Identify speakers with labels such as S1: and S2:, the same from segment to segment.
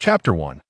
S1: Chapter 1.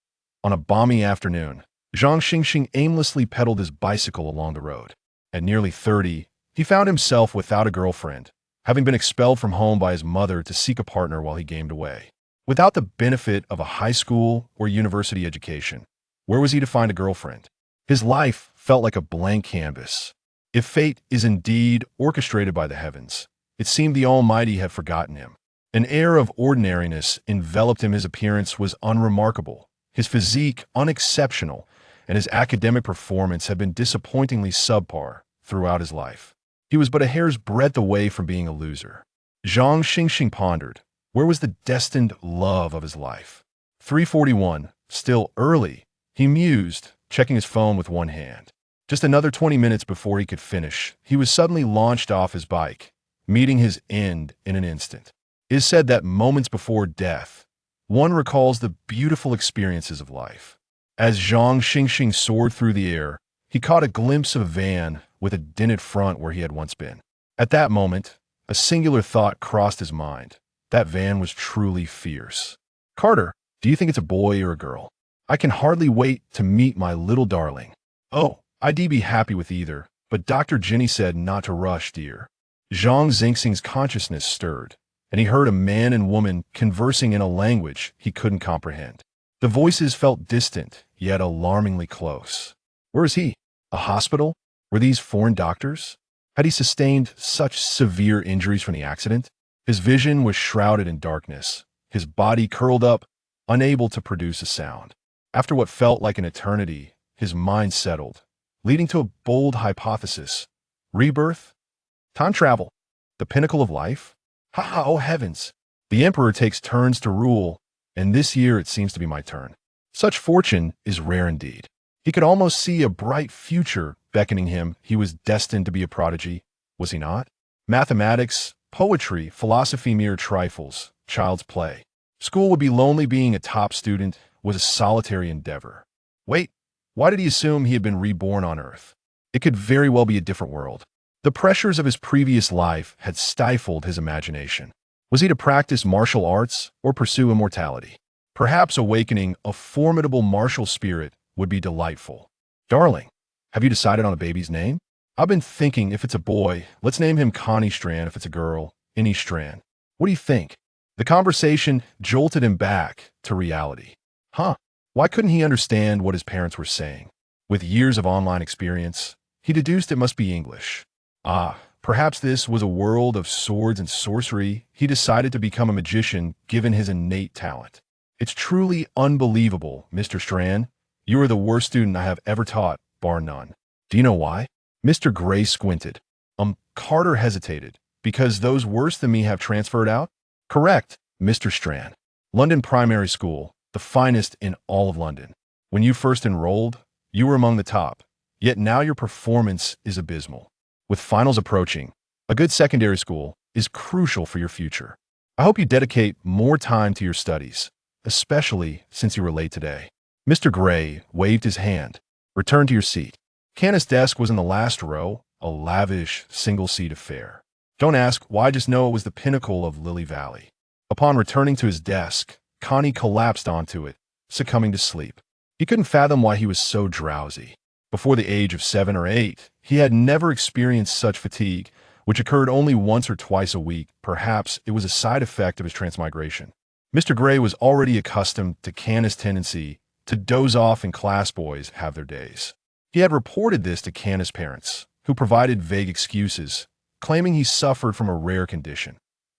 S1: On a balmy afternoon, Zhang Xingxing aimlessly pedaled his bicycle along the road. At nearly 30, he found himself without a girlfriend, having been expelled from home by his mother to seek a partner while he gamed away. Without the benefit of a high school or university education, where was he to find a girlfriend? His life felt like a blank canvas. If fate is indeed orchestrated by the heavens, it seemed the Almighty had forgotten him. An air of ordinariness enveloped him. His appearance was unremarkable, his physique unexceptional, and his academic performance had been disappointingly subpar throughout his life. He was but a hair's breadth away from being a loser. Zhang Xingxing pondered, where was the destined love of his life? 3:41, still early, he mused, checking his phone with one hand. Just another 20 minutes before he could finish, he was suddenly launched off his bike, meeting his end in an instant. It is said that moments before death, one recalls the beautiful experiences of life. As Zhang Xingxing soared through the air, he caught a glimpse of a van with a dented front where he had once been. At that moment, a singular thought crossed his mind. That van was truly fierce. "Carter, do you think it's a boy or a girl? I can hardly wait to meet my little darling." "Oh, I'd be happy with either, but Dr. Jenny said not to rush, dear." Zhang Xingxing's consciousness stirred, and he heard a man and woman conversing in a language he couldn't comprehend. The voices felt distant, yet alarmingly close. Where is he? A hospital? Were these foreign doctors? Had he sustained such severe injuries from the accident? His vision was shrouded in darkness, his body curled up, unable to produce a sound. After what felt like an eternity, his mind settled, leading to a bold hypothesis. Rebirth? Time travel? The pinnacle of life? Ha, oh heavens! The Emperor takes turns to rule, and this year it seems to be my turn. Such fortune is rare indeed. He could almost see a bright future beckoning him. He was destined to be a prodigy, was he not? Mathematics, poetry, philosophy, mere trifles, child's play. School would be lonely. Being a top student was a solitary endeavor. Wait, why did he assume he had been reborn on Earth? It could very well be a different world. The pressures of his previous life had stifled his imagination. Was he to practice martial arts or pursue immortality? Perhaps awakening a formidable martial spirit would be delightful. "Darling, have you decided on a baby's name?" "I've been thinking if it's a boy, let's name him Connie Strand. If it's a girl, Innie Strand. What do you think?" The conversation jolted him back to reality. Why couldn't he understand what his parents were saying? With years of online experience, he deduced it must be English. Perhaps this was a world of swords and sorcery. He decided to become a magician given his innate talent. "It's truly unbelievable, Mr. Strand. You are the worst student I have ever taught, bar none." "Do you know why?" Mr. Gray squinted. Carter hesitated. "Because those worse than me have transferred out?" "Correct, Mr. Strand. London Primary School, the finest in all of London. When you first enrolled, you were among the top, yet now your performance is abysmal. With finals approaching, a good secondary school is crucial for your future. I hope you dedicate more time to your studies, especially since you were late today." Mr. Gray waved his hand. "Return to your seat." Canis' desk was in the last row, a lavish, single-seat affair. Don't ask why, just know it was the pinnacle of Lily Valley. Upon returning to his desk, Connie collapsed onto it, succumbing to sleep. He couldn't fathom why he was so drowsy. Before the age of 7 or 8, he had never experienced such fatigue, which occurred only once or twice a week. Perhaps it was a side effect of his transmigration. Mr. Gray was already accustomed to Canis' tendency to doze off and class boys have their days. He had reported this to Canis' parents, who provided vague excuses, claiming he suffered from a rare condition.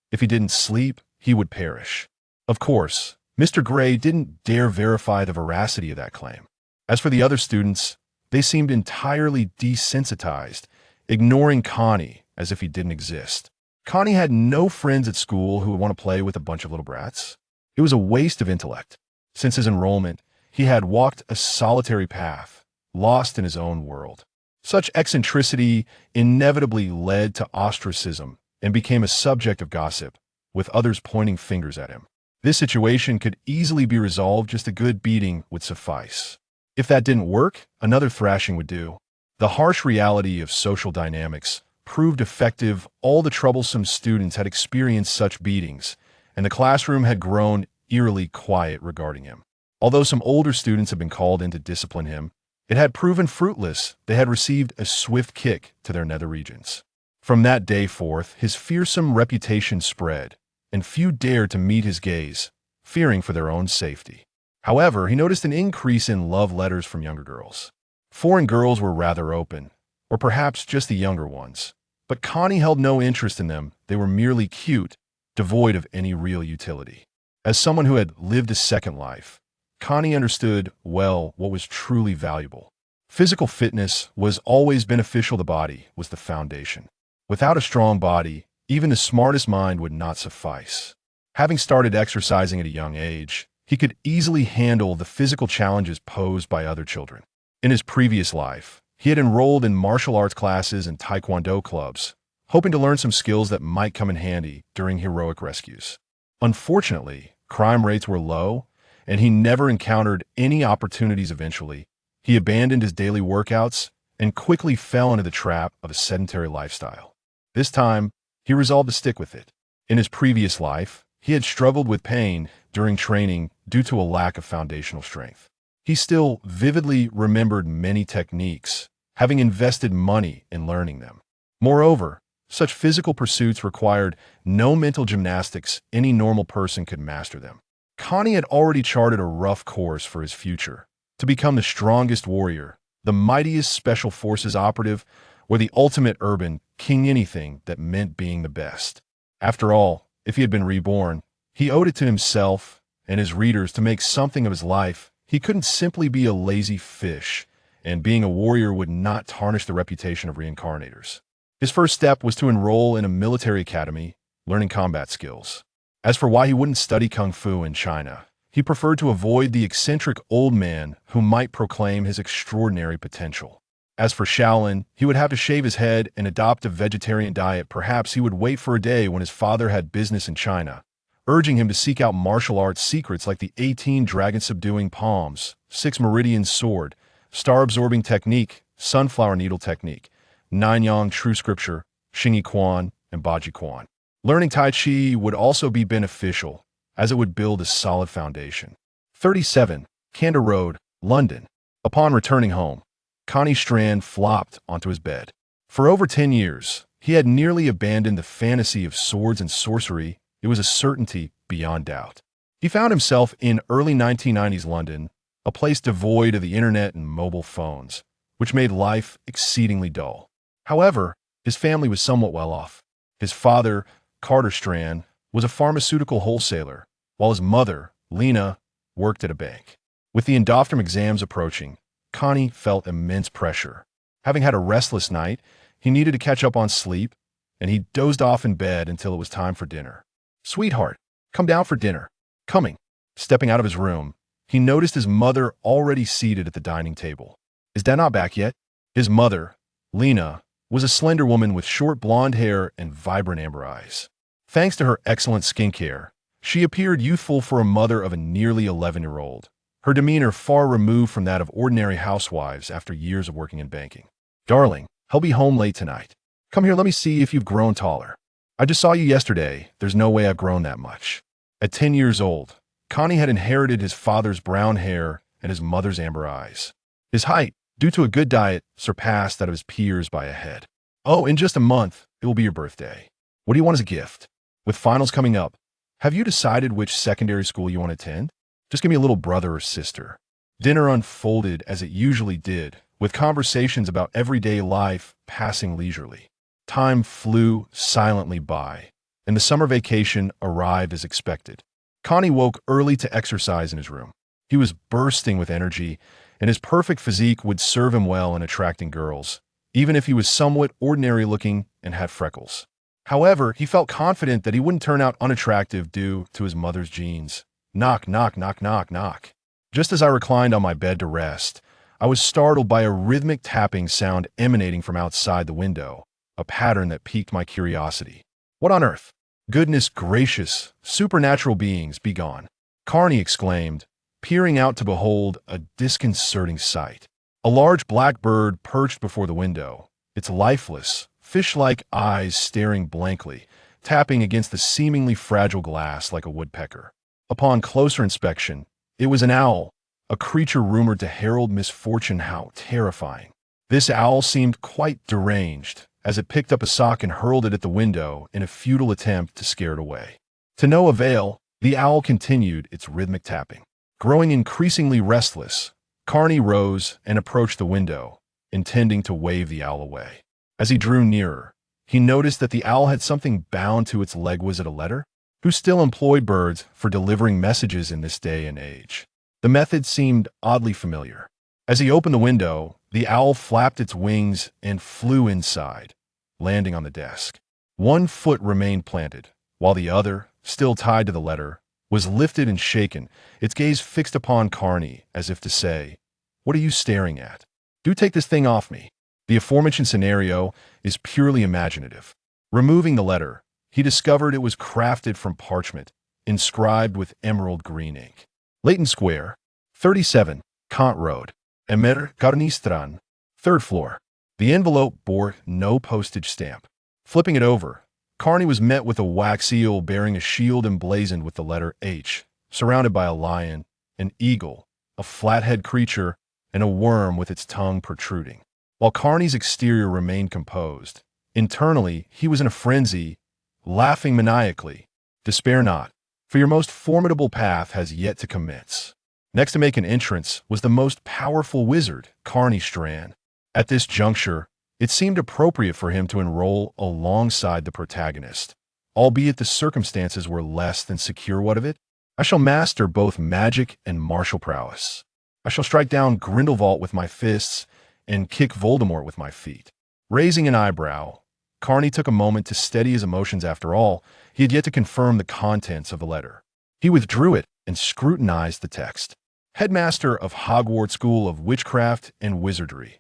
S1: If he didn't sleep, he would perish. Of course, Mr. Gray didn't dare verify the veracity of that claim. As for the other students, they seemed entirely desensitized, ignoring Connie as if he didn't exist. Connie had no friends at school who would want to play with a bunch of little brats. It was a waste of intellect. Since his enrollment, he had walked a solitary path, lost in his own world. Such eccentricity inevitably led to ostracism and became a subject of gossip, with others pointing fingers at him. This situation could easily be resolved. Just a good beating would suffice. If that didn't work, another thrashing would do. The harsh reality of social dynamics proved effective. All the troublesome students had experienced such beatings, and the classroom had grown eerily quiet regarding him. Although some older students had been called in to discipline him, it had proven fruitless. They had received a swift kick to their nether regions. From that day forth, his fearsome reputation spread, and few dared to meet his gaze, fearing for their own safety. However, he noticed an increase in love letters from younger girls. Foreign girls were rather open, or perhaps just the younger ones. But Connie held no interest in them. They were merely cute, devoid of any real utility. As someone who had lived a second life, Connie understood well what was truly valuable. Physical fitness was always beneficial. The body was the foundation. Without a strong body, even the smartest mind would not suffice. Having started exercising at a young age, he could easily handle the physical challenges posed by other children. In his previous life, he had enrolled in martial arts classes and taekwondo clubs, hoping to learn some skills that might come in handy during heroic rescues. Unfortunately, crime rates were low, and he never encountered any opportunities. Eventually, he abandoned his daily workouts and quickly fell into the trap of a sedentary lifestyle. This time, he resolved to stick with it. In his previous life, he had struggled with pain during training due to a lack of foundational strength. He still vividly remembered many techniques, having invested money in learning them. Moreover, such physical pursuits required no mental gymnastics. Any normal person could master them. Connie had already charted a rough course for his future, to become the strongest warrior, the mightiest special forces operative, or the ultimate urban king, anything that meant being the best. After all, if he had been reborn, he owed it to himself and his readers to make something of his life. He couldn't simply be a lazy fish, and being a warrior would not tarnish the reputation of reincarnators. His first step was to enroll in a military academy, learning combat skills. As for why he wouldn't study kung fu in China, he preferred to avoid the eccentric old man who might proclaim his extraordinary potential. As for Shaolin, he would have to shave his head and adopt a vegetarian diet. Perhaps he would wait for a day when his father had business in China, urging him to seek out martial arts secrets like the 18 dragon-subduing palms, 6 meridian sword, star-absorbing technique, sunflower needle technique, 9-yang true scripture, Xingyi Quan, and Baji Quan. Learning Tai Chi would also be beneficial, as it would build a solid foundation. 37. Cantor Road, London. Upon returning home, Connie Strand flopped onto his bed. For over 10 years, he had nearly abandoned the fantasy of swords and sorcery. It was a certainty beyond doubt. He found himself in early 1990s London, a place devoid of the internet and mobile phones, which made life exceedingly dull. However, his family was somewhat well off. His father, Carter Strand, was a pharmaceutical wholesaler, while his mother, Lena, worked at a bank. With the endophthalm exams approaching, Connie felt immense pressure. Having had a restless night, he needed to catch up on sleep, and he dozed off in bed until it was time for dinner. "Sweetheart, come down for dinner." Coming. Stepping out of his room, he noticed his mother already seated at the dining table. "Is Dad not back yet?" His mother, Lena, was a slender woman with short blonde hair and vibrant amber eyes. Thanks to her excellent skincare, she appeared youthful for a mother of a nearly 11-year-old. Her demeanor far removed from that of ordinary housewives after years of working in banking. "Darling, I'll be home late tonight. Come here, let me see if you've grown taller. I just saw you yesterday. There's no way I've grown that much." At 10 years old, Connie had inherited his father's brown hair and his mother's amber eyes. His height, due to a good diet, surpassed that of his peers by a head. "Oh, in just a month, it will be your birthday. What do you want as a gift? With finals coming up, have you decided which secondary school you want to attend? Just give me a little brother or sister." Dinner unfolded as it usually did, with conversations about everyday life passing leisurely. Time flew silently by, and the summer vacation arrived as expected. Connie woke early to exercise in his room. He was bursting with energy, and his perfect physique would serve him well in attracting girls, even if he was somewhat ordinary-looking and had freckles. However, he felt confident that he wouldn't turn out unattractive due to his mother's genes. Knock, knock, knock, knock, knock. Just as I reclined on my bed to rest, I was startled by a rhythmic tapping sound emanating from outside the window, a pattern that piqued my curiosity. "What on earth? Goodness gracious, supernatural beings, be gone!" Carney exclaimed, peering out to behold a disconcerting sight. A large black bird perched before the window, its lifeless, fish-like eyes staring blankly, tapping against the seemingly fragile glass like a woodpecker. Upon closer inspection, It was an owl, a creature rumored to herald misfortune. How terrifying. This owl seemed quite deranged, as it picked up a sock and hurled it at the window in a futile attempt to scare it away. To no avail, the owl continued its rhythmic tapping. Growing increasingly restless, Carney rose and approached the window, intending to wave the owl away. As he drew nearer, he noticed that the owl had something bound to its leg. Was it a letter? Who still employed birds for delivering messages in this day and age? The method seemed oddly familiar. As he opened the window, the owl flapped its wings and flew inside, landing on the desk. One foot remained planted, while the other, still tied to the letter, was lifted and shaken, its gaze fixed upon Carney as if to say, "What are you staring at? Do take this thing off me." The aforementioned scenario is purely imaginative. Removing the letter, he discovered it was crafted from parchment, inscribed with emerald green ink. Leighton Square, 37, Kant Road, Emer Carnistran, 3rd floor. The envelope bore no postage stamp. Flipping it over, Carney was met with a wax eel bearing a shield emblazoned with the letter H, surrounded by a lion, an eagle, a flathead creature, and a worm with its tongue protruding. While Carney's exterior remained composed, internally he was in a frenzy, laughing maniacally. "Despair not, for your most formidable path has yet to commence." Next to make an entrance was the most powerful wizard, Carney Strand. At this juncture, it seemed appropriate for him to enroll alongside the protagonist, albeit the circumstances were less than secure. What of it? I shall master both magic and martial prowess. I shall strike down Grindelwald with my fists and kick Voldemort with my feet. Raising an eyebrow, Carney took a moment to steady his emotions. After all, he had yet to confirm the contents of the letter. He withdrew it and scrutinized the text. Headmaster of Hogwarts School of Witchcraft and Wizardry,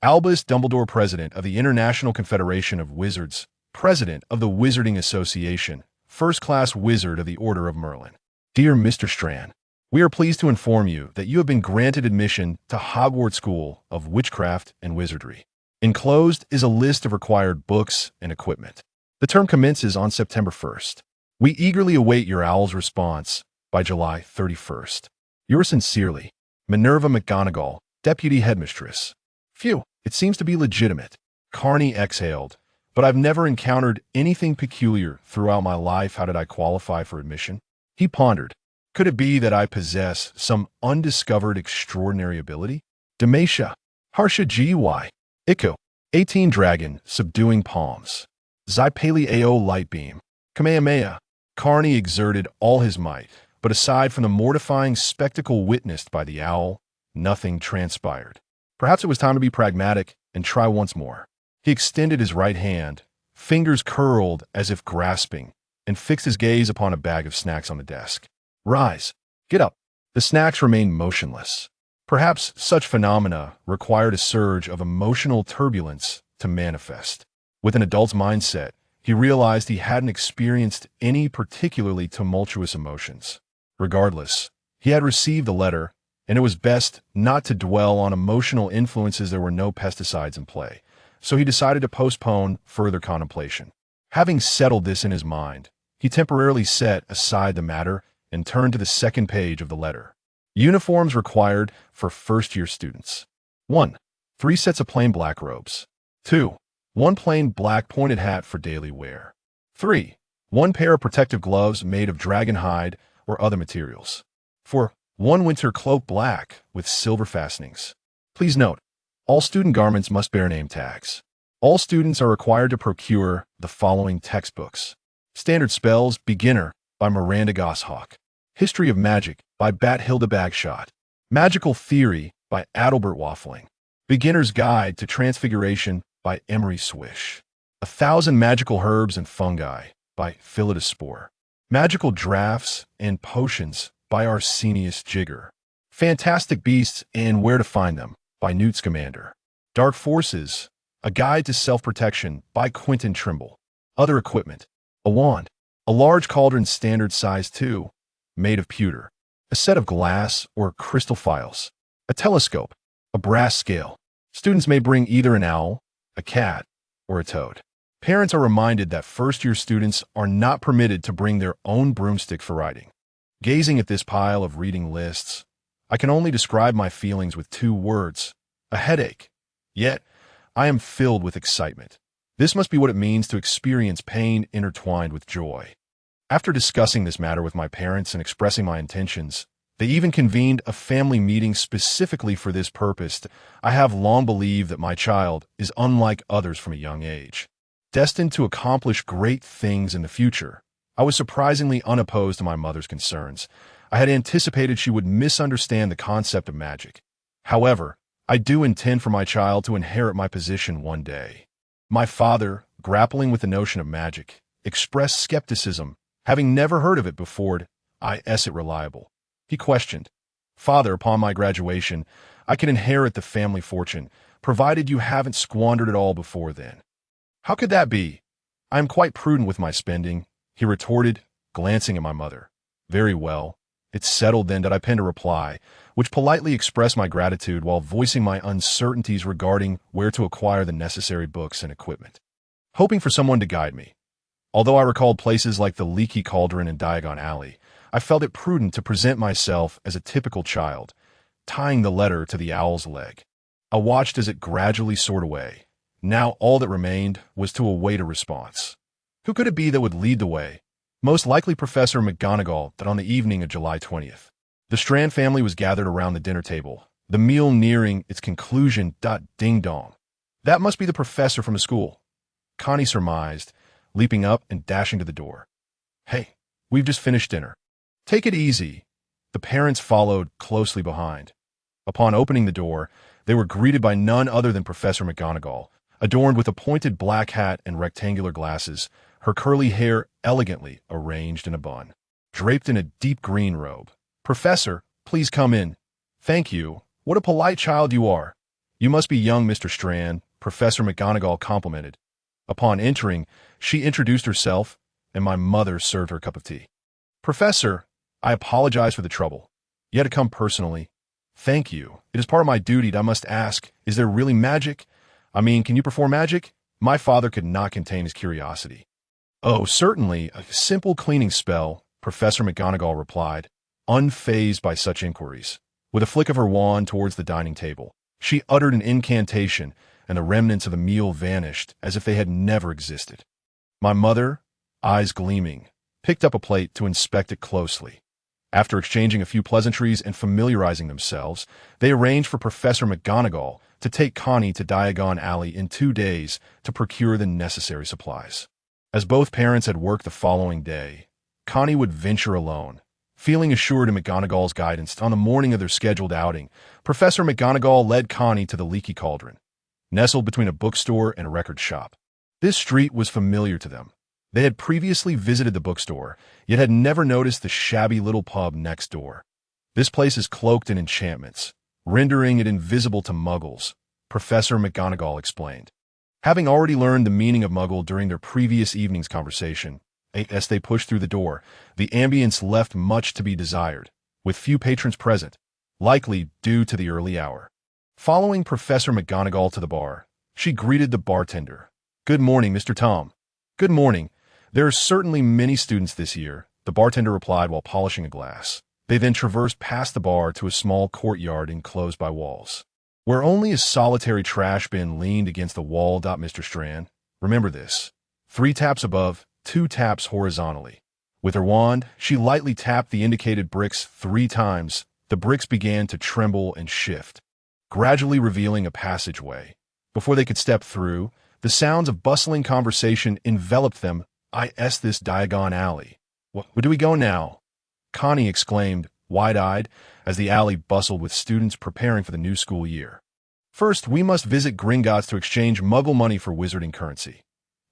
S1: Albus Dumbledore, President of the International Confederation of Wizards, President of the Wizarding Association, First-Class Wizard of the Order of Merlin. Dear Mr. Strand, we are pleased to inform you that you have been granted admission to Hogwarts School of Witchcraft and Wizardry. Enclosed is a list of required books and equipment. The term commences on September 1st. We eagerly await your owl's response by July 31st. Yours sincerely, Minerva McGonagall, Deputy Headmistress. Phew, it seems to be legitimate. Carney exhaled. But I've never encountered anything peculiar throughout my life. How did I qualify for admission? He pondered. Could it be that I possess some undiscovered extraordinary ability? Demacia, Harsha Gy, Iku, 18 Dragon, Subduing Palms, Zypali Ao Light Beam, Kamehameha. Carney exerted all his might, but aside from the mortifying spectacle witnessed by the owl, nothing transpired. Perhaps it was time to be pragmatic and try once more. He extended his right hand, fingers curled as if grasping, and fixed his gaze upon a bag of snacks on the desk. Rise. Get up. The snacks remained motionless. Perhaps such phenomena required a surge of emotional turbulence to manifest. With an adult's mindset, he realized he hadn't experienced any particularly tumultuous emotions. Regardless, he had received the letter, and it was best not to dwell on emotional influences. There were no pesticides in play, so he decided to postpone further contemplation. Having settled this in his mind, he temporarily set aside the matter and turned to the second page of the letter. Uniforms required for first-year students. 1. 3 sets of plain black robes. 2. 1 plain black pointed hat for daily wear. 3. 1 pair of protective gloves made of dragon hide or other materials. 4. 1 winter cloak black with silver fastenings. Please note, all student garments must bear name tags. All students are required to procure the following textbooks. Standard Spells, Beginner by Miranda Goshawk. History of Magic by Bathilda Bagshot. Magical Theory by Adalbert Waffling. Beginner's Guide to Transfiguration by Emery Swish. 1,000 Magical Herbs and Fungi by Philida Spore. Magical Drafts and Potions by Arsenius Jigger. Fantastic Beasts and Where to Find Them by Newt Scamander. Dark Forces, A Guide to Self-Protection by Quentin Trimble. Other equipment. A wand. A large cauldron standard size 2, made of pewter. A set of glass or crystal files. A telescope. A brass scale. Students may bring either an owl, a cat, or a toad. Parents are reminded that first-year students are not permitted to bring their own broomstick for riding. Gazing at this pile of reading lists, I can only describe my feelings with two words: a headache. Yet, I am filled with excitement. This must be what it means to experience pain intertwined with joy. After discussing this matter with my parents and expressing my intentions, they even convened a family meeting specifically for this purpose. I have long believed that my child is unlike others from a young age, destined to accomplish great things in the future. I was surprisingly unopposed to my mother's concerns. I had anticipated she would misunderstand the concept of magic. However, I do intend for my child to inherit my position one day. My father, grappling with the notion of magic, expressed skepticism, having never heard of it before. Is it reliable? He questioned. Father, upon my graduation, I can inherit the family fortune, provided you haven't squandered it all before then. How could that be? I am quite prudent with my spending, he retorted, glancing at my mother. Very well. It's settled then that I penned a reply, which politely expressed my gratitude while voicing my uncertainties regarding where to acquire the necessary books and equipment, hoping for someone to guide me. Although I recalled places like the Leaky Cauldron and Diagon Alley, I felt it prudent to present myself as a typical child, tying the letter to the owl's leg. I watched as it gradually soared away. Now all that remained was to await a response. Who could it be that would lead the way? Most likely Professor McGonagall. That on the evening of July 20th. The Strand family was gathered around the dinner table, the meal nearing its conclusion. Ding dong. That must be the professor from the school, Connie surmised, leaping up and dashing to the door. Hey, we've just finished dinner. Take it easy. The parents followed closely behind. Upon opening the door, they were greeted by none other than Professor McGonagall, adorned with a pointed black hat and rectangular glasses, her curly hair elegantly arranged in a bun, draped in a deep green robe. Professor, please come in. Thank you. What a polite child you are. You must be young Mr. Strand, Professor McGonagall complimented. Upon entering, she introduced herself, and my mother served her a cup of tea. Professor, I apologize for the trouble. You had to come personally. Thank you. It is part of my duty. I must ask, is there really magic? I mean, can you perform magic? My father could not contain his curiosity. Oh, certainly, a simple cleaning spell, Professor McGonagall replied, unfazed by such inquiries. With a flick of her wand towards the dining table, she uttered an incantation, and the remnants of the meal vanished as if they had never existed. My mother, eyes gleaming, picked up a plate to inspect it closely. After exchanging a few pleasantries and familiarizing themselves, they arranged for Professor McGonagall to take Connie to Diagon Alley in 2 days to procure the necessary supplies. As both parents had worked the following day, Connie would venture alone. Feeling assured in McGonagall's guidance on the morning of their scheduled outing, Professor McGonagall led Connie to the Leaky Cauldron, nestled between a bookstore and a record shop. This street was familiar to them. They had previously visited the bookstore, yet had never noticed the shabby little pub next door. This place is cloaked in enchantments, rendering it invisible to muggles, Professor McGonagall explained. Having already learned the meaning of muggle during their previous evening's conversation, as they pushed through the door, the ambience left much to be desired, with few patrons present, likely due to the early hour. Following Professor McGonagall to the bar, she greeted the bartender. Good morning, Mr. Tom. Good morning. There are certainly many students this year, the bartender replied while polishing a glass. They then traversed past the bar to a small courtyard enclosed by walls, where only a solitary trash bin leaned against the wall. Mr. Strand, remember this. 3 taps above, 2 taps horizontally. With her wand, she lightly tapped the indicated bricks 3 times. The bricks began to tremble and shift, gradually revealing a passageway. Before they could step through, the sounds of bustling conversation enveloped them. This Diagon Alley. Where do we go now? Connie exclaimed, wide-eyed, as the alley bustled with students preparing for the new school year. First, we must visit Gringotts to exchange muggle money for wizarding currency.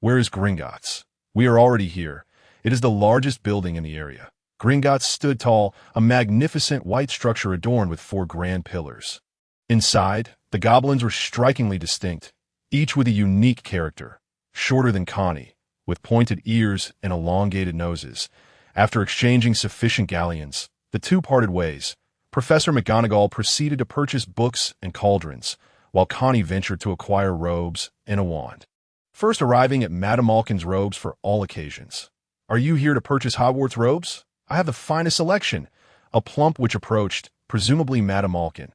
S1: Where is Gringotts? We are already here. It is the largest building in the area. Gringotts stood tall, a magnificent white structure adorned with 4 grand pillars. Inside, the goblins were strikingly distinct, each with a unique character, shorter than Connie, with pointed ears and elongated noses. After exchanging sufficient galleons, the 2 parted ways. Professor McGonagall proceeded to purchase books and cauldrons, while Connie ventured to acquire robes and a wand. First arriving at Madame Malkin's robes for all occasions. Are you here to purchase Hogwarts robes? I have the finest selection. A plump witch approached, presumably Madame Malkin.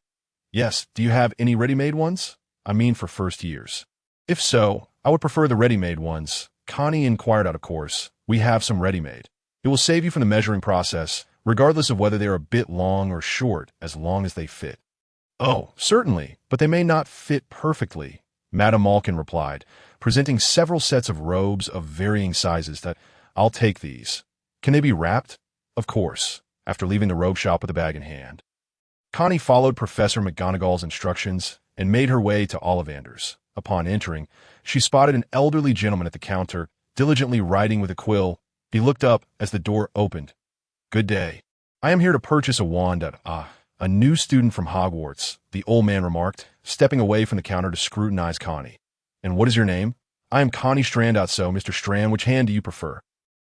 S1: Yes, do you have any ready-made ones? I mean for first years. If so, I would prefer the ready-made ones. Connie inquired out of course. We have some ready-made. It will save you from the measuring process, regardless of whether they are a bit long or short, as long as they fit. Oh, certainly, but they may not fit perfectly, Madame Malkin replied, presenting several sets of robes of varying sizes that I'll take these. Can they be wrapped? Of course, after leaving the robe shop with a bag in hand. Connie followed Professor McGonagall's instructions and made her way to Ollivander's. Upon entering, she spotted an elderly gentleman at the counter, diligently writing with a quill. He looked up as the door opened. Good day. I am here to purchase a wand at, a new student from Hogwarts, the old man remarked, stepping away from the counter to scrutinize Connie. And what is your name? I am Connie Strand so, Mr. Strand, which hand do you prefer?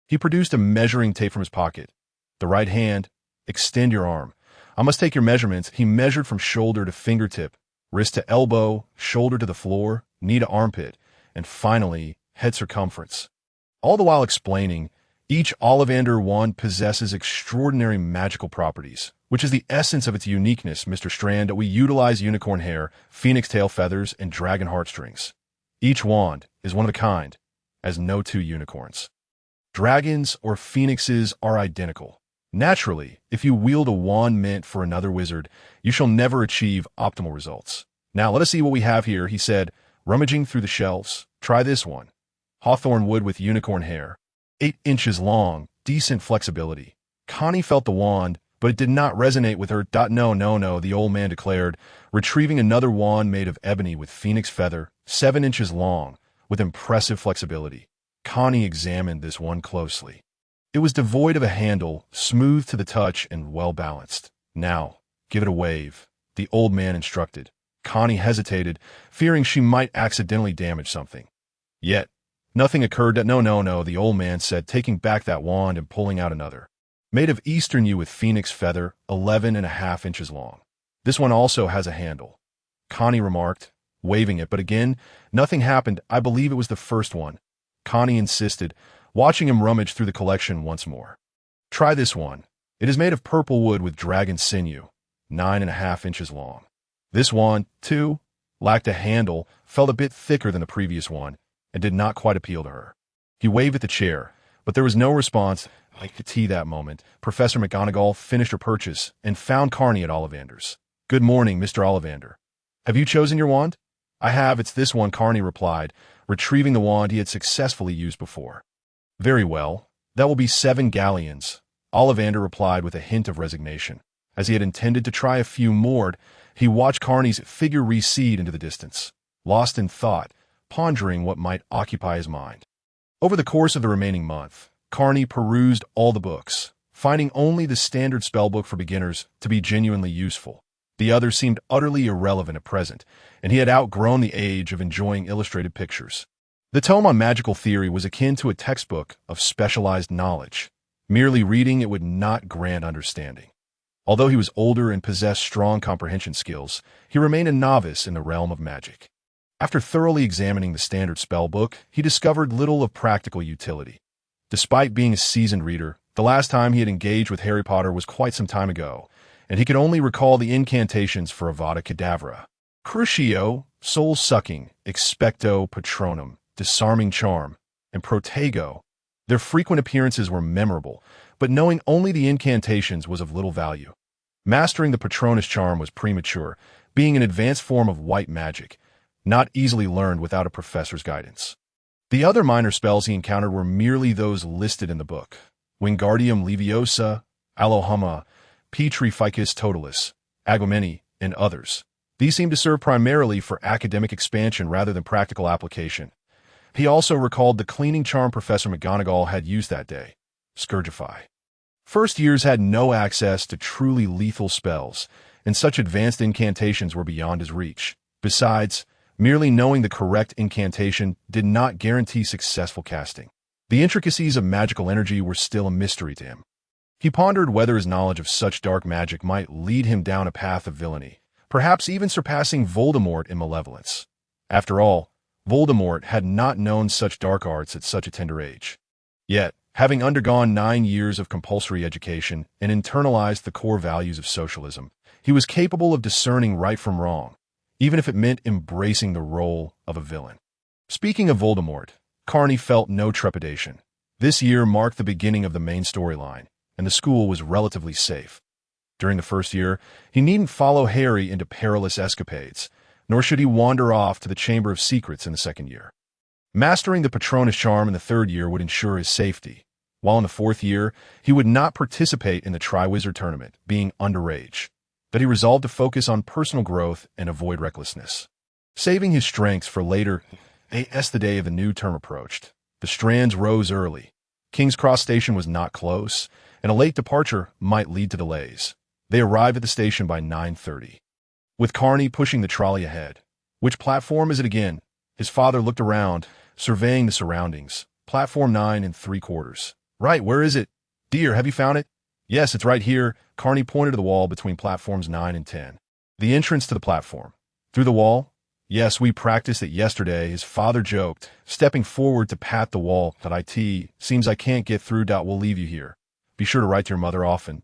S1: He produced a measuring tape from his pocket. The right hand. Extend your arm. I must take your measurements. He measured from shoulder to fingertip, wrist to elbow, shoulder to the floor, knee to armpit, and finally, head circumference. All the while explaining, each Ollivander wand possesses extraordinary magical properties, which is the essence of its uniqueness, Mr. Strand. We utilize unicorn hair, phoenix tail feathers, and dragon heartstrings. Each wand is one of a kind, as no two unicorns. Dragons or phoenixes are identical. Naturally, if you wield a wand meant for another wizard, you shall never achieve optimal results. Now let us see what we have here, he said, rummaging through the shelves. Try this one. Hawthorn wood with unicorn hair. 8 inches long, decent flexibility. Connie felt the wand, but it did not resonate with her. No, the old man declared, retrieving another wand made of ebony with phoenix feather, 7 inches long, with impressive flexibility. Connie examined this one closely. It was devoid of a handle, smooth to the touch, and well-balanced. Now, give it a wave, the old man instructed. Connie hesitated, fearing she might accidentally damage something. Yet, nothing occurred. No, the old man said, taking back that wand and pulling out another. Made of eastern yew with phoenix feather, 11.5 inches long. This one also has a handle. Connie remarked, waving it, but again, nothing happened. I believe it was the first one. Connie insisted, watching him rummage through the collection once more. Try this one. It is made of purple wood with dragon sinew, 9.5 inches long. This wand, too, lacked a handle, felt a bit thicker than the previous one, and did not quite appeal to her. He waved at the chair, but there was no response. I could see that moment. Professor McGonagall finished her purchase and found Connie at Ollivander's. Good morning, Mr. Ollivander. Have you chosen your wand? I have. It's this one, Connie replied, retrieving the wand he had successfully used before. Very well. That will be 7 galleons, Ollivander replied with a hint of resignation. As he had intended to try a few more, he watched Connie's figure recede into the distance, lost in thought, pondering what might occupy his mind. Over the course of the remaining month, Connie perused all the books, finding only the standard spellbook for beginners to be genuinely useful. The others seemed utterly irrelevant at present, and he had outgrown the age of enjoying illustrated pictures. The tome on magical theory was akin to a textbook of specialized knowledge. Merely reading it would not grant understanding. Although he was older and possessed strong comprehension skills, he remained a novice in the realm of magic. After thoroughly examining the standard spellbook, he discovered little of practical utility. Despite being a seasoned reader, the last time he had engaged with Harry Potter was quite some time ago, and he could only recall the incantations for Avada Kedavra. Crucio, soul-sucking, expecto patronum, disarming charm, and protego. Their frequent appearances were memorable, but knowing only the incantations was of little value. Mastering the Patronus charm was premature, being an advanced form of white magic, not easily learned without a professor's guidance. The other minor spells he encountered were merely those listed in the book. Wingardium Leviosa, Alohomma, Petri Ficus Totalis, Agumeni, and others. These seemed to serve primarily for academic expansion rather than practical application. He also recalled the cleaning charm Professor McGonagall had used that day, Scourgify. First years had no access to truly lethal spells, and such advanced incantations were beyond his reach. Besides, merely knowing the correct incantation did not guarantee successful casting. The intricacies of magical energy were still a mystery to him. He pondered whether his knowledge of such dark magic might lead him down a path of villainy, perhaps even surpassing Voldemort in malevolence. After all, Voldemort had not known such dark arts at such a tender age. Yet, Having undergone 9 years of compulsory education and internalized the core values of socialism, he was capable of discerning right from wrong, even if it meant embracing the role of a villain. Speaking of Voldemort, Carney felt no trepidation. This year marked the beginning of the main storyline, and the school was relatively safe. During the first year, he needn't follow Harry into perilous escapades, nor should he wander off to the Chamber of Secrets in the second year. Mastering the Patronus charm in the third year would ensure his safety, while in the fourth year, he would not participate in the Triwizard Tournament, being underage. That he resolved to focus on personal growth and avoid recklessness. Saving his strengths for later, as the day of the new term approached, the Strands rose early. King's Cross Station was not close, and a late departure might lead to delays. They arrived at the station by 9:30. With Carney pushing the trolley ahead. "Which platform is it again?" His father looked around, surveying the surroundings. "Platform 9 3/4. "Right, where is it?" "Dear, have you found it?" "Yes, it's right here." Carney pointed to the wall between platforms 9 and 10. "The entrance to the platform." "Through the wall?" "Yes, we practiced it yesterday," his father joked, stepping forward to pat the wall. "It seems I can't get through. We'll leave you here. Be sure to write to your mother often."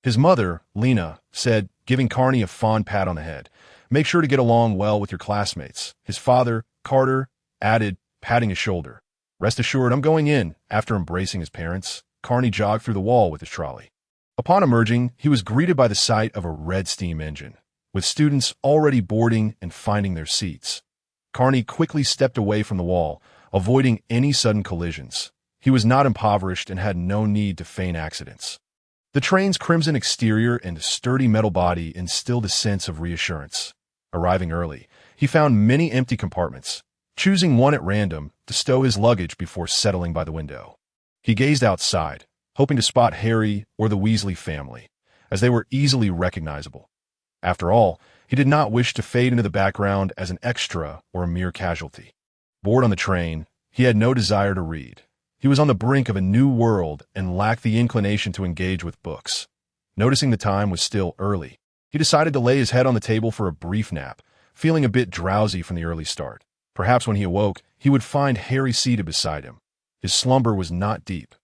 S1: His mother, Lena, said, giving Carney a fond pat on the head, "Make sure to get along well with your classmates." His father, Carter, added, patting his shoulder, "Rest assured, I'm going in." After embracing his parents, Carney jogged through the wall with his trolley. Upon emerging, he was greeted by the sight of a red steam engine, with students already boarding and finding their seats. Carney quickly stepped away from the wall, avoiding any sudden collisions. He was not impoverished and had no need to feign accidents. The train's crimson exterior and sturdy metal body instilled a sense of reassurance. Arriving early, he found many empty compartments, choosing one at random to stow his luggage before settling by the window. He gazed outside, hoping to spot Harry or the Weasley family, as they were easily recognizable. After all, he did not wish to fade into the background as an extra or a mere casualty. Bored on the train, he had no desire to read. He was on the brink of a new world and lacked the inclination to engage with books. Noticing the time was still early, he decided to lay his head on the table for a brief nap, feeling a bit drowsy from the early start. Perhaps when he awoke, he would find Harry seated beside him. His slumber was not deep,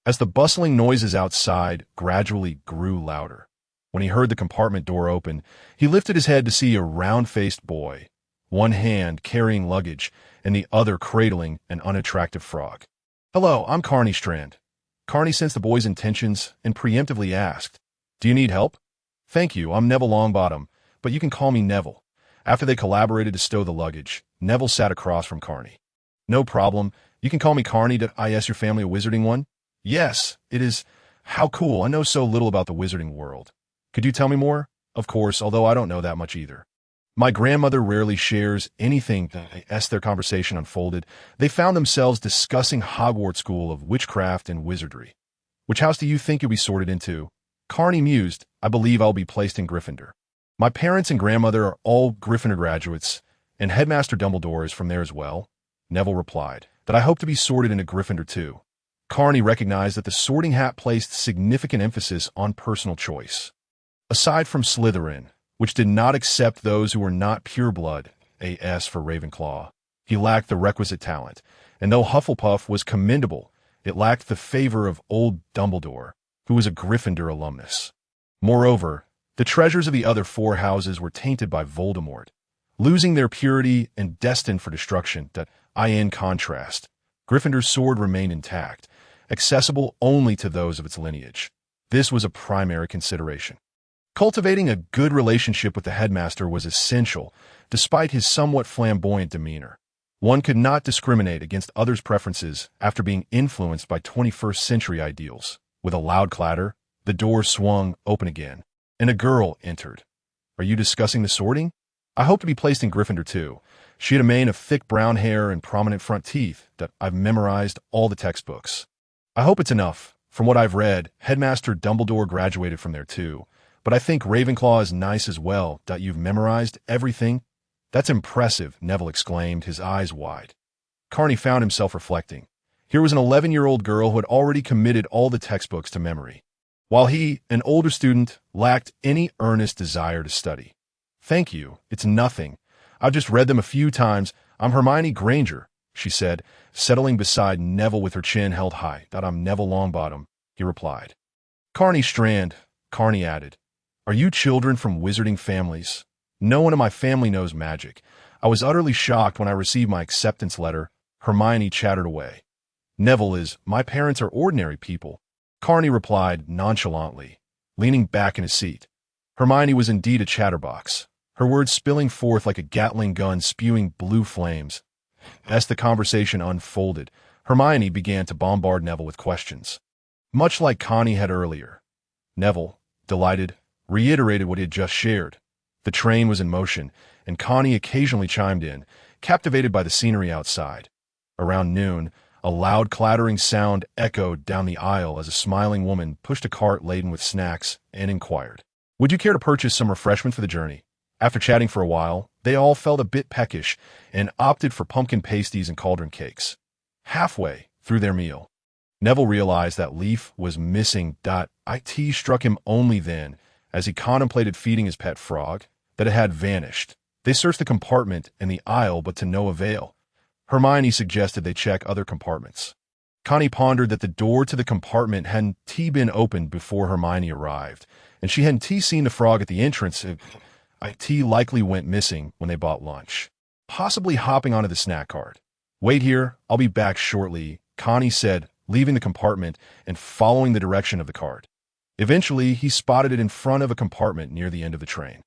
S1: as the bustling noises outside gradually grew louder. When he heard the compartment door open, he lifted his head to see a round-faced boy, one hand carrying luggage and the other cradling an unattractive frog. "Hello, I'm Carney Strand." Carney sensed the boy's intentions and preemptively asked, "Do you need help?" "Thank you, I'm Neville Longbottom, but you can call me Neville." After they collaborated to stow the luggage, Neville sat across from Carney. "No problem. You can call me Carney. Is your family a wizarding one?" "Yes, it is." "How cool. I know so little about the wizarding world. Could you tell me more?" "Of course, although I don't know that much either. My grandmother rarely shares anything." As their conversation unfolded, they found themselves discussing Hogwarts School of Witchcraft and Wizardry. "Which house do you think you'll be sorted into?" Carney mused, "I believe I'll be placed in Gryffindor. My parents and grandmother are all Gryffindor graduates, and Headmaster Dumbledore is from there as well." Neville replied, "That I hope to be sorted into Gryffindor too." Carney recognized that the sorting hat placed significant emphasis on personal choice. Aside from Slytherin, which did not accept those who were not pureblood, AS for Ravenclaw, he lacked the requisite talent, and though Hufflepuff was commendable, it lacked the favor of old Dumbledore, who was a Gryffindor alumnus. Moreover, the treasures of the other 4 houses were tainted by Voldemort, losing their purity and destined for destruction. In contrast, Gryffindor's sword remained intact, accessible only to those of its lineage. This was a primary consideration. Cultivating a good relationship with the headmaster was essential, despite his somewhat flamboyant demeanor. One could not discriminate against others' preferences after being influenced by 21st century ideals. With a loud clatter, the door swung open again, and a girl entered. "Are you discussing the sorting?" "I hope to be placed in Gryffindor too." She had a mane of thick brown hair and prominent front teeth. "I've memorized all the textbooks." "I hope it's enough. From what I've read, Headmaster Dumbledore graduated from there too. But I think Ravenclaw is nice as well. You've memorized everything?" "That's impressive," Neville exclaimed, his eyes wide. Carney found himself reflecting. Here was an 11-year-old girl who had already committed all the textbooks to memory, while he, an older student, lacked any earnest desire to study. "Thank you. It's nothing. I've just read them a few times. I'm Hermione Granger." she said, settling beside Neville with her chin held high. I'm Neville Longbottom, he replied. Carney Strand, Carney added. Are you children from wizarding families? No one in my family knows magic. I was utterly shocked when I received my acceptance letter. Hermione chattered away. Neville is, my parents are ordinary people, Carney replied nonchalantly, leaning back in his seat. Hermione was indeed a chatterbox, her words spilling forth like a Gatling gun spewing blue flames. As the conversation unfolded, Hermione began to bombard Neville with questions. Much like Connie had earlier, Neville, delighted, reiterated what he had just shared. The train was in motion, and Connie occasionally chimed in, captivated by the scenery outside. Around noon, a loud clattering sound echoed down the aisle as a smiling woman pushed a cart laden with snacks and inquired, "Would you care to purchase some refreshment for the journey?" After chatting for a while, they all felt a bit peckish and opted for pumpkin pasties and cauldron cakes. Halfway through their meal, Neville realized that Leaf was missing. It struck him only then, as he contemplated feeding his pet frog, that it had vanished. They searched the compartment and the aisle, but to no avail. Hermione suggested they check other compartments. Connie pondered that the door to the compartment hadn't been opened before Hermione arrived, and she hadn't seen the frog at the entrance. It likely went missing when they bought lunch, possibly hopping onto the snack cart. Wait here, I'll be back shortly, Connie said, leaving the compartment and following the direction of the cart. Eventually, he spotted it in front of a compartment near the end of the train.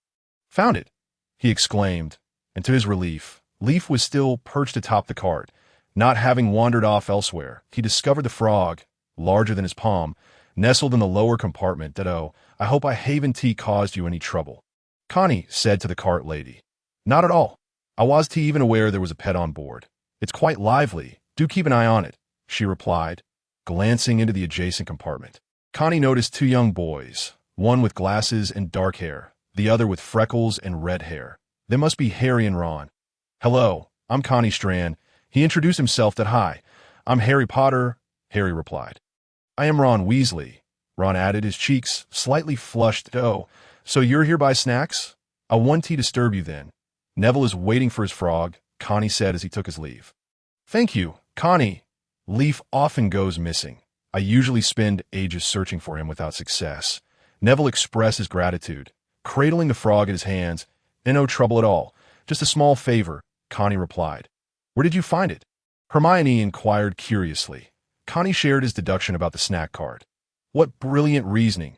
S1: Found it, he exclaimed, and to his relief, Leaf was still perched atop the cart. Not having wandered off elsewhere, he discovered the frog, larger than his palm, nestled in the lower compartment. I hope I haven't caused you any trouble, Connie said to the cart lady. Not at all. I was even aware there was a pet on board. It's quite lively. Do keep an eye on it, she replied, glancing into the adjacent compartment. Connie noticed two young boys, one with glasses and dark hair, the other with freckles and red hair. They must be Harry and Ron. Hello, I'm Connie Strand. He introduced himself. Hi, I'm Harry Potter, Harry replied. I am Ron Weasley, Ron added, his cheeks slightly flushed. Oh, so you're here by snacks? I won't disturb you then. Neville is waiting for his frog, Connie said as he took his leave. Thank you, Connie. Leaf often goes missing. I usually spend ages searching for him without success. Neville expressed his gratitude, cradling the frog in his hands. No trouble at all. Just a small favor, Connie replied. Where did you find it? Hermione inquired curiously. Connie shared his deduction about the snack cart. What brilliant reasoning.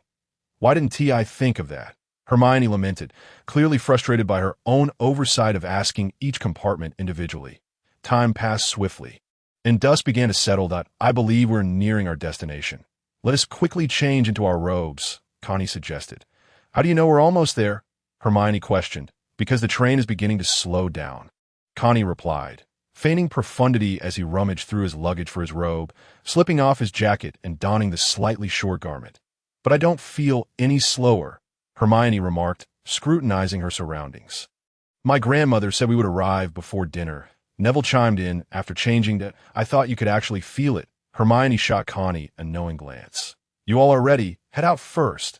S1: Why didn't I think of that? Hermione lamented, clearly frustrated by her own oversight of asking each compartment individually. Time passed swiftly, and dust began to settle. I believe we're nearing our destination. Let us quickly change into our robes, Connie suggested. How do you know we're almost there? Hermione questioned. Because the train is beginning to slow down, Connie replied, feigning profundity as he rummaged through his luggage for his robe, slipping off his jacket and donning the slightly short garment. But I don't feel any slower, Hermione remarked, scrutinizing her surroundings. My grandmother said we would arrive before dinner. Neville chimed in after changing to, I thought you could actually feel it. Hermione shot Connie a knowing glance. You all are ready. Head out first.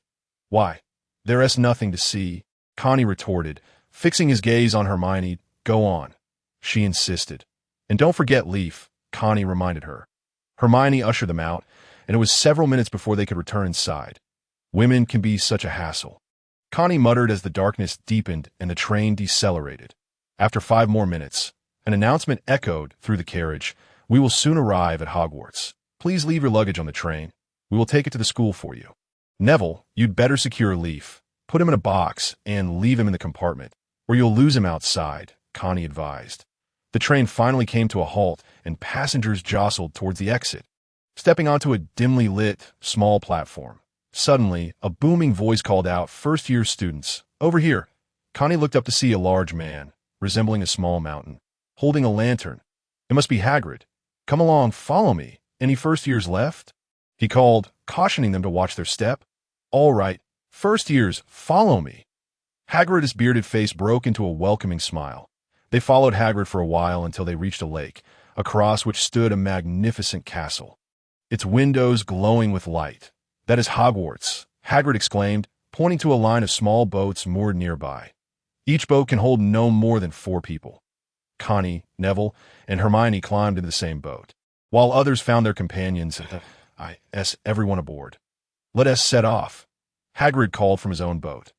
S1: Why? There's nothing to see, Connie retorted, fixing his gaze on Hermione. Go on, she insisted. And don't forget Leaf, Connie reminded her. Hermione ushered them out, and it was several minutes before they could return inside. Women can be such a hassle, Connie muttered as the darkness deepened and the train decelerated. After 5 more minutes, an announcement echoed through the carriage. We will soon arrive at Hogwarts. Please leave your luggage on the train. We will take it to the school for you. Neville, you'd better secure Leaf. Put him in a box and leave him in the compartment, or you'll lose him outside, Connie advised. The train finally came to a halt, and passengers jostled towards the exit, stepping onto a dimly lit, small platform. Suddenly, a booming voice called out, "First-year students, over here." Connie looked up to see a large man, resembling a small mountain, holding a lantern. It must be Hagrid. Come along, follow me. Any first-years left? He called, cautioning them to watch their step. All right, first-years, follow me. Hagrid's bearded face broke into a welcoming smile. They followed Hagrid for a while until they reached a lake, across which stood a magnificent castle, its windows glowing with light. That is Hogwarts, Hagrid exclaimed, pointing to a line of small boats moored nearby. Each boat can hold no more than 4 people. Connie, Neville, and Hermione climbed into the same boat, while others found their companions. Everyone aboard. Let us set off. Hagrid called from his own boat.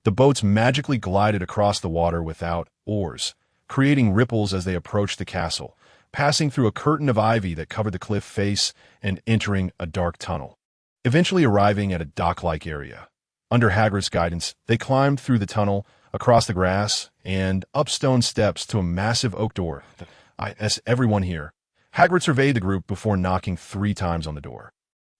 S1: The boats magically glided across the water without oars, creating ripples as they approached the castle, passing through a curtain of ivy that covered the cliff face and entering a dark tunnel, eventually arriving at a dock-like area. Under Hagrid's guidance, they climbed through the tunnel, across the grass, and up stone steps to a massive oak door. Everyone here. Hagrid surveyed the group before knocking 3 times on the door.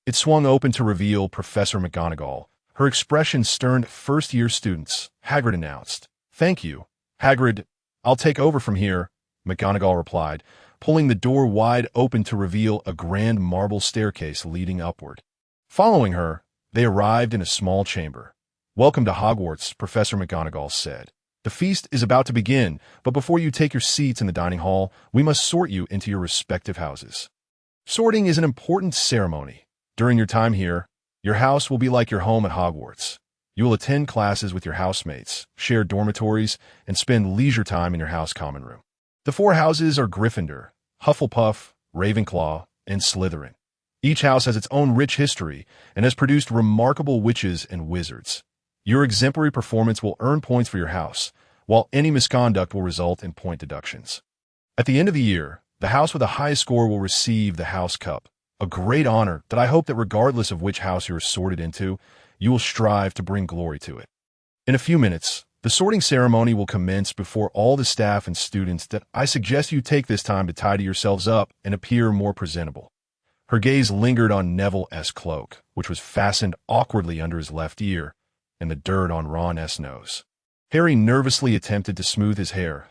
S1: It swung open to reveal Professor McGonagall. Her expression stern. First-year students, Hagrid announced. Thank you. Hagrid, I'll take over from here, McGonagall replied, pulling the door wide open to reveal a grand marble staircase leading upward. Following her, they arrived in a small chamber. Welcome to Hogwarts, Professor McGonagall said. The feast is about to begin, but before you take your seats in the dining hall, we must sort you into your respective houses. Sorting is an important ceremony. During your time here, your house will be like your home at Hogwarts. You will attend classes with your housemates, share dormitories, and spend leisure time in your house common room. The 4 houses are Gryffindor, Hufflepuff, Ravenclaw, and Slytherin. Each house has its own rich history and has produced remarkable witches and wizards. Your exemplary performance will earn points for your house, while any misconduct will result in point deductions. At the end of the year, the house with the highest score will receive the House Cup, a great honor that I hope that regardless of which house you are sorted into, you will strive to bring glory to it. In a few minutes, the sorting ceremony will commence before all the staff and students that I suggest you take this time to tidy yourselves up and appear more presentable. Her gaze lingered on Neville's cloak, which was fastened awkwardly under his left ear, and the dirt on Ron's nose. Harry nervously attempted to smooth his hair.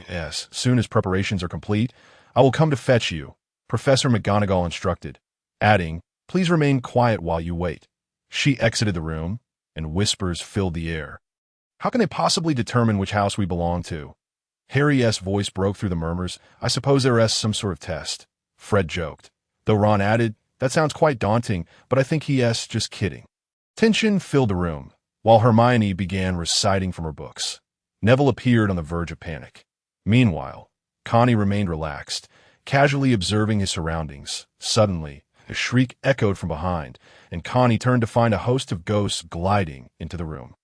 S1: As soon as preparations are complete, I will come to fetch you, Professor McGonagall instructed, adding, please remain quiet while you wait. She exited the room, and whispers filled the air. How can they possibly determine which house we belong to? Harry's voice broke through the murmurs. I suppose there is some sort of test. Fred joked, though Ron added, that sounds quite daunting, but I think he's just kidding. Tension filled the room, while Hermione began reciting from her books. Neville appeared on the verge of panic. Meanwhile, Connie remained relaxed, casually observing his surroundings. Suddenly, a shriek echoed from behind, and Connie turned to find a host of ghosts gliding into the room.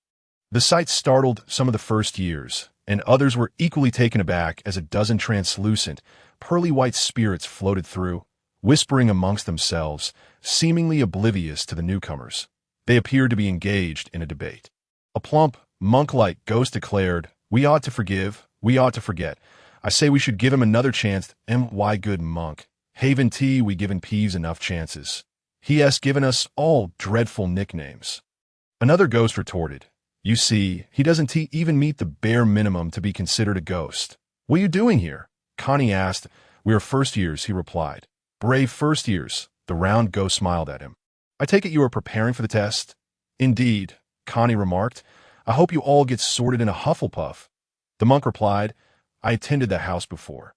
S1: The sight startled some of the first years, and others were equally taken aback as a dozen translucent, pearly-white spirits floated through, whispering amongst themselves, seemingly oblivious to the newcomers. They appeared to be engaged in a debate. A plump, monk-like ghost declared, we ought to forgive, we ought to forget. I say we should give him another chance. My good monk. Haven T, we given Peeves enough chances. He has given us all dreadful nicknames. Another ghost retorted, you see, he doesn't even meet the bare minimum to be considered a ghost. What are you doing here? Connie asked. We are first years, he replied. Brave first years. The round ghost smiled at him. I take it you are preparing for the test? Indeed, Connie remarked. I hope you all get sorted in a Hufflepuff. The monk replied, I attended that house before.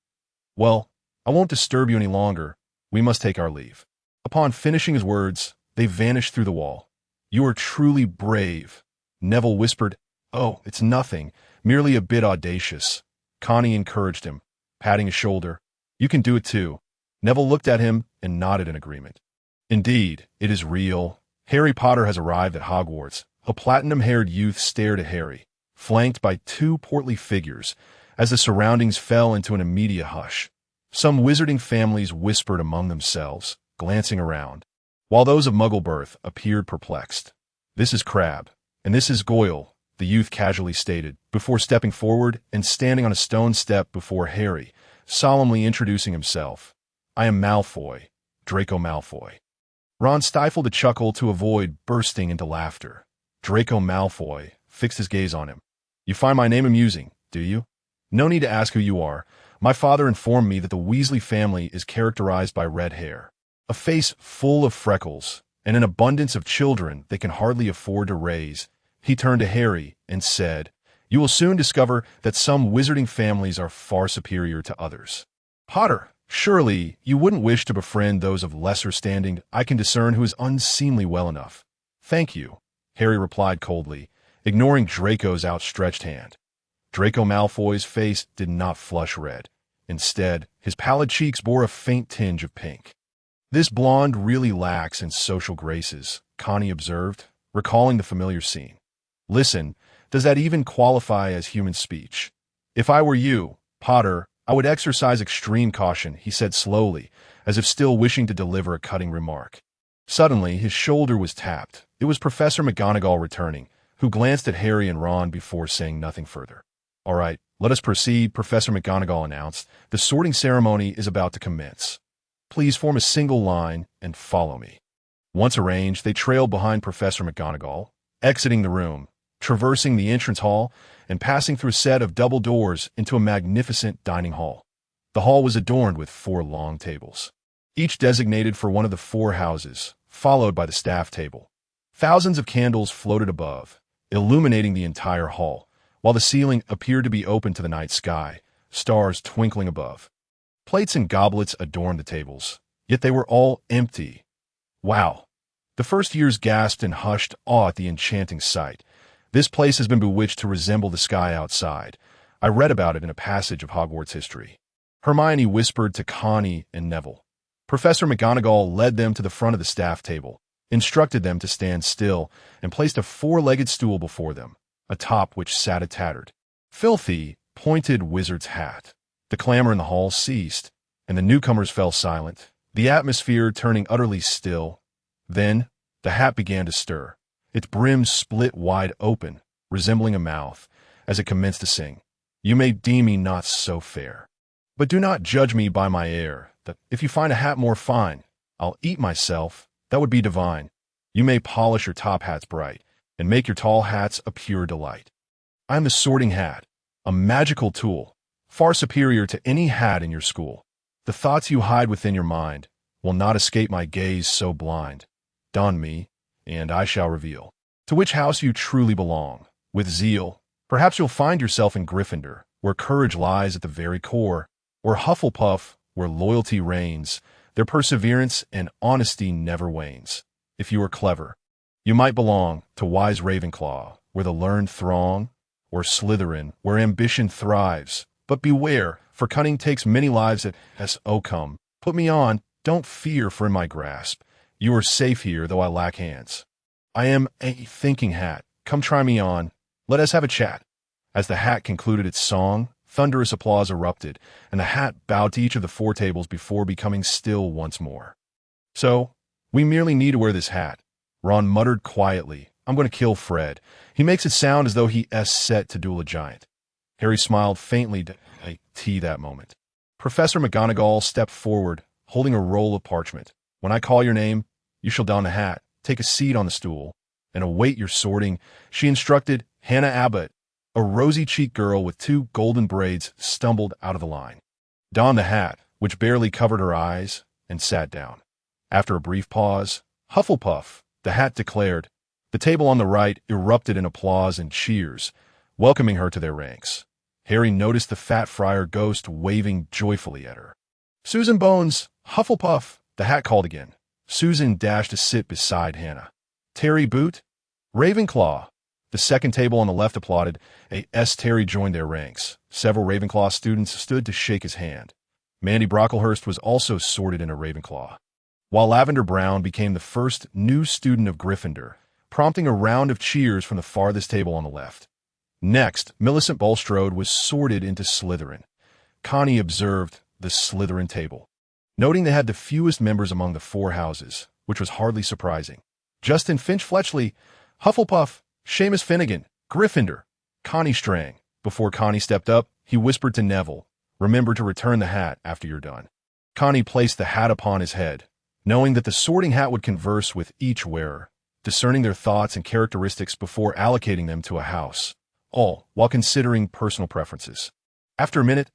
S1: Well, I won't disturb you any longer. We must take our leave. Upon finishing his words, they vanished through the wall. You are truly brave, Neville whispered. Oh, it's nothing, merely a bit audacious. Connie encouraged him, patting his shoulder. You can do it too. Neville looked at him and nodded in agreement. Indeed, it is real. Harry Potter has arrived at Hogwarts. A platinum-haired youth stared at Harry, flanked by 2 portly figures, as the surroundings fell into an immediate hush. Some wizarding families whispered among themselves, glancing around, while those of Muggle birth appeared perplexed. This is Crabbe, and this is Goyle, the youth casually stated, before stepping forward and standing on a stone step before Harry, solemnly introducing himself. I am Malfoy, Draco Malfoy. Ron stifled a chuckle to avoid bursting into laughter. Draco Malfoy fixed his gaze on him. You find my name amusing, do you? No need to ask who you are. My father informed me that the Weasley family is characterized by red hair, a face full of freckles, and an abundance of children they can hardly afford to raise. He turned to Harry and said, You will soon discover that some wizarding families are far superior to others. Potter, surely you wouldn't wish to befriend those of lesser standing I can discern who is unseemly well enough. Thank you, Harry replied coldly, ignoring Draco's outstretched hand. Draco Malfoy's face did not flush red. Instead, his pallid cheeks bore a faint tinge of pink. "This blonde really lacks in social graces," Connie observed, recalling the familiar scene. "Listen, does that even qualify as human speech? If I were you, Potter, I would exercise extreme caution," he said slowly, as if still wishing to deliver a cutting remark. Suddenly, his shoulder was tapped. It was Professor McGonagall returning, who glanced at Harry and Ron before saying nothing further. "All right, let us proceed," Professor McGonagall announced. "The sorting ceremony is about to commence. Please form a single line and follow me." Once arranged, they trailed behind Professor McGonagall, exiting the room, traversing the entrance hall, and passing through a set of double doors into a magnificent dining hall. The hall was adorned with 4 long tables, each designated for one of the 4 houses, followed by the staff table. Thousands of candles floated above, illuminating the entire hall, while the ceiling appeared to be open to the night sky, stars twinkling above. Plates and goblets adorned the tables, yet they were all empty. "Wow!" The first years gasped in hushed awe at the enchanting sight. "This place has been bewitched to resemble the sky outside. I read about it in a passage of Hogwarts history." Hermione whispered to Connie and Neville. Professor McGonagall led them to the front of the staff table, instructed them to stand still, and placed a 4-legged stool before them, atop which sat a tattered, filthy, pointed wizard's hat. The clamor in the hall ceased, and the newcomers fell silent, the atmosphere turning utterly still. Then, the hat began to stir. Its brim split wide open, resembling a mouth, as it commenced to sing. "You may deem me not so fair, but do not judge me by my air, that if you find a hat more fine, I'll eat myself, that would be divine. You may polish your top hats bright, and make your tall hats a pure delight. I am the sorting hat, a magical tool, far superior to any hat in your school. The thoughts you hide within your mind will not escape my gaze so blind. Don me, and I shall reveal to which house you truly belong. With zeal, perhaps you'll find yourself in Gryffindor, where courage lies at the very core, or Hufflepuff, where loyalty reigns, their perseverance and honesty never wanes. If you are clever, you might belong to wise Ravenclaw, where the learned throng, or Slytherin, where ambition thrives. But beware, for cunning takes many lives at S.O. Come, put me on, don't fear, for in my grasp you are safe here, though I lack hands. I am a thinking hat, come try me on, let us have a chat." As the hat concluded its song, thunderous applause erupted, and the hat bowed to each of the 4 tables before becoming still once more. "So, we merely need to wear this hat," Ron muttered quietly. "I'm going to kill Fred. He makes it sound as though he's set to duel a giant." Harry smiled faintly to T that moment. Professor McGonagall stepped forward, holding a roll of parchment. "When I call your name, you shall don the hat, take a seat on the stool, and await your sorting," she instructed. Hannah Abbott, a rosy-cheeked girl with 2 golden braids, stumbled out of the line, donned the hat, which barely covered her eyes, and sat down. After a brief pause, "Hufflepuff," the hat declared. The table on the right erupted in applause and cheers, welcoming her to their ranks. Harry noticed the fat friar ghost waving joyfully at her. "Susan Bones, Hufflepuff," the hat called again. Susan dashed to sit beside Hannah. "Terry Boot, Ravenclaw." The second table on the left applauded. Terry joined their ranks. Several Ravenclaw students stood to shake his hand. Mandy Brocklehurst was also sorted in a Ravenclaw, while Lavender Brown became the first new student of Gryffindor, prompting a round of cheers from the farthest table on the left. Next, Millicent Bulstrode was sorted into Slytherin. Connie observed the Slytherin table, noting they had the fewest members among the 4 houses, which was hardly surprising. Justin Finch-Fletchley, Hufflepuff. Seamus Finnegan, Gryffindor. Connie Strang. Before Connie stepped up, he whispered to Neville, "Remember to return the hat after you're done." Connie placed the hat upon his head, knowing that the sorting hat would converse with each wearer, discerning their thoughts and characteristics before allocating them to a house, all while considering personal preferences. After a minute,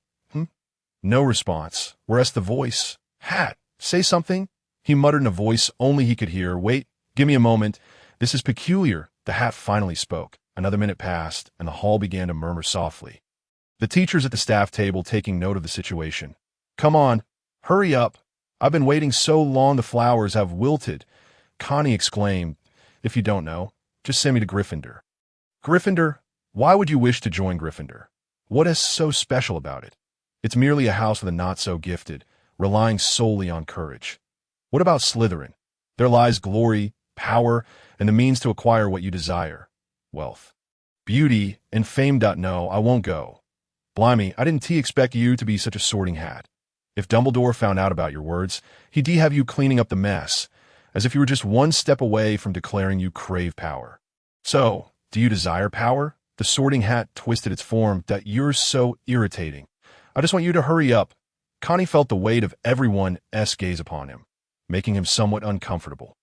S1: no response, whereas the voice, "Hat, say something," he muttered in a voice only he could hear. "Wait, give me a moment. This is peculiar." The hat finally spoke. Another minute passed, and the hall began to murmur softly. The teachers at the staff table taking note of the situation. "Come on, hurry up. I've been waiting so long the flowers have wilted." Connie exclaimed, "If you don't know, just send me to Gryffindor." "Gryffindor? Why would you wish to join Gryffindor? What is so special about it?" It's merely a house for the not-so-gifted, relying solely on courage. What about Slytherin? There lies glory, power, and the means to acquire what you desire. Wealth. Beauty and fame. No, I won't go. Blimey, I didn't expect you to be such a sorting hat. If Dumbledore found out about your words, he'd have you cleaning up the mess, as if you were just one step away from declaring you crave power. So, do you desire power? The sorting hat twisted its form. You're so irritating. I just want you to hurry up. Connie felt the weight of everyone's gaze upon him, making him somewhat uncomfortable.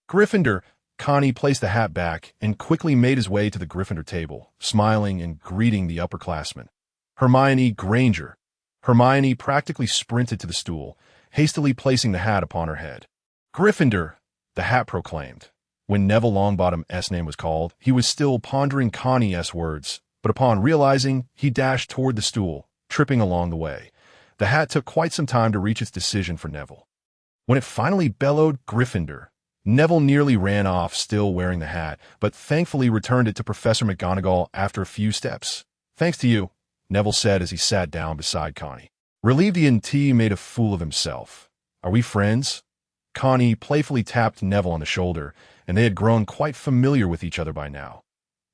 S1: Gryffindor. Connie placed the hat back and quickly made his way to the Gryffindor table, smiling and greeting the upperclassmen. Hermione Granger. Hermione practically sprinted to the stool, hastily placing the hat upon her head. Gryffindor, the hat proclaimed. When Neville Longbottom's name was called, he was still pondering Connie's words, but upon realizing, he dashed toward the stool, tripping along the way. The hat took quite some time to reach its decision for Neville. When it finally bellowed Gryffindor, Neville nearly ran off, still wearing the hat, but thankfully returned it to Professor McGonagall after a few steps. Thanks to you, Neville said as he sat down beside Connie. Relieved, he made a fool of himself. Are we friends? Connie playfully tapped Neville on the shoulder, and they had grown quite familiar with each other by now.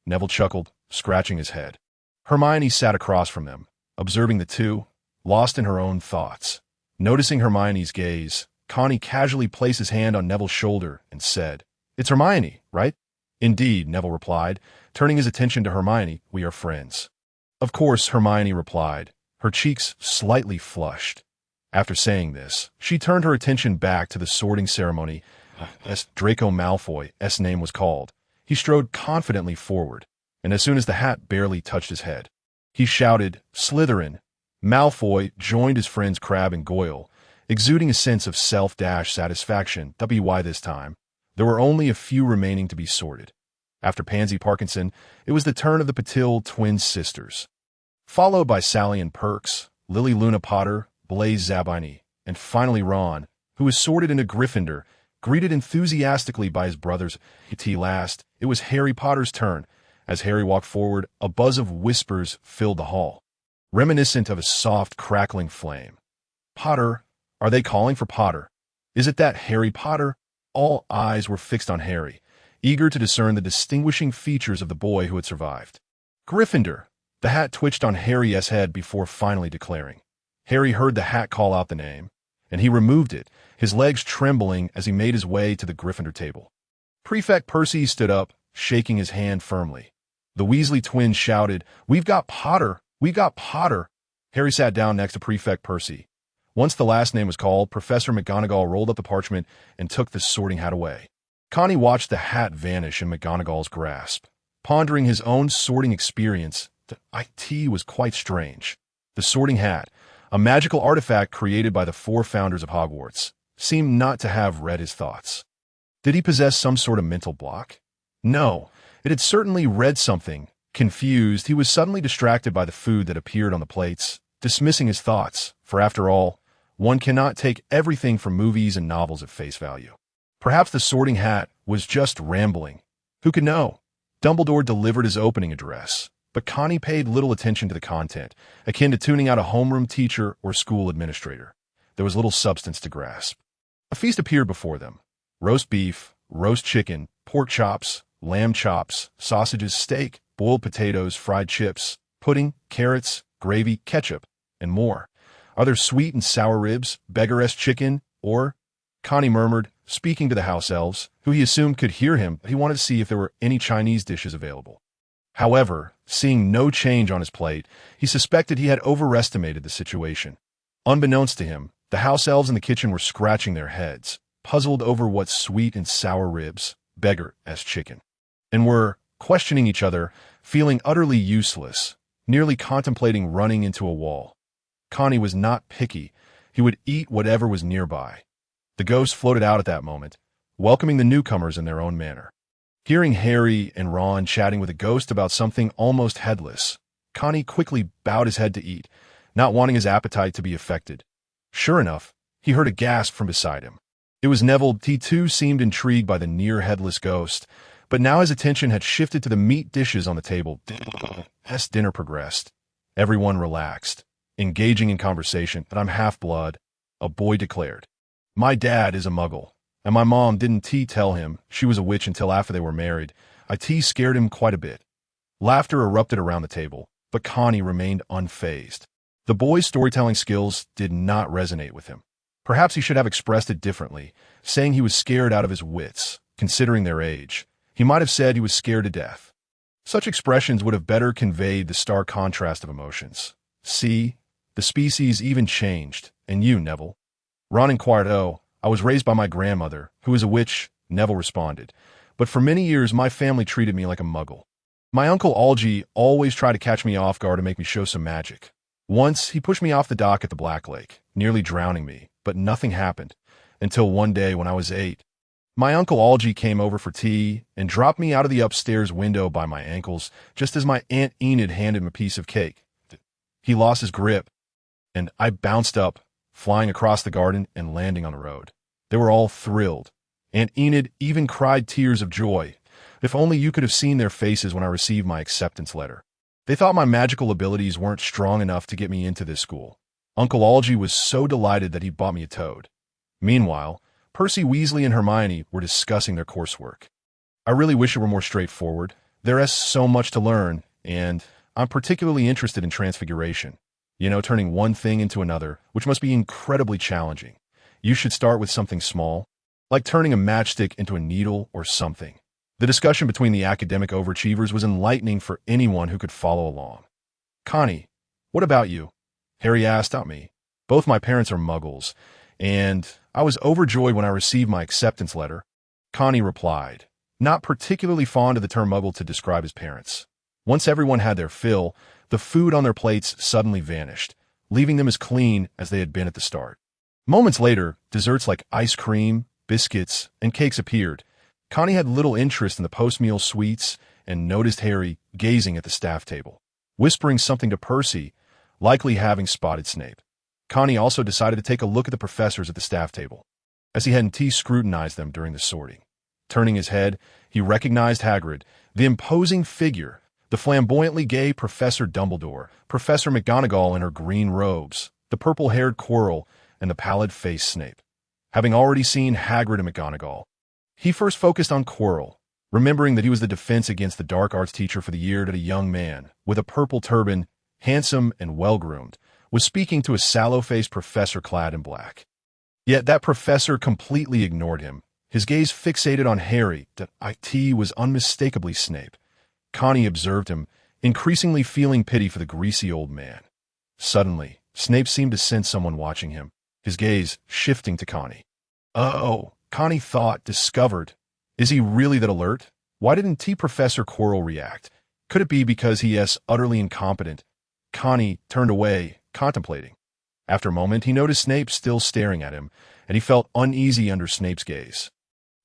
S1: Neville chuckled, scratching his head. Hermione sat across from them, observing the two, lost in her own thoughts. Noticing Hermione's gaze, Connie casually placed his hand on Neville's shoulder and said, "It's Hermione, right?" "Indeed," Neville replied, turning his attention to Hermione. "We are friends." "Of course," Hermione replied, her cheeks slightly flushed. After saying this, she turned her attention back to the sorting ceremony as Draco Malfoy's name was called. He strode confidently forward, and as soon as the hat barely touched his head, he shouted, "Slytherin." Malfoy joined his friends Crabbe and Goyle, exuding a sense of self-satisfaction. Why this time? There were only a few remaining to be sorted. After Pansy Parkinson, it was the turn of the Patil twin sisters, followed by Sally and Perks, Lily Luna Potter, Blaise Zabini, and finally Ron, who was sorted into Gryffindor, greeted enthusiastically by his brothers. Last, it was Harry Potter's turn. As Harry walked forward, a buzz of whispers filled the hall, reminiscent of a soft, crackling flame. Potter? Are they calling for Potter? Is it that Harry Potter? All eyes were fixed on Harry, eager to discern the distinguishing features of the boy who had survived. Gryffindor. The hat twitched on Harry's head before finally declaring. Harry heard the hat call out the name, and he removed it, his legs trembling as he made his way to the Gryffindor table. Prefect Percy stood up, shaking his hand firmly. The Weasley twins shouted, "We've got Potter! We got Potter!" Harry sat down next to Prefect Percy. Once the last name was called, Professor McGonagall rolled up the parchment and took the sorting hat away. Connie watched the hat vanish in McGonagall's grasp. Pondering his own sorting experience, it was quite strange. The sorting hat, a magical artifact created by the four founders of Hogwarts, seemed not to have read his thoughts. Did he possess some sort of mental block? No, it had certainly read something. Confused, he was suddenly distracted by the food that appeared on the plates, dismissing his thoughts, for after all, one cannot take everything from movies and novels at face value. Perhaps the sorting hat was just rambling. Who could know? Dumbledore delivered his opening address, but Connie paid little attention to the content, akin to tuning out a homeroom teacher or school administrator. There was little substance to grasp. A feast appeared before them. Roast beef, roast chicken, pork chops, lamb chops, sausages, steak, boiled potatoes, fried chips, pudding, carrots, gravy, ketchup, and more. Are there sweet and sour ribs, beggaress chicken, or? Connie murmured, speaking to the house elves, who he assumed could hear him, but he wanted to see if there were any Chinese dishes available. However, seeing no change on his plate, he suspected he had overestimated the situation. Unbeknownst to him, the house elves in the kitchen were scratching their heads, puzzled over what sweet and sour ribs, beggaress chicken, and were questioning each other, feeling utterly useless, nearly contemplating running into a wall. Connie was not picky. He would eat whatever was nearby. The ghost floated out at that moment, welcoming the newcomers in their own manner. Hearing Harry and Ron chatting with a ghost about something almost headless, Connie quickly bowed his head to eat, not wanting his appetite to be affected. Sure enough, he heard a gasp from beside him. It was Neville. He too seemed intrigued by the near-headless ghost, but now his attention had shifted to the meat dishes on the table. As dinner progressed, everyone relaxed. engaging in conversation, that I'm half-blood, a boy declared. My dad is a muggle, and my mom didn't tell him she was a witch until after they were married. Scared him quite a bit. Laughter erupted around the table, but Connie remained unfazed. The boy's storytelling skills did not resonate with him. Perhaps he should have expressed it differently, saying he was scared out of his wits, considering their age. He might have said he was scared to death. Such expressions would have better conveyed the stark contrast of emotions. See, the species even changed. And you, Neville? Ron inquired. Oh, I was raised by my grandmother, who is a witch, Neville responded. But for many years my family treated me like a muggle. My uncle Algie always tried to catch me off guard and make me show some magic. Once, he pushed me off the dock at the Black Lake, nearly drowning me, but nothing happened, until one day when I was 8. My uncle Algie came over for tea and dropped me out of the upstairs window by my ankles, just as my Aunt Enid handed him a piece of cake. He lost his grip, and I bounced up, flying across the garden and landing on the road. They were all thrilled. Aunt Enid even cried tears of joy. If only you could have seen their faces when I received my acceptance letter. They thought my magical abilities weren't strong enough to get me into this school. Uncle Algie was so delighted that he bought me a toad. Meanwhile, Percy Weasley and Hermione were discussing their coursework. I really wish it were more straightforward. There is so much to learn, and I'm particularly interested in transfiguration. Turning one thing into another, which must be incredibly challenging. You should start with something small, like turning a matchstick into a needle or something. The discussion between the academic overachievers was enlightening for anyone who could follow along. Connie, what about you? Harry asked me. Both my parents are muggles, and I was overjoyed when I received my acceptance letter. Connie replied, not particularly fond of the term muggle to describe his parents. Once everyone had their fill, the food on their plates suddenly vanished, leaving them as clean as they had been at the start. Moments later, desserts like ice cream, biscuits, and cakes appeared. Connie had little interest in the post-meal sweets and noticed Harry gazing at the staff table, whispering something to Percy, likely having spotted Snape. Connie also decided to take a look at the professors at the staff table, as he hadn't scrutinized them during the sorting. Turning his head, he recognized Hagrid, the imposing figure, the flamboyantly gay Professor Dumbledore, Professor McGonagall in her green robes, the purple-haired Quirrell, and the pallid-faced Snape. Having already seen Hagrid and McGonagall, he first focused on Quirrell, remembering that he was the defense against the dark arts teacher for the year that a young man, with a purple turban, handsome and well-groomed, was speaking to a sallow-faced professor clad in black. Yet that professor completely ignored him, his gaze fixated on Harry, that was unmistakably Snape. Connie observed him, increasingly feeling pity for the greasy old man. Suddenly, Snape seemed to sense someone watching him, his gaze shifting to Connie. Oh, Connie thought, discovered. Is he really that alert? Why didn't Professor Quirrell react? Could it be because he is utterly incompetent? Connie turned away, contemplating. After a moment, he noticed Snape still staring at him, and he felt uneasy under Snape's gaze.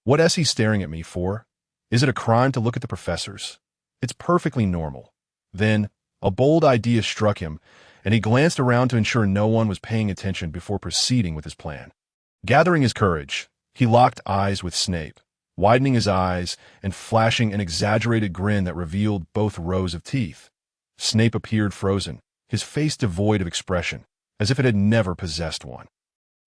S1: What is he staring at me for? Is it a crime to look at the professors? It's perfectly normal. Then, a bold idea struck him, and he glanced around to ensure no one was paying attention before proceeding with his plan. Gathering his courage, he locked eyes with Snape, widening his eyes and flashing an exaggerated grin that revealed both rows of teeth. Snape appeared frozen, his face devoid of expression, as if it had never possessed one.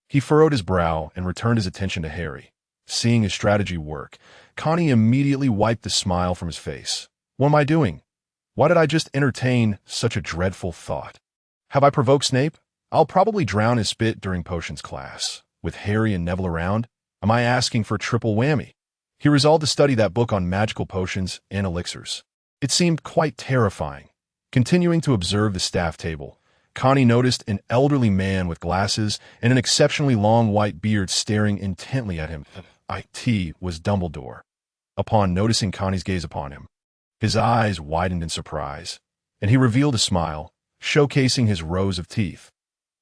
S1: He furrowed his brow and returned his attention to Harry. Seeing his strategy work, Connie immediately wiped the smile from his face. What am I doing? Why did I just entertain such a dreadful thought? Have I provoked Snape? I'll probably drown his spit during potions class. With Harry and Neville around, am I asking for a triple whammy? He resolved to study that book on magical potions and elixirs. It seemed quite terrifying. Continuing to observe the staff table, Connie noticed an elderly man with glasses and an exceptionally long white beard staring intently at him. It was Dumbledore. Upon noticing Connie's gaze upon him, his eyes widened in surprise, and he revealed a smile, showcasing his rows of teeth.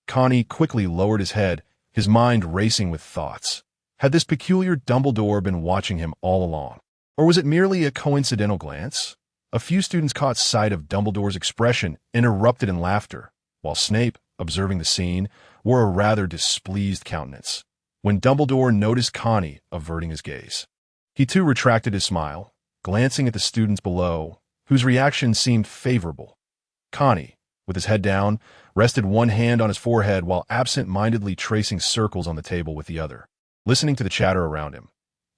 S1: Connie quickly lowered his head, his mind racing with thoughts. Had this peculiar Dumbledore been watching him all along? Or was it merely a coincidental glance? A few students caught sight of Dumbledore's expression and erupted in laughter, while Snape, observing the scene, wore a rather displeased countenance. When Dumbledore noticed Connie averting his gaze, he too retracted his smile, glancing at the students below, whose reaction seemed favorable. Connie, with his head down, rested one hand on his forehead while absent-mindedly tracing circles on the table with the other, listening to the chatter around him.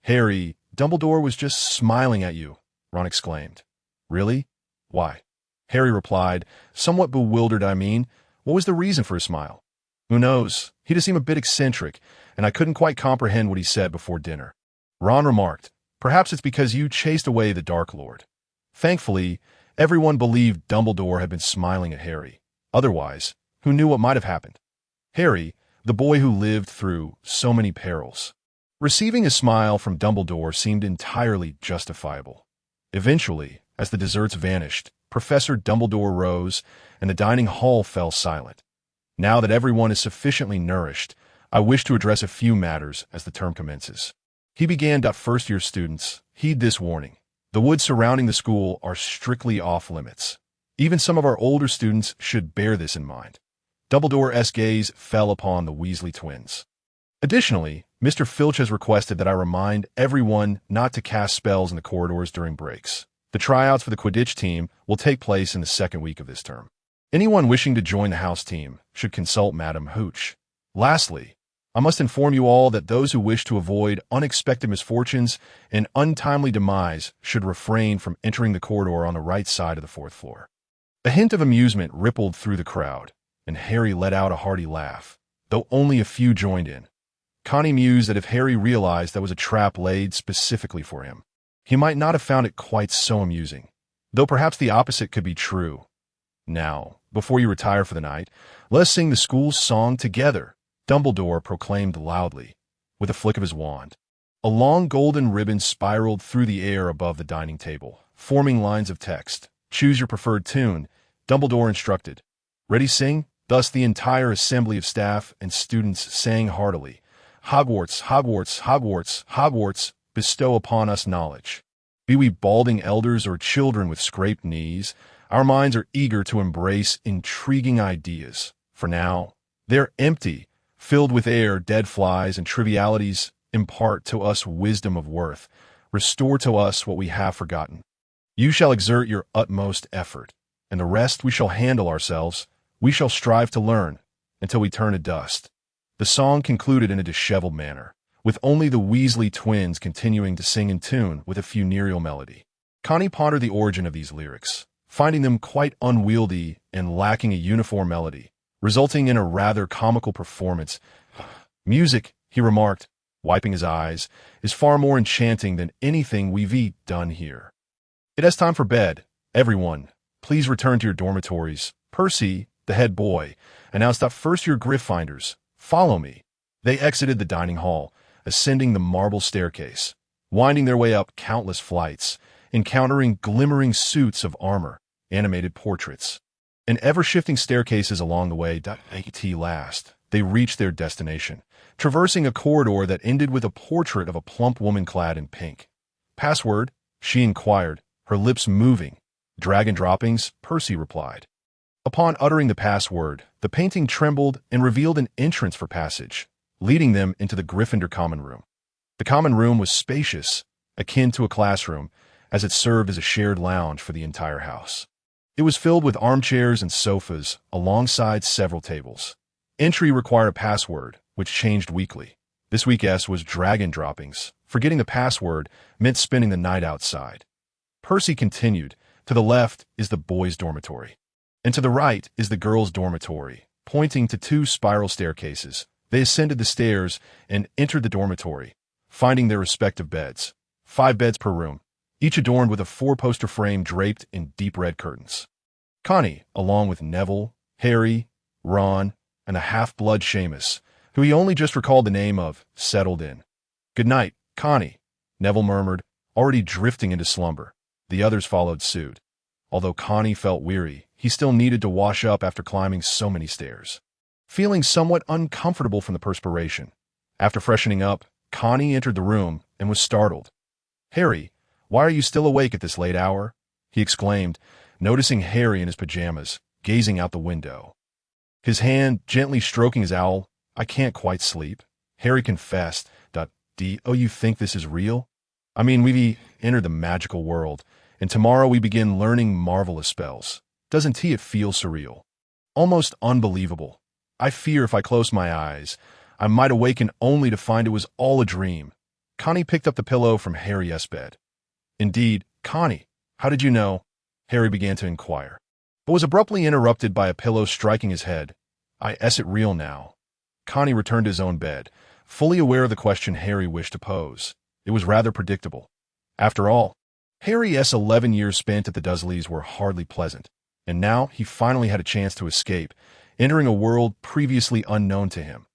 S1: "Harry, Dumbledore was just smiling at you," Ron exclaimed. "Really? Why?" Harry replied, somewhat bewildered. What was the reason for his smile? "Who knows? He just seemed a bit eccentric, and I couldn't quite comprehend what he said before dinner." Ron remarked, "Perhaps it's because you chased away the Dark Lord." Thankfully, everyone believed Dumbledore had been smiling at Harry. Otherwise, who knew what might have happened? Harry, the boy who lived through so many perils. Receiving a smile from Dumbledore seemed entirely justifiable. Eventually, as the desserts vanished, Professor Dumbledore rose, and the dining hall fell silent. "Now that everyone is sufficiently nourished, I wish to address a few matters as the term commences." He began. "First-year students, heed this warning. The woods surrounding the school are strictly off-limits. Even some of our older students should bear this in mind." Dumbledore's gaze fell upon the Weasley twins. "Additionally, Mr. Filch has requested that I remind everyone not to cast spells in the corridors during breaks. The tryouts for the Quidditch team will take place in the second week of this term. Anyone wishing to join the house team should consult Madam Hooch. Lastly, I must inform you all that those who wish to avoid unexpected misfortunes and untimely demise should refrain from entering the corridor on the right side of the fourth floor." A hint of amusement rippled through the crowd, and Harry let out a hearty laugh, though only a few joined in. Connie mused that if Harry realized that was a trap laid specifically for him, he might not have found it quite so amusing, though perhaps the opposite could be true. "Now, before you retire for the night, let us sing the school's song together," Dumbledore proclaimed loudly, with a flick of his wand. A long golden ribbon spiraled through the air above the dining table, forming lines of text. "Choose your preferred tune," Dumbledore instructed. "Ready, sing?" Thus the entire assembly of staff and students sang heartily. "Hogwarts, Hogwarts, Hogwarts, Hogwarts, bestow upon us knowledge. Be we balding elders or children with scraped knees, our minds are eager to embrace intriguing ideas. For now, they're empty, filled with air, dead flies, and trivialities. Impart to us wisdom of worth. Restore to us what we have forgotten. You shall exert your utmost effort, and the rest we shall handle ourselves. We shall strive to learn, until we turn to dust." The song concluded in a disheveled manner, with only the Weasley twins continuing to sing in tune with a funereal melody. Connie pondered the origin of these lyrics, finding them quite unwieldy and lacking a uniform melody, resulting in a rather comical performance. "Music," he remarked, wiping his eyes, "is far more enchanting than anything we've done here. It is time for bed. Everyone, please return to your dormitories." Percy, the head boy, announced that first-year Gryffindors, "Follow me." They exited the dining hall, ascending the marble staircase, winding their way up countless flights, encountering glimmering suits of armor, animated portraits, and ever-shifting staircases along the way. At last, they reached their destination, traversing a corridor that ended with a portrait of a plump woman clad in pink. "Password?" she inquired, her lips moving. "Dragon droppings," Percy replied. Upon uttering the password, the painting trembled and revealed an entrance for passage, leading them into the Gryffindor common room. The common room was spacious, akin to a classroom, as it served as a shared lounge for the entire house. It was filled with armchairs and sofas, alongside several tables. Entry required a password, which changed weekly. This week's was dragon droppings. Forgetting the password meant spending the night outside. Percy continued, "To the left is the boys' dormitory, and to the right is the girls' dormitory," pointing to two spiral staircases. They ascended the stairs and entered the dormitory, finding their respective beds. 5 beds per room, each adorned with a 4-poster frame draped in deep red curtains. Connie, along with Neville, Harry, Ron, and a half-blood Seamus, who he only just recalled the name of, settled in. "Good night, Connie," Neville murmured, already drifting into slumber. The others followed suit. Although Connie felt weary, he still needed to wash up after climbing so many stairs. Feeling somewhat uncomfortable from the perspiration, after freshening up, Connie entered the room and was startled. "Harry, why are you still awake at this late hour?" he exclaimed, noticing Harry in his pajamas, gazing out the window. His hand gently stroking his owl. "I can't quite sleep," Harry confessed. "Oh, you think this is real? I mean, we've entered the magical world, and tomorrow we begin learning marvelous spells. Doesn't it feel surreal?" Almost unbelievable. I fear if I close my eyes, I might awaken only to find it was all a dream. Connie picked up the pillow from Harry's bed. Indeed, Connie, how did you know? Harry began to inquire, but was abruptly interrupted by a pillow striking his head. Is it real now? Connie returned to his own bed, fully aware of the question Harry wished to pose. It was rather predictable. After all, Harry's 11 years spent at the Dursleys were hardly pleasant, and now he finally had a chance to escape, entering a world previously unknown to him,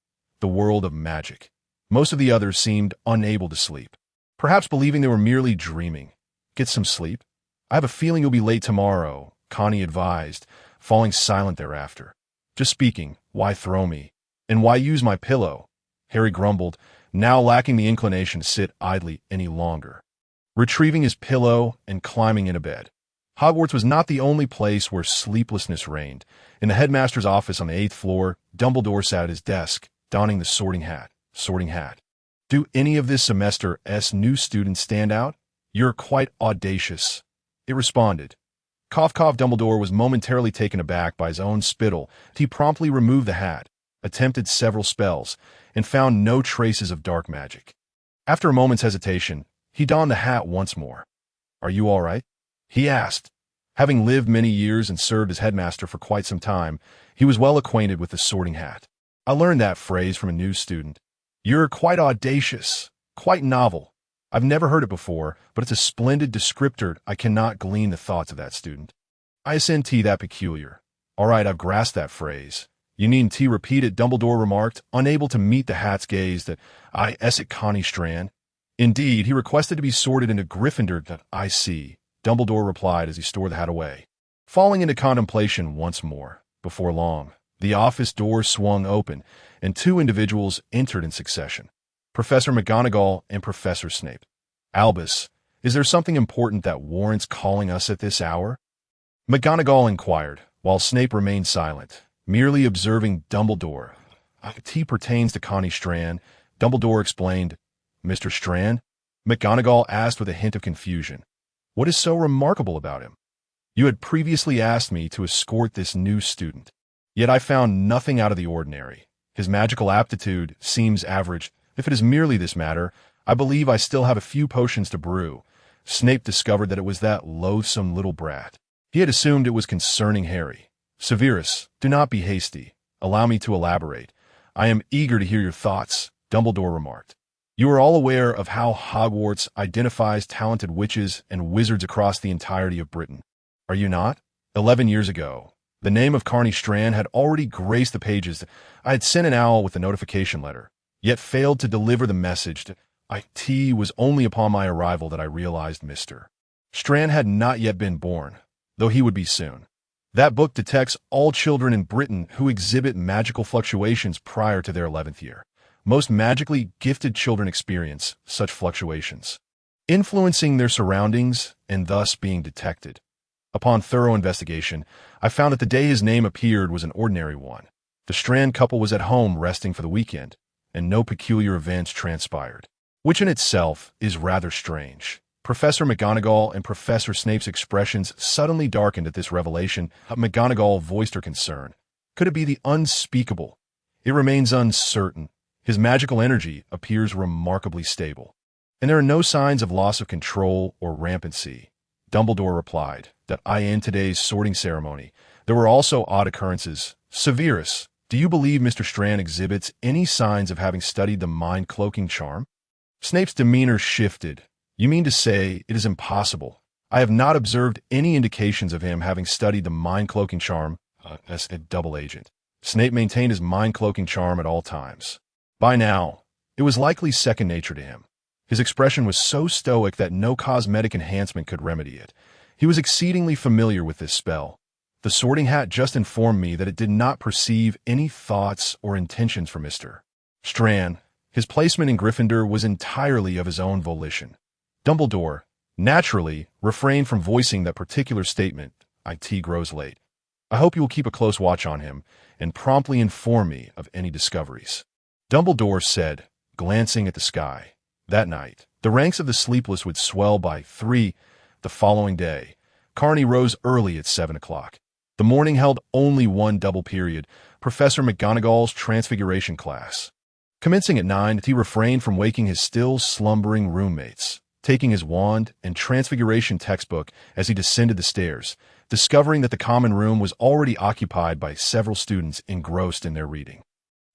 S1: the world of magic. Most of the others seemed unable to sleep, perhaps believing they were merely dreaming. Get some sleep? I have a feeling you'll be late tomorrow, Connie advised, falling silent thereafter. Just speaking, why throw me? And why use my pillow? Harry grumbled, now lacking the inclination to sit idly any longer. Retrieving his pillow and climbing into bed. Hogwarts was not the only place where sleeplessness reigned. In the headmaster's office on the 8th floor, Dumbledore sat at his desk, donning the sorting hat. Do any of this semester's new students stand out? You're quite audacious. It responded. Cough. Dumbledore was momentarily taken aback by his own spittle. He promptly removed the hat, attempted several spells, and found no traces of dark magic. After a moment's hesitation, he donned the hat once more. Are you all right? He asked. Having lived many years and served as headmaster for quite some time, he was well acquainted with the sorting hat. I learned that phrase from a new student. You're quite audacious, quite novel. I've never heard it before, but it's a splendid descriptor. I cannot glean the thoughts of that student. Isn't that peculiar? All right, I've grasped that phrase. You needn't repeat it, Dumbledore remarked, unable to meet the hat's gaze that at Connie Strand. Indeed, he requested to be sorted into Gryffindor. I see, Dumbledore replied as he stored the hat away. Falling into contemplation once more, before long, the office door swung open, and two individuals entered in succession. Professor McGonagall and Professor Snape. Albus, is there something important that warrants calling us at this hour? McGonagall inquired, while Snape remained silent, merely observing Dumbledore. It pertains to Connie Strand, Dumbledore explained. Mr. Strand? McGonagall asked with a hint of confusion. What is so remarkable about him? You had previously asked me to escort this new student, yet I found nothing out of the ordinary. His magical aptitude seems average. If it is merely this matter, I believe I still have a few potions to brew. Snape discovered that it was that loathsome little brat. He had assumed it was concerning Harry. Severus, do not be hasty. Allow me to elaborate. I am eager to hear your thoughts, Dumbledore remarked. You are all aware of how Hogwarts identifies talented witches and wizards across the entirety of Britain. Are you not? 11 years ago, the name of Connie Strand had already graced the pages. I had sent an owl with a notification letter, yet failed to deliver the message. It was only upon my arrival that I realized Mr. Strand had not yet been born, though he would be soon. That book detects all children in Britain who exhibit magical fluctuations prior to their 11th year. Most magically gifted children experience such fluctuations, influencing their surroundings and thus being detected. Upon thorough investigation, I found that the day his name appeared was an ordinary one. The Strand couple was at home resting for the weekend, and no peculiar events transpired, which in itself is rather strange. Professor McGonagall and Professor Snape's expressions suddenly darkened at this revelation. McGonagall voiced her concern. Could it be the unspeakable? It remains uncertain. His magical energy appears remarkably stable, and there are no signs of loss of control or rampancy. Dumbledore replied that in today's sorting ceremony, there were also odd occurrences. Severus, do you believe Mr. Strand exhibits any signs of having studied the mind-cloaking charm? Snape's demeanor shifted. You mean to say it is impossible? I have not observed any indications of him having studied the mind-cloaking charm as a double agent. Snape maintained his mind-cloaking charm at all times. By now, it was likely second nature to him. His expression was so stoic that no cosmetic enhancement could remedy it. He was exceedingly familiar with this spell. The sorting hat just informed me that it did not perceive any thoughts or intentions for Mr. Strand. His placement in Gryffindor was entirely of his own volition. Dumbledore, naturally, refrained from voicing that particular statement. It grows late. I hope you will keep a close watch on him and promptly inform me of any discoveries. Dumbledore said, glancing at the sky. That night, the ranks of the sleepless would swell by 3. The following day, Carney rose early at 7 o'clock. The morning held only one double period, Professor McGonagall's Transfiguration class. Commencing at 9, he refrained from waking his still slumbering roommates, taking his wand and Transfiguration textbook as he descended the stairs, discovering that the common room was already occupied by several students engrossed in their reading.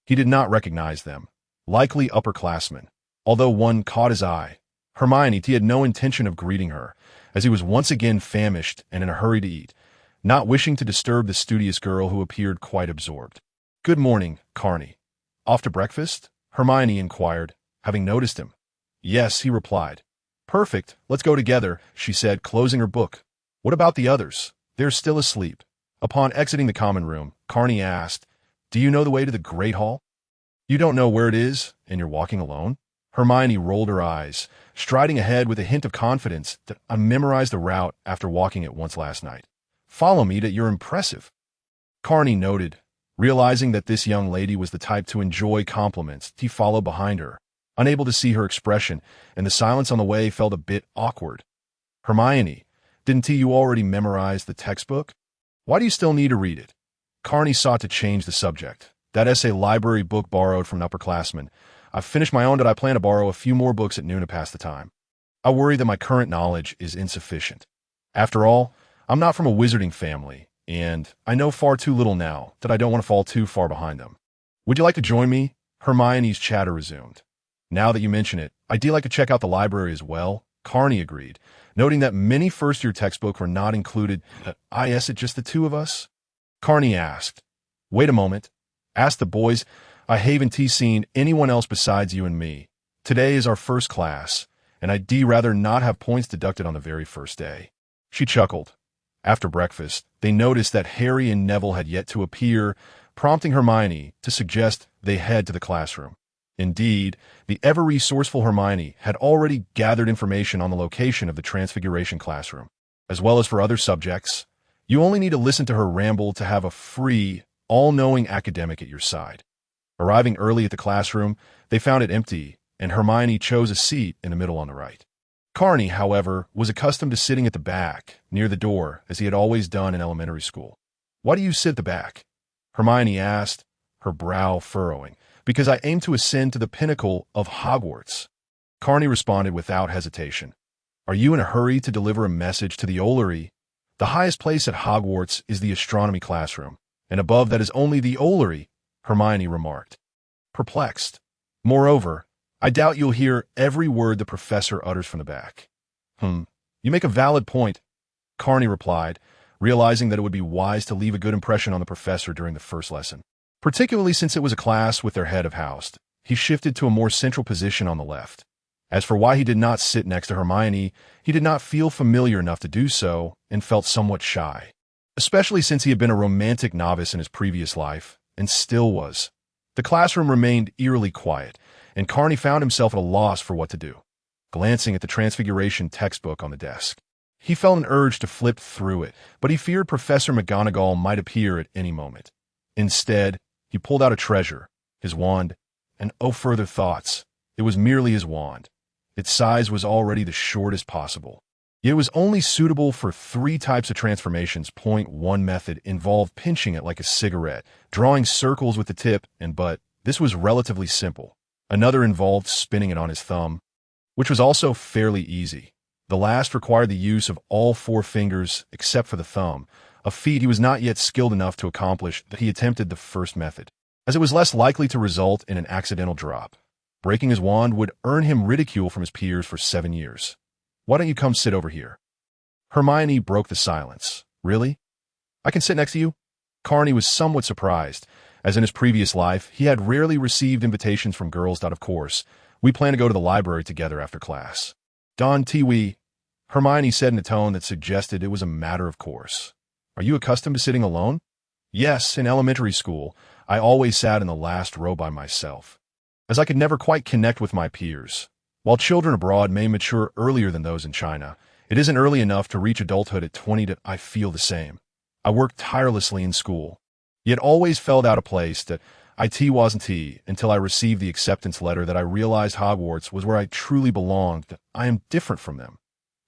S1: He did not recognize them, likely upperclassmen, although one caught his eye. Hermione. He had no intention of greeting her, as he was once again famished and in a hurry to eat, not wishing to disturb the studious girl who appeared quite absorbed. "Good morning, Carney. Off to breakfast?" Hermione inquired, having noticed him. "Yes," he replied. "Perfect, let's go together," she said, closing her book. "What about the others? They're still asleep." Upon exiting the common room, Carney asked, "Do you know the way to the Great Hall?" "You don't know where it is, and you're walking alone?" Hermione rolled her eyes, striding ahead with a hint of confidence that I memorized the route after walking it once last night. "Follow me, that you're impressive." Carney noted, realizing that this young lady was the type to enjoy compliments. He followed behind her, unable to see her expression, and the silence on the way felt a bit awkward. "Hermione, didn't you already memorize the textbook? Why do you still need to read it?" Carney sought to change the subject. "That essay library book borrowed from an upperclassman. I've finished my own, but I plan to borrow a few more books at noon to pass the time. I worry that my current knowledge is insufficient. After all, I'm not from a wizarding family, and I know far too little now that I don't want to fall too far behind them." "Would you like to join me?" Hermione's chatter resumed. "Now that you mention it, I'd like to check out the library as well," Carney agreed, noting that many first-year textbooks were not included. "Is it just the two of us?" Carney asked. "Wait a moment. Ask the boys. I haven't seen anyone else besides you and me. Today is our first class, and I'd rather not have points deducted on the very first day." She chuckled. After breakfast, they noticed that Harry and Neville had yet to appear, prompting Hermione to suggest they head to the classroom. Indeed, the ever-resourceful Hermione had already gathered information on the location of the Transfiguration classroom, as well as for other subjects. You only need to listen to her ramble to have a free, all-knowing academic at your side. Arriving early at the classroom, they found it empty, and Hermione chose a seat in the middle on the right. Carney, however, was accustomed to sitting at the back, near the door, as he had always done in elementary school. "Why do you sit at the back?" Hermione asked, her brow furrowing. "Because I aim to ascend to the pinnacle of Hogwarts." Carney responded without hesitation. "Are you in a hurry to deliver a message to the Ollery? The highest place at Hogwarts is the astronomy classroom, and above that is only the Ollery," Hermione remarked, perplexed. "Moreover, I doubt you'll hear every word the professor utters from the back." You make a valid point," Carney replied, realizing that it would be wise to leave a good impression on the professor during the first lesson. Particularly since it was a class with their head of house, he shifted to a more central position on the left. As for why he did not sit next to Hermione, he did not feel familiar enough to do so and felt somewhat shy, especially since he had been a romantic novice in his previous life, and still was. The classroom remained eerily quiet, and Carney found himself at a loss for what to do. Glancing at the Transfiguration textbook on the desk, he felt an urge to flip through it, but he feared Professor McGonagall might appear at any moment. Instead, he pulled out a treasure, his wand, and oh, further thoughts. It was merely his wand. Its size was already the shortest possible. Yet it was only suitable for 3 types of transformations. One method involved pinching it like a cigarette, drawing circles with the tip and butt. This was relatively simple. Another involved spinning it on his thumb, which was also fairly easy. The last required the use of all 4 fingers except for the thumb, a feat he was not yet skilled enough to accomplish that he attempted the first method, as it was less likely to result in an accidental drop. Breaking his wand would earn him ridicule from his peers for 7 years. "Why don't you come sit over here?" Hermione broke the silence. "Really? I can sit next to you?" Carney was somewhat surprised, as in his previous life, he had rarely received invitations from girls. Of course, we plan to go to the library together after class. "Don Tiwi," Hermione said in a tone that suggested it was a matter of course. "Are you accustomed to sitting alone?" "Yes, in elementary school, I always sat in the last row by myself, as I could never quite connect with my peers. While children abroad may mature earlier than those in China, it isn't early enough to reach adulthood at 20 I feel the same. I worked tirelessly in school, yet always felt out of place that it wasn't until I received the acceptance letter that I realized Hogwarts was where I truly belonged, that I am different from them.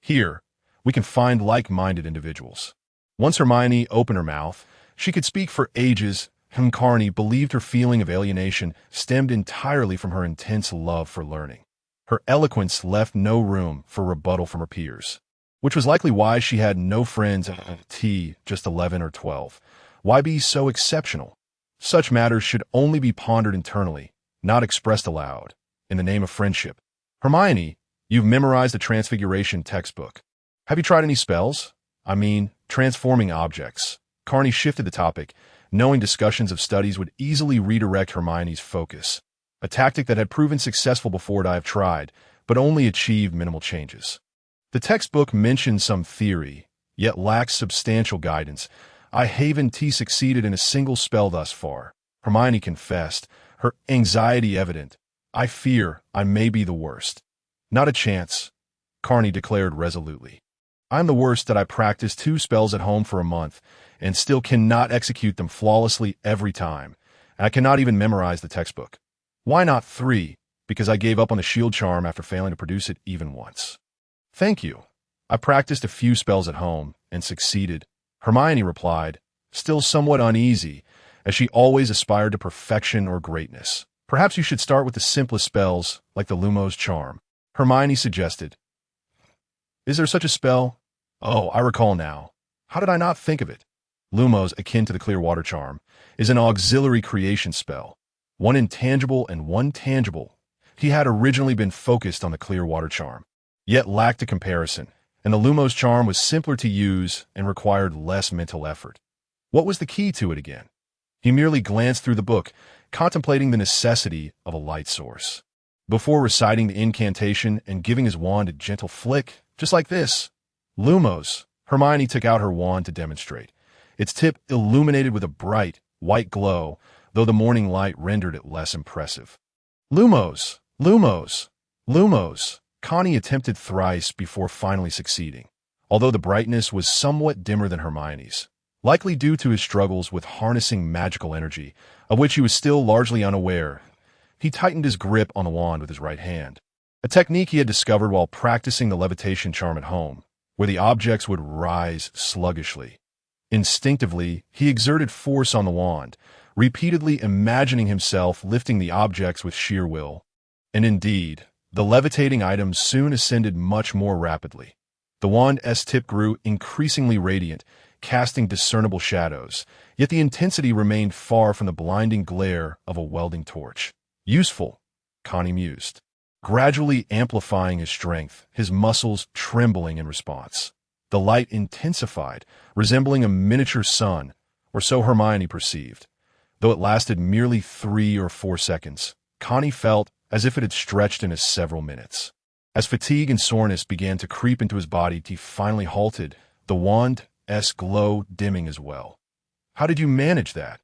S1: Here, we can find like-minded individuals." Once Hermione opened her mouth, she could speak for ages. Hermione believed her feeling of alienation stemmed entirely from her intense love for learning. Her eloquence left no room for rebuttal from her peers, which was likely why she had no friends at just 11 or 12. Why be so exceptional? Such matters should only be pondered internally, not expressed aloud, in the name of friendship. Hermione, you've memorized the Transfiguration textbook. Have you tried any spells? I mean, transforming objects. Carney shifted the topic, knowing discussions of studies would easily redirect Hermione's focus. A tactic that had proven successful before I have tried, but only achieved minimal changes. The textbook mentions some theory, yet lacks substantial guidance. I haven't succeeded in a single spell thus far, Hermione confessed, her anxiety evident. I fear I may be the worst. Not a chance, Carney declared resolutely. I'm the worst that I practiced 2 spells at home for a month, and still cannot execute them flawlessly every time. And I cannot even memorize the textbook. Why not 3? Because I gave up on the shield charm after failing to produce it even once. Thank you. I practiced a few spells at home, and succeeded, Hermione replied, still somewhat uneasy, as she always aspired to perfection or greatness. Perhaps you should start with the simplest spells, like the Lumos charm, Hermione suggested. Is there such a spell? Oh, I recall now. How did I not think of it? Lumos, akin to the clear water charm, is an auxiliary creation spell, one intangible and one tangible. He had originally been focused on the clear water charm, yet lacked a comparison, and the Lumos charm was simpler to use and required less mental effort. What was the key to it again? He merely glanced through the book, contemplating the necessity of a light source. Before reciting the incantation and giving his wand a gentle flick, just like this. Lumos. Hermione took out her wand to demonstrate, its tip illuminated with a bright, white glow, though the morning light rendered it less impressive. Lumos! Lumos! Lumos! Connie attempted thrice before finally succeeding, although the brightness was somewhat dimmer than Hermione's, likely due to his struggles with harnessing magical energy, of which he was still largely unaware. He tightened his grip on the wand with his right hand, a technique he had discovered while practicing the levitation charm at home, where the objects would rise sluggishly. Instinctively, he exerted force on the wand, repeatedly imagining himself lifting the objects with sheer will. And indeed, the levitating items soon ascended much more rapidly. The wand's tip grew increasingly radiant, casting discernible shadows, yet the intensity remained far from the blinding glare of a welding torch. Useful, Connie mused, gradually amplifying his strength, his muscles trembling in response. The light intensified, resembling a miniature sun, or so Hermione perceived. Though it lasted merely 3 or 4 seconds, Connie felt as if it had stretched into several minutes. As fatigue and soreness began to creep into his body, he finally halted, the wand's glow dimming as well. How did you manage that?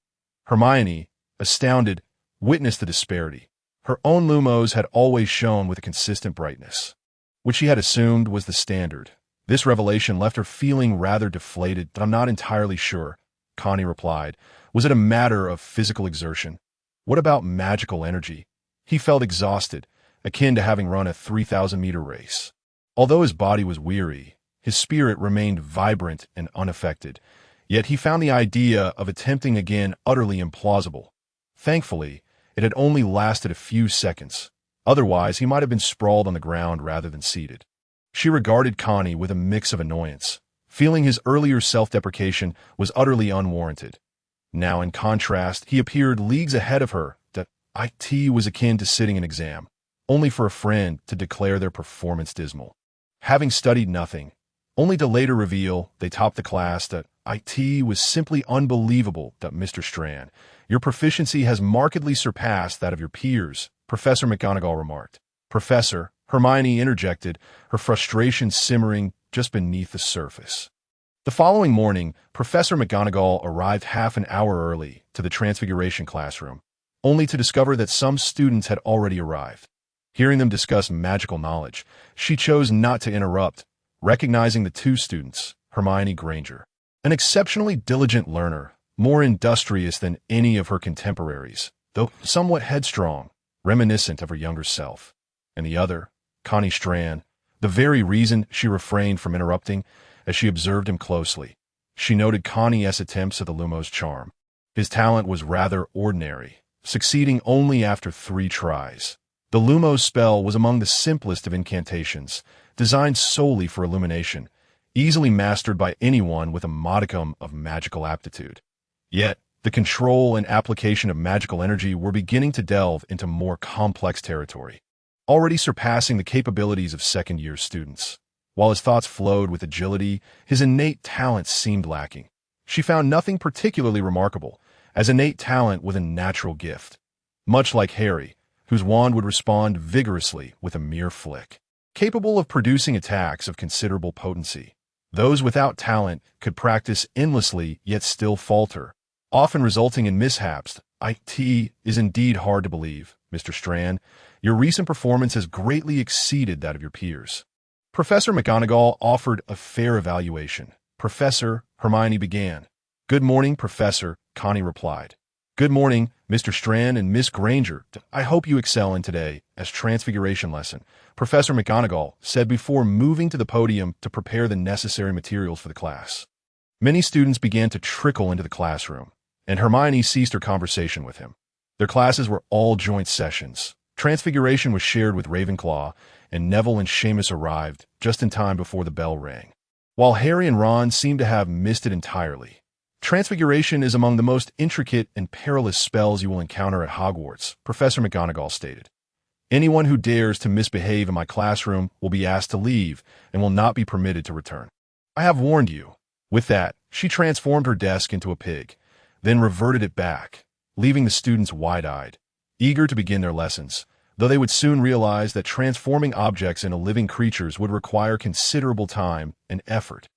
S1: Hermione, astounded, witnessed the disparity. Her own Lumos had always shone with a consistent brightness, which she had assumed was the standard. This revelation left her feeling rather deflated. I'm not entirely sure, Connie replied. Was it a matter of physical exertion? What about magical energy? He felt exhausted, akin to having run a 3,000-meter race. Although his body was weary, his spirit remained vibrant and unaffected, yet he found the idea of attempting again utterly implausible. Thankfully, it had only lasted a few seconds. Otherwise, he might have been sprawled on the ground rather than seated. She regarded Connie with a mix of annoyance, feeling his earlier self-deprecation was utterly unwarranted. Now, in contrast, he appeared leagues ahead of her. That IT was akin to sitting an exam, only for a friend to declare their performance dismal. Having studied nothing, only to later reveal they topped the class. That IT was simply unbelievable. That Mr. Strand, your proficiency has markedly surpassed that of your peers, Professor McGonagall remarked. Professor, Hermione interjected, her frustration simmering just beneath the surface. The following morning, Professor McGonagall arrived half an hour early to the Transfiguration classroom, only to discover that some students had already arrived. Hearing them discuss magical knowledge, she chose not to interrupt, recognizing the 2 students, Hermione Granger, an exceptionally diligent learner, more industrious than any of her contemporaries, though somewhat headstrong, reminiscent of her younger self, and the other, Connie Strand, the very reason she refrained from interrupting as she observed him closely. She noted Connie's attempts at the Lumo's charm. His talent was rather ordinary, succeeding only after 3 tries. The Lumo's spell was among the simplest of incantations, designed solely for illumination, easily mastered by anyone with a modicum of magical aptitude. Yet, the control and application of magical energy were beginning to delve into more complex territory, already surpassing the capabilities of second-year students. While his thoughts flowed with agility, his innate talent seemed lacking. She found nothing particularly remarkable, as innate talent was a natural gift. Much like Harry, whose wand would respond vigorously with a mere flick, capable of producing attacks of considerable potency. Those without talent could practice endlessly yet still falter, often resulting in mishaps. It is indeed hard to believe, Mr. Strand. Your recent performance has greatly exceeded that of your peers. Professor McGonagall offered a fair evaluation. Professor, Hermione began. Good morning, Professor, Connie replied. Good morning, Mr. Strand and Miss Granger. I hope you excel in today as transfiguration lesson, Professor McGonagall said before moving to the podium to prepare the necessary materials for the class. Many students began to trickle into the classroom, and Hermione ceased her conversation with him. Their classes were all joint sessions. Transfiguration was shared with Ravenclaw, and Neville and Seamus arrived just in time before the bell rang. While Harry and Ron seemed to have missed it entirely. Transfiguration is among the most intricate and perilous spells you will encounter at Hogwarts, Professor McGonagall stated. Anyone who dares to misbehave in my classroom will be asked to leave and will not be permitted to return. I have warned you. With that, she transformed her desk into a pig, then reverted it back, leaving the students wide-eyed, eager to begin their lessons, though they would soon realize that transforming objects into living creatures would require considerable time and effort.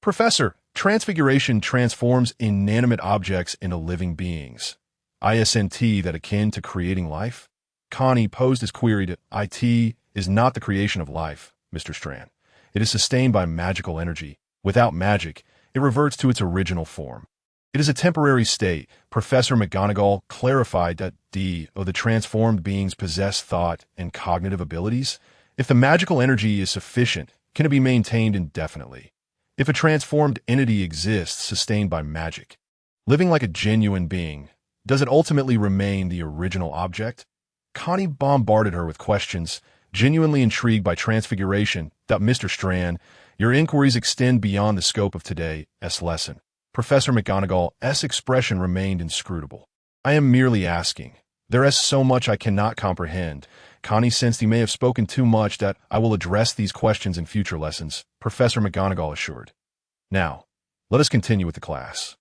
S1: Professor, transfiguration transforms inanimate objects into living beings. Isn't that akin to creating life? Connie posed his query to It is not the creation of life, Mr. Strand. It is sustained by magical energy. Without magic, it reverts to its original form. It is a temporary state. Professor McGonagall clarified that the transformed beings possess thought and cognitive abilities. If the magical energy is sufficient, can it be maintained indefinitely? If a transformed entity exists sustained by magic, living like a genuine being, does it ultimately remain the original object? Connie bombarded her with questions, genuinely intrigued by transfiguration. Mr. Strand, your inquiries extend beyond the scope of today's lesson. Professor McGonagall's expression remained inscrutable. I am merely asking. There is so much I cannot comprehend. Connie sensed he may have spoken too much. That I will address these questions in future lessons, Professor McGonagall assured. Now, let us continue with the class.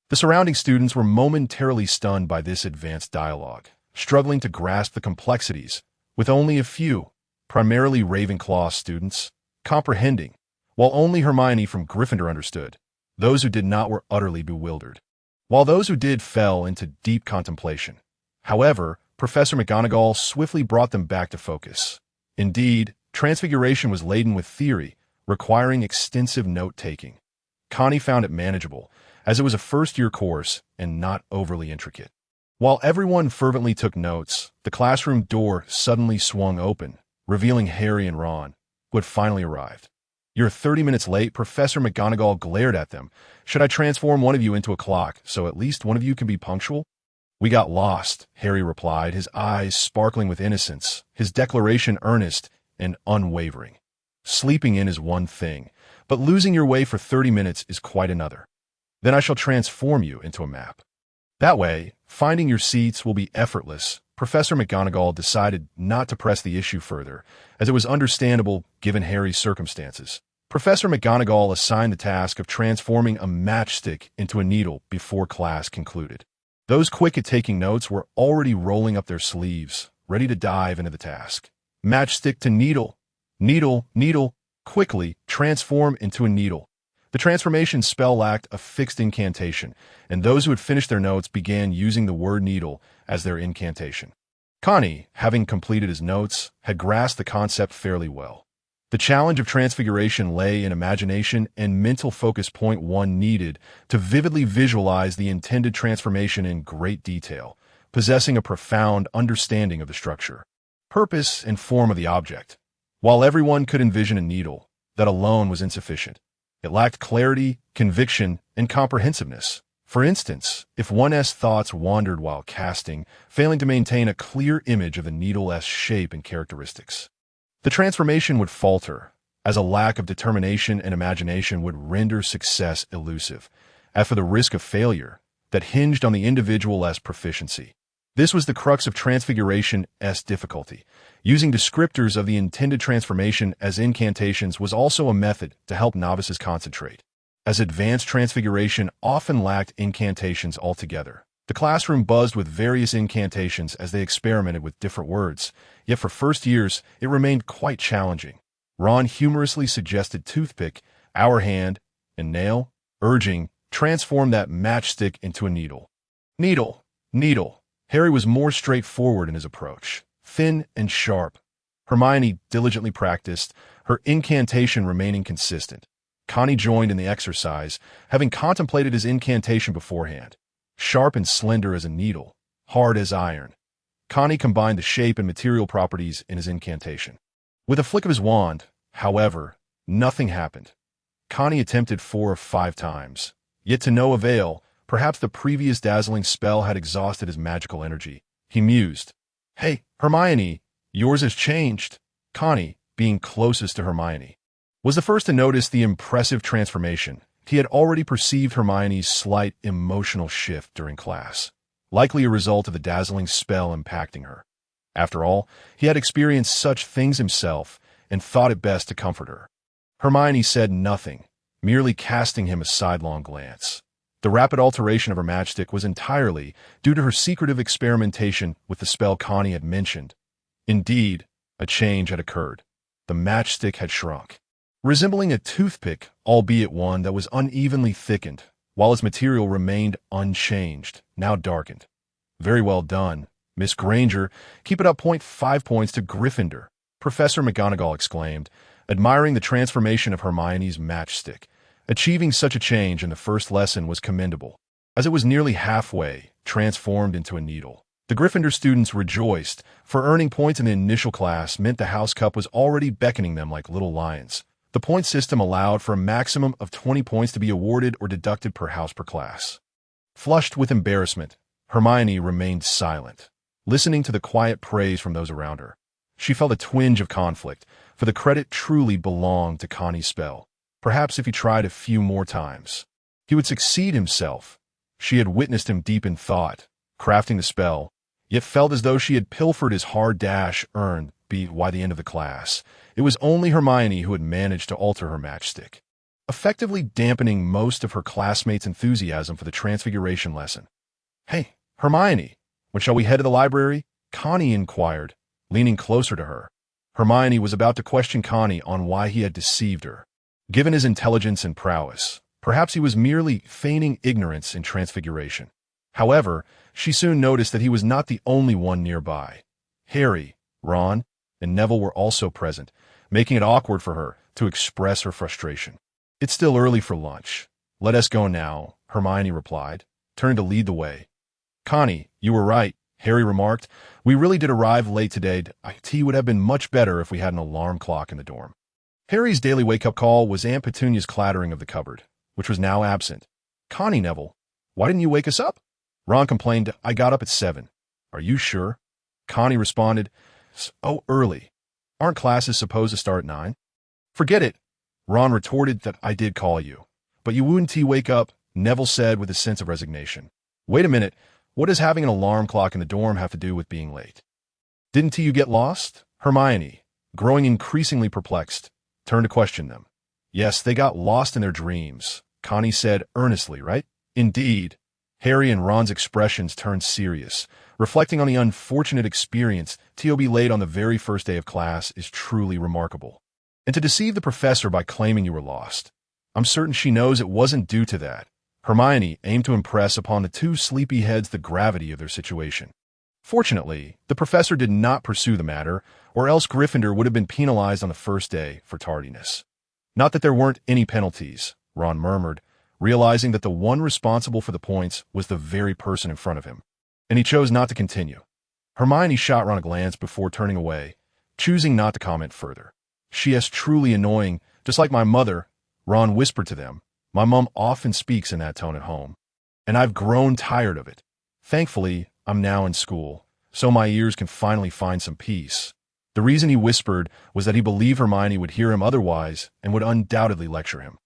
S1: The surrounding students were momentarily stunned by this advanced dialogue, struggling to grasp the complexities, with only a few, primarily Ravenclaw students, comprehending, while only Hermione from Gryffindor understood. Those who did not were utterly bewildered, while those who did fell into deep contemplation. However, Professor McGonagall swiftly brought them back to focus. Indeed, transfiguration was laden with theory, requiring extensive note-taking. Connie found it manageable, as it was a first-year course and not overly intricate. While everyone fervently took notes, the classroom door suddenly swung open, revealing Harry and Ron, who had finally arrived. You're 30 minutes late, Professor McGonagall glared at them. Should I transform one of you into a clock, so at least one of you can be punctual? We got lost, Harry replied, his eyes sparkling with innocence, his declaration earnest and unwavering. Sleeping in is one thing, but losing your way for 30 minutes is quite another. Then I shall transform you into a map. That way, finding your seats will be effortless. Professor McGonagall decided not to press the issue further, as it was understandable given Harry's circumstances. Professor McGonagall assigned the task of transforming a matchstick into a needle before class concluded. Those quick at taking notes were already rolling up their sleeves, ready to dive into the task. Matchstick to needle. Needle, needle, quickly transform into a needle. The transformation spell lacked a fixed incantation, and those who had finished their notes began using the word needle as their incantation. Connie, having completed his notes, had grasped the concept fairly well. The challenge of transfiguration lay in imagination and mental focus. Point one needed to vividly visualize the intended transformation in great detail, possessing a profound understanding of the structure, purpose, and form of the object. While everyone could envision a needle, that alone was insufficient. It lacked clarity, conviction, and comprehensiveness. For instance, if one's thoughts wandered while casting, failing to maintain a clear image of the needle's shape and characteristics, the transformation would falter, as a lack of determination and imagination would render success elusive, as for the risk of failure that hinged on the individual's proficiency. This was the crux of Transfiguration's difficulty. Using descriptors of the intended transformation as incantations was also a method to help novices concentrate, as advanced Transfiguration often lacked incantations altogether. The classroom buzzed with various incantations as they experimented with different words, yet for first years it remained quite challenging. Ron humorously suggested toothpick, hour hand, and nail, urging, transform that matchstick into a needle. Needle, needle. Harry was more straightforward in his approach, thin and sharp. Hermione diligently practiced, her incantation remaining consistent. Connie joined in the exercise, having contemplated his incantation beforehand. Sharp and slender as a needle, hard as iron. Connie combined the shape and material properties in his incantation. With a flick of his wand, however, nothing happened. Connie attempted 4 or 5 times, yet to no avail. Perhaps the previous dazzling spell had exhausted his magical energy. He mused. Hey, Hermione, yours has changed. Connie, being closest to Hermione, was the first to notice the impressive transformation. He had already perceived Hermione's slight emotional shift during class, likely a result of the dazzling spell impacting her. After all, he had experienced such things himself and thought it best to comfort her. Hermione said nothing, merely casting him a sidelong glance. The rapid alteration of her matchstick was entirely due to her secretive experimentation with the spell Connie had mentioned. Indeed, a change had occurred. The matchstick had shrunk, resembling a toothpick, albeit one that was unevenly thickened, while its material remained unchanged, now darkened. Very well done, Miss Granger. Keep it up. 5 points to Gryffindor, Professor McGonagall exclaimed, admiring the transformation of Hermione's matchstick. Achieving such a change in the first lesson was commendable, as it was nearly halfway transformed into a needle. The Gryffindor students rejoiced, for earning points in the initial class meant the House Cup was already beckoning them like little lions. The point system allowed for a maximum of 20 points to be awarded or deducted per house per class. Flushed with embarrassment, Hermione remained silent, listening to the quiet praise from those around her. She felt a twinge of conflict, for the credit truly belonged to Connie's spell. Perhaps if he tried a few more times, he would succeed himself. She had witnessed him deep in thought, crafting the spell, yet felt as though she had pilfered his hard-earned by the end of the class. It was only Hermione who had managed to alter her matchstick, effectively dampening most of her classmates' enthusiasm for the Transfiguration lesson. Hey, Hermione, when shall we head to the library? Connie inquired, leaning closer to her. Hermione was about to question Connie on why he had deceived her. Given his intelligence and prowess, perhaps he was merely feigning ignorance in Transfiguration. However, she soon noticed that he was not the only one nearby. Harry, Ron, and Neville were also present, making it awkward for her to express her frustration. It's still early for lunch. Let us go now, Hermione replied, turning to lead the way. Connie, you were right, Harry remarked. We really did arrive late today. Tea would have been much better if we had an alarm clock in the dorm. Harry's daily wake-up call was Aunt Petunia's clattering of the cupboard, which was now absent. Connie, Neville, why didn't you wake us up? Ron complained. I got up at 7. Are you sure? Connie responded. So early. Aren't classes supposed to start at 9? Forget it. Ron retorted that I did call you. But you wouldn't wake up, Neville said with a sense of resignation. Wait a minute. What does having an alarm clock in the dorm have to do with being late? Didn't you get lost? Hermione, growing increasingly perplexed, turned to question them. Yes, they got lost in their dreams, Connie said earnestly, right? Indeed. Harry and Ron's expressions turned serious, reflecting on the unfortunate experience T.O.B. laid on the very first day of class is truly remarkable. And to deceive the professor by claiming you were lost. I'm certain she knows it wasn't due to that. Hermione aimed to impress upon the two sleepy heads the gravity of their situation. Fortunately, the professor did not pursue the matter, or else Gryffindor would have been penalized on the first day for tardiness. Not that there weren't any penalties, Ron murmured, realizing that the one responsible for the points was the very person in front of him. And he chose not to continue. Hermione shot Ron a glance before turning away, choosing not to comment further. She is truly annoying, just like my mother, Ron whispered to them. My mom often speaks in that tone at home, and I've grown tired of it. Thankfully, I'm now in school, so my ears can finally find some peace. The reason he whispered was that he believed Hermione would hear him otherwise and would undoubtedly lecture him.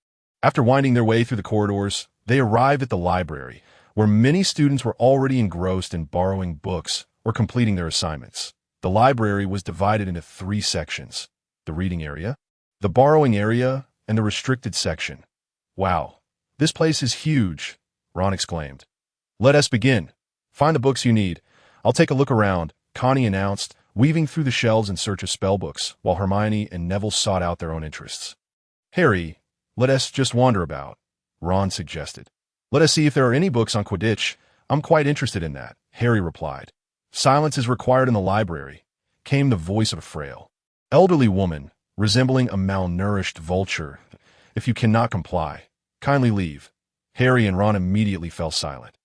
S1: After winding their way through the corridors, they arrived at the library, where many students were already engrossed in borrowing books or completing their assignments. The library was divided into 3 sections: the reading area, the borrowing area, and the restricted section. Wow, this place is huge, Ron exclaimed. Let us begin. Find the books you need. I'll take a look around, Connie announced, weaving through the shelves in search of spellbooks, while Hermione and Neville sought out their own interests. Harry, let us just wander about, Ron suggested. Let us see if there are any books on Quidditch. I'm quite interested in that, Harry replied. Silence is required in the library, came the voice of a frail, elderly woman, resembling a malnourished vulture. If you cannot comply, kindly leave. Harry and Ron immediately fell silent.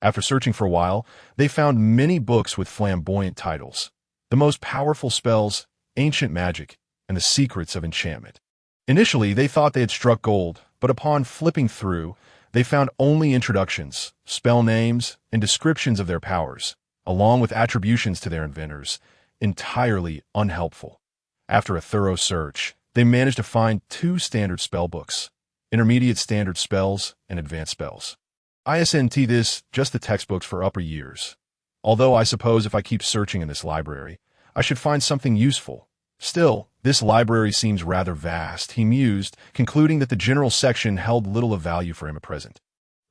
S1: After searching for a while, they found many books with flamboyant titles: The Most Powerful Spells, Ancient Magic, and The Secrets of Enchantment. Initially, they thought they had struck gold, but upon flipping through, they found only introductions, spell names, and descriptions of their powers, along with attributions to their inventors, entirely unhelpful. After a thorough search, they managed to find 2 standard spellbooks: Intermediate Standard Spells and Advanced Spells. Isn't this just the textbooks for upper years? Although I suppose if I keep searching in this library, I should find something useful. Still, this library seems rather vast, he mused, concluding that the general section held little of value for him at present.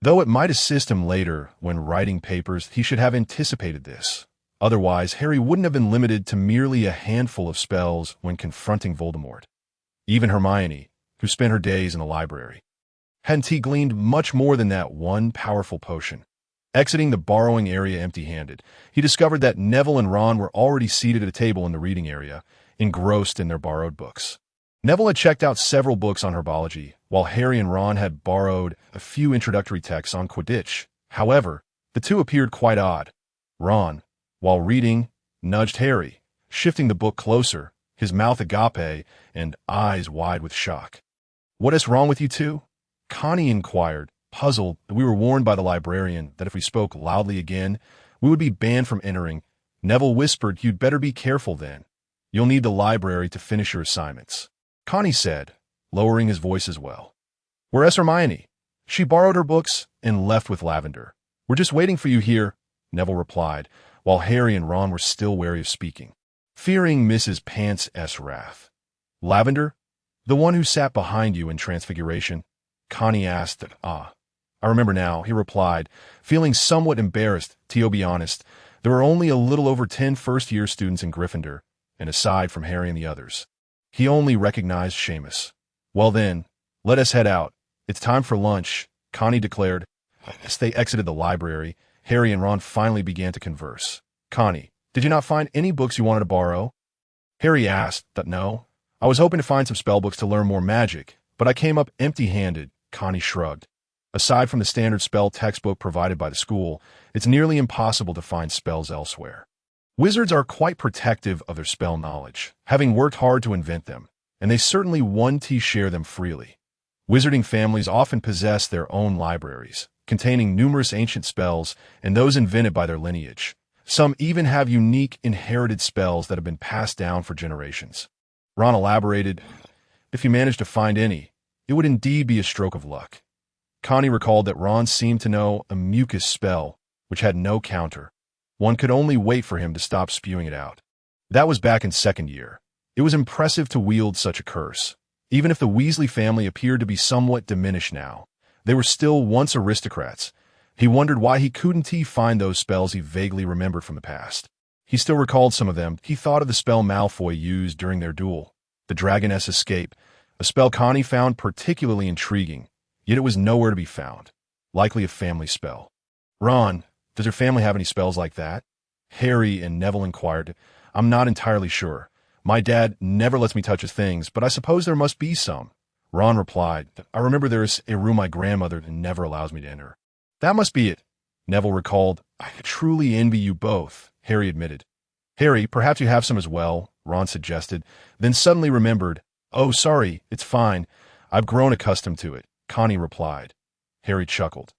S1: Though it might assist him later when writing papers, he should have anticipated this. Otherwise, Harry wouldn't have been limited to merely a handful of spells when confronting Voldemort. Even Hermione, who spent her days in the library, hadn't he gleaned much more than that one powerful potion. Exiting the borrowing area empty-handed, he discovered that Neville and Ron were already seated at a table in the reading area, engrossed in their borrowed books. Neville had checked out several books on herbology, while Harry and Ron had borrowed a few introductory texts on Quidditch. However, the two appeared quite odd. Ron, while reading, nudged Harry, shifting the book closer, his mouth agape and eyes wide with shock. What is wrong with you two? Connie inquired, puzzled that we were warned by the librarian that if we spoke loudly again, we would be banned from entering. Neville whispered, You'd better be careful then. You'll need the library to finish your assignments. Connie said, lowering his voice as well. Where's Hermione? She borrowed her books and left with Lavender. We're just waiting for you here, Neville replied, while Harry and Ron were still wary of speaking, fearing Mrs. Pants' wrath. Lavender? The one who sat behind you in Transfiguration? Connie asked. I remember now, he replied, feeling somewhat embarrassed. To be honest, there were only a little over 10 first-year students in Gryffindor, and aside from Harry and the others, he only recognized Seamus. Well then, let us head out. It's time for lunch, Connie declared. As they exited the library, Harry and Ron finally began to converse. Connie, did you not find any books you wanted to borrow? Harry asked. No. I was hoping to find some spellbooks to learn more magic, but I came up empty-handed, Connie shrugged. Aside from the standard spell textbook provided by the school, it's nearly impossible to find spells elsewhere. Wizards are quite protective of their spell knowledge, having worked hard to invent them, and they certainly want to share them freely. Wizarding families often possess their own libraries, containing numerous ancient spells and those invented by their lineage. Some even have unique inherited spells that have been passed down for generations. Ron elaborated, If you manage to find any, it would indeed be a stroke of luck. Connie recalled that Ron seemed to know a mucus spell, which had no counter. One could only wait for him to stop spewing it out. That was back in second year. It was impressive to wield such a curse. Even if the Weasley family appeared to be somewhat diminished now, they were still once aristocrats. He wondered why he couldn't find those spells he vaguely remembered from the past. He still recalled some of them. He thought of the spell Malfoy used during their duel, the Dragoness Escape, a spell Connie found particularly intriguing, yet it was nowhere to be found. Likely a family spell. Ron, does your family have any spells like that? Harry and Neville inquired. I'm not entirely sure. My dad never lets me touch his things, but I suppose there must be some. Ron replied, I remember there's a room my grandmother never allows me to enter. That must be it. Neville recalled. I truly envy you both, Harry admitted. Harry, perhaps you have some as well, Ron suggested, then suddenly remembered. Oh, sorry, it's fine. I've grown accustomed to it, Connie replied. Harry chuckled.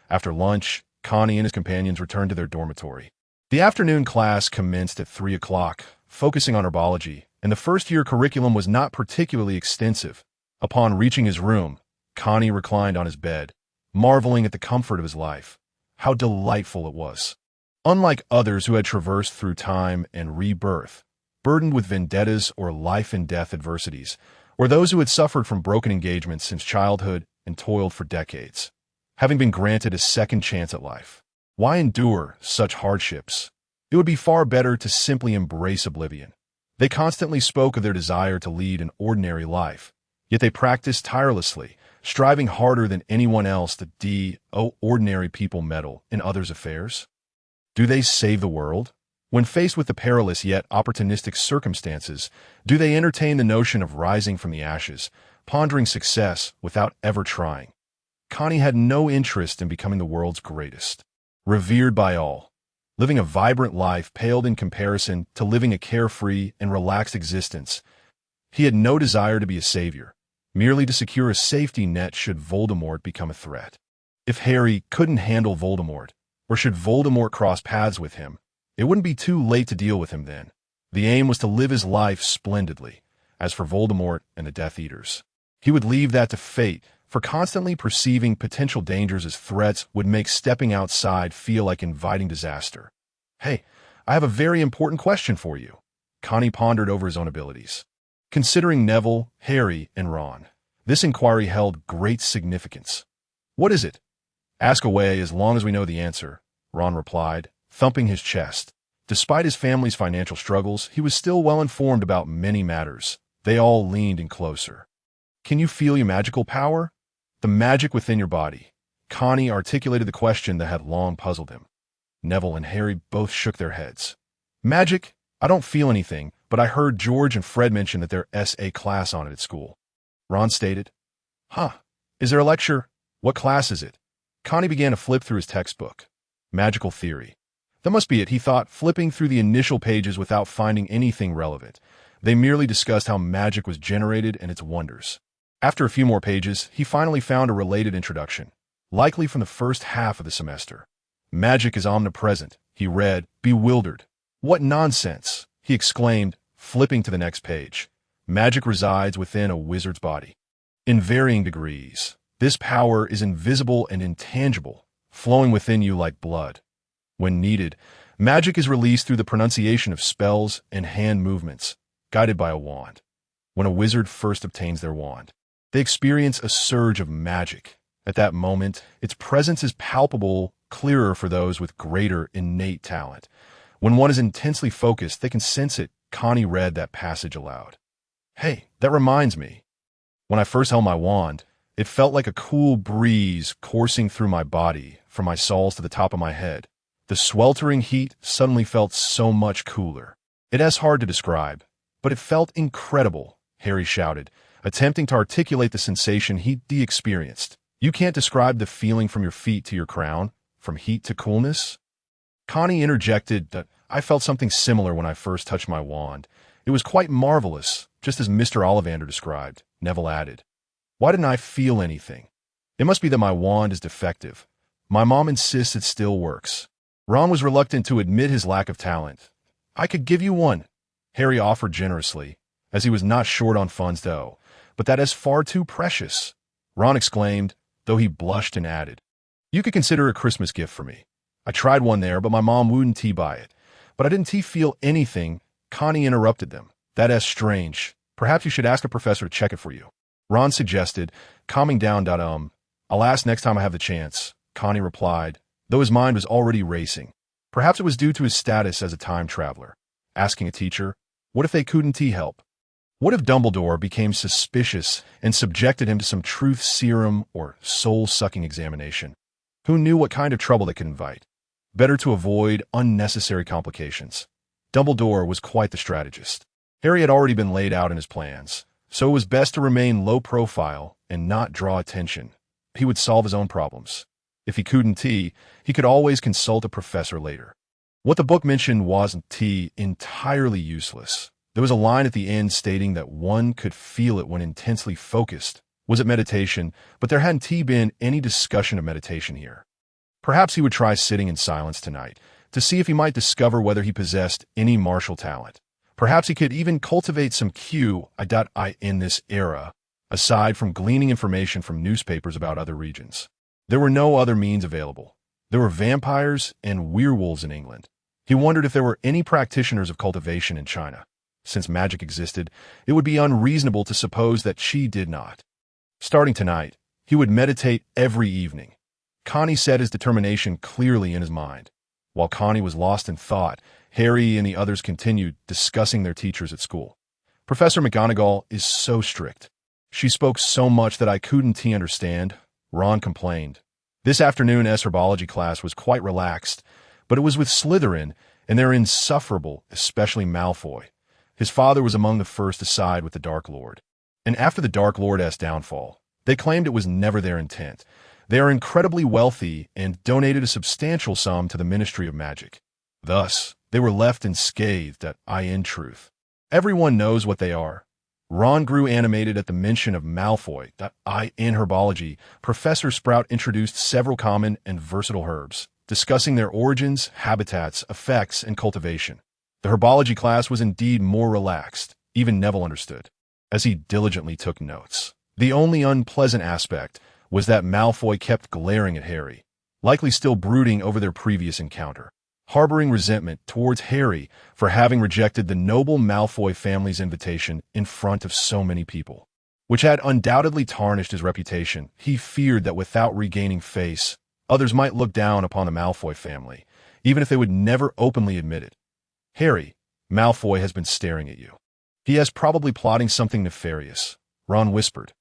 S1: After lunch, Connie and his companions returned to their dormitory. The afternoon class commenced at 3 o'clock, focusing on herbology, and the first-year curriculum was not particularly extensive. Upon reaching his room, Connie reclined on his bed, marveling at the comfort of his life. How delightful it was. Unlike others who had traversed through time and rebirth, burdened with vendettas or life-and-death adversities, or those who had suffered from broken engagements since childhood and toiled for decades, having been granted a second chance at life. Why endure such hardships? It would be far better to simply embrace oblivion. They constantly spoke of their desire to lead an ordinary life, yet they practiced tirelessly, striving harder than anyone else to ordinary people meddle in others' affairs. Do they save the world? When faced with the perilous yet opportunistic circumstances, do they entertain the notion of rising from the ashes, pondering success without ever trying? Connie had no interest in becoming the world's greatest. Revered by all, living a vibrant life paled in comparison to living a carefree and relaxed existence. He had no desire to be a savior, merely to secure a safety net should Voldemort become a threat. If Harry couldn't handle Voldemort, or should Voldemort cross paths with him, it wouldn't be too late to deal with him then. The aim was to live his life splendidly. As for Voldemort and the Death Eaters, he would leave that to fate, for constantly perceiving potential dangers as threats would make stepping outside feel like inviting disaster. Hey, I have a very important question for you. Connie pondered over his own abilities. Considering Neville, Harry, and Ron, this inquiry held great significance. What is it? Ask away as long as we know the answer, Ron replied, thumping his chest. Despite his family's financial struggles, he was still well informed about many matters. They all leaned in closer. Can you feel your magical power? The magic within your body. Connie articulated the question that had long puzzled him. Neville and Harry both shook their heads. Magic? I don't feel anything, but I heard George and Fred mention that there's a class on it at school. Ron stated. Huh. Is there a lecture? What class is it? Connie began to flip through his textbook. Magical theory. That must be it, he thought, flipping through the initial pages without finding anything relevant. They merely discussed how magic was generated and its wonders. After a few more pages, he finally found a related introduction, likely from the first half of the semester. Magic is omnipresent, he read, bewildered. What nonsense, he exclaimed, flipping to the next page. Magic resides within a wizard's body. In varying degrees, this power is invisible and intangible, flowing within you like blood. When needed, magic is released through the pronunciation of spells and hand movements, guided by a wand. When a wizard first obtains their wand, they experience a surge of magic. At that moment, its presence is palpable, clearer for those with greater innate talent. When one is intensely focused, they can sense it. Connie read that passage aloud. Hey, that reminds me. When I first held my wand, it felt like a cool breeze coursing through my body, from my soles to the top of my head. The sweltering heat suddenly felt so much cooler. It is hard to describe, but it felt incredible, Harry shouted, attempting to articulate the sensation he experienced. You can't describe the feeling from your feet to your crown, from heat to coolness? Connie interjected that I felt something similar when I first touched my wand. It was quite marvelous, just as Mr. Ollivander described, Neville added. Why didn't I feel anything? It must be that my wand is defective. My mom insists it still works. Ron was reluctant to admit his lack of talent. I could give you one, Harry offered generously, as he was not short on funds though, but that is far too precious. Ron exclaimed, though he blushed and added, you could consider a Christmas gift for me. I tried one there, but my mom wouldn't buy it. But I didn't feel anything. Connie interrupted them. That is strange. Perhaps you should ask a professor to check it for you. Ron suggested, calming down. I'll ask next time I have the chance, Connie replied, though his mind was already racing. Perhaps it was due to his status as a time traveler. Asking a teacher, what if they couldn't help? What if Dumbledore became suspicious and subjected him to some truth serum or soul-sucking examination? Who knew what kind of trouble they could invite? Better to avoid unnecessary complications. Dumbledore was quite the strategist. Harry had already been laid out in his plans, so it was best to remain low profile and not draw attention. He would solve his own problems. If he couldn't, he could always consult a professor later. What the book mentioned wasn't entirely useless. There was a line at the end stating that one could feel it when intensely focused, Was it meditation? But there hadn't been any discussion of meditation here. Perhaps he would try sitting in silence tonight, to see if he might discover whether he possessed any martial talent. Perhaps he could even cultivate some QI in this era, aside from gleaning information from newspapers about other regions. There were no other means available. There were vampires and werewolves in England. He wondered if there were any practitioners of cultivation in China. Since magic existed, it would be unreasonable to suppose that she did not. Starting tonight, he would meditate every evening. Connie set his determination clearly in his mind. While Connie was lost in thought, Harry and the others continued discussing their teachers at school. Professor McGonagall is so strict. She spoke so much that I couldn't understand, Ron complained. This afternoon's herbology class was quite relaxed, but it was with Slytherin, and they're insufferable, especially Malfoy. His father was among the first to side with the Dark Lord. And after the Dark Lord's downfall, they claimed it was never their intent. They are incredibly wealthy and donated a substantial sum to the Ministry of Magic. Thus, they were left unscathed in truth. Everyone knows what they are. Ron grew animated at the mention of Malfoy. In herbology, Professor Sprout introduced several common and versatile herbs, discussing their origins, habitats, effects, and cultivation. The herbology class was indeed more relaxed, even Neville understood, as he diligently took notes. The only unpleasant aspect was that Malfoy kept glaring at Harry, likely still brooding over their previous encounter, harboring resentment towards Harry for having rejected the noble Malfoy family's invitation in front of so many people, which had undoubtedly tarnished his reputation. He feared that without regaining face, others might look down upon the Malfoy family, even if they would never openly admit it. Harry, Malfoy has been staring at you. He is probably plotting something nefarious, Ron whispered.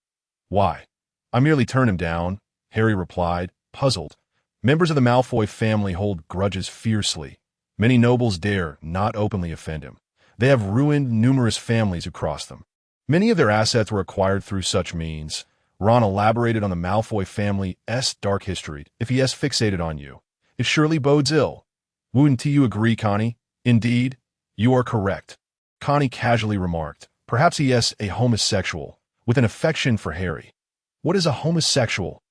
S1: Why? I merely turned him down, Harry replied, puzzled. Members of the Malfoy family hold grudges fiercely. Many nobles dare not openly offend him. They have ruined numerous families who crossed them. Many of their assets were acquired through such means. Ron elaborated on the Malfoy family's dark history. If he is fixated on you, it surely bodes ill. Wouldn't you agree, Connie? Indeed, you are correct, Connie casually remarked. Perhaps he is a homosexual, with an affection for Harry. What is a homosexual?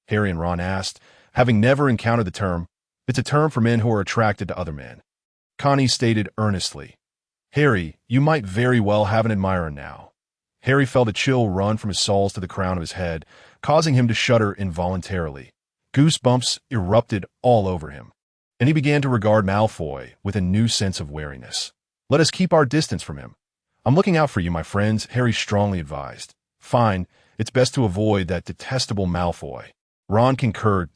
S1: Harry and Ron asked, having never encountered the term. It's a term for men who are attracted to other men. Connie stated earnestly. Harry, you might very well have an admirer now. Harry felt a chill run from his soles to the crown of his head, causing him to shudder involuntarily. Goosebumps erupted all over him, and he began to regard Malfoy with a new sense of wariness. Let us keep our distance from him. I'm looking out for you, my friends, Harry strongly advised. Fine, it's best to avoid that detestable Malfoy. Ron concurred.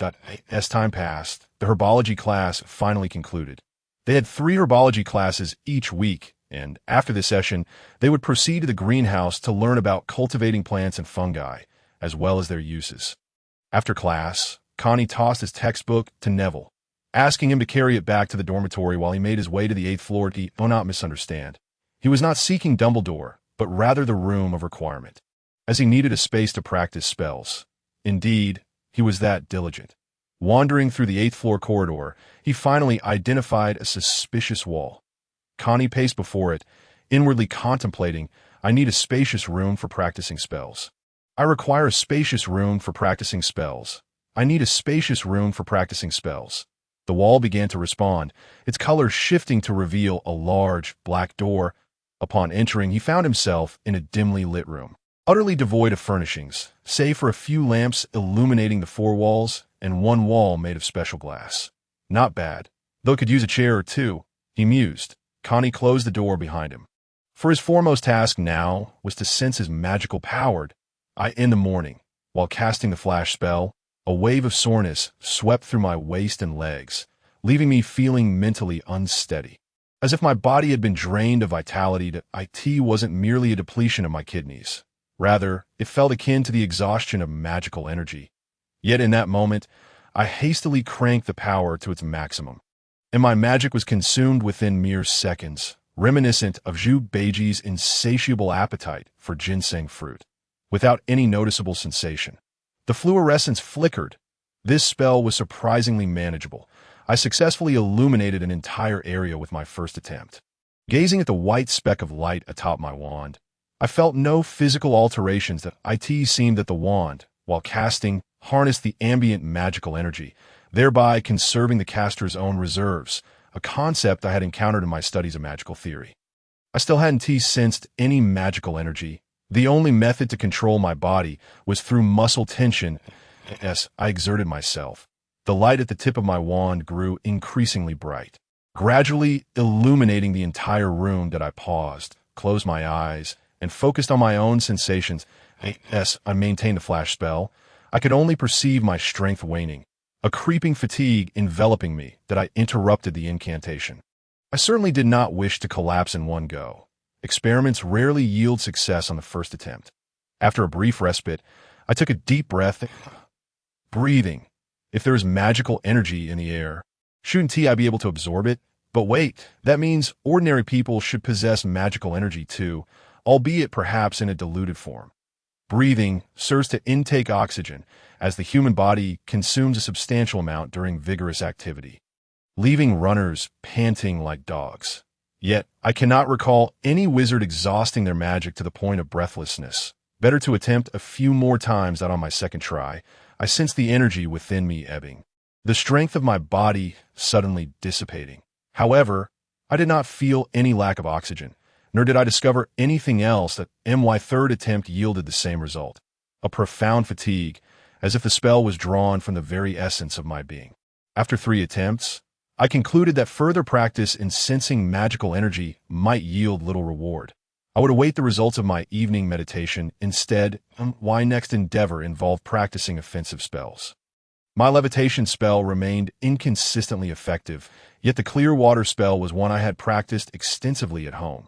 S1: As time passed, the herbology class finally concluded. They had 3 herbology classes each week, and after the session, they would proceed to the greenhouse to learn about cultivating plants and fungi, as well as their uses. After class, Connie tossed his textbook to Neville, asking him to carry it back to the dormitory while he made his way to the 8th floor. Do not misunderstand. He was not seeking Dumbledore, but rather the room of requirement, as he needed a space to practice spells. Indeed, he was that diligent. Wandering through the 8th floor corridor, he finally identified a suspicious wall. Connie paced before it, inwardly contemplating, I need a spacious room for practicing spells. I require a spacious room for practicing spells. I need a spacious room for practicing spells. The wall began to respond, its color shifting to reveal a large, black door. Upon entering, he found himself in a dimly lit room, utterly devoid of furnishings, save for a few lamps illuminating the 4 walls and one wall made of special glass. Not bad, though could use a chair or 2, he mused. Connie closed the door behind him. For his foremost task now was to sense his magical power. In the morning, while casting the flash spell, a wave of soreness swept through my waist and legs, leaving me feeling mentally unsteady. As if my body had been drained of vitality. It wasn't merely a depletion of my kidneys. Rather, it felt akin to the exhaustion of magical energy. Yet in that moment, I hastily cranked the power to its maximum, and my magic was consumed within mere seconds, reminiscent of Zhu Beiji's insatiable appetite for ginseng fruit, without any noticeable sensation. The fluorescence flickered. This spell was surprisingly manageable. I successfully illuminated an entire area with my first attempt. Gazing at the white speck of light atop my wand, I felt no physical alterations. That it seemed that the wand, while casting, harnessed the ambient magical energy, thereby conserving the caster's own reserves, a concept I had encountered in my studies of magical theory. I still hadn't sensed any magical energy. The only method to control my body was through muscle tension as I exerted myself. The light at the tip of my wand grew increasingly bright, gradually illuminating the entire room. That I paused, closed my eyes, and focused on my own sensations. As I maintained a flash spell, I could only perceive my strength waning, a creeping fatigue enveloping me. That I interrupted the incantation. I certainly did not wish to collapse in one go. Experiments rarely yield success on the first attempt. After a brief respite, I took a deep breath, breathing. If there is magical energy in the air, shouldn't I be able to absorb it? But wait, that means ordinary people should possess magical energy too, albeit perhaps in a diluted form. Breathing serves to intake oxygen, as the human body consumes a substantial amount during vigorous activity, leaving runners panting like dogs. Yet, I cannot recall any wizard exhausting their magic to the point of breathlessness. Better to attempt a few more times. That on my second try, I sensed the energy within me ebbing, the strength of my body suddenly dissipating. However, I did not feel any lack of oxygen, nor did I discover anything else. That my third attempt yielded the same result, a profound fatigue, as if the spell was drawn from the very essence of my being. After 3 attempts, I concluded that further practice in sensing magical energy might yield little reward. I would await the results of my evening meditation. Instead, my next endeavor involved practicing offensive spells. My levitation spell remained inconsistently effective, yet the clear water spell was one I had practiced extensively at home.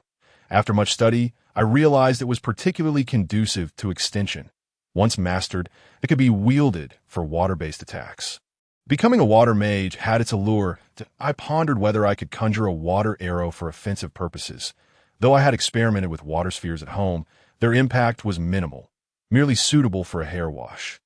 S1: After much study, I realized it was particularly conducive to extension. Once mastered, it could be wielded for water-based attacks. Becoming a water mage had its allure. I pondered whether I could conjure a water arrow for offensive purposes. Though I had experimented with water spheres at home, their impact was minimal, merely suitable for a hair wash.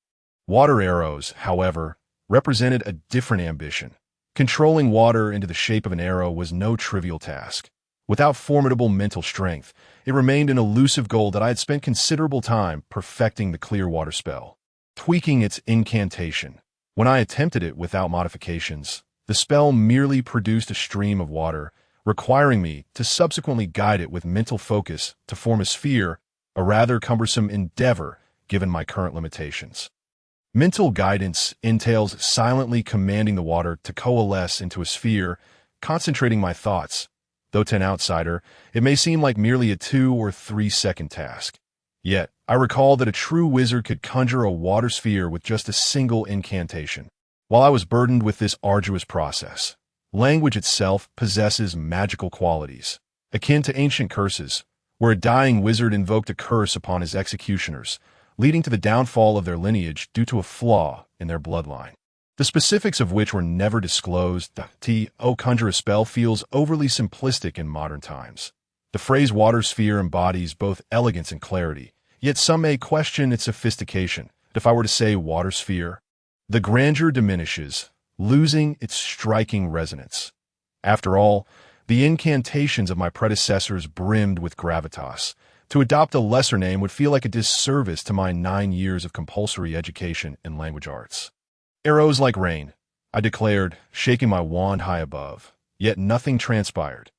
S1: Water arrows, however, represented a different ambition. Controlling water into the shape of an arrow was no trivial task. Without formidable mental strength, it remained an elusive goal. That I had spent considerable time perfecting the clear water spell, tweaking its incantation. When I attempted it without modifications, the spell merely produced a stream of water, requiring me to subsequently guide it with mental focus to form a sphere, a rather cumbersome endeavor given my current limitations. Mental guidance entails silently commanding the water to coalesce into a sphere, concentrating my thoughts. Though to an outsider, it may seem like merely a 2 or 3 second task. Yet, I recall that a true wizard could conjure a water sphere with just a single incantation. While I was burdened with this arduous process, language itself possesses magical qualities, akin to ancient curses, where a dying wizard invoked a curse upon his executioners, leading to the downfall of their lineage due to a flaw in their bloodline. The specifics of which were never disclosed. The conjure a spell feels overly simplistic in modern times. The phrase water sphere embodies both elegance and clarity, yet some may question its sophistication. If I were to say water sphere, the grandeur diminishes, losing its striking resonance. After all, the incantations of my predecessors brimmed with gravitas. To adopt a lesser name would feel like a disservice to my 9 years of compulsory education in language arts. Arrows like rain, I declared, shaking my wand high above, yet nothing transpired.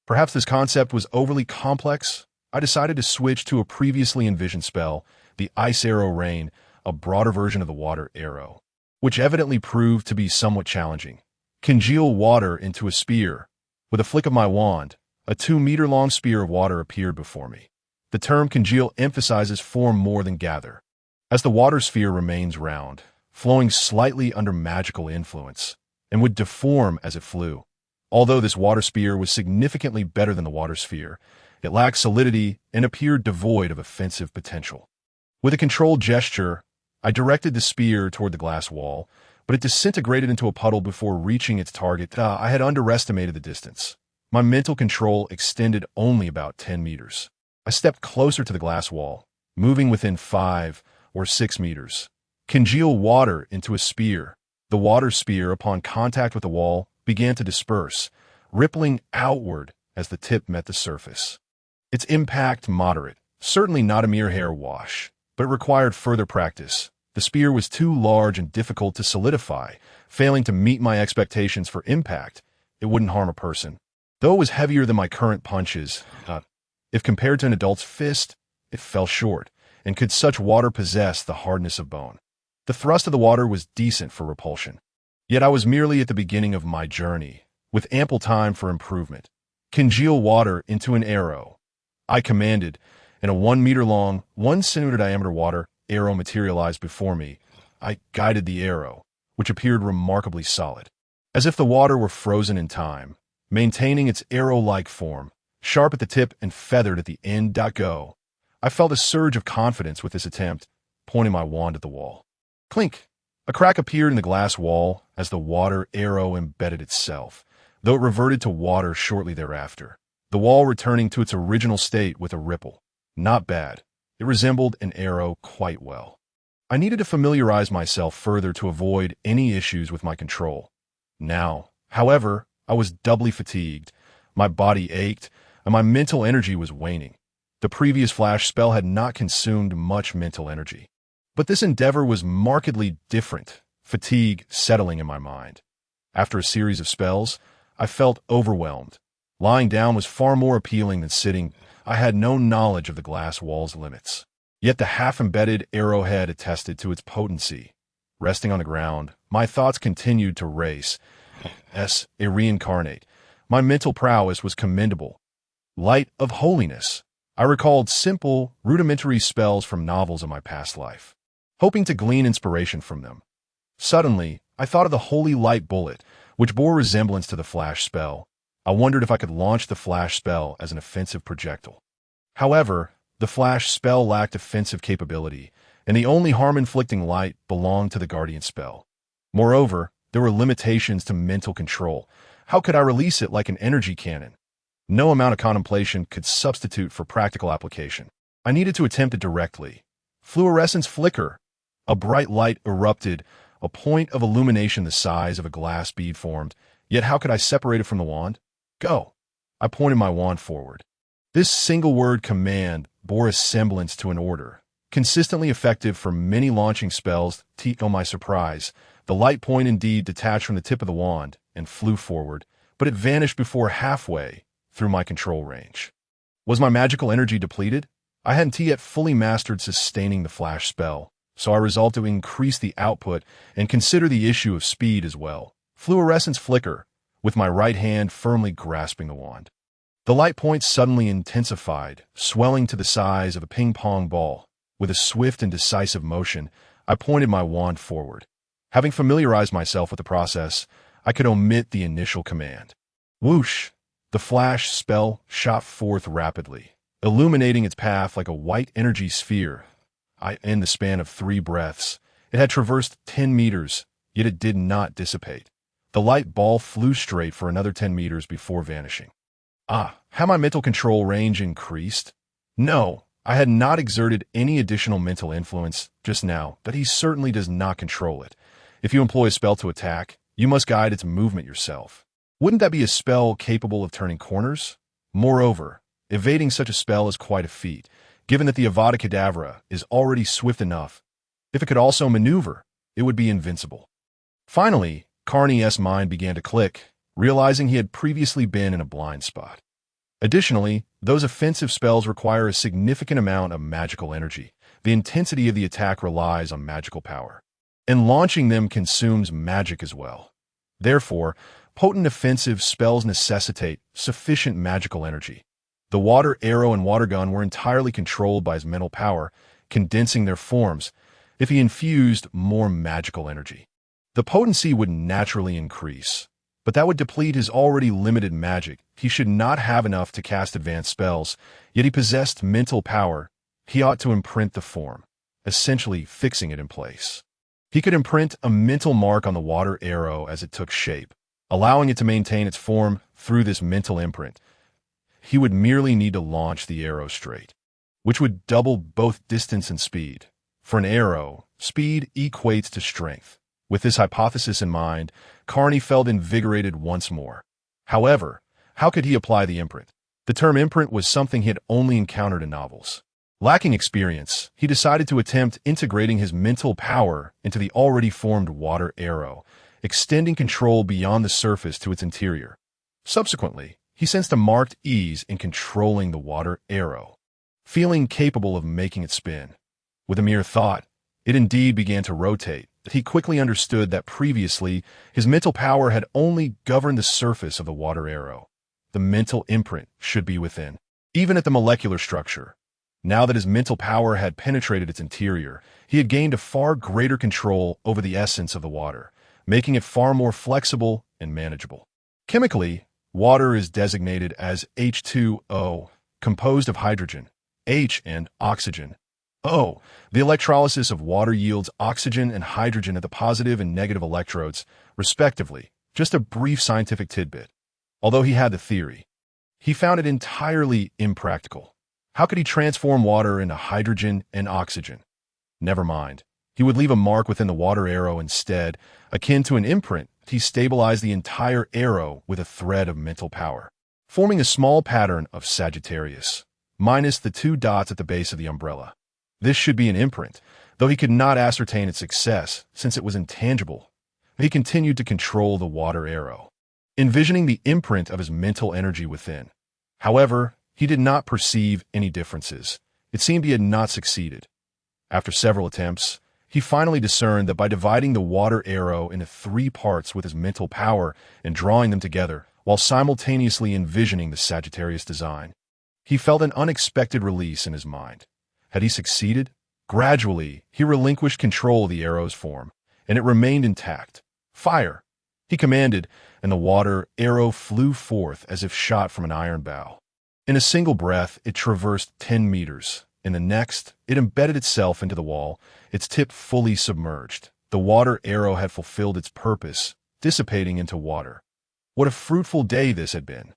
S1: Perhaps this concept was overly complex. I decided to switch to a previously envisioned spell, the Ice Arrow Rain, a broader version of the water arrow, which evidently proved to be somewhat challenging. Congeal water into a spear. With a flick of my wand, a 2-meter-long spear of water appeared before me. The term congeal emphasizes form more than gather, as the water sphere remains round, flowing slightly under magical influence, and would deform as it flew. Although this water spear was significantly better than the water sphere, it lacked solidity and appeared devoid of offensive potential. With a controlled gesture, I directed the spear toward the glass wall, but it disintegrated into a puddle before reaching its target. I had underestimated the distance. My mental control extended only about 10 meters. I stepped closer to the glass wall, moving within 5 or 6 meters. Congeal water into a spear. The water spear, upon contact with the wall, began to disperse, rippling outward as the tip met the surface. Its impact moderate, certainly not a mere hair wash, but it required further practice. The spear was too large and difficult to solidify, failing to meet my expectations for impact. It wouldn't harm a person. Though it was heavier than my current punches, if compared to an adult's fist, it fell short, and could such water possess the hardness of bone? The thrust of the water was decent for repulsion. Yet I was merely at the beginning of my journey, with ample time for improvement. Congeal water into an arrow, I commanded, and a 1 meter long, 1 centimeter diameter water arrow materialized before me. I guided the arrow, which appeared remarkably solid, as if the water were frozen in time, maintaining its arrow-like form, sharp at the tip and feathered at the end. Go. I felt a surge of confidence with this attempt, pointing my wand at the wall. Clink! A crack appeared in the glass wall as the water arrow embedded itself, though it reverted to water shortly thereafter, the wall returning to its original state with a ripple. Not bad. It resembled an arrow quite well. I needed to familiarize myself further to avoid any issues with my control. Now, however, I was doubly fatigued, my body ached, and my mental energy was waning. The previous flash spell had not consumed much mental energy. But this endeavor was markedly different, fatigue settling in my mind. After a series of spells, I felt overwhelmed. Lying down was far more appealing than sitting. I had no knowledge of the glass wall's limits. Yet the half-embedded arrowhead attested to its potency. Resting on the ground, my thoughts continued to race. A reincarnate. My mental prowess was commendable. Light of holiness. I recalled simple, rudimentary spells from novels of my past life, hoping to glean inspiration from them. Suddenly, I thought of the holy light bullet, which bore resemblance to the flash spell. I wondered if I could launch the flash spell as an offensive projectile. However, the flash spell lacked offensive capability, and the only harm-inflicting light belonged to the guardian spell. Moreover, there were limitations to mental control. How could I release it like an energy cannon? No amount of contemplation could substitute for practical application. I needed to attempt it directly. Fluorescence flicker. A bright light erupted, a point of illumination the size of a glass bead formed. Yet how could I separate it from the wand? Go. I pointed my wand forward. This single-word command bore a semblance to an order, consistently effective for many launching spells. To my surprise, the light point indeed detached from the tip of the wand and flew forward, but it vanished before halfway through my control range. Was my magical energy depleted? I hadn't yet fully mastered sustaining the flash spell, so I resolved to increase the output and consider the issue of speed as well. Fluorescence flicker, with my right hand firmly grasping the wand. The light point suddenly intensified, swelling to the size of a ping-pong ball. With a swift and decisive motion, I pointed my wand forward. Having familiarized myself with the process, I could omit the initial command. Whoosh! The flash spell shot forth rapidly, illuminating its path like a white energy sphere. In the span of 3 breaths, it had traversed 10 meters, yet it did not dissipate. The light ball flew straight for another 10 meters before vanishing. Had my mental control range increased? No, I had not exerted any additional mental influence just now, but he certainly does not control it. If you employ a spell to attack, you must guide its movement yourself. Wouldn't that be a spell capable of turning corners? Moreover, evading such a spell is quite a feat, given that the Avada Kedavra is already swift enough. If it could also maneuver, it would be invincible. Finally, Carney's mind began to click, realizing he had previously been in a blind spot. Additionally, those offensive spells require a significant amount of magical energy. The intensity of the attack relies on magical power, and launching them consumes magic as well. Therefore, potent offensive spells necessitate sufficient magical energy. The water arrow and water gun were entirely controlled by his mental power, condensing their forms. If he infused more magical energy, the potency would naturally increase, but that would deplete his already limited magic. He should not have enough to cast advanced spells, yet he possessed mental power. He ought to imprint the form, essentially fixing it in place. He could imprint a mental mark on the water arrow as it took shape, allowing it to maintain its form through this mental imprint. He would merely need to launch the arrow straight, which would double both distance and speed. For an arrow, speed equates to strength. With this hypothesis in mind, Carney felt invigorated once more. However, how could he apply the imprint? The term imprint was something he had only encountered in novels. Lacking experience, he decided to attempt integrating his mental power into the already formed water arrow, extending control beyond the surface to its interior. Subsequently, he sensed a marked ease in controlling the water arrow, feeling capable of making it spin. With a mere thought, it indeed began to rotate. He quickly understood that previously, his mental power had only governed the surface of the water arrow. The mental imprint should be within, even at the molecular structure. Now that his mental power had penetrated its interior, he had gained a far greater control over the essence of the water, making it far more flexible and manageable. Chemically, water is designated as H2O, composed of hydrogen, H, and oxygen, O. The electrolysis of water yields oxygen and hydrogen at the positive and negative electrodes, respectively. Just a brief scientific tidbit. Although he had the theory, he found it entirely impractical. How could he transform water into hydrogen and oxygen? Never mind. He would leave a mark within the water arrow instead, akin to an imprint. He stabilized the entire arrow with a thread of mental power, forming a small pattern of Sagittarius, minus the 2 dots at the base of the umbrella. This should be an imprint, though he could not ascertain its success since it was intangible. He continued to control the water arrow, envisioning the imprint of his mental energy within. However, he did not perceive any differences. It seemed he had not succeeded. After several attempts, he finally discerned that by dividing the water arrow into 3 parts with his mental power and drawing them together, while simultaneously envisioning the Sagittarius design, he felt an unexpected release in his mind. Had he succeeded? Gradually, he relinquished control of the arrow's form, and it remained intact. Fire! He commanded, and the water arrow flew forth as if shot from an iron bow. In a single breath, it traversed 10 meters. In the next, it embedded itself into the wall, its tip fully submerged. The water arrow had fulfilled its purpose, dissipating into water. What a fruitful day this had been.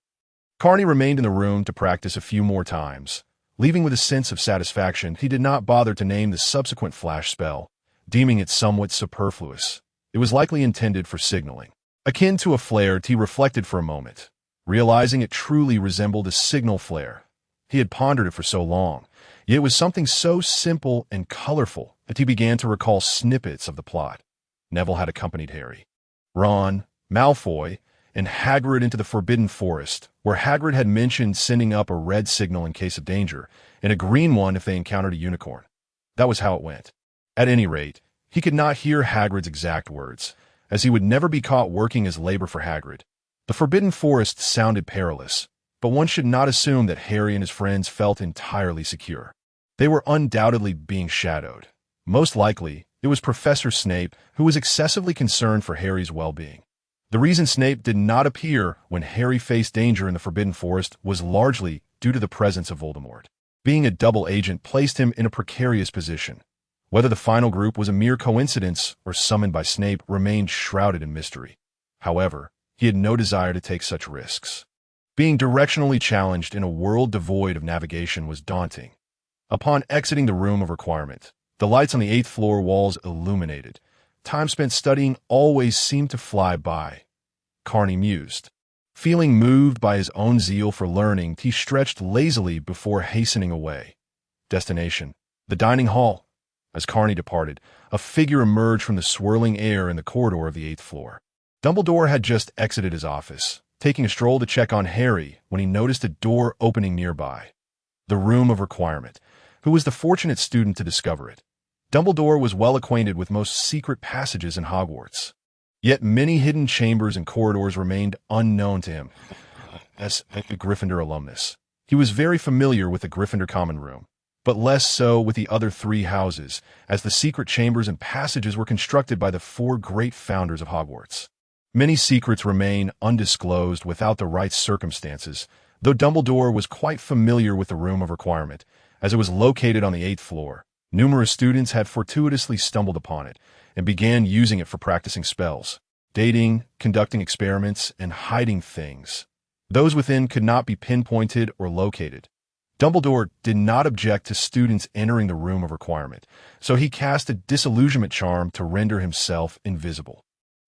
S1: Carney remained in the room to practice a few more times. Leaving with a sense of satisfaction, he did not bother to name the subsequent flash spell, deeming it somewhat superfluous. It was likely intended for signaling. Akin to a flare, he reflected for a moment, realizing it truly resembled a signal flare. He had pondered it for so long, yet it was something so simple and colorful that he began to recall snippets of the plot. Neville had accompanied Harry, Ron, Malfoy, and Hagrid into the Forbidden Forest, where Hagrid had mentioned sending up a red signal in case of danger, and a green one if they encountered a unicorn. That was how it went. At any rate, he could not hear Hagrid's exact words, as he would never be caught working as labor for Hagrid. The Forbidden Forest sounded perilous, but one should not assume that Harry and his friends felt entirely secure. They were undoubtedly being shadowed. Most likely, it was Professor Snape who was excessively concerned for Harry's well-being. The reason Snape did not appear when Harry faced danger in the Forbidden Forest was largely due to the presence of Voldemort. Being a double agent placed him in a precarious position. Whether the final group was a mere coincidence or summoned by Snape remained shrouded in mystery. However, he had no desire to take such risks. Being directionally challenged in a world devoid of navigation was daunting. Upon exiting the room of requirement, the lights on the 8th floor walls illuminated. Time spent studying always seemed to fly by. Carney mused. Feeling moved by his own zeal for learning, he stretched lazily before hastening away. Destination: the dining hall. As Carney departed, a figure emerged from the swirling air in the corridor of the 8th floor. Dumbledore had just exited his office, taking a stroll to check on Harry when he noticed a door opening nearby. The room of requirement. Who was the fortunate student to discover it? Dumbledore was well acquainted with most secret passages in Hogwarts. Yet many hidden chambers and corridors remained unknown to him. As a Gryffindor alumnus, he was very familiar with the Gryffindor common room, but less so with the other 3 houses, as the secret chambers and passages were constructed by the 4 great founders of Hogwarts. Many secrets remain undisclosed without the right circumstances, though Dumbledore was quite familiar with the room of requirement, as it was located on the 8th floor. Numerous students had fortuitously stumbled upon it and began using it for practicing spells, dating, conducting experiments, and hiding things. Those within could not be pinpointed or located. Dumbledore did not object to students entering the room of requirement, so he cast a disillusionment charm to render himself invisible.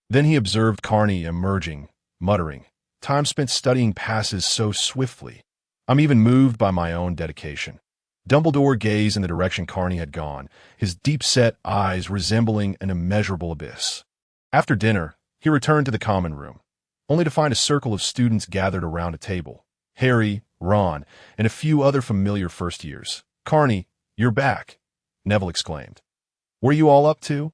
S1: Then he observed Carney emerging, muttering, "Time spent studying passes so swiftly." I'm even moved by my own dedication." Dumbledore gazed in the direction Carney had gone, his deep-set eyes resembling an immeasurable abyss. After dinner, he returned to the common room, only to find a circle of students gathered around a table. Harry, Ron, and a few other familiar first years. "Carney, you're back," Neville exclaimed. "What are you all up to?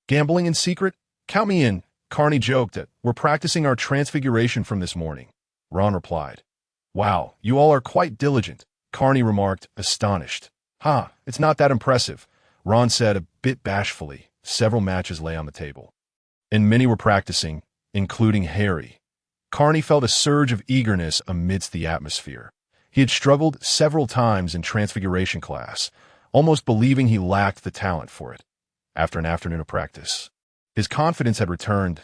S1: Gambling in secret? Count me in," Carney joked at. "We're practicing our transfiguration from this morning," Ron replied. "Wow, you all are quite diligent," Carney remarked, astonished. "Ha, it's not that impressive," Ron said a bit bashfully. Several matches lay on the table, and many were practicing, including Harry. Carney felt a surge of eagerness amidst the atmosphere. He had struggled several times in transfiguration class, almost believing he lacked the talent for it. After an afternoon of practice, his confidence had returned.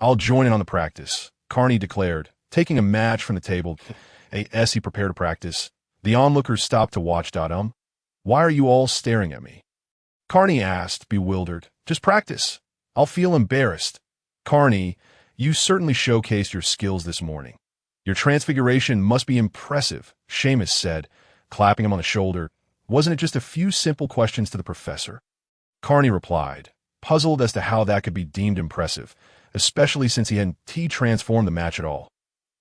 S1: "I'll join in on the practice," Carney declared, taking a match from the table. As he prepared to practice, the onlookers stopped to watch. "Why are you all staring at me?" Carney asked, bewildered. "Just practice. I'll feel embarrassed." "Carney, you certainly showcased your skills this morning. Your transfiguration must be impressive," Seamus said, clapping him on the shoulder. "Wasn't it just a few simple questions to the professor?" Carney replied, puzzled as to how that could be deemed impressive, especially since he hadn't transformed the match at all.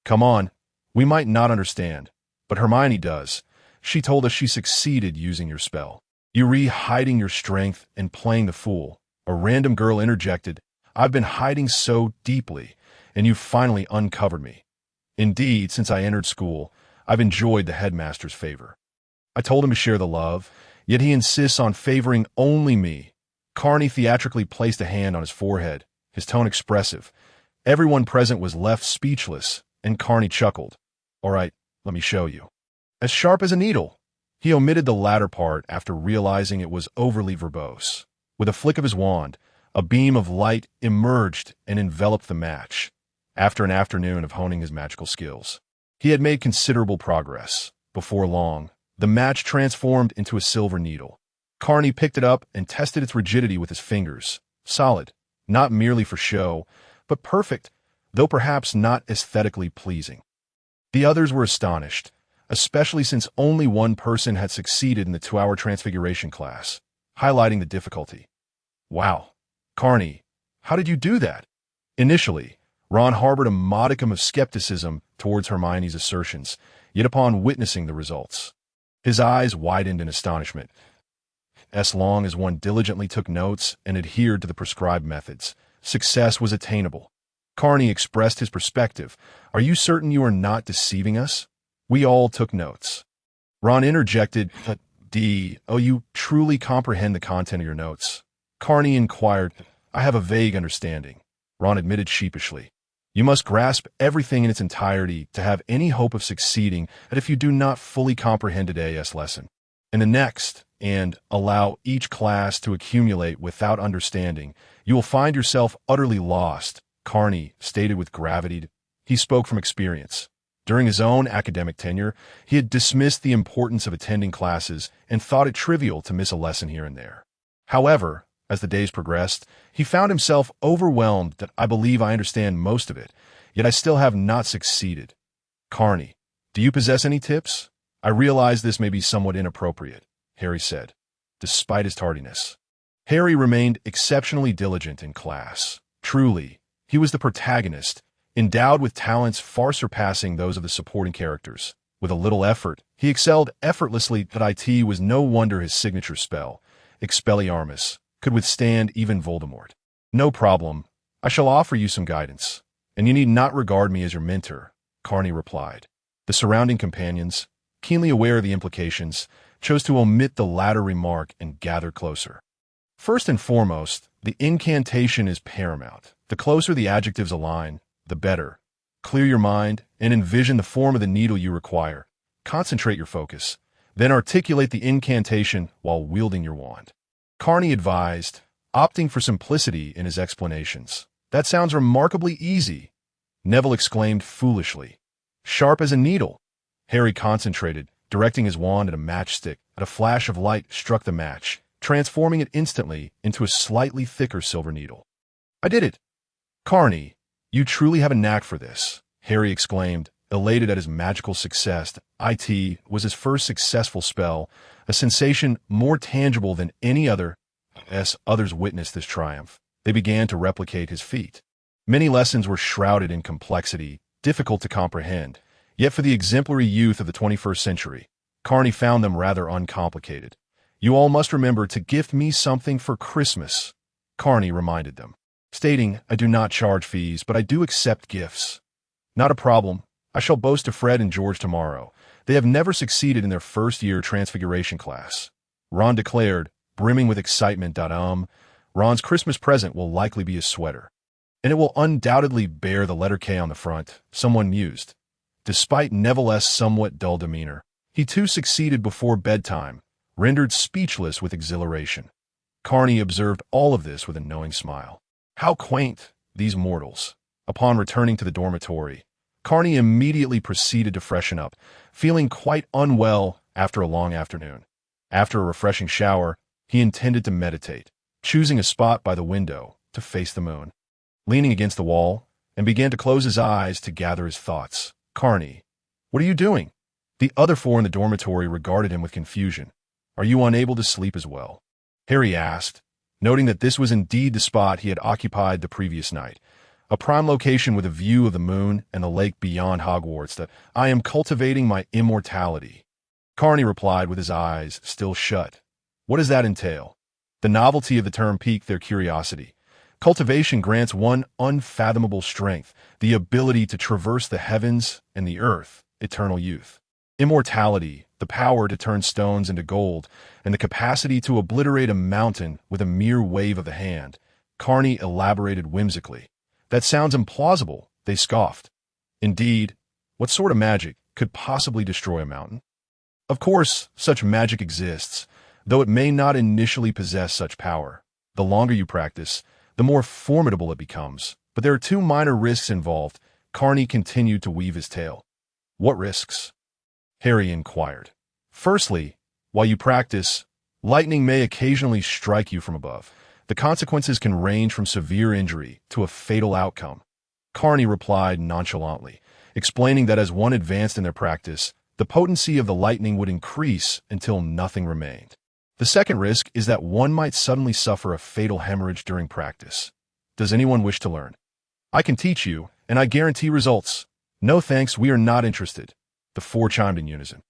S1: "Come on, we might not understand, but Hermione does. She told us she succeeded using your spell. You hiding your strength and playing the fool," a random girl interjected. "I've been hiding so deeply, and you've finally uncovered me. Indeed, since I entered school, I've enjoyed the headmaster's favor. I told him to share the love, yet he insists on favoring only me." Carney theatrically placed a hand on his forehead, his tone expressive. Everyone present was left speechless, and Carney chuckled. "All right, let me show you." As sharp as a needle. He omitted the latter part after realizing it was overly verbose. With a flick of his wand, a beam of light emerged and enveloped the match. After an afternoon of honing his magical skills, he had made considerable progress. Before long, the match transformed into a silver needle. Carney picked it up and tested its rigidity with his fingers. Solid, not merely for show, but perfect, though perhaps not aesthetically pleasing. The others were astonished, especially since only one person had succeeded in the 2-hour transfiguration class, highlighting the difficulty. "Wow, Carney, how did you do that?" Initially, Ron harbored a modicum of skepticism towards Hermione's assertions, yet upon witnessing the results, his eyes widened in astonishment. As long as one diligently took notes and adhered to the prescribed methods, success was attainable. Carney expressed his perspective. "Are you certain you are not deceiving us?" We all took notes. Ron interjected, "Oh, you truly comprehend the content of your notes?" Carney inquired. "I have a vague understanding," Ron admitted sheepishly. "You must grasp everything in its entirety to have any hope of succeeding, and if you do not fully comprehend today's lesson, in the next, and allow each class to accumulate without understanding, you will find yourself utterly lost," Carney stated with gravity. He spoke from experience. During his own academic tenure, he had dismissed the importance of attending classes and thought it trivial to miss a lesson here and there. However, as the days progressed, he found himself overwhelmed. "I believe I understand most of it, yet I still have not succeeded." "Carney, do you possess any tips?" "I realize this may be somewhat inappropriate," Harry said, despite his tardiness. Harry remained exceptionally diligent in class. Truly, he was the protagonist, endowed with talents far surpassing those of the supporting characters. With a little effort, he excelled effortlessly. It was no wonder his signature spell, Expelliarmus, could withstand even Voldemort. "No problem. I shall offer you some guidance, and you need not regard me as your mentor," Carney replied. The surrounding companions, keenly aware of the implications, chose to omit the latter remark and gather closer. First and foremost, the incantation is paramount. The closer the adjectives align, the better. Clear your mind and envision the form of the needle you require. Concentrate your focus, then articulate the incantation while wielding your wand. Carney advised, opting for simplicity in his explanations. "That sounds remarkably easy," Neville exclaimed foolishly. "Sharp as a needle." Harry concentrated, directing his wand at a matchstick. At a flash of light struck the match, transforming it instantly into a slightly thicker silver needle. "I did it!" "Carney, you truly have a knack for this," Harry exclaimed, elated at his magical success. It was his first successful spell, a sensation more tangible than any other. As others witnessed this triumph, they began to replicate his feat. Many lessons were shrouded in complexity, difficult to comprehend, yet for the exemplary youth of the 21st century, Carney found them rather uncomplicated. "You all must remember to gift me something for Christmas," Carney reminded them, stating, "I do not charge fees, but I do accept gifts." "Not a problem. I shall boast to Fred and George tomorrow. They have never succeeded in their first-year Transfiguration class," Ron declared, brimming with excitement. Ron's Christmas present will likely be a sweater. "And it will undoubtedly bear the letter K on the front," someone mused. Despite Neville's somewhat dull demeanor, he too succeeded before bedtime, rendered speechless with exhilaration. Carney observed all of this with a knowing smile. How quaint, these mortals. Upon returning to the dormitory, Carney immediately proceeded to freshen up, feeling quite unwell after a long afternoon. After a refreshing shower, he intended to meditate, choosing a spot by the window to face the moon. Leaning against the wall, and began to close his eyes to gather his thoughts. "Carney, what are you doing?" The other four in the dormitory regarded him with confusion. "Are you unable to sleep as well?" Harry asked, noting that this was indeed the spot he had occupied the previous night, a prime location with a view of the moon and the lake beyond Hogwarts. "That I am cultivating my immortality," Carney replied with his eyes still shut. "What does that entail?" The novelty of the term piqued their curiosity. Cultivation grants one unfathomable strength, the ability to traverse the heavens and the earth, eternal youth. Immortality, the power to turn stones into gold, and the capacity to obliterate a mountain with a mere wave of the hand, Carney elaborated whimsically. "That sounds implausible," they scoffed. "Indeed, what sort of magic could possibly destroy a mountain?" Of course, such magic exists, though it may not initially possess such power. The longer you practice, the more formidable it becomes. But there are two minor risks involved. Carney continued to weave his tale. "What risks?" Harry inquired. "Firstly, while you practice, lightning may occasionally strike you from above. The consequences can range from severe injury to a fatal outcome." Carney replied nonchalantly, explaining that as one advanced in their practice, the potency of the lightning would increase until nothing remained. The second risk is that one might suddenly suffer a fatal hemorrhage during practice. "Does anyone wish to learn?" "I can teach you, and I guarantee results." "No thanks, we are not interested," the four chimed in unison.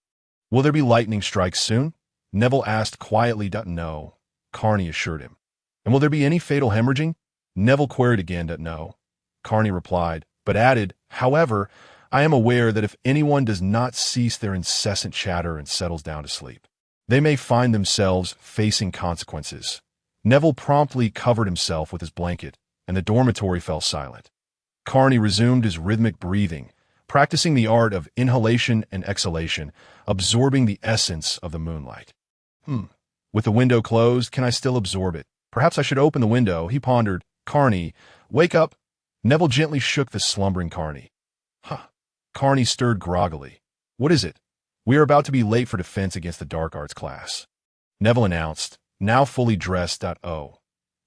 S1: "Will there be lightning strikes soon?" Neville asked quietly. "No," Carney assured him. "And will there be any fatal hemorrhaging?" Neville queried again. "No," Carney replied, but added, "However, I am aware that if anyone does not cease their incessant chatter and settles down to sleep, they may find themselves facing consequences." Neville promptly covered himself with his blanket, and the dormitory fell silent. Carney resumed his rhythmic breathing, practicing the art of inhalation and exhalation, absorbing the essence of the moonlight. With the window closed, can I still absorb it? Perhaps I should open the window, he pondered. "Carney, wake up!" Neville gently shook the slumbering Carney. Carney stirred groggily. "What is it?" "We are about to be late for defense against the dark arts class," Neville announced, now fully dressed. "Oh,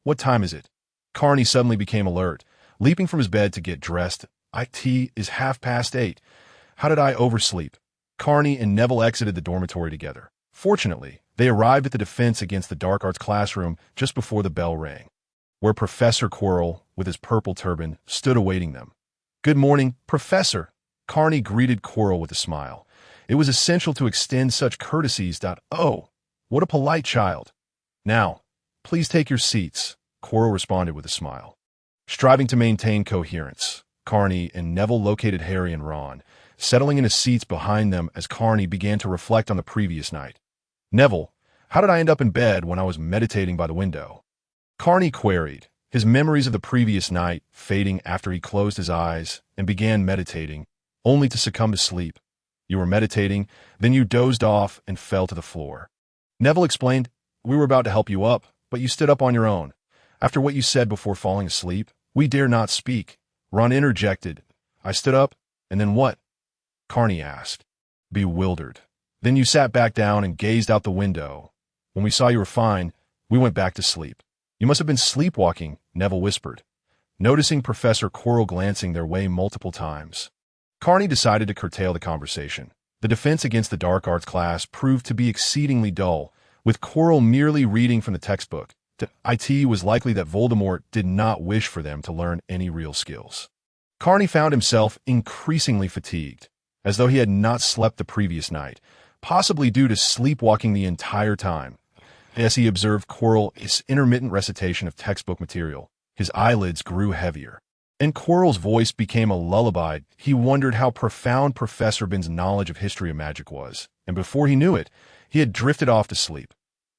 S1: what time is it?" Carney suddenly became alert, leaping from his bed to get dressed. "It is 8:30. How did I oversleep?" Carney and Neville exited the dormitory together. Fortunately, they arrived at the defense against the dark arts classroom just before the bell rang, where Professor Quirrell, with his purple turban, stood awaiting them. "Good morning, Professor," Carney greeted Quirrell with a smile. It was essential to extend such courtesies. "Oh, what a polite child." "Now, please take your seats," Quirrell responded with a smile. Striving to maintain coherence, Carney and Neville located Harry and Ron, settling into seats behind them as Carney began to reflect on the previous night. "Neville, how did I end up in bed when I was meditating by the window?" Carney queried, his memories of the previous night fading after he closed his eyes and began meditating, only to succumb to sleep. "You were meditating, then you dozed off and fell to the floor." Neville explained, "We were about to help you up, but you stood up on your own. After what you said before falling asleep, we dare not speak." Ron interjected, "I stood up, and then what?" Carney asked, bewildered. "Then you sat back down and gazed out the window. When we saw you were fine, we went back to sleep." "You must have been sleepwalking," Neville whispered, noticing Professor Quirrell glancing their way multiple times. Carney decided to curtail the conversation. The defense against the dark arts class proved to be exceedingly dull, with Quirrell merely reading from the textbook. It was likely that Voldemort did not wish for them to learn any real skills. Carney found himself increasingly fatigued, as though he had not slept the previous night, possibly due to sleepwalking the entire time. As he observed Quirrell's intermittent recitation of textbook material, his eyelids grew heavier. And Quirrell's voice became a lullaby. He wondered how profound Professor Bin's knowledge of history of magic was, and before he knew it, he had drifted off to sleep.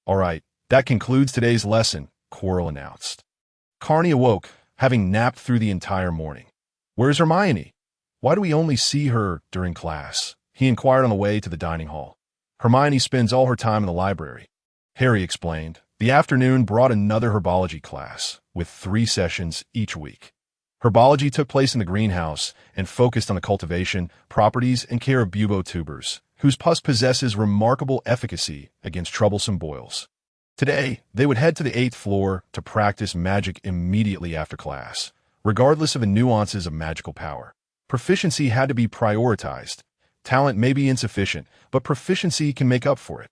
S1: "All right, that concludes today's lesson," Quirrell announced. Carney awoke, having napped through the entire morning. "Where's Hermione? Why do we only see her during class?" he inquired on the way to the dining hall. "Hermione spends all her time in the library," Harry explained. The afternoon brought another herbology class, with 3 sessions each week. Herbology took place in the greenhouse and focused on the cultivation, properties, and care of bubo tubers, whose pus possesses remarkable efficacy against troublesome boils. Today, they would head to the 8th floor to practice magic immediately after class, regardless of the nuances of magical power. Proficiency had to be prioritized. Talent may be insufficient, but proficiency can make up for it.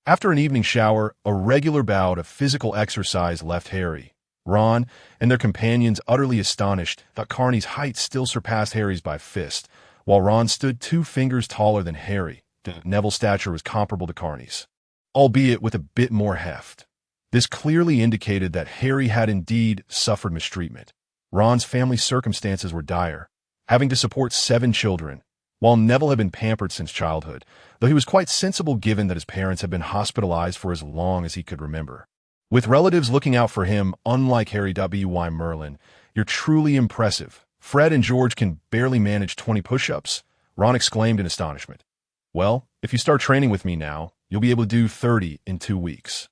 S1: After an evening shower, a regular bout of physical exercise left Harry, Ron, and their companions utterly astonished that Carney's height still surpassed Harry's by fist, while Ron stood 2 fingers taller than Harry. Neville's stature was comparable to Carney's, albeit with a bit more heft. This clearly indicated that Harry had indeed suffered mistreatment. Ron's family circumstances were dire, having to support 7 children, while Neville had been pampered since childhood, though he was quite sensible given that his parents had been hospitalized for as long as he could remember. With relatives looking out for him, unlike Harry W. Merlin, "You're truly impressive. Fred and George can barely manage 20 push-ups," Ron exclaimed in astonishment. "Well, if you start training with me now, you'll be able to do 30 in 2 weeks.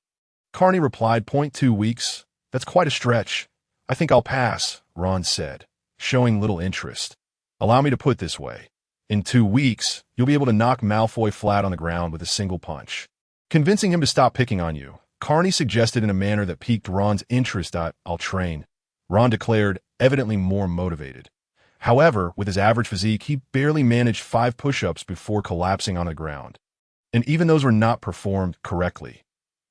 S1: Carney replied, "0.2 weeks? That's quite a stretch. I think I'll pass," Ron said, showing little interest. "Allow me to put it this way. In 2 weeks, you'll be able to knock Malfoy flat on the ground with a single punch." Convincing him to stop picking on you, Carney suggested in a manner that piqued Ron's interest. "I'll train," Ron declared, evidently more motivated. However, with his average physique, he barely managed 5 push-ups before collapsing on the ground. And even those were not performed correctly.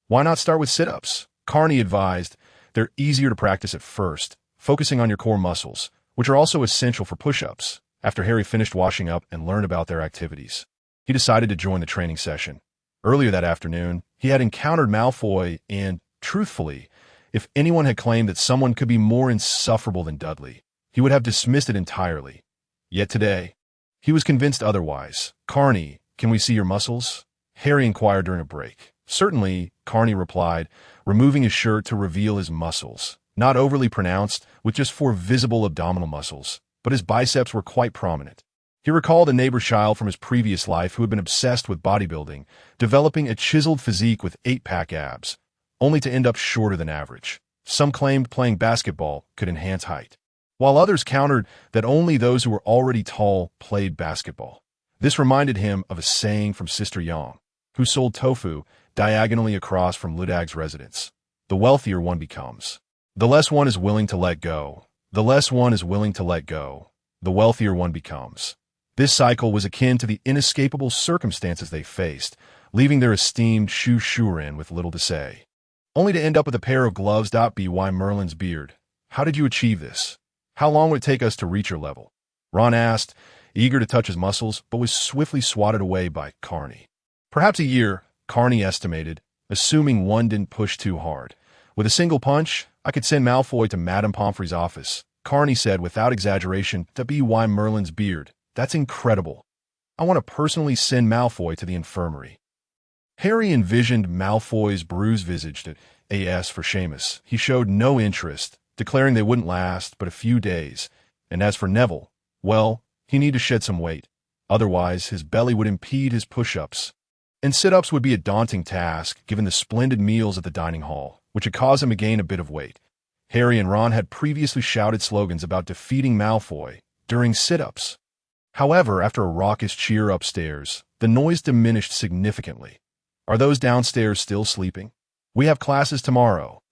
S1: "Why not start with sit-ups?" Carney advised. "They're easier to practice at first, focusing on your core muscles, which are also essential for push-ups." After Harry finished washing up and learned about their activities, he decided to join the training session. Earlier that afternoon, he had encountered Malfoy and, truthfully, if anyone had claimed that someone could be more insufferable than Dudley, he would have dismissed it entirely. Yet today, he was convinced otherwise. "Carney, can we see your muscles?" Harry inquired during a break. "Certainly," Carney replied, removing his shirt to reveal his muscles. Not overly pronounced, with just 4 visible abdominal muscles, but his biceps were quite prominent. He recalled a neighbor's child from his previous life who had been obsessed with bodybuilding, developing a chiseled physique with 8-pack abs, only to end up shorter than average. Some claimed playing basketball could enhance height, while others countered that only those who were already tall played basketball. This reminded him of a saying from Sister Yang, who sold tofu diagonally across from Ludag's residence. "The wealthier one becomes, the less one is willing to let go. The less one is willing to let go, the wealthier one becomes." This cycle was akin to the inescapable circumstances they faced, leaving their esteemed Shu Shuren with little to say, only to end up with a pair of gloves. By Merlin's beard. "How did you achieve this? How long would it take us to reach your level?" Ron asked, eager to touch his muscles, but was swiftly swatted away by Carney. "Perhaps a year," Carney estimated, assuming one didn't push too hard. "With a single punch, I could send Malfoy to Madame Pomfrey's office," Carney said without exaggeration. "By Merlin's beard. That's incredible. I want to personally send Malfoy to the infirmary." Harry envisioned Malfoy's bruise-visaged AS for Seamus. He showed no interest, declaring they wouldn't last but a few days. And as for Neville, well, he needed to shed some weight. Otherwise, his belly would impede his push-ups. And sit-ups would be a daunting task, given the splendid meals at the dining hall, which had caused him to gain a bit of weight. Harry and Ron had previously shouted slogans about defeating Malfoy during sit-ups. However, after a raucous cheer upstairs, the noise diminished significantly. "Are those downstairs still sleeping? We have classes tomorrow."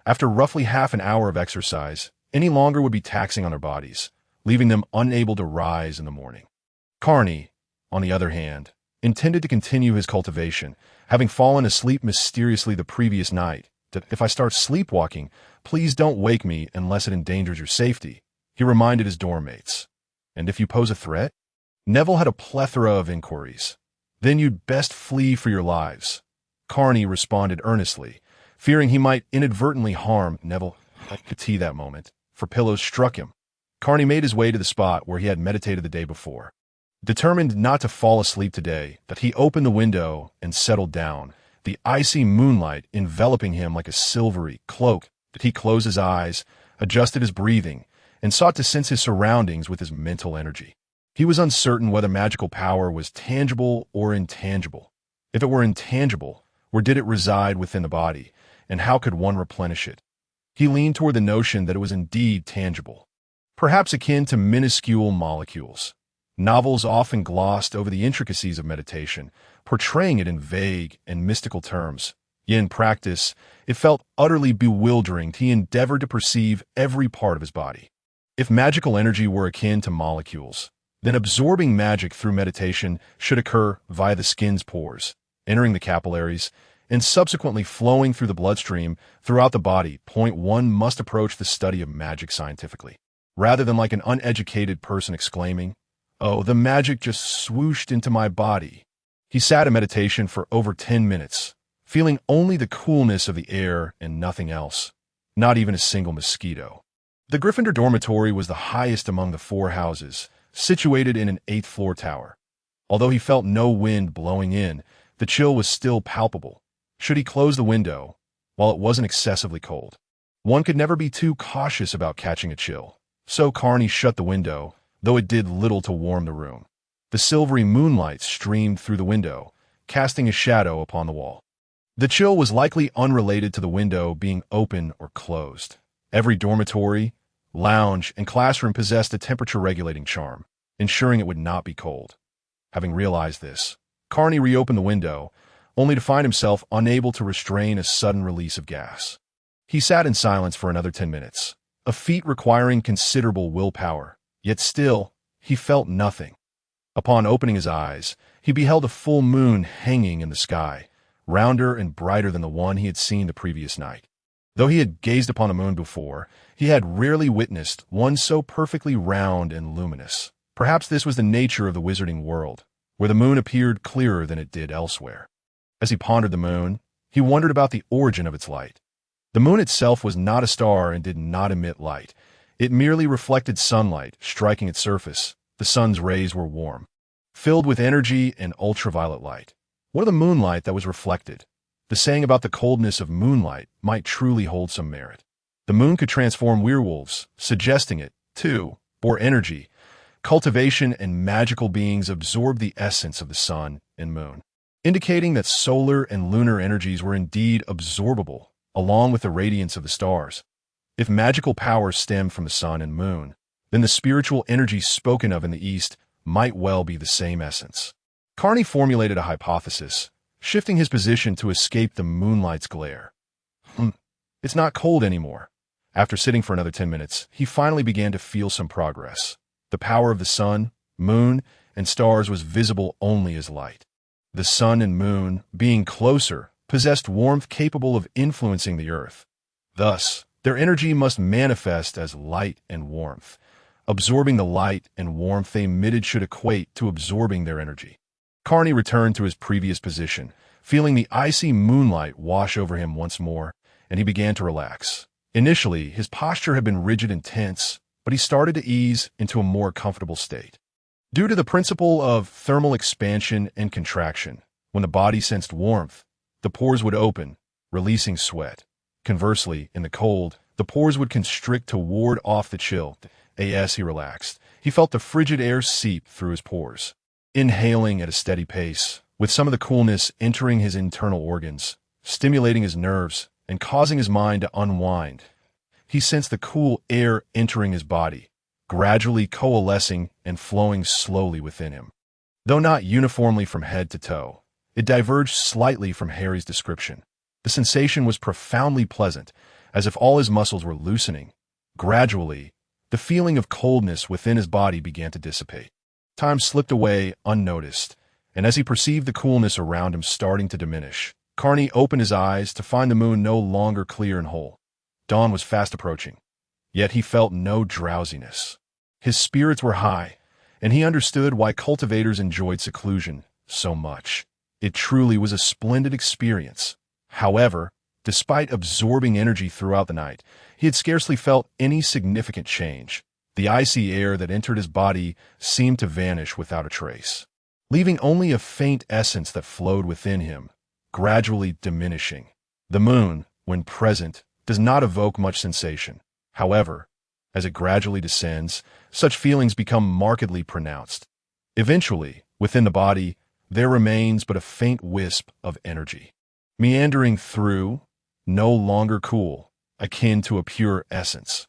S1: After roughly half an hour of exercise, any longer would be taxing on their bodies, leaving them unable to rise in the morning. Carney, on the other hand, intended to continue his cultivation, having fallen asleep mysteriously the previous night. That if I start sleepwalking, please don't wake me unless it endangers your safety, he reminded his dorm mates. And if you pose a threat? Neville had a plethora of inquiries. Then you'd best flee for your lives. Carney responded earnestly, fearing he might inadvertently harm Neville. I could see that moment, for pillows struck him. Carney made his way to the spot where he had meditated the day before. Determined not to fall asleep today, that he opened the window and settled down, the icy moonlight enveloping him like a silvery cloak. That he closed his eyes, adjusted his breathing, and sought to sense his surroundings with his mental energy. He was uncertain whether magical power was tangible or intangible. If it were intangible, where did it reside within the body, and how could one replenish it? He leaned toward the notion that it was indeed tangible, perhaps akin to minuscule molecules. Novels often glossed over the intricacies of meditation, portraying it in vague and mystical terms. Yet in practice, it felt utterly bewildering. He endeavored to perceive every part of his body. If magical energy were akin to molecules, then absorbing magic through meditation should occur via the skin's pores, entering the capillaries, and subsequently flowing through the bloodstream throughout the body. Point one must approach the study of magic scientifically, rather than like an uneducated person exclaiming, "Oh, the magic just swooshed into my body." He sat in meditation for over 10 minutes, feeling only the coolness of the air and nothing else, not even a single mosquito. The Gryffindor dormitory was the highest among the 4 houses, situated in an 8th-floor tower. Although he felt no wind blowing in, the chill was still palpable. Should he close the window, while it wasn't excessively cold? One could never be too cautious about catching a chill. So Carney shut the window, though it did little to warm the room. The silvery moonlight streamed through the window, casting a shadow upon the wall. The chill was likely unrelated to the window being open or closed. Every dormitory, lounge, and classroom possessed a temperature-regulating charm, ensuring it would not be cold. Having realized this, Carney reopened the window, only to find himself unable to restrain a sudden release of gas. He sat in silence for another 10 minutes, a feat requiring considerable willpower, yet still, he felt nothing. Upon opening his eyes, he beheld a full moon hanging in the sky, rounder and brighter than the one he had seen the previous night. Though he had gazed upon a moon before, he had rarely witnessed one so perfectly round and luminous. Perhaps this was the nature of the wizarding world, where the moon appeared clearer than it did elsewhere. As he pondered the moon, he wondered about the origin of its light. The moon itself was not a star and did not emit light. It merely reflected sunlight striking its surface. The sun's rays were warm, filled with energy and ultraviolet light. What of the moonlight that was reflected? The saying about the coldness of moonlight might truly hold some merit. The moon could transform werewolves, suggesting it, too, bore energy. Cultivation and magical beings absorbed the essence of the sun and moon, indicating that solar and lunar energies were indeed absorbable, along with the radiance of the stars. If magical powers stemmed from the sun and moon, then the spiritual energy spoken of in the East might well be the same essence. Carney formulated a hypothesis, shifting his position to escape the moonlight's glare. It's not cold anymore. After sitting for another 10 minutes, he finally began to feel some progress. The power of the sun, moon, and stars was visible only as light. The sun and moon, being closer, possessed warmth capable of influencing the earth. Thus, their energy must manifest as light and warmth. Absorbing the light and warmth they emitted should equate to absorbing their energy. Carney returned to his previous position, feeling the icy moonlight wash over him once more, and he began to relax. Initially, his posture had been rigid and tense, but he started to ease into a more comfortable state. Due to the principle of thermal expansion and contraction, when the body sensed warmth, the pores would open, releasing sweat. Conversely, in the cold, the pores would constrict to ward off the chill. As he relaxed, he felt the frigid air seep through his pores, inhaling at a steady pace, with some of the coolness entering his internal organs, stimulating his nerves, and causing his mind to unwind. He sensed the cool air entering his body, gradually coalescing and flowing slowly within him. Though not uniformly from head to toe, it diverged slightly from Harry's description. The sensation was profoundly pleasant, as if all his muscles were loosening. Gradually, the feeling of coldness within his body began to dissipate. Time slipped away unnoticed, and as he perceived the coolness around him starting to diminish, Carney opened his eyes to find the moon no longer clear and whole. Dawn was fast approaching, yet he felt no drowsiness. His spirits were high, and he understood why cultivators enjoyed seclusion so much. It truly was a splendid experience. However, despite absorbing energy throughout the night, he had scarcely felt any significant change. The icy air that entered his body seemed to vanish without a trace, leaving only a faint essence that flowed within him, gradually diminishing. The moon, when present, does not evoke much sensation. However, as it gradually descends, such feelings become markedly pronounced. Eventually, within the body, there remains but a faint wisp of energy, meandering through, no longer cool, akin to a pure essence.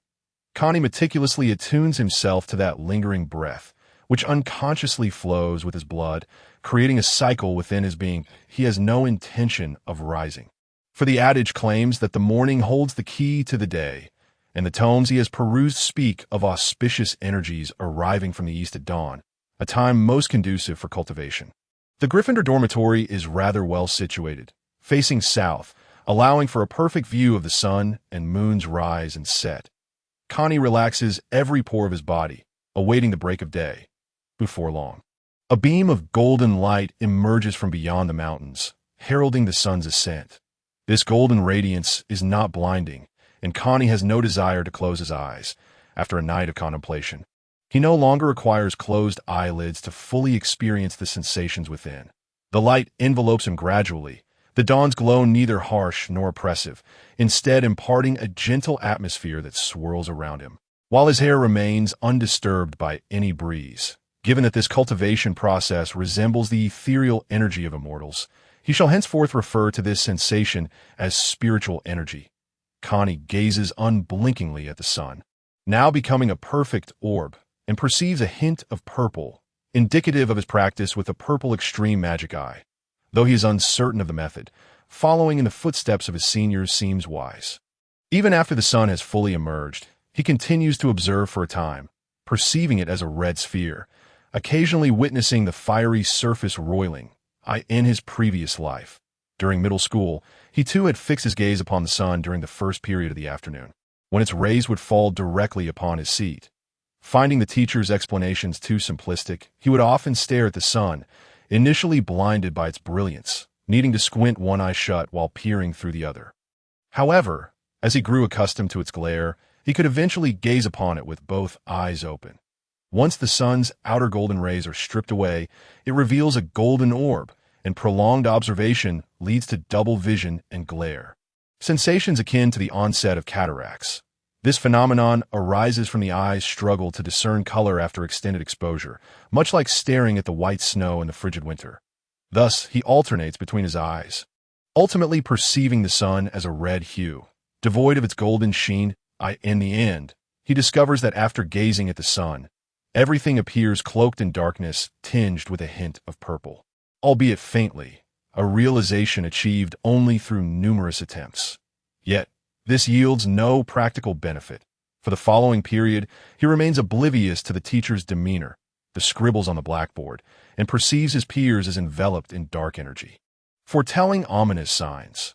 S1: Connie meticulously attunes himself to that lingering breath, which unconsciously flows with his blood, creating a cycle within his being. He has no intention of rising. For the adage claims that the morning holds the key to the day, and the tomes he has perused speak of auspicious energies arriving from the east at dawn, a time most conducive for cultivation. The Gryffindor dormitory is rather well situated, facing south, allowing for a perfect view of the sun and moon's rise and set. Connie relaxes every pore of his body, awaiting the break of day. Before long, a beam of golden light emerges from beyond the mountains, heralding the sun's ascent. This golden radiance is not blinding, and Connie has no desire to close his eyes. After a night of contemplation, he no longer requires closed eyelids to fully experience the sensations within. The light envelopes him gradually, the dawn's glow neither harsh nor oppressive, instead imparting a gentle atmosphere that swirls around him, while his hair remains undisturbed by any breeze. Given that this cultivation process resembles the ethereal energy of immortals, he shall henceforth refer to this sensation as spiritual energy. Connie gazes unblinkingly at the sun, now becoming a perfect orb, and perceives a hint of purple, indicative of his practice with a purple extreme magic eye. Though he is uncertain of the method, following in the footsteps of his seniors seems wise. Even after the sun has fully emerged, he continues to observe for a time, perceiving it as a red sphere, occasionally witnessing the fiery surface roiling, in his previous life. During middle school, he too had fixed his gaze upon the sun during the first period of the afternoon, when its rays would fall directly upon his seat. Finding the teacher's explanations too simplistic, he would often stare at the sun, initially blinded by its brilliance, needing to squint one eye shut while peering through the other. However, as he grew accustomed to its glare, he could eventually gaze upon it with both eyes open. Once the sun's outer golden rays are stripped away, it reveals a golden orb, and prolonged observation leads to double vision and glare. Sensations akin to the onset of cataracts. This phenomenon arises from the eye's struggle to discern color after extended exposure, much like staring at the white snow in the frigid winter. Thus, he alternates between his eyes, ultimately perceiving the sun as a red hue, devoid of its golden sheen. In the end, he discovers that after gazing at the sun, everything appears cloaked in darkness, tinged with a hint of purple, albeit faintly, a realization achieved only through numerous attempts. Yet, this yields no practical benefit. For the following period, he remains oblivious to the teacher's demeanor, the scribbles on the blackboard, and perceives his peers as enveloped in dark energy, foretelling ominous signs.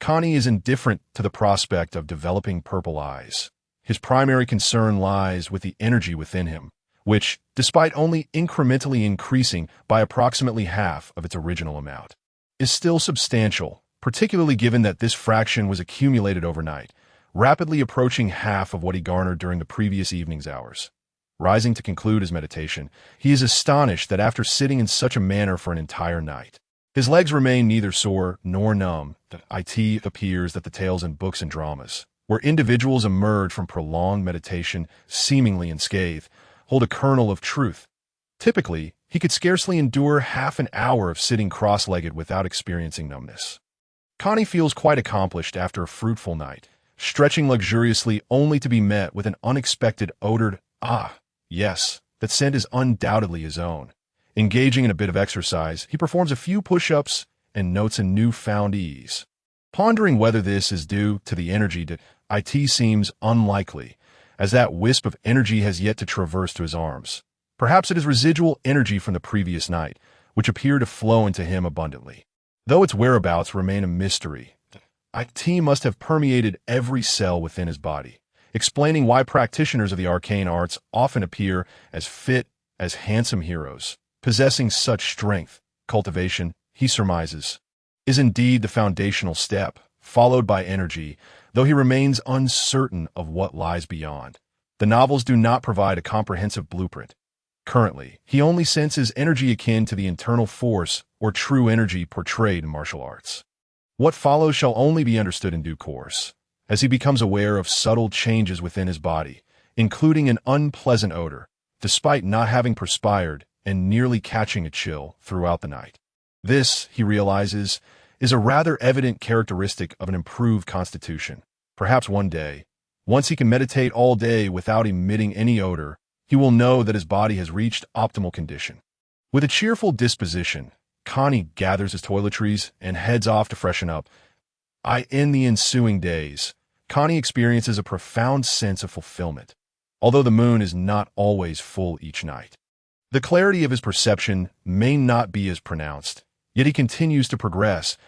S1: Connie is indifferent to the prospect of developing purple eyes. His primary concern lies with the energy within him, which, despite only incrementally increasing by approximately half of its original amount, is still substantial, particularly given that this fraction was accumulated overnight, rapidly approaching half of what he garnered during the previous evening's hours. Rising to conclude his meditation, he is astonished that after sitting in such a manner for an entire night, his legs remain neither sore nor numb. It appears that the tales in books and dramas, where individuals emerge from prolonged meditation seemingly unscathed, hold a kernel of truth. Typically, he could scarcely endure half an hour of sitting cross-legged without experiencing numbness. Connie feels quite accomplished after a fruitful night, stretching luxuriously only to be met with an unexpected odor. Yes, that scent is undoubtedly his own. Engaging in a bit of exercise, he performs a few push-ups and notes a newfound ease. Pondering whether this is due to the energy that it seems unlikely, as that wisp of energy has yet to traverse to his arms. Perhaps it is residual energy from the previous night, which appear to flow into him abundantly. Though its whereabouts remain a mystery, IT must have permeated every cell within his body, explaining why practitioners of the arcane arts often appear as fit as handsome heroes. Possessing such strength, cultivation, he surmises, is indeed the foundational step, followed by energy, though he remains uncertain of what lies beyond. The novels do not provide a comprehensive blueprint. Currently, he only senses energy akin to the internal force or true energy portrayed in martial arts. What follows shall only be understood in due course, as he becomes aware of subtle changes within his body, including an unpleasant odor, despite not having perspired and nearly catching a chill throughout the night. This, he realizes, is a rather evident characteristic of an improved constitution. Perhaps one day, once he can meditate all day without emitting any odor, he will know that his body has reached optimal condition. With a cheerful disposition, Connie gathers his toiletries and heads off to freshen up. In the ensuing days, Connie experiences a profound sense of fulfillment, although the moon is not always full each night. The clarity of his perception may not be as pronounced, yet he continues to progress.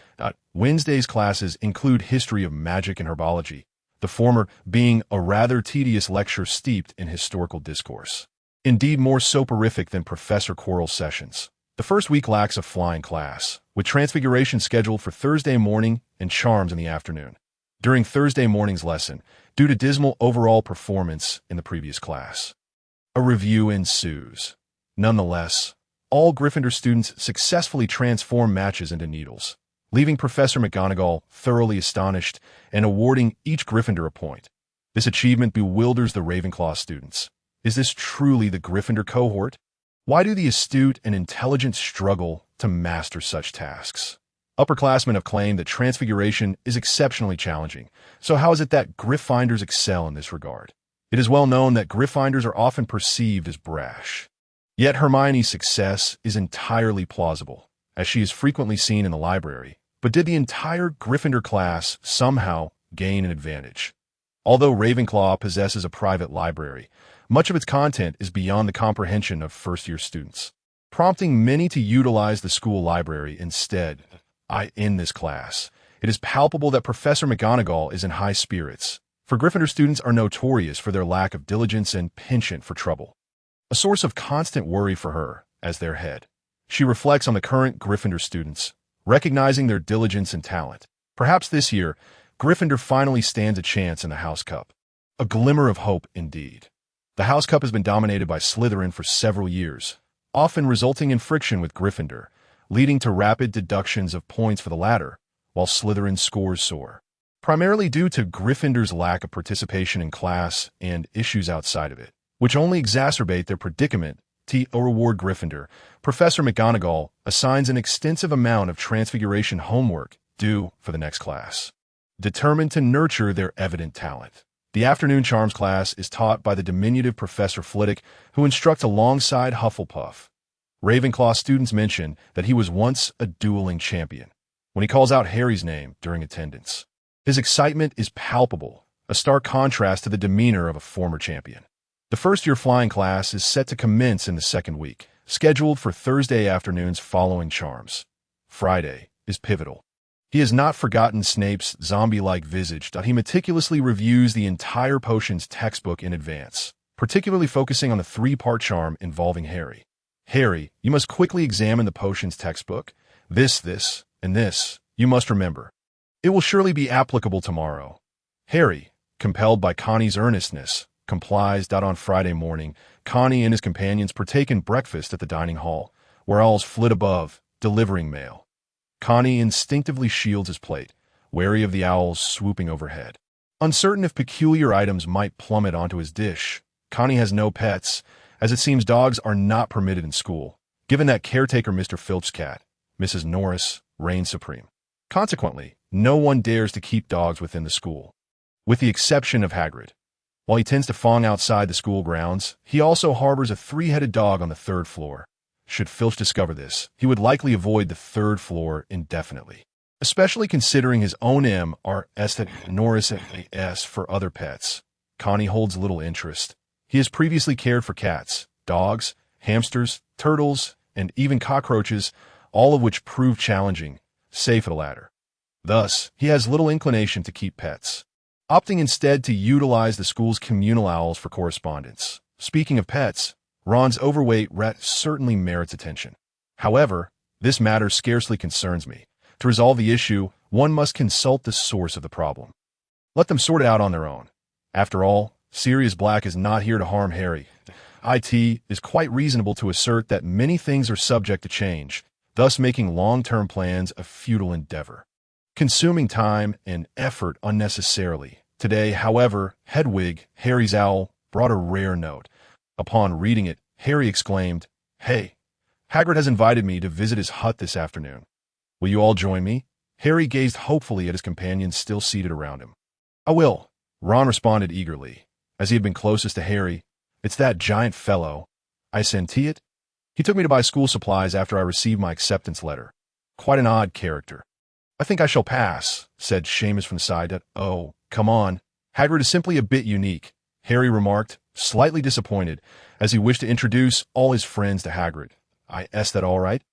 S1: Wednesday's classes include history of magic and herbology, the former being a rather tedious lecture steeped in historical discourse. Indeed, more soporific than Professor Quirrell's sessions. The first week lacks a flying class, with Transfiguration scheduled for Thursday morning and Charms in the afternoon. During Thursday morning's lesson, due to dismal overall performance in the previous class, a review ensues. Nonetheless, all Gryffindor students successfully transform matches into needles, leaving Professor McGonagall thoroughly astonished and awarding each Gryffindor a point. This achievement bewilders the Ravenclaw students. Is this truly the Gryffindor cohort? Why do the astute and intelligent struggle to master such tasks? Upperclassmen have claimed that Transfiguration is exceptionally challenging, so how is it that Gryffindors excel in this regard? It is well known that Gryffindors are often perceived as brash. Yet Hermione's success is entirely plausible, as she is frequently seen in the library. But did the entire Gryffindor class somehow gain an advantage? Although Ravenclaw possesses a private library, much of its content is beyond the comprehension of first-year students, prompting many to utilize the school library instead. In this class, it is palpable that Professor McGonagall is in high spirits, for Gryffindor students are notorious for their lack of diligence and penchant for trouble, a source of constant worry for her as their head. She reflects on the current Gryffindor students, recognizing their diligence and talent. Perhaps this year, Gryffindor finally stands a chance in the House Cup. A glimmer of hope indeed. The House Cup has been dominated by Slytherin for several years, often resulting in friction with Gryffindor, leading to rapid deductions of points for the latter, while Slytherin's scores soar. Primarily due to Gryffindor's lack of participation in class and issues outside of it, which only exacerbate their predicament. To reward Gryffindor, Professor McGonagall assigns an extensive amount of Transfiguration homework due for the next class, determined to nurture their evident talent. The afternoon Charms class is taught by the diminutive Professor Flitwick, who instructs alongside Hufflepuff. Ravenclaw students mention that he was once a dueling champion when he calls out Harry's name during attendance. His excitement is palpable, a stark contrast to the demeanor of a former champion. The first-year flying class is set to commence in the second week, scheduled for Thursday afternoons following Charms. Friday is pivotal. He has not forgotten Snape's zombie-like visage. He meticulously reviews the entire potions textbook in advance, particularly focusing on the three-part charm involving Harry. Harry, you must quickly examine the potions textbook. This, and this, you must remember. It will surely be applicable tomorrow. Harry, compelled by Connie's earnestness, complies. On Friday morning, Connie and his companions partake in breakfast at the dining hall, where owls flit above, delivering mail. Connie instinctively shields his plate, wary of the owls swooping overhead. Uncertain if peculiar items might plummet onto his dish, Connie has no pets, as it seems dogs are not permitted in school, given that caretaker Mr. Philp's cat, Mrs. Norris, reigns supreme. Consequently, no one dares to keep dogs within the school, with the exception of Hagrid. While he tends to fawn outside the school grounds, he also harbors a three-headed dog on the third floor. Should Filch discover this, he would likely avoid the third floor indefinitely, especially considering his own M.R.S. that Norris S. for other pets. Connie holds little interest. He has previously cared for cats, dogs, hamsters, turtles, and even cockroaches, all of which prove challenging, safe at a ladder. Thus, he has little inclination to keep pets, opting instead to utilize the school's communal owls for correspondence. Speaking of pets, Ron's overweight rat certainly merits attention. However, this matter scarcely concerns me. To resolve the issue, one must consult the source of the problem. Let them sort it out on their own. After all, Sirius Black is not here to harm Harry. It is quite reasonable to assert that many things are subject to change, thus making long-term plans a futile endeavor, consuming time and effort unnecessarily. Today, however, Hedwig, Harry's owl, brought a rare note. Upon reading it, Harry exclaimed, "Hey, Hagrid has invited me to visit his hut this afternoon. Will you all join me?" Harry gazed hopefully at his companions still seated around him. "I will," Ron responded eagerly. As he had been closest to Harry, "It's that giant fellow. I sent it. He took me to buy school supplies after I received my acceptance letter. Quite an odd character." "I think I shall pass," said Seamus from the side. "Oh, come on. Hagrid is simply a bit unique," Harry remarked, slightly disappointed, as he wished to introduce all his friends to Hagrid. "Is that all right?"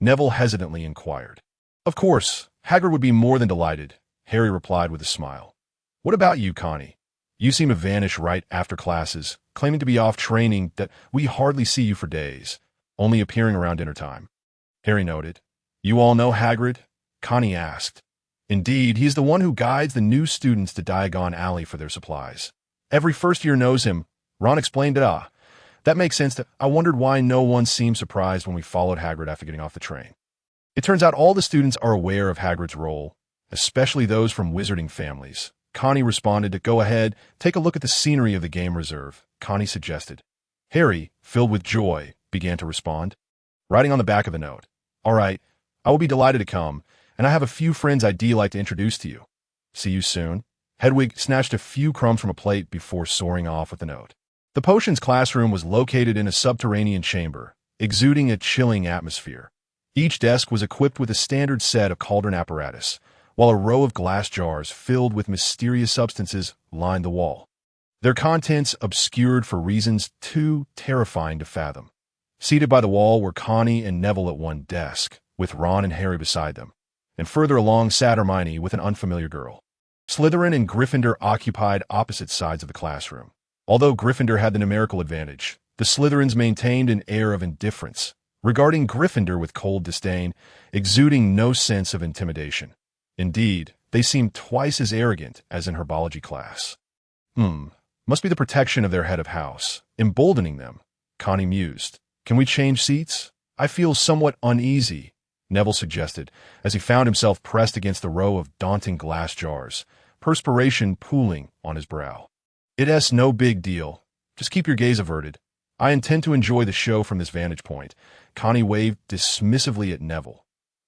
S1: Neville hesitantly inquired. "Of course, Hagrid would be more than delighted," Harry replied with a smile. "What about you, Connie? You seem to vanish right after classes, claiming to be off training that we hardly see you for days, only appearing around dinner time." Harry noted. "You all know Hagrid?" Connie asked. "Indeed, he is the one who guides the new students to Diagon Alley for their supplies. Every first year knows him," Ron explained. That makes sense. I wondered why no one seemed surprised when we followed Hagrid after getting off the train. It turns out all the students are aware of Hagrid's role, especially those from wizarding families. Connie responded to go ahead, take a look at the scenery of the game reserve, Connie suggested. Harry, filled with joy, began to respond, writing on the back of the note, "All right, I will be delighted to come, and I have a few friends I'd like to introduce to you. See you soon." Hedwig snatched a few crumbs from a plate before soaring off with the note. The potions classroom was located in a subterranean chamber, exuding a chilling atmosphere. Each desk was equipped with a standard set of cauldron apparatus, while a row of glass jars filled with mysterious substances lined the wall, their contents obscured for reasons too terrifying to fathom. Seated by the wall were Connie and Neville at one desk, with Ron and Harry beside them, and further along sat Hermione with an unfamiliar girl. Slytherin and Gryffindor occupied opposite sides of the classroom. Although Gryffindor had the numerical advantage, the Slytherins maintained an air of indifference, regarding Gryffindor with cold disdain, exuding no sense of intimidation. Indeed, they seemed twice as arrogant as in herbology class. Must be the protection of their head of house, emboldening them, Connie mused. "Can we change seats? I feel somewhat uneasy," Neville suggested, as he found himself pressed against the row of daunting glass jars, perspiration pooling on his brow. "It's no big deal. Just keep your gaze averted. I intend to enjoy the show from this vantage point," Connie waved dismissively at Neville.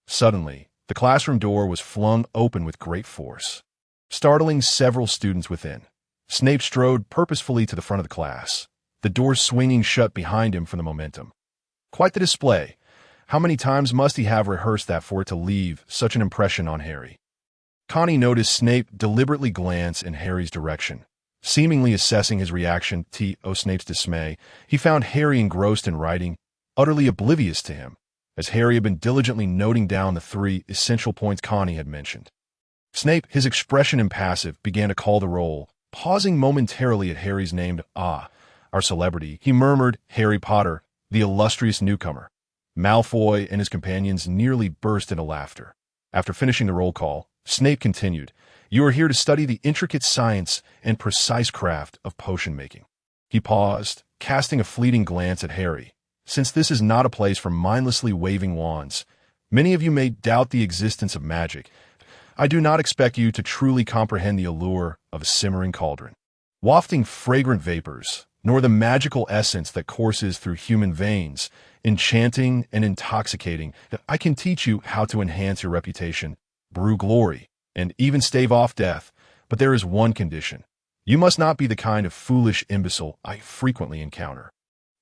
S1: Suddenly, the classroom door was flung open with great force, startling several students within. Snape strode purposefully to the front of the class, the door swinging shut behind him from the momentum. Quite the display. How many times must he have rehearsed that for it to leave such an impression on Harry? Connie noticed Snape deliberately glance in Harry's direction. Seemingly assessing his reaction to Snape's dismay, he found Harry engrossed in writing, utterly oblivious to him, as Harry had been diligently noting down the 3 essential points Connie had mentioned. Snape, his expression impassive, began to call the roll, pausing momentarily at Harry's name. "Our celebrity," he murmured. "Harry Potter, the illustrious newcomer." Malfoy and his companions nearly burst into laughter. After finishing the roll call, Snape continued, "You are here to study the intricate science and precise craft of potion making." He paused, casting a fleeting glance at Harry. "Since this is not a place for mindlessly waving wands, many of you may doubt the existence of magic. I do not expect you to truly comprehend the allure of a simmering cauldron, wafting fragrant vapors, nor the magical essence that courses through human veins, enchanting and intoxicating. I can teach you how to enhance your reputation, brew glory, and even stave off death, but there is one condition. You must not be the kind of foolish imbecile I frequently encounter."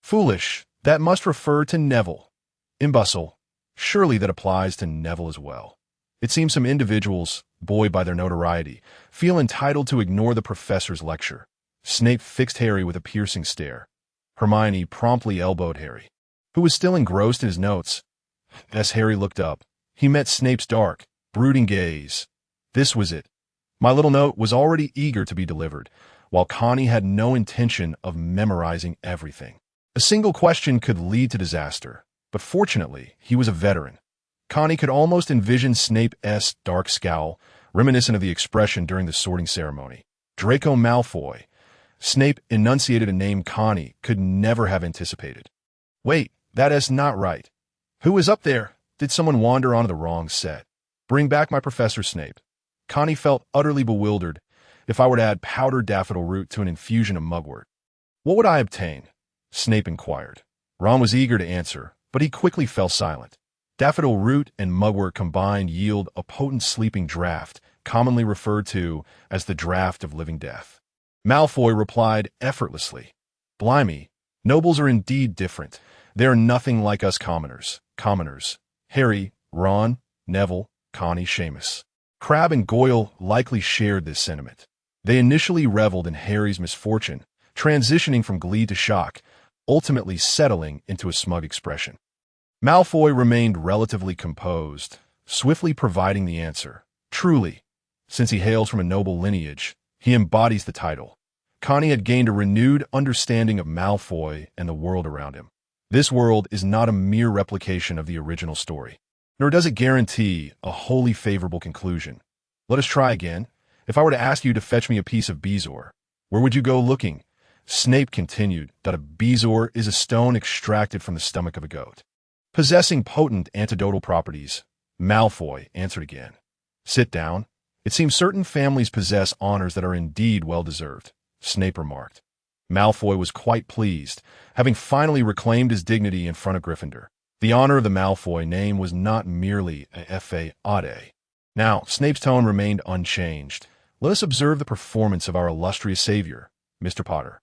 S1: Foolish, that must refer to Neville. Imbecile, surely that applies to Neville as well. It seems some individuals, buoyed by their notoriety, feel entitled to ignore the professor's lecture. Snape fixed Harry with a piercing stare. Hermione promptly elbowed Harry. who was still engrossed in his notes. As Harry looked up, he met Snape's dark, brooding gaze. This was it. My little note was already eager to be delivered, while Connie had no intention of memorizing everything. A single question could lead to disaster, but fortunately, he was a veteran. Connie could almost envision Snape's dark scowl, reminiscent of the expression during the sorting ceremony. Draco Malfoy. Snape enunciated a name Connie could never have anticipated. Wait, that is not right. Who is up there? Did someone wander onto the wrong set? Bring back my Professor Snape. Connie felt utterly bewildered. If I were to add powdered daffodil root to an infusion of mugwort, what would I obtain? Snape inquired. Ron was eager to answer, but he quickly fell silent. Daffodil root and mugwort combined yield a potent sleeping draught, commonly referred to as the draught of living death. Malfoy replied effortlessly. Blimey, nobles are indeed different. They are nothing like us commoners. Harry, Ron, Neville, Connie, Seamus. Crabbe and Goyle likely shared this sentiment. They initially reveled in Harry's misfortune, transitioning from glee to shock, ultimately settling into a smug expression. Malfoy remained relatively composed, swiftly providing the answer. Truly, since he hails from a noble lineage, he embodies the title. Connie had gained a renewed understanding of Malfoy and the world around him. This world is not a mere replication of the original story, nor does it guarantee a wholly favorable conclusion. Let us try again. If I were to ask you to fetch me a piece of bezoar, where would you go looking? Snape continued that a bezoar is a stone extracted from the stomach of a goat, possessing potent antidotal properties. Malfoy answered again. Sit down. It seems certain families possess honors that are indeed well-deserved, Snape remarked. Malfoy was quite pleased, having finally reclaimed his dignity in front of Gryffindor. The honor of the Malfoy name was not merely a fa ade. Now, Snape's tone remained unchanged. Let us observe the performance of our illustrious savior, Mr. Potter.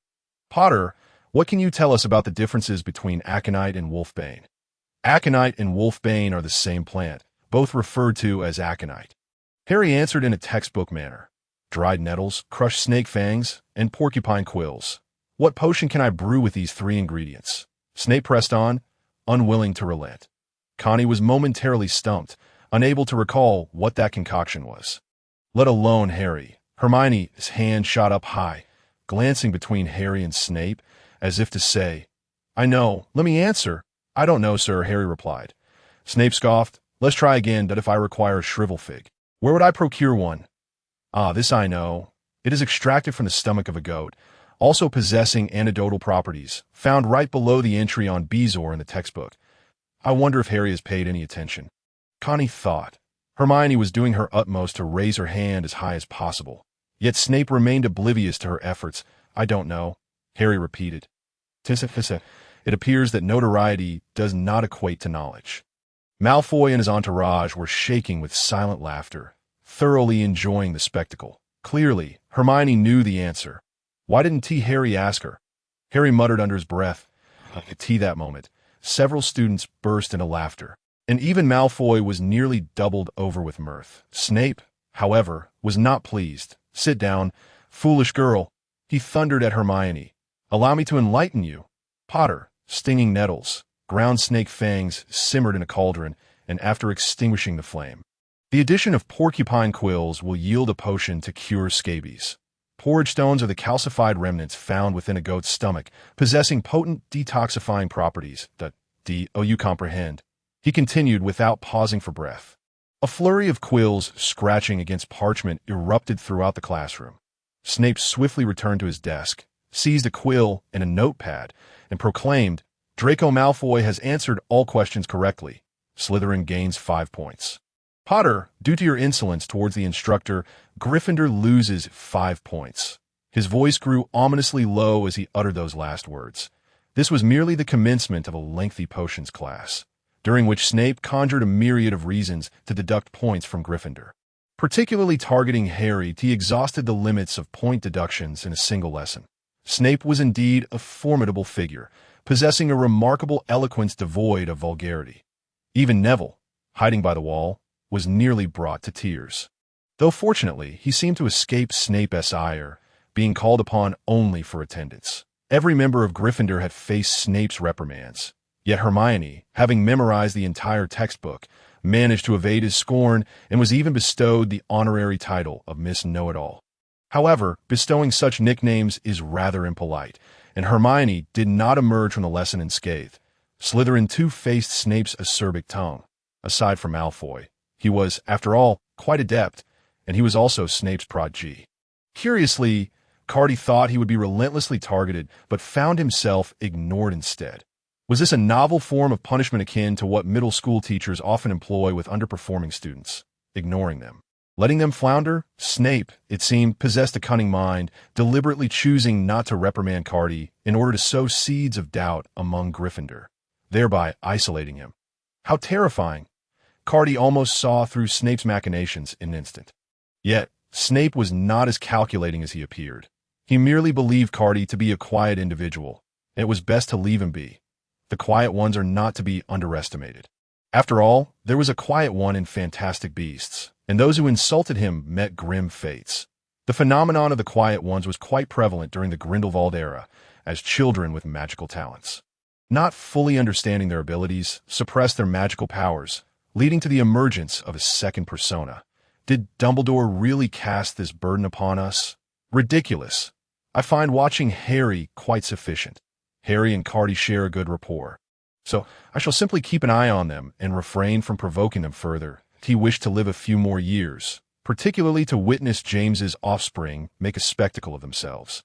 S1: Potter, what can you tell us about the differences between aconite and wolfbane? Aconite and wolfbane are the same plant, both referred to as aconite. Harry answered in a textbook manner. Dried nettles, crushed snake fangs, and porcupine quills. What potion can I brew with these three ingredients? Snape pressed on, unwilling to relent. Connie was momentarily stumped, unable to recall what that concoction was. Let alone Harry. Hermione's hand shot up high, glancing between Harry and Snape, as if to say, I know, let me answer. I don't know, sir, Harry replied. Snape scoffed. Let's try again, but if I require a shrivel fig, where would I procure one? Ah, this I know. It is extracted from the stomach of a goat, also possessing antidotal properties, found right below the entry on bezoar in the textbook. I wonder if Harry has paid any attention. Connie thought. Hermione was doing her utmost to raise her hand as high as possible. Yet Snape remained oblivious to her efforts. I don't know, Harry repeated. It appears that notoriety does not equate to knowledge. Malfoy and his entourage were shaking with silent laughter, thoroughly enjoying the spectacle. Clearly, Hermione knew the answer. Why didn't Harry ask her? Harry muttered under his breath. At that moment, several students burst into laughter, and even Malfoy was nearly doubled over with mirth. Snape, however, was not pleased. Sit down, foolish girl, he thundered at Hermione. Allow me to enlighten you. Potter, stinging nettles, ground snake fangs simmered in a cauldron, and after extinguishing the flame, the addition of porcupine quills will yield a potion to cure scabies. Porridge stones are the calcified remnants found within a goat's stomach, possessing potent detoxifying properties. You comprehend. He continued without pausing for breath. A flurry of quills scratching against parchment erupted throughout the classroom. Snape swiftly returned to his desk, seized a quill and a notepad, and proclaimed, Draco Malfoy has answered all questions correctly. Slytherin gains 5 points. Potter, due to your insolence towards the instructor, Gryffindor loses 5 points. His voice grew ominously low as he uttered those last words. This was merely the commencement of a lengthy potions class, during which Snape conjured a myriad of reasons to deduct points from Gryffindor. Particularly targeting Harry, he exhausted the limits of point deductions in a single lesson. Snape was indeed a formidable figure, possessing a remarkable eloquence devoid of vulgarity. Even Neville, hiding by the wall, was nearly brought to tears. Though fortunately, he seemed to escape Snape's ire, being called upon only for attendance. Every member of Gryffindor had faced Snape's reprimands, Yet Hermione, having memorized the entire textbook, managed to evade his scorn and was even bestowed the honorary title of Miss Know-It-All. However, bestowing such nicknames is rather impolite, and Hermione did not emerge from the lesson unscathed. Slytherin too faced Snape's acerbic tongue. Aside from Malfoy, he was, after all, quite adept, and he was also Snape's protege. Curiously, Carty thought he would be relentlessly targeted, but found himself ignored instead. Was this a novel form of punishment akin to what middle school teachers often employ with underperforming students? Ignoring them. Letting them flounder? Snape, it seemed, possessed a cunning mind, deliberately choosing not to reprimand Carty in order to sow seeds of doubt among Gryffindor, thereby isolating him. How terrifying! Carty almost saw through Snape's machinations in an instant. Yet, Snape was not as calculating as he appeared. He merely believed Carty to be a quiet individual, and it was best to leave him be. The quiet ones are not to be underestimated. After all, there was a quiet one in Fantastic Beasts, and those who insulted him met grim fates. The phenomenon of the quiet ones was quite prevalent during the Grindelwald era, as children with magical talents, not fully understanding their abilities, suppressed their magical powers, leading to the emergence of a second persona. Did Dumbledore really cast this burden upon us? Ridiculous. I find watching Harry quite sufficient. Harry and Carty share a good rapport, so I shall simply keep an eye on them and refrain from provoking them further. He wished to live a few more years, particularly to witness James's offspring make a spectacle of themselves.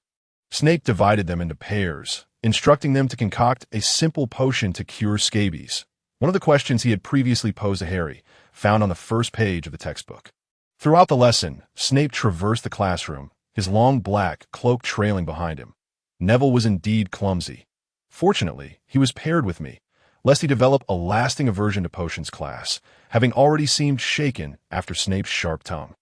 S1: Snape divided them into pairs, instructing them to concoct a simple potion to cure scabies, one of the questions he had previously posed to Harry, found on the first page of the textbook. Throughout the lesson, Snape traversed the classroom, his long black cloak trailing behind him. Neville was indeed clumsy. Fortunately, he was paired with me, lest he develop a lasting aversion to potions class, having already seemed shaken after Snape's sharp tongue.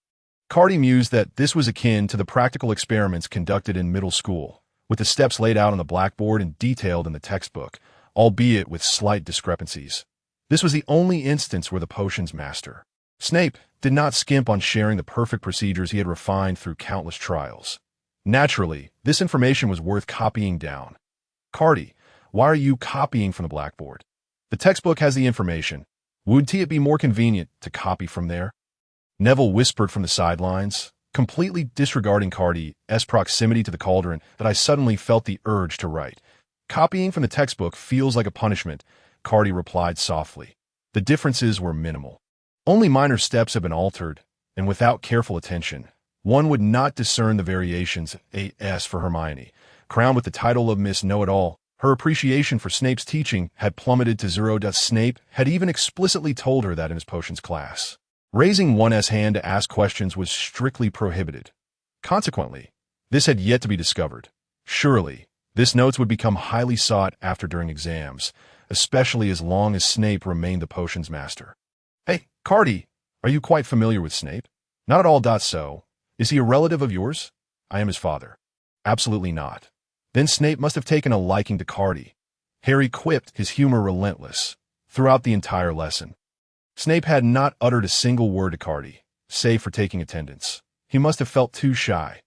S1: Carty mused that this was akin to the practical experiments conducted in middle school, with the steps laid out on the blackboard and detailed in the textbook, albeit with slight discrepancies. This was the only instance where the potions master, Snape, did not skimp on sharing the perfect procedures he had refined through countless trials. Naturally, this information was worth copying down. Carty, why are you copying from the blackboard? The textbook has the information. Wouldn't it be more convenient to copy from there? Neville whispered from the sidelines, completely disregarding Carty's proximity to the cauldron, that I suddenly felt the urge to write. Copying from the textbook feels like a punishment, Carty replied softly. The differences were minimal. Only minor steps have been altered, and without careful attention, one would not discern the variations. As for Hermione, crowned with the title of Miss Know-It-All, her appreciation for Snape's teaching had plummeted to 0. Snape had even explicitly told her that in his potions class. Raising one's hand to ask questions was strictly prohibited. Consequently, this had yet to be discovered. Surely, this notes would become highly sought after during exams, especially as long as Snape remained the potions master. Hey, Carty, are you quite familiar with Snape? Not at all. So, is he a relative of yours? I am his father. Absolutely not. Then Snape must have taken a liking to Carty. Harry quipped, his humor relentless, throughout the entire lesson. Snape had not uttered a single word to Carty, save for taking attendance. He must have felt too shy.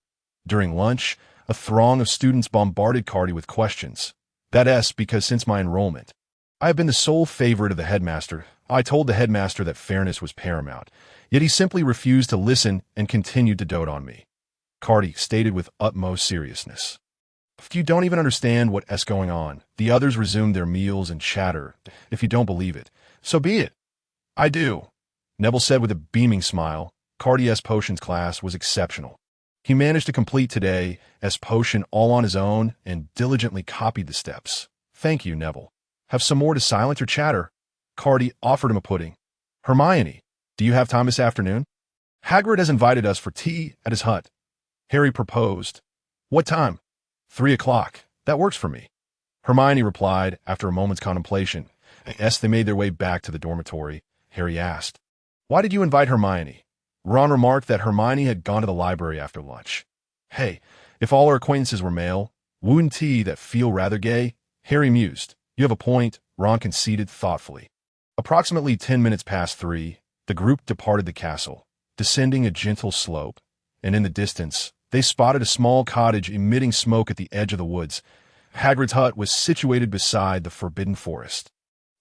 S1: During lunch, a throng of students bombarded Carty with questions. That's because since my enrollment, I have been the sole favorite of the headmaster. I told the headmaster that fairness was paramount, yet he simply refused to listen and continued to dote on me. Carty stated with utmost seriousness. If you don't even understand what's going on, the others resumed their meals and chatter. If you don't believe it, so be it. I do, Neville said with a beaming smile. Carty's potions class was exceptional. He managed to complete today's potion all on his own and diligently copied the steps. Thank you, Neville. Have some more to silence your chatter. Carty offered him a pudding. Hermione, do you have time this afternoon? Hagrid has invited us for tea at his hut. Harry proposed. What time? 3 o'clock. That works for me. Hermione replied after a moment's contemplation. As they made their way back to the dormitory, Harry asked, "Why did you invite Hermione?" Ron remarked that Hermione had gone to the library after lunch. Hey, if all our acquaintances were male, wouldn't that feel rather gay? Harry mused. You have a point, Ron conceded thoughtfully. Approximately 10 minutes past 3, the group departed the castle, descending a gentle slope, and in the distance, they spotted a small cottage emitting smoke at the edge of the woods. Hagrid's hut was situated beside the forbidden forest.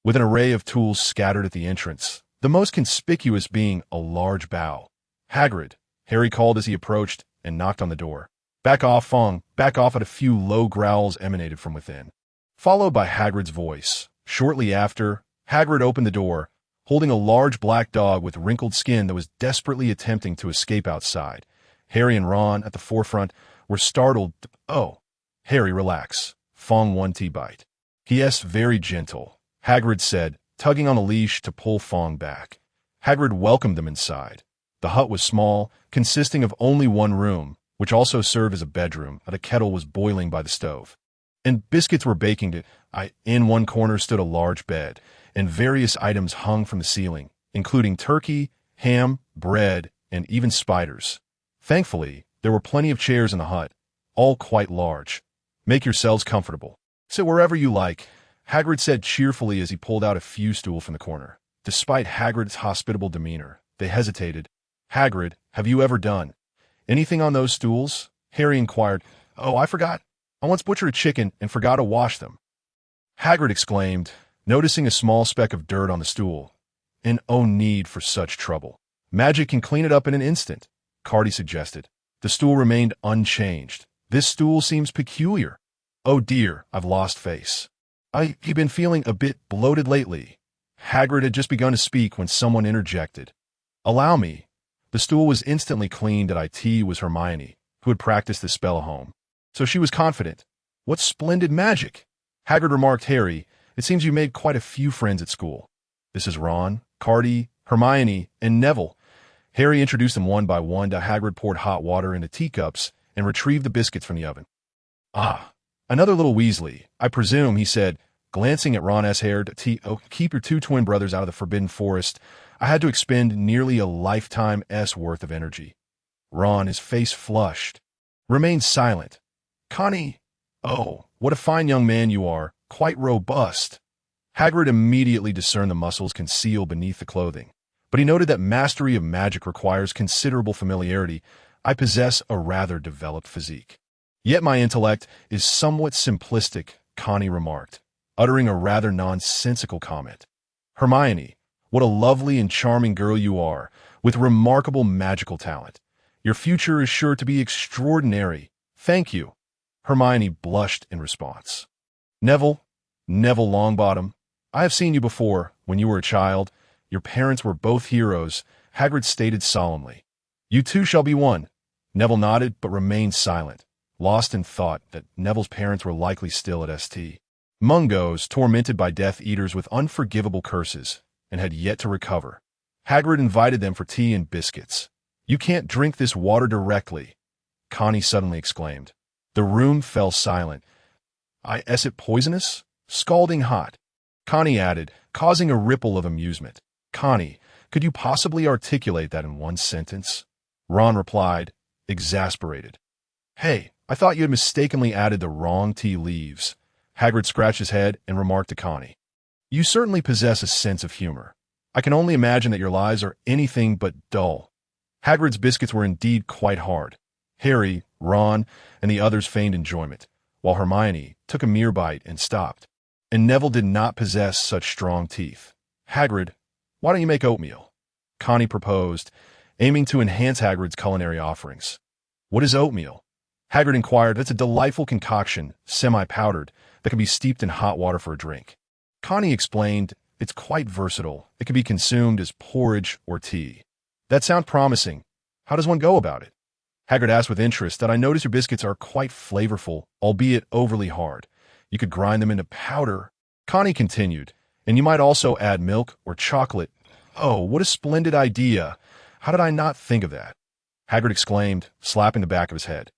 S1: with an array of tools scattered at the entrance, the most conspicuous being a large bow. "Hagrid," Harry called as he approached and knocked on the door. "Back off, Fong, back off," at a few low growls emanated from within, followed by Hagrid's voice. Shortly after, Hagrid opened the door, holding a large black dog with wrinkled skin that was desperately attempting to escape outside. Harry and Ron, at the forefront, were startled. "Oh, Harry, relax. Fong 1 bite." "Yes, very gentle," Hagrid said, tugging on the leash to pull Fong back. Hagrid welcomed them inside. The hut was small, consisting of only one room, which also served as a bedroom, and a kettle was boiling by the stove. And biscuits were baking. In one corner stood a large bed, and various items hung from the ceiling, including turkey, ham, bread, and even spiders. Thankfully, there were plenty of chairs in the hut, all quite large. "Make yourselves comfortable. Sit wherever you like," Hagrid said cheerfully as he pulled out a few stools from the corner. Despite Hagrid's hospitable demeanor, they hesitated. "Hagrid, have you ever done anything on those stools?" Harry inquired. "Oh, I forgot. I once butchered a chicken and forgot to wash them," Hagrid exclaimed, noticing a small speck of dirt on the stool. "And oh, need for such trouble. Magic can clean it up in an instant," Carty suggested. The stool remained unchanged. "This stool seems peculiar. Oh dear, I've lost face. You've been feeling a bit bloated lately." Hagrid had just begun to speak when someone interjected. "Allow me." The stool was instantly cleaned. It was Hermione, who had practiced this spell at home, so she was confident. "What splendid magic!" Hagrid remarked. "Harry, it seems you made quite a few friends at school." "This is Ron, Carty, Hermione, and Neville." Harry introduced them one by one. Hagrid poured hot water into teacups and retrieved the biscuits from the oven. "Ah, another little Weasley, I presume," he said, glancing at Ron's hair. "Keep your 2 twin brothers out of the Forbidden Forest. I had to expend nearly a lifetime's worth of energy." Ron, his face flushed, remained silent. "Connie, oh, what a fine young man you are, quite robust." Hagrid immediately discerned the muscles concealed beneath the clothing, but he noted that mastery of magic requires considerable familiarity. "I possess a rather developed physique. Yet my intellect is somewhat simplistic," Connie remarked, uttering a rather nonsensical comment. "Hermione, what a lovely and charming girl you are, with remarkable magical talent. Your future is sure to be extraordinary." "Thank you." Hermione blushed in response. Neville Longbottom, I have seen you before, when you were a child. Your parents were both heroes," Hagrid stated solemnly. "You two shall be one." Neville nodded but remained silent, lost in thought that Neville's parents were likely still at St. Mungo's, tormented by Death Eaters with unforgivable curses, and had yet to recover. Hagrid invited them for tea and biscuits. "You can't drink this water directly," Connie suddenly exclaimed. The room fell silent. "Is it poisonous?" "Scalding hot," Connie added, causing a ripple of amusement. "Connie, could you possibly articulate that in one sentence?" Ron replied, exasperated. "Hey, I thought you had mistakenly added the wrong tea leaves." Hagrid scratched his head and remarked to Connie, "You certainly possess a sense of humor. I can only imagine that your lives are anything but dull." Hagrid's biscuits were indeed quite hard. Harry, Ron, and the others feigned enjoyment, while Hermione took a mere bite and stopped. And Neville did not possess such strong teeth. "Hagrid, why don't you make oatmeal?" Connie proposed, aiming to enhance Hagrid's culinary offerings. "What is oatmeal?" Hagrid inquired. "It's a delightful concoction, semi-powdered, that can be steeped in hot water for a drink." Connie explained, "It's quite versatile. It can be consumed as porridge or tea." "That sounds promising. How does one go about it?" Hagrid asked with interest. "I notice your biscuits are quite flavorful, albeit overly hard. You could grind them into powder." Connie continued, "And you might also add milk or chocolate." "Oh, what a splendid idea. How did I not think of that?" Hagrid exclaimed, slapping the back of his head.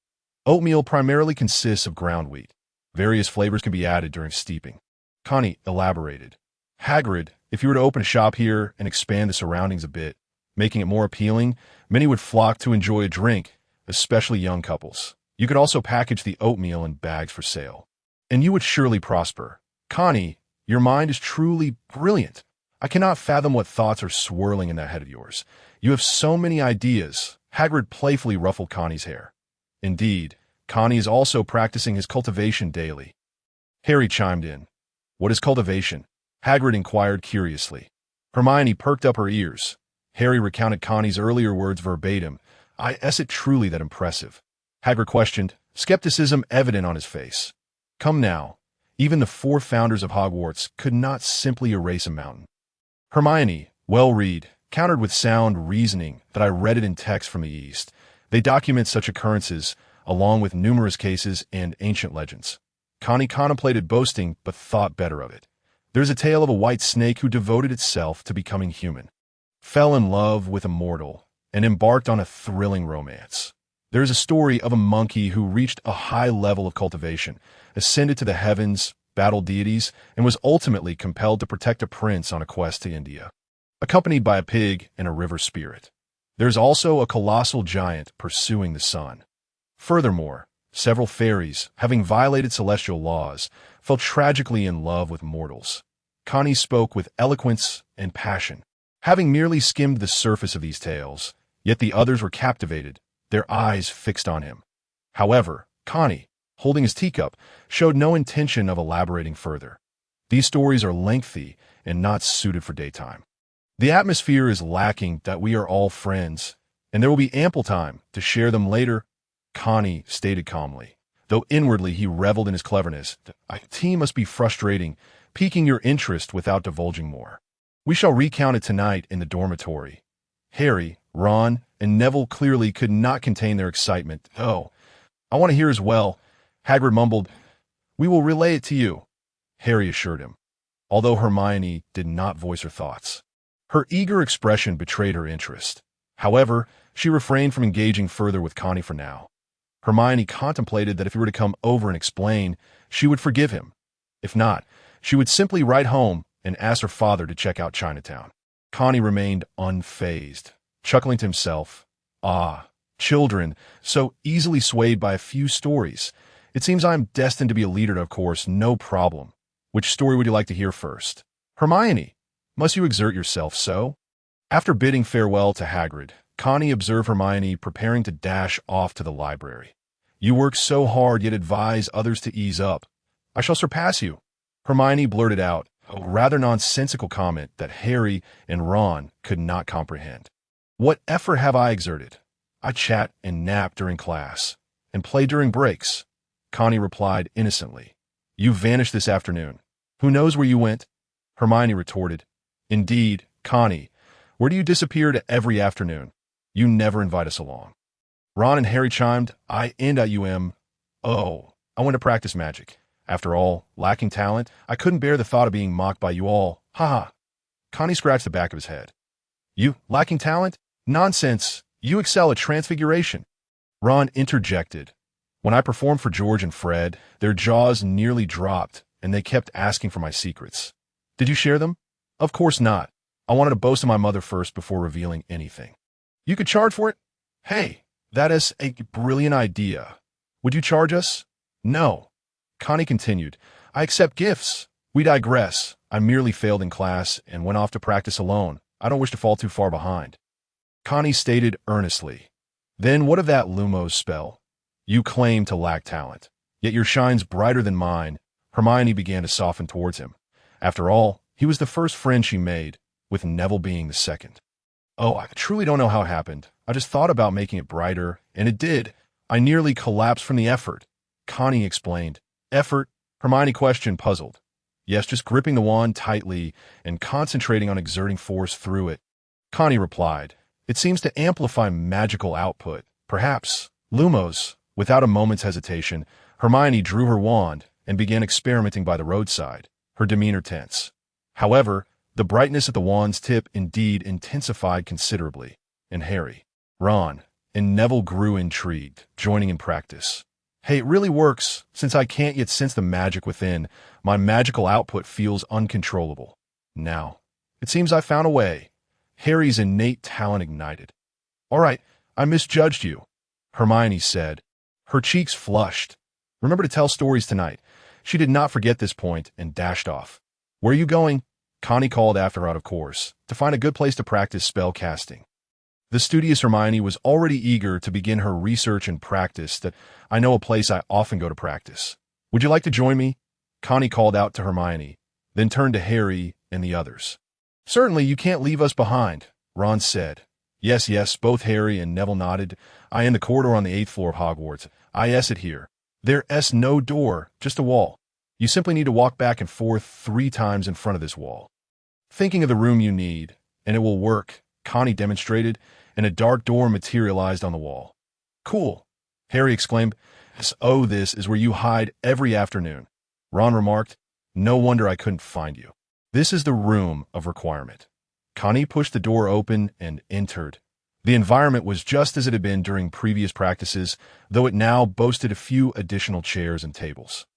S1: "Oatmeal primarily consists of ground wheat. Various flavors can be added during steeping." Connie elaborated. "Hagrid, if you were to open a shop here and expand the surroundings a bit, making it more appealing, many would flock to enjoy a drink, especially young couples. You could also package the oatmeal in bags for sale, and you would surely prosper." "Connie, your mind is truly brilliant. I cannot fathom what thoughts are swirling in that head of yours. You have so many ideas." Hagrid playfully ruffled Connie's hair. "Indeed, Connie is also practicing his cultivation daily." Harry chimed in. "What is cultivation?" Hagrid inquired curiously. Hermione perked up her ears. Harry recounted Connie's earlier words verbatim. Is it truly that impressive? Hagrid questioned, skepticism evident on his face. Come now, even the four founders of Hogwarts could not simply erase a mountain. Hermione, well read, countered with sound reasoning that I read it in text from the East. They document such occurrences, along with numerous cases and ancient legends. Connie contemplated boasting, but thought better of it. There's a tale of a white snake who devoted itself to becoming human, fell in love with a mortal, and embarked on a thrilling romance. There's a story of a monkey who reached a high level of cultivation, ascended to the heavens, battled deities, and was ultimately compelled to protect a prince on a quest to India, accompanied by a pig and a river spirit. There's also a colossal giant pursuing the sun. Furthermore, several fairies, having violated celestial laws, fell tragically in love with mortals. Connie spoke with eloquence and passion, having merely skimmed the surface of these tales, yet the others were captivated, their eyes fixed on him. However, Connie, holding his teacup, showed no intention of elaborating further. These stories are lengthy and not suited for daytime. The atmosphere is lacking that we are all friends, and there will be ample time to share them later, Connie stated calmly, though inwardly he reveled in his cleverness. Tea must be frustrating, piquing your interest without divulging more. We shall recount it tonight in the dormitory. Harry, Ron, and Neville clearly could not contain their excitement. Oh, I want to hear as well. Hagrid mumbled. We will relay it to you, Harry assured him, although Hermione did not voice her thoughts. Her eager expression betrayed her interest. However, she refrained from engaging further with Connie for now. Hermione contemplated that if he were to come over and explain, she would forgive him. If not, she would simply write home and ask her father to check out Chinatown. Connie remained unfazed, chuckling to himself. Ah, children, so easily swayed by a few stories. It seems I am destined to be a leader, of course, no problem. Which story would you like to hear first? Hermione, must you exert yourself so? After bidding farewell to Hagrid, Connie observed Hermione preparing to dash off to the library. You work so hard, yet advise others to ease up. I shall surpass you. Hermione blurted out, a rather nonsensical comment that Harry and Ron could not comprehend. What effort have I exerted? I chat and nap during class, and play during breaks. Connie replied innocently. You vanished this afternoon. Who knows where you went? Hermione retorted. Indeed, Connie, where do you disappear to every afternoon? You never invite us along. Ron and Harry chimed, Oh, I went to practice magic. After all, lacking talent, I couldn't bear the thought of being mocked by you all. Ha ha. Connie scratched the back of his head. You, lacking talent? Nonsense. You excel at transfiguration. Ron interjected. When I performed for George and Fred, their jaws nearly dropped, and they kept asking for my secrets. Did you share them? Of course not. I wanted to boast to my mother first before revealing anything. You could charge for it? Hey, that is a brilliant idea. Would you charge us? No. Connie continued, I accept gifts. We digress. I merely failed in class and went off to practice alone. I don't wish to fall too far behind. Connie stated earnestly, Then what of that Lumos spell? You claim to lack talent, yet your shine's brighter than mine. Hermione began to soften towards him. After all, he was the first friend she made, with Neville being the second. Oh, I truly don't know how it happened. I just thought about making it brighter, and it did. I nearly collapsed from the effort. Connie explained. Effort? Hermione questioned, puzzled. Yes, just gripping the wand tightly and concentrating on exerting force through it. Connie replied. It seems to amplify magical output. Perhaps. Lumos. Without a moment's hesitation, Hermione drew her wand and began experimenting by the roadside, her demeanor tense. However, the brightness at the wand's tip indeed intensified considerably, and Harry, Ron, and Neville grew intrigued, joining in practice. Hey, it really works. Since I can't yet sense the magic within, my magical output feels uncontrollable. Now, it seems I found a way. Harry's innate talent ignited. All right, I misjudged you, Hermione said. Her cheeks flushed. Remember to tell stories tonight. She did not forget this point and dashed off. Where are you going? Connie called after her out of course, to find a good place to practice spell casting. The studious Hermione was already eager to begin her research and practice that I know a place I often go to practice. Would you like to join me? Connie called out to Hermione, then turned to Harry and the others. "Certainly you can't leave us behind," Ron said. "Yes, yes," both Harry and Neville nodded. "I in the corridor on the 8th floor of Hogwarts. I it here. There's no door, just a wall. You simply need to walk back and forth 3 times in front of this wall. Thinking of the room you need, and it will work," Connie demonstrated, and a dark door materialized on the wall. "Cool," Harry exclaimed. "Oh, this is where you hide every afternoon," Ron remarked. "No wonder I couldn't find you. This is the room of requirement." Connie pushed the door open and entered. The environment was just as it had been during previous practices, though it now boasted a few additional chairs and tables.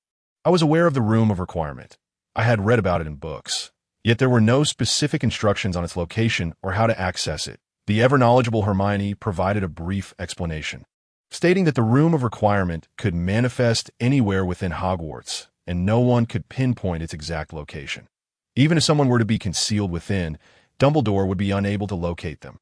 S1: I was aware of the room of requirement. I had read about it in books. Yet there were no specific instructions on its location or how to access it. The ever-knowledgeable Hermione provided a brief explanation, stating that the room of requirement could manifest anywhere within Hogwarts, and no one could pinpoint its exact location. Even if someone were to be concealed within, Dumbledore would be unable to locate them.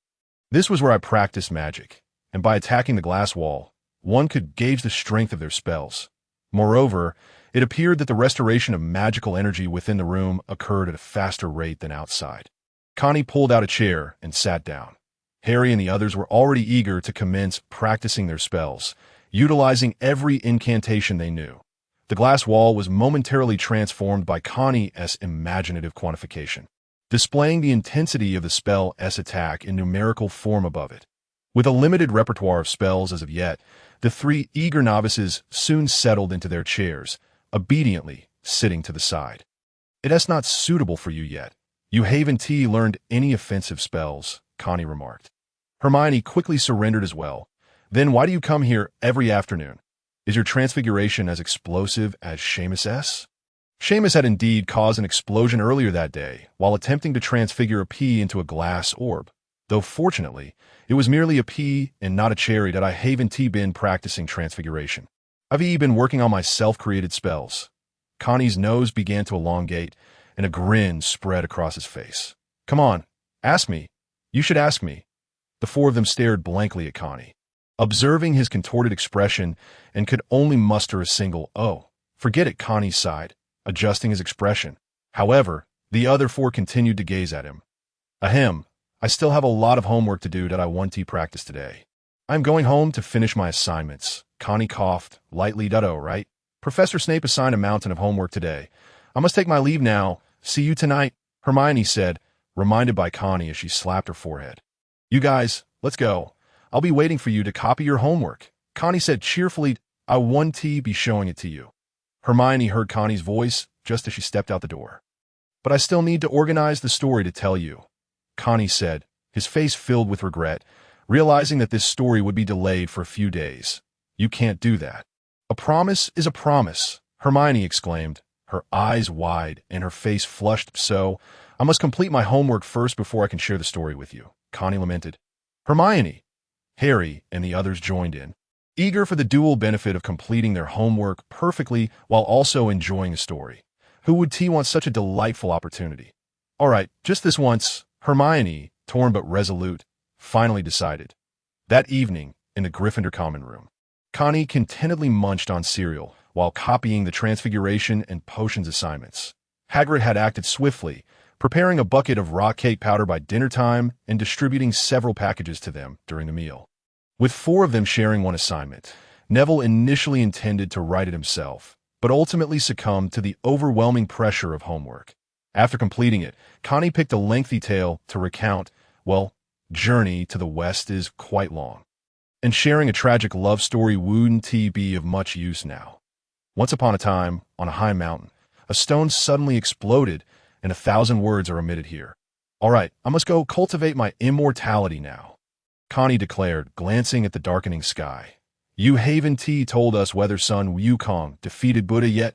S1: This was where I practiced magic, and by attacking the glass wall, one could gauge the strength of their spells. Moreover, it appeared that the restoration of magical energy within the room occurred at a faster rate than outside. Connie pulled out a chair and sat down. Harry and the others were already eager to commence practicing their spells, utilizing every incantation they knew. The glass wall was momentarily transformed by Connie's imaginative quantification, displaying the intensity of the spell's attack in numerical form above it. With a limited repertoire of spells as of yet, the 3 eager novices soon settled into their chairs, obediently sitting to the side. "It's not suitable for you yet. You haven't learned any offensive spells," Connie remarked. Hermione quickly surrendered as well. "Then why do you come here every afternoon? Is your transfiguration as explosive as Seamus's?" Seamus had indeed caused an explosion earlier that day while attempting to transfigure a pea into a glass orb, though fortunately, it was merely a pea and not a cherry that I haven't been practicing transfiguration. I've been working on my self-created spells. Connie's nose began to elongate, and a grin spread across his face. "Come on, ask me. You should ask me." The 4 of them stared blankly at Connie, observing his contorted expression, and could only muster a single, "Oh." "Forget it," Connie sighed, adjusting his expression. However, the other 4 continued to gaze at him. "Ahem, I still have a lot of homework to do that I want to practice today. I'm going home to finish my assignments." Connie coughed, lightly. Right? "Professor Snape assigned a mountain of homework today. I must take my leave now. See you tonight," Hermione said, reminded by Connie as she slapped her forehead. "You guys, let's go. I'll be waiting for you to copy your homework," Connie said cheerfully. "I want to be showing it to you." Hermione heard Connie's voice just as she stepped out the door. "But I still need to organize the story to tell you," Connie said, his face filled with regret, realizing that this story would be delayed for a few days. "You can't do that." "A promise is a promise," Hermione exclaimed, her eyes wide and her face flushed. "So, I must complete my homework first before I can share the story with you," Connie lamented. "Hermione!" Harry and the others joined in, eager for the dual benefit of completing their homework perfectly while also enjoying the story. Who would want such a delightful opportunity? "All right, just this once," Hermione, torn but resolute, finally decided. That evening, in the Gryffindor common room, Connie contentedly munched on cereal while copying the transfiguration and potions assignments. Hagrid had acted swiftly, preparing a bucket of raw cake powder by dinner time and distributing several packages to them during the meal. With 4 of them sharing one assignment, Neville initially intended to write it himself, but ultimately succumbed to the overwhelming pressure of homework. After completing it, Connie picked a lengthy tale to recount. Journey to the West is quite long, and sharing a tragic love story wouldn't be of much use now. Once upon a time, on a high mountain, a stone suddenly exploded, and 1,000 words are omitted here. "All right, I must go cultivate my immortality now," Connie declared, glancing at the darkening sky. "You haven't told us whether Sun Wukong defeated Buddha yet."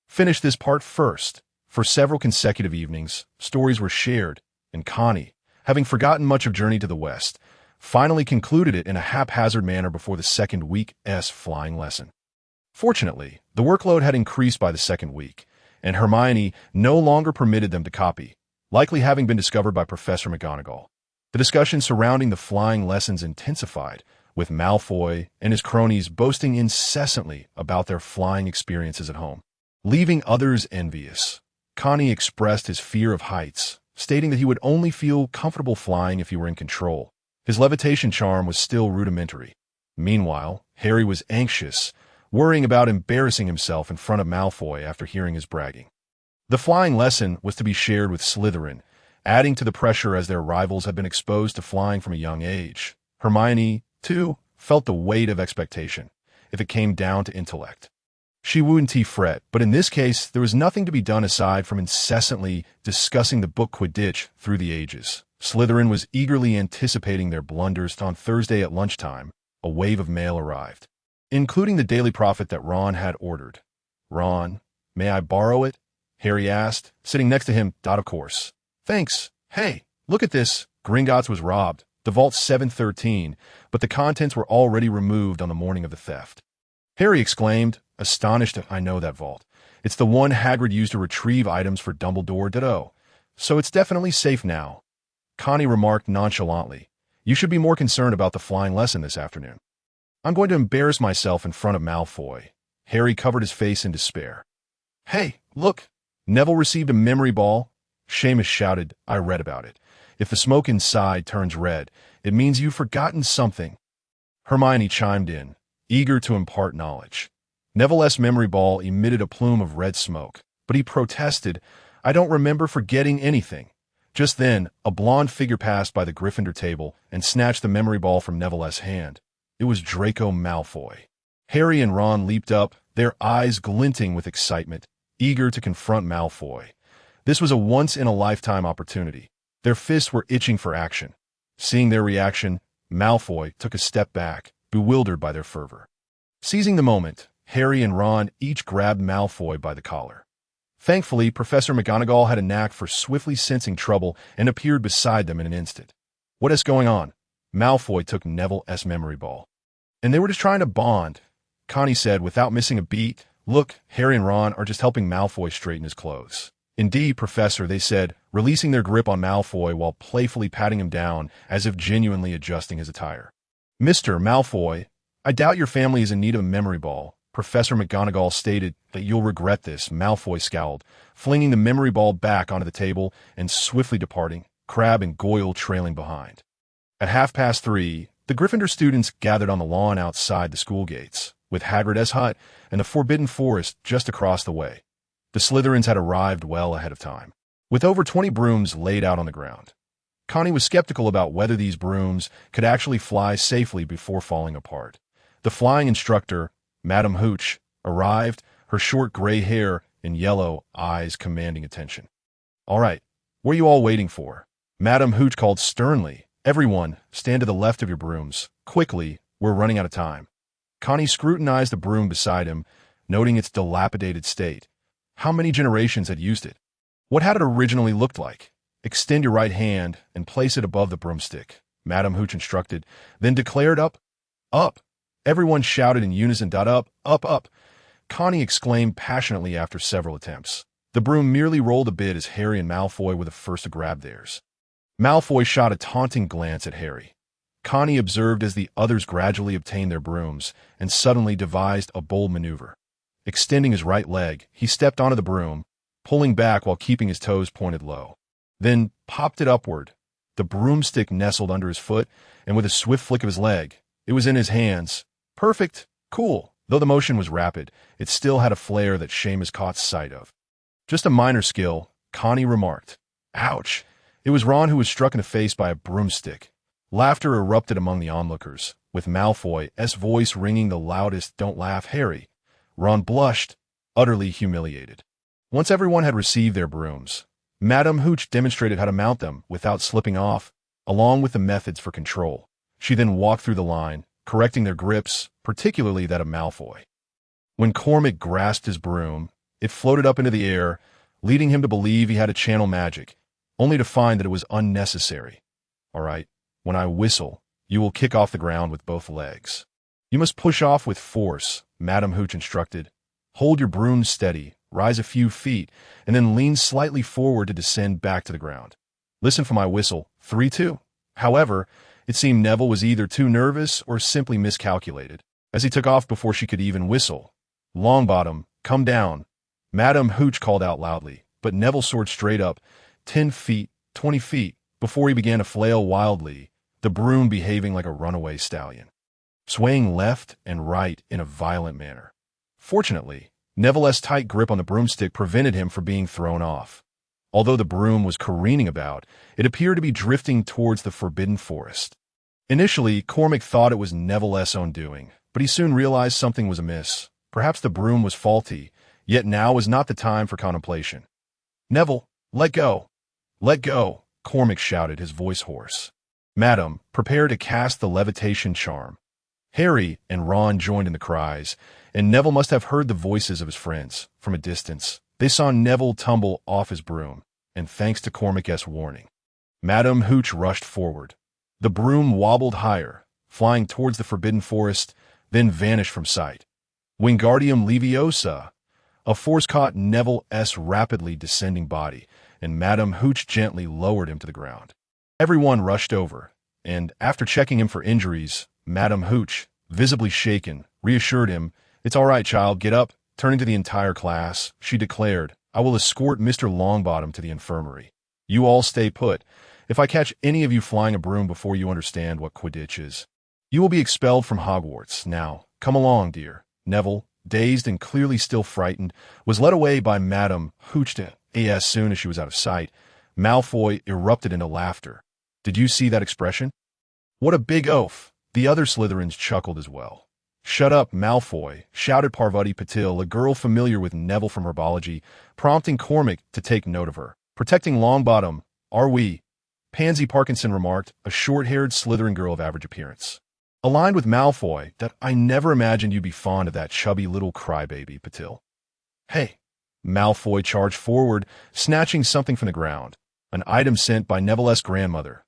S1: Finish this part first. For several consecutive evenings, stories were shared, and Connie, having forgotten much of Journey to the West, finally concluded it in a haphazard manner before the second week's flying lesson. Fortunately, the workload had increased by the second week, and Hermione no longer permitted them to copy, likely having been discovered by Professor McGonagall. The discussion surrounding the flying lessons intensified, with Malfoy and his cronies boasting incessantly about their flying experiences at home, leaving others envious. Connie expressed his fear of heights, stating that he would only feel comfortable flying if he were in control. His levitation charm was still rudimentary. Meanwhile, Harry was anxious, worrying about embarrassing himself in front of Malfoy after hearing his bragging. The flying lesson was to be shared with Slytherin, adding to the pressure as their rivals had been exposed to flying from a young age. Hermione, too, felt the weight of expectation, if it came down to intellect. She wouldn't fret, but in this case, there was nothing to be done aside from incessantly discussing the book Quidditch through the ages. Slytherin was eagerly anticipating their blunders. On Thursday at lunchtime, a wave of mail arrived, including the Daily Prophet that Ron had ordered. "Ron, may I borrow it?" Harry asked, sitting next to him. "Of course. Thanks. Hey, look at this." Gringotts was robbed, the vault 713, but the contents were already removed on the morning of the theft. Harry exclaimed, astonished. "I know that vault. It's the one Hagrid used to retrieve items for Dumbledore. Ditto. So it's definitely safe now." Connie remarked nonchalantly, "You should be more concerned about the flying lesson this afternoon." "I'm going to embarrass myself in front of Malfoy." Harry covered his face in despair. "Hey, look! Neville received a memory ball." Seamus shouted, "I read about it. If the smoke inside turns red, it means you've forgotten something." Hermione chimed in, eager to impart knowledge. Neville's memory ball emitted a plume of red smoke, but he protested, "I don't remember forgetting anything." Just then, a blonde figure passed by the Gryffindor table and snatched the memory ball from Neville's hand. It was Draco Malfoy. Harry and Ron leaped up, their eyes glinting with excitement, eager to confront Malfoy. This was a once-in-a-lifetime opportunity. Their fists were itching for action. Seeing their reaction, Malfoy took a step back, bewildered by their fervor. Seizing the moment, Harry and Ron each grabbed Malfoy by the collar. Thankfully, Professor McGonagall had a knack for swiftly sensing trouble and appeared beside them in an instant. "What is going on?" Malfoy took Neville's memory ball. "And they were just trying to bond," Connie said without missing a beat. "Look, Harry and Ron are just helping Malfoy straighten his clothes." "Indeed, Professor," they said, releasing their grip on Malfoy while playfully patting him down as if genuinely adjusting his attire. "Mr. Malfoy, I doubt your family is in need of a memory ball." Professor McGonagall stated that you'll regret this. Malfoy scowled, flinging the memory ball back onto the table and swiftly departing, Crabbe and Goyle trailing behind. At 3:30, the Gryffindor students gathered on the lawn outside the school gates, with Hagrid's hut and the Forbidden Forest just across the way. The Slytherins had arrived well ahead of time, with over 20 brooms laid out on the ground. Connie was skeptical about whether these brooms could actually fly safely before falling apart. The flying instructor, Madame Hooch, arrived, her short gray hair and yellow eyes commanding attention. "All right, what are you all waiting for?" Madame Hooch called sternly. "Everyone, stand to the left of your brooms. Quickly, we're running out of time." Connie scrutinized the broom beside him, noting its dilapidated state. How many generations had used it? What had it originally looked like? "Extend your right hand and place it above the broomstick," Madame Hooch instructed, then declared up. "Up!" Everyone shouted in unison. "Up, up, up!" Connie exclaimed passionately after several attempts. The broom merely rolled a bit as Harry and Malfoy were the first to grab theirs. Malfoy shot a taunting glance at Harry. Connie observed as the others gradually obtained their brooms and suddenly devised a bold maneuver. Extending his right leg, he stepped onto the broom, pulling back while keeping his toes pointed low. Then popped it upward. The broomstick nestled under his foot, and with a swift flick of his leg, it was in his hands. Perfect. Cool. Though the motion was rapid, it still had a flair that Seamus caught sight of. "Just a minor skill," Connie remarked. Ouch. It was Ron who was struck in the face by a broomstick. Laughter erupted among the onlookers, with Malfoy's voice ringing the loudest. "Don't laugh, Harry." Ron blushed, utterly humiliated. Once everyone had received their brooms, Madame Hooch demonstrated how to mount them without slipping off, along with the methods for control. She then walked through the line, correcting their grips, particularly that of Malfoy. When Cormac grasped his broom, it floated up into the air, leading him to believe he had to channel magic, only to find that it was unnecessary. "All right, when I whistle, you will kick off the ground with both legs. You must push off with force," Madame Hooch instructed. "Hold your broom steady, rise a few feet, and then lean slightly forward to descend back to the ground. Listen for my whistle. 3-2. However, it seemed Neville was either too nervous or simply miscalculated, as he took off before she could even whistle. "Longbottom, come down," Madame Hooch called out loudly, but Neville soared straight up, 10 feet, 20 feet, before he began to flail wildly, the broom behaving like a runaway stallion, swaying left and right in a violent manner. Fortunately, Neville's tight grip on the broomstick prevented him from being thrown off. Although the broom was careening about, it appeared to be drifting towards the forbidden forest. Initially, Cormac thought it was Neville's own doing, but he soon realized something was amiss. Perhaps the broom was faulty, yet now was not the time for contemplation. "Neville, let go! Let go!" Cormac shouted, his voice hoarse. "Madam, prepare to cast the levitation charm." Harry and Ron joined in the cries, and Neville must have heard the voices of his friends. From a distance, they saw Neville tumble off his broom, and thanks to Cormac's warning, Madame Hooch rushed forward. The broom wobbled higher, flying towards the forbidden forest, then vanished from sight. Wingardium Leviosa! A force caught Neville's rapidly descending body, and Madame Hooch gently lowered him to the ground. Everyone rushed over, and after checking him for injuries, Madame Hooch, visibly shaken, reassured him. "It's all right, child, get up." Turning to the entire class, she declared, "I will escort Mr. Longbottom to the infirmary. You all stay put. If I catch any of you flying a broom before you understand what Quidditch is, you will be expelled from Hogwarts. Now, come along, dear." Neville, dazed and clearly still frightened, was led away by Madame Hooch. As soon as she was out of sight, Malfoy erupted into laughter. "Did you see that expression? What a big oaf!" The other Slytherins chuckled as well. "Shut up, Malfoy," shouted Parvati Patil, a girl familiar with Neville from herbology, prompting Cormac to take note of her. "Protecting Longbottom, are we?" Pansy Parkinson remarked, a short-haired Slytherin girl of average appearance. "Aligned with Malfoy, that I never imagined you'd be fond of that chubby little crybaby, Patil." "Hey!" Malfoy charged forward, snatching something from the ground, an item sent by Neville's grandmother.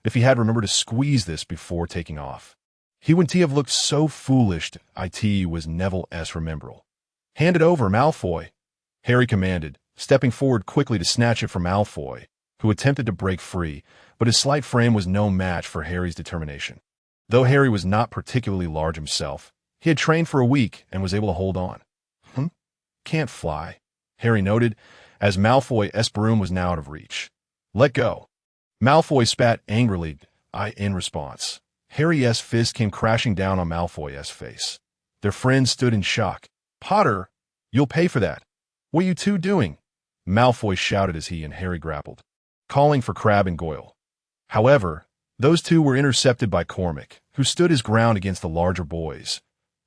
S1: If he had remembered to squeeze this before taking off, he wouldn't have looked so foolish. It was Neville's remembrall. "Hand it over, Malfoy," Harry commanded, stepping forward quickly to snatch it from Malfoy, who attempted to break free, but his slight frame was no match for Harry's determination. Though Harry was not particularly large himself, he had trained for a week and was able to hold on. "Can't fly," Harry noted, as Malfoy's broom was now out of reach. "Let go." Malfoy spat angrily, in response. Harry's fist came crashing down on Malfoy's face. Their friends stood in shock. "Potter, you'll pay for that. What are you two doing?" Malfoy shouted as he and Harry grappled, calling for Crabbe and Goyle. However, those two were intercepted by Cormac, who stood his ground against the larger boys.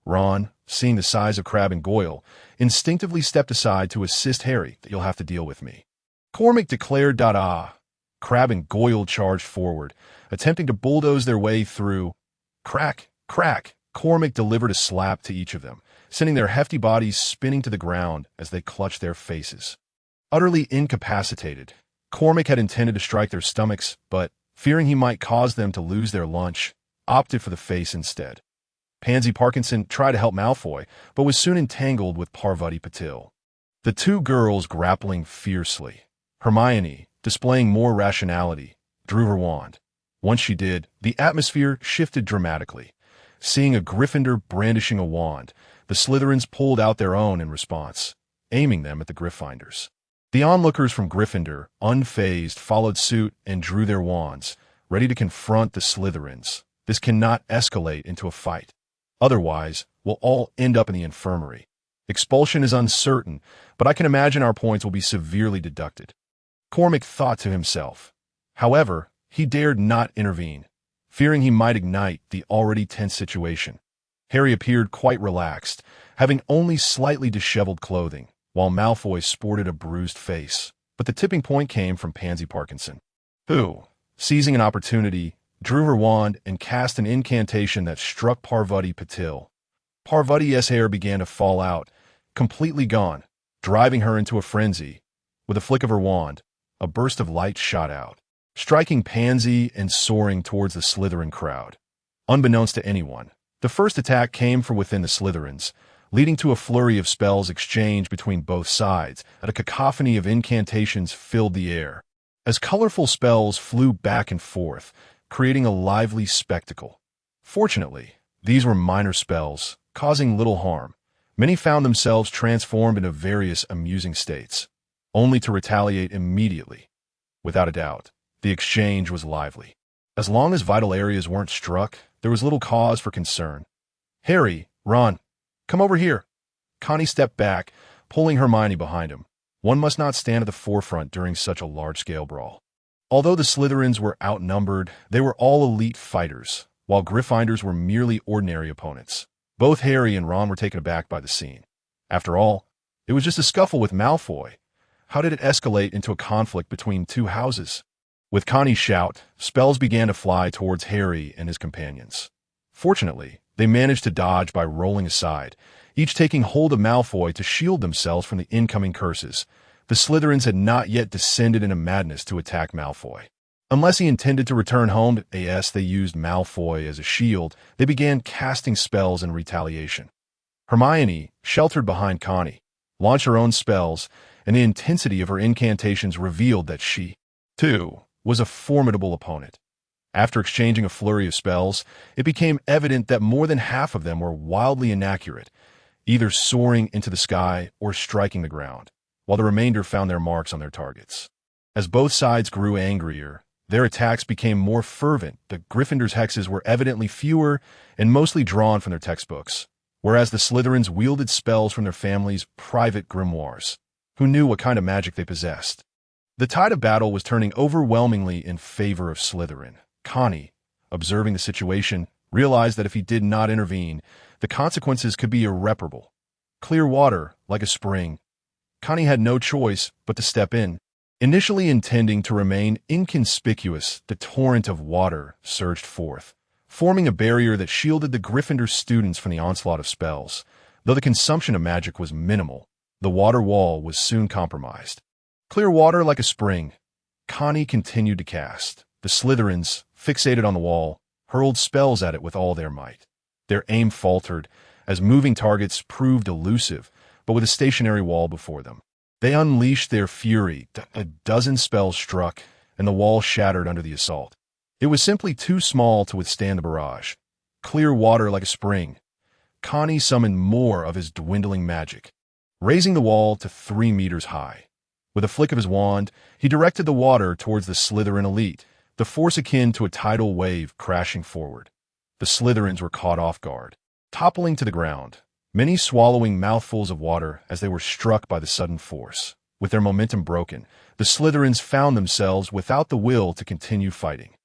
S1: Ron, seeing the size of Crabbe and Goyle, instinctively stepped aside to assist Harry. "You'll have to deal with me," Cormac declared. Crabbe and Goyle charged forward, attempting to bulldoze their way through. Crack, crack, Cormac delivered a slap to each of them, sending their hefty bodies spinning to the ground as they clutched their faces. Utterly incapacitated, Cormac had intended to strike their stomachs, but, fearing he might cause them to lose their lunch, opted for the face instead. Pansy Parkinson tried to help Malfoy, but was soon entangled with Parvati Patil. The two girls grappling fiercely. Hermione, displaying more rationality, drew her wand. Once she did, the atmosphere shifted dramatically. Seeing a Gryffindor brandishing a wand, the Slytherins pulled out their own in response, aiming them at the Gryffindors. The onlookers from Gryffindor, unfazed, followed suit and drew their wands, ready to confront the Slytherins. This cannot escalate into a fight. Otherwise, we'll all end up in the infirmary. Expulsion is uncertain, but I can imagine our points will be severely deducted. Cormac thought to himself. However, he dared not intervene, fearing he might ignite the already tense situation. Harry appeared quite relaxed, having only slightly disheveled clothing, while Malfoy sported a bruised face. But the tipping point came from Pansy Parkinson, who, seizing an opportunity, drew her wand and cast an incantation that struck Parvati Patil. Parvati's hair began to fall out, completely gone, driving her into a frenzy. With a flick of her wand, a burst of light shot out, striking Pansy and soaring towards the Slytherin crowd. Unbeknownst to anyone, the first attack came from within the Slytherins, leading to a flurry of spells exchanged between both sides, and a cacophony of incantations filled the air. As colorful spells flew back and forth, creating a lively spectacle. Fortunately, these were minor spells, causing little harm. Many found themselves transformed into various amusing states. only to retaliate immediately. Without a doubt, the exchange was lively. As long as vital areas weren't struck, there was little cause for concern. "Harry, Ron, come over here." Connie stepped back, pulling Hermione behind him. One must not stand at the forefront during such a large-scale brawl. Although the Slytherins were outnumbered, they were all elite fighters, while Gryffindors were merely ordinary opponents. Both Harry and Ron were taken aback by the scene. After all, it was just a scuffle with Malfoy. How did it escalate into a conflict between two houses? With Connie's shout, spells began to fly towards Harry and his companions. Fortunately, they managed to dodge by rolling aside, each taking hold of Malfoy to shield themselves from the incoming curses. The Slytherins had not yet descended into madness to attack Malfoy. Unless he intended to return home, as they used Malfoy as a shield, they began casting spells in retaliation. Hermione, sheltered behind Connie, launched her own spells, and the intensity of her incantations revealed that she, too, was a formidable opponent. After exchanging a flurry of spells, it became evident that more than half of them were wildly inaccurate, either soaring into the sky or striking the ground, while the remainder found their marks on their targets. As both sides grew angrier, their attacks became more fervent. The Gryffindors' hexes were evidently fewer and mostly drawn from their textbooks, whereas the Slytherins wielded spells from their families' private grimoires. Who knew what kind of magic they possessed? The tide of battle was turning overwhelmingly in favor of Slytherin. Connie, observing the situation, realized that if he did not intervene, the consequences could be irreparable. Clear water, like a spring. Connie had no choice but to step in. Initially intending to remain inconspicuous, the torrent of water surged forth, forming a barrier that shielded the Gryffindor students from the onslaught of spells. Though the consumption of magic was minimal, the water wall was soon compromised. Clear water like a spring. Connie continued to cast. The Slytherins, fixated on the wall, hurled spells at it with all their might. Their aim faltered, as moving targets proved elusive, but with a stationary wall before them. They unleashed their fury. A dozen spells struck, and the wall shattered under the assault. It was simply too small to withstand the barrage. Clear water like a spring. Connie summoned more of his dwindling magic, raising the wall to 3 meters high. With a flick of his wand, he directed the water towards the Slytherin elite, the force akin to a tidal wave crashing forward. The Slytherins were caught off guard, toppling to the ground, many swallowing mouthfuls of water as they were struck by the sudden force. With their momentum broken, the Slytherins found themselves without the will to continue fighting.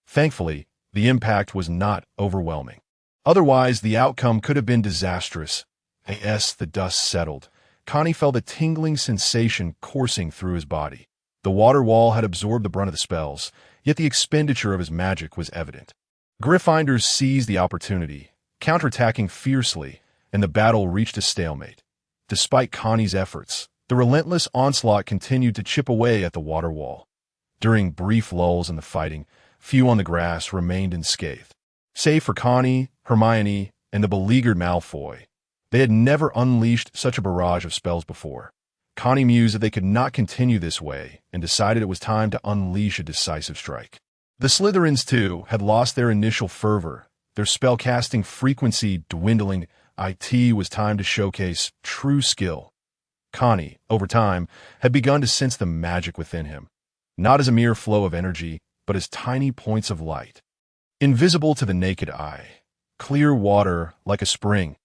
S1: Thankfully, the impact was not overwhelming. Otherwise, the outcome could have been disastrous. As the dust settled, Connie felt a tingling sensation coursing through his body. The water wall had absorbed the brunt of the spells, yet the expenditure of his magic was evident. Gryffindors seized the opportunity, counterattacking fiercely, and the battle reached a stalemate. Despite Connie's efforts, the relentless onslaught continued to chip away at the water wall. During brief lulls in the fighting, few on the grass remained unscathed. Save for Connie, Hermione, and the beleaguered Malfoy, they had never unleashed such a barrage of spells before. Connie mused that they could not continue this way and decided it was time to unleash a decisive strike. The Slytherins, too, had lost their initial fervor, their spellcasting frequency dwindling. It was time to showcase true skill. Connie, over time, had begun to sense the magic within him, not as a mere flow of energy, but as tiny points of light. Invisible to the naked eye, clear water like a spring,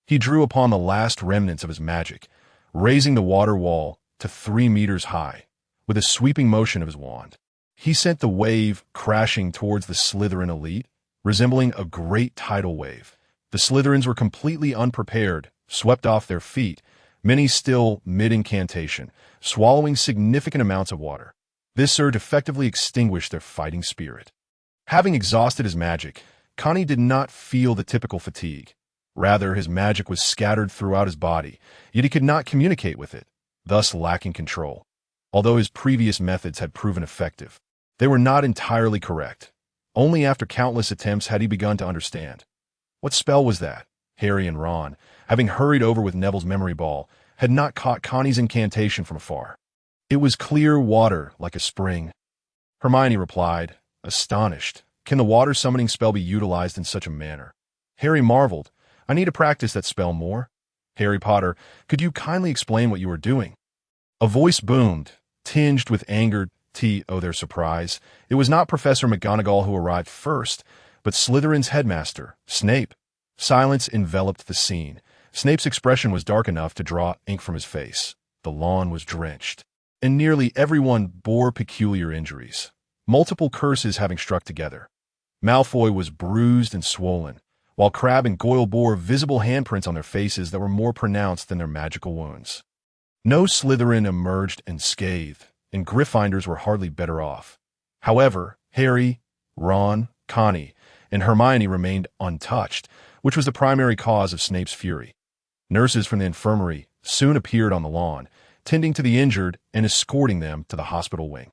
S1: he drew upon the last remnants of his magic, raising the water wall to 3 meters high. With a sweeping motion of his wand, he sent the wave crashing towards the Slytherin elite, resembling a great tidal wave. The Slytherins were completely unprepared, swept off their feet, many still mid-incantation, swallowing significant amounts of water. This surge effectively extinguished their fighting spirit. Having exhausted his magic, Connie did not feel the typical fatigue. Rather, his magic was scattered throughout his body, yet he could not communicate with it, thus lacking control. Although his previous methods had proven effective, they were not entirely correct. Only after countless attempts had he begun to understand. What spell was that? Harry and Ron, having hurried over with Neville's memory ball, had not caught Connie's incantation from afar. It was clear water like a spring. Hermione replied, astonished. Can the water summoning spell be utilized in such a manner? Harry marveled. I need to practice that spell more. Harry Potter, could you kindly explain what you are doing? A voice boomed, tinged with anger. To their surprise, it was not Professor McGonagall who arrived first, but Slytherin's headmaster, Snape. Silence enveloped the scene. Snape's expression was dark enough to draw ink from his face. The lawn was drenched, and nearly everyone bore peculiar injuries, multiple curses having struck together. Malfoy was bruised and swollen, while Crabbe and Goyle bore visible handprints on their faces that were more pronounced than their magical wounds. No Slytherin emerged unscathed, and Gryffindors were hardly better off. However, Harry, Ron, Connie, and Hermione remained untouched, which was the primary cause of Snape's fury. Nurses from the infirmary soon appeared on the lawn, tending to the injured and escorting them to the hospital wing.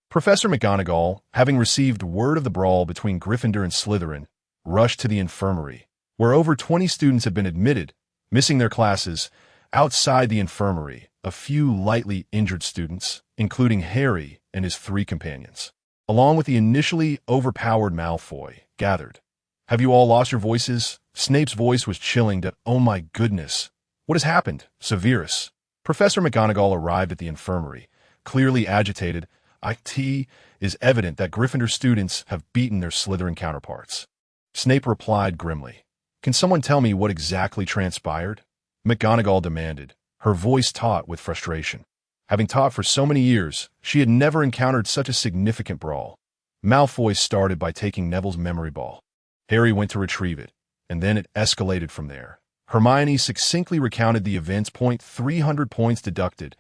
S1: Professor McGonagall, having received word of the brawl between Gryffindor and Slytherin, rushed to the infirmary, where over 20 students had been admitted, missing their classes. Outside the infirmary, a few lightly injured students, including Harry and his 3 companions, along with the initially overpowered Malfoy, gathered. "Have you all lost your voices?" Snape's voice was chilling that, "Oh my goodness. What has happened, Severus?" Professor McGonagall arrived at the infirmary, clearly agitated. "It is evident that Gryffindor students have beaten their Slytherin counterparts." Snape replied grimly. "Can someone tell me what exactly transpired?" McGonagall demanded, her voice taut with frustration. Having taught for so many years, she had never encountered such a significant brawl. Malfoy started by taking Neville's memory ball. Harry went to retrieve it, and then it escalated from there. Hermione succinctly recounted the events. 300 points deducted.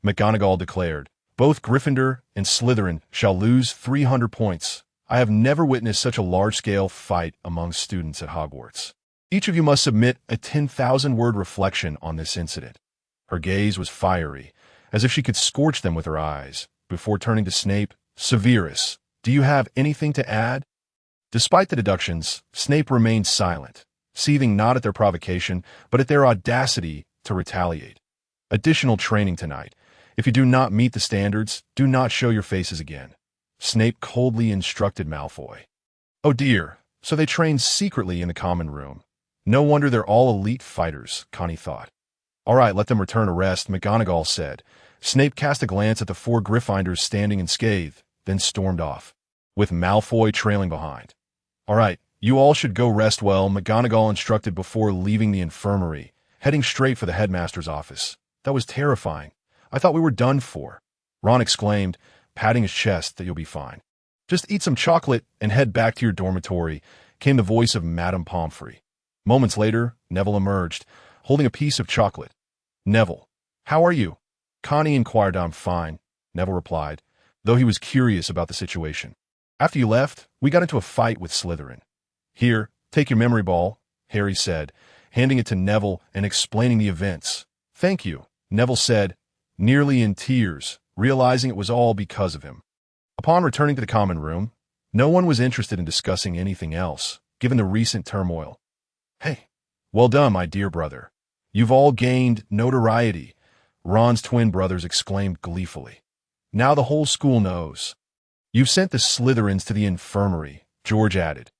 S1: McGonagall declared, "Both Gryffindor and Slytherin shall lose 300 points. I have never witnessed such a large-scale fight among students at Hogwarts. Each of you must submit a 10,000-word reflection on this incident." Her gaze was fiery, as if she could scorch them with her eyes, before turning to Snape. "Severus, do you have anything to add?" Despite the deductions, Snape remained silent, seething not at their provocation, but at their audacity to retaliate. "Additional training tonight. If you do not meet the standards, do not show your faces again," Snape coldly instructed Malfoy. "Oh dear, so they train secretly in the common room. No wonder they're all elite fighters," Connie thought. "All right, let them return to rest," McGonagall said. Snape cast a glance at the 4 Gryffindors standing unscathed, then stormed off, with Malfoy trailing behind. "All right, you all should go rest well," McGonagall instructed before leaving the infirmary, heading straight for the headmaster's office. "That was terrifying. I thought we were done for." Ron exclaimed, patting his chest, "that you'll be fine. Just eat some chocolate and head back to your dormitory," came the voice of Madame Pomfrey. Moments later, Neville emerged, holding a piece of chocolate. "Neville, how are you?" Connie inquired. "I'm fine," Neville replied, though he was curious about the situation. "After you left, we got into a fight with Slytherin." "Here, take your memory ball," Harry said, handing it to Neville and explaining the events. "Thank you," Neville said, nearly in tears, realizing it was all because of him. Upon returning to the common room, no one was interested in discussing anything else, given the recent turmoil. "Hey, well done, my dear brother. You've all gained notoriety," Ron's twin brothers exclaimed gleefully. "Now the whole school knows." "You've sent the Slytherins to the infirmary," George added.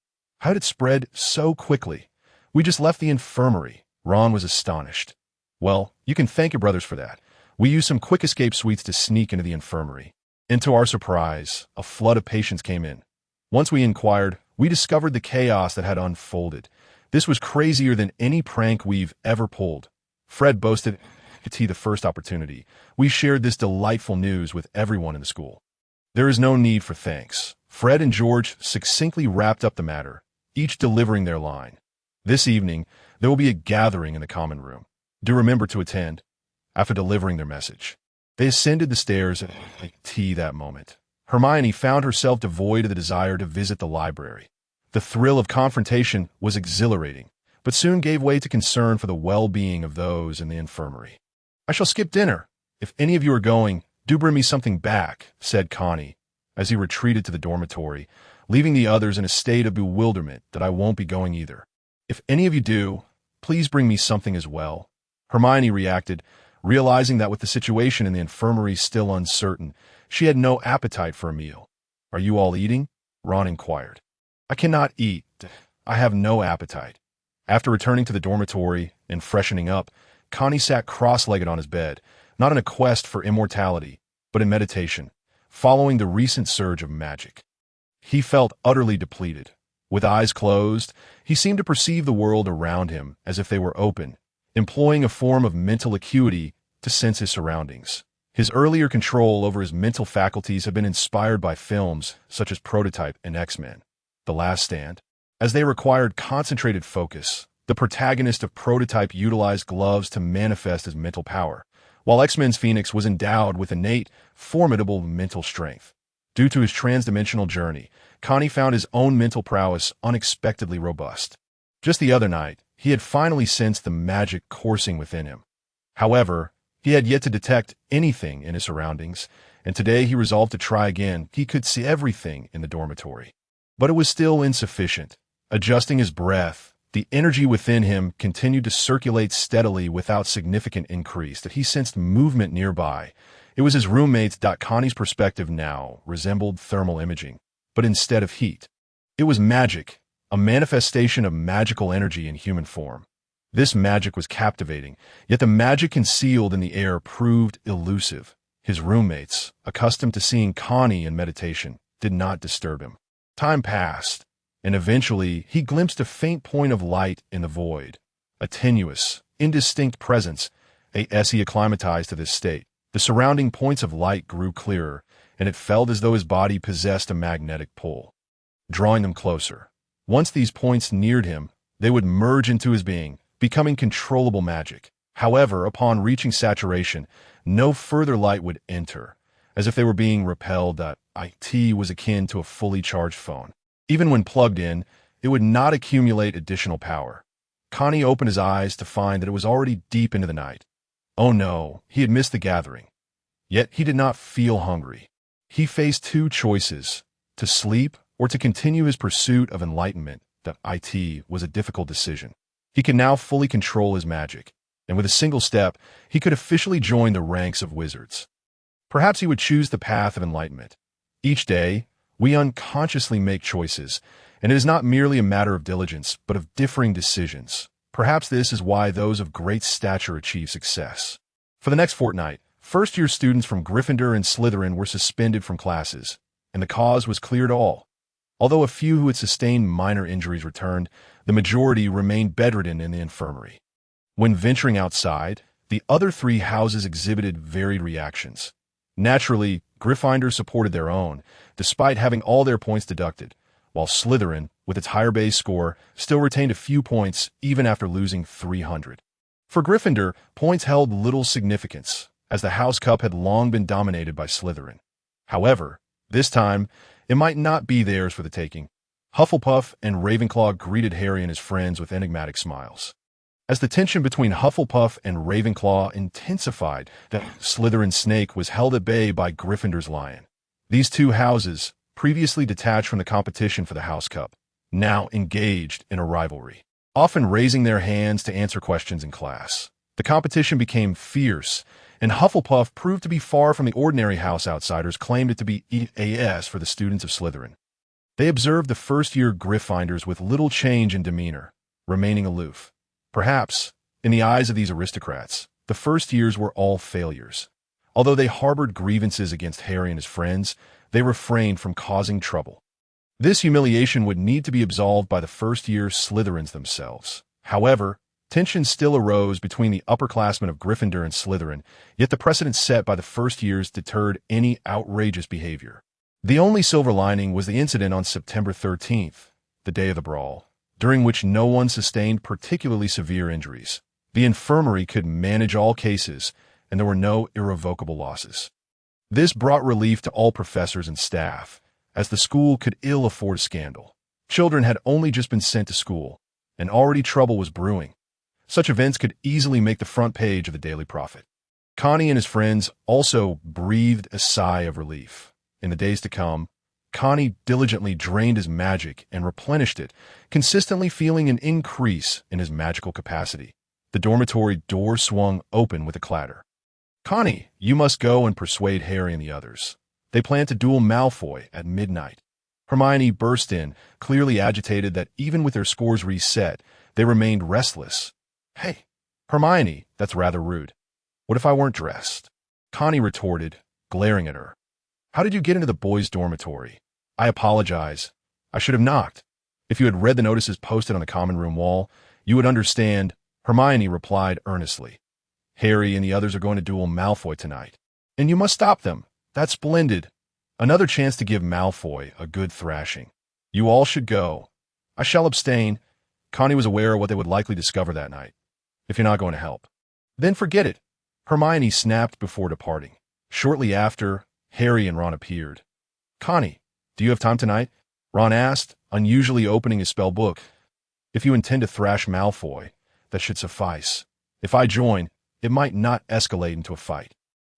S1: "How did it spread so quickly?" "We just left the infirmary," Ron was astonished. "Well, you can thank your brothers for that. We used some quick escape suites to sneak into the infirmary. And to our surprise, a flood of patients came in. Once we inquired, we discovered the chaos that had unfolded. This was crazier than any prank we've ever pulled." Fred boasted at the first opportunity. "We shared this delightful news with everyone in the school." "There is no need for thanks." Fred and George succinctly wrapped up the matter, each delivering their line. "This evening, there will be a gathering in the common room. Do remember to attend." After delivering their message, they ascended the stairs at that moment. Hermione found herself devoid of the desire to visit the library. The thrill of confrontation was exhilarating, but soon gave way to concern for the well-being of those in the infirmary. "I shall skip dinner. If any of you are going, do bring me something back," said Connie, as he retreated to the dormitory, leaving the others in a state of bewilderment that I won't be going either. "If any of you do, please bring me something as well." Hermione reacted, realizing that with the situation in the infirmary still uncertain, she had no appetite for a meal. "Are you all eating?" Ron inquired. "I cannot eat. I have no appetite." After returning to the dormitory and freshening up, Connie sat cross-legged on his bed, not in a quest for immortality, but in meditation, following the recent surge of magic. He felt utterly depleted. With eyes closed, he seemed to perceive the world around him as if they were open, employing a form of mental acuity to sense his surroundings. His earlier control over his mental faculties had been inspired by films such as Prototype and X-Men: The Last Stand. As they required concentrated focus, the protagonist of Prototype utilized gloves to manifest his mental power, while X-Men's Phoenix was endowed with innate, formidable mental strength. Due to his transdimensional journey, Connie found his own mental prowess unexpectedly robust. Just the other night, he had finally sensed the magic coursing within him. However, he had yet to detect anything in his surroundings, and today he resolved to try again. He could see everything in the dormitory. But it was still insufficient. Adjusting his breath, the energy within him continued to circulate steadily without significant increase. That he sensed movement nearby. It was his roommates. Connie's perspective now resembled thermal imaging, but instead of heat. It was magic, a manifestation of magical energy in human form. This magic was captivating, yet the magic concealed in the air proved elusive. His roommates, accustomed to seeing Connie in meditation, did not disturb him. Time passed, and eventually he glimpsed a faint point of light in the void. A tenuous, indistinct presence. As he acclimatized to this state, the surrounding points of light grew clearer, and it felt as though his body possessed a magnetic pull, drawing them closer. Once these points neared him, they would merge into his being, becoming controllable magic. However, upon reaching saturation, no further light would enter, as if they were being repelled. It was akin to a fully charged phone. Even when plugged in, it would not accumulate additional power. Connie opened his eyes to find that it was already deep into the night. Oh no, he had missed the gathering. Yet he did not feel hungry. He faced two choices: to sleep or to continue his pursuit of enlightenment. It was a difficult decision. He could now fully control his magic, and with a single step, he could officially join the ranks of wizards. Perhaps he would choose the path of enlightenment. Each day, we unconsciously make choices, and it is not merely a matter of diligence, but of differing decisions. Perhaps this is why those of great stature achieve success. For the next fortnight, first-year students from Gryffindor and Slytherin were suspended from classes, and the cause was clear to all. Although a few who had sustained minor injuries returned, the majority remained bedridden in the infirmary. When venturing outside, the other three houses exhibited varied reactions. Naturally, Gryffindor supported their own, despite having all their points deducted, while Slytherin, with its higher base score, still retained a few points even after losing 300. For Gryffindor, points held little significance, as the House Cup had long been dominated by Slytherin. However, this time, it might not be theirs for the taking. Hufflepuff and Ravenclaw greeted Harry and his friends with enigmatic smiles. As the tension between Hufflepuff and Ravenclaw intensified, the Slytherin snake was held at bay by Gryffindor's lion. These two houses, previously detached from the competition for the House Cup, now engaged in a rivalry, often raising their hands to answer questions in class. The competition became fierce, and Hufflepuff proved to be far from the ordinary house outsiders claimed it to be EAS for the students of Slytherin. They observed the first-year Gryffindors with little change in demeanor, remaining aloof. Perhaps, in the eyes of these aristocrats, the first years were all failures. Although they harbored grievances against Harry and his friends, they refrained from causing trouble. This humiliation would need to be absolved by the first-year Slytherins themselves. However, tension still arose between the upperclassmen of Gryffindor and Slytherin, yet the precedent set by the first years deterred any outrageous behavior. The only silver lining was the incident on September 13th, the day of the brawl, during which no one sustained particularly severe injuries. The infirmary could manage all cases, and there were no irrevocable losses. This brought relief to all professors and staff, as the school could ill afford scandal. Children had only just been sent to school, and already trouble was brewing. Such events could easily make the front page of the Daily Prophet. Connie and his friends also breathed a sigh of relief. In the days to come, Connie diligently drained his magic and replenished it, consistently feeling an increase in his magical capacity. The dormitory door swung open with a clatter. "Connie, you must go and persuade Harry and the others. They plan to duel Malfoy at midnight." Hermione burst in, clearly agitated that even with their scores reset, they remained restless. "Hey, Hermione, that's rather rude. What if I weren't dressed? Connie retorted, glaring at her. How did you get into the boys' dormitory? I apologize. I should have knocked. If you had read the notices posted on the common room wall, you would understand, Hermione replied earnestly. Harry and the others are going to duel Malfoy tonight. And you must stop them. That's splendid. Another chance to give Malfoy a good thrashing. You all should go. I shall abstain. Connie was aware of what they would likely discover that night. If you're not going to help, then forget it. Hermione snapped before departing. Shortly after, Harry and Ron appeared. Connie, do you have time tonight? Ron asked, unusually opening his spell book. If you intend to thrash Malfoy, that should suffice. If I join, it might not escalate into a fight.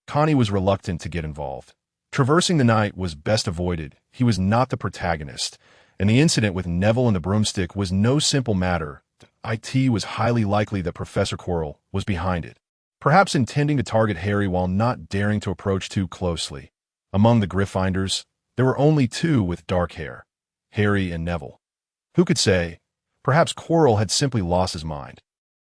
S1: Connie was reluctant to get involved. Traversing the night was best avoided. He was not the protagonist, and the incident with Neville and the broomstick was no simple matter. It was highly likely that Professor Quirrell was behind it, perhaps intending to target Harry while not daring to approach too closely. Among the Gryffindors, there were only two with dark hair, Harry and Neville. Who could say? Perhaps Quirrell had simply lost his mind.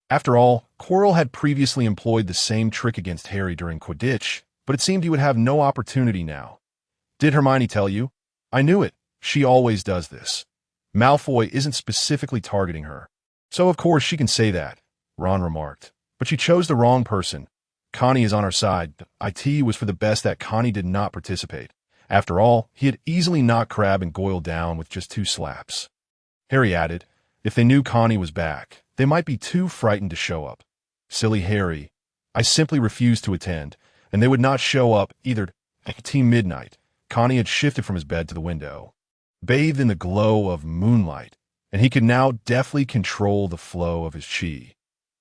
S1: After all, Quirrell had previously employed the same trick against Harry during Quidditch, but it seemed he would have no opportunity now. Did Hermione tell you? I knew it. She always does this. Malfoy isn't specifically targeting her. So of course she can say that, Ron remarked. But she chose the wrong person. Connie is on our side. It was for the best that Connie did not participate. After all, he had easily knocked Crabbe and Goyle down with just 2 slaps. Harry added, if they knew Connie was back, they might be too frightened to show up. Silly Harry. I simply refused to attend, and they would not show up either. At midnight, Connie had shifted from his bed to the window, bathed in the glow of moonlight, and he could now deftly control the flow of his chi.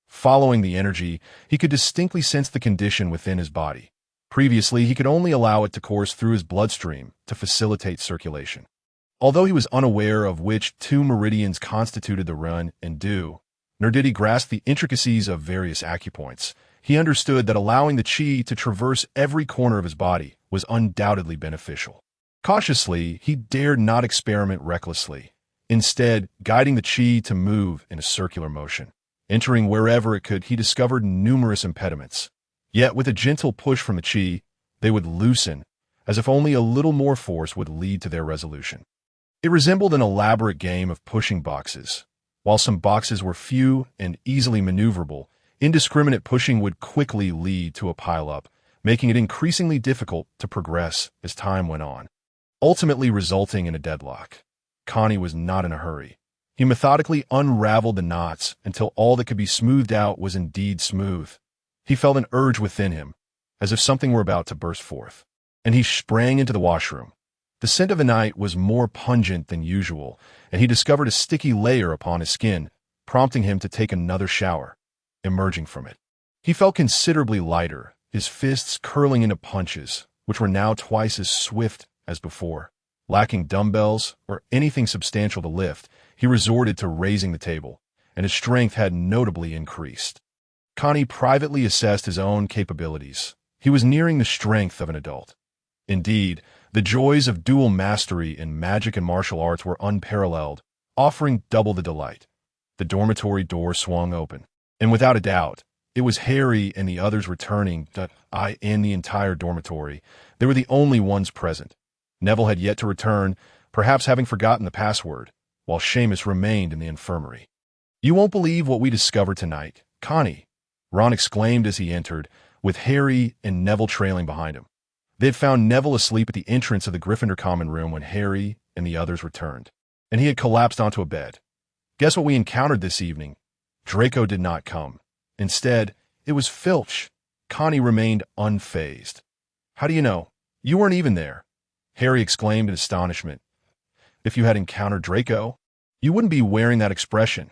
S1: Following the energy, he could distinctly sense the condition within his body. Previously, he could only allow it to course through his bloodstream to facilitate circulation. Although he was unaware of which 2 meridians constituted the run and do, nor did he grasp the intricacies of various acupoints, he understood that allowing the chi to traverse every corner of his body was undoubtedly beneficial. Cautiously, he dared not experiment recklessly, instead guiding the chi to move in a circular motion. Entering wherever it could, he discovered numerous impediments. Yet with a gentle push from the chi, they would loosen, as if only a little more force would lead to their resolution. It resembled an elaborate game of pushing boxes. While some boxes were few and easily maneuverable, indiscriminate pushing would quickly lead to a pileup, making it increasingly difficult to progress as time went on, ultimately resulting in a deadlock. Connie was not in a hurry. He methodically unraveled the knots until all that could be smoothed out was indeed smooth. He felt an urge within him, as if something were about to burst forth, and he sprang into the washroom. The scent of the night was more pungent than usual, and he discovered a sticky layer upon his skin, prompting him to take another shower. Emerging from it, he felt considerably lighter, his fists curling into punches, which were now twice as swift as before. Lacking dumbbells or anything substantial to lift, he resorted to raising the table, and his strength had notably increased. Connie privately assessed his own capabilities. He was nearing the strength of an adult. Indeed, the joys of dual mastery in magic and martial arts were unparalleled, offering double the delight. The dormitory door swung open, and without a doubt, it was Harry and the others returning. In the entire dormitory, they were the only ones present. Neville had yet to return, perhaps having forgotten the password, while Seamus remained in the infirmary. You won't believe what we discovered tonight, Connie, Ron exclaimed as he entered, with Harry and Neville trailing behind him. They had found Neville asleep at the entrance of the Gryffindor common room when Harry and the others returned, and he had collapsed onto a bed. Guess what we encountered this evening? Draco did not come. Instead, it was Filch. Connie remained unfazed. How do you know? You weren't even there, Harry exclaimed in astonishment. If you had encountered Draco, you wouldn't be wearing that expression.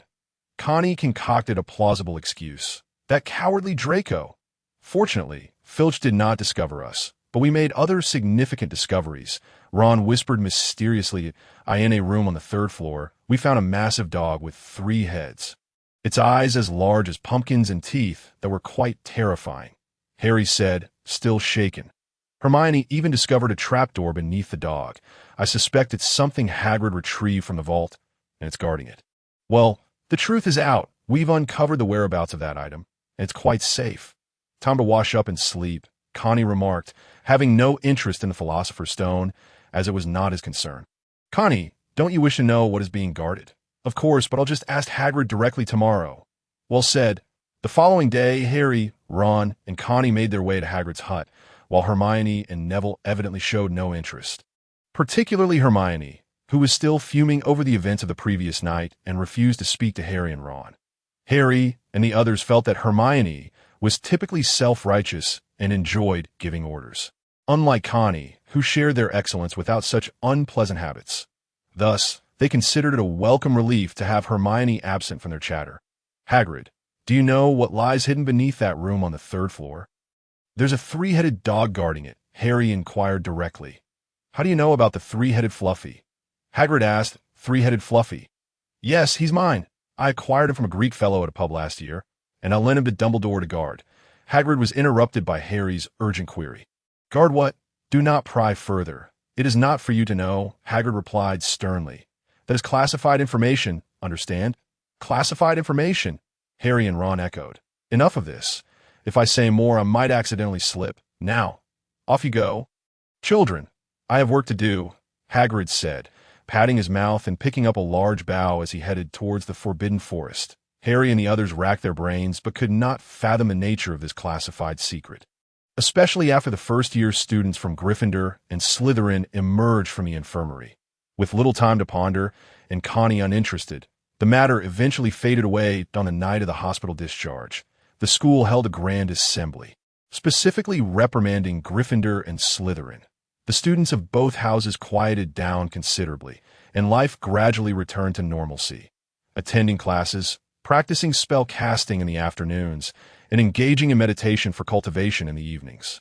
S1: Connie concocted a plausible excuse. That cowardly Draco. Fortunately, Filch did not discover us, but we made other significant discoveries. Ron whispered mysteriously. In a room on the 3rd floor, we found a massive dog with 3 heads. Its eyes as large as pumpkins and teeth that were quite terrifying, Harry said, still shaken. Hermione even discovered a trapdoor beneath the dog. I suspect it's something Hagrid retrieved from the vault, and it's guarding it. Well, the truth is out. We've uncovered the whereabouts of that item, and it's quite safe. Time to wash up and sleep, Connie remarked, having no interest in the Philosopher's Stone, as it was not his concern. Connie, don't you wish to know what is being guarded? Of course, but I'll just ask Hagrid directly tomorrow. Well said. The following day, Harry, Ron, and Connie made their way to Hagrid's hut, while Hermione and Neville evidently showed no interest. Particularly Hermione, who was still fuming over the events of the previous night and refused to speak to Harry and Ron. Harry and the others felt that Hermione was typically self-righteous and enjoyed giving orders, unlike Connie, who shared their excellence without such unpleasant habits. Thus, they considered it a welcome relief to have Hermione absent from their chatter. Hagrid, do you know what lies hidden beneath that room on the 3rd floor? There's a 3-headed dog guarding it, Harry inquired directly. How do you know about the 3-headed Fluffy? Hagrid asked, 3-headed Fluffy. Yes, he's mine. I acquired him from a Greek fellow at a pub last year, and I lent him to Dumbledore to guard. Hagrid was interrupted by Harry's urgent query. Guard what? Do not pry further. It is not for you to know, Hagrid replied sternly. That is classified information, understand? Classified information, Harry and Ron echoed. Enough of this. If I say more, I might accidentally slip. Now, off you go. Children, I have work to do, Hagrid said, patting his mouth and picking up a large bough as he headed towards the forbidden forest. Harry and the others racked their brains but could not fathom the nature of this classified secret, especially after the first-year students from Gryffindor and Slytherin emerged from the infirmary. With little time to ponder, and Connie uninterested, the matter eventually faded away on the night of the hospital discharge. The school held a grand assembly, specifically reprimanding Gryffindor and Slytherin. The students of both houses quieted down considerably, and life gradually returned to normalcy. Attending classes, practicing spell casting in the afternoons, and engaging in meditation for cultivation in the evenings.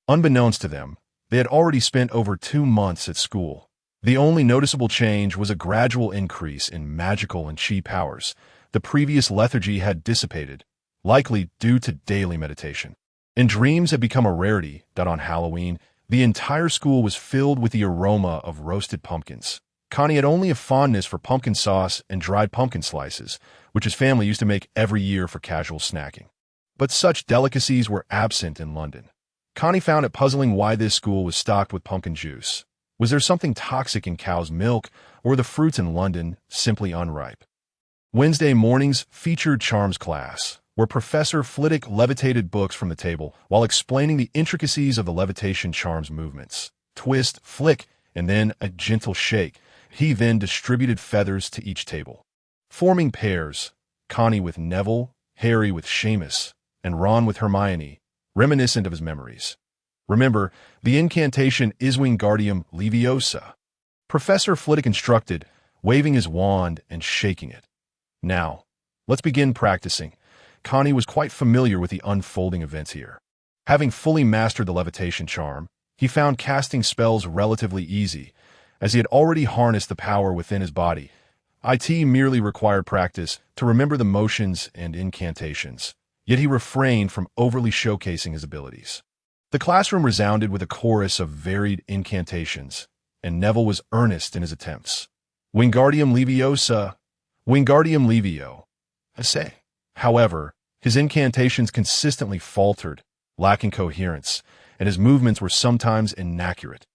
S1: Unbeknownst to them, they had already spent over 2 months at school. The only noticeable change was a gradual increase in magical and chi powers. The previous lethargy had dissipated, likely due to daily meditation. And dreams had become a rarity that on Halloween, the entire school was filled with the aroma of roasted pumpkins. Connie had only a fondness for pumpkin sauce and dried pumpkin slices, which his family used to make every year for casual snacking. But such delicacies were absent in London. Connie found it puzzling why this school was stocked with pumpkin juice. Was there something toxic in cow's milk, or were the fruits in London simply unripe? Wednesday mornings featured charms class, where Professor Flitwick levitated books from the table while explaining the intricacies of the levitation charms movements. Twist, flick, and then a gentle shake. He then distributed feathers to each table, forming pairs, Connie with Neville, Harry with Seamus, and Ron with Hermione, reminiscent of his memories. Remember, the incantation is Wingardium Leviosa. Professor Flitwick instructed, waving his wand and shaking it. Now, let's begin practicing. Connie was quite familiar with the unfolding events here. Having fully mastered the levitation charm, he found casting spells relatively easy, as he had already harnessed the power within his body. It merely required practice to remember the motions and incantations, yet he refrained from overly showcasing his abilities. The classroom resounded with a chorus of varied incantations, and Neville was earnest in his attempts. Wingardium Leviosa, Wingardium Levio. Say. However, his incantations consistently faltered, lacking coherence, and his movements were sometimes inaccurate.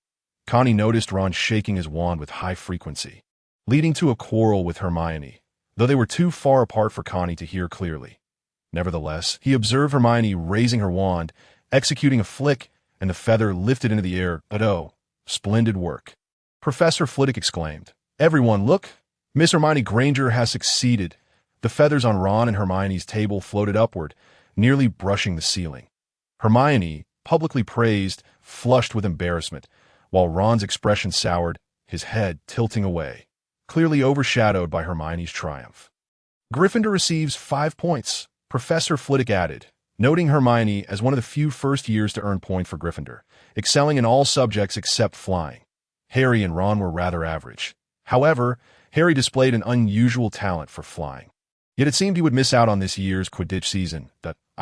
S1: Connie noticed Ron shaking his wand with high frequency, leading to a quarrel with Hermione, though they were too far apart for Connie to hear clearly. Nevertheless, he observed Hermione raising her wand, executing a flick, and the feather lifted into the air. Oh, splendid work. Professor Flitwick exclaimed. Everyone, look! Miss Hermione Granger has succeeded. The feathers on Ron and Hermione's table floated upward, nearly brushing the ceiling. Hermione, publicly praised, flushed with embarrassment, while Ron's expression soured, his head tilting away, clearly overshadowed by Hermione's triumph. Gryffindor receives 5 points, Professor Flitwick added, noting Hermione as one of the few first years to earn point for Gryffindor, excelling in all subjects except flying. Harry and Ron were rather average. However, Harry displayed an unusual talent for flying. Yet it seemed he would miss out on this year's Quidditch season,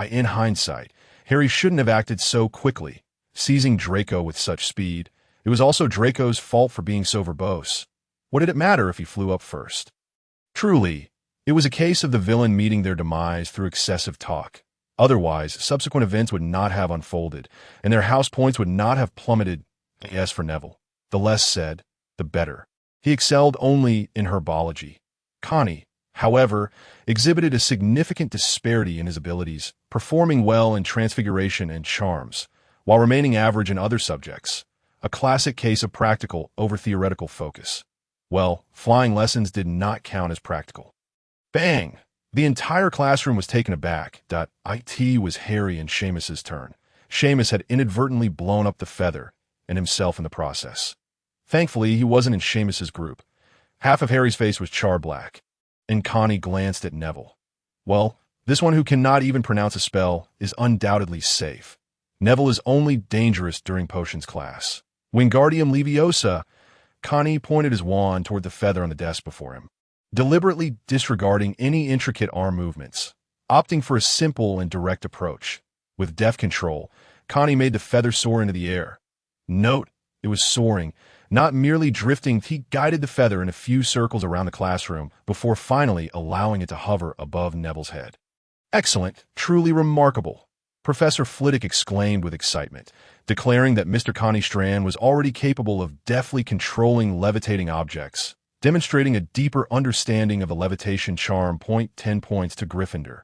S1: in hindsight, Harry shouldn't have acted so quickly, seizing Draco with such speed. It was also Draco's fault for being so verbose. What did it matter if he flew up first? Truly, it was a case of the villain meeting their demise through excessive talk. Otherwise, subsequent events would not have unfolded, and their house points would not have plummeted. Yes, for Neville. The less said, the better. He excelled only in herbology. Connie, however, exhibited a significant disparity in his abilities, performing well in transfiguration and charms, while remaining average in other subjects. A classic case of practical over theoretical focus. Well, flying lessons did not count as practical. Bang! The entire classroom was taken aback. It was Harry and Seamus's turn. Seamus had inadvertently blown up the feather, and himself in the process. Thankfully, he wasn't in Seamus's group. Half of Harry's face was char-black, and Connie glanced at Neville. Well, this one who cannot even pronounce a spell is undoubtedly safe. Neville is only dangerous during potions class. Wingardium Leviosa! Connie pointed his wand toward the feather on the desk before him, deliberately disregarding any intricate arm movements, opting for a simple and direct approach. With deft control, Connie made the feather soar into the air. Note, it was soaring, not merely drifting. He guided the feather in a few circles around the classroom before finally allowing it to hover above Neville's head. Excellent, truly remarkable, Professor Flitwick exclaimed with excitement, declaring that Mr. Connie Strand was already capable of deftly controlling levitating objects, demonstrating a deeper understanding of the levitation charm. 10 points to Gryffindor.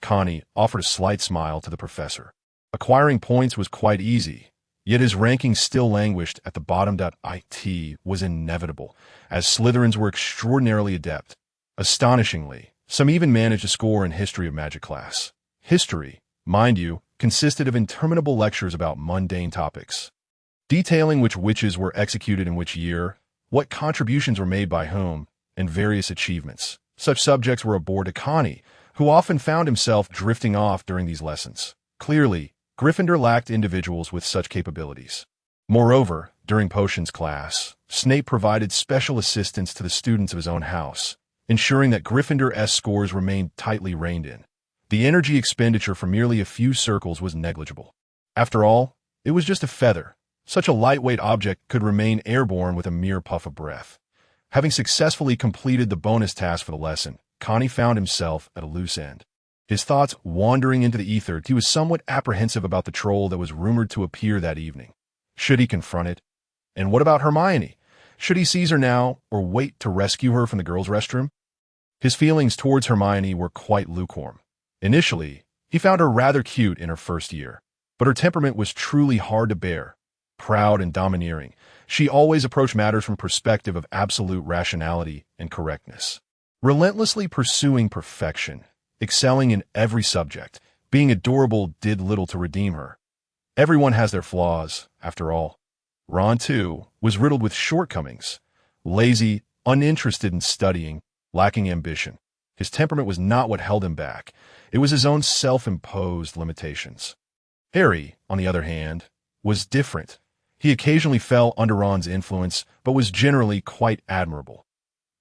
S1: Connie offered a slight smile to the professor. Acquiring points was quite easy, yet his ranking still languished at the bottom. It was inevitable, as Slytherins were extraordinarily adept. Astonishingly, some even managed to score in History of Magic class. History, mind you, consisted of interminable lectures about mundane topics, detailing which witches were executed in which year, what contributions were made by whom, and various achievements. Such subjects were a bore to Connie, who often found himself drifting off during these lessons. Clearly, Gryffindor lacked individuals with such capabilities. Moreover, during potions class, Snape provided special assistance to the students of his own house, ensuring that Gryffindor's scores remained tightly reined in. The energy expenditure for merely a few circles was negligible. After all, it was just a feather. Such a lightweight object could remain airborne with a mere puff of breath. Having successfully completed the bonus task for the lesson, Connie found himself at a loose end. His thoughts wandering into the ether, he was somewhat apprehensive about the troll that was rumored to appear that evening. Should he confront it? And what about Hermione? Should he seize her now, or wait to rescue her from the girls' restroom? His feelings towards Hermione were quite lukewarm. Initially, he found her rather cute in her first year, but her temperament was truly hard to bear. Proud and domineering, she always approached matters from perspective of absolute rationality and correctness. Relentlessly pursuing perfection, excelling in every subject, being adorable did little to redeem her. Everyone has their flaws, after all. Ron, too, was riddled with shortcomings. Lazy, uninterested in studying, lacking ambition. His temperament was not what held him back. It was his own self-imposed limitations. Harry, on the other hand, was different. He occasionally fell under Ron's influence, but was generally quite admirable.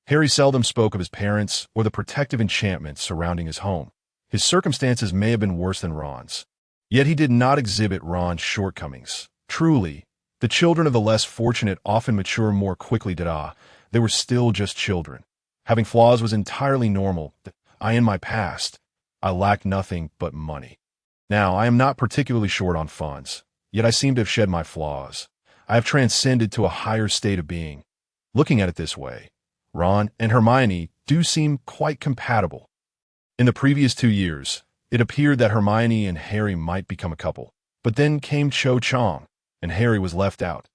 S1: Harry seldom spoke of his parents or the protective enchantments surrounding his home. His circumstances may have been worse than Ron's. Yet he did not exhibit Ron's shortcomings. Truly, the children of the less fortunate often mature more quickly. They were still just children. Having flaws was entirely normal. In my past, I lacked nothing but money. Now, I am not particularly short on funds, yet I seem to have shed my flaws. I have transcended to a higher state of being. Looking at it this way, Ron and Hermione do seem quite compatible. In the previous 2 years, it appeared that Hermione and Harry might become a couple, but then came Cho Chang, and Harry was left out.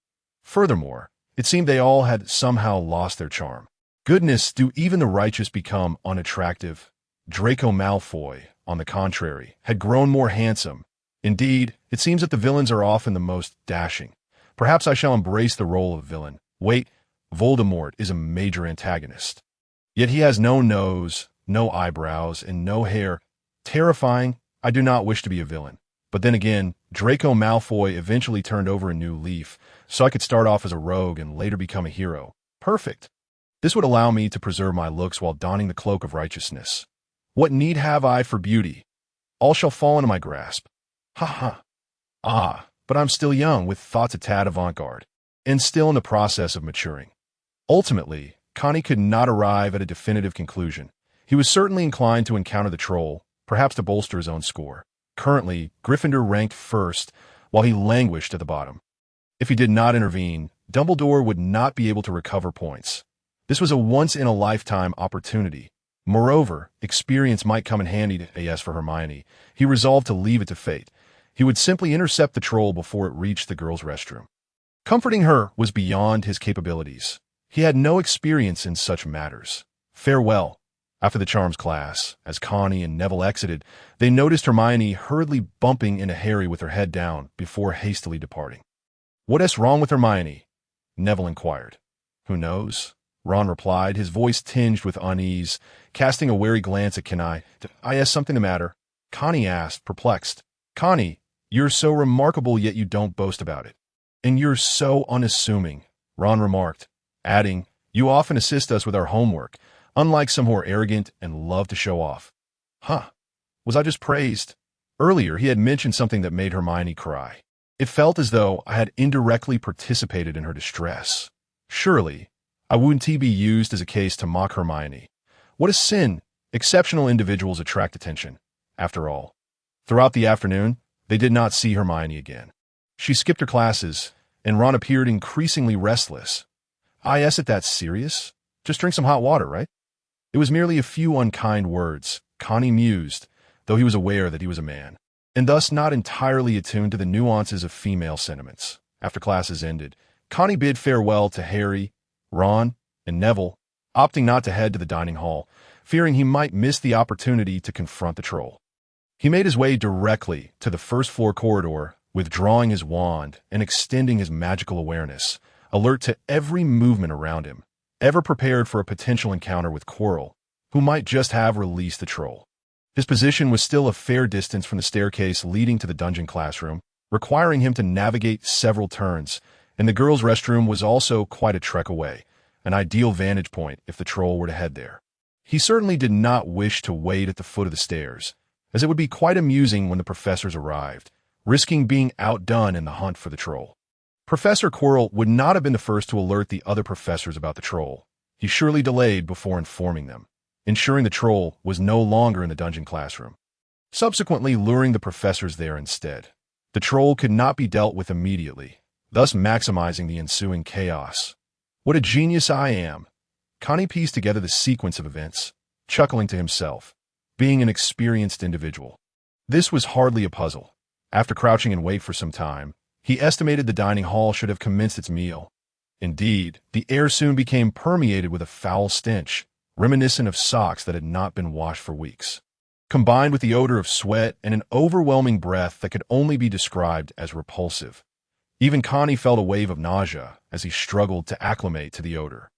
S1: Furthermore, it seemed they all had somehow lost their charm. Goodness, do even the righteous become unattractive? Draco Malfoy, on the contrary, had grown more handsome. Indeed, it seems that the villains are often the most dashing. Perhaps I shall embrace the role of villain. Wait, Voldemort is a major antagonist. Yet he has no nose, no eyebrows, and no hair. Terrifying, I do not wish to be a villain. But then again, Draco Malfoy eventually turned over a new leaf, so I could start off as a rogue and later become a hero. Perfect. This would allow me to preserve my looks while donning the cloak of righteousness. What need have I for beauty? All shall fall into my grasp. Ha ha. Ah, but I'm still young, with thoughts a tad avant-garde, and still in the process of maturing. Ultimately, Connie could not arrive at a definitive conclusion. He was certainly inclined to encounter the troll, perhaps to bolster his own score. Currently, Gryffindor ranked first, while he languished at the bottom. If he did not intervene, Dumbledore would not be able to recover points. This was a once-in-a-lifetime opportunity. Moreover, experience might come in handy as for Hermione. He resolved to leave it to fate. He would simply intercept the troll before it reached the girls' restroom. Comforting her was beyond his capabilities. He had no experience in such matters. Farewell. After the charms class, as Connie and Neville exited, they noticed Hermione hurriedly bumping into Harry with her head down before hastily departing. "What is wrong with Hermione?" Neville inquired. "Who knows?" Ron replied, his voice tinged with unease, casting a wary glance at Connie. "Is something the matter?" Connie asked, perplexed. "Connie, you're so remarkable, yet you don't boast about it. And you're so unassuming," Ron remarked, adding, "You often assist us with our homework, unlike some who are arrogant and love to show off." Huh. Was I just praised? Earlier, he had mentioned something that made Hermione cry. It felt as though I had indirectly participated in her distress. Surely, I wouldn't be used as a case to mock Hermione. What a sin! Exceptional individuals attract attention. After all, throughout the afternoon, they did not see Hermione again. She skipped her classes, and Ron appeared increasingly restless. Is it that serious? Just drink some hot water, right? It was merely a few unkind words, Connie mused, though he was aware that he was a man, and thus not entirely attuned to the nuances of female sentiments. After classes ended, Connie bid farewell to Harry, Ron, and Neville, opting not to head to the dining hall, fearing he might miss the opportunity to confront the troll. He made his way directly to the first-floor corridor, withdrawing his wand and extending his magical awareness, alert to every movement around him, ever prepared for a potential encounter with Quirrell, who might just have released the troll. His position was still a fair distance from the staircase leading to the dungeon classroom, requiring him to navigate several turns, and the girls' restroom was also quite a trek away, an ideal vantage point if the troll were to head there. He certainly did not wish to wait at the foot of the stairs, as it would be quite amusing when the professors arrived, risking being outdone in the hunt for the troll. Professor Quirrell would not have been the first to alert the other professors about the troll. He surely delayed before informing them, ensuring the troll was no longer in the dungeon classroom, subsequently luring the professors there instead. The troll could not be dealt with immediately, thus maximizing the ensuing chaos. What a genius I am! Connie pieced together the sequence of events, chuckling to himself, being an experienced individual. This was hardly a puzzle. After crouching in wait for some time, he estimated the dining hall should have commenced its meal. Indeed, the air soon became permeated with a foul stench, reminiscent of socks that had not been washed for weeks, combined with the odor of sweat and an overwhelming breath that could only be described as repulsive. Even Connie felt a wave of nausea as he struggled to acclimate to the odor.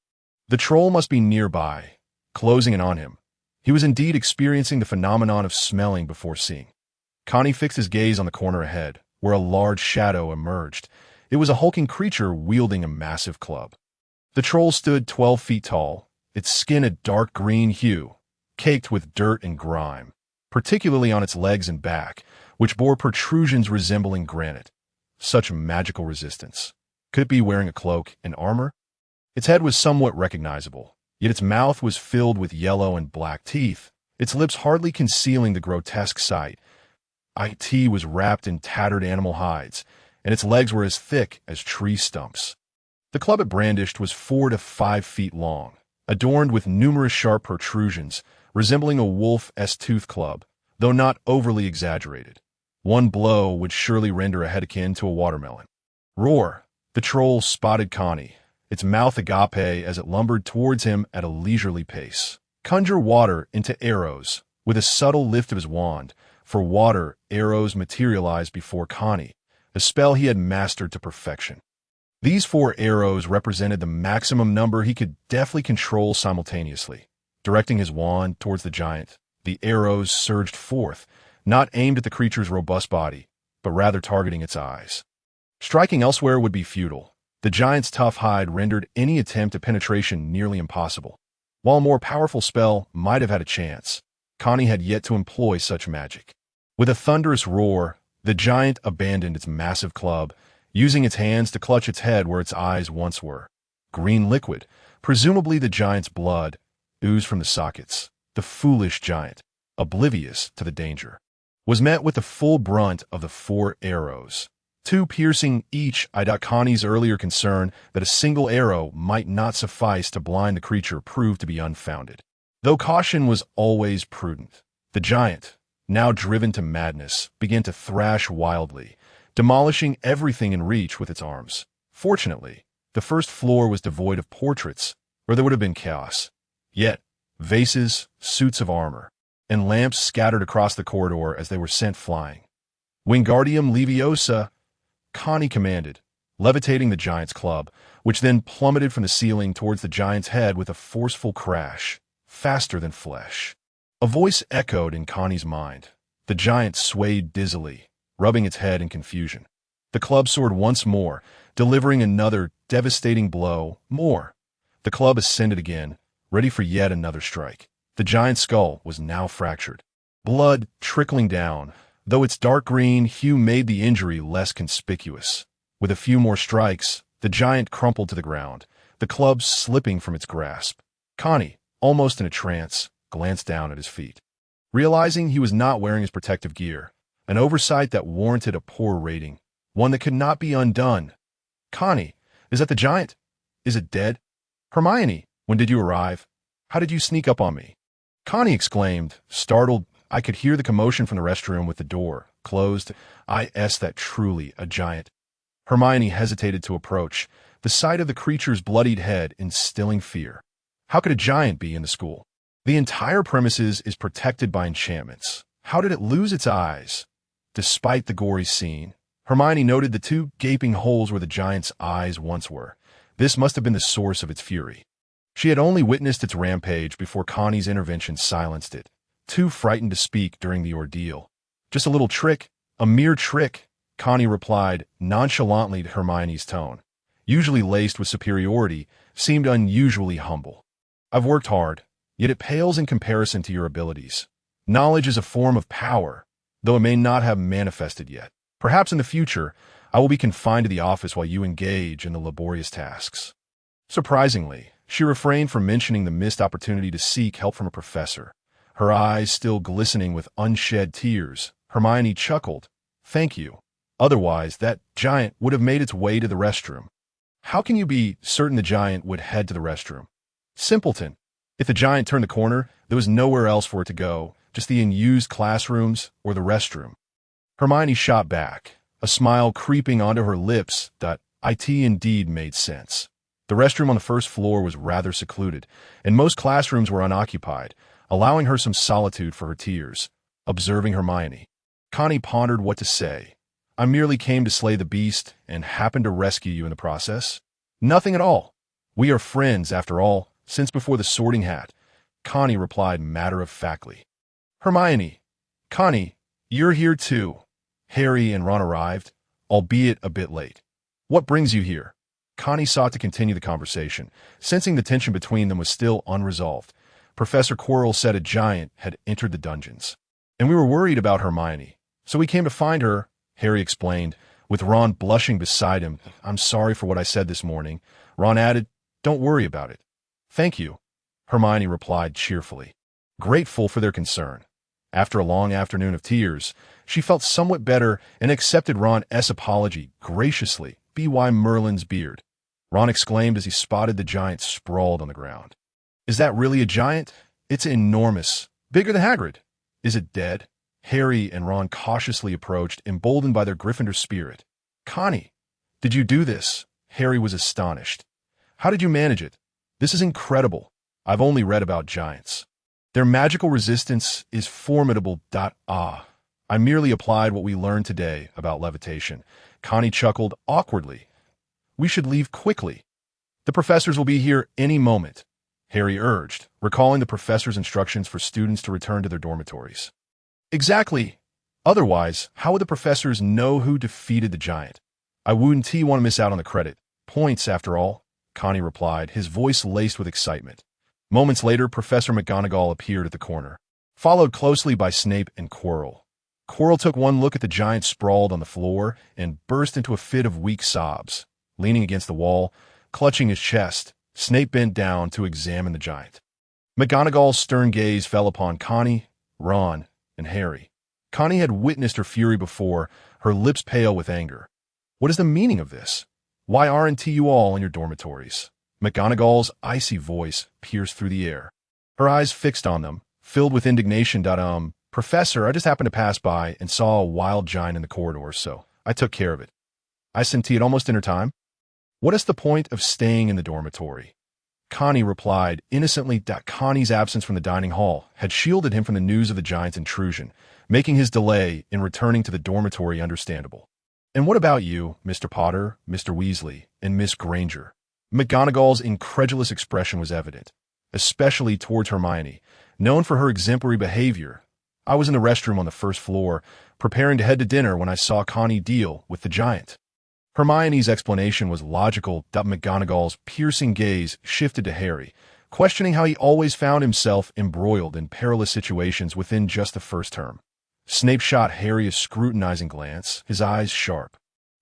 S1: The troll must be nearby, closing in on him. He was indeed experiencing the phenomenon of smelling before seeing. Connie fixed his gaze on the corner ahead, where a large shadow emerged. It was a hulking creature wielding a massive club. The troll stood 12 feet tall, its skin a dark green hue, caked with dirt and grime, particularly on its legs and back, which bore protrusions resembling granite. Such magical resistance. Could it be wearing a cloak and armor? Its head was somewhat recognizable, yet its mouth was filled with yellow and black teeth, its lips hardly concealing the grotesque sight. It was wrapped in tattered animal hides, and its legs were as thick as tree stumps. The club it brandished was 4 to 5 feet long, adorned with numerous sharp protrusions, resembling a wolf's tooth club, though not overly exaggerated. One blow would surely render a head akin to a watermelon. Roar! The troll spotted Connie, its mouth agape as it lumbered towards him at a leisurely pace. Conjure water into arrows. With a subtle lift of his wand, for water, arrows materialized before Connie, a spell he had mastered to perfection. These 4 arrows represented the maximum number he could deftly control simultaneously. Directing his wand towards the giant, the arrows surged forth, not aimed at the creature's robust body, but rather targeting its eyes. Striking elsewhere would be futile. The giant's tough hide rendered any attempt at penetration nearly impossible. While a more powerful spell might have had a chance, Connie had yet to employ such magic. With a thunderous roar, the giant abandoned its massive club, using its hands to clutch its head where its eyes once were. Green liquid, presumably the giant's blood, oozed from the sockets. The foolish giant, oblivious to the danger. was met with the full brunt of the 4 arrows, 2 piercing each. Connie's earlier concern that a single arrow might not suffice to blind the creature proved to be unfounded. Though caution was always prudent, the giant, now driven to madness, began to thrash wildly, demolishing everything in reach with its arms. Fortunately, the first floor was devoid of portraits, or there would have been chaos. Yet, vases, suits of armor, and lamps scattered across the corridor as they were sent flying. Wingardium Leviosa, Connie commanded, levitating the giant's club, which then plummeted from the ceiling towards the giant's head with a forceful crash, faster than flesh. A voice echoed in Connie's mind. The giant swayed dizzily, rubbing its head in confusion. The club soared once more, delivering another devastating blow. More. The club ascended again, ready for yet another strike. The giant's skull was now fractured, blood trickling down, though its dark green hue made the injury less conspicuous. With a few more strikes, the giant crumpled to the ground, the club slipping from its grasp. Connie, almost in a trance, glanced down at his feet. Realizing he was not wearing his protective gear, an oversight that warranted a poor rating, one that could not be undone. Connie, is that the giant? Is it dead? Hermione, when did you arrive? How did you sneak up on me? Connie exclaimed, startled. I could hear the commotion from the restroom with the door closed. That truly a giant. Hermione hesitated to approach, the sight of the creature's bloodied head instilling fear. How could a giant be in the school? The entire premises is protected by enchantments. How did it lose its eyes? Despite the gory scene, Hermione noted the 2 gaping holes where the giant's eyes once were. This must have been the source of its fury. She had only witnessed its rampage before Connie's intervention silenced it, too frightened to speak during the ordeal. Just a little trick, a mere trick, Connie replied nonchalantly to Hermione's tone. Usually laced with superiority, seemed unusually humble. I've worked hard, yet it pales in comparison to your abilities. Knowledge is a form of power, though it may not have manifested yet. Perhaps in the future, I will be confined to the office while you engage in the laborious tasks. Surprisingly, she refrained from mentioning the missed opportunity to seek help from a professor. Her eyes still glistening with unshed tears, Hermione chuckled. Thank you. Otherwise, that giant would have made its way to the restroom. How can you be certain the giant would head to the restroom? Simpleton. If the giant turned the corner, there was nowhere else for it to go, just the unused classrooms or the restroom. Hermione shot back, a smile creeping onto her lips. It indeed made sense. The restroom on the first floor was rather secluded, and most classrooms were unoccupied, allowing her some solitude for her tears. Observing Hermione, Connie pondered what to say. I merely came to slay the beast and happened to rescue you in the process. Nothing at all. We are friends, after all, since before the Sorting Hat, Connie replied matter-of-factly. Hermione, Connie, you're here too. Harry and Ron arrived, albeit a bit late. What brings you here? Connie sought to continue the conversation, sensing the tension between them was still unresolved. Professor Quirrell said a giant had entered the dungeons, and we were worried about Hermione, so we came to find her, Harry explained, with Ron blushing beside him. I'm sorry for what I said this morning. Ron added, don't worry about it. Thank you, Hermione replied cheerfully, grateful for their concern. After a long afternoon of tears, she felt somewhat better and accepted Ron's apology graciously. B.Y. Merlin's beard. Ron exclaimed as he spotted the giant sprawled on the ground. Is that really a giant? It's enormous. Bigger than Hagrid. Is it dead? Harry and Ron cautiously approached, emboldened by their Gryffindor spirit. Connie, did you do this? Harry was astonished. How did you manage it? This is incredible. I've only read about giants. Their magical resistance is formidable. I merely applied what we learned today about levitation. Connie chuckled awkwardly. We should leave quickly. The professors will be here any moment, Harry urged, recalling the professor's instructions for students to return to their dormitories. Exactly. Otherwise, how would the professors know who defeated the giant? I wouldn't want to miss out on the credit. Points, after all, Connie replied, his voice laced with excitement. Moments later, Professor McGonagall appeared at the corner, followed closely by Snape and Quirrell. Quirrell took one look at the giant sprawled on the floor and burst into a fit of weak sobs. Leaning against the wall, clutching his chest, Snape bent down to examine the giant. McGonagall's stern gaze fell upon Connie, Ron, and Harry. Connie had witnessed her fury before, her lips pale with anger. What is the meaning of this? Why aren't you all in your dormitories? McGonagall's icy voice pierced through the air. Her eyes fixed on them, filled with indignation. Professor, I just happened to pass by and saw a wild giant in the corridor, so I took care of it. I sent it almost dinner time. What is the point of staying in the dormitory? Connie replied innocently that Connie's absence from the dining hall had shielded him from the news of the giant's intrusion, making his delay in returning to the dormitory understandable. And what about you, Mr. Potter, Mr. Weasley, and Miss Granger? McGonagall's incredulous expression was evident, especially towards Hermione, known for her exemplary behavior. I was in the restroom on the first floor, preparing to head to dinner when I saw Connie deal with the giant. Hermione's explanation was logical. McGonagall's piercing gaze shifted to Harry, questioning how he always found himself embroiled in perilous situations within just the first term. Snape shot Harry a scrutinizing glance, his eyes sharp.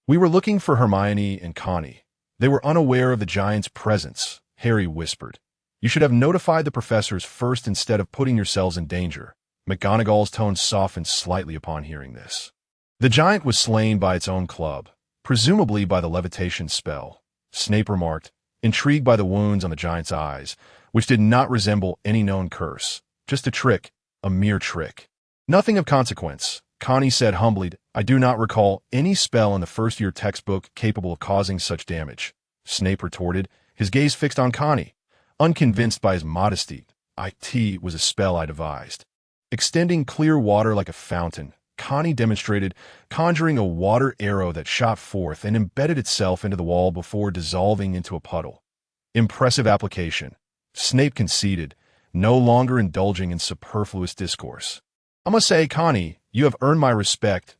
S1: We were looking for Hermione and Connie. They were unaware of the giant's presence, Harry whispered. You should have notified the professors first instead of putting yourselves in danger. McGonagall's tone softened slightly upon hearing this. The giant was slain by its own club, presumably by the levitation spell, Snape remarked, intrigued by the wounds on the giant's eyes, which did not resemble any known curse. Just a trick, a mere trick. Nothing of consequence, Connie said humbly. I do not recall any spell in the first-year textbook capable of causing such damage. Snape retorted, his gaze fixed on Connie, unconvinced by his modesty. It was a spell I devised. Extending clear water like a fountain, Connie demonstrated, conjuring a water arrow that shot forth and embedded itself into the wall before dissolving into a puddle. Impressive application. Snape conceded, no longer indulging in superfluous discourse. I must say, Connie, you have earned my respect.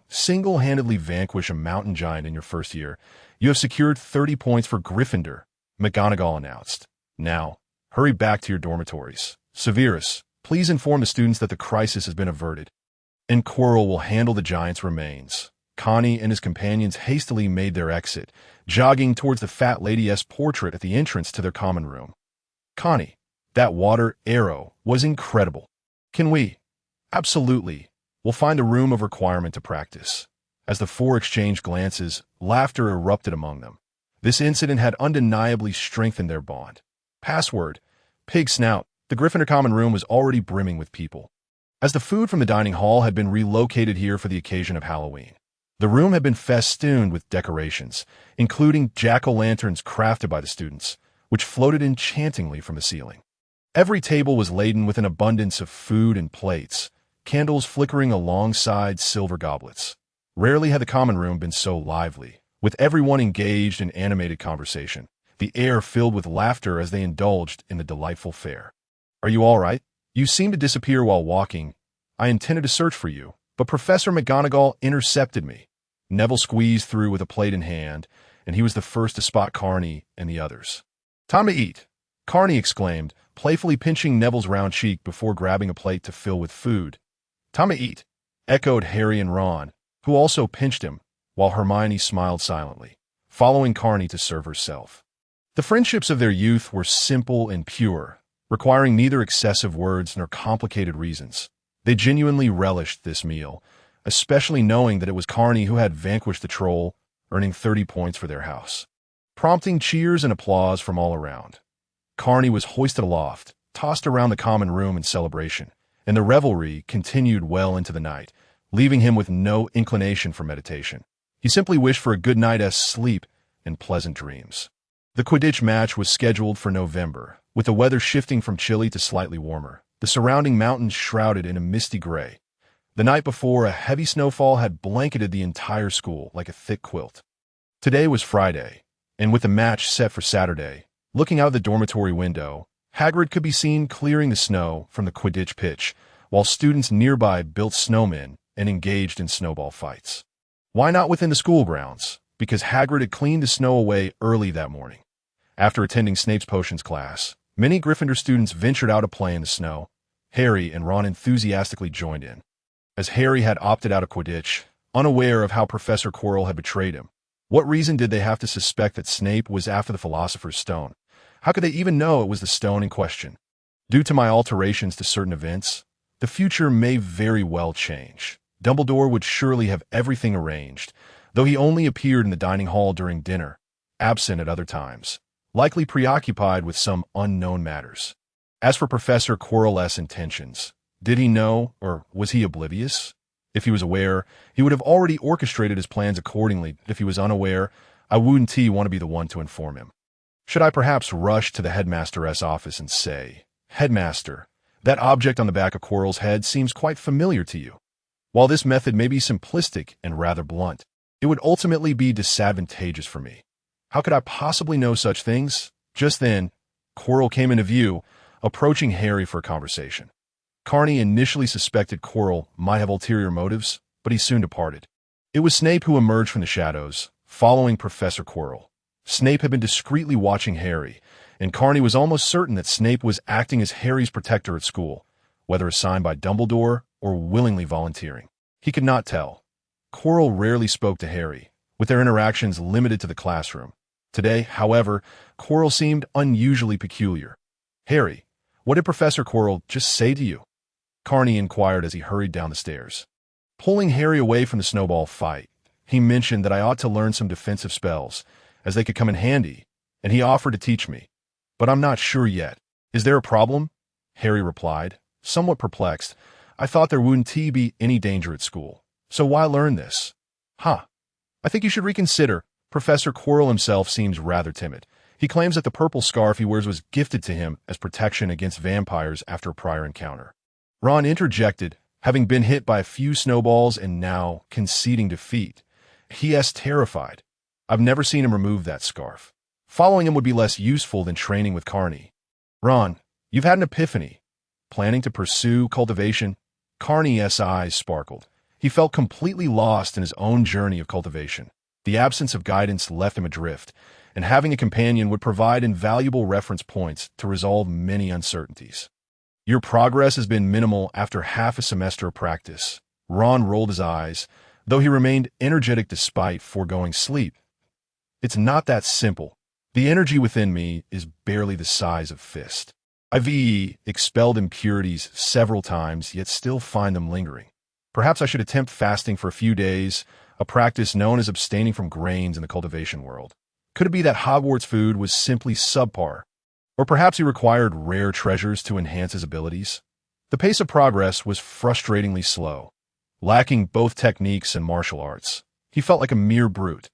S1: Single-handedly vanquish a mountain giant in your first year. You have secured 30 points for Gryffindor, McGonagall announced. Now, hurry back to your dormitories. Severus, please inform the students that the crisis has been averted, and Quirrell will handle the giant's remains. Connie and his companions hastily made their exit, jogging towards the fat lady's portrait at the entrance to their common room. Connie, that water arrow was incredible. Can we? Absolutely. We'll find a room of requirement to practice. As the four exchanged glances, laughter erupted among them. This incident had undeniably strengthened their bond. Password, Pig Snout. The Gryffindor common room was already brimming with people. As the food from the dining hall had been relocated here for the occasion of Halloween, the room had been festooned with decorations, including jack-o'-lanterns crafted by the students, which floated enchantingly from the ceiling. Every table was laden with an abundance of food and plates, candles flickering alongside silver goblets. Rarely had the common room been so lively, with everyone engaged in animated conversation, the air filled with laughter as they indulged in the delightful fare. Are you all right? You seemed to disappear while walking. I intended to search for you, but Professor McGonagall intercepted me. Neville squeezed through with a plate in hand, and he was the first to spot Carney and the others. Time to eat, Carney exclaimed, playfully pinching Neville's round cheek before grabbing a plate to fill with food. Time to eat, echoed Harry and Ron, who also pinched him, while Hermione smiled silently, following Carney to serve herself. The friendships of their youth were simple and pure, requiring neither excessive words nor complicated reasons. They genuinely relished this meal, especially knowing that it was Carney who had vanquished the troll, earning 30 points for their house, prompting cheers and applause from all around. Carney was hoisted aloft, tossed around the common room in celebration, and the revelry continued well into the night, leaving him with no inclination for meditation. He simply wished for a good night's sleep and pleasant dreams. The Quidditch match was scheduled for November, with the weather shifting from chilly to slightly warmer, the surrounding mountains shrouded in a misty gray. The night before, a heavy snowfall had blanketed the entire school like a thick quilt. Today was Friday, and with the match set for Saturday, looking out of the dormitory window, Hagrid could be seen clearing the snow from the Quidditch pitch, while students nearby built snowmen and engaged in snowball fights. Why not within the school grounds? Because Hagrid had cleaned the snow away early that morning. After attending Snape's potions class, many Gryffindor students ventured out to play in the snow. Harry and Ron enthusiastically joined in. As Harry had opted out of Quidditch, unaware of how Professor Quirrell had betrayed him, what reason did they have to suspect that Snape was after the Philosopher's Stone? How could they even know it was the stone in question? Due to my alterations to certain events, The future may very well change. Dumbledore would surely have everything arranged, though he only appeared in the dining hall during dinner, absent at other times, likely preoccupied with some unknown matters. As for Professor Quirrell's intentions, did he know, or was he oblivious? If he was aware, he would have already orchestrated his plans accordingly. If he was unaware, I wouldn't want to be the one to inform him. Should I perhaps rush to the headmaster's office and say, "Headmaster, that object on the back of Quirrell's head seems quite familiar to you"? While this method may be simplistic and rather blunt, it would ultimately be disadvantageous for me. How could I possibly know such things? Just then, Quirrell came into view, approaching Harry for a conversation. Carney initially suspected Quirrell might have ulterior motives, but he soon departed. It was Snape who emerged from the shadows, following Professor Quirrell. Snape had been discreetly watching Harry, and Carney was almost certain that Snape was acting as Harry's protector at school, whether assigned by Dumbledore or willingly volunteering. He could not tell. Quirrell rarely spoke to Harry, with their interactions limited to the classroom. Today, however, Quirrell seemed unusually peculiar. "Harry, what did Professor Quirrell just say to you?" Carney inquired as he hurried down the stairs. Pulling Harry away from the snowball fight, he mentioned that I ought to learn some defensive spells, as they could come in handy, and he offered to teach me. "But I'm not sure yet. Is there a problem?" Harry replied, somewhat perplexed. "I thought there wouldn't be any danger at school, so why learn this?" "Huh. I think you should reconsider. Professor Quirrell himself seems rather timid. He claims that the purple scarf he wears was gifted to him as protection against vampires after a prior encounter." Ron interjected, having been hit by a few snowballs and now conceding defeat. He is terrified. "I've never seen him remove that scarf. Following him would be less useful than training with Carney." "Ron, you've had an epiphany. Planning to pursue cultivation?" Carney's eyes sparkled. He felt completely lost in his own journey of cultivation. The absence of guidance left him adrift, and having a companion would provide invaluable reference points to resolve many uncertainties. "Your progress has been minimal after half a semester of practice." Ron rolled his eyes, though he remained energetic despite foregoing sleep. "It's not that simple. The energy within me is barely the size of fist. I've expelled impurities several times, yet still find them lingering. Perhaps I should attempt fasting for a few days, a practice known as abstaining from grains in the cultivation world. Could it be that Hogwarts food was simply subpar? Or perhaps he required rare treasures to enhance his abilities? The pace of progress was frustratingly slow. Lacking both techniques and martial arts, he felt like a mere brute,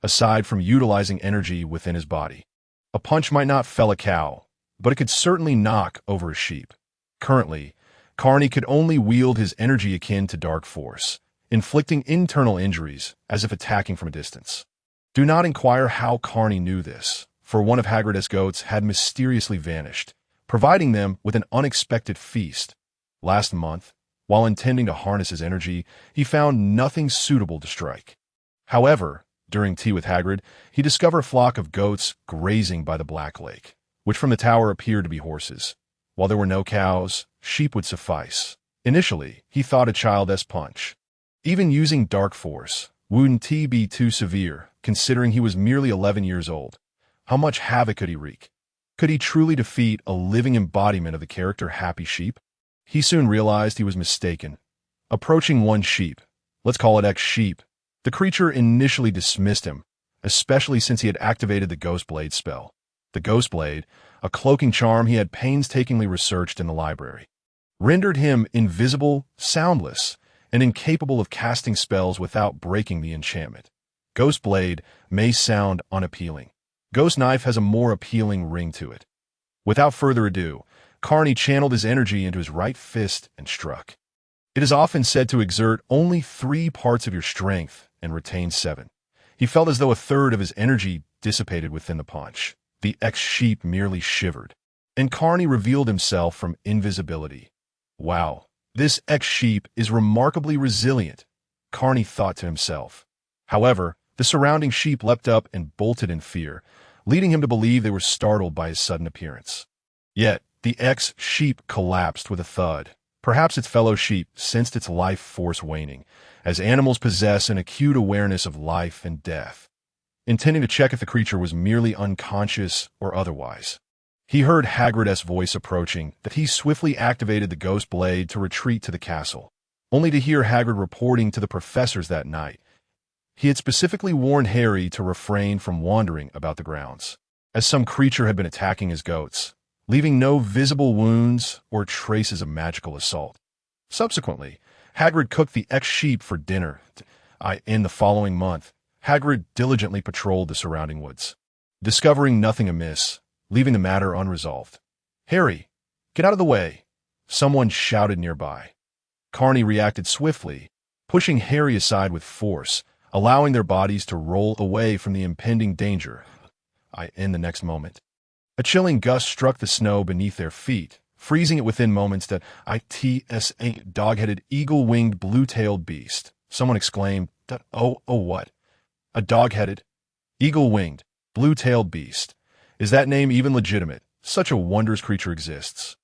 S1: aside from utilizing energy within his body. A punch might not fell a cow, but it could certainly knock over a sheep. Currently, Carney could only wield his energy akin to dark force, inflicting internal injuries as if attacking from a distance. Do not inquire how Carney knew this, for one of Hagrid's goats had mysteriously vanished, providing them with an unexpected feast. Last month, while intending to harness his energy, he found nothing suitable to strike. However, during tea with Hagrid, he discovered a flock of goats grazing by the Black Lake, which from the tower appeared to be horses. While there were no cows, sheep would suffice. Initially, he thought a child's punch. Even using dark force wouldn't be too severe, considering he was merely 11 years old. How much havoc could he wreak? Could he truly defeat a living embodiment of the character Happy Sheep? He soon realized he was mistaken. Approaching one sheep, let's call it X-Sheep, the creature initially dismissed him, especially since he had activated the Ghost Blade spell. The Ghost Blade, a cloaking charm he had painstakingly researched in the library, rendered him invisible, soundless, and incapable of casting spells without breaking the enchantment. Ghost Blade may sound unappealing. Ghost Knife has a more appealing ring to it. Without further ado, Carney channeled his energy into his right fist and struck. It is often said to exert only 3 parts of your strength and retain 7. He felt as though a third of his energy dissipated within the punch. The X-Sheep merely shivered, and Carney revealed himself from invisibility. Wow, this X-Sheep is remarkably resilient, Carney thought to himself. However, the surrounding sheep leapt up and bolted in fear, leading him to believe they were startled by his sudden appearance. Yet, the X-Sheep collapsed with a thud. Perhaps its fellow sheep sensed its life force waning, as animals possess an acute awareness of life and death, intending to check if the creature was merely unconscious or otherwise. He heard Hagrid's voice approaching, that he swiftly activated the ghost blade to retreat to the castle, only to hear Hagrid reporting to the professors that night. He had specifically warned Harry to refrain from wandering about the grounds, as some creature had been attacking his goats, leaving no visible wounds or traces of magical assault. Subsequently, Hagrid cooked the ex-sheep for dinner. In the following month, Hagrid diligently patrolled the surrounding woods, discovering nothing amiss, leaving the matter unresolved. "Harry, get out of the way!" someone shouted nearby. Carney reacted swiftly, pushing Harry aside with force, allowing their bodies to roll away from the impending danger. In the next moment, a chilling gust struck the snow beneath their feet, freezing it within moments. That a dog-headed, eagle-winged, blue-tailed beast. Someone exclaimed, "Oh, what? A dog-headed, eagle-winged, blue-tailed beast. Is that name even legitimate? Such a wondrous creature exists."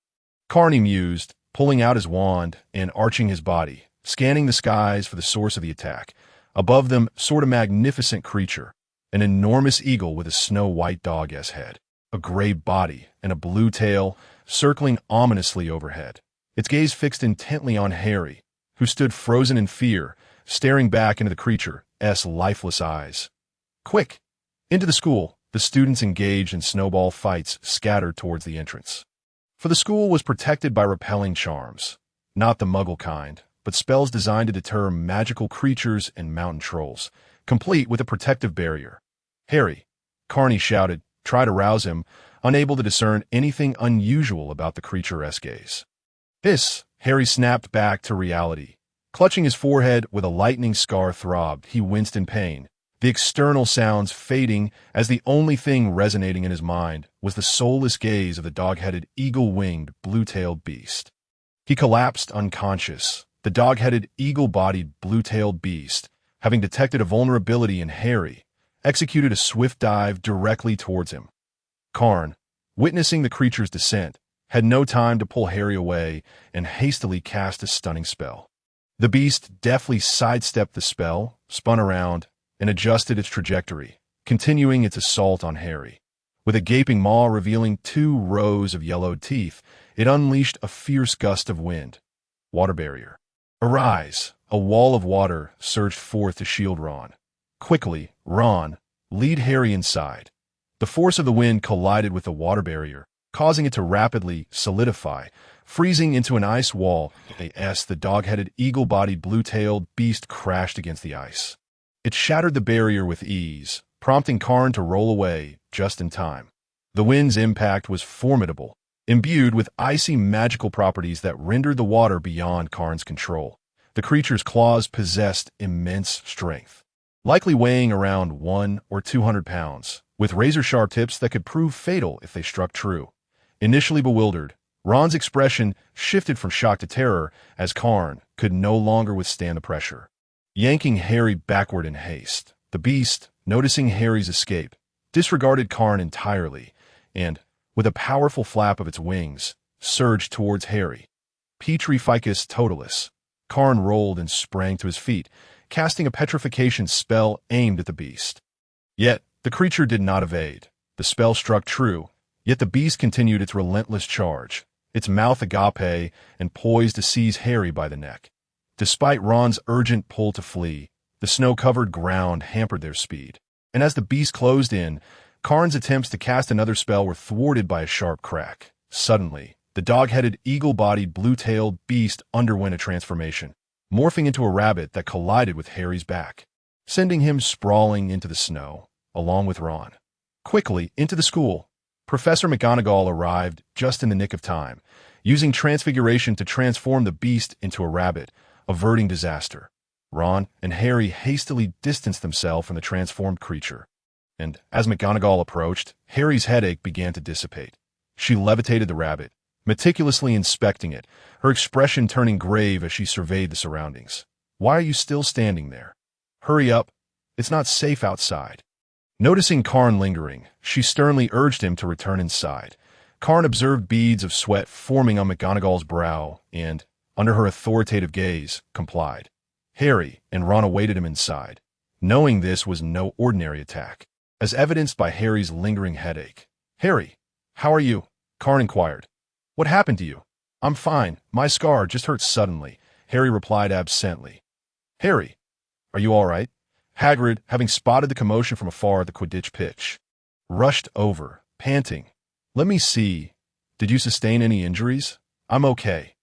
S1: Carney mused, pulling out his wand and arching his body, scanning the skies for the source of the attack. Above them soared a magnificent creature, an enormous eagle with a snow-white dog-s head, a gray body, and a blue tail, circling ominously overhead. Its gaze fixed intently on Harry, who stood frozen in fear, staring back into the creature's lifeless eyes. "Quick! Into the school!" The students engaged in snowball fights scattered towards the entrance. For the school was protected by repelling charms, not the muggle kind, but spells designed to deter magical creatures and mountain trolls, complete with a protective barrier. "Harry!" Carney shouted, tried to rouse him, unable to discern anything unusual about the creature's gaze. "Hiss!" Harry snapped back to reality. Clutching his forehead with a lightning scar throbbed, he winced in pain, the external sounds fading as the only thing resonating in his mind was the soulless gaze of the dog-headed, eagle-winged, blue-tailed beast. He collapsed unconscious, the dog-headed, eagle-bodied, blue-tailed beast, having detected a vulnerability in Harry, executed a swift dive directly towards him. Karn, witnessing the creature's descent, had no time to pull Harry away and hastily cast a stunning spell. The beast deftly sidestepped the spell, spun around, and adjusted its trajectory, continuing its assault on Harry. With a gaping maw revealing 2 rows of yellowed teeth, it unleashed a fierce gust of wind. Water barrier. "Arise!" A wall of water surged forth to shield Ron. Quickly, Ron, lead Harry inside. The force of the wind collided with the water barrier, causing it to rapidly solidify, freezing into an ice wall. The dog-headed, eagle-bodied, blue-tailed beast crashed against the ice. It shattered the barrier with ease, prompting Karn to roll away just in time. The wind's impact was formidable, imbued with icy magical properties that rendered the water beyond Karn's control. The creature's claws possessed immense strength, likely weighing around 100 or 200 pounds, with razor-sharp tips that could prove fatal if they struck true. Initially bewildered, Ron's expression shifted from shock to terror as Karn could no longer withstand the pressure. Yanking Harry backward in haste, the beast, noticing Harry's escape, disregarded Karn entirely and, with a powerful flap of its wings, surged towards Harry. Petrificus totalis. Karn rolled and sprang to his feet, casting a petrification spell aimed at the beast. Yet, the creature did not evade. The spell struck true, yet the beast continued its relentless charge, its mouth agape and poised to seize Harry by the neck. Despite Ron's urgent pull to flee, the snow-covered ground hampered their speed, and as the beast closed in, Karn's attempts to cast another spell were thwarted by a sharp crack. Suddenly, the dog-headed, eagle-bodied, blue-tailed beast underwent a transformation, morphing into a rabbit that collided with Harry's back, sending him sprawling into the snow, along with Ron. Quickly, into the school, Professor McGonagall arrived just in the nick of time, using transfiguration to transform the beast into a rabbit, averting disaster. Ron and Harry hastily distanced themselves from the transformed creature, and as McGonagall approached, Harry's headache began to dissipate. She levitated the rabbit, meticulously inspecting it, her expression turning grave as she surveyed the surroundings. "Why are you still standing there? Hurry up, it's not safe outside." Noticing Karn lingering, she sternly urged him to return inside. Karn observed beads of sweat forming on McGonagall's brow and, under her authoritative gaze, complied. Harry and Ron awaited him inside, knowing this was no ordinary attack, as evidenced by Harry's lingering headache. "Harry, how are you?" Karn inquired. What happened to you? I'm fine. My scar just hurt suddenly, Harry replied absently. Harry, are you all right? Hagrid, having spotted the commotion from afar at the Quidditch pitch, rushed over, panting. Let me see. Did you sustain any injuries? I'm okay.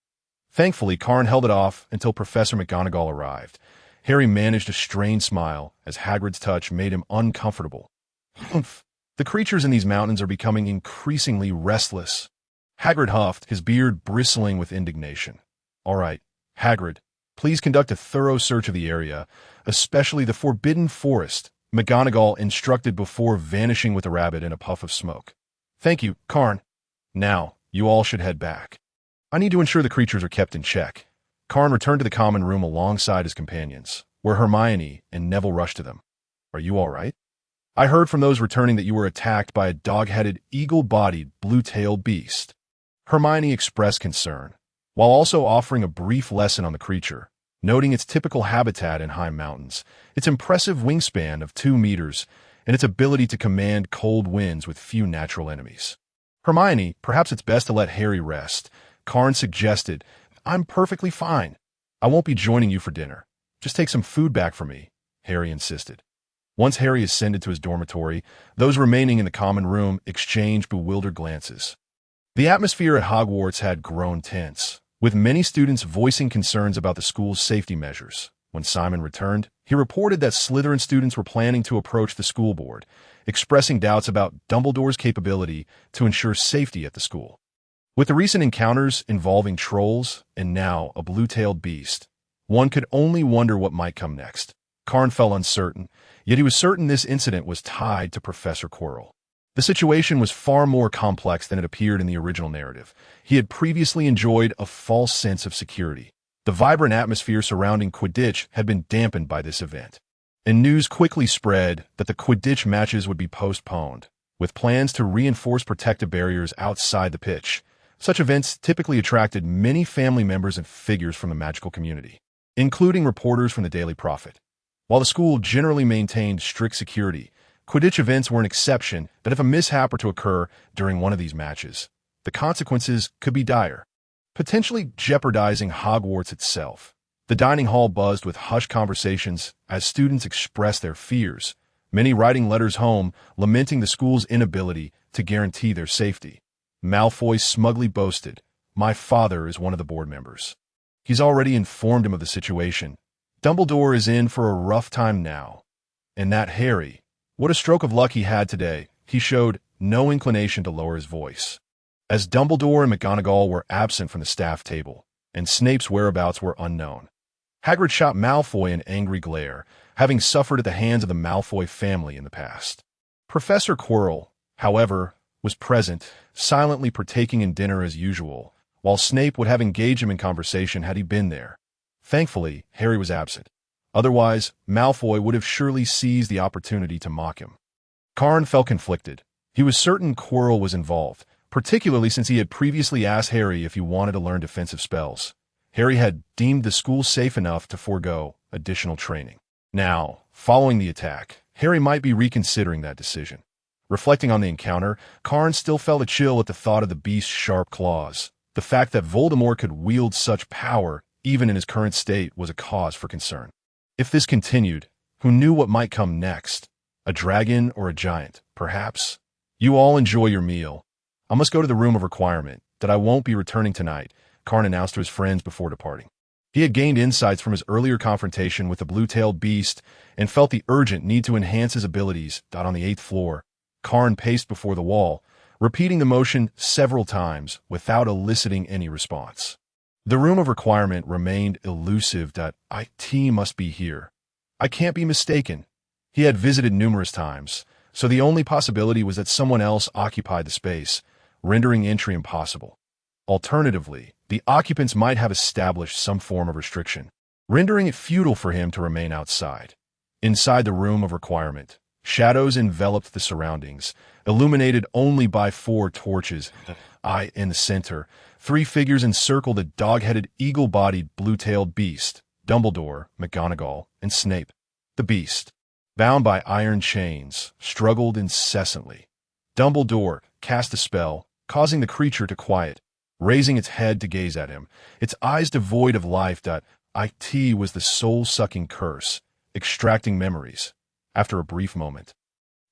S1: Thankfully, Karn held it off until Professor McGonagall arrived. Harry managed a strained smile as Hagrid's touch made him uncomfortable. Humph. The creatures in these mountains are becoming increasingly restless. Hagrid huffed, his beard bristling with indignation. All right, Hagrid, please conduct a thorough search of the area, especially the Forbidden Forest, McGonagall instructed before vanishing with the rabbit in a puff of smoke. Thank you, Karn. Now, you all should head back. I need to ensure the creatures are kept in check. Karn returned to the common room alongside his companions, where Hermione and Neville rushed to them. Are you all right? I heard from those returning that you were attacked by a dog-headed, eagle-bodied, blue-tailed beast. Hermione expressed concern, while also offering a brief lesson on the creature, noting its typical habitat in high mountains, its impressive wingspan of 2 meters, and its ability to command cold winds with few natural enemies. Hermione, perhaps it's best to let Harry rest. Karn suggested, I'm perfectly fine. I won't be joining you for dinner. Just take some food back for me, Harry insisted. Once Harry ascended to his dormitory, those remaining in the common room exchanged bewildered glances. The atmosphere at Hogwarts had grown tense, with many students voicing concerns about the school's safety measures. When Simon returned, he reported that Slytherin students were planning to approach the school board, expressing doubts about Dumbledore's capability to ensure safety at the school. With the recent encounters involving trolls and now a blue-tailed beast, one could only wonder what might come next. Karn felt uncertain, yet he was certain this incident was tied to Professor Quirrell. The situation was far more complex than it appeared in the original narrative. He had previously enjoyed a false sense of security. The vibrant atmosphere surrounding Quidditch had been dampened by this event, and news quickly spread that the Quidditch matches would be postponed, with plans to reinforce protective barriers outside the pitch. Such events typically attracted many family members and figures from the magical community, including reporters from the Daily Prophet. While the school generally maintained strict security, Quidditch events were an exception that if a mishap were to occur during one of these matches, the consequences could be dire, potentially jeopardizing Hogwarts itself. The dining hall buzzed with hushed conversations as students expressed their fears, many writing letters home lamenting the school's inability to guarantee their safety. Malfoy smugly boasted, "My father is one of the board members. He's already informed him of the situation. Dumbledore is in for a rough time now." And that Harry, what a stroke of luck he had today. He showed no inclination to lower his voice. As Dumbledore and McGonagall were absent from the staff table, and Snape's whereabouts were unknown, Hagrid shot Malfoy an angry glare, having suffered at the hands of the Malfoy family in the past. Professor Quirrell, however, was present, silently partaking in dinner as usual, while Snape would have engaged him in conversation had he been there. Thankfully, Harry was absent. Otherwise, Malfoy would have surely seized the opportunity to mock him. Karn felt conflicted. He was certain Quirrell was involved, particularly since he had previously asked Harry if he wanted to learn defensive spells. Harry had deemed the school safe enough to forego additional training. Now, following the attack, Harry might be reconsidering that decision. Reflecting on the encounter, Karn still felt a chill at the thought of the beast's sharp claws. The fact that Voldemort could wield such power, even in his current state, was a cause for concern. If this continued, who knew what might come next? A dragon or a giant, perhaps? You all enjoy your meal. I must go to the room of requirement, that I won't be returning tonight, Karn announced to his friends before departing. He had gained insights from his earlier confrontation with the blue-tailed beast and felt the urgent need to enhance his abilities. On the 8th floor, Karn paced before the wall, repeating the motion several times without eliciting any response. The room of requirement remained elusive. It must be here. I can't be mistaken. He had visited numerous times, so the only possibility was that someone else occupied the space, rendering entry impossible. Alternatively, the occupants might have established some form of restriction, rendering it futile for him to remain outside. Inside the room of requirement, shadows enveloped the surroundings, illuminated only by 4 torches. In the center, 3 figures encircled a dog-headed, eagle-bodied, blue-tailed beast: Dumbledore, McGonagall, and Snape. The beast, bound by iron chains, struggled incessantly. Dumbledore cast a spell, causing the creature to quiet, raising its head to gaze at him, its eyes devoid of life. It was the soul-sucking curse, extracting memories. After a brief moment,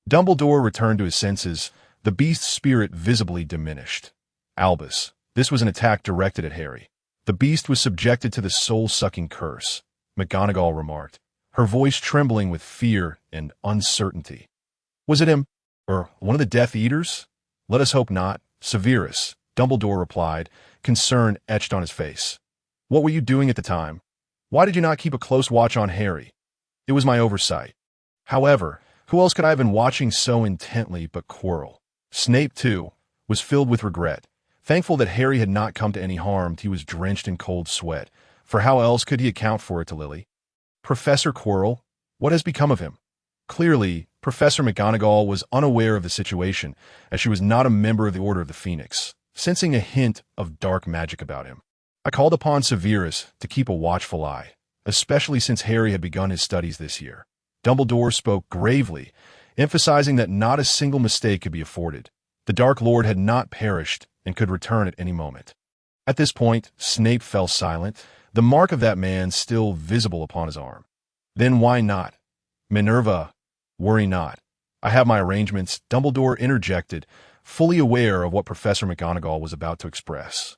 S1: Dumbledore returned to his senses, the beast's spirit visibly diminished. Albus, this was an attack directed at Harry. The beast was subjected to the soul-sucking curse, McGonagall remarked, her voice trembling with fear and uncertainty. Was it him? Or one of the Death Eaters? Let us hope not. Severus, Dumbledore replied, concern etched on his face. What were you doing at the time? Why did you not keep a close watch on Harry? It was my oversight. However, who else could I have been watching so intently but Quirrell? Snape, too, was filled with regret. Thankful that Harry had not come to any harm, he was drenched in cold sweat, for how else could he account for it to Lily? Professor Quirrell, what has become of him? Clearly, Professor McGonagall was unaware of the situation, as she was not a member of the Order of the Phoenix, sensing a hint of dark magic about him. I called upon Severus to keep a watchful eye, especially since Harry had begun his studies this year. Dumbledore spoke gravely, emphasizing that not a single mistake could be afforded. The Dark Lord had not perished and could return at any moment. At this point, Snape fell silent, the mark of that man still visible upon his arm. Then why not? Minerva, worry not. I have my arrangements, Dumbledore interjected, fully aware of what Professor McGonagall was about to express.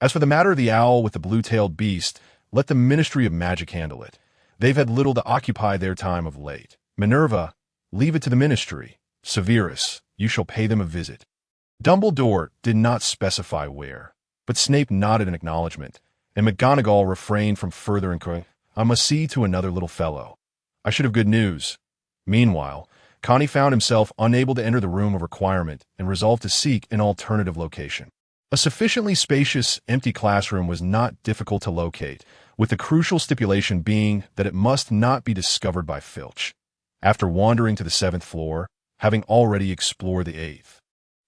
S1: As for the matter of the owl with the blue-tailed beast, let the Ministry of Magic handle it. They've had little to occupy their time of late. Minerva, leave it to the Ministry. Severus, you shall pay them a visit. Dumbledore did not specify where, but Snape nodded in acknowledgement, and McGonagall refrained from further inquiry. I must see to another little fellow. I should have good news. Meanwhile, Connie found himself unable to enter the room of requirement and resolved to seek an alternative location. A sufficiently spacious, empty classroom was not difficult to locate, with the crucial stipulation being that it must not be discovered by Filch. After wandering to the 7th floor, having already explored the 8th,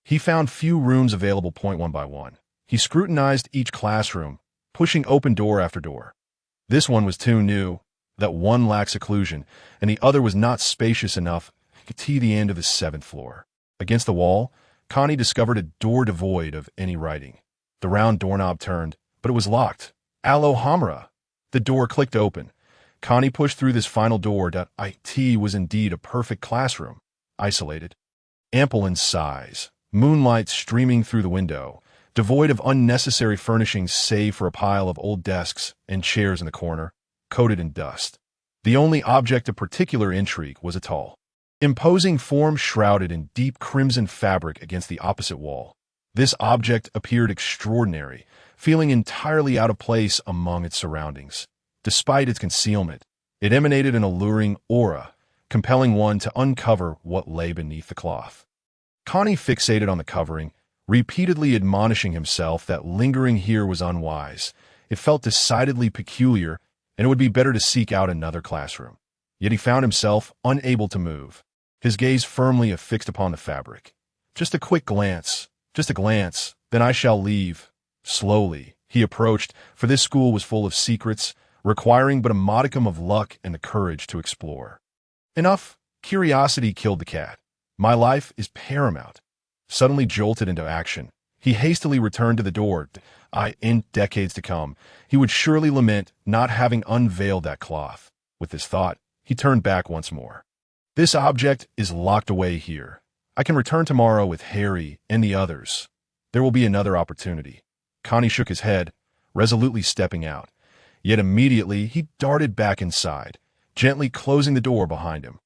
S1: he found few rooms available one by one. He scrutinized each classroom, pushing open door after door. This one was too new, that one lacked seclusion, and the other was not spacious enough to the end of the 7th floor. Against the wall, Connie discovered a door devoid of any writing. The round doorknob turned, but it was locked. Alohomora! The door clicked open. Connie pushed through this final door. It was indeed a perfect classroom, isolated, ample in size, moonlight streaming through the window, devoid of unnecessary furnishings save for a pile of old desks and chairs in the corner, coated in dust. The only object of particular intrigue was a tall, imposing form shrouded in deep crimson fabric against the opposite wall. This object appeared extraordinary, feeling entirely out of place among its surroundings. Despite its concealment, it emanated an alluring aura, compelling one to uncover what lay beneath the cloth. Connie fixated on the covering, repeatedly admonishing himself that lingering here was unwise. It felt decidedly peculiar, and it would be better to seek out another classroom. Yet he found himself unable to move, his gaze firmly affixed upon the fabric. Just a quick glance, just a glance, then I shall leave. Slowly, he approached, for this school was full of secrets, requiring but a modicum of luck and the courage to explore. Enough, curiosity killed the cat. My life is paramount. Suddenly jolted into action, he hastily returned to the door. In decades to come, he would surely lament not having unveiled that cloth. With this thought, he turned back once more. This object is locked away here. I can return tomorrow with Harry and the others. There will be another opportunity. Connie shook his head, resolutely stepping out. Yet immediately he darted back inside, gently closing the door behind him.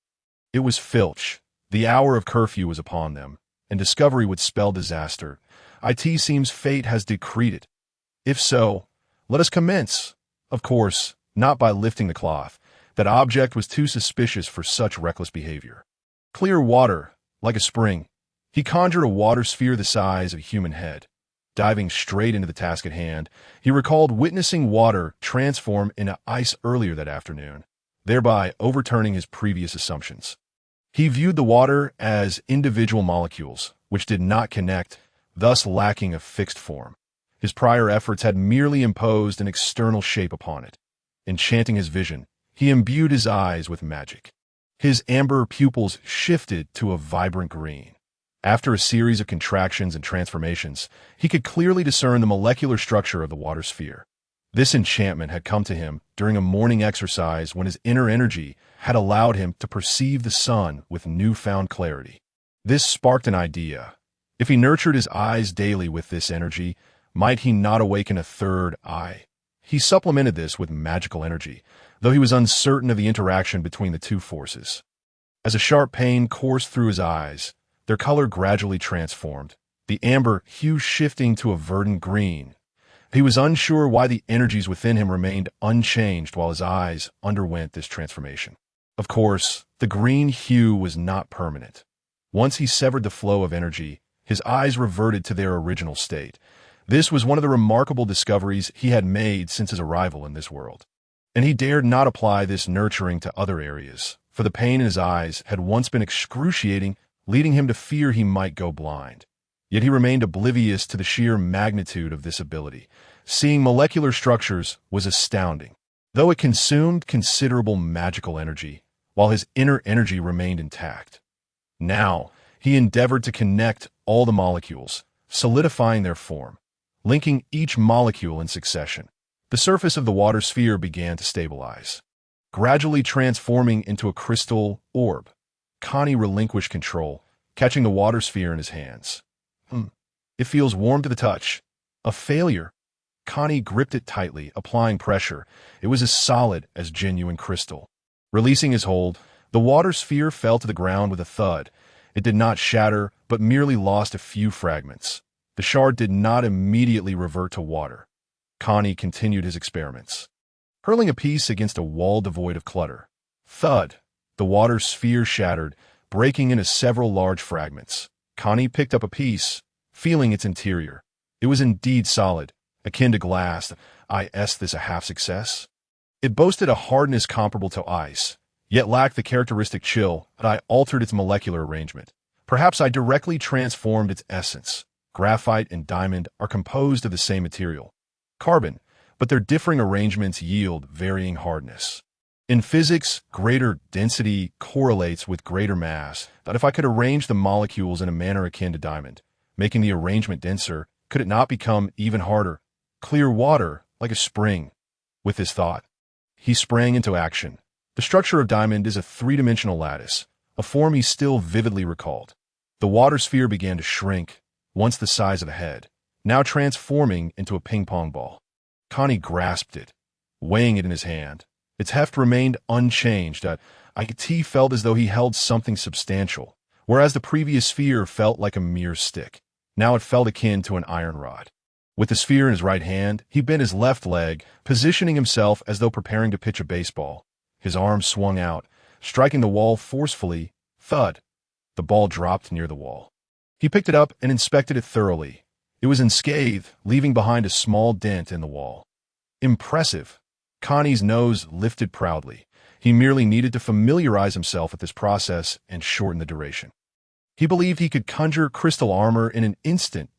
S1: It was Filch. The hour of curfew was upon them, and discovery would spell disaster. It seems fate has decreed it. If so, let us commence. Of course, not by lifting the cloth. That object was too suspicious for such reckless behavior. Clear water, like a spring. He conjured a water sphere the size of a human head. Diving straight into the task at hand, he recalled witnessing water transform into ice earlier that afternoon, thereby overturning his previous assumptions. He viewed the water as individual molecules, which did not connect, thus lacking a fixed form. His prior efforts had merely imposed an external shape upon it. Enchanting his vision, he imbued his eyes with magic. His amber pupils shifted to a vibrant green. After a series of contractions and transformations, he could clearly discern the molecular structure of the water sphere. This enchantment had come to him during a morning exercise when his inner energy had allowed him to perceive the sun with newfound clarity. This sparked an idea. If he nurtured his eyes daily with this energy, might he not awaken a third eye? He supplemented this with magical energy, though he was uncertain of the interaction between the two forces. As a sharp pain coursed through his eyes, their color gradually transformed, the amber hue shifting to a verdant green. He was unsure why the energies within him remained unchanged while his eyes underwent this transformation. Of course, the green hue was not permanent. Once he severed the flow of energy, his eyes reverted to their original state. This was one of the remarkable discoveries he had made since his arrival in this world. And he dared not apply this nurturing to other areas, for the pain in his eyes had once been excruciating, leading him to fear he might go blind. Yet he remained oblivious to the sheer magnitude of this ability. Seeing molecular structures was astounding, though it consumed considerable magical energy, while his inner energy remained intact. Now, he endeavored to connect all the molecules, solidifying their form, linking each molecule in succession. The surface of the water sphere began to stabilize, gradually transforming into a crystal orb. Connie relinquished control, catching the water sphere in his hands. It feels warm to the touch. A failure. Connie gripped it tightly, applying pressure. It was as solid as genuine crystal. Releasing his hold, the water sphere fell to the ground with a thud. It did not shatter, but merely lost a few fragments. The shard did not immediately revert to water. Connie continued his experiments, hurling a piece against a wall devoid of clutter. Thud! The water sphere shattered, breaking into several large fragments. Connie picked up a piece, feeling its interior. It was indeed solid, akin to glass. Is this a half success? It boasted a hardness comparable to ice, yet lacked the characteristic chill. I altered its molecular arrangement. Perhaps I directly transformed its essence. Graphite and diamond are composed of the same material, carbon, but their differing arrangements yield varying hardness. In physics, greater density correlates with greater mass. But if I could arrange the molecules in a manner akin to diamond, making the arrangement denser, could it not become even harder? Clear water, like a spring. With this thought, he sprang into action. The structure of diamond is a three-dimensional lattice, a form he still vividly recalled. The water sphere began to shrink, once the size of a head, now transforming into a ping-pong ball. Connie grasped it, weighing it in his hand. Its heft remained unchanged. It felt as though he held something substantial, whereas the previous sphere felt like a mere stick. Now it felt akin to an iron rod. With the sphere in his right hand, he bent his left leg, positioning himself as though preparing to pitch a baseball. His arm swung out, striking the wall forcefully. Thud! The ball dropped near the wall. He picked it up and inspected it thoroughly. It was unscathed, leaving behind a small dent in the wall. Impressive! Connie's nose lifted proudly. He merely needed to familiarize himself with this process and shorten the duration. He believed he could conjure crystal armor in an instant.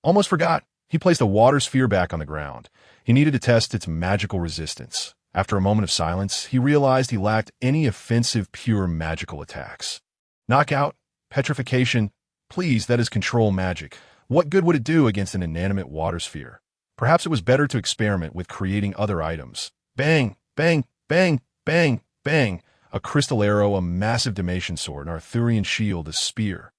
S1: Almost forgot. He placed the water sphere back on the ground. He needed to test its magical resistance. After a moment of silence, he realized he lacked any offensive pure magical attacks. Knockout, petrification, please, that is control magic. What good would it do against an inanimate water sphere? Perhaps it was better to experiment with creating other items. Bang, bang, bang, bang, bang. A crystal arrow, a massive Dalmatian sword, an Arthurian shield, a spear.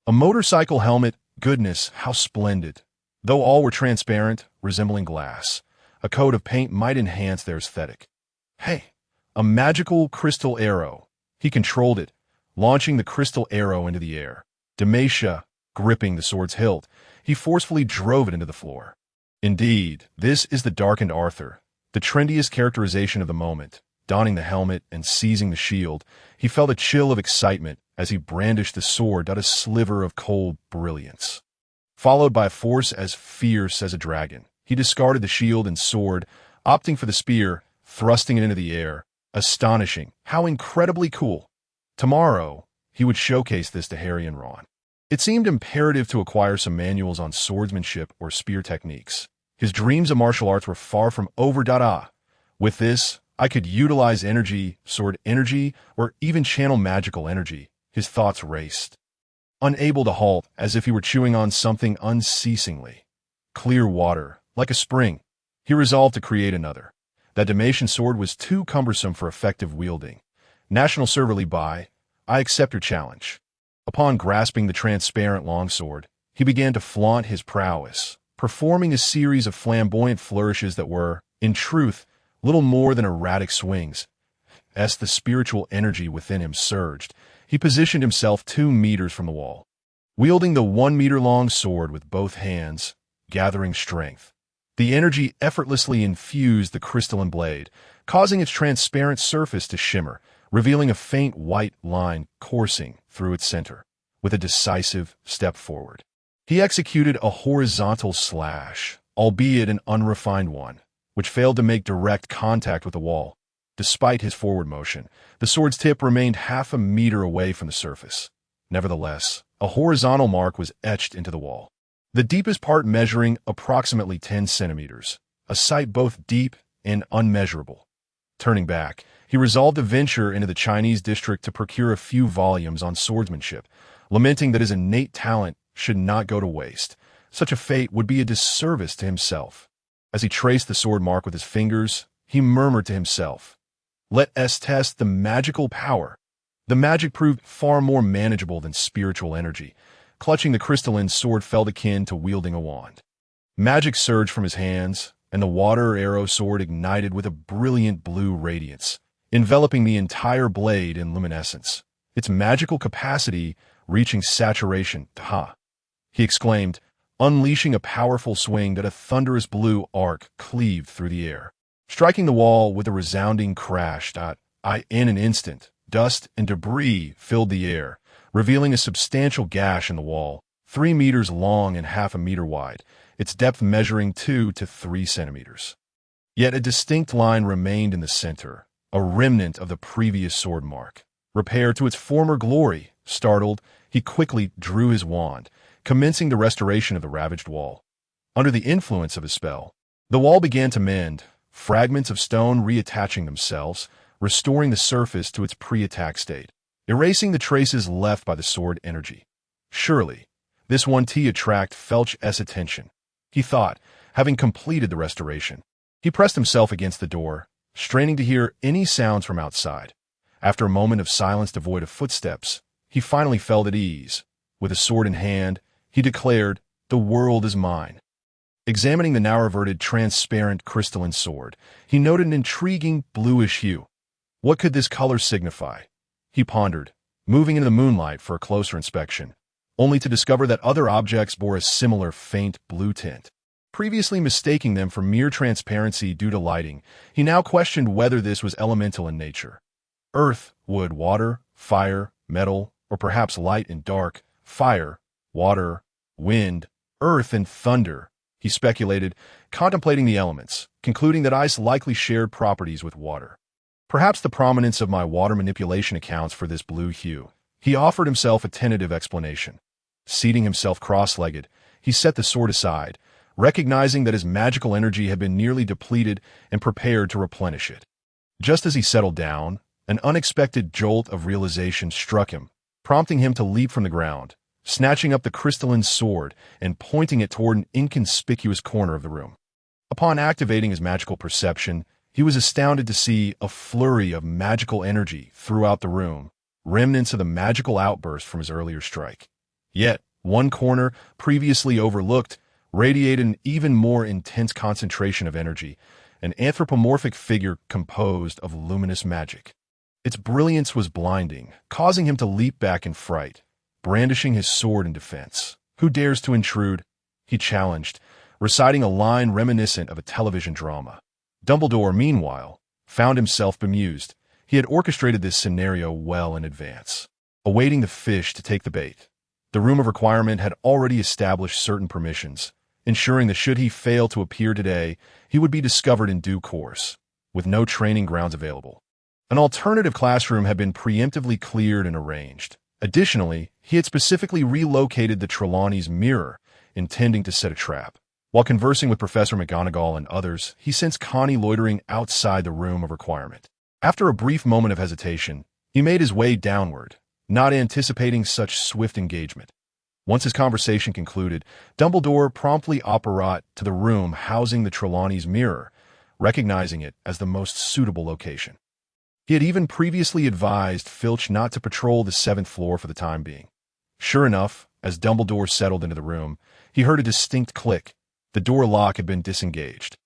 S1: A motorcycle helmet, goodness, how splendid. Though all were transparent, resembling glass, a coat of paint might enhance their aesthetic. Hey, a magical crystal arrow. He controlled it, launching the crystal arrow into the air. Dalmatia, gripping the sword's hilt, he forcefully drove it into the floor. Indeed, this is the darkened Arthur, the trendiest characterization of the moment. Donning the helmet and seizing the shield, he felt a chill of excitement as he brandished the sword, a sliver of cold brilliance. Followed by a force as fierce as a dragon, he discarded the shield and sword, opting for the spear, thrusting it into the air. Astonishing, how incredibly cool. Tomorrow, he would showcase this to Harry and Ron. It seemed imperative to acquire some manuals on swordsmanship or spear techniques. His dreams of martial arts were far from over. With this, I could utilize energy, sword energy, or even channel magical energy. His thoughts raced. unable to halt, as if he were chewing on something unceasingly. Clear water, like a spring. He resolved to create another. That Dalmatian sword was too cumbersome for effective wielding. National servilely by, I accept your challenge. Upon grasping the transparent longsword, he began to flaunt his prowess, performing a series of flamboyant flourishes that were, in truth, little more than erratic swings. As the spiritual energy within him surged, he positioned himself 2 meters from the wall, wielding the 1-meter-long sword with both hands, gathering strength. The energy effortlessly infused the crystalline blade, causing its transparent surface to shimmer, revealing a faint white line coursing through its center. With a decisive step forward, he executed a horizontal slash, albeit an unrefined one, which failed to make direct contact with the wall. Despite his forward motion, the sword's tip remained half a meter away from the surface. Nevertheless, a horizontal mark was etched into the wall, the deepest part measuring approximately 10 centimeters, a sight both deep and unmeasurable. Turning back, he resolved to venture into the Chinese district to procure a few volumes on swordsmanship, lamenting that his innate talent should not go to waste. Such a fate would be a disservice to himself. As he traced the sword mark with his fingers, he murmured to himself, "Let us test the magical power." The magic proved far more manageable than spiritual energy. Clutching the crystalline sword felt akin to wielding a wand. Magic surged from his hands, and the water arrow sword ignited with a brilliant blue radiance, enveloping the entire blade in luminescence. Its magical capacity reaching saturation. Ha! He exclaimed, unleashing a powerful swing that a thunderous blue arc cleaved through the air, striking the wall with a resounding crash. In an instant, dust and debris filled the air, revealing a substantial gash in the wall, 3 meters long and half a meter wide, its depth measuring 2 to 3 centimeters. Yet a distinct line remained in the center, a remnant of the previous sword mark. Repaired to its former glory, startled, he quickly drew his wand, commencing the restoration of the ravaged wall. Under the influence of his spell, the wall began to mend, fragments of stone reattaching themselves, restoring the surface to its pre-attack state, erasing the traces left by the sword energy. Surely, this one to attract Felch's attention, he thought, having completed the restoration. He pressed himself against the door, straining to hear any sounds from outside. After a moment of silence devoid of footsteps, he finally felt at ease. With a sword in hand, he declared, "The world is mine." Examining the now-reverted transparent crystalline sword, he noted an intriguing bluish hue. What could this color signify? He pondered, moving into the moonlight for a closer inspection, only to discover that other objects bore a similar faint blue tint. Previously mistaking them for mere transparency due to lighting, he now questioned whether this was elemental in nature. Earth, wood, water, fire, metal, or perhaps light and dark, fire, water, wind, earth, and thunder, he speculated, contemplating the elements, concluding that ice likely shared properties with water. Perhaps the prominence of my water manipulation accounts for this blue hue. He offered himself a tentative explanation. Seating himself cross-legged, he set the sword aside, recognizing that his magical energy had been nearly depleted and prepared to replenish it. Just as he settled down, an unexpected jolt of realization struck him, prompting him to leap from the ground, snatching up the crystalline sword and pointing it toward an inconspicuous corner of the room. Upon activating his magical perception, he was astounded to see a flurry of magical energy throughout the room, remnants of the magical outburst from his earlier strike. Yet, one corner, previously overlooked, radiated an even more intense concentration of energy, an anthropomorphic figure composed of luminous magic. Its brilliance was blinding, causing him to leap back in fright, brandishing his sword in defense. "Who dares to intrude?" he challenged, reciting a line reminiscent of a television drama. Dumbledore, meanwhile, found himself bemused. He had orchestrated this scenario well in advance, awaiting the fish to take the bait. The room of requirement had already established certain permissions, ensuring that should he fail to appear today, he would be discovered in due course, with no training grounds available. An alternative classroom had been preemptively cleared and arranged. Additionally, he had specifically relocated the Trelawney's mirror, intending to set a trap. While conversing with Professor McGonagall and others, he sensed Connie loitering outside the room of requirement. After a brief moment of hesitation, he made his way downward, not anticipating such swift engagement. Once his conversation concluded, Dumbledore promptly apparat to the room housing the Trelawney's mirror, recognizing it as the most suitable location. He had even previously advised Filch not to patrol the 7th floor for the time being. Sure enough, as Dumbledore settled into the room, he heard a distinct click. The door lock had been disengaged.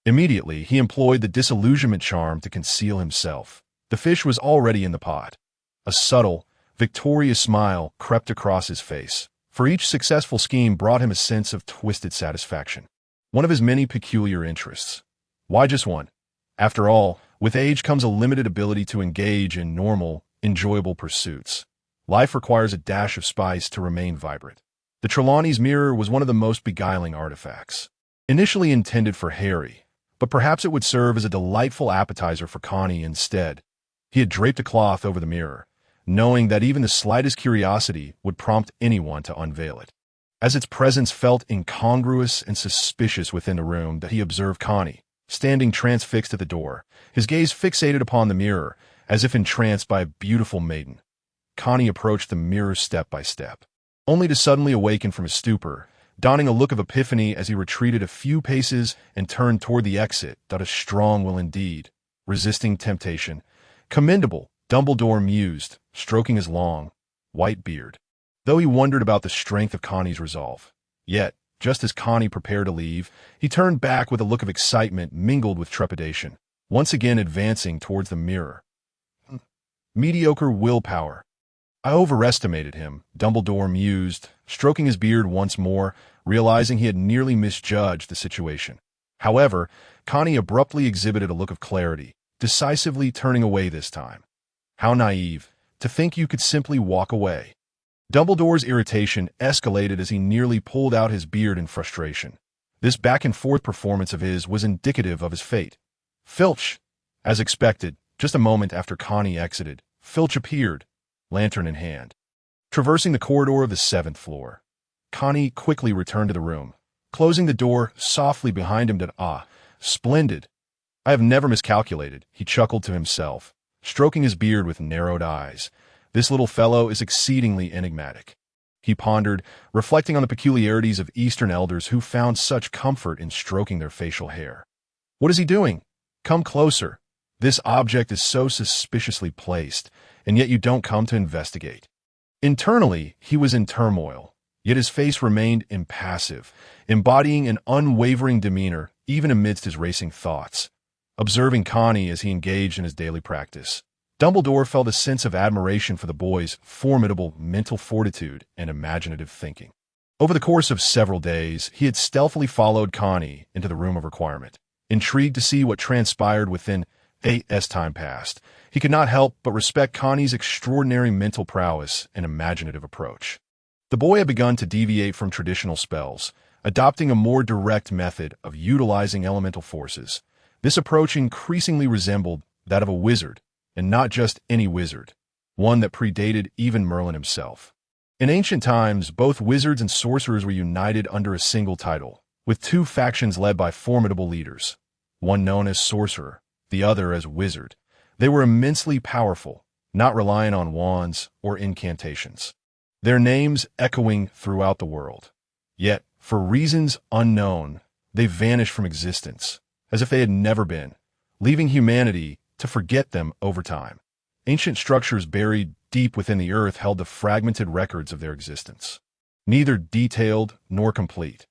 S1: Immediately, he employed the disillusionment charm to conceal himself. The fish was already in the pot. A subtle, victorious smile crept across his face, for each successful scheme brought him a sense of twisted satisfaction. One of his many peculiar interests. Why just one? After all, with age comes a limited ability to engage in normal, enjoyable pursuits. Life requires a dash of spice to remain vibrant. The Trelawney's mirror was one of the most beguiling artifacts. Initially intended for Harry, but perhaps it would serve as a delightful appetizer for Connie instead. He had draped a cloth over the mirror, knowing that even the slightest curiosity would prompt anyone to unveil it. As its presence felt incongruous and suspicious within the room, that he observed Connie, standing transfixed at the door, his gaze fixated upon the mirror, as if entranced by a beautiful maiden. Connie approached the mirror step by step, only to suddenly awaken from his stupor, donning a look of epiphany as he retreated a few paces and turned toward the exit. A strong will indeed, resisting temptation. Commendable, Dumbledore mused, stroking his long, white beard, though he wondered about the strength of Connie's resolve. Yet, just as Connie prepared to leave, he turned back with a look of excitement mingled with trepidation, once again advancing towards the mirror. Mediocre willpower. I overestimated him, Dumbledore mused, stroking his beard once more, realizing he had nearly misjudged the situation. However, Connie abruptly exhibited a look of clarity, decisively turning away this time. How naive, to think you could simply walk away. Dumbledore's irritation escalated as he nearly pulled out his beard in frustration. This back-and-forth performance of his was indicative of his fate. Filch! As expected, just a moment after Connie exited, Filch appeared, lantern in hand. Traversing the corridor of the 7th floor, Connie quickly returned to the room, closing the door softly behind him. Splendid! I have never miscalculated, he chuckled to himself, stroking his beard with narrowed eyes. This little fellow is exceedingly enigmatic. He pondered, reflecting on the peculiarities of Eastern elders who found such comfort in stroking their facial hair. What is he doing? Come closer. This object is so suspiciously placed, and yet you don't come to investigate. Internally, he was in turmoil, yet his face remained impassive, embodying an unwavering demeanor even amidst his racing thoughts. Observing Connie as he engaged in his daily practice, Dumbledore felt a sense of admiration for the boy's formidable mental fortitude and imaginative thinking. Over the course of several days, he had stealthily followed Connie into the room of requirement, intrigued to see what transpired within. As time passed, he could not help but respect Connie's extraordinary mental prowess and imaginative approach. The boy had begun to deviate from traditional spells, adopting a more direct method of utilizing elemental forces. This approach increasingly resembled that of a wizard, and not just any wizard, one that predated even Merlin himself. In ancient times, both wizards and sorcerers were united under a single title, with two factions led by formidable leaders, one known as sorcerer, the other as wizard. They were immensely powerful, not reliant on wands or incantations, their names echoing throughout the world. Yet, for reasons unknown, they vanished from existence, as if they had never been, leaving humanity to forget them over time. Ancient structures buried deep within the earth held the fragmented records of their existence, neither detailed nor complete.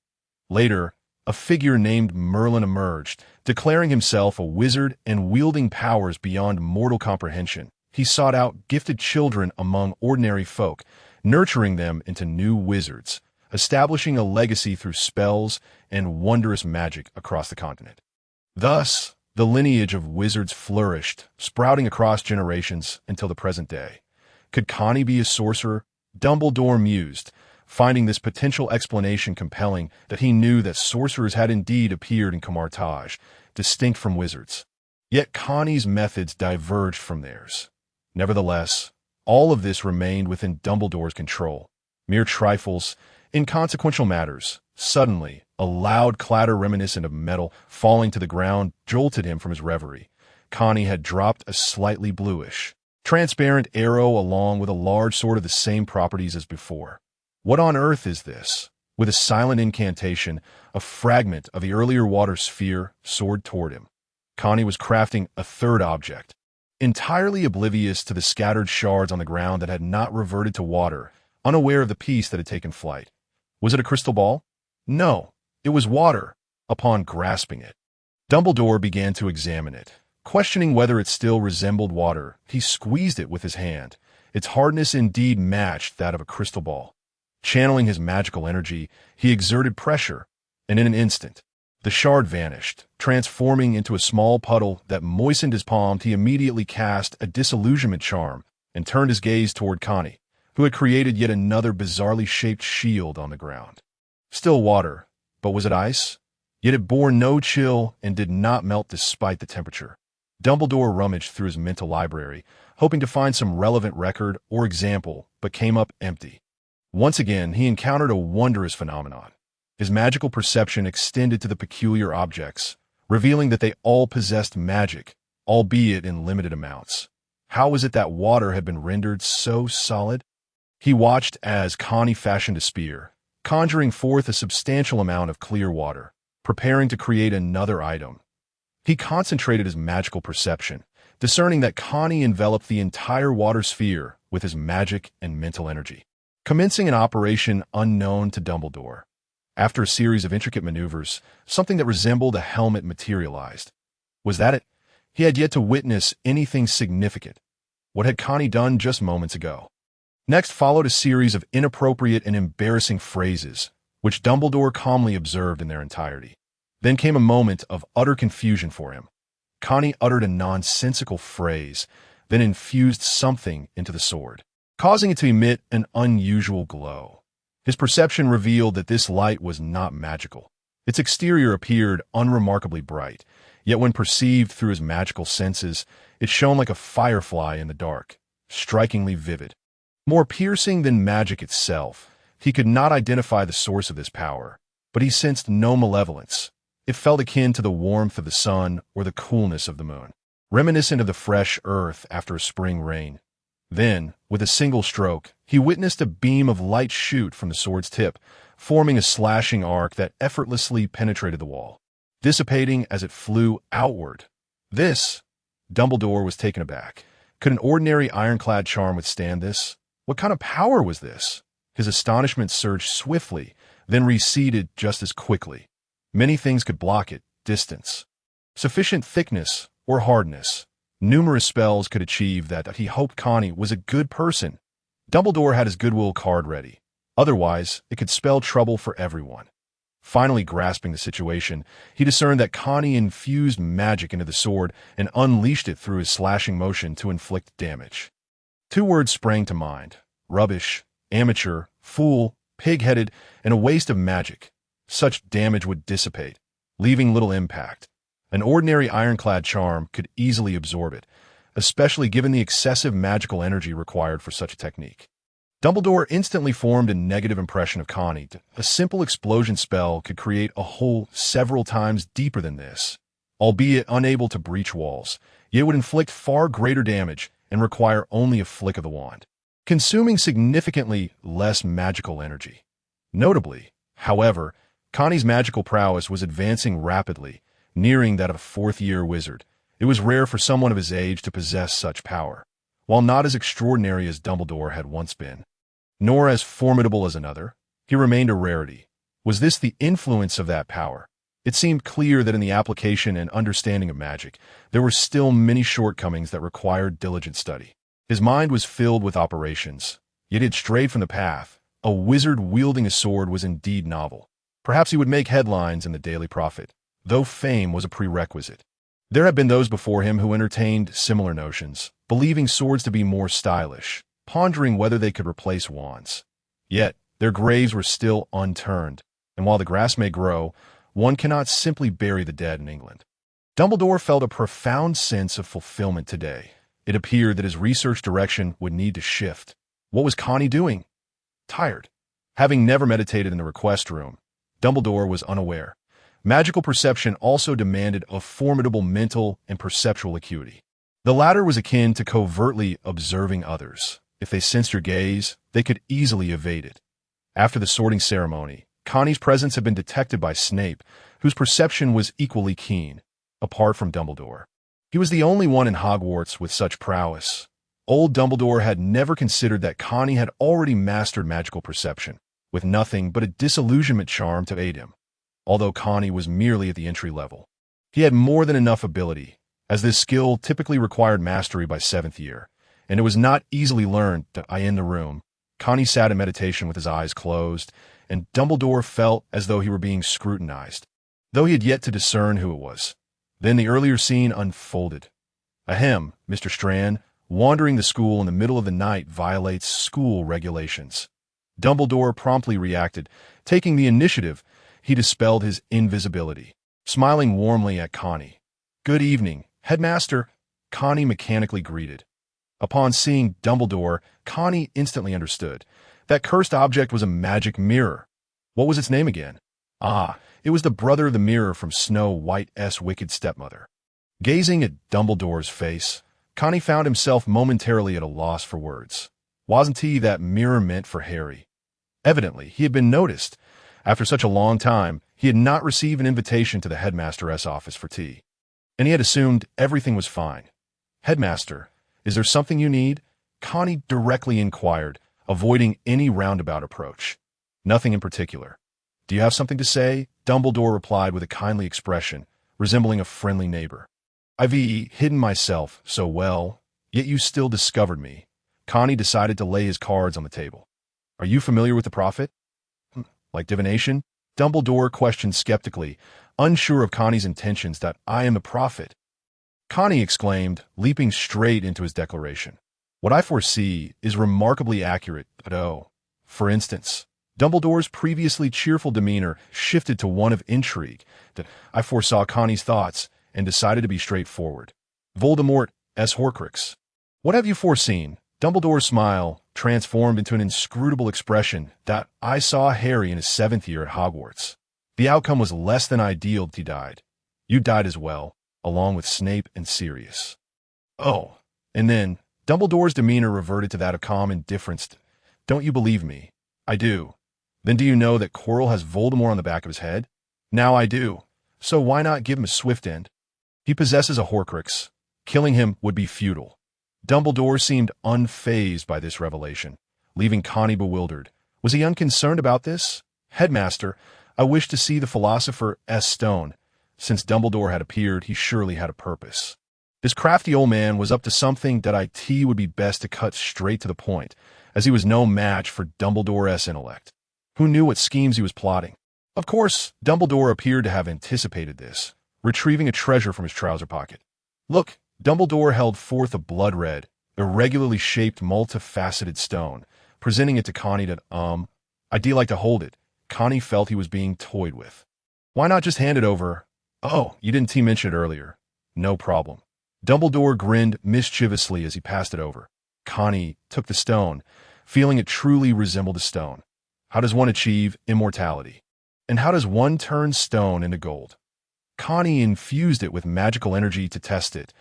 S1: Later, a figure named Merlin emerged, declaring himself a wizard and wielding powers beyond mortal comprehension. He sought out gifted children among ordinary folk, nurturing them into new wizards, establishing a legacy through spells and wondrous magic across the continent. Thus, the lineage of wizards flourished, sprouting across generations until the present day. Could Connie be a sorcerer? Dumbledore mused, finding this potential explanation compelling, that he knew that sorcerers had indeed appeared in Camartage, distinct from wizards. Yet Connie's methods diverged from theirs. Nevertheless, all of this remained within Dumbledore's control. Mere trifles, inconsequential matters. Suddenly, a loud clatter reminiscent of metal falling to the ground jolted him from his reverie. Connie had dropped a slightly bluish, transparent arrow along with a large sword of the same properties as before. What on earth is this? With a silent incantation, a fragment of the earlier water sphere soared toward him. Connie was crafting a third object, entirely oblivious to the scattered shards on the ground that had not reverted to water, unaware of the piece that had taken flight. Was it a crystal ball? No, it was water. Upon grasping it, Dumbledore began to examine it. Questioning whether it still resembled water, he squeezed it with his hand. Its hardness indeed matched that of a crystal ball. Channeling his magical energy, he exerted pressure, and in an instant, the shard vanished, transforming into a small puddle that moistened his palm. He immediately cast a disillusionment charm and turned his gaze toward Connie, who had created yet another bizarrely shaped shield on the ground. Still water, but was it ice? Yet it bore no chill and did not melt despite the temperature. Dumbledore rummaged through his mental library, hoping to find some relevant record or example, but came up empty. Once again, he encountered a wondrous phenomenon. His magical perception extended to the peculiar objects, revealing that they all possessed magic, albeit in limited amounts. How was it that water had been rendered so solid? He watched as Connie fashioned a spear, conjuring forth a substantial amount of clear water, preparing to create another item. He concentrated his magical perception, discerning that Connie enveloped the entire water sphere with his magic and mental energy, commencing an operation unknown to Dumbledore. After a series of intricate maneuvers, something that resembled a helmet materialized. Was that it? He had yet to witness anything significant. What had Connie done just moments ago? Next followed a series of inappropriate and embarrassing phrases, which Dumbledore calmly observed in their entirety. Then came a moment of utter confusion for him. Connie uttered a nonsensical phrase, then infused something into the sword, causing it to emit an unusual glow. His perception revealed that this light was not magical. Its exterior appeared unremarkably bright, yet when perceived through his magical senses, it shone like a firefly in the dark, strikingly vivid. More piercing than magic itself, he could not identify the source of this power, but he sensed no malevolence. It felt akin to the warmth of the sun or the coolness of the moon, reminiscent of the fresh earth after a spring rain. Then, with a single stroke, he witnessed a beam of light shoot from the sword's tip, forming a slashing arc that effortlessly penetrated the wall, dissipating as it flew outward. This? Dumbledore was taken aback. Could an ordinary ironclad charm withstand this? What kind of power was this? His astonishment surged swiftly, then receded just as quickly. Many things could block it: distance, sufficient thickness, or hardness. Numerous spells could achieve that. He hoped Connie was a good person. Dumbledore had his goodwill card ready. Otherwise, it could spell trouble for everyone. Finally grasping the situation, he discerned that Connie infused magic into the sword and unleashed it through his slashing motion to inflict damage. Two words sprang to mind: rubbish, amateur, fool, pig-headed, and a waste of magic. Such damage would dissipate, leaving little impact. An ordinary ironclad charm could easily absorb it, especially given the excessive magical energy required for such a technique. Dumbledore instantly formed a negative impression of Connie. A simple explosion spell could create a hole several times deeper than this, albeit unable to breach walls, yet it would inflict far greater damage and require only a flick of the wand, consuming significantly less magical energy. Notably, however, Connie's magical prowess was advancing rapidly, nearing that of a fourth-year wizard. It was rare for someone of his age to possess such power, while not as extraordinary as Dumbledore had once been, nor as formidable as another. He remained a rarity. Was this the influence of that power? It seemed clear that in the application and understanding of magic, there were still many shortcomings that required diligent study. His mind was filled with operations, yet he had strayed from the path. A wizard wielding a sword was indeed novel. Perhaps he would make headlines in the Daily Prophet, though fame was a prerequisite. There had been those before him who entertained similar notions, believing swords to be more stylish, pondering whether they could replace wands. Yet, their graves were still unturned, and while the grass may grow, one cannot simply bury the dead in England. Dumbledore felt a profound sense of fulfillment today. It appeared that his research direction would need to shift. What was Connie doing? Tired. Having never meditated in the request room, Dumbledore was unaware. Magical perception also demanded a formidable mental and perceptual acuity. The latter was akin to covertly observing others. If they sensed your gaze, they could easily evade it. After the sorting ceremony, Connie's presence had been detected by Snape, whose perception was equally keen, apart from Dumbledore. He was the only one in Hogwarts with such prowess. Old Dumbledore had never considered that Connie had already mastered magical perception, with nothing but a disillusionment charm to aid him, although Connie was merely at the entry level. He had more than enough ability, as this skill typically required mastery by 7th year, and it was not easily learned. In the room, Connie sat in meditation with his eyes closed, and Dumbledore felt as though he were being scrutinized, though he had yet to discern who it was. Then the earlier scene unfolded. Ahem, Mr. Strand, wandering the school in the middle of the night violates school regulations. Dumbledore promptly reacted. Taking the initiative, he dispelled his invisibility, smiling warmly at Connie. "Good evening, Headmaster," Connie mechanically greeted. Upon seeing Dumbledore, Connie instantly understood. That cursed object was a magic mirror. What was its name again? It was the brother of the mirror from Snow White's wicked stepmother. Gazing at Dumbledore's face, Connie found himself momentarily at a loss for words. Wasn't he that mirror meant for Harry? Evidently, he had been noticed. After such a long time, he had not received an invitation to the headmaster's office for tea, and he had assumed everything was fine. "Headmaster, is there something you need?" Connie directly inquired, avoiding any roundabout approach. "Nothing in particular." "Do you have something to say?" Dumbledore replied with a kindly expression, resembling a friendly neighbor. "I've hidden myself so well, yet you still discovered me." Connie decided to lay his cards on the table. "Are you familiar with the prophet?" "Like divination?" Dumbledore questioned skeptically, unsure of Connie's intentions. "I am the prophet," Connie exclaimed, leaping straight into his declaration. "What I foresee is remarkably accurate, for instance." Dumbledore's previously cheerful demeanor shifted to one of intrigue. "I foresaw Connie's thoughts and decided to be straightforward. Voldemort's Horcrux." "What have you foreseen?" Dumbledore's smile transformed into an inscrutable expression. "I saw Harry in his 7th year at Hogwarts. The outcome was less than ideal. He died. You died as well, along with Snape and Sirius." "Oh." And then Dumbledore's demeanor reverted to that of calm indifference. "Don't you believe me?" "I do." "Then do you know that Quirrell has Voldemort on the back of his head?" "Now I do. So why not give him a swift end? He possesses a Horcrux. Killing him would be futile." Dumbledore seemed unfazed by this revelation, leaving Connie bewildered. Was he unconcerned about this? "Headmaster, I wish to see the Philosopher's Stone." Since Dumbledore had appeared, he surely had a purpose. This crafty old man was up to something. It would be best to cut straight to the point, as he was no match for Dumbledore's intellect. Who knew what schemes he was plotting? Of course, Dumbledore appeared to have anticipated this, retrieving a treasure from his trouser pocket. "Look," Dumbledore held forth a blood-red, irregularly shaped, multifaceted stone, presenting it to Connie. "I'd like to hold it." Connie felt he was being toyed with. "Why not just hand it over?" "Oh, you didn't mention it earlier." "No problem." Dumbledore grinned mischievously as he passed it over. Connie took the stone, feeling it truly resembled a stone. How does one achieve immortality? And how does one turn stone into gold? Connie infused it with magical energy to test it.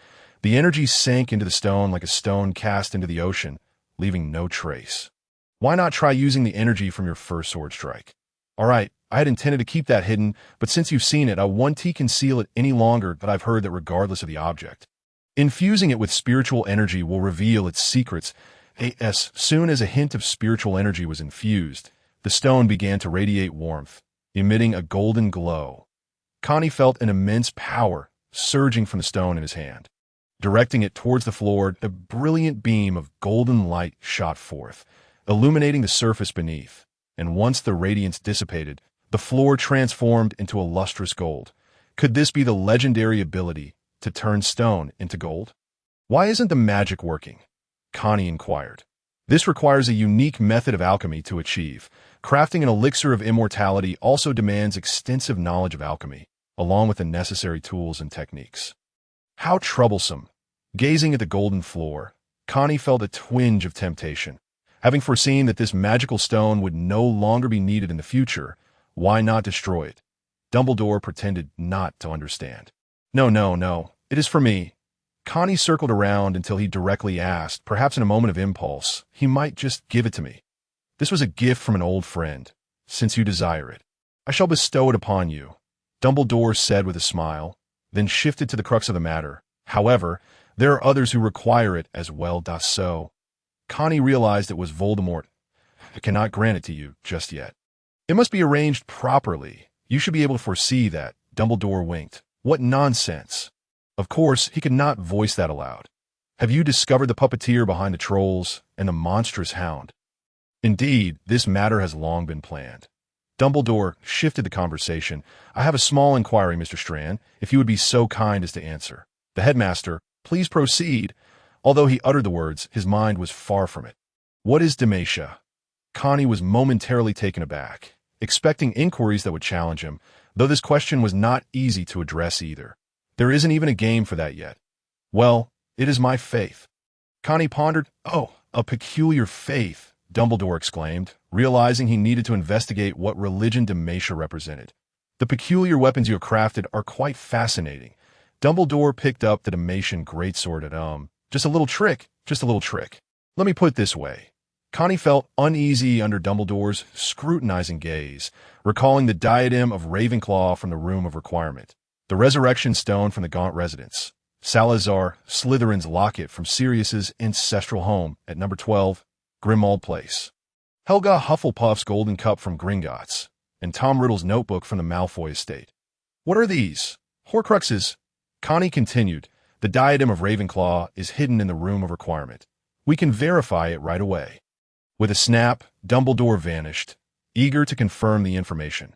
S1: The energy sank into the stone like a stone cast into the ocean, leaving no trace. Why not try using the energy from your first sword strike? "All right, I had intended to keep that hidden, but since you've seen it, I won't conceal it any longer. But I've heard that regardless of the object, infusing it with spiritual energy will reveal its secrets." As soon as a hint of spiritual energy was infused, the stone began to radiate warmth, emitting a golden glow. Connie felt an immense power surging from the stone in his hand. Directing it towards the floor, a brilliant beam of golden light shot forth, illuminating the surface beneath, and once the radiance dissipated, the floor transformed into a lustrous gold. Could this be the legendary ability to turn stone into gold? "Why isn't the magic working?" Connie inquired. "This requires a unique method of alchemy to achieve. Crafting an elixir of immortality also demands extensive knowledge of alchemy, along with the necessary tools and techniques." How troublesome. Gazing at the golden floor, Connie felt a twinge of temptation. Having foreseen that this magical stone would no longer be needed in the future, why not destroy it? Dumbledore pretended not to understand. No, it is for me." Connie circled around until he directly asked, perhaps in a moment of impulse, he might just give it to me. This was a gift from an old friend. Since you desire it, I shall bestow it upon you, Dumbledore said with a smile, then shifted to the crux of the matter. However, there are others who require it as well. So, Connie realized it was Voldemort. I cannot grant it to you just yet. It must be arranged properly. You should be able to foresee that. Dumbledore winked. What nonsense. Of course, he could not voice that aloud. Have you discovered the puppeteer behind the trolls and the monstrous hound? Indeed, this matter has long been planned. Dumbledore shifted the conversation. I have a small inquiry, Mr. Strand, if you would be so kind as to answer. The headmaster, please proceed. Although he uttered the words, his mind was far from it. What is dementia? Connie was momentarily taken aback, expecting inquiries that would challenge him, though this question was not easy to address either. There isn't even a game for that yet. Well, it is my faith. Connie pondered. Oh, a peculiar faith, Dumbledore exclaimed, realizing he needed to investigate what religion dementia represented. The peculiar weapons you have crafted are quite fascinating. Dumbledore picked up the Dalmatian greatsword at just a little trick. Let me put it this way. Connie felt uneasy under Dumbledore's scrutinizing gaze, recalling the diadem of Ravenclaw from the Room of Requirement, the resurrection stone from the Gaunt residence, Salazar Slytherin's locket from Sirius's ancestral home at number 12, Grimmauld Place, Helga Hufflepuff's golden cup from Gringotts, and Tom Riddle's notebook from the Malfoy estate. What are these? Horcruxes. Connie continued. The diadem of Ravenclaw is hidden in the Room of Requirement. We can verify it right away. With a snap, Dumbledore vanished, eager to confirm the information.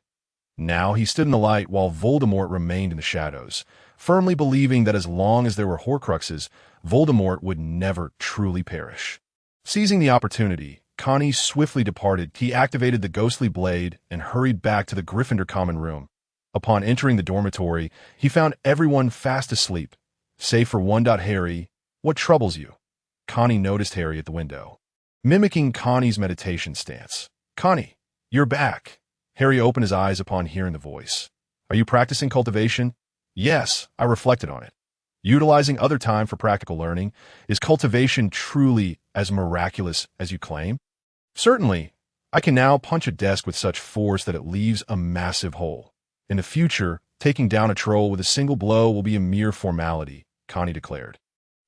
S1: Now he stood in the light while Voldemort remained in the shadows, firmly believing that as long as there were Horcruxes, Voldemort would never truly perish. Seizing the opportunity, Connie swiftly departed. He activated the ghostly blade and hurried back to the Gryffindor common room. Upon entering the dormitory, he found everyone fast asleep, save for one. Harry, what troubles you? Connie noticed Harry at the window, mimicking Connie's meditation stance. Connie, you're back. Harry opened his eyes upon hearing the voice. Are you practicing cultivation? Yes, I reflected on it. Utilizing other time for practical learning, is cultivation truly as miraculous as you claim? Certainly. I can now punch a desk with such force that it leaves a massive hole. In the future, taking down a troll with a single blow will be a mere formality, Connie declared.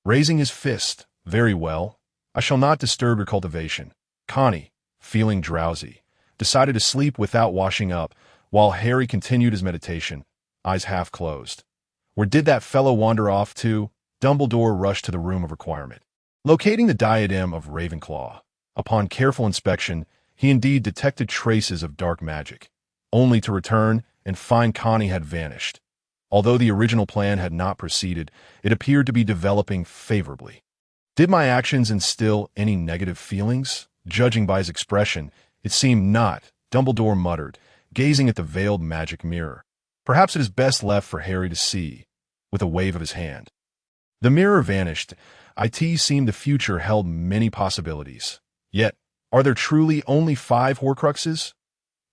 S1: Raising his fist, very well. I shall not disturb your cultivation. Connie, feeling drowsy, decided to sleep without washing up, while Harry continued his meditation, eyes half closed. Where did that fellow wander off to? Dumbledore rushed to the Room of Requirement. Locating the diadem of Ravenclaw, upon careful inspection, he indeed detected traces of dark magic, only to return and find Connie had vanished. Although the original plan had not proceeded, it appeared to be developing favorably. Did my actions instill any negative feelings? Judging by his expression, it seemed not, Dumbledore muttered, gazing at the veiled magic mirror. Perhaps it is best left for Harry to see, with a wave of his hand. The mirror vanished. It seemed the future held many possibilities. Yet, are there truly only 5 Horcruxes?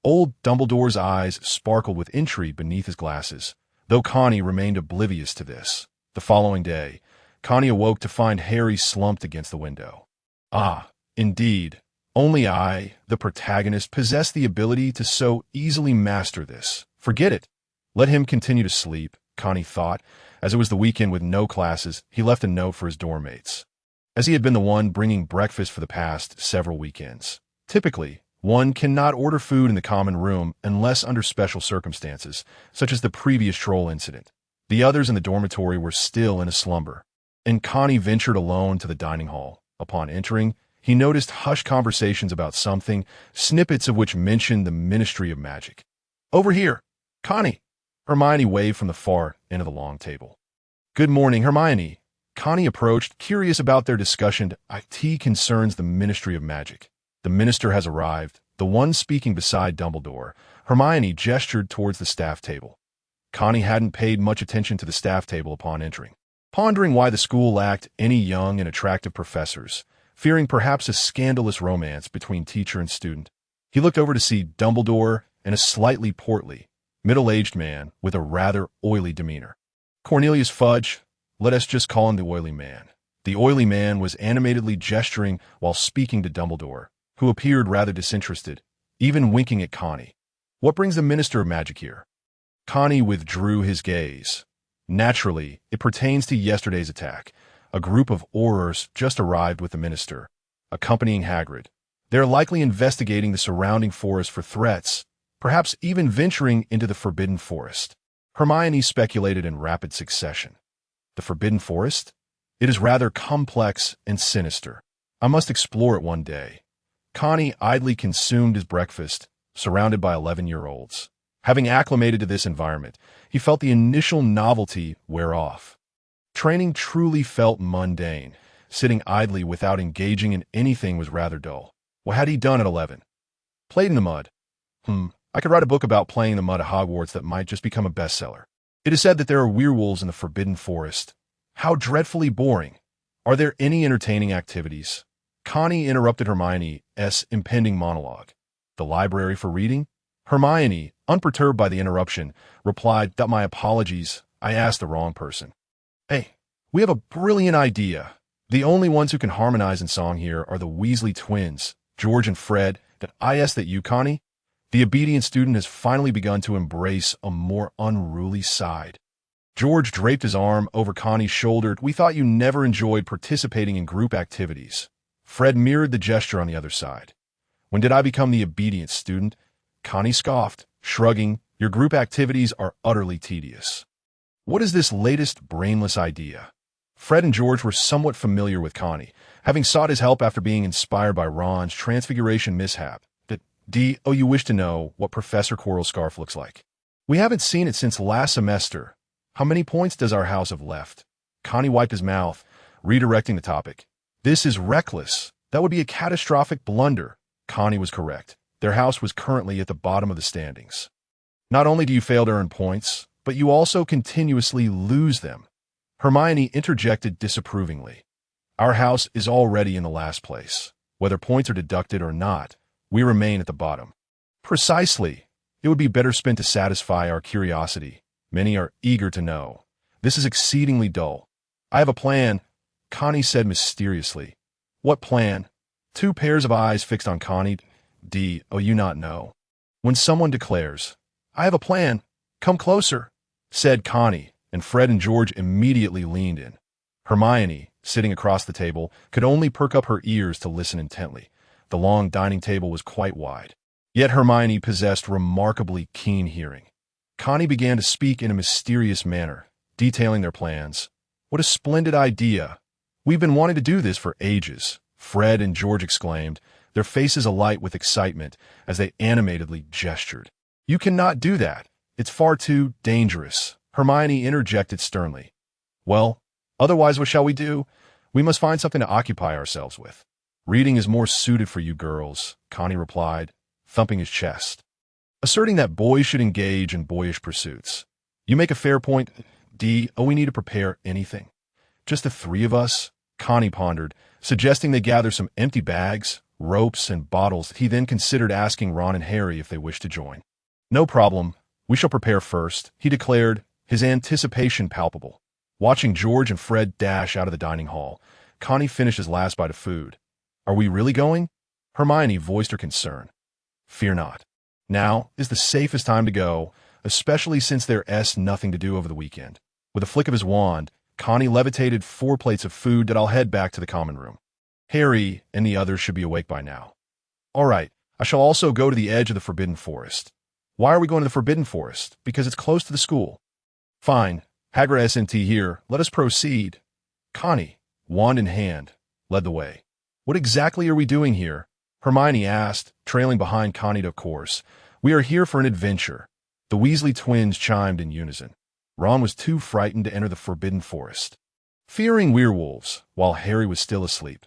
S1: Old Dumbledore's eyes sparkled with intrigue beneath his glasses, though Connie remained oblivious to this. The following day, Connie awoke to find Harry slumped against the window. Ah, indeed, only I, the protagonist, possess the ability to so easily master this. Forget it. Let him continue to sleep, Connie thought. As it was the weekend with no classes, he left a note for his dorm mates, as he had been the one bringing breakfast for the past several weekends. Typically, one cannot order food in the common room unless under special circumstances, such as the previous troll incident. The others in the dormitory were still in a slumber, and Connie ventured alone to the dining hall. Upon entering, he noticed hushed conversations about something, snippets of which mentioned the Ministry of Magic. Over here, Connie! Hermione waved from the far end of the long table. Good morning, Hermione. Connie approached, curious about their discussion. It concerns the Ministry of Magic. The minister has arrived, the one speaking beside Dumbledore. Hermione gestured towards the staff table. Connie hadn't paid much attention to the staff table upon entering, pondering why the school lacked any young and attractive professors, fearing perhaps a scandalous romance between teacher and student. He looked over to see Dumbledore and a slightly portly, middle-aged man with a rather oily demeanor. Cornelius Fudge, let us just call him the oily man. The oily man was animatedly gesturing while speaking to Dumbledore, who appeared rather disinterested, even winking at Connie. "What brings the Minister of Magic here?" Connie withdrew his gaze. "Naturally, it pertains to yesterday's attack. A group of Aurors just arrived with the Minister, accompanying Hagrid. They are likely investigating the surrounding forest for threats, perhaps even venturing into the Forbidden Forest." Hermione speculated in rapid succession. "The Forbidden Forest? It is rather complex and sinister. I must explore it one day." Connie idly consumed his breakfast, surrounded by 11-year-olds. Having acclimated to this environment, he felt the initial novelty wear off. Training truly felt mundane. Sitting idly without engaging in anything was rather dull. What had he done at 11? Played in the mud. I could write a book about playing in the mud at Hogwarts that might just become a bestseller. It is said that there are werewolves in the Forbidden Forest. How dreadfully boring. Are there any entertaining activities? Connie interrupted Hermione's impending monologue. The library for reading? Hermione, unperturbed by the interruption, replied, "My apologies, I asked the wrong person." "Hey, we have a brilliant idea. The only ones who can harmonize in song here are the Weasley twins, George and Fred. That I ask that you, Connie?" The obedient student has finally begun to embrace a more unruly side. George draped his arm over Connie's shoulder. "We thought you never enjoyed participating in group activities." Fred mirrored the gesture on the other side. "When did I become the obedient student?" Connie scoffed, shrugging. "Your group activities are utterly tedious." "What is this latest brainless idea?" Fred and George were somewhat familiar with Connie, having sought his help after being inspired by Ron's transfiguration mishap. "Oh, you wish to know what Professor Quirrell's scarf looks like? We haven't seen it since last semester. How many points does our house have left?" Connie wiped his mouth, redirecting the topic. "This is reckless. That would be a catastrophic blunder." Connie was correct. Their house was currently at the bottom of the standings. "Not only do you fail to earn points, but you also continuously lose them." Hermione interjected disapprovingly. "Our house is already in the last place. Whether points are deducted or not, we remain at the bottom." "Precisely. It would be better spent to satisfy our curiosity. Many are eager to know. This is exceedingly dull." "I have a plan," Connie said mysteriously. "What plan?" Two pairs of eyes fixed on Connie. "Oh, you not know." When someone declares, "I have a plan, come closer," said Connie, and Fred and George immediately leaned in. Hermione, sitting across the table, could only perk up her ears to listen intently. The long dining table was quite wide. Yet Hermione possessed remarkably keen hearing. Connie began to speak in a mysterious manner, detailing their plans. "What a splendid idea! We've been wanting to do this for ages," Fred and George exclaimed, their faces alight with excitement as they animatedly gestured. "You cannot do that. It's far too dangerous," Hermione interjected sternly. "Well, otherwise what shall we do? We must find something to occupy ourselves with." "Reading is more suited for you girls," Connie replied, thumping his chest, asserting that boys should engage in boyish pursuits. "You make a fair point, we need to prepare anything. Just the three of us?" Connie pondered, suggesting they gather some empty bags, ropes, and bottles. He then considered asking Ron and Harry if they wished to join. "No problem. We shall prepare first," he declared, his anticipation palpable. Watching George and Fred dash out of the dining hall, Connie finished his last bite of food. "Are we really going?" Hermione voiced her concern. "Fear not. Now is the safest time to go, especially since there's nothing to do over the weekend." With a flick of his wand, Connie levitated 4 plates of food that I'll head back to the common room. Harry and the others should be awake by now. "All right, I shall also go to the edge of the Forbidden Forest." "Why are we going to the Forbidden Forest?" "Because it's close to the school." "Fine. Hagrid S&T here. Let us proceed." Connie, wand in hand, led the way. "What exactly are we doing here?" Hermione asked, trailing behind Connie. "Of course. We are here for an adventure." The Weasley twins chimed in unison. Ron was too frightened to enter the Forbidden Forest, fearing werewolves, while Harry was still asleep.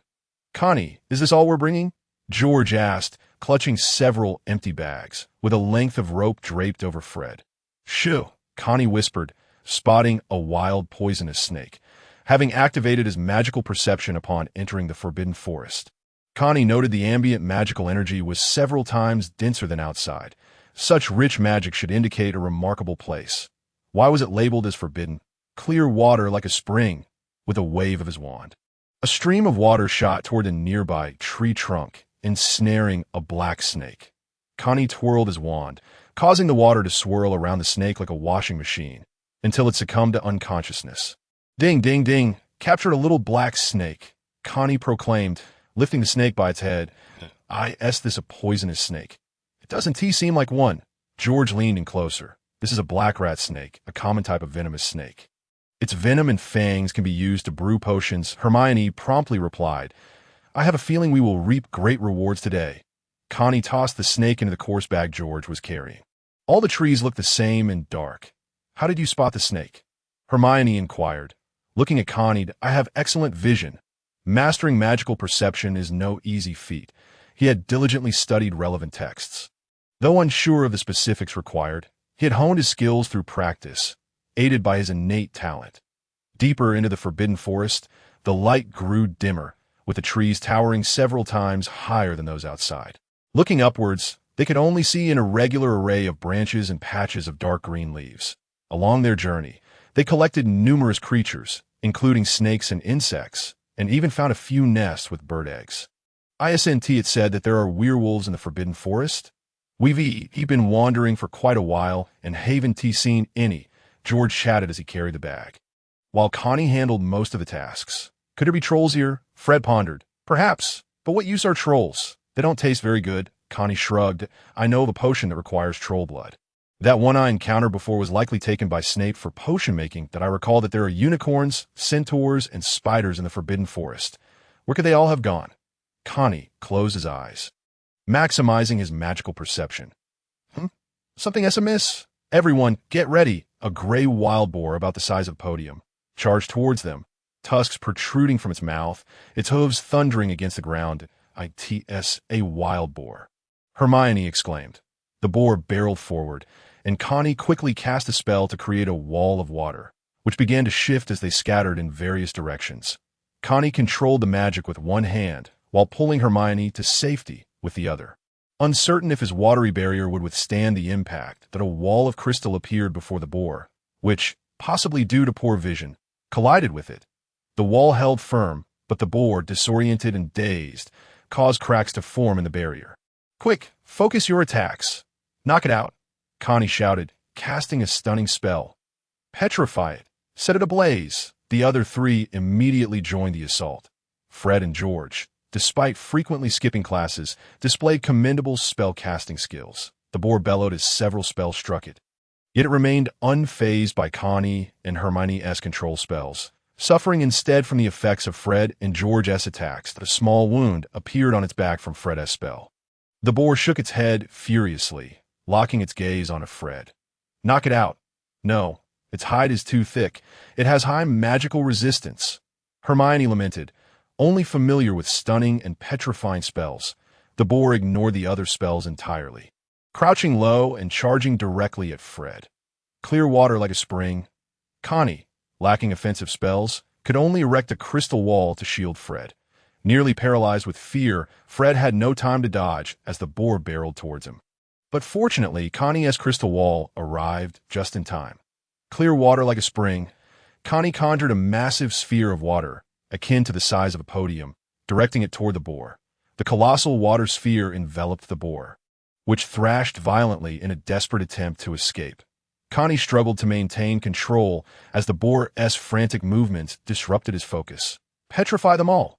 S1: "Connie, is this all we're bringing?" George asked, clutching several empty bags, with a length of rope draped over Fred. "Shoo," Connie whispered, spotting a wild poisonous snake, having activated his magical perception upon entering the Forbidden Forest. Connie noted the ambient magical energy was several times denser than outside. Such rich magic should indicate a remarkable place. Why was it labeled as forbidden? Clear water like a spring, with a wave of his wand. A stream of water shot toward a nearby tree trunk, ensnaring a black snake. Connie twirled his wand, causing the water to swirl around the snake like a washing machine, until it succumbed to unconsciousness. Ding, ding, ding, captured a little black snake, Connie proclaimed, lifting the snake by its head. This a poisonous snake. It doesn't seem like one. George leaned in closer. This is a black rat snake, a common type of venomous snake. Its venom and fangs can be used to brew potions, Hermione promptly replied. I have a feeling we will reap great rewards today. Connie tossed the snake into the coarse bag George was carrying. All the trees looked the same and dark. How did you spot the snake? Hermione inquired. Looking at Connie, I have excellent vision. Mastering magical perception is no easy feat. He had diligently studied relevant texts. Though unsure of the specifics required, he had honed his skills through practice, aided by his innate talent. Deeper into the forbidden forest, the light grew dimmer, with the trees towering several times higher than those outside. Looking upwards, they could only see an irregular array of branches and patches of dark green leaves. Along their journey, they collected numerous creatures, including snakes and insects, and even found a few nests with bird eggs. It said that there are werewolves in the forbidden forest. We've been wandering for quite a while, and haven't seen any, George chatted as he carried the bag. While Connie handled most of the tasks. Could there be trolls here? Fred pondered. Perhaps, but what use are trolls? They don't taste very good, Connie shrugged. I know the potion that requires troll blood. That one I encountered before was likely taken by Snape for potion making. That I recall that there are unicorns, centaurs, and spiders in the forbidden forest. Where could they all have gone? Connie closed his eyes, maximizing his magical perception. Something amiss? Everyone, get ready. A gray wild boar about the size of a podium charged towards them, tusks protruding from its mouth, its hooves thundering against the ground. A wild boar. Hermione exclaimed. The boar barreled forward, and Connie quickly cast a spell to create a wall of water, which began to shift as they scattered in various directions. Connie controlled the magic with one hand, while pulling Hermione to safety with the other. Uncertain if his watery barrier would withstand the impact, that a wall of crystal appeared before the boar, which, possibly due to poor vision, collided with it. The wall held firm, but the boar, disoriented and dazed, caused cracks to form in the barrier. Quick, focus your attacks. Knock it out, Connie shouted, casting a stunning spell. Petrify it. Set it ablaze. The other three immediately joined the assault. Fred and George, despite frequently skipping classes, displayed commendable spell-casting skills. The boar bellowed as several spells struck it. Yet it remained unfazed by Connie and Hermione's control spells, suffering instead from the effects of Fred and George's attacks. A small wound appeared on its back from Fred's spell. The boar shook its head furiously, locking its gaze on Fred. Knock it out. No, its hide is too thick. It has high magical resistance. Hermione lamented, only familiar with stunning and petrifying spells. The boar ignored the other spells entirely, crouching low and charging directly at Fred. Clear water like a spring. Connie, lacking offensive spells, could only erect a crystal wall to shield Fred. Nearly paralyzed with fear, Fred had no time to dodge as the boar barreled towards him. But fortunately, Connie's crystal wall arrived just in time. Clear water like a spring, Connie conjured a massive sphere of water, akin to the size of a podium, directing it toward the boar. The colossal water sphere enveloped the boar, which thrashed violently in a desperate attempt to escape. Connie struggled to maintain control as the boar's frantic movements disrupted his focus. Petrify them all.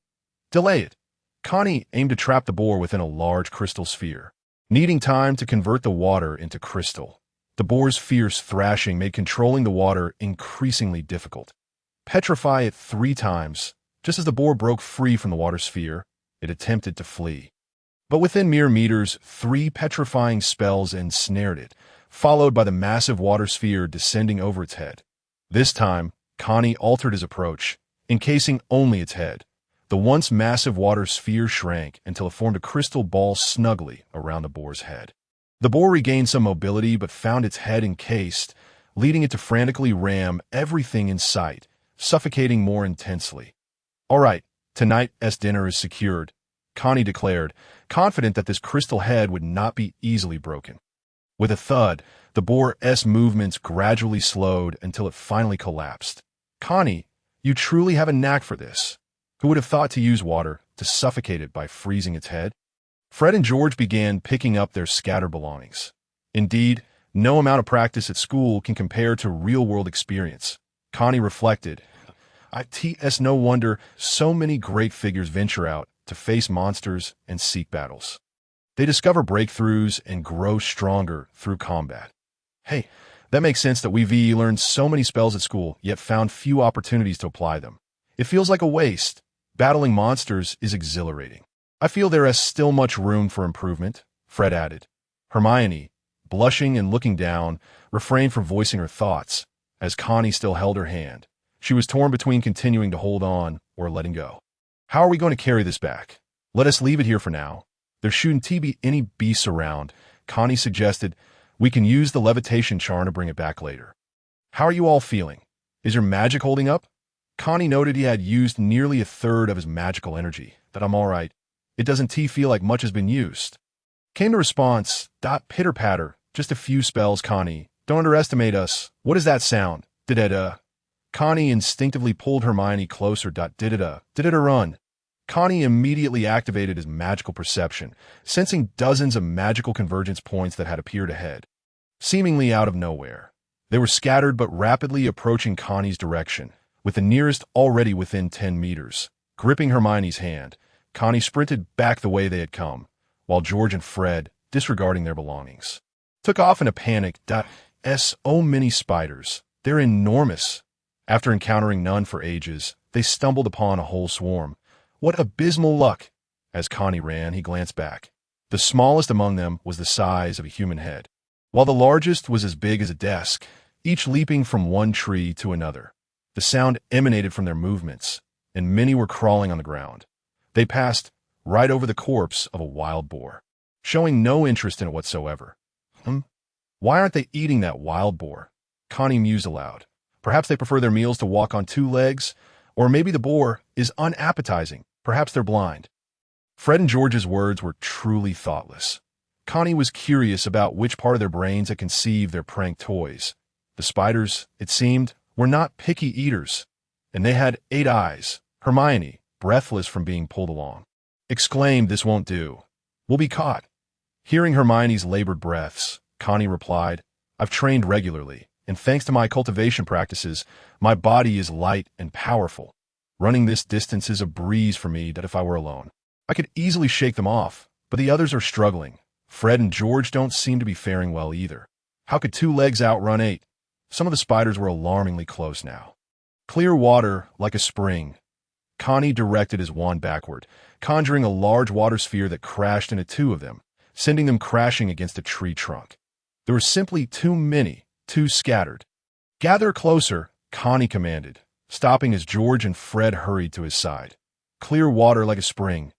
S1: Delay it. Connie aimed to trap the boar within a large crystal sphere, needing time to convert the water into crystal. The boar's fierce thrashing made controlling the water increasingly difficult. Petrify it 3 times. Just as the boar broke free from the water sphere, it attempted to flee. But within mere meters, 3 petrifying spells ensnared it, followed by the massive water sphere descending over its head. This time, Connie altered his approach, encasing only its head. The once massive water sphere shrank until it formed a crystal ball snugly around the boar's head. The boar regained some mobility but found its head encased, leading it to frantically ram everything in sight, suffocating more intensely. All right, tonight's dinner is secured, Connie declared, confident that this crystal head would not be easily broken. With a thud, the boar's movements gradually slowed until it finally collapsed. Connie, you truly have a knack for this. Who would have thought to use water to suffocate it by freezing its head? Fred and George began picking up their scattered belongings. Indeed, no amount of practice at school can compare to real-world experience. Connie reflected, "It's no wonder so many great figures venture out to face monsters and seek battles. They discover breakthroughs and grow stronger through combat. Hey, that makes sense that we learned so many spells at school, yet found few opportunities to apply them. It feels like a waste. Battling monsters is exhilarating. I feel there is still much room for improvement," Fred added. Hermione, blushing and looking down, refrained from voicing her thoughts, as Connie still held her hand. She was torn between continuing to hold on or letting go. "How are we going to carry this back? Let us leave it here for now. There shouldn't be any beasts around," Connie suggested. "We can use the levitation charm to bring it back later." "How are you all feeling? Is your magic holding up?" Connie noted he had used nearly a third of his magical energy. "That I'm all right. It doesn't feel like much has been used." Came the response, "Pitter-patter, just a few spells, Connie. Don't underestimate us. What does that sound? Did-it-a?" Connie instinctively pulled Hermione closer. Did-it-a? Did-it-a run? Connie immediately activated his magical perception, sensing dozens of magical convergence points that had appeared ahead, seemingly out of nowhere. They were scattered but rapidly approaching Connie's direction, with the nearest already within 10 meters. Gripping Hermione's hand, Connie sprinted back the way they had come, while George and Fred, disregarding their belongings, took off in a panic. So many spiders. They're enormous. After encountering none for ages, they stumbled upon a whole swarm. What abysmal luck! As Connie ran, he glanced back. The smallest among them was the size of a human head, while the largest was as big as a desk, each leaping from one tree to another. The sound emanated from their movements, and many were crawling on the ground. They passed right over the corpse of a wild boar, showing no interest in it whatsoever. Why aren't they eating that wild boar? Connie mused aloud. Perhaps they prefer their meals to walk on two legs, or maybe the boar is unappetizing. Perhaps they're blind. Fred and George's words were truly thoughtless. Connie was curious about which part of their brains had conceived their prank toys. The spiders, it seemed, were not picky eaters, and they had 8 eyes. Hermione, breathless from being pulled along, exclaimed, "This won't do. We'll be caught." Hearing Hermione's labored breaths, Connie replied, "I've trained regularly, and thanks to my cultivation practices, my body is light and powerful. Running this distance is a breeze for me that if I were alone, I could easily shake them off, but the others are struggling. Fred and George don't seem to be faring well either. How could 2 legs outrun 8? Some of the spiders were alarmingly close now. Clear water like a spring." Connie directed his wand backward, conjuring a large water sphere that crashed into 2 of them, sending them crashing against a tree trunk. There were simply too many, too scattered. "Gather closer," Connie commanded, stopping as George and Fred hurried to his side. Clear water like a spring.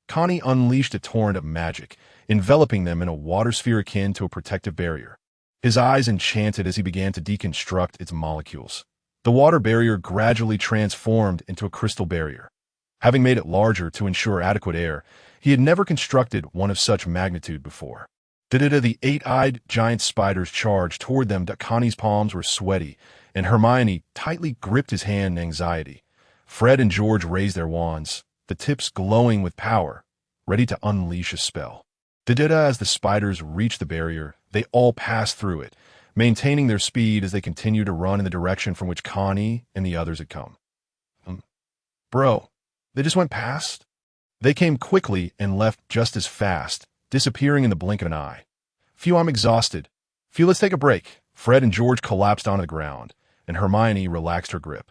S1: Connie unleashed a torrent of magic, enveloping them in a water sphere akin to a protective barrier. His eyes enchanted as he began to deconstruct its molecules. The water barrier gradually transformed into a crystal barrier. Having made it larger to ensure adequate air, he had never constructed one of such magnitude before. The 8-eyed giant spiders charged toward them. Connie's palms were sweaty, and Hermione tightly gripped his hand in anxiety. Fred and George raised their wands, the tips glowing with power, ready to unleash a spell. As the spiders reached the barrier, they all passed through it, maintaining their speed as they continued to run in the direction from which Connie and the others had come. Bro, they just went past? They came quickly and left just as fast, disappearing in the blink of an eye. Phew, I'm exhausted. Phew, let's take a break. Fred and George collapsed onto the ground, and Hermione relaxed her grip.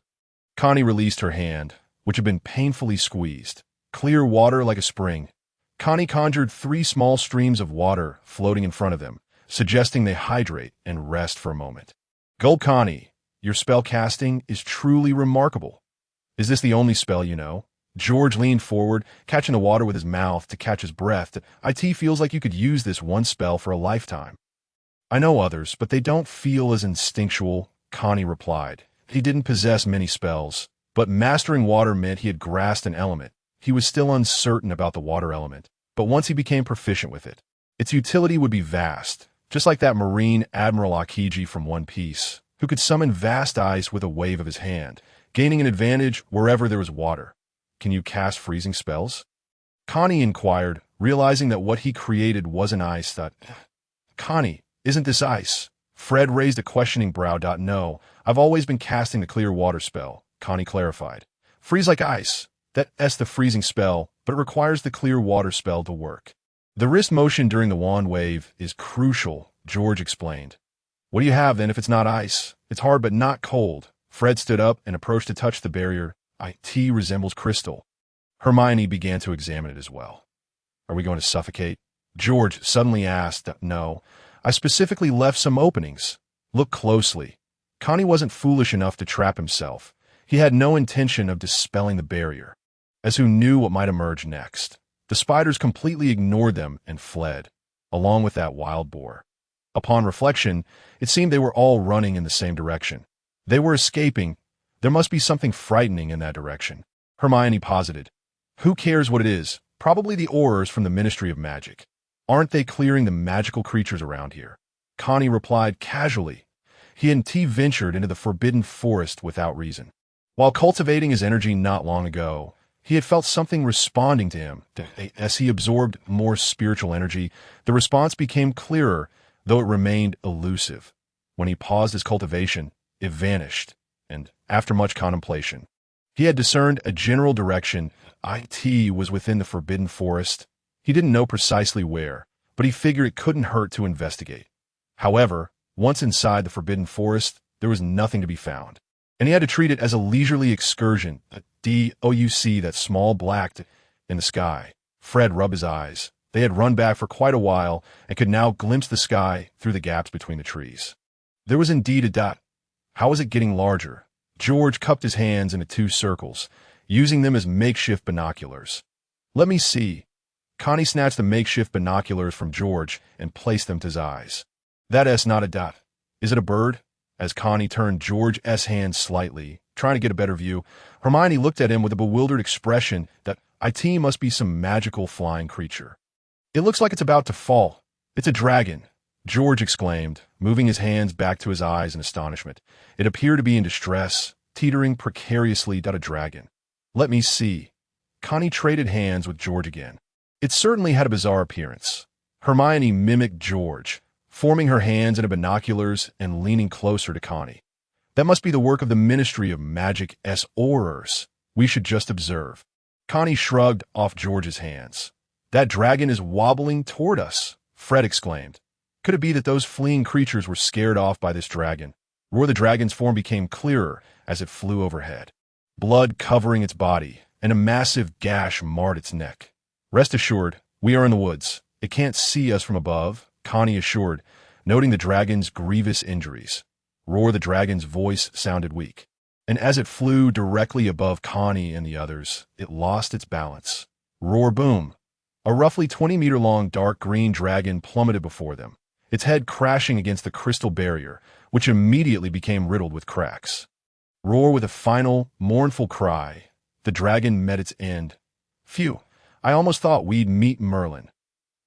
S1: Connie released her hand, which had been painfully squeezed. Clear water like a spring. Connie conjured 3 small streams of water floating in front of them, suggesting they hydrate and rest for a moment. Gulp, Connie, your spell casting is truly remarkable. Is this the only spell you know? George leaned forward, catching the water with his mouth to catch his breath. It feels like you could use this one spell for a lifetime. I know others, but they don't feel as instinctual, Connie replied. He didn't possess many spells, but mastering water meant he had grasped an element. He was still uncertain about the water element, but once he became proficient with it, its utility would be vast, just like that Marine Admiral Aokiji from One Piece, who could summon vast ice with a wave of his hand, gaining an advantage wherever there was water. Can you cast freezing spells? Connie inquired, realizing that what he created wasn't ice. Connie, isn't this ice? Fred raised a questioning brow. No, I've always been casting the clear water spell, Connie clarified. Freeze like ice. That's the freezing spell, but it requires the clear water spell to work. The wrist motion during the wand wave is crucial, George explained. What do you have then if it's not ice? It's hard but not cold. Fred stood up and approached to touch the barrier. It resembles crystal. Hermione began to examine it as well. Are we going to suffocate? George suddenly asked. No, I specifically left some openings. Look closely. Connie wasn't foolish enough to trap himself. He had no intention of dispelling the barrier, as who knew what might emerge next. The spiders completely ignored them and fled, along with that wild boar. Upon reflection, it seemed they were all running in the same direction. They were escaping. There must be something frightening in that direction. Hermione posited. Who cares what it is? Probably the Aurors from the Ministry of Magic. Aren't they clearing the magical creatures around here? Connie replied casually. He and T ventured into the forbidden forest without reason. While cultivating his energy not long ago, he had felt something responding to him. As he absorbed more spiritual energy, the response became clearer, though it remained elusive. When he paused his cultivation, it vanished, and after much contemplation, he had discerned a general direction. It was within the forbidden forest. He didn't know precisely where, but he figured it couldn't hurt to investigate. However, once inside the forbidden forest, there was nothing to be found, and he had to treat it as a leisurely excursion. That small black in the sky. Fred rubbed his eyes. They had run back for quite a while and could now glimpse the sky through the gaps between the trees. There was indeed a dot. How was it getting larger? George cupped his hands into two circles, using them as makeshift binoculars. Let me see. Connie snatched the makeshift binoculars from George and placed them to his eyes. That's not a dot. Is it a bird? As Connie turned George's hand slightly, trying to get a better view, Hermione looked at him with a bewildered expression that it must be some magical flying creature. It looks like it's about to fall. It's a dragon, George exclaimed, moving his hands back to his eyes in astonishment. It appeared to be in distress, teetering precariously. A dragon. Let me see. Connie traded hands with George again. It certainly had a bizarre appearance. Hermione mimicked George, forming her hands into binoculars and leaning closer to Connie. That must be the work of the Ministry of Magic's Aurors. We should just observe. Connie shrugged off George's hands. That dragon is wobbling toward us, Fred exclaimed. Could it be that those fleeing creatures were scared off by this dragon? Roar the dragon's form became clearer as it flew overhead, blood covering its body, and a massive gash marred its neck. Rest assured, we are in the woods. It can't see us from above, Connie assured, noting the dragon's grievous injuries. Roar the dragon's voice sounded weak, and as it flew directly above Connie and the others, it lost its balance. Roar boom! A roughly 20-meter-long dark green dragon plummeted before them, its head crashing against the crystal barrier, which immediately became riddled with cracks. Roar with a final, mournful cry. The dragon met its end. Phew, I almost thought we'd meet Merlin.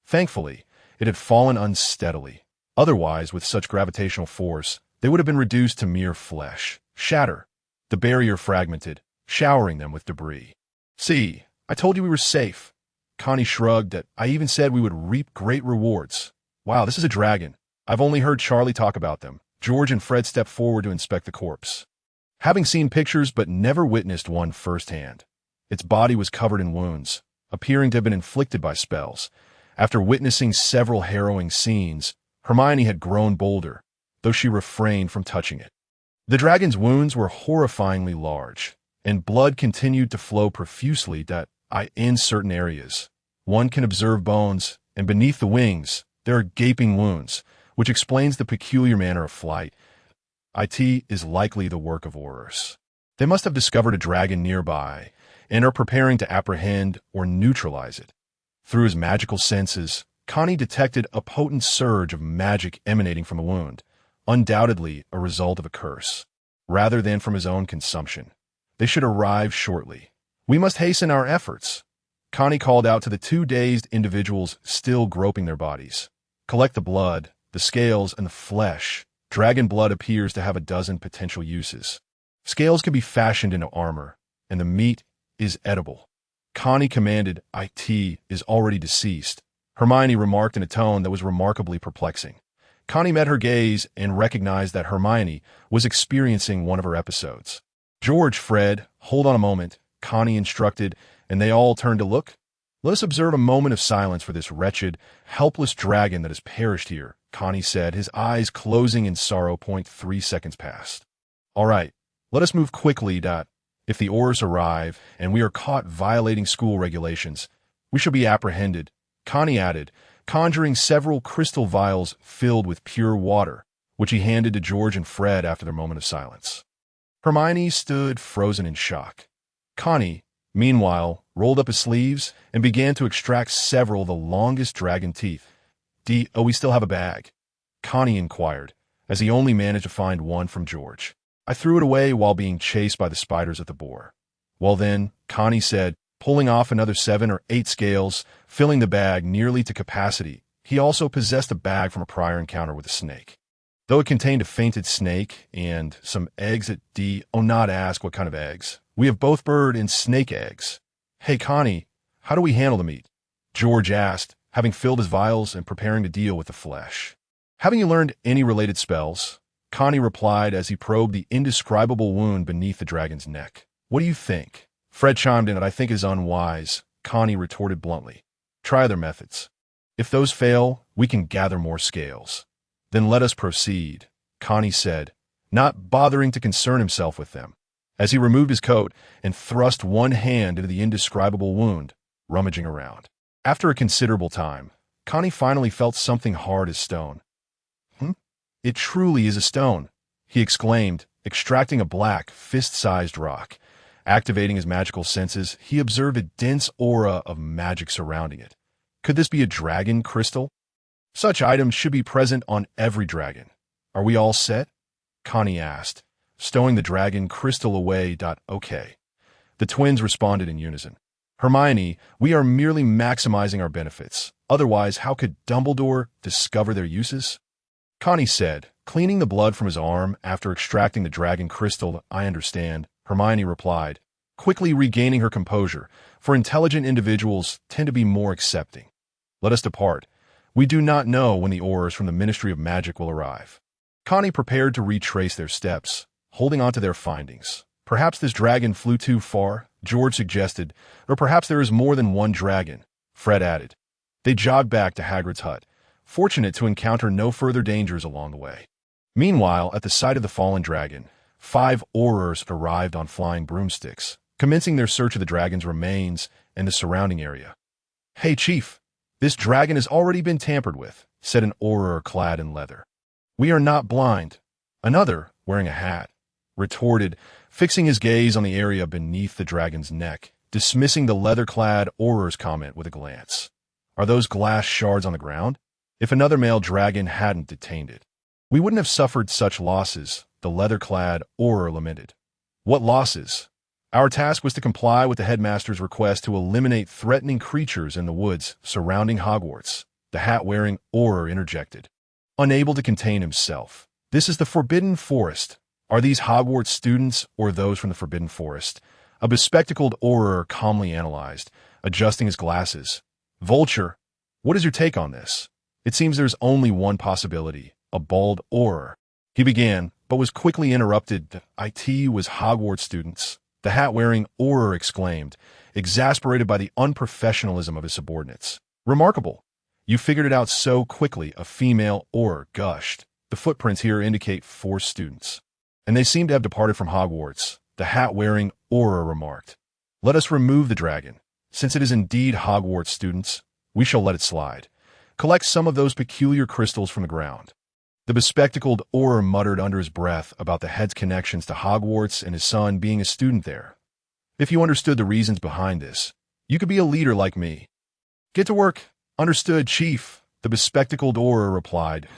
S1: Thankfully, it had fallen unsteadily. Otherwise, with such gravitational force, they would have been reduced to mere flesh. Shatter. The barrier fragmented, showering them with debris. See, I told you we were safe. Connie shrugged. I even said we would reap great rewards. Wow, this is a dragon. I've only heard Charlie talk about them. George and Fred stepped forward to inspect the corpse, having seen pictures but never witnessed one firsthand. Its body was covered in wounds, appearing to have been inflicted by spells. After witnessing several harrowing scenes, Hermione had grown bolder, though she refrained from touching it. The dragon's wounds were horrifyingly large, and blood continued to flow profusely in certain areas. One can observe bones, and beneath the wings, there are gaping wounds, which explains the peculiar manner of flight. It is likely the work of Aurors. They must have discovered a dragon nearby and are preparing to apprehend or neutralize it. Through his magical senses, Connie detected a potent surge of magic emanating from the wound, undoubtedly a result of a curse, rather than from his own consumption. They should arrive shortly. We must hasten our efforts. Connie called out to the two dazed individuals still groping their bodies. Collect the blood, the scales, and the flesh. Dragon blood appears to have a dozen potential uses. Scales can be fashioned into armor, and the meat is edible. Connie commanded, "It is already deceased," Hermione remarked in a tone that was remarkably perplexing. Connie met her gaze and recognized that Hermione was experiencing one of her episodes. "George, Fred, hold on a moment," Connie instructed, and they all turned to look. "Let us observe a moment of silence for this wretched, helpless dragon that has perished here," Connie said, his eyes closing in sorrow. 3 seconds passed. "All right, let us move quickly. If the Aurors arrive and we are caught violating school regulations, we shall be apprehended," Connie added, conjuring several crystal vials filled with pure water, which he handed to George and Fred after their moment of silence. Hermione stood frozen in shock. Connie, meanwhile, rolled up his sleeves and began to extract several of the longest dragon teeth. "Oh, we still have a bag?" Connie inquired, as he only managed to find one from George. "I threw it away while being chased by the spiders at the boar." "Well then," Connie said, pulling off another 7 or 8 scales, filling the bag nearly to capacity. He also possessed a bag from a prior encounter with a snake. Though it contained a fainted snake and some eggs at Oh, not ask what kind of eggs. "We have both bird and snake eggs." "Hey, Connie, how do we handle the meat?" George asked, having filled his vials and preparing to deal with the flesh. "Haven't you learned any related spells?" Connie replied as he probed the indescribable wound beneath the dragon's neck. "What do you think?" Fred chimed in that "I think is unwise," Connie retorted bluntly. "Try other methods. If those fail, we can gather more scales." "Then let us proceed," Connie said, not bothering to concern himself with them, as he removed his coat and thrust one hand into the indescribable wound, rummaging around. After a considerable time, Connie finally felt something hard as stone. "It truly is a stone," he exclaimed, extracting a black, fist-sized rock. Activating his magical senses, he observed a dense aura of magic surrounding it. Could this be a dragon crystal? Such items should be present on every dragon. "Are we all set?" Connie asked, stowing the dragon crystal away. "Okay." The twins responded in unison. "Hermione, we are merely maximizing our benefits. Otherwise, how could Dumbledore discover their uses?" Connie said, cleaning the blood from his arm after extracting the dragon crystal. "I understand," Hermione replied, quickly regaining her composure, for intelligent individuals tend to be more accepting. "Let us depart. We do not know when the Aurors from the Ministry of Magic will arrive." Connie prepared to retrace their steps, holding on to their findings. "Perhaps this dragon flew too far," George suggested, "or perhaps there is more than one dragon," Fred added. They jogged back to Hagrid's hut, fortunate to encounter no further dangers along the way. Meanwhile, at the site of the fallen dragon, 5 Aurors arrived on flying broomsticks, commencing their search of the dragon's remains and the surrounding area. "Hey, Chief, this dragon has already been tampered with," said an Auror clad in leather. "We are not blind," another, wearing a hat, retorted, fixing his gaze on the area beneath the dragon's neck, dismissing the leather-clad Auror's comment with a glance. "Are those glass shards on the ground?" If another male dragon hadn't detained it, we wouldn't have suffered such losses, the leather-clad Auror lamented. "What losses?" "Our task was to comply with the headmaster's request to eliminate threatening creatures in the woods surrounding Hogwarts," the hat-wearing Auror interjected, unable to contain himself. "This is the Forbidden Forest. Are these Hogwarts students or those from the Forbidden Forest?" A bespectacled Auror calmly analyzed, adjusting his glasses. "Vulture, what is your take on this?" "It seems there's only one possibility, a bald Auror," he began, but was quickly interrupted. "It was Hogwarts students," the hat-wearing Auror exclaimed, exasperated by the unprofessionalism of his subordinates. "Remarkable. You figured it out so quickly," a female Auror gushed. "The footprints here indicate 4 students, and they seem to have departed from Hogwarts," the hat-wearing Auror remarked. "Let us remove the dragon. Since it is indeed Hogwarts students, we shall let it slide. Collect some of those peculiar crystals from the ground." The bespectacled Auror muttered under his breath about the head's connections to Hogwarts and his son being a student there. "If you understood the reasons behind this, you could be a leader like me." "Get to work." "Understood, Chief," the bespectacled Auror replied.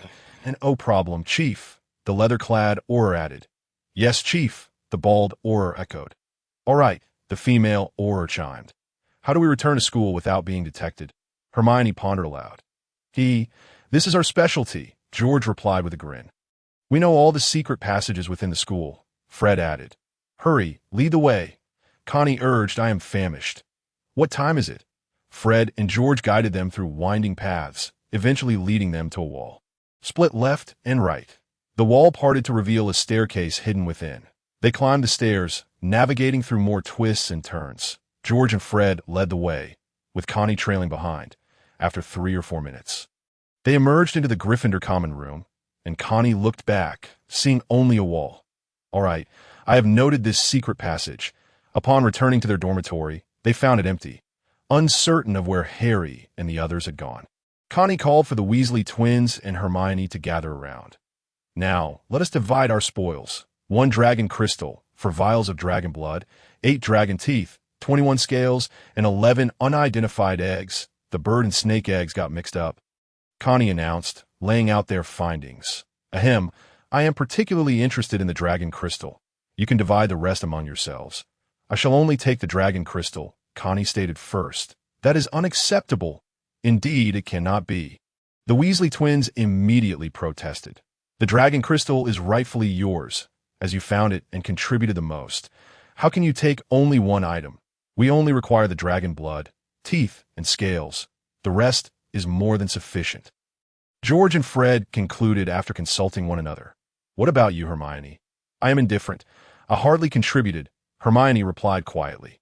S1: "And oh problem, Chief," the leather-clad Auror added. "Yes, Chief," the bald Auror echoed. "All right," the female Auror chimed. "How do we return to school without being detected?" Hermione pondered aloud. "This is our specialty," George replied with a grin. "We know all the secret passages within the school," Fred added. "Hurry, lead the way," Connie urged. "I am famished." What time is it? Fred and George guided them through winding paths, eventually leading them to a wall. Split left and right. The wall parted to reveal a staircase hidden within. They climbed the stairs, navigating through more twists and turns. George and Fred led the way, with Connie trailing behind, after 3 or 4 minutes. They emerged into the Gryffindor common room, and Connie looked back, seeing only a wall. All right, I have noted this secret passage. Upon returning to their dormitory, they found it empty, uncertain of where Harry and the others had gone. Connie called for the Weasley twins and Hermione to gather around. Now, let us divide our spoils. 1 dragon crystal for vials of dragon blood, 8 dragon teeth, 21 scales, and 11 unidentified eggs. The bird and snake eggs got mixed up. Connie announced, laying out their findings. Ahem, I am particularly interested in the dragon crystal. You can divide the rest among yourselves. I shall only take the dragon crystal, Connie stated first. That is unacceptable. Indeed, it cannot be. The Weasley twins immediately protested. The dragon crystal is rightfully yours, as you found it and contributed the most. How can you take only one item? We only require the dragon blood, teeth, and scales. The rest is more than sufficient. George and Fred concluded after consulting one another. What about you, Hermione? I am indifferent. I hardly contributed, Hermione replied quietly.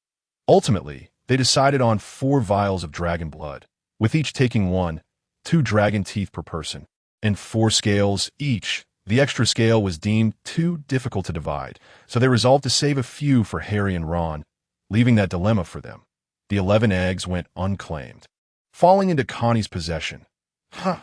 S1: Ultimately, they decided on 4 vials of dragon blood, with each taking 1, 2 dragon teeth per person, and 4 scales each. The extra scale was deemed too difficult to divide, so they resolved to save a few for Harry and Ron, leaving that dilemma for them. The 11 eggs went unclaimed, falling into Connie's possession. Huh.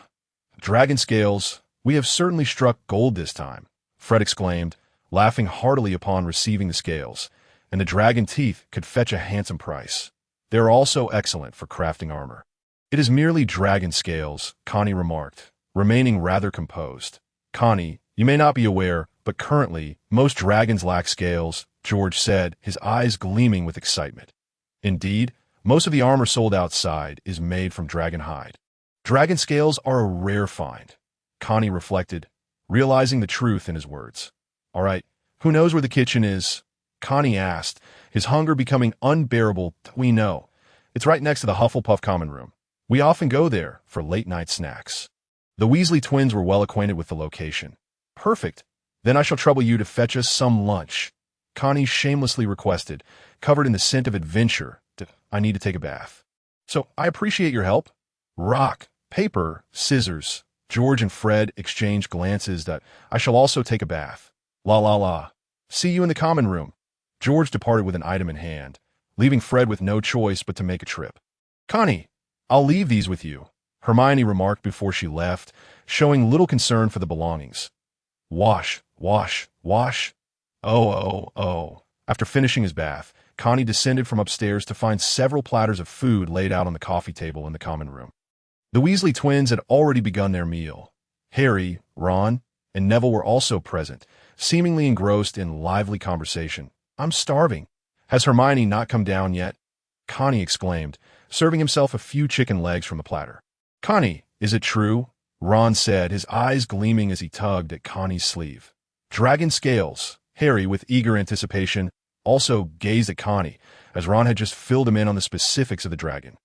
S1: Dragon scales, we have certainly struck gold this time, Fred exclaimed, laughing heartily upon receiving the scales, and the dragon teeth could fetch a handsome price. They are also excellent for crafting armor. It is merely dragon scales, Connie remarked, remaining rather composed. Connie, you may not be aware, but currently, most dragons lack scales, George said, his eyes gleaming with excitement. Indeed, most of the armor sold outside is made from dragon hide. Dragon scales are a rare find, Connie reflected, realizing the truth in his words. All right, who knows where the kitchen is? Connie asked, his hunger becoming unbearable. We know. It's right next to the Hufflepuff common room. We often go there for late-night snacks. The Weasley twins were well acquainted with the location. Perfect. Then I shall trouble you to fetch us some lunch, Connie shamelessly requested, covered in the scent of adventure. I need to take a bath. So I appreciate your help. Rock, paper, scissors. George and Fred exchanged glances. That I shall also take a bath. La la la. See you in the common room. George departed with an item in hand, leaving Fred with no choice but to make a trip. Connie, I'll leave these with you, Hermione remarked before she left, showing little concern for the belongings. Wash, wash, wash. Oh. After finishing his bath, Connie descended from upstairs to find several platters of food laid out on the coffee table in the common room. The Weasley twins had already begun their meal. Harry, Ron, and Neville were also present, seemingly engrossed in lively conversation. I'm starving. Has Hermione not come down yet? Connie exclaimed, serving himself a few chicken legs from the platter. Connie, is it true? Ron said, his eyes gleaming as he tugged at Connie's sleeve. Dragon scales. Harry, with eager anticipation, also gazed at Connie, as Ron had just filled him in on the specifics of the dragon.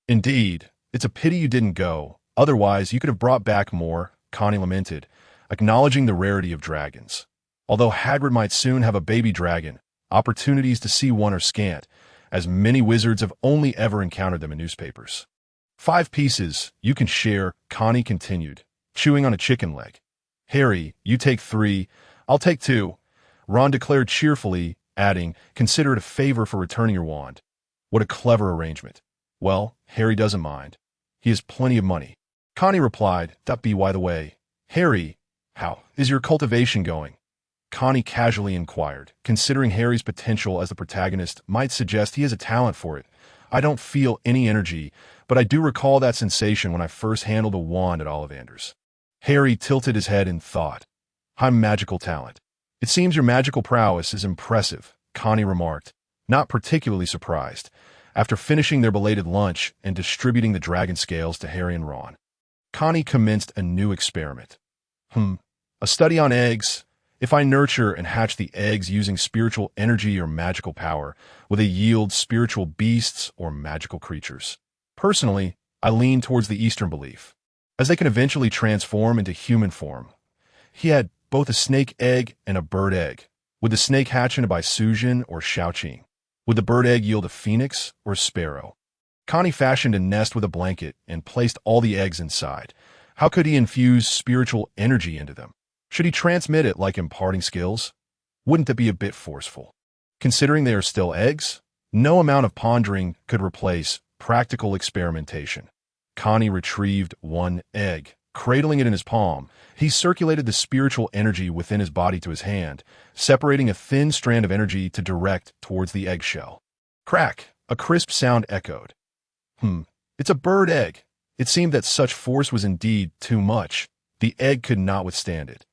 S1: Indeed, it's a pity you didn't go. Otherwise, you could have brought back more, Connie lamented, acknowledging the rarity of dragons. Although Hagrid might soon have a baby dragon, opportunities to see one are scant, as many wizards have only ever encountered them in newspapers. 5 pieces, you can share, Connie continued, chewing on a chicken leg. Harry, you take 3, I'll take 2, Ron declared cheerfully, adding, consider it a favor for returning your wand. What a clever arrangement. Well, Harry doesn't mind. He has plenty of money. Connie replied, by the way, Harry, how is your cultivation going? Connie casually inquired, considering Harry's potential as the protagonist might suggest he has a talent for it. I don't feel any energy, but I do recall that sensation when I first handled a wand at Ollivander's. Harry tilted his head in thought. I'm magical talent. It seems your magical prowess is impressive, Connie remarked, not particularly surprised, after finishing their belated lunch and distributing the dragon scales to Harry and Ron. Connie commenced a new experiment. A study on eggs. If I nurture and hatch the eggs using spiritual energy or magical power, will they yield spiritual beasts or magical creatures? Personally, I lean towards the Eastern belief, as they can eventually transform into human form. He had both a snake egg and a bird egg. Would the snake hatch into Baisujin or Shaoqing? Would the bird egg yield a phoenix or a sparrow? Connie fashioned a nest with a blanket and placed all the eggs inside. How could he infuse spiritual energy into them? Should he transmit it like imparting skills? Wouldn't that be a bit forceful? Considering they are still eggs, no amount of pondering could replace practical experimentation. Connie retrieved one egg. Cradling it in his palm, he circulated the spiritual energy within his body to his hand, separating a thin strand of energy to direct towards the eggshell. Crack! A crisp sound echoed. It's a bird egg. It seemed that such force was indeed too much. The egg could not withstand it.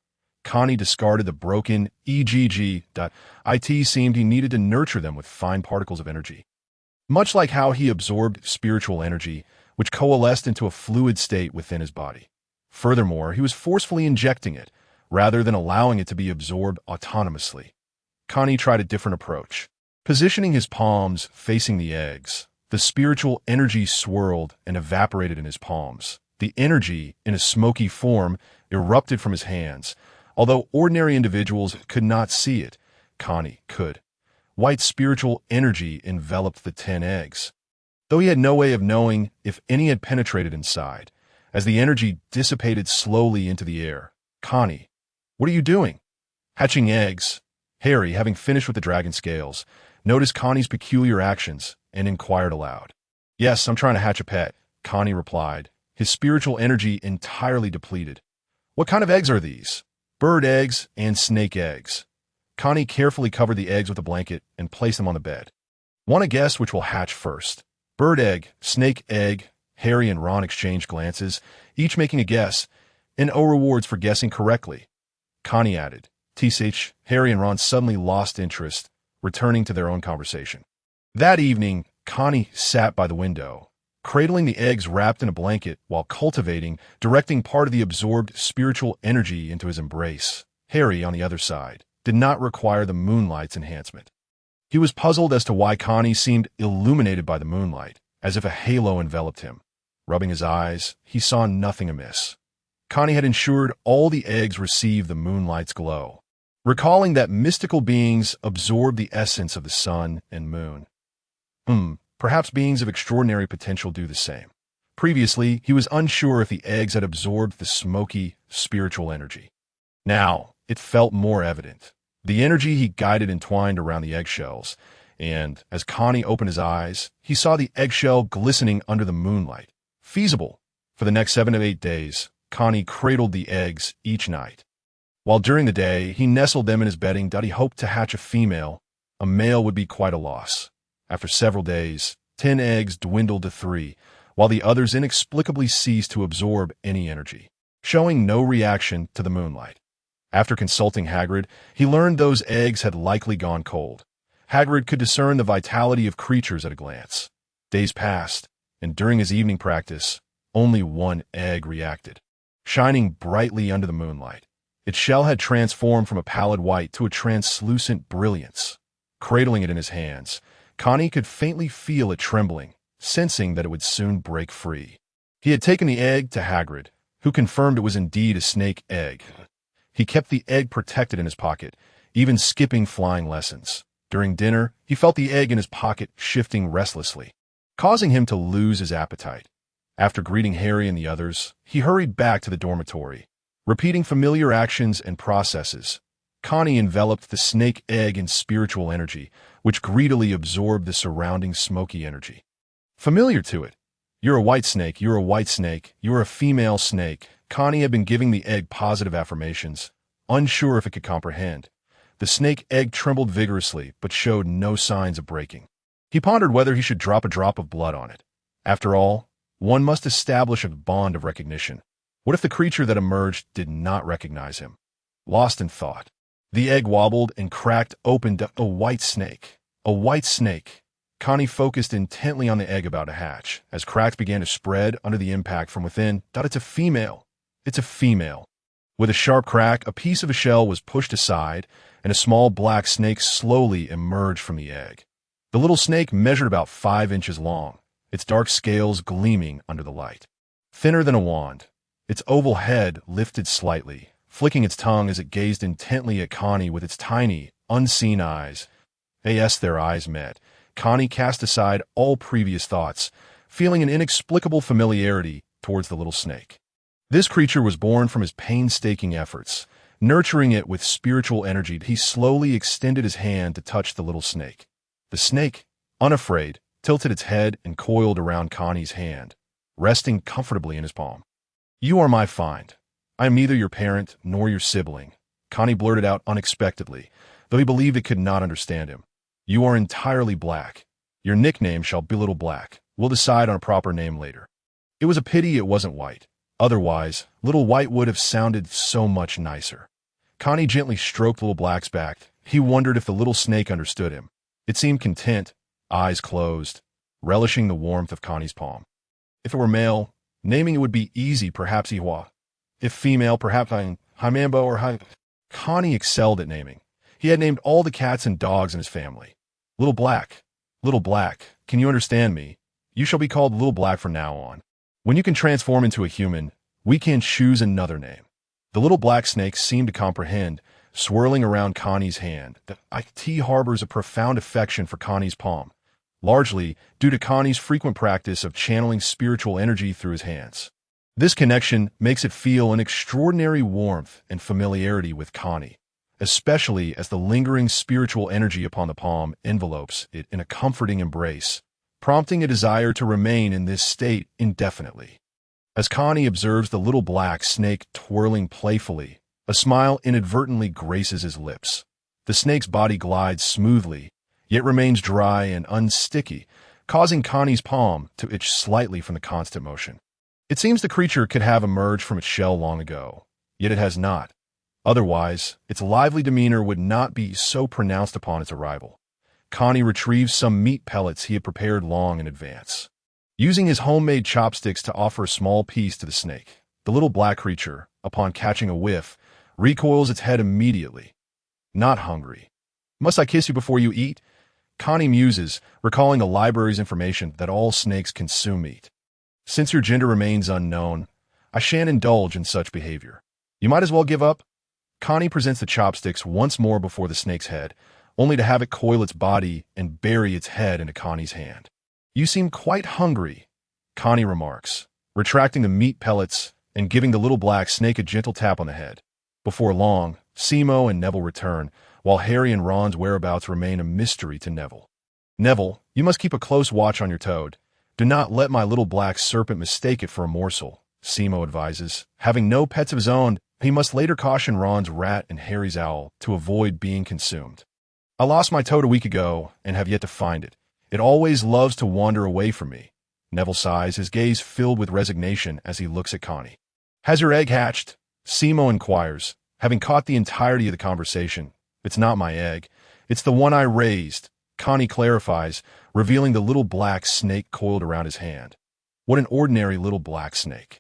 S1: Connie discarded the broken EGG.IT seemed he needed to nurture them with fine particles of energy. Much like how he absorbed spiritual energy, which coalesced into a fluid state within his body. Furthermore, he was forcefully injecting it, rather than allowing it to be absorbed autonomously. Connie tried a different approach. Positioning his palms facing the eggs, the spiritual energy swirled and evaporated in his palms. The energy, in a smoky form, erupted from his hands. Although ordinary individuals could not see it, Connie could. White spiritual energy enveloped the 10 eggs. Though he had no way of knowing if any had penetrated inside, as the energy dissipated slowly into the air. Connie, what are you doing? Hatching eggs. Harry, having finished with the dragon scales, noticed Connie's peculiar actions and inquired aloud. Yes, I'm trying to hatch a pet, Connie replied, his spiritual energy entirely depleted. What kind of eggs are these? Bird eggs and snake eggs. Connie carefully covered the eggs with a blanket and placed them on the bed. Want to guess which will hatch first? Bird egg, snake egg. Harry and Ron exchanged glances, each making a guess, and no rewards for guessing correctly. Connie added. TCH, Harry and Ron suddenly lost interest, returning to their own conversation. That evening, Connie sat by the window, cradling the eggs wrapped in a blanket while cultivating, directing part of the absorbed spiritual energy into his embrace. Harry, on the other side, did not require the moonlight's enhancement. He was puzzled as to why Connie seemed illuminated by the moonlight, as if a halo enveloped him. Rubbing his eyes, he saw nothing amiss. Connie had ensured all the eggs received the moonlight's glow, recalling that mystical beings absorb the essence of the sun and moon. Perhaps beings of extraordinary potential do the same. Previously, he was unsure if the eggs had absorbed the smoky, spiritual energy. Now, it felt more evident. The energy he guided entwined around the eggshells, and as Connie opened his eyes, he saw the eggshell glistening under the moonlight. Feasible. For the next 7 to 8 days, Connie cradled the eggs each night. While during the day, he nestled them in his bedding. He hoped to hatch a female. A male would be quite a loss. After several days, 10 eggs dwindled to 3, while the others inexplicably ceased to absorb any energy, showing no reaction to the moonlight. After consulting Hagrid, he learned those eggs had likely gone cold. Hagrid could discern the vitality of creatures at a glance. Days passed, and during his evening practice, only one egg reacted, shining brightly under the moonlight. Its shell had transformed from a pallid white to a translucent brilliance. Cradling it in his hands, Connie could faintly feel it trembling, sensing that it would soon break free. He had taken the egg to Hagrid, who confirmed it was indeed a snake egg. He kept the egg protected in his pocket, even skipping flying lessons. During dinner, he felt the egg in his pocket shifting restlessly, causing him to lose his appetite. After greeting Harry and the others, he hurried back to the dormitory. Repeating familiar actions and processes, Connie enveloped the snake egg in spiritual energy, which greedily absorbed the surrounding smoky energy. Familiar to it. You're a white snake, you're a white snake, you're a female snake. Connie had been giving the egg positive affirmations, unsure if it could comprehend. The snake egg trembled vigorously, but showed no signs of breaking. He pondered whether he should drop a drop of blood on it. After all, one must establish a bond of recognition. What if the creature that emerged did not recognize him? Lost in thought, the egg wobbled and cracked open. A white snake. A white snake. Connie focused intently on the egg about to hatch, as cracks began to spread under the impact from within. It's a female. It's a female. With a sharp crack, a piece of a shell was pushed aside, and a small black snake slowly emerged from the egg. The little snake measured about 5 inches long, its dark scales gleaming under the light. Thinner than a wand, its oval head lifted slightly, flicking its tongue as it gazed intently at Connie with its tiny, unseen eyes. As their eyes met, Connie cast aside all previous thoughts, feeling an inexplicable familiarity towards the little snake. This creature was born from his painstaking efforts. Nurturing it with spiritual energy, he slowly extended his hand to touch the little snake. The snake, unafraid, tilted its head and coiled around Connie's hand, resting comfortably in his palm. "You are my find. I am neither your parent nor your sibling," Connie blurted out unexpectedly, though he believed it could not understand him. "You are entirely black. Your nickname shall be Little Black. We'll decide on a proper name later." It was a pity it wasn't white. Otherwise, Little White would have sounded so much nicer. Connie gently stroked Little Black's back. He wondered if the little snake understood him. It seemed content, eyes closed, relishing the warmth of Connie's palm. If it were male, naming it would be easy, perhaps Ihua. If female, perhaps Haimambo or Hai. Connie excelled at naming. He had named all the cats and dogs in his family. Little Black, can you understand me? You shall be called Little Black from now on. When you can transform into a human, we can choose another name. The little black snake seemed to comprehend, swirling around Connie's hand. The IT harbors a profound affection for Connie's palm, largely due to Connie's frequent practice of channeling spiritual energy through his hands. This connection makes it feel an extraordinary warmth and familiarity with Connie, especially as the lingering spiritual energy upon the palm envelopes it in a comforting embrace, prompting a desire to remain in this state indefinitely. As Connie observes the little black snake twirling playfully, a smile inadvertently graces his lips. The snake's body glides smoothly, yet remains dry and unsticky, causing Connie's palm to itch slightly from the constant motion. It seems the creature could have emerged from its shell long ago, yet it has not. Otherwise, its lively demeanor would not be so pronounced upon its arrival. Connie retrieves some meat pellets he had prepared long in advance. Using his homemade chopsticks to offer a small piece to the snake, the little black creature, upon catching a whiff, recoils its head immediately. "Not hungry. Must I kiss you before you eat?" Connie muses, recalling the library's information that all snakes consume meat. "Since your gender remains unknown, I shan't indulge in such behavior. You might as well give up." Connie presents the chopsticks once more before the snake's head, only to have it coil its body and bury its head into Connie's hand. "You seem quite hungry," Connie remarks, retracting the meat pellets and giving the little black snake a gentle tap on the head. Before long, Simo and Neville return, while Harry and Ron's whereabouts remain a mystery to Neville. "Neville, you must keep a close watch on your toad. Do not let my little black serpent mistake it for a morsel," Simo advises. Having no pets of his own, he must later caution Ron's rat and Harry's owl to avoid being consumed. "I lost my toad a week ago and have yet to find it. It always loves to wander away from me." Neville sighs, his gaze filled with resignation as he looks at Connie. "Has your egg hatched?" Simo inquires, having caught the entirety of the conversation. "It's not my egg. It's the one I raised," Connie clarifies, revealing the little black snake coiled around his hand. "What an ordinary little black snake,"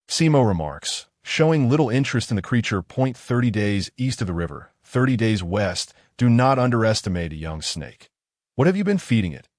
S1: Simo remarks, showing little interest in the creature. 30 days east of the river, 30 days west. Do not underestimate a young snake. "What have you been feeding it?"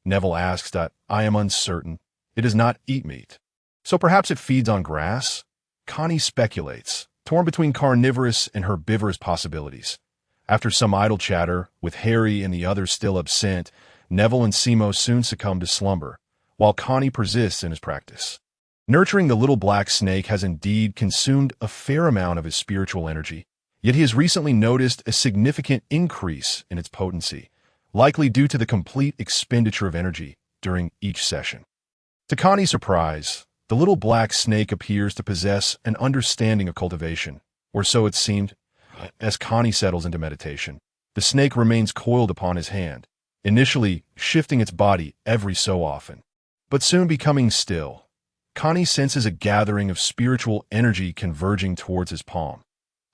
S1: Neville asks. "I am uncertain. It does not eat meat. So perhaps it feeds on grass?" Connie speculates, torn between carnivorous and herbivorous possibilities. After some idle chatter, with Harry and the others still absent, Neville and Simo soon succumb to slumber, while Connie persists in his practice. Nurturing the little black snake has indeed consumed a fair amount of his spiritual energy, yet he has recently noticed a significant increase in its potency, likely due to the complete expenditure of energy during each session. To Connie's surprise, the little black snake appears to possess an understanding of cultivation, or so it seemed. As Connie settles into meditation, the snake remains coiled upon his hand, initially shifting its body every so often, but soon becoming still. Connie senses a gathering of spiritual energy converging towards his palm.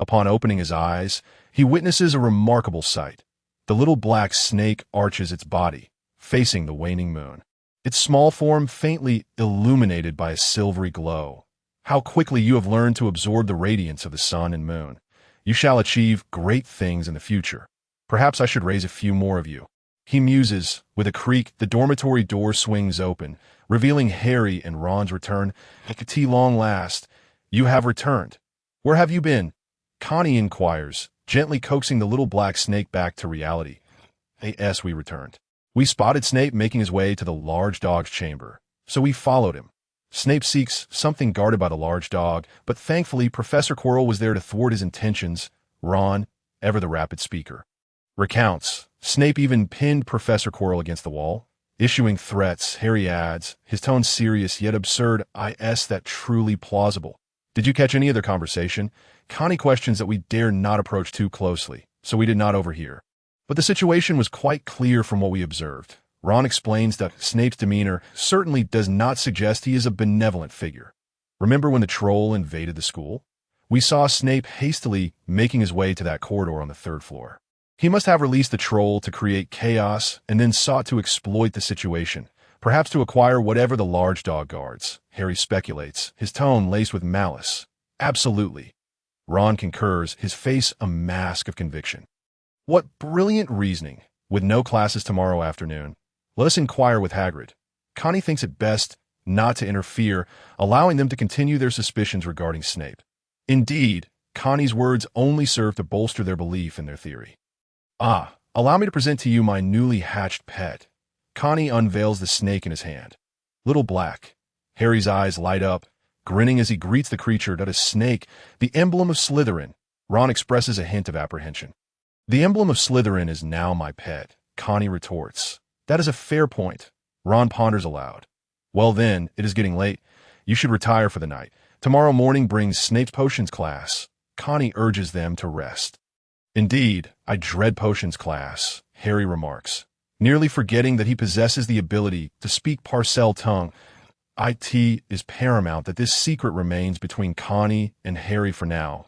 S1: Upon opening his eyes, he witnesses a remarkable sight. The little black snake arches its body, facing the waning moon, its small form faintly illuminated by a silvery glow. How quickly you have learned to absorb the radiance of the sun and moon. You shall achieve great things in the future. Perhaps I should raise a few more of you. He muses. With a creak, the dormitory door swings open, revealing Harry and Ron's return. At long last, you have returned. Where have you been? Connie inquires, gently coaxing the little black snake back to reality. Yes, we returned. We spotted Snape making his way to the large dog's chamber, so we followed him. Snape seeks something guarded by the large dog, but thankfully Professor Quirrell was there to thwart his intentions. Ron, ever the rapid speaker, recounts. Snape even pinned Professor Quirrell against the wall, issuing threats. Harry adds, his tone serious yet absurd. Is that truly plausible? Did you catch any of their conversation? Connie questions that we dare not approach too closely, so we did not overhear. But the situation was quite clear from what we observed. Ron explains that Snape's demeanor certainly does not suggest he is a benevolent figure. Remember when the troll invaded the school? We saw Snape hastily making his way to that corridor on the 3rd floor. He must have released the troll to create chaos and then sought to exploit the situation, perhaps to acquire whatever the large dog guards. Harry speculates, his tone laced with malice. Absolutely. Ron concurs, his face a mask of conviction. What brilliant reasoning. With no classes tomorrow afternoon, let us inquire with Hagrid. Connie thinks it best not to interfere, allowing them to continue their suspicions regarding Snape. Indeed, Connie's words only serve to bolster their belief in their theory. Allow me to present to you my newly hatched pet. Connie unveils the snake in his hand. Little Black. Harry's eyes light up, grinning as he greets the creature. That is Snake, the emblem of Slytherin. Ron expresses a hint of apprehension. The emblem of Slytherin is now my pet, Connie retorts. That is a fair point. Ron ponders aloud. Well then, it is getting late. You should retire for the night. Tomorrow morning brings Snape's potions class. Connie urges them to rest. Indeed, I dread potions class, Harry remarks, nearly forgetting that he possesses the ability to speak Parcel tongue. It is paramount that this secret remains between Connie and Harry for now.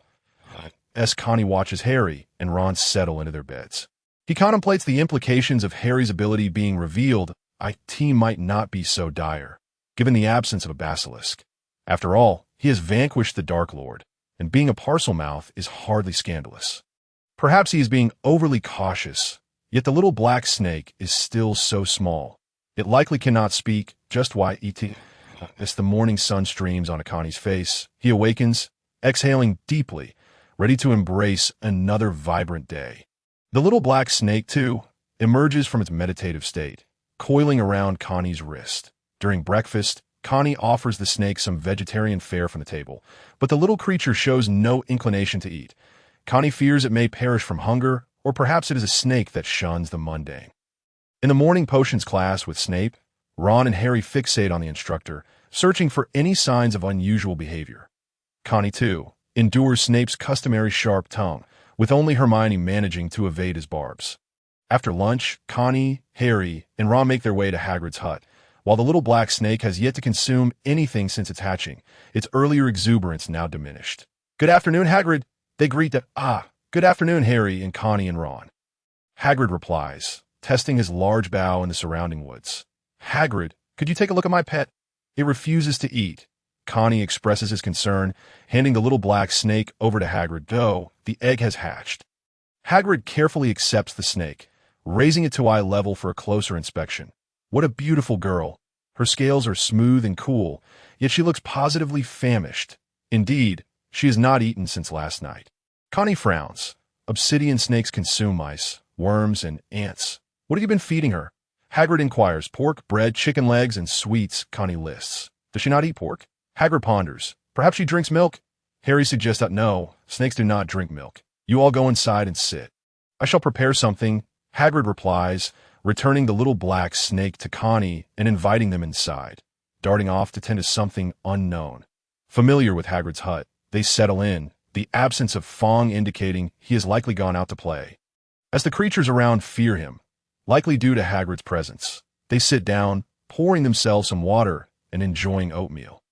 S1: As Connie watches Harry and Ron settle into their beds. He contemplates the implications of Harry's ability being revealed. It might not be so dire, given the absence of a basilisk. After all, he has vanquished the Dark Lord, and being a Parselmouth is hardly scandalous. Perhaps he is being overly cautious, yet the little black snake is still so small. It likely cannot speak, just why as the morning sun streams on Connie's face, he awakens, exhaling deeply, ready to embrace another vibrant day. The little black snake, too, emerges from its meditative state, coiling around Connie's wrist. During breakfast, Connie offers the snake some vegetarian fare from the table, but the little creature shows no inclination to eat. Connie fears it may perish from hunger, or perhaps it is a snake that shuns the mundane. In the morning potions class with Snape, Ron and Harry fixate on the instructor, searching for any signs of unusual behavior. Connie, too, endures Snape's customary sharp tongue, with only Hermione managing to evade his barbs. After lunch, Connie, Harry, and Ron make their way to Hagrid's hut. While the little black snake has yet to consume anything since its hatching, its earlier exuberance now diminished. Good afternoon, Hagrid. They greet good afternoon, Harry and Connie and Ron. Hagrid replies, testing his large bow in the surrounding woods. Hagrid, could you take a look at my pet? It refuses to eat. Connie expresses his concern, handing the little black snake over to Hagrid, though the egg has hatched. Hagrid carefully accepts the snake, raising it to eye level for a closer inspection. What a beautiful girl. Her scales are smooth and cool, yet she looks positively famished. Indeed, she has not eaten since last night. Connie frowns. Obsidian snakes consume mice, worms, and ants. What have you been feeding her? Hagrid inquires. Pork, bread, chicken legs, and sweets, Connie lists. Does she not eat pork? Hagrid ponders. Perhaps she drinks milk? Harry suggests that no, snakes do not drink milk. You all go inside and sit. I shall prepare something, Hagrid replies, returning the little black snake to Connie and inviting them inside, darting off to tend to something unknown. Familiar with Hagrid's hut, they settle in, the absence of Fong indicating he has likely gone out to play. As the creatures around fear him, likely due to Hagrid's presence, they sit down, pouring themselves some water and enjoying oatmeal.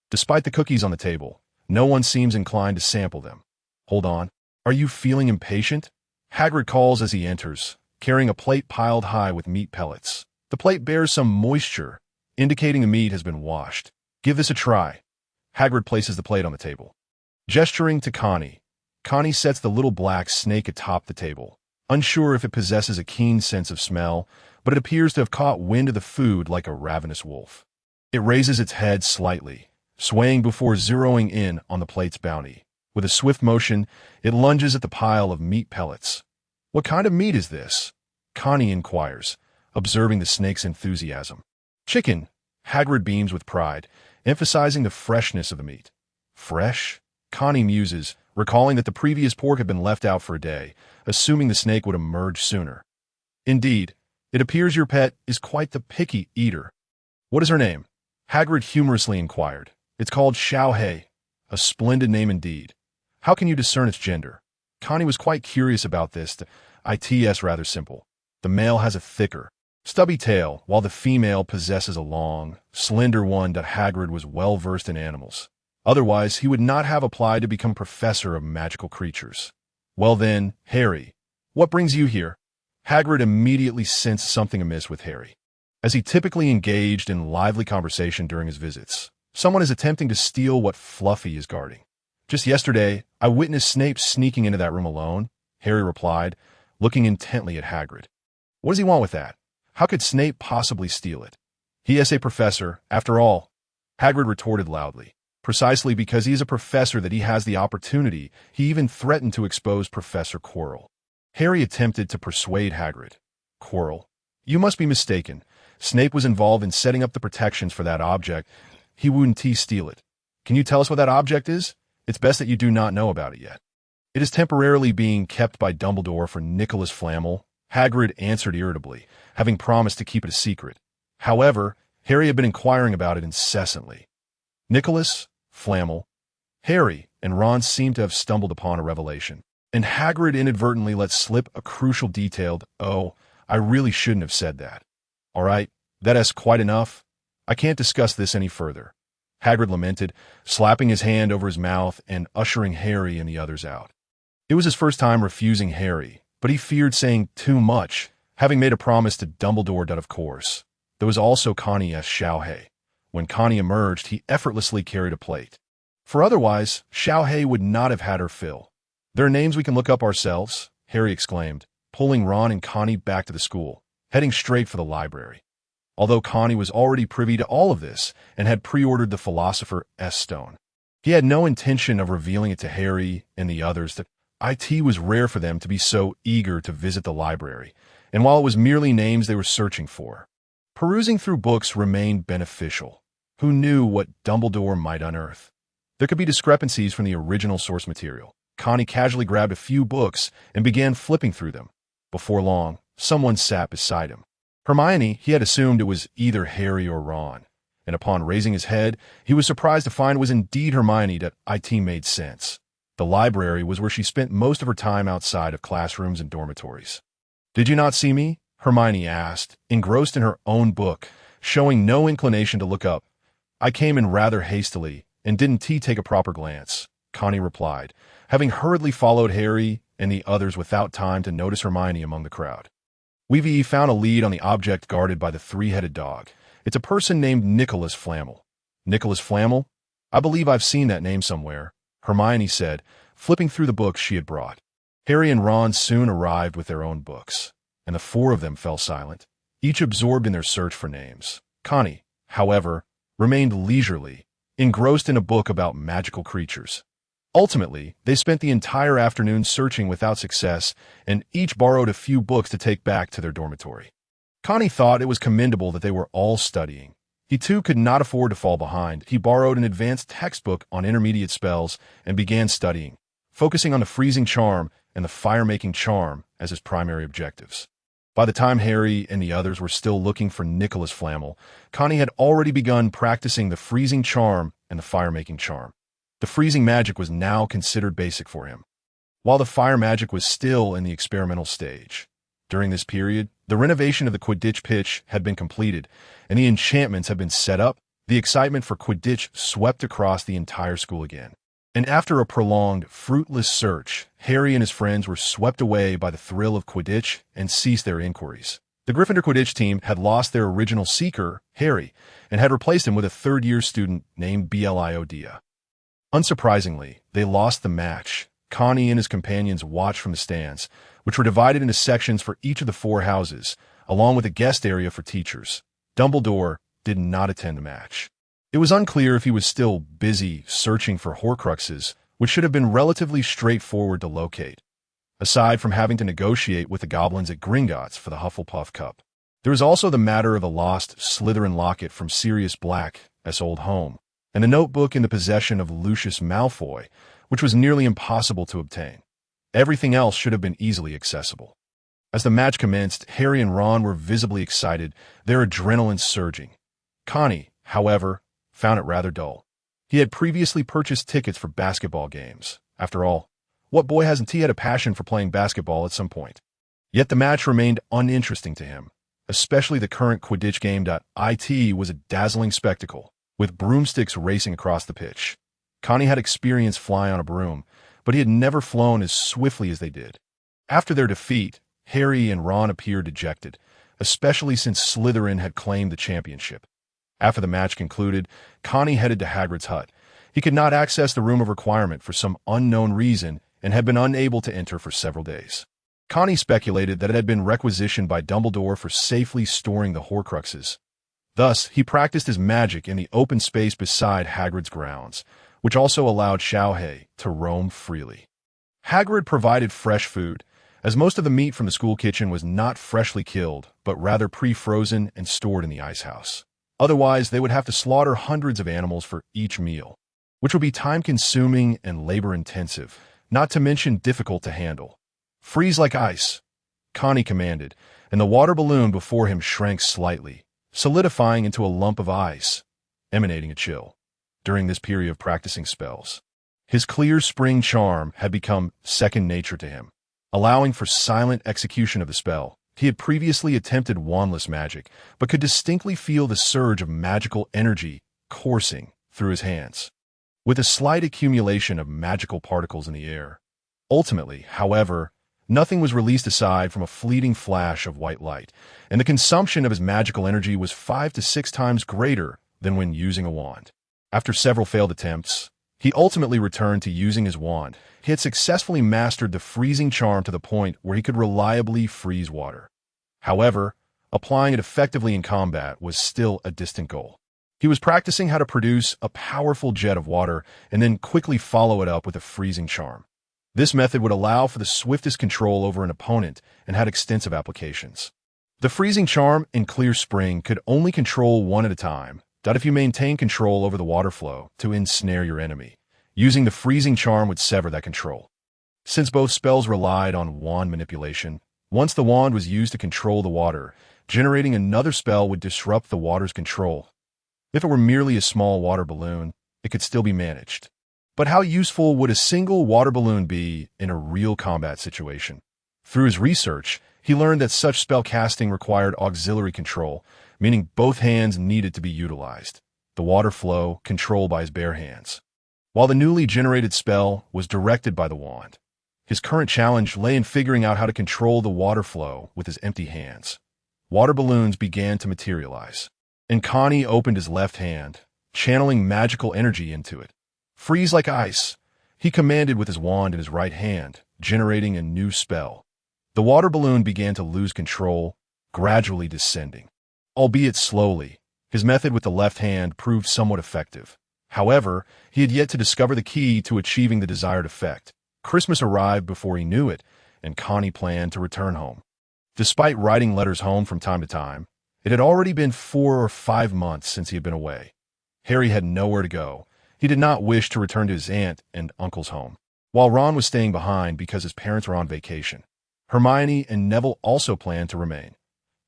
S1: Despite the cookies on the table, no one seems inclined to sample them. Hold on. Are you feeling impatient? Hagrid calls as he enters, carrying a plate piled high with meat pellets. The plate bears some moisture, indicating the meat has been washed. Give this a try. Hagrid places the plate on the table. Gesturing to Connie, Connie sets the little black snake atop the table, unsure if it possesses a keen sense of smell, but it appears to have caught wind of the food like a ravenous wolf. It raises its head slightly, swaying before zeroing in on the plate's bounty. With a swift motion, it lunges at the pile of meat pellets. "What kind of meat is this?" Connie inquires, observing the snake's enthusiasm. "Chicken," Hagrid beams with pride, emphasizing the freshness of the meat. "Fresh?" Connie muses, recalling that the previous pork had been left out for a day, assuming the snake would emerge sooner. "Indeed, it appears your pet is quite the picky eater." "What is her name?" Hagrid humorously inquired. "It's called Xiao Hei. A splendid name indeed. How can you discern its gender?" Connie was quite curious about this. It's rather simple. The male has a thicker, stubby tail, while the female possesses a long, slender one. Hagrid was well versed in animals. Otherwise, he would not have applied to become professor of magical creatures. "Well then, Harry, what brings you here?" Hagrid immediately sensed something amiss with Harry. As he typically engaged in lively conversation during his visits, someone is attempting to steal what Fluffy is guarding. "Just yesterday, I witnessed Snape sneaking into that room alone," Harry replied, looking intently at Hagrid. "What does he want with that? How could Snape possibly steal it? He is a professor, after all," Hagrid retorted loudly. "Precisely because he is a professor that he has the opportunity. He even threatened to expose Professor Quirrell." Harry attempted to persuade Hagrid. "Quirrell? You must be mistaken. Snape was involved in setting up the protections for that object. He wouldn't steal it. Can you tell us what that object is? It's best that you do not know about it yet." "It is temporarily being kept by Dumbledore for Nicholas Flamel," Hagrid answered irritably, having promised to keep it a secret. However, Harry had been inquiring about it incessantly. Nicholas Flamel. Harry and Ron seemed to have stumbled upon a revelation, and Hagrid inadvertently let slip a crucial detail. "Oh, I really shouldn't have said that. All right, that is quite enough. I can't discuss this any further," Hagrid lamented, slapping his hand over his mouth and ushering Harry and the others out. It was his first time refusing Harry, but he feared saying too much, having made a promise to Dumbledore. Of course, there was also Connie as Xiao Hei. When Connie emerged, he effortlessly carried a plate. For otherwise, Xiao Hei would not have had her fill. "There are names we can look up ourselves," Harry exclaimed, pulling Ron and Connie back to the school, heading straight for the library. Although Connie was already privy to all of this and had pre-ordered the Philosopher's Stone, he had no intention of revealing it to Harry and the others. That it was rare for them to be so eager to visit the library, and while it was merely names they were searching for, perusing through books remained beneficial. Who knew what Dumbledore might unearth? There could be discrepancies from the original source material. Connie casually grabbed a few books and began flipping through them. Before long, someone sat beside him. Hermione, he had assumed it was either Harry or Ron, and upon raising his head, he was surprised to find it was indeed Hermione. That it made sense. The library was where she spent most of her time outside of classrooms and dormitories. "Did you not see me?" Hermione asked, engrossed in her own book, showing no inclination to look up. "I came in rather hastily, and didn't take a proper glance," Connie replied, having hurriedly followed Harry and the others without time to notice Hermione among the crowd. "We've found a lead on the object guarded by the three-headed dog. It's a person named Nicholas Flamel." "Nicholas Flamel? I believe I've seen that name somewhere," Hermione said, flipping through the books she had brought. Harry and Ron soon arrived with their own books, and the four of them fell silent, each absorbed in their search for names. Connie, however, remained leisurely, engrossed in a book about magical creatures. Ultimately, they spent the entire afternoon searching without success, and each borrowed a few books to take back to their dormitory. Connie thought it was commendable that they were all studying. He too could not afford to fall behind. He borrowed an advanced textbook on intermediate spells and began studying, focusing on the freezing charm and the fire-making charm as his primary objectives. By the time Harry and the others were still looking for Nicholas Flamel, Connie had already begun practicing the freezing charm and the fire-making charm. The freezing magic was now considered basic for him, while the fire magic was still in the experimental stage. During this period, the renovation of the Quidditch pitch had been completed, and the enchantments had been set up. The excitement for Quidditch swept across the entire school again. And after a prolonged, fruitless search, Harry and his friends were swept away by the thrill of Quidditch and ceased their inquiries. The Gryffindor Quidditch team had lost their original seeker, Harry, and had replaced him with a third-year student named Bliodia. Unsurprisingly, they lost the match. Connie and his companions watched from the stands, which were divided into sections for each of the 4 houses, along with a guest area for teachers. Dumbledore did not attend the match. It was unclear if he was still busy searching for Horcruxes, which should have been relatively straightforward to locate, aside from having to negotiate with the goblins at Gringotts for the Hufflepuff Cup. There was also the matter of the lost Slytherin locket from Sirius Black's old home, and the notebook in the possession of Lucius Malfoy, which was nearly impossible to obtain. Everything else should have been easily accessible. As the match commenced, Harry and Ron were visibly excited, their adrenaline surging. Connie, however, found it rather dull. He had previously purchased tickets for basketball games. After all, what boy hasn't he had a passion for playing basketball at some point? Yet the match remained uninteresting to him, especially the current Quidditch game. It was a dazzling spectacle, with broomsticks racing across the pitch. Connie had experience flying on a broom, but he had never flown as swiftly as they did. After their defeat, Harry and Ron appeared dejected, especially since Slytherin had claimed the championship. After the match concluded, Connie headed to Hagrid's hut. He could not access the room of requirement for some unknown reason and had been unable to enter for several days. Connie speculated that it had been requisitioned by Dumbledore for safely storing the Horcruxes. Thus, he practiced his magic in the open space beside Hagrid's grounds, which also allowed Xiaohei to roam freely. Hagrid provided fresh food, as most of the meat from the school kitchen was not freshly killed, but rather pre-frozen and stored in the ice house. Otherwise, they would have to slaughter hundreds of animals for each meal, which would be time-consuming and labor-intensive, not to mention difficult to handle. "Freeze like ice," Connie commanded, and the water balloon before him shrank slightly, solidifying into a lump of ice, emanating a chill. During this period of practicing spells, his clear spring charm had become second nature to him, allowing for silent execution of the spell. He had previously attempted wandless magic, but could distinctly feel the surge of magical energy coursing through his hands, with a slight accumulation of magical particles in the air. Ultimately, however, nothing was released aside from a fleeting flash of white light, and the consumption of his magical energy was 5 to 6 times greater than when using a wand. After several failed attempts, he ultimately returned to using his wand. He had successfully mastered the freezing charm to the point where he could reliably freeze water. However, applying it effectively in combat was still a distant goal. He was practicing how to produce a powerful jet of water and then quickly follow it up with a freezing charm. This method would allow for the swiftest control over an opponent and had extensive applications. The freezing charm in Clear Spring could only control one at a time. If you maintain control over the water flow to ensnare your enemy, using the freezing charm would sever that control. Since both spells relied on wand manipulation, once the wand was used to control the water, generating another spell would disrupt the water's control. If it were merely a small water balloon, it could still be managed. But how useful would a single water balloon be in a real combat situation? Through his research, he learned that such spell casting required auxiliary control, meaning both hands needed to be utilized, the water flow controlled by his bare hands, while the newly generated spell was directed by the wand. His current challenge lay in figuring out how to control the water flow with his empty hands. Water balloons began to materialize, and Connie opened his left hand, channeling magical energy into it. "Freeze like ice," he commanded with his wand in his right hand, generating a new spell. The water balloon began to lose control, gradually descending. Albeit slowly, his method with the left hand proved somewhat effective. However, he had yet to discover the key to achieving the desired effect. Christmas arrived before he knew it, and Connie planned to return home. Despite writing letters home from time to time, it had already been 4 or 5 months since he had been away. Harry had nowhere to go. He did not wish to return to his aunt and uncle's home, while Ron was staying behind because his parents were on vacation. Hermione and Neville also planned to remain.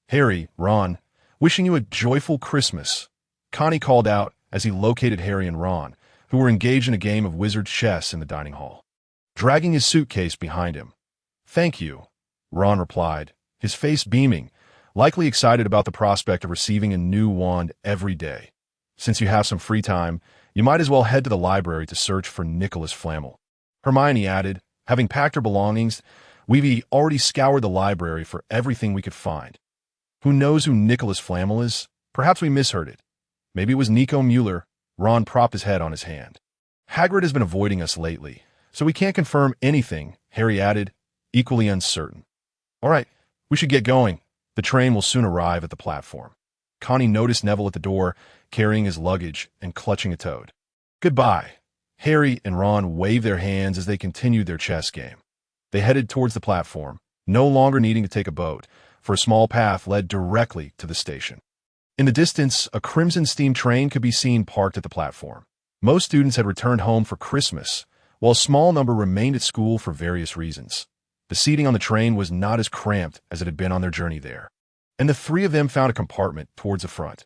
S1: "Harry, Ron, wishing you a joyful Christmas," Connie called out as he located Harry and Ron, who were engaged in a game of wizard chess in the dining hall, dragging his suitcase behind him. "Thank you," Ron replied, his face beaming, likely excited about the prospect of receiving a new wand every day. "Since you have some free time, you might as well head to the library to search for Nicholas Flamel." Hermione added, having packed her belongings, "We've already scoured the library for everything we could find." Who knows who Nicholas Flamel is? Perhaps we misheard it. Maybe it was Nico Mueller. Ron propped his head on his hand. Hagrid has been avoiding us lately, so we can't confirm anything, Harry added, equally uncertain. All right, we should get going. The train will soon arrive at the platform. Connie noticed Neville at the door, carrying his luggage and clutching a toad. Goodbye. Harry and Ron waved their hands as they continued their chess game. They headed towards the platform, no longer needing to take a boat, for a small path led directly to the station. In the distance, a crimson steam train could be seen parked at the platform. Most students had returned home for Christmas, while a small number remained at school for various reasons. The seating on the train was not as cramped as it had been on their journey there, and the three of them found a compartment towards the front.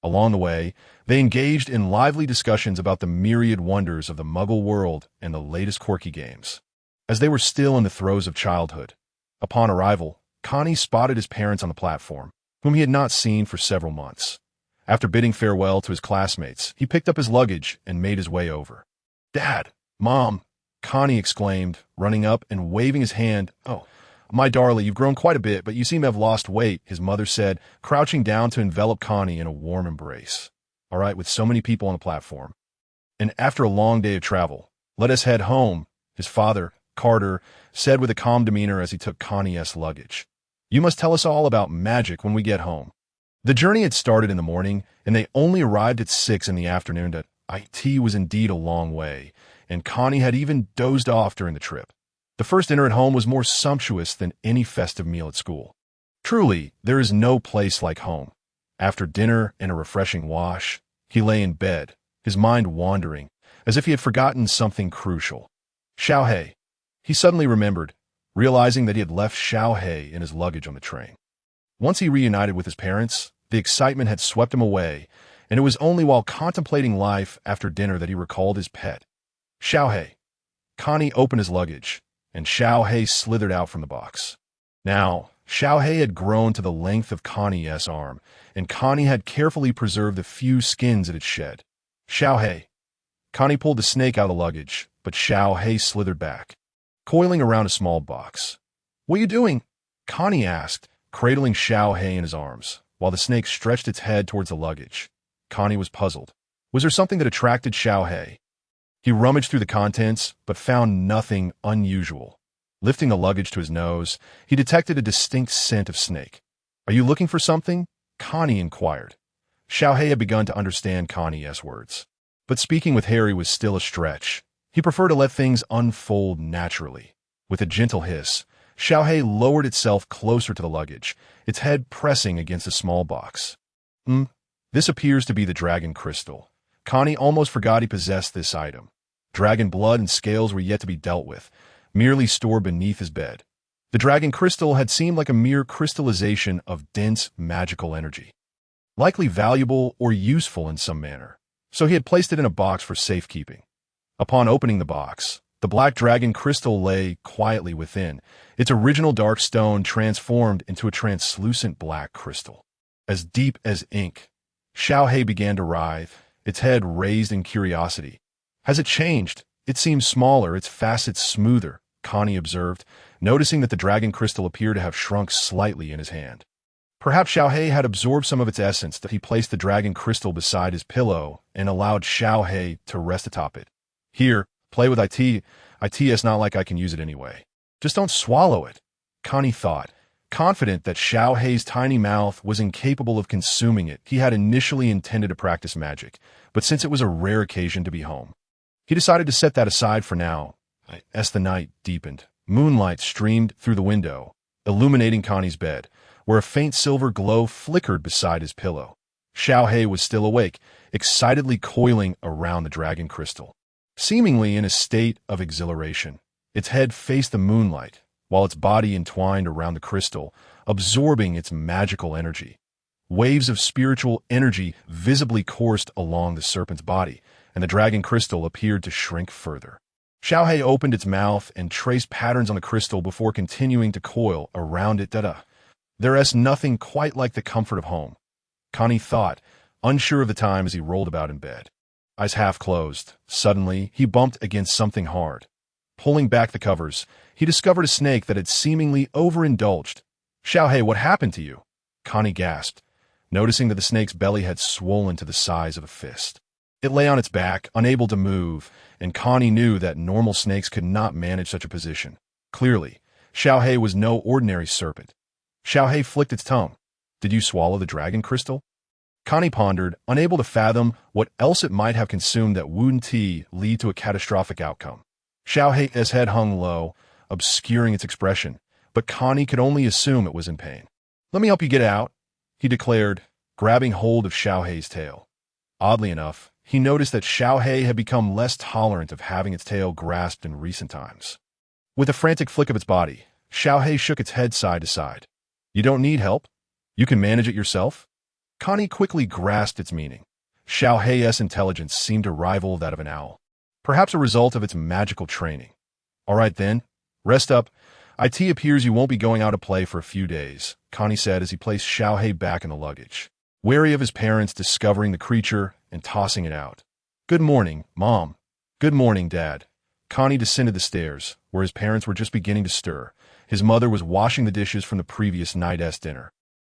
S1: Along the way, they engaged in lively discussions about the myriad wonders of the Muggle world and the latest quirky games. As they were still in the throes of childhood, upon arrival, Connie spotted his parents on the platform, whom he had not seen for several months. After bidding farewell to his classmates, he picked up his luggage and made his way over. Dad! Mom! Connie exclaimed, running up and waving his hand. Oh, my darling, you've grown quite a bit, but you seem to have lost weight, his mother said, crouching down to envelop Connie in a warm embrace. All right, with so many people on the platform. And after a long day of travel, let us head home, his father, Carter, said with a calm demeanor as he took Connie's luggage. You must tell us all about magic when we get home. The journey had started in the morning, and they only arrived at 6 in the afternoon. That IT was indeed a long way, and Connie had even dozed off during the trip. The first dinner at home was more sumptuous than any festive meal at school. Truly, there is no place like home. After dinner and a refreshing wash, he lay in bed, his mind wandering, as if he had forgotten something crucial. Xiaohei. He suddenly remembered, realizing that he had left Xiaohei in his luggage on the train. Once he reunited with his parents, the excitement had swept him away, and it was only while contemplating life after dinner that he recalled his pet. Xiaohei. Connie opened his luggage, and Xiaohei slithered out from the box. Now, Xiaohei had grown to the length of Connie's arm, and Connie had carefully preserved the few skins it had shed. Xiaohei. Connie pulled the snake out of the luggage, but Xiaohei slithered back, coiling around a small box. What are you doing? Connie asked, cradling Xiaohei in his arms, while the snake stretched its head towards the luggage. Connie was puzzled. Was there something that attracted Xiaohei? He rummaged through the contents, but found nothing unusual. Lifting the luggage to his nose, he detected a distinct scent of snake. Are you looking for something? Connie inquired. Xiaohei had begun to understand Connie's words, but speaking with Harry was still a stretch. He preferred to let things unfold naturally. With a gentle hiss, Xiaohei lowered itself closer to the luggage, its head pressing against a small box. This appears to be the dragon crystal. Connie almost forgot he possessed this item. Dragon blood and scales were yet to be dealt with, merely stored beneath his bed. The dragon crystal had seemed like a mere crystallization of dense magical energy, likely valuable or useful in some manner, so he had placed it in a box for safekeeping. Upon opening the box, the black dragon crystal lay quietly within, its original dark stone transformed into a translucent black crystal, as deep as ink. Xiaohei began to writhe, its head raised in curiosity. Has it changed? It seems smaller, its facets smoother, Connie observed, noticing that the dragon crystal appeared to have shrunk slightly in his hand. Perhaps Xiaohei had absorbed some of its essence, that he placed the dragon crystal beside his pillow and allowed Xiaohei to rest atop it. Here, play with IT. It's not like I can use it anyway. Just don't swallow it, Connie thought. Confident that Xiaohei's tiny mouth was incapable of consuming it, he had initially intended to practice magic, but since it was a rare occasion to be home, he decided to set that aside for now. As the night deepened, moonlight streamed through the window, illuminating Connie's bed, where a faint silver glow flickered beside his pillow. Xiaohei was still awake, excitedly coiling around the dragon crystal, seemingly in a state of exhilaration. Its head faced the moonlight, while its body entwined around the crystal, absorbing its magical energy. Waves of spiritual energy visibly coursed along the serpent's body, and the dragon crystal appeared to shrink further. Xiaohei opened its mouth and traced patterns on the crystal before continuing to coil around it. There is nothing quite like the comfort of home, Connie thought, unsure of the time as he rolled about in bed. Eyes half closed, suddenly he bumped against something hard. Pulling back the covers, he discovered a snake that had seemingly overindulged. Xiaohei, what happened to you? Connie gasped, noticing that the snake's belly had swollen to the size of a fist. It lay on its back, unable to move, and Connie knew that normal snakes could not manage such a position. Clearly, Xiaohei was no ordinary serpent. Xiaohei flicked its tongue. Did you swallow the dragon crystal? Connie pondered, unable to fathom what else it might have consumed that wouldn't lead to a catastrophic outcome. Xiaohei's head hung low, obscuring its expression, but Connie could only assume it was in pain. Let me help you get out, he declared, grabbing hold of Xiaohei's tail. Oddly enough, he noticed that Xiaohei had become less tolerant of having its tail grasped in recent times. With a frantic flick of its body, Xiaohei shook its head side to side. You don't need help? You can manage it yourself? Connie quickly grasped its meaning. Xiaohei's intelligence seemed to rival that of an owl, perhaps a result of its magical training. All right then, rest up. It appears you won't be going out to play for a few days, Connie said as he placed Xiaohei back in the luggage, wary of his parents discovering the creature and tossing it out. Good morning, Mom. Good morning, Dad. Connie descended the stairs, where his parents were just beginning to stir. His mother was washing the dishes from the previous night's dinner,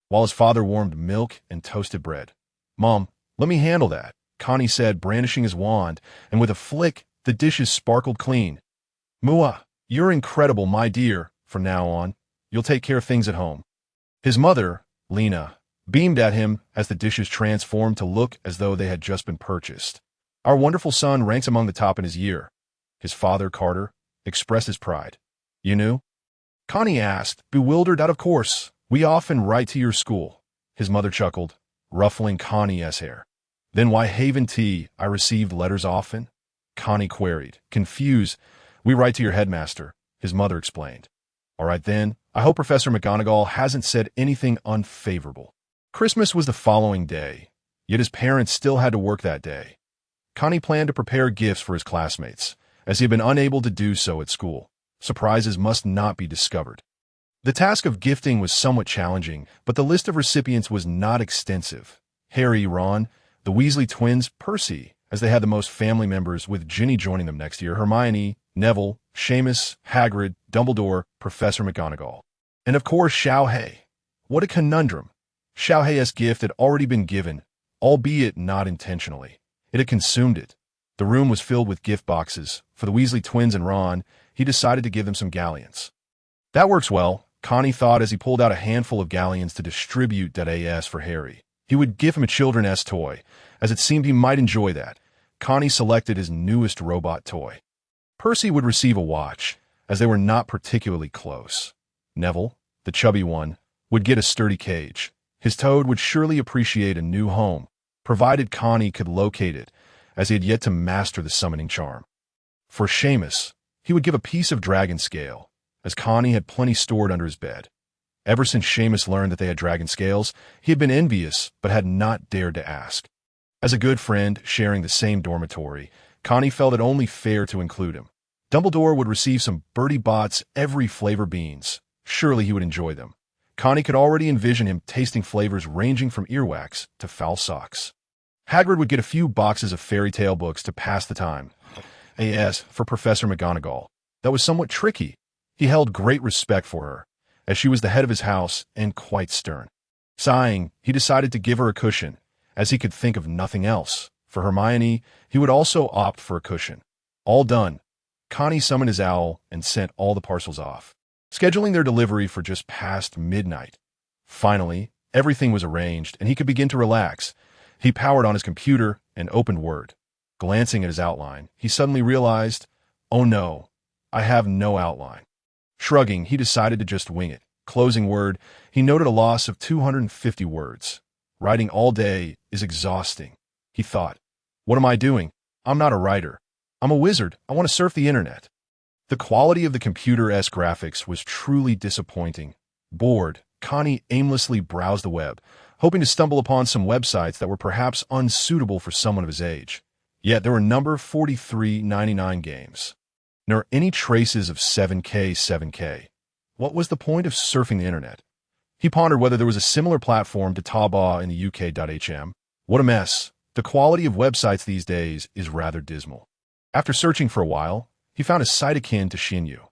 S1: while his father warmed milk and toasted bread. Mom, let me handle that, Connie said, brandishing his wand, and with a flick, the dishes sparkled clean. Mua, you're incredible, my dear. From now on, you'll take care of things at home. His mother, Lena, beamed at him as the dishes transformed to look as though they had just been purchased. Our wonderful son ranks among the top in his year. His father, Carter, expressed his pride. You knew? Connie asked, bewildered. Of course. We often write to your school. His mother chuckled, ruffling Connie's hair. Then why haven't I received letters often? Connie queried, confused. We write to your headmaster, his mother explained. All right then, I hope Professor McGonagall hasn't said anything unfavorable. Christmas was the following day, yet his parents still had to work that day. Connie planned to prepare gifts for his classmates, as he had been unable to do so at school. Surprises must not be discovered. The task of gifting was somewhat challenging, but the list of recipients was not extensive. Harry, Ron, the Weasley twins, Percy, as they had the most family members, with Ginny joining them next year, Hermione, Neville, Seamus, Hagrid, Dumbledore, Professor McGonagall. And of course, Xiaohei. What a conundrum. Xiaohei's gift had already been given, albeit not intentionally. It had consumed it. The room was filled with gift boxes. For the Weasley twins and Ron, he decided to give them some galleons. That works well, Connie thought as he pulled out a handful of galleons to distribute that for Harry. He would give him a children's toy, as it seemed he might enjoy that. Connie selected his newest robot toy. Percy would receive a watch, as they were not particularly close. Neville, the chubby one, would get a sturdy cage. His toad would surely appreciate a new home, provided Connie could locate it, as he had yet to master the summoning charm. For Seamus, he would give a piece of dragon scale, as Connie had plenty stored under his bed. Ever since Seamus learned that they had dragon scales, he had been envious but had not dared to ask. As a good friend sharing the same dormitory, Connie felt it only fair to include him. Dumbledore would receive some Bertie Bott's every flavor beans. Surely he would enjoy them. Connie could already envision him tasting flavors ranging from earwax to foul socks. Hagrid would get a few boxes of fairy tale books to pass the time. As for Professor McGonagall, that was somewhat tricky. He held great respect for her, as she was the head of his house and quite stern. Sighing, he decided to give her a cushion, as he could think of nothing else. For Hermione, he would also opt for a cushion. All done. Connie summoned his owl and sent all the parcels off, scheduling their delivery for just past midnight. Finally, everything was arranged, and he could begin to relax. He powered on his computer and opened Word. Glancing at his outline, he suddenly realized, oh no, I have no outline. Shrugging, he decided to just wing it. Closing Word, he noted a loss of 250 words. Writing all day is exhausting, he thought. What am I doing? I'm not a writer. I'm a wizard. I want to surf the internet. The quality of the computer-esque graphics was truly disappointing. Bored, Connie aimlessly browsed the web, hoping to stumble upon some websites that were perhaps unsuitable for someone of his age. Yet there were number 4399 games, nor any traces of 7K. What was the point of surfing the internet? He pondered whether there was a similar platform to Taobao in the UK.hm. What a mess. The quality of websites these days is rather dismal. After searching for a while, he found a site akin to Xinyu.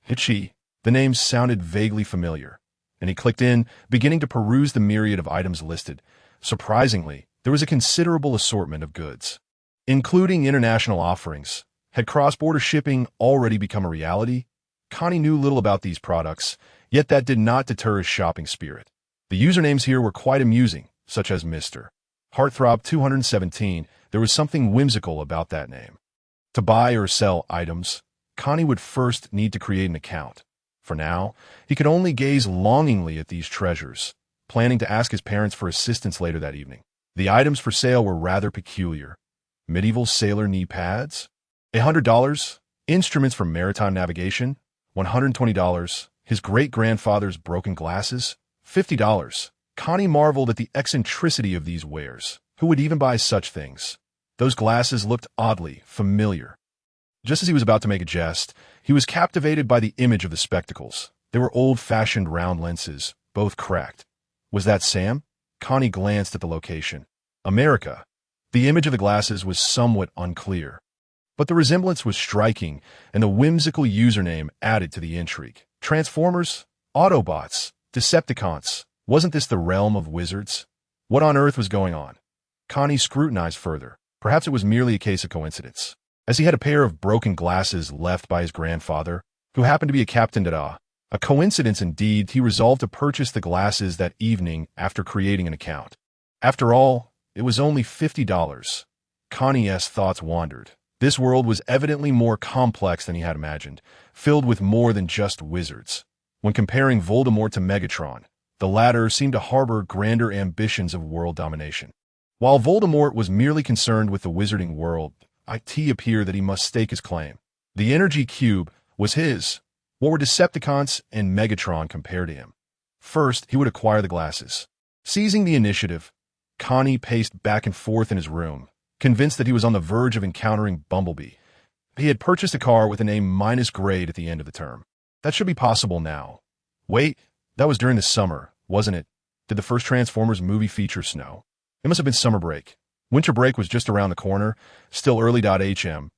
S1: Itchy. The name sounded vaguely familiar. and he clicked in, beginning to peruse the myriad of items listed. Surprisingly, there was a considerable assortment of goods, including international offerings. Had cross-border shipping already become a reality? Connie knew little about these products, yet that did not deter his shopping spirit. The usernames here were quite amusing, such as Mr. Heartthrob 217. There was something whimsical about that name. To buy or sell items, Connie would first need to create an account. For now, he could only gaze longingly at these treasures, planning to ask his parents for assistance later that evening. The items for sale were rather peculiar. Medieval sailor knee pads? $100. Instruments for maritime navigation? $120. His great-grandfather's broken glasses? $50. Connie marveled at the eccentricity of these wares. Who would even buy such things? Those glasses looked oddly familiar. Just as he was about to make a jest, he was captivated by the image of the spectacles. They were old-fashioned round lenses, both cracked. Was that Sam? Connie glanced at the location. America. The image of the glasses was somewhat unclear, but the resemblance was striking, and the whimsical username added to the intrigue. Transformers? Autobots? Decepticons? Wasn't this the realm of wizards? What on earth was going on? Connie scrutinized further. Perhaps it was merely a case of coincidence, as he had a pair of broken glasses left by his grandfather, who happened to be a captain at a coincidence indeed. He resolved to purchase the glasses that evening after creating an account. After all, it was only $50. Connie's thoughts wandered. This world was evidently more complex than he had imagined, filled with more than just wizards. When comparing Voldemort to Megatron, the latter seemed to harbor grander ambitions of world domination. While Voldemort was merely concerned with the wizarding world, it appeared that he must stake his claim. The energy cube was his. What were Decepticons and Megatron compared to him? First, he would acquire the glasses. Seizing the initiative, Connie paced back and forth in his room, convinced that he was on the verge of encountering Bumblebee. He had purchased a car with an A- grade at the end of the term. That should be possible now. Wait, that was during the summer, wasn't it? Did the first Transformers movie feature snow? It must have been summer break. Winter break was just around the corner, still early.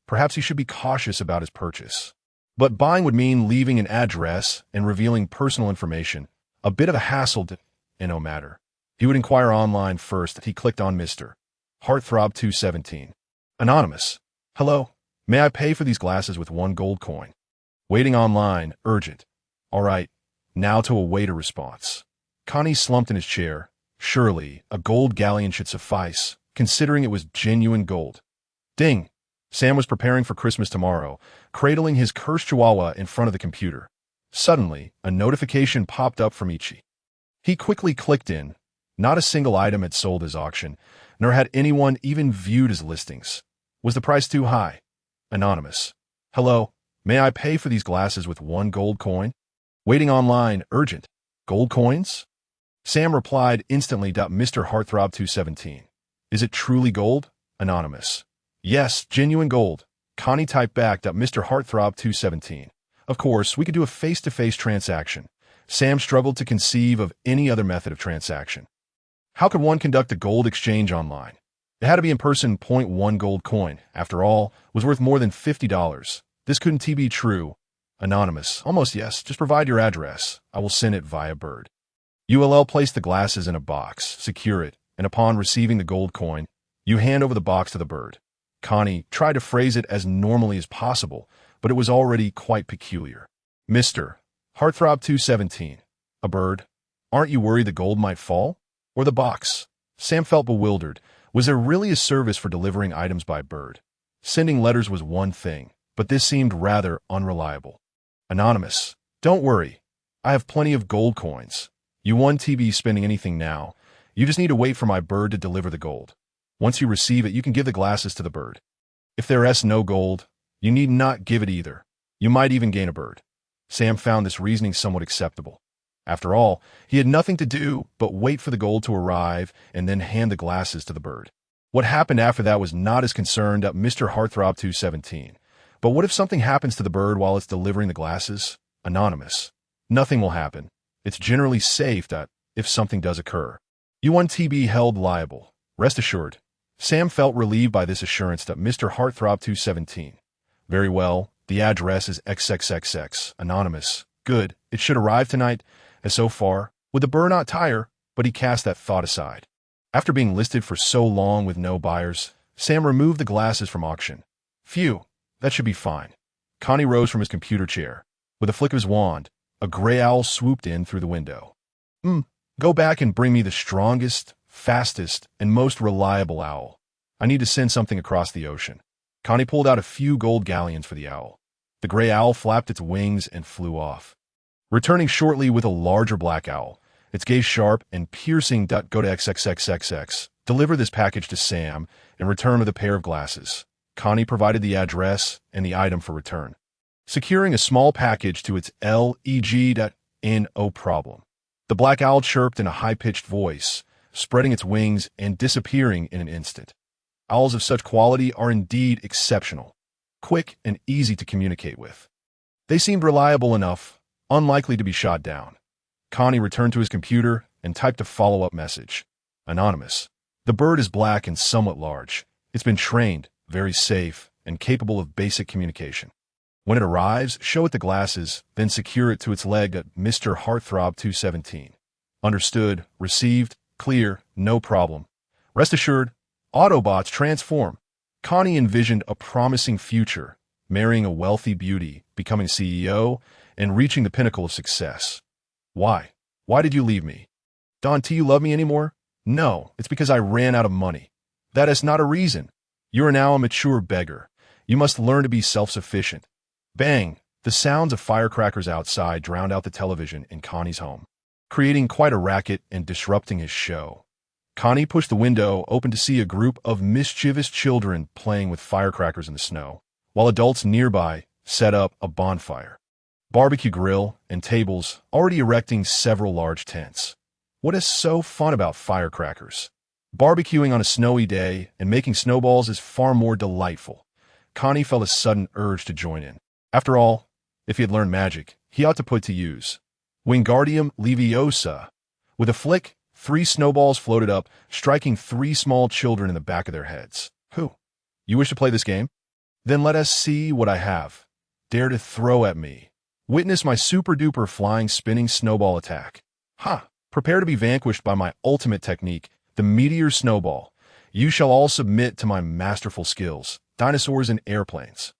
S1: Perhaps he should be cautious about his purchase. But buying would mean leaving an address and revealing personal information, a bit of a hassle no matter. He would inquire online first. He clicked on Mr. Heartthrob 217. Anonymous. Hello. May I pay for these glasses with 1 gold coin? Waiting online. Urgent. All right. Now to await a response. Connie slumped in his chair. Surely, a gold galleon should suffice, considering it was genuine gold. Ding. Sam was preparing for Christmas tomorrow, cradling his cursed chihuahua in front of the computer. Suddenly, a notification popped up from Ichi. He quickly clicked in. Not a single item had sold his auction, nor had anyone even viewed his listings. Was the price too high? Anonymous. Hello. May I pay for these glasses with 1 gold coin? Waiting online. Urgent. Gold coins? Sam replied instantly. Mr. Heartthrob 217. Is it truly gold? Anonymous. Yes, genuine gold. Connie typed back. Mr. Heartthrob 217. Of course, we could do a face-to-face transaction. Sam struggled to conceive of any other method of transaction. How could one conduct a gold exchange online? It had to be in person. 1 gold coin, after all, was worth more than $50. This couldn't be true. Anonymous. Almost yes. Just provide your address. I will send it via bird. ULL. Place the glasses in a box, secure it, and upon receiving the gold coin, you hand over the box to the bird. Connie tried to phrase it as normally as possible, but it was already quite peculiar. Mr. Heartthrob 217. A bird? Aren't you worried the gold might fall? Or the box? Sam felt bewildered. Was there really a service for delivering items by bird? Sending letters was one thing, but this seemed rather unreliable. Anonymous. Don't worry. I have plenty of gold coins. You won't be spending anything now. You just need to wait for my bird to deliver the gold. Once you receive it, you can give the glasses to the bird. If there is no gold, you need not give it either. You might even gain a bird. Sam found this reasoning somewhat acceptable. After all, he had nothing to do but wait for the gold to arrive and then hand the glasses to the bird. What happened after that was not as concerned Mr. Heartthrob 217. But what if something happens to the bird while it's delivering the glasses? Anonymous. Nothing will happen. It's generally safe that if something does occur, you won't be held liable. Rest assured. Sam felt relieved by this assurance Mr. Heartthrob 217. Very well. The address is XXXX. Anonymous. Good. It should arrive tonight. as so far, would the burr not tire? But he cast that thought aside. After being listed for so long with no buyers, Sam removed the glasses from auction. Phew, that should be fine. Connie rose from his computer chair. With a flick of his wand, a gray owl swooped in through the window. Go back and bring me the strongest, fastest, and most reliable owl. I need to send something across the ocean. Connie pulled out a few gold galleons for the owl. The gray owl flapped its wings and flew off. Returning shortly with a larger black owl, its gaze sharp and piercing. Go to XXXXX. Deliver this package to Sam in return with a pair of glasses. Connie provided the address and the item for return. Securing a small package to its no problem. The black owl chirped in a high-pitched voice, spreading its wings and disappearing in an instant. Owls of such quality are indeed exceptional, quick and easy to communicate with. They seemed reliable enough, unlikely to be shot down. Connie returned to his computer and typed a follow-up message. Anonymous. The bird is black and somewhat large. It's been trained, very safe, and capable of basic communication. When it arrives, show it the glasses, then secure it to its leg at Mr. Heartthrob 217. Understood, received, clear, no problem. Rest assured, Autobots transform. Connie envisioned a promising future, marrying a wealthy beauty, becoming CEO, and reaching the pinnacle of success. Why? Why did you leave me? Don't you love me anymore? No, it's because I ran out of money. That is not a reason. You are now a mature beggar. You must learn to be self-sufficient. Bang! The sounds of firecrackers outside drowned out the television in Connie's home, creating quite a racket and disrupting his show. Connie pushed the window open to see a group of mischievous children playing with firecrackers in the snow, while adults nearby set up a bonfire. Barbecue grill and tables already erecting several large tents. What is so fun about firecrackers? Barbecuing on a snowy day and making snowballs is far more delightful. Connie felt a sudden urge to join in. After all, if he had learned magic, he ought to put to use. Wingardium Leviosa. With a flick, 3 snowballs floated up, striking 3 small children in the back of their heads. Who? You wish to play this game? Then let us see what I have. Dare to throw at me. Witness my super-duper flying spinning snowball attack. Ha! Prepare to be vanquished by my ultimate technique, the meteor snowball. You shall all submit to my masterful skills, dinosaurs and airplanes.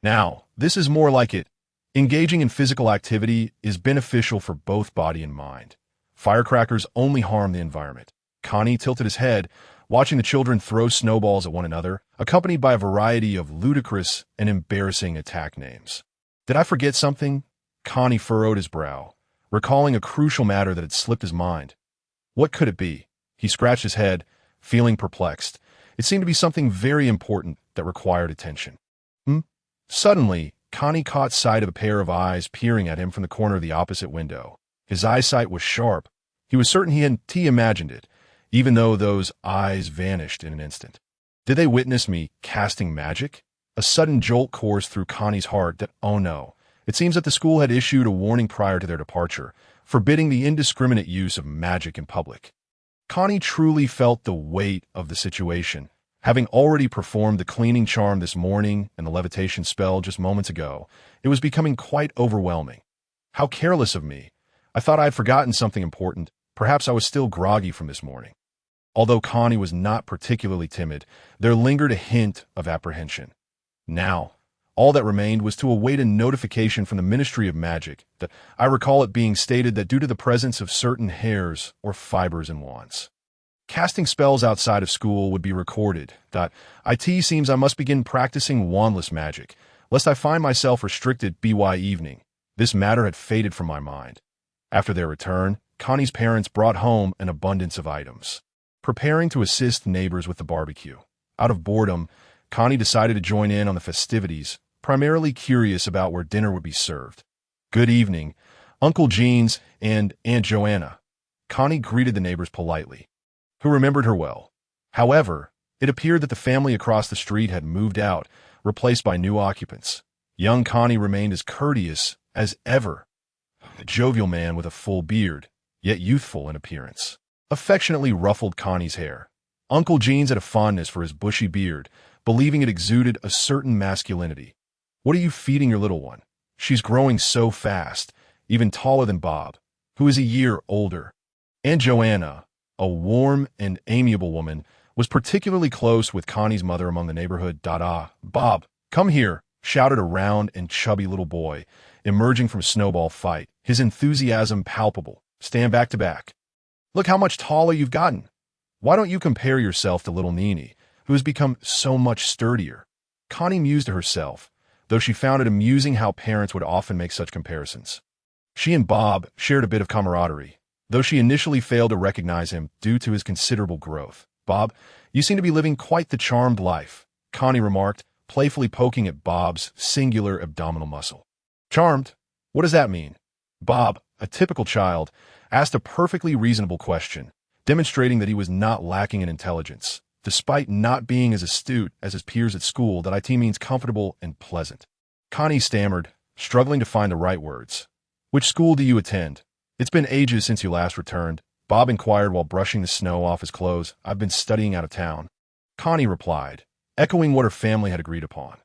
S1: Now, this is more like it. Engaging in physical activity is beneficial for both body and mind. Firecrackers only harm the environment. Connie tilted his head, watching the children throw snowballs at one another, accompanied by a variety of ludicrous and embarrassing attack names. Did I forget something? Connie furrowed his brow, recalling a crucial matter that had slipped his mind. What could it be? He scratched his head, feeling perplexed. It seemed to be something very important that required attention. Suddenly, Connie caught sight of a pair of eyes peering at him from the corner of the opposite window. His eyesight was sharp. He was certain he hadn't imagined it, even though those eyes vanished in an instant. Did they witness me casting magic? A sudden jolt coursed through Connie's heart that, oh no, it seems that the school had issued a warning prior to their departure, forbidding the indiscriminate use of magic in public. Connie truly felt the weight of the situation. Having already performed the cleaning charm this morning and the levitation spell just moments ago, it was becoming quite overwhelming. How careless of me. I thought I had forgotten something important. Perhaps I was still groggy from this morning. Although Connie was not particularly timid, there lingered a hint of apprehension. Now, all that remained was to await a notification from the Ministry of Magic that I recall it being stated that due to the presence of certain hairs or fibers in wands, casting spells outside of school would be recorded. It seems I must begin practicing wandless magic, lest I find myself restricted by evening. This matter had faded from my mind. After their return, Connie's parents brought home an abundance of items, preparing to assist neighbors with the barbecue. Out of boredom, Connie decided to join in on the festivities, primarily curious about where dinner would be served. Good evening, Uncle Jeans and Aunt Joanna. Connie greeted the neighbors politely, who remembered her well. However, it appeared that the family across the street had moved out, replaced by new occupants. Young Connie remained as courteous as ever, a jovial man with a full beard, yet youthful in appearance, affectionately ruffled Connie's hair. Uncle Jeans had a fondness for his bushy beard, believing it exuded a certain masculinity. What are you feeding your little one? She's growing so fast, even taller than Bob. who is a year older. Aunt Joanna, a warm and amiable woman, was particularly close with Connie's mother among the neighborhood. Bob, come here, shouted a round and chubby little boy, emerging from a snowball fight, his enthusiasm palpable. Stand back to back. Look how much taller you've gotten. Why don't you compare yourself to little Nini, who has become so much sturdier? Connie mused to herself, though she found it amusing how parents would often make such comparisons. She and Bob shared a bit of camaraderie, though she initially failed to recognize him due to his considerable growth. Bob, you seem to be living quite the charmed life, Connie remarked, playfully poking at Bob's singular abdominal muscle. Charmed? What does that mean? Bob, a typical child, asked a perfectly reasonable question, demonstrating that he was not lacking in intelligence, despite not being as astute as his peers at school. That IT means comfortable and pleasant. Connie stammered, struggling to find the right words. Which school do you attend? It's been ages since you last returned, Bob inquired while brushing the snow off his clothes. I've been studying out of town. Connie replied, echoing what her family had agreed upon.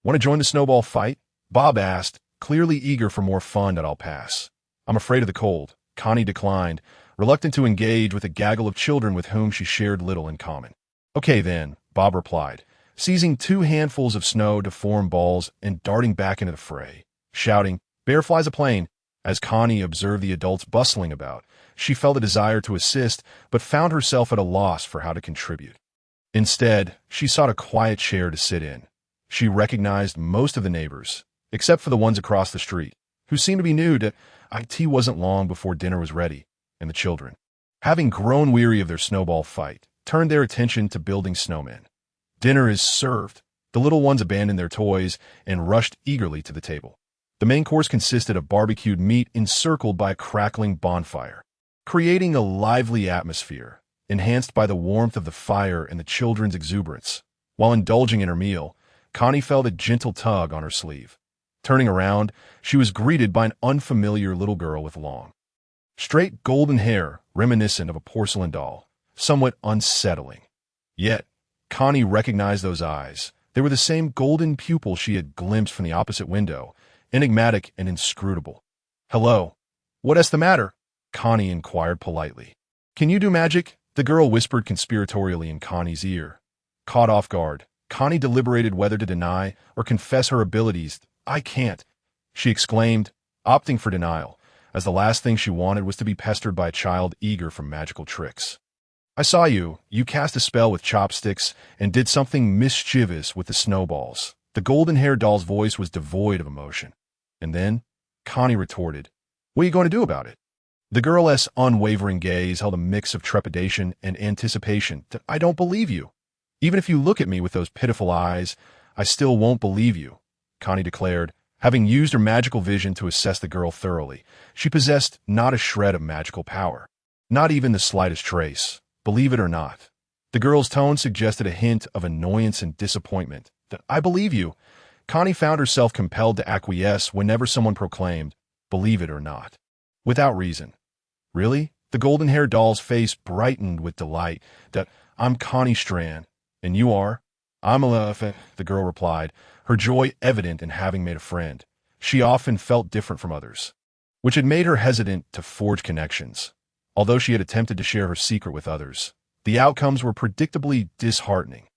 S1: Want to join the snowball fight? Bob asked, clearly eager for more fun. That I'll pass. I'm afraid of the cold. Connie declined, reluctant to engage with a gaggle of children with whom she shared little in common. Okay then, Bob replied, seizing 2 handfuls of snow to form balls and darting back into the fray, shouting, Bear flies a plane. As Connie observed the adults bustling about, she felt a desire to assist, but found herself at a loss for how to contribute. Instead, she sought a quiet chair to sit in. She recognized most of the neighbors, except for the ones across the street, who seemed to be new to IT. Wasn't long before dinner was ready, and the children, having grown weary of their snowball fight, turned their attention to building snowmen. Dinner is served. The little ones abandoned their toys and rushed eagerly to the table. The main course consisted of barbecued meat encircled by a crackling bonfire, creating a lively atmosphere, enhanced by the warmth of the fire and the children's exuberance. While indulging in her meal, Connie felt a gentle tug on her sleeve. Turning around, she was greeted by an unfamiliar little girl with long, straight golden hair reminiscent of a porcelain doll, somewhat unsettling. Yet, Connie recognized those eyes. They were the same golden pupil she had glimpsed from the opposite window, enigmatic and inscrutable. Hello. What's the matter? Connie inquired politely. Can you do magic? The girl whispered conspiratorially in Connie's ear. Caught off guard, Connie deliberated whether to deny or confess her abilities. I can't, she exclaimed, opting for denial, as the last thing she wanted was to be pestered by a child eager for magical tricks. I saw you. You cast a spell with chopsticks and did something mischievous with the snowballs. The golden-haired doll's voice was devoid of emotion. And then, Connie retorted, What are you going to do about it? The girl's unwavering gaze held a mix of trepidation and anticipation. I don't believe you. Even if you look at me with those pitiful eyes, I still won't believe you, Connie declared, having used her magical vision to assess the girl thoroughly. She possessed not a shred of magical power, not even the slightest trace, believe it or not. The girl's tone suggested a hint of annoyance and disappointment. I believe you. Connie found herself compelled to acquiesce whenever someone proclaimed, believe it or not, without reason. Really? The golden-haired doll's face brightened with delight. I'm Connie Strand, and you are? I'm Aleph, the girl replied, her joy evident in having made a friend. She often felt different from others, which had made her hesitant to forge connections. Although she had attempted to share her secret with others, the outcomes were predictably disheartening.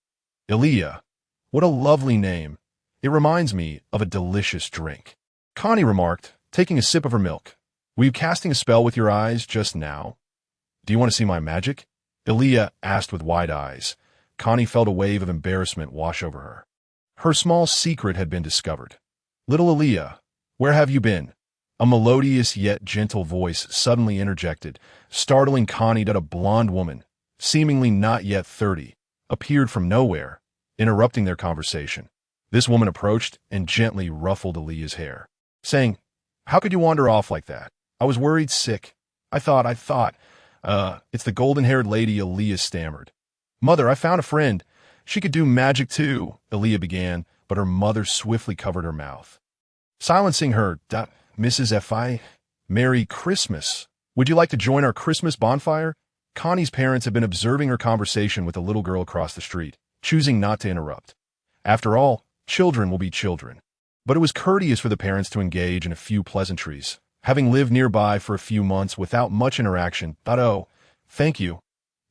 S1: Ilya. What a lovely name. It reminds me of a delicious drink, Connie remarked, taking a sip of her milk. Were you casting a spell with your eyes just now? Do you want to see my magic? Ilya asked with wide eyes. Connie felt a wave of embarrassment wash over her. Her small secret had been discovered. Little Ilya, where have you been? A melodious yet gentle voice suddenly interjected, startling Connie that a blonde woman, seemingly not yet 30, appeared from nowhere, interrupting their conversation. This woman approached and gently ruffled Ilya's hair, saying, How could you wander off like that? I was worried sick. I thought, it's the golden-haired lady, Ilya stammered. Mother, I found a friend. She could do magic too, Ilya began, but her mother swiftly covered her mouth, silencing her. Mrs. F.I. Merry Christmas. Would you like to join our Christmas bonfire? Connie's parents had been observing her conversation with the little girl across the street, choosing not to interrupt. After all, children will be children. But it was courteous for the parents to engage in a few pleasantries. having lived nearby for a few months without much interaction, thought, "Oh, thank you.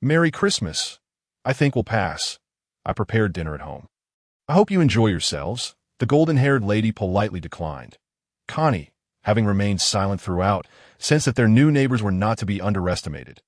S1: Merry Christmas. I think we'll pass. I prepared dinner at home. I hope you enjoy yourselves." The golden-haired lady politely declined. Connie, having remained silent throughout, sensed that their new neighbors were not to be underestimated.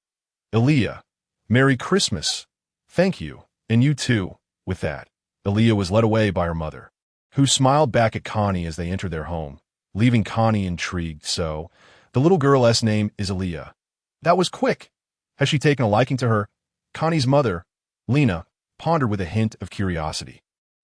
S1: "Aaliyah, Merry Christmas. Thank you, and you too." With that, Aaliyah was led away by her mother, who smiled back at Connie as they entered their home, leaving Connie intrigued. "So, the little girl's name is Aaliyah. That was quick. Has she taken a liking to her?" Connie's mother, Lena, pondered with a hint of curiosity.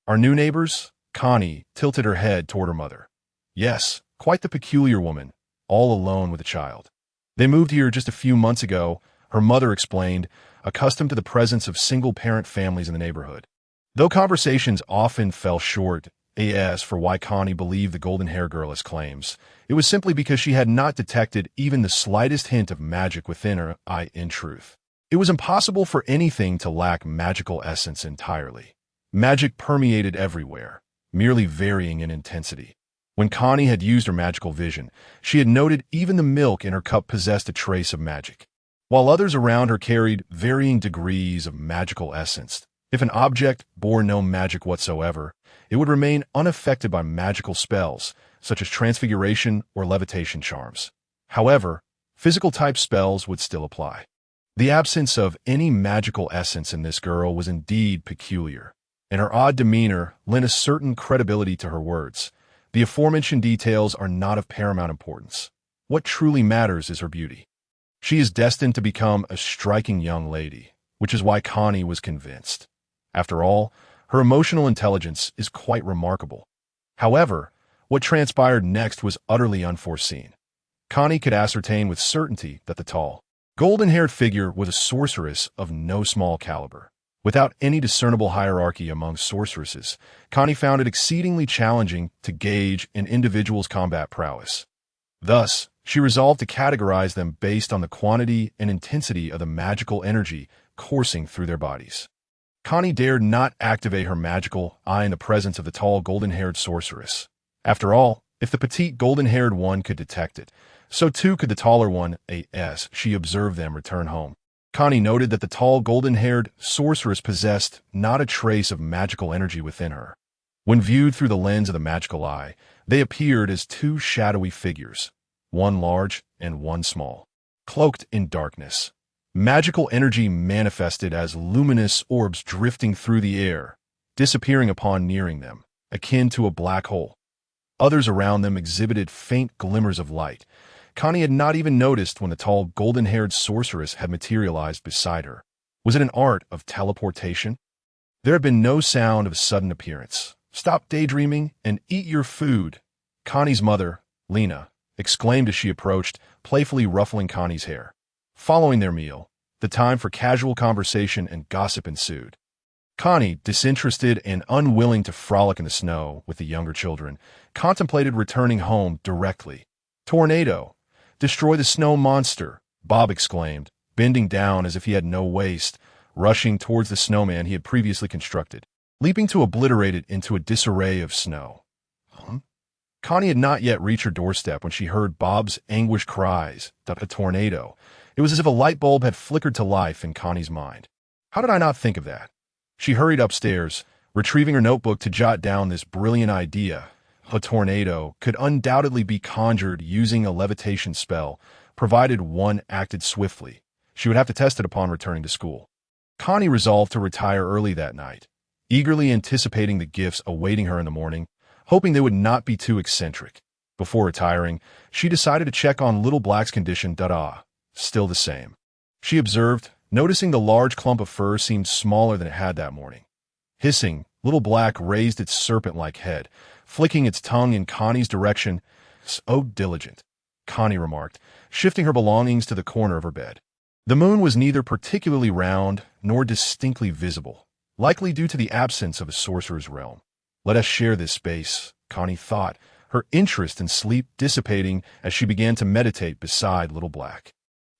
S1: "Our new neighbors?" Connie tilted her head toward her mother. "Yes, quite the peculiar woman, all alone with a child. They moved here just a few months ago," her mother explained, accustomed to the presence of single-parent families in the neighborhood. Though conversations often fell short as for why Connie believed the golden-haired girl's claims, it was simply because she had not detected even the slightest hint of magic within her. In truth, it was impossible for anything to lack magical essence entirely. Magic permeated everywhere, merely varying in intensity. When Connie had used her magical vision, she had noted even the milk in her cup possessed a trace of magic, while others around her carried varying degrees of magical essence. If an object bore no magic whatsoever, it would remain unaffected by magical spells, such as transfiguration or levitation charms. However, physical-type spells would still apply. The absence of any magical essence in this girl was indeed peculiar, and her odd demeanor lent a certain credibility to her words. The aforementioned details are not of paramount importance. What truly matters is her beauty. She is destined to become a striking young lady, which is why Connie was convinced. After all, her emotional intelligence is quite remarkable. However, what transpired next was utterly unforeseen. Connie could ascertain with certainty that the tall, golden-haired figure was a sorceress of no small caliber. Without any discernible hierarchy among sorceresses, Connie found it exceedingly challenging to gauge an individual's combat prowess. Thus, she resolved to categorize them based on the quantity and intensity of the magical energy coursing through their bodies. Connie dared not activate her magical eye in the presence of the tall golden-haired sorceress. After all, if the petite golden-haired one could detect it, so too could the taller one. As she observed them return home, Connie noted that the tall golden-haired sorceress possessed not a trace of magical energy within her. When viewed through the lens of the magical eye, they appeared as two shadowy figures, one large and one small, cloaked in darkness. Magical energy manifested as luminous orbs drifting through the air, disappearing upon nearing them, akin to a black hole. Others around them exhibited faint glimmers of light. Connie had not even noticed when the tall golden-haired sorceress had materialized beside her. Was it an art of teleportation? There had been no sound of a sudden appearance. "Stop daydreaming and eat your food," Connie's mother, Lena, exclaimed as she approached, playfully ruffling Connie's hair. Following their meal, the time for casual conversation and gossip ensued. Connie, disinterested and unwilling to frolic in the snow with the younger children, contemplated returning home directly. "Tornado! Destroy the snow monster!" Bob exclaimed, bending down as if he had no waist, rushing towards the snowman he had previously constructed, leaping to obliterate it into a disarray of snow. Connie had not yet reached her doorstep when she heard Bob's anguished cries. "A tornado!" It was as if a light bulb had flickered to life in Connie's mind. How did I not think of that? She hurried upstairs, retrieving her notebook to jot down this brilliant idea. A tornado could undoubtedly be conjured using a levitation spell, provided one acted swiftly. She would have to test it upon returning to school. Connie resolved to retire early that night, eagerly anticipating the gifts awaiting her in the morning, hoping they would not be too eccentric. Before retiring, she decided to check on Little Black's condition. Still the same, she observed, noticing the large clump of fur seemed smaller than it had that morning. Hissing, Little Black raised its serpent-like head, flicking its tongue in Connie's direction. "So diligent," Connie remarked, shifting her belongings to the corner of her bed. The moon was neither particularly round nor distinctly visible, likely due to the absence of a sorcerer's realm. "Let us share this space," Connie thought, her interest in sleep dissipating as she began to meditate beside Little Black.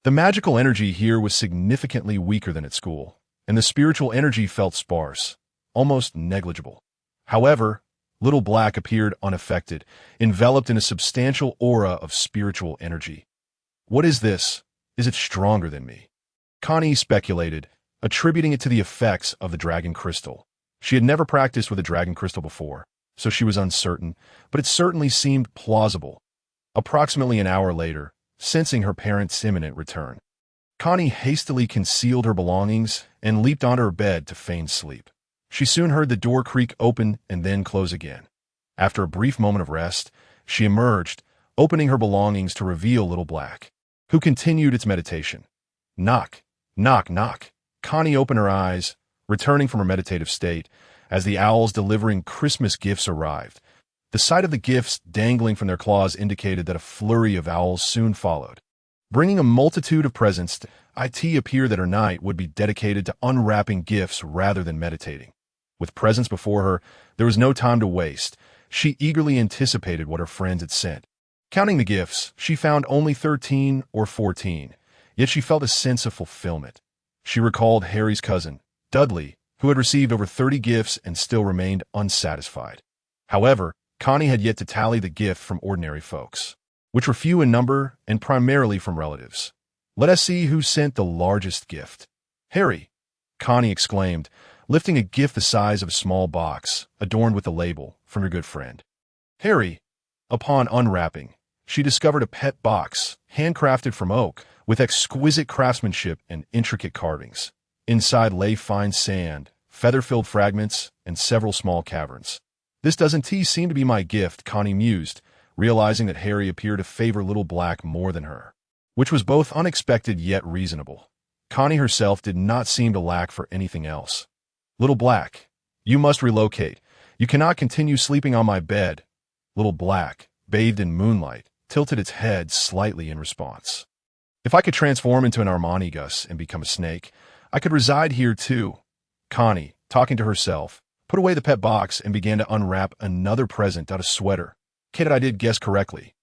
S1: The magical energy here was significantly weaker than at school, and the spiritual energy felt sparse, almost negligible. However, Little Black appeared unaffected, enveloped in a substantial aura of spiritual energy. What is this? Is it stronger than me? Connie speculated, attributing it to the effects of the dragon crystal. She had never practiced with a dragon crystal before, so she was uncertain, but it certainly seemed plausible. Approximately an hour later, sensing her parents' imminent return, Connie hastily concealed her belongings and leaped onto her bed to feign sleep. She soon heard the door creak open and then close again. After a brief moment of rest, she emerged, opening her belongings to reveal Little Black, who continued its meditation. Knock, knock, knock. Connie opened her eyes, returning from her meditative state, as the owls delivering Christmas gifts arrived. The sight of the gifts dangling from their claws indicated that a flurry of owls soon followed. Bringing a multitude of presents, it appeared that her night would be dedicated to unwrapping gifts rather than meditating. With presents before her, there was no time to waste. She eagerly anticipated what her friends had sent. Counting the gifts, she found only 13 or 14, yet she felt a sense of fulfillment. She recalled Harry's cousin, Dudley, who had received over 30 gifts and still remained unsatisfied. However, Connie had yet to tally the gift from ordinary folks, which were few in number and primarily from relatives. Let us see who sent the largest gift. Harry, Connie exclaimed, lifting a gift the size of a small box, adorned with the label, from your good friend. Harry, upon unwrapping, she discovered a pet box, handcrafted from oak, with exquisite craftsmanship and intricate carvings. Inside lay fine sand, feather-filled fragments, and several small caverns. This doesn't seem to be my gift, Connie mused, realizing that Harry appeared to favor Little Black more than her, which was both unexpected yet reasonable. Connie herself did not seem to lack for anything else. Little Black, you must relocate. You cannot continue sleeping on my bed. Little Black, bathed in moonlight, tilted its head slightly in response. If I could transform into an Armanigus and become a snake, I could reside here too. Connie, talking to herself, put away the pet box and began to unwrap another present out of sweater. Kid, I did guess correctly.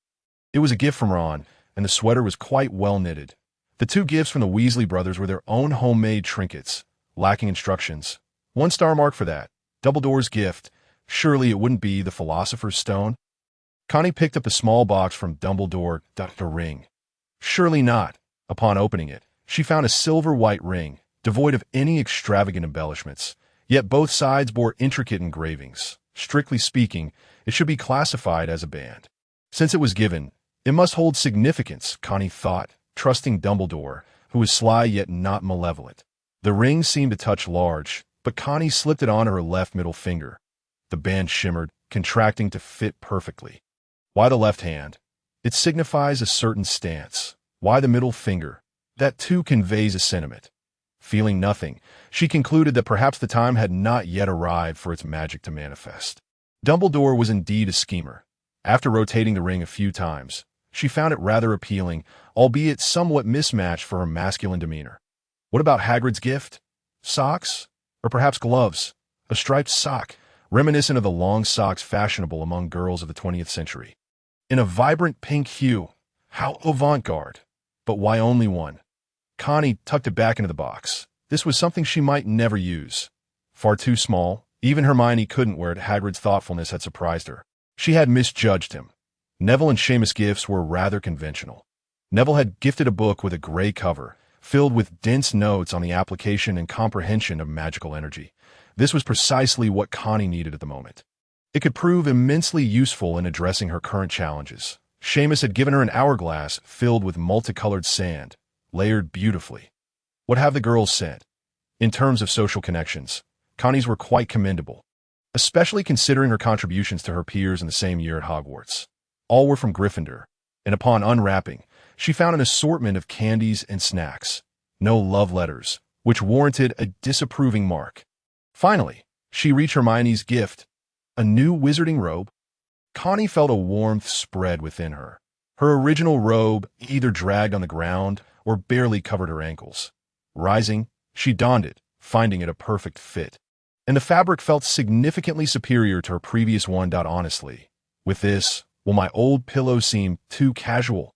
S1: It was a gift from Ron, and the sweater was quite well knitted. The two gifts from the Weasley brothers were their own homemade trinkets, lacking instructions. 1-star mark for that. Dumbledore's gift. Surely it wouldn't be the Philosopher's Stone? Connie picked up a small box from Dumbledore, a ring. Surely not. Upon opening it, she found a silver-white ring, devoid of any extravagant embellishments, yet both sides bore intricate engravings. Strictly speaking, it should be classified as a band. Since it was given, it must hold significance, Connie thought, trusting Dumbledore, who was sly yet not malevolent. The ring seemed a touch large, but Connie slipped it onto her left middle finger. The band shimmered, contracting to fit perfectly. Why the left hand? It signifies a certain stance. Why the middle finger? That too conveys a sentiment. Feeling nothing, she concluded that perhaps the time had not yet arrived for its magic to manifest. Dumbledore was indeed a schemer. After rotating the ring a few times, she found it rather appealing, albeit somewhat mismatched for her masculine demeanor. What about Hagrid's gift? Socks? Or perhaps gloves? A striped sock, reminiscent of the long socks fashionable among girls of the 20th century. In a vibrant pink hue. How avant-garde. But why only one? Connie tucked it back into the box. This was something she might never use. Far too small. Even Hermione couldn't wear it. Hagrid's thoughtfulness had surprised her. She had misjudged him. Neville and Seamus' gifts were rather conventional. Neville had gifted a book with a gray cover, filled with dense notes on the application and comprehension of magical energy. This was precisely what Connie needed at the moment. It could prove immensely useful in addressing her current challenges. Seamus had given her an hourglass filled with multicolored sand, layered beautifully. What have the girls said? In terms of social connections, Connie's were quite commendable, especially considering her contributions to her peers in the same year at Hogwarts. All were from Gryffindor, and upon unwrapping, she found an assortment of candies and snacks. No love letters, which warranted a disapproving mark. Finally, she reached Hermione's gift, a new wizarding robe. Connie felt a warmth spread within her. Her original robe either dragged on the ground or barely covered her ankles. Rising, she donned it, finding it a perfect fit. And the fabric felt significantly superior to her previous one. Honestly, with this, will my old pillow seem too casual?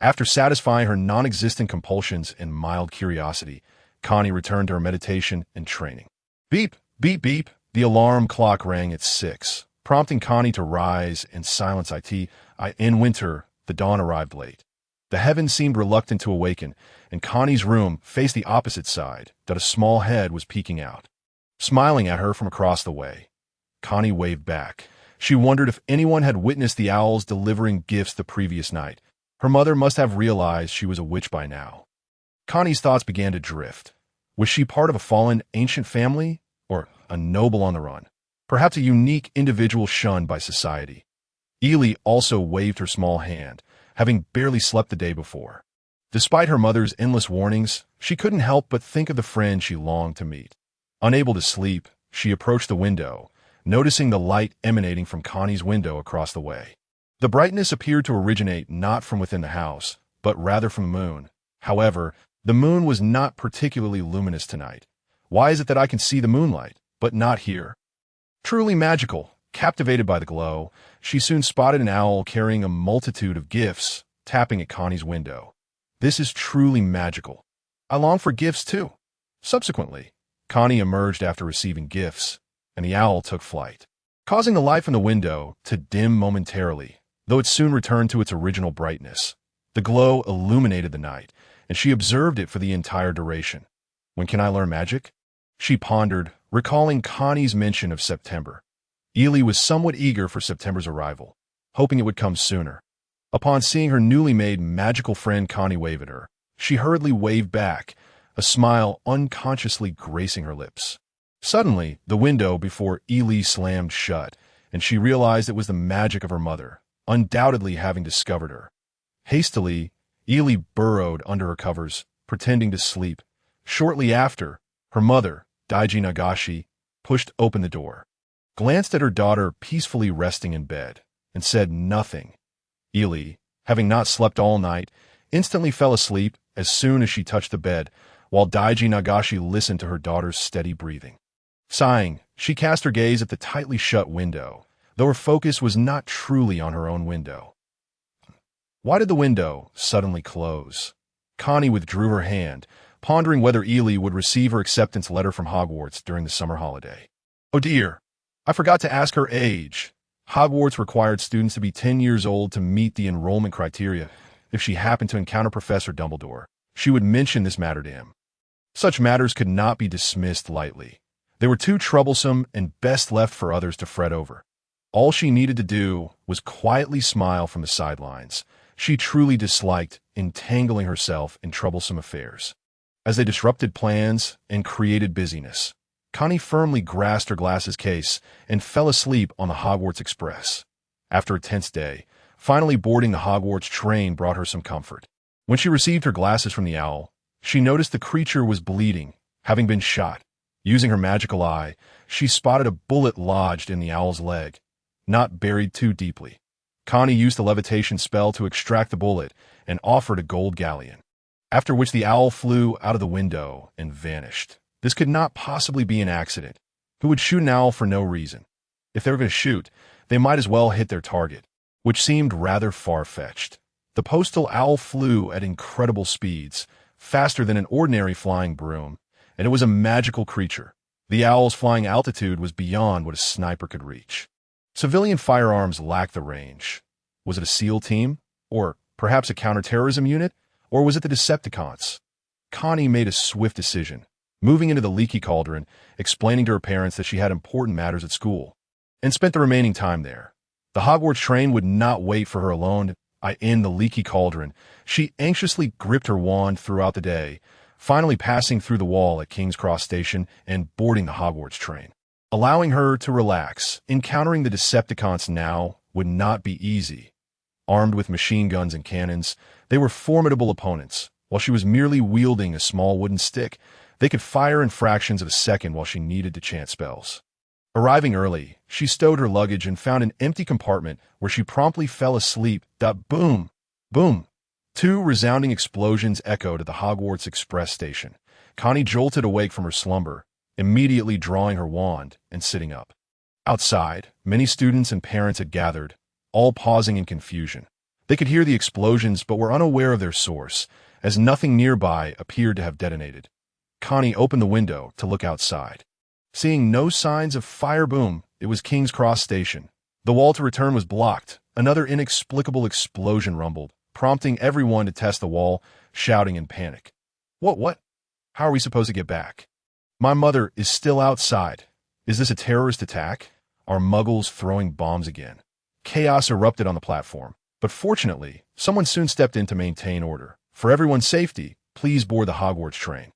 S1: After satisfying her non-existent compulsions and mild curiosity, Connie returned to her meditation and training. Beep, beep, beep. The alarm clock rang at 6. prompting Connie to rise and silence it. In winter, the dawn arrived late. The heavens seemed reluctant to awaken, and Connie's room faced the opposite side, that a small head was peeking out. Smiling at her from across the way, Connie waved back. She wondered if anyone had witnessed the owls delivering gifts the previous night. Her mother must have realized she was a witch by now. Connie's thoughts began to drift. Was she part of a fallen ancient family, or a noble on the run? Perhaps a unique individual shunned by society. Ely also waved her small hand, having barely slept the day before. Despite her mother's endless warnings, she couldn't help but think of the friend she longed to meet. Unable to sleep, she approached the window, noticing the light emanating from Connie's window across the way. The brightness appeared to originate not from within the house, but rather from the moon. However, the moon was not particularly luminous tonight. Why is it that I can see the moonlight, but not here? Truly magical. Captivated by the glow, she soon spotted an owl carrying a multitude of gifts, tapping at Connie's window. This is truly magical. I long for gifts too. Subsequently, Connie emerged after receiving gifts, and the owl took flight, causing the light from the window to dim momentarily, though it soon returned to its original brightness. The glow illuminated the night, and she observed it for the entire duration. When can I learn magic? She pondered, recalling Connie's mention of September. Ely was somewhat eager for September's arrival, hoping it would come sooner. Upon seeing her newly made magical friend Connie wave at her, she hurriedly waved back, a smile unconsciously gracing her lips. Suddenly, the window before Ely slammed shut, and she realized it was the magic of her mother, undoubtedly having discovered her. Hastily, Ely burrowed under her covers, pretending to sleep. Shortly after, her mother, Daiji Nagashi, pushed open the door, glanced at her daughter peacefully resting in bed, and said nothing. Ely, having not slept all night, instantly fell asleep as soon as she touched the bed, while Daiji Nagashi listened to her daughter's steady breathing. Sighing, she cast her gaze at the tightly shut window, though her focus was not truly on her own window. Why did the window suddenly close? Connie withdrew her hand, pondering whether Ely would receive her acceptance letter from Hogwarts during the summer holiday. Oh dear, I forgot to ask her age. Hogwarts required students to be 10 years old to meet the enrollment criteria. If she happened to encounter Professor Dumbledore, she would mention this matter to him. Such matters could not be dismissed lightly. They were too troublesome and best left for others to fret over. All she needed to do was quietly smile from the sidelines. She truly disliked entangling herself in troublesome affairs, as they disrupted plans and created busyness. Connie firmly grasped her glasses case and fell asleep on the Hogwarts Express. After a tense day, finally boarding the Hogwarts train brought her some comfort. When she received her glasses from the owl, she noticed the creature was bleeding, having been shot. Using her magical eye, she spotted a bullet lodged in the owl's leg, not buried too deeply. Connie used the levitation spell to extract the bullet and offered a gold galleon, after which the owl flew out of the window and vanished. This could not possibly be an accident. Who would shoot an owl for no reason? If they were going to shoot, they might as well hit their target, which seemed rather far-fetched. The postal owl flew at incredible speeds, faster than an ordinary flying broom, and it was a magical creature. The owl's flying altitude was beyond what a sniper could reach. Civilian firearms lacked the range. Was it a SEAL team? Or perhaps a counterterrorism unit? Or was it the Decepticons? Connie made a swift decision, moving into the leaky cauldron, explaining to her parents that she had important matters at school, and spent the remaining time there. The Hogwarts train would not wait for her alone. In the leaky cauldron, she anxiously gripped her wand throughout the day, finally passing through the wall at King's Cross Station and boarding the Hogwarts train, allowing her to relax. Encountering the Decepticons now would not be easy. Armed with machine guns and cannons, they were formidable opponents. While she was merely wielding a small wooden stick, they could fire in fractions of a second while she needed to chant spells. Arriving early, she stowed her luggage and found an empty compartment where she promptly fell asleep. Boom! Boom! 2 resounding explosions echoed at the Hogwarts Express station. Connie jolted awake from her slumber, immediately drawing her wand and sitting up. Outside, many students and parents had gathered, all pausing in confusion. They could hear the explosions but were unaware of their source, as nothing nearby appeared to have detonated. Connie opened the window to look outside. Seeing no signs of fire boom, it was King's Cross Station, The wall to return was blocked. Another inexplicable explosion rumbled, prompting everyone to test the wall, shouting in panic. What? How are we supposed to get back? My mother is still outside. Is this a terrorist attack? Are muggles throwing bombs again? Chaos erupted on the platform, but fortunately, someone soon stepped in to maintain order. For everyone's safety, please board the Hogwarts train.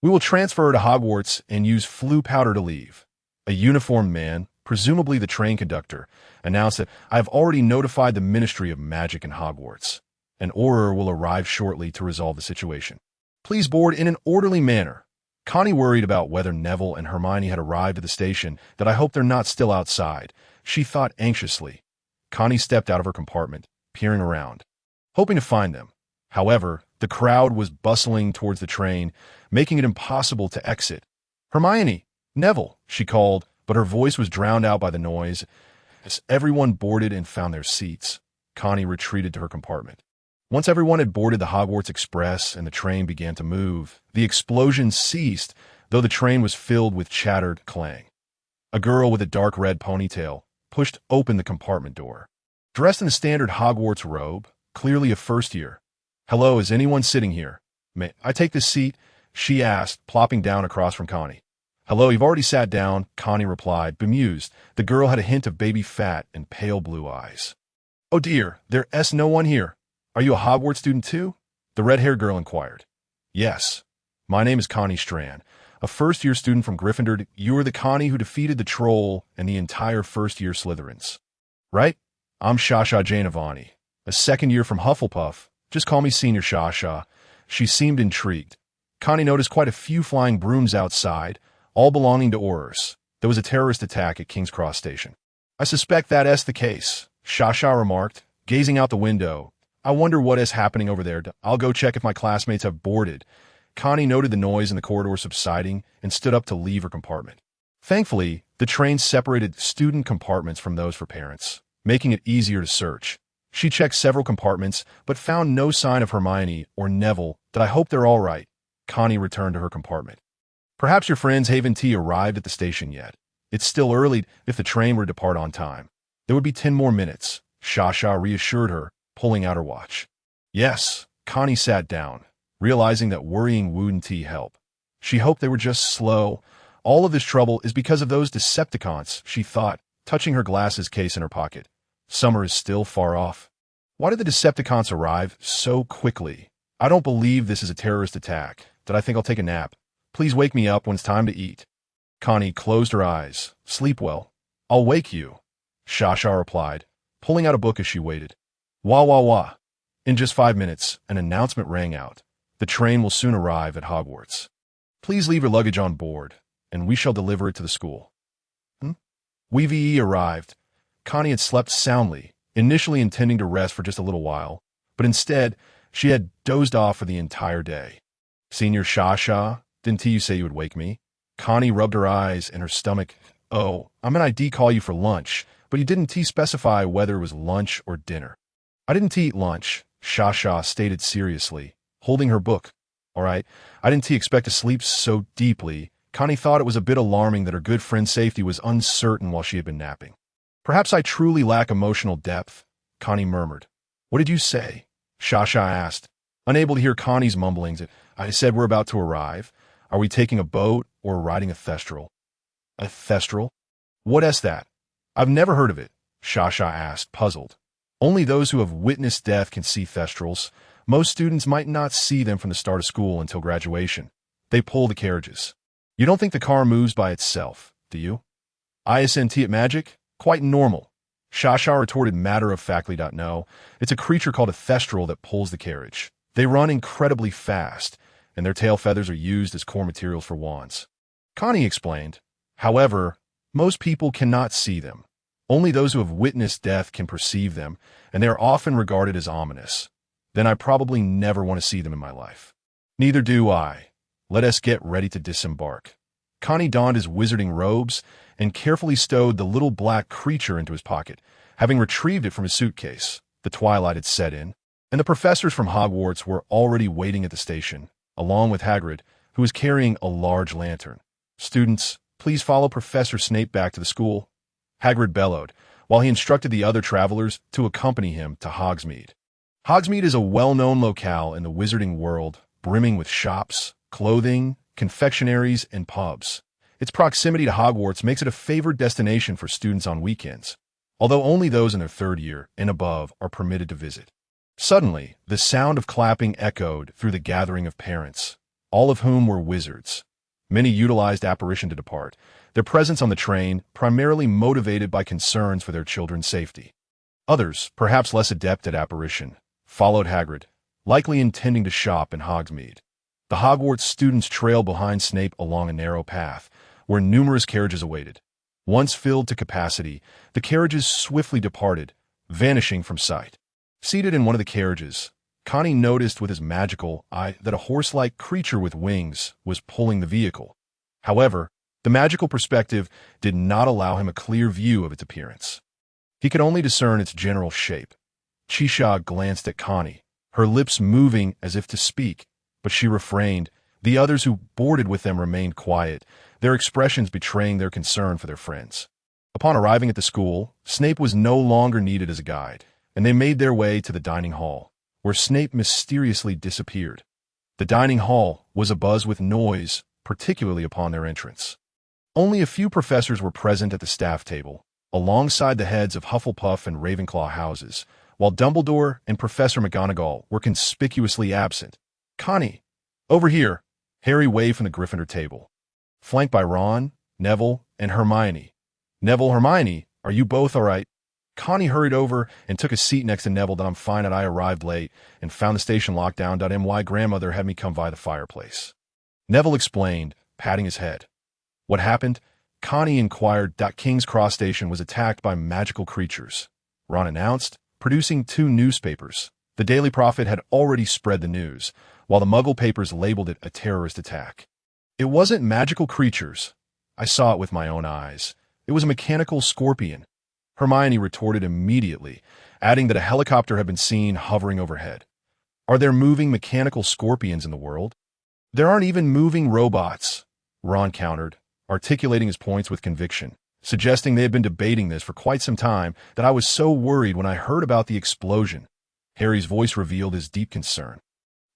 S1: We will transfer her to Hogwarts and use flu powder to leave. A uniformed man, presumably the train conductor, announced that I have already notified the Ministry of Magic in Hogwarts. An Auror will arrive shortly to resolve the situation. Please board in an orderly manner. Connie worried about whether Neville and Hermione had arrived at the station, that I hope they're not still outside. She thought anxiously. Connie stepped out of her compartment, peering around, hoping to find them. However, the crowd was bustling towards the train, making it impossible to exit. Hermione! Neville! She called, but her voice was drowned out by the noise. As everyone boarded and found their seats, Connie retreated to her compartment. Once everyone had boarded the Hogwarts Express and the train began to move, the explosion ceased, though the train was filled with chattered clang. A girl with a dark red ponytail pushed open the compartment door. Dressed in a standard Hogwarts robe, clearly a first year. Hello, is anyone sitting here? May I take this seat? She asked, plopping down across from Connie. Hello, you've already sat down, Connie replied, bemused. The girl had a hint of baby fat and pale blue eyes. Oh dear, there's no one here. Are you a Hogwarts student too? The red-haired girl inquired. Yes. My name is Connie Strand, a first-year student from Gryffindor. You are the Connie who defeated the troll and the entire first-year Slytherins. Right? I'm Shasha Janavani, a second year from Hufflepuff. Just call me Senior Shasha. She seemed intrigued. Connie noticed quite a few flying brooms outside, all belonging to Aurors. There was a terrorist attack at King's Cross Station. I suspect that's the case, Shasha remarked, gazing out the window. I wonder what is happening over there. I'll go check if my classmates have boarded. Connie noted the noise in the corridor subsiding and stood up to leave her compartment. Thankfully, the train separated student compartments from those for parents, making it easier to search. She checked several compartments, but found no sign of Hermione or Neville. That I hope they're all right. Connie returned to her compartment. Perhaps your friends Haven T arrived at the station yet. It's still early. If the train were to depart on time, there would be 10 more minutes, Shasha reassured her, pulling out her watch. Yes, Connie sat down, realizing that worrying wouldn't help. She hoped they were just slow. All of this trouble is because of those Decepticons, she thought, touching her glasses case in her pocket. Summer is still far off. Why did the Decepticons arrive so quickly? I don't believe this is a terrorist attack. I think I'll take a nap. Please wake me up when it's time to eat. Connie closed her eyes. Sleep well. I'll wake you, Shasha replied, pulling out a book as she waited. Wah wah wah. In just 5 minutes, an announcement rang out. The train will soon arrive at Hogwarts. Please leave your luggage on board, and we shall deliver it to the school. We've arrived. Connie had slept soundly, initially intending to rest for just a little while, but instead, she had dozed off for the entire day. Senior Shasha, didn't you say you would wake me? Connie rubbed her eyes and her stomach. Oh, I meant I'd call you for lunch, but you didn't specify whether it was lunch or dinner. I didn't eat lunch, Shasha stated seriously, holding her book. All right, I didn't expect to sleep so deeply. Connie thought it was a bit alarming that her good friend's safety was uncertain while she had been napping. Perhaps I truly lack emotional depth, Connie murmured. What did you say? Shasha asked, unable to hear Connie's mumblings. I said we're about to arrive. Are we taking a boat or riding a thestral? A thestral? What is that? I've never heard of it, Shasha asked, puzzled. Only those who have witnessed death can see thestrals. Most students might not see them from the start of school until graduation. They pull the carriages. You don't think the car moves by itself, do you? ISNT at magic? Quite normal. Shasha retorted matter-of-factly. No, it's a creature called a thestral that pulls the carriage. They run incredibly fast, and their tail feathers are used as core materials for wands. Connie explained. However, most people cannot see them. Only those who have witnessed death can perceive them, and they are often regarded as ominous. Then I probably never want to see them in my life. Neither do I. Let us get ready to disembark. Connie donned his wizarding robes and carefully stowed the little black creature into his pocket, having retrieved it from his suitcase. The twilight had set in, and the professors from Hogwarts were already waiting at the station, along with Hagrid, who was carrying a large lantern. Students, please follow Professor Snape back to the school. Hagrid bellowed, while he instructed the other travelers to accompany him to Hogsmeade. Hogsmeade is a well-known locale in the wizarding world, brimming with shops, clothing, confectionaries, and pubs. Its proximity to Hogwarts makes it a favored destination for students on weekends, although only those in their third year and above are permitted to visit. Suddenly, the sound of clapping echoed through the gathering of parents, all of whom were wizards. Many utilized apparition to depart, their presence on the train primarily motivated by concerns for their children's safety. Others, perhaps less adept at apparition, followed Hagrid, likely intending to shop in Hogsmeade. The Hogwarts students trailed behind Snape along a narrow path, where numerous carriages awaited. Once filled to capacity, the carriages swiftly departed, vanishing from sight. Seated in one of the carriages, Connie noticed with his magical eye that a horse-like creature with wings was pulling the vehicle. However, the magical perspective did not allow him a clear view of its appearance. He could only discern its general shape. Chisha glanced at Connie, her lips moving as if to speak, but she refrained. The others who boarded with them remained quiet, their expressions betraying their concern for their friends. Upon arriving at the school, Snape was no longer needed as a guide, and they made their way to the dining hall, where Snape mysteriously disappeared. The dining hall was abuzz with noise, particularly upon their entrance. Only a few professors were present at the staff table, alongside the heads of Hufflepuff and Ravenclaw houses, while Dumbledore and Professor McGonagall were conspicuously absent. "Connie, over here," Harry waved from the Gryffindor table. Flanked by Ron, Neville, and Hermione. "Neville, Hermione, are you both all right?" Connie hurried over and took a seat next to Neville. "I'm fine, and I arrived late and found the station locked down. My grandmother had me come by the fireplace." Neville explained, patting his head. "What happened?" Connie inquired. "King's Cross Station was attacked by magical creatures," Ron announced, producing 2 newspapers. The Daily Prophet had already spread the news, while the Muggle papers labeled it a terrorist attack. "It wasn't magical creatures. I saw it with my own eyes. It was a mechanical scorpion," Hermione retorted immediately, adding that a helicopter had been seen hovering overhead. "Are there moving mechanical scorpions in the world?" "There aren't even moving robots," Ron countered, articulating his points with conviction, suggesting they had been debating this for quite some time. "That I was so worried when I heard about the explosion." Harry's voice revealed his deep concern.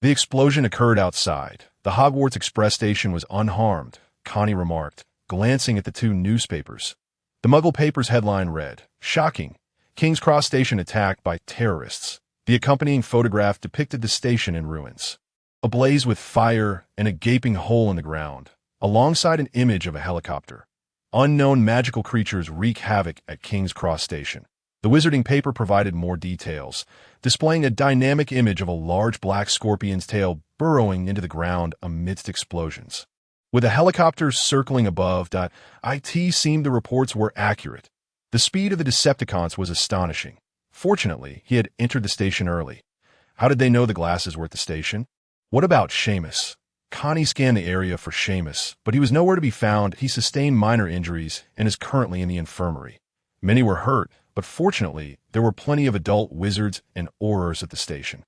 S1: "The explosion occurred outside. The Hogwarts Express station was unharmed," Connie remarked, glancing at the 2 newspapers. The Muggle paper's headline read, "Shocking! King's Cross Station attacked by terrorists." The accompanying photograph depicted the station in ruins, ablaze with fire and a gaping hole in the ground, alongside an image of a helicopter. "Unknown magical creatures wreak havoc at King's Cross Station." The wizarding paper provided more details, displaying a dynamic image of a large black scorpion's tail burrowing into the ground amidst explosions. With a helicopter circling above, it seemed the reports were accurate. The speed of the Decepticons was astonishing. Fortunately, he had entered the station early. How did they know the glasses were at the station? What about Seamus? Connie scanned the area for Seamus, but he was nowhere to be found. He sustained minor injuries and is currently in the infirmary. Many were hurt, but fortunately, there were plenty of adult wizards and aurors at the station.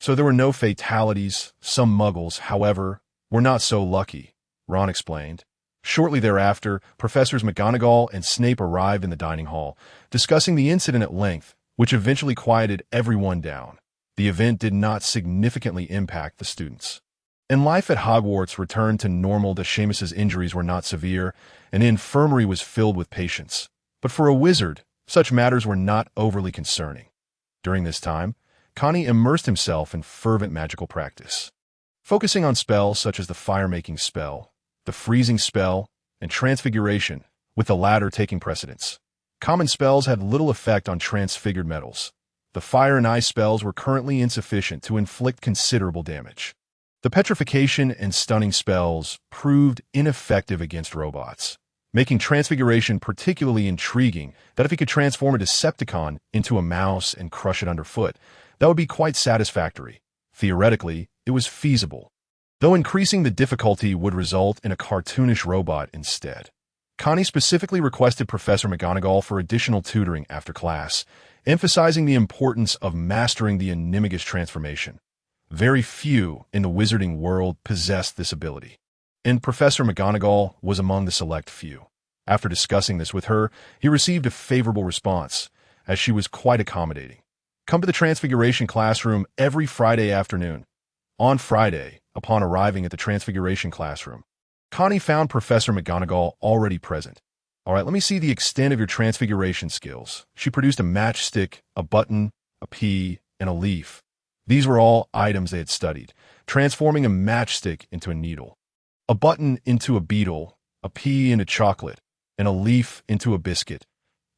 S1: So there were no fatalities. Some Muggles, however, were not so lucky, Ron explained. Shortly thereafter, Professors McGonagall and Snape arrived in the dining hall, discussing the incident at length, which eventually quieted everyone down. The event did not significantly impact the students. And life at Hogwarts returned to normal. Seamus's injuries were not severe, and the infirmary was filled with patients. But for a wizard, such matters were not overly concerning. During this time, Connie immersed himself in fervent magical practice, focusing on spells such as the fire-making spell, the freezing spell, and transfiguration, with the latter taking precedence. Common spells had little effect on transfigured metals. The fire and ice spells were currently insufficient to inflict considerable damage. The petrification and stunning spells proved ineffective against robots, making transfiguration particularly intriguing. That if he could transform a Decepticon into a mouse and crush it underfoot, that would be quite satisfactory. Theoretically, it was feasible, though increasing the difficulty would result in a cartoonish robot instead. Connie specifically requested Professor McGonagall for additional tutoring after class, emphasizing the importance of mastering the animagus transformation. Very few in the wizarding world possessed this ability, and Professor McGonagall was among the select few. After discussing this with her, he received a favorable response, as she was quite accommodating. Come to the Transfiguration classroom every Friday afternoon. On Friday, upon arriving at the Transfiguration classroom, Connie found Professor McGonagall already present. All right, let me see the extent of your transfiguration skills. She produced a matchstick, a button, a pea, and a leaf. These were all items they had studied, transforming a matchstick into a needle, a button into a beetle, a pea into chocolate, and a leaf into a biscuit.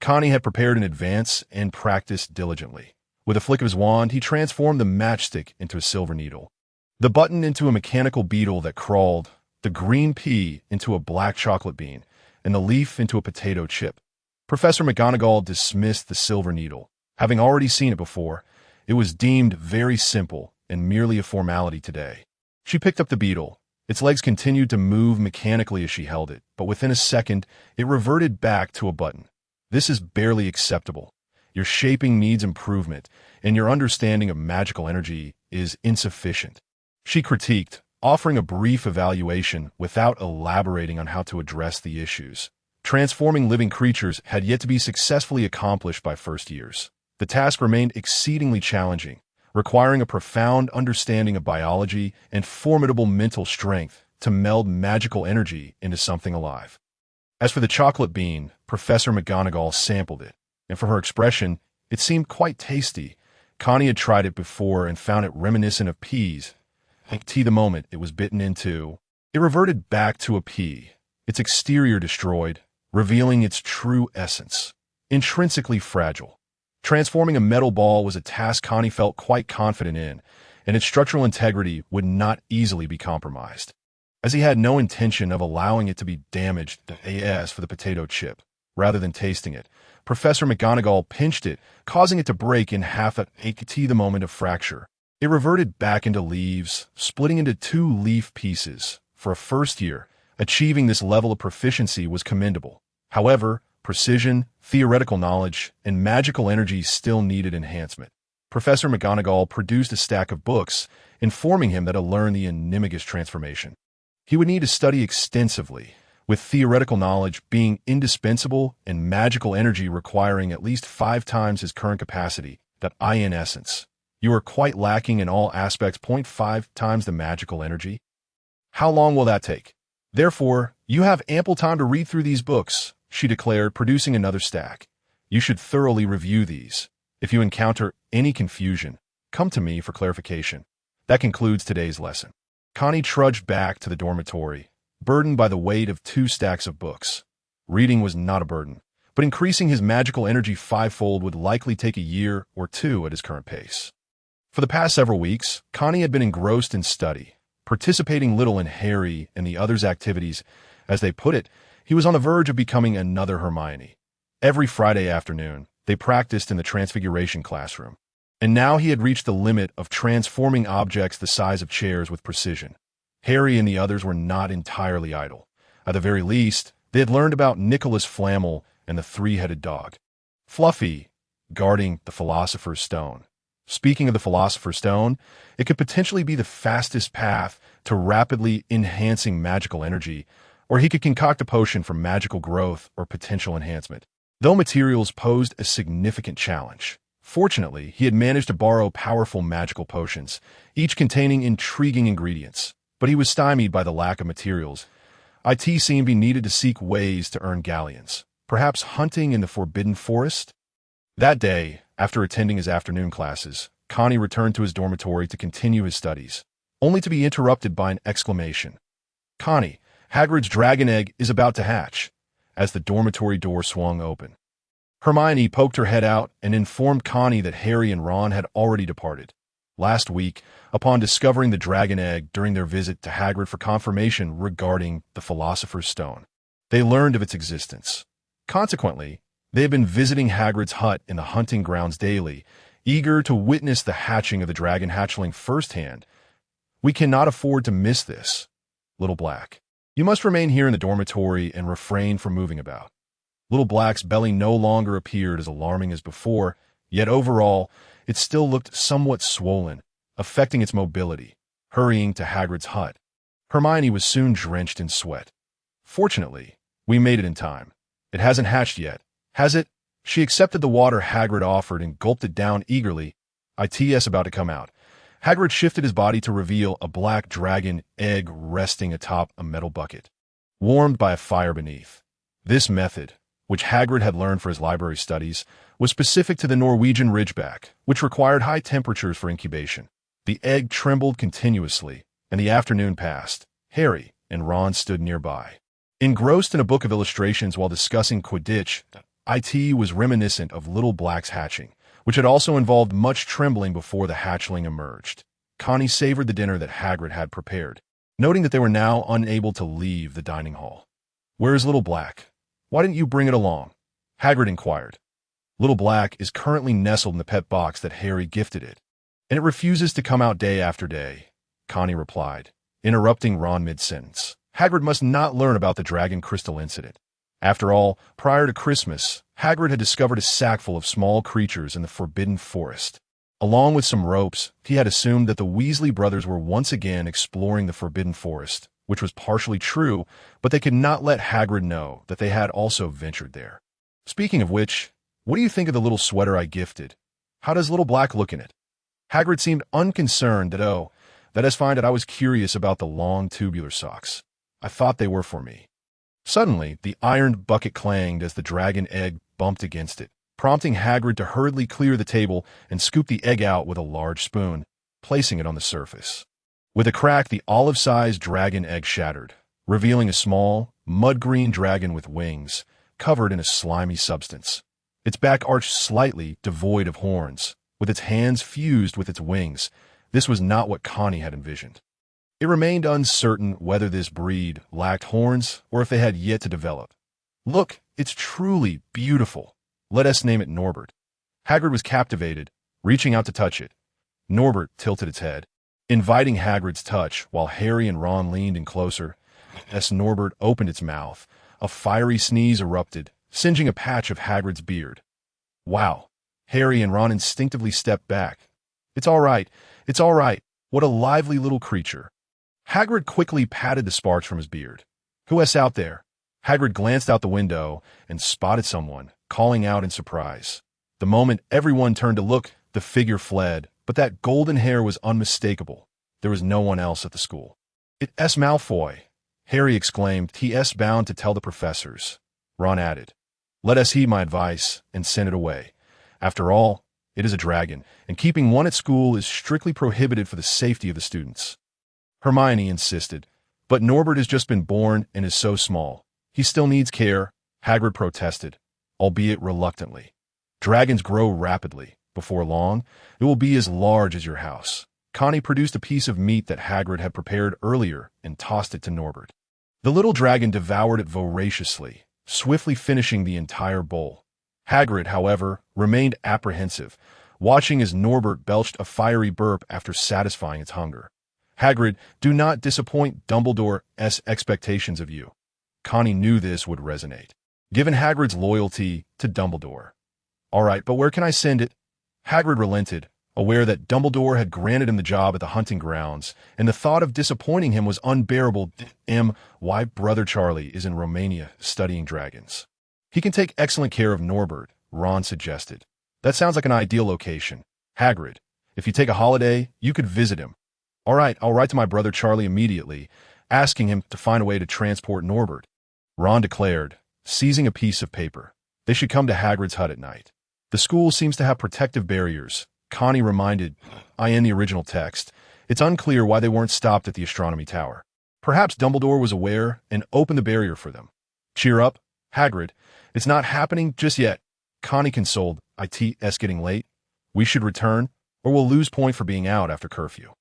S1: Connie had prepared in advance and practiced diligently. With a flick of his wand, he transformed the matchstick into a silver needle, the button into a mechanical beetle that crawled, the green pea into a black chocolate bean, and the leaf into a potato chip. Professor McGonagall dismissed the silver needle. Having already seen it before, it was deemed very simple and merely a formality today. She picked up the beetle. Its legs continued to move mechanically as she held it, but within a second, it reverted back to a button. This is barely acceptable. Your shaping needs improvement, and your understanding of magical energy is insufficient. She critiqued, offering a brief evaluation without elaborating on how to address the issues. Transforming living creatures had yet to be successfully accomplished by first years. The task remained exceedingly challenging, requiring a profound understanding of biology and formidable mental strength to meld magical energy into something alive. As for the chocolate bean, Professor McGonagall sampled it, and from her expression, it seemed quite tasty. Connie had tried it before and found it reminiscent of peas. The moment it was bitten into, it reverted back to a pea, its exterior destroyed, revealing its true essence, intrinsically fragile. Transforming a metal ball was a task Connie felt quite confident in, and its structural integrity would not easily be compromised. As he had no intention of allowing it to be damaged as for the potato chip, rather than tasting it, Professor McGonagall pinched it, causing it to break in half at the moment of fracture. It reverted back into leaves, splitting into 2 leaf pieces. For a first year, achieving this level of proficiency was commendable. However, precision, theoretical knowledge, and magical energy still needed enhancement. Professor McGonagall produced a stack of books, informing him that to learn the animagus transformation, he would need to study extensively, with theoretical knowledge being indispensable and magical energy requiring at least 5 times his current capacity. In essence, you are quite lacking in all aspects. 0.5 times the magical energy. How long will that take? Therefore, you have ample time to read through these books, she declared, producing another stack. You should thoroughly review these. If you encounter any confusion, come to me for clarification. That concludes today's lesson. Connie trudged back to the dormitory, burdened by the weight of 2 stacks of books. Reading was not a burden, but increasing his magical energy 5-fold would likely take a year or 2 at his current pace. For the past several weeks, Connie had been engrossed in study, participating little in Harry and the others' activities. As they put it, he was on the verge of becoming another Hermione. Every Friday afternoon, they practiced in the Transfiguration classroom, and now he had reached the limit of transforming objects the size of chairs with precision. Harry and the others were not entirely idle. At the very least, they had learned about Nicholas Flamel and the 3-headed dog, Fluffy, guarding the Philosopher's Stone. Speaking of the Philosopher's Stone, it could potentially be the fastest path to rapidly enhancing magical energy, or he could concoct a potion for magical growth or potential enhancement. Though materials posed a significant challenge, fortunately, he had managed to borrow powerful magical potions, each containing intriguing ingredients. But he was stymied by the lack of materials. It seemed he needed to seek ways to earn galleons, perhaps hunting in the Forbidden Forest. That day, after attending his afternoon classes, Connie returned to his dormitory to continue his studies, only to be interrupted by an exclamation. "Connie, Hagrid's dragon egg is about to hatch," as the dormitory door swung open. Hermione poked her head out and informed Connie that Harry and Ron had already departed. Last week, upon discovering the dragon egg during their visit to Hagrid for confirmation regarding the Philosopher's Stone, they learned of its existence. Consequently, they had been visiting Hagrid's hut in the hunting grounds daily, eager to witness the hatching of the dragon hatchling firsthand. "We cannot afford to miss this, Little Black. You must remain here in the dormitory and refrain from moving about." Little Black's belly no longer appeared as alarming as before, yet overall, it still looked somewhat swollen, affecting its mobility. Hurrying to Hagrid's hut, Hermione was soon drenched in sweat. "Fortunately, we made it in time," It hasn't hatched yet, has it? She accepted the water Hagrid offered and gulped it down eagerly. It's about to come out. Hagrid shifted his body to reveal a black dragon egg resting atop a metal bucket, warmed by a fire beneath. This method, which Hagrid had learned for his library studies, was specific to the Norwegian Ridgeback, which required high temperatures for incubation. The egg trembled continuously, and the afternoon passed. Harry and Ron stood nearby. Engrossed in a book of illustrations while discussing Quidditch, it was reminiscent of Little Black's hatching, which had also involved much trembling before the hatchling emerged. Connie savored the dinner that Hagrid had prepared, noting that they were now unable to leave the dining hall. "Where is Little Black? Why didn't you bring it along?" Hagrid inquired. "Little Black is currently nestled in the pet box that Harry gifted it, and it refuses to come out day after day," Connie replied, interrupting Ron mid-sentence. Hagrid must not learn about the dragon crystal incident. After all, prior to Christmas, Hagrid had discovered a sack full of small creatures in the Forbidden Forest. Along with some ropes, he had assumed that the Weasley brothers were once again exploring the Forbidden Forest, which was partially true, but they could not let Hagrid know that they had also ventured there. "Speaking of which, what do you think of the little sweater I gifted? How does Little Black look in it?" Hagrid seemed unconcerned that is fine that I was curious about the long tubular socks. I thought they were for me. Suddenly, the ironed bucket clanged as the dragon egg bumped against it, prompting Hagrid to hurriedly clear the table and scoop the egg out with a large spoon, placing it on the surface. With a crack, the olive-sized dragon egg shattered, revealing a small, mud-green dragon with wings, covered in a slimy substance. Its back arched slightly, devoid of horns, with its hands fused with its wings. This was not what Connie had envisioned. It remained uncertain whether this breed lacked horns or if they had yet to develop. "Look, it's truly beautiful. Let us name it Norbert." Hagrid was captivated, reaching out to touch it. Norbert tilted its head, inviting Hagrid's touch while Harry and Ron leaned in closer. As Norbert opened its mouth, a fiery sneeze erupted, singeing a patch of Hagrid's beard. "Wow." Harry and Ron instinctively stepped back. It's all right. What a lively little creature." Hagrid quickly patted the sparks from his beard. "Who is out there?" Hagrid glanced out the window and spotted someone, calling out in surprise. The moment everyone turned to look, the figure fled, but that golden hair was unmistakable. There was no one else at the school. "It's Malfoy," Harry exclaimed. "He's bound to tell the professors." Ron added, "Let us heed my advice and send it away. After all, it is a dragon, and keeping one at school is strictly prohibited for the safety of the students." Hermione insisted, "But Norbert has just been born and is so small. He still needs care," Hagrid protested, albeit reluctantly. "Dragons grow rapidly. Before long, it will be as large as your house." Connie produced a piece of meat that Hagrid had prepared earlier and tossed it to Norbert. The little dragon devoured it voraciously, swiftly finishing the entire bowl. Hagrid, however, remained apprehensive, watching as Norbert belched a fiery burp after satisfying its hunger. "Hagrid, do not disappoint Dumbledore's expectations of you." Connie knew this would resonate, given Hagrid's loyalty to Dumbledore. "All right, but where can I send it?" Hagrid relented, aware that Dumbledore had granted him the job at the hunting grounds, and the thought of disappointing him was unbearable. Why Brother Charlie is in Romania studying dragons. "He can take excellent care of Norbert," Ron suggested. "That sounds like an ideal location. Hagrid, if you take a holiday, you could visit him." "All right, I'll write to my brother Charlie immediately, asking him to find a way to transport Norbert," Ron declared, seizing a piece of paper. "They should come to Hagrid's hut at night. The school seems to have protective barriers," Connie reminded in the original text. It's unclear why they weren't stopped at the astronomy tower. Perhaps Dumbledore was aware and opened the barrier for them. "Cheer up, Hagrid. It's not happening just yet," Connie consoled. "It's getting late. We should return, or we'll lose point for being out after curfew."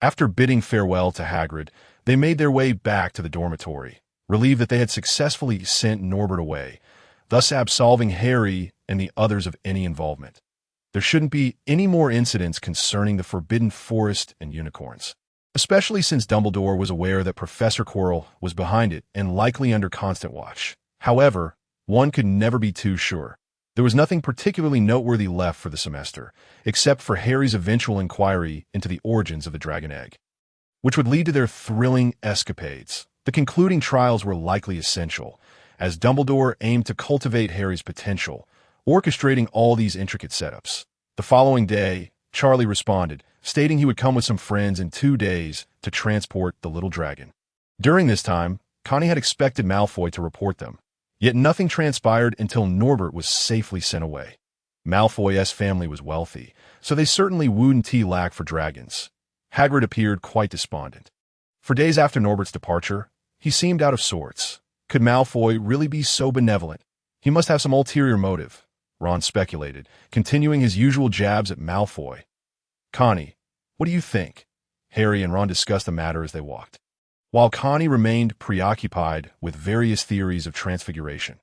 S1: After bidding farewell to Hagrid, they made their way back to the dormitory, relieved that they had successfully sent Norbert away, thus absolving Harry and the others of any involvement. There shouldn't be any more incidents concerning the Forbidden Forest and unicorns, especially since Dumbledore was aware that Professor Quirrell was behind it and likely under constant watch. However, one could never be too sure. There was nothing particularly noteworthy left for the semester, except for Harry's eventual inquiry into the origins of the dragon egg, which would lead to their thrilling escapades. The concluding trials were likely essential, as Dumbledore aimed to cultivate Harry's potential, orchestrating all these intricate setups. The following day, Charlie responded, stating he would come with some friends in 2 days to transport the little dragon. During this time, Connie had expected Malfoy to report them, yet nothing transpired until Norbert was safely sent away. Malfoy's family was wealthy, so they certainly wouldn't lack for dragons. Hagrid appeared quite despondent. For days after Norbert's departure, he seemed out of sorts. Could Malfoy really be so benevolent? He must have some ulterior motive, Ron speculated, continuing his usual jabs at Malfoy. Connie, what do you think? Harry and Ron discussed the matter as they walked, while Connie remained preoccupied with various theories of transfiguration.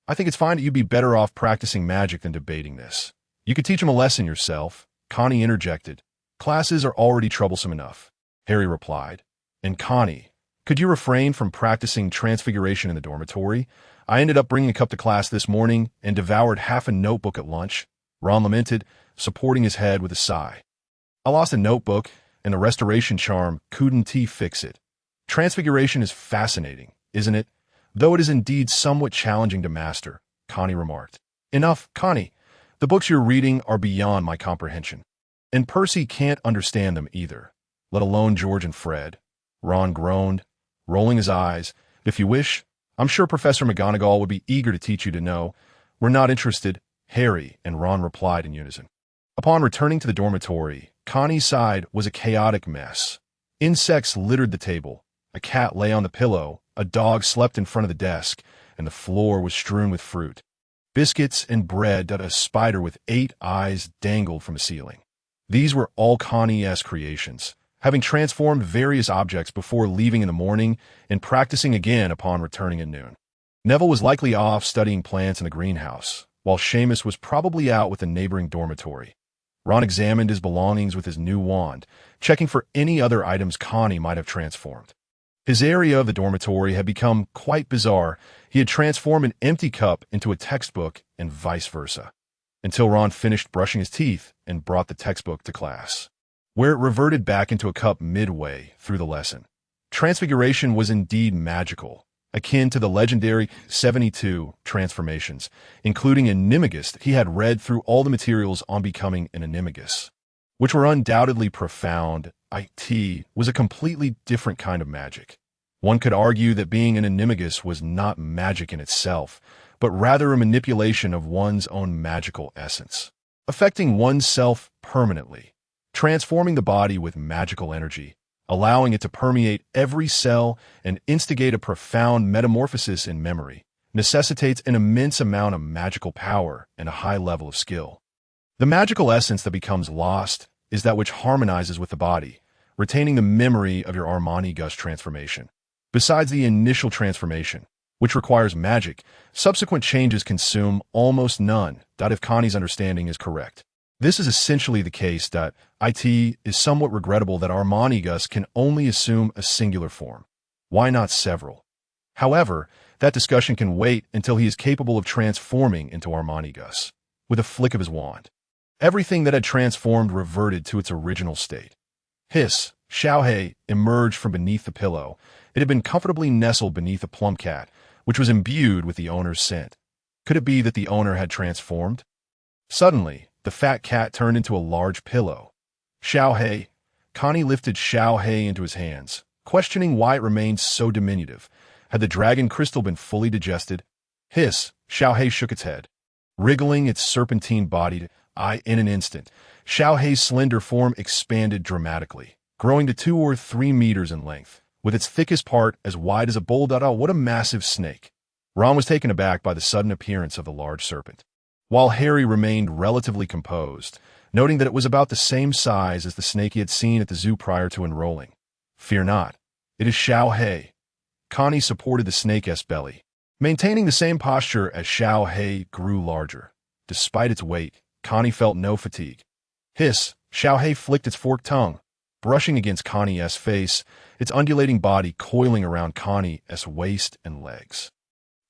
S1: I think it's fine that you'd be better off practicing magic than debating this. You could teach him a lesson yourself, Connie interjected. Classes are already troublesome enough, Harry replied. And Connie, could you refrain from practicing transfiguration in the dormitory? I ended up bringing a cup to class this morning and devoured half a notebook at lunch, Ron lamented, supporting his head with a sigh. I lost a notebook, and the restoration charm couldn't fix it. Transfiguration is fascinating, isn't it? Though it is indeed somewhat challenging to master, Connie remarked. Enough, Connie. The books you're reading are beyond my comprehension. And Percy can't understand them either, let alone George and Fred. Ron groaned, rolling his eyes. If you wish, I'm sure Professor McGonagall would be eager to teach you to know. We're not interested, Harry and Ron replied in unison. Upon returning to the dormitory, Connie's side was a chaotic mess. Insects littered the table. A cat lay on the pillow, a dog slept in front of the desk, and the floor was strewn with fruit. Biscuits and bread that a spider with 8 eyes dangled from the ceiling. These were all Connie's creations, having transformed various objects before leaving in the morning and practicing again upon returning at noon. Neville was likely off studying plants in the greenhouse, while Seamus was probably out with the neighboring dormitory. Ron examined his belongings with his new wand, checking for any other items Connie might have transformed. His area of the dormitory had become quite bizarre. He had transformed an empty cup into a textbook and vice versa, until Ron finished brushing his teeth and brought the textbook to class, where it reverted back into a cup midway through the lesson. Transfiguration was indeed magical, akin to the legendary 72 transformations, including Animagus. He had read through all the materials on becoming an Animagus, which were undoubtedly profound. It was a completely different kind of magic. One could argue that being an Animagus was not magic in itself, but rather a manipulation of one's own magical essence, affecting oneself permanently, transforming the body with magical energy, allowing it to permeate every cell and instigate a profound metamorphosis in memory, necessitates an immense amount of magical power and a high level of skill. The magical essence that becomes lost is that which harmonizes with the body, retaining the memory of your Armani-Gus transformation. Besides the initial transformation, which requires magic, subsequent changes consume almost none. If Connie's understanding is correct, this is essentially the case. It is somewhat regrettable that Armani-Gus can only assume a singular form. Why not several? However, that discussion can wait until he is capable of transforming into Armani-Gus with a flick of his wand. Everything that had transformed reverted to its original state. Hiss, Xiaohei emerged from beneath the pillow. It had been comfortably nestled beneath a plum cat, which was imbued with the owner's scent. Could it be that the owner had transformed? Suddenly, the fat cat turned into a large pillow. Xiaohei. Connie lifted Xiaohei into his hands, questioning why it remained so diminutive. Had the dragon crystal been fully digested? Hiss, Xiaohei shook its head, wriggling its serpentine body. In an instant, Xiaohei's slender form expanded dramatically, growing to 2 or 3 meters in length, with its thickest part as wide as a bowl. What a massive snake! Ron was taken aback by the sudden appearance of the large serpent, while Harry remained relatively composed, noting that it was about the same size as the snake he had seen at the zoo prior to enrolling. Fear not, it is Xiaohei. Connie supported the snake's belly, maintaining the same posture as Xiaohei grew larger. Despite its weight, Connie felt no fatigue. Hiss, Xiaohei flicked its forked tongue, brushing against Connie's face, its undulating body coiling around Connie's waist and legs.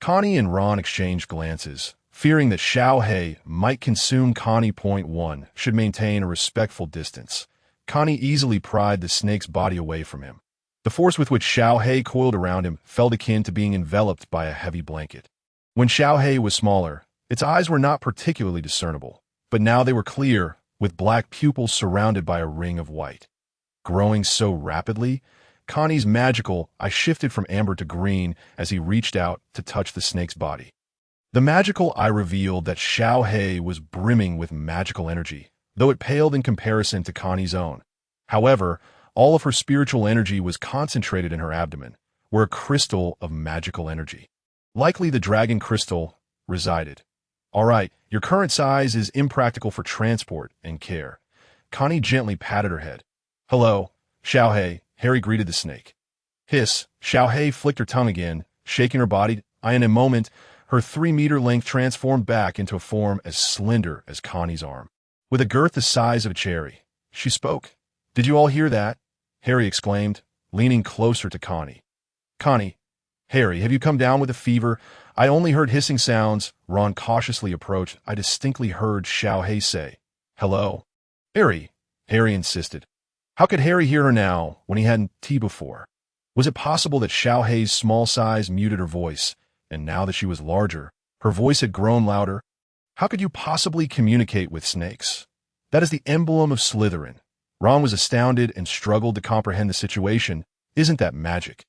S1: Connie and Ron exchanged glances, fearing that Xiaohei might consume Connie. One should maintain a respectful distance. Connie easily pried the snake's body away from him, The force with which Xiao He coiled around him felt akin to being enveloped by a heavy blanket. When Xiao He was smaller, its eyes were not particularly discernible, but now they were clear, with black pupils surrounded by a ring of white. Growing so rapidly, Connie's magical eye shifted from amber to green as he reached out to touch the snake's body. The magical eye revealed that Xiao He was brimming with magical energy, though it paled in comparison to Connie's own. However, all of her spiritual energy was concentrated in her abdomen, where a crystal of magical energy, likely the dragon crystal, resided. All right, your current size is impractical for transport and care. Connie gently patted her head. Hello, Xiao He, Harry greeted the snake. Hiss, Xiao He flicked her tongue again, shaking her body, and in a moment, her 3-meter length transformed back into a form as slender as Connie's arm. With a girth the size of a cherry, she spoke. Did you all hear that? Harry exclaimed, leaning closer to Connie. Connie, Harry, have you come down with a fever? I only heard hissing sounds. Ron cautiously approached. I distinctly heard Xiao He say, Hello. Harry insisted. How could Harry hear her now when he hadn't tea before? Was it possible that Xiao He's small size muted her voice, and now that she was larger, her voice had grown louder? How could you possibly communicate with snakes? That is the emblem of Slytherin. Ron was astounded and struggled to comprehend the situation. Isn't that magic?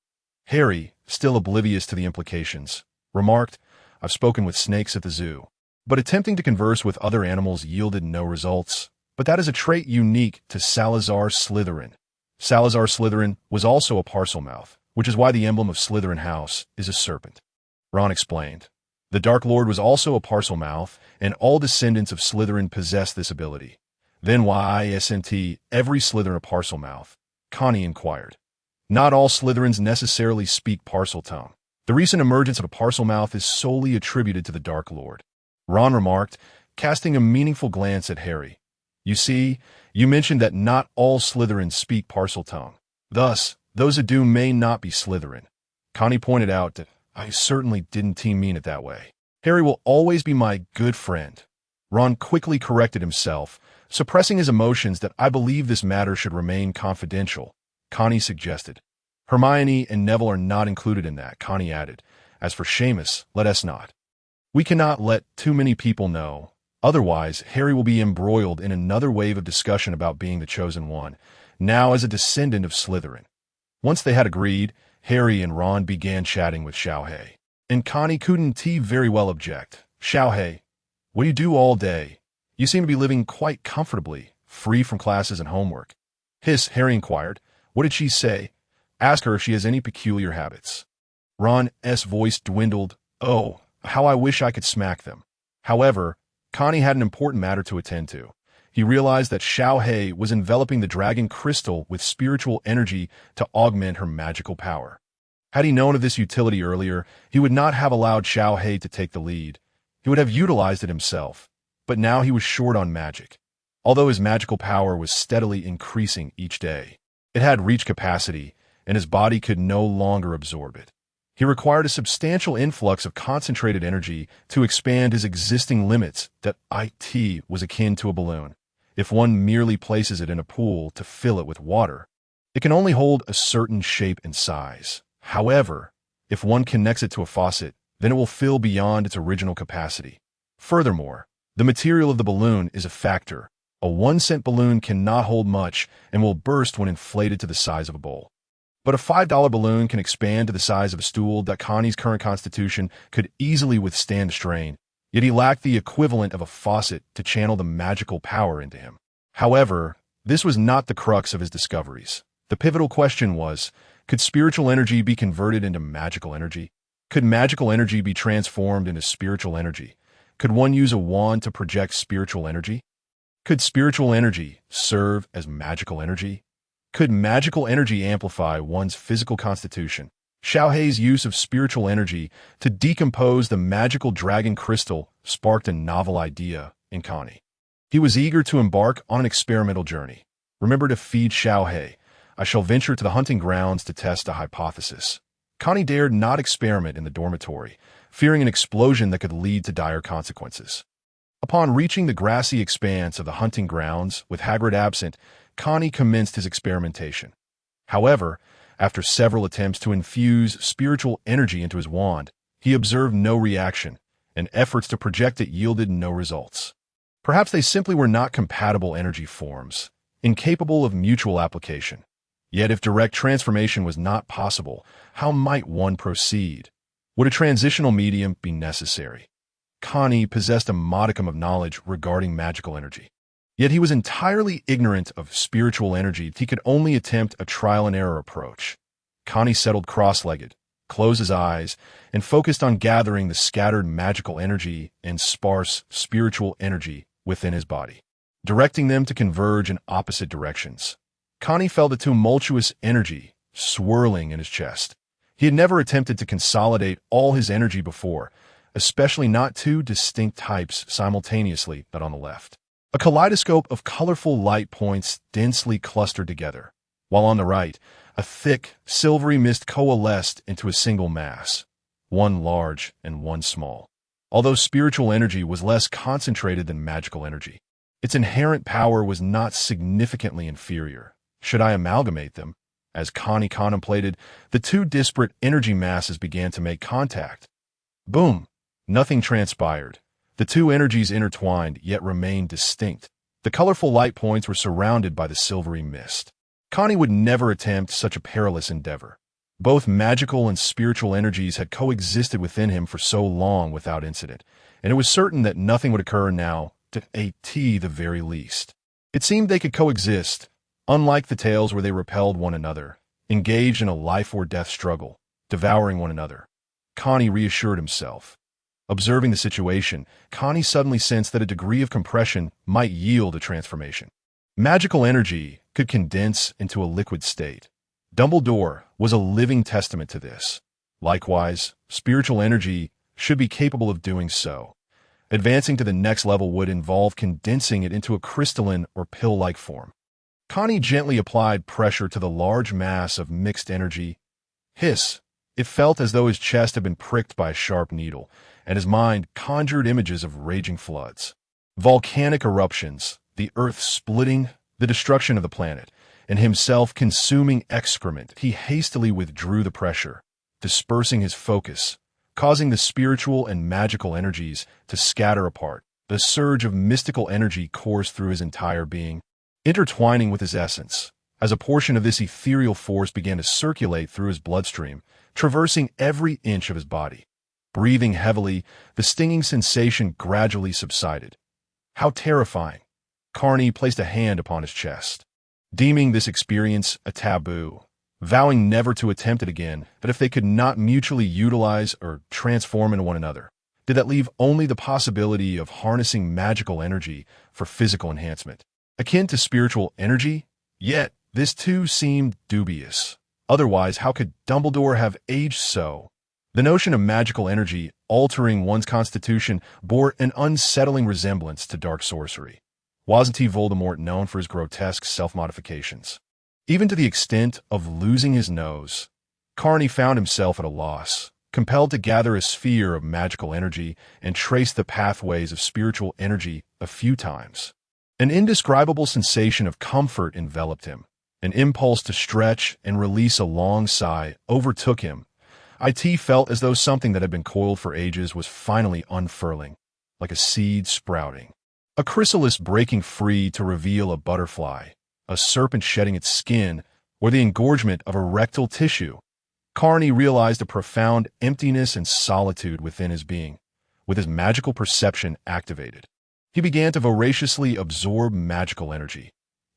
S1: Harry, still oblivious to the implications, remarked, I've spoken with snakes at the zoo, but attempting to converse with other animals yielded no results. But that is a trait unique to Salazar Slytherin. Salazar Slytherin was also a Parselmouth, which is why the emblem of Slytherin House is a serpent. Ron explained. The Dark Lord was also a Parselmouth, and all descendants of Slytherin possessed this ability. Then why isn't every Slytherin a Parselmouth? Connie inquired. Not all Slytherins necessarily speak Parseltongue. The recent emergence of a Parselmouth is solely attributed to the Dark Lord. Ron remarked, casting a meaningful glance at Harry. You see, you mentioned that not all Slytherins speak Parseltongue. Thus, those who do may not be Slytherin. Connie pointed out that I certainly didn't mean it that way. Harry will always be my good friend. Ron quickly corrected himself, suppressing his emotions that I believe this matter should remain confidential. Connie suggested. Hermione and Neville are not included in that, Connie added. As for Seamus, let us not. We cannot let too many people know. Otherwise, Harry will be embroiled in another wave of discussion about being the chosen one, now as a descendant of Slytherin. Once they had agreed, Harry and Ron began chatting with Xiao He. And Connie couldn't very well object. Xiao He, what do you do all day? You seem to be living quite comfortably, free from classes and homework. Hiss, Harry inquired. What did she say? Ask her if she has any peculiar habits. Ron's voice dwindled. Oh, how I wish I could smack them. However, Connie had an important matter to attend to. He realized that Xiao He was enveloping the dragon crystal with spiritual energy to augment her magical power. Had he known of this utility earlier, he would not have allowed Xiao He to take the lead. He would have utilized it himself. But now he was short on magic. Although his magical power was steadily increasing each day, it had reached capacity, and his body could no longer absorb it. He required a substantial influx of concentrated energy to expand his existing limits. That it was akin to a balloon. If one merely places it in a pool to fill it with water, it can only hold a certain shape and size. However, if one connects it to a faucet, then it will fill beyond its original capacity. Furthermore, the material of the balloon is a factor. A 1-cent balloon cannot hold much and will burst when inflated to the size of a bowl. But a $5 balloon can expand to the size of a stool. That Connie's current constitution could easily withstand strain, yet he lacked the equivalent of a faucet to channel the magical power into him. However, this was not the crux of his discoveries. The pivotal question was, could spiritual energy be converted into magical energy? Could magical energy be transformed into spiritual energy? Could one use a wand to project spiritual energy? Could spiritual energy serve as magical energy? Could magical energy amplify one's physical constitution? Xiao He's use of spiritual energy to decompose the magical dragon crystal sparked a novel idea in Connie. He was eager to embark on an experimental journey. Remember to feed Xiao He. I shall venture to the hunting grounds to test a hypothesis. Connie dared not experiment in the dormitory, fearing an explosion that could lead to dire consequences. Upon reaching the grassy expanse of the hunting grounds, with Hagrid absent, Connie commenced his experimentation. However, After several attempts to infuse spiritual energy into his wand, he observed no reaction, and efforts to project it yielded no results. Perhaps they simply were not compatible energy forms, incapable of mutual application. Yet if direct transformation was not possible, how might one proceed? Would a transitional medium be necessary? Connie possessed a modicum of knowledge regarding magical energy. Yet he was entirely ignorant of spiritual energy. He could only attempt a trial-and-error approach. Connie settled cross-legged, closed his eyes, and focused on gathering the scattered magical energy and sparse spiritual energy within his body, directing them to converge in opposite directions. Connie felt a tumultuous energy swirling in his chest. He had never attempted to consolidate all his energy before, especially not two distinct types simultaneously, but on the left. A kaleidoscope of colorful light points densely clustered together, while on the right, a thick, silvery mist coalesced into a single mass, one large and one small. Although spiritual energy was less concentrated than magical energy, its inherent power was not significantly inferior. Should I amalgamate them? As Connie contemplated, the two disparate energy masses began to make contact. Boom! Nothing transpired. The two energies intertwined, yet remained distinct. The colorful light points were surrounded by the silvery mist. Connie would never attempt such a perilous endeavor. Both magical and spiritual energies had coexisted within him for so long without incident, and it was certain that nothing would occur now, to the very least. It seemed they could coexist, unlike the tales where they repelled one another, engaged in a life-or-death struggle, devouring one another. Connie reassured himself. Observing the situation, Connie suddenly sensed that a degree of compression might yield a transformation. Magical energy could condense into a liquid state. Dumbledore was a living testament to this. Likewise, spiritual energy should be capable of doing so. Advancing to the next level would involve condensing it into a crystalline or pill-like form. Connie gently applied pressure to the large mass of mixed energy. Hiss! It felt as though his chest had been pricked by a sharp needle, and his mind conjured images of raging floods, volcanic eruptions, the earth splitting, the destruction of the planet, and himself consuming excrement. He hastily withdrew the pressure, dispersing his focus, causing the spiritual and magical energies to scatter apart. The surge of mystical energy coursed through his entire being, intertwining with his essence, as a portion of this ethereal force began to circulate through his bloodstream, traversing every inch of his body. Breathing heavily, the stinging sensation gradually subsided. How terrifying! Connie placed a hand upon his chest, deeming this experience a taboo, vowing never to attempt it again. But if they could not mutually utilize or transform into one another, did that leave only the possibility of harnessing magical energy for physical enhancement, akin to spiritual energy? Yet, this too seemed dubious. Otherwise, how could Dumbledore have aged so? The notion of magical energy altering one's constitution bore an unsettling resemblance to dark sorcery. Wasn't he Voldemort known for his grotesque self-modifications? Even to the extent of losing his nose, Connie found himself at a loss, compelled to gather a sphere of magical energy and trace the pathways of spiritual energy a few times. An indescribable sensation of comfort enveloped him. An impulse to stretch and release a long sigh overtook him. It felt as though something that had been coiled for ages was finally unfurling, like a seed sprouting. A chrysalis breaking free to reveal a butterfly, a serpent shedding its skin, or the engorgement of a rectal tissue. Connie realized a profound emptiness and solitude within his being, with his magical perception activated. He began to voraciously absorb magical energy.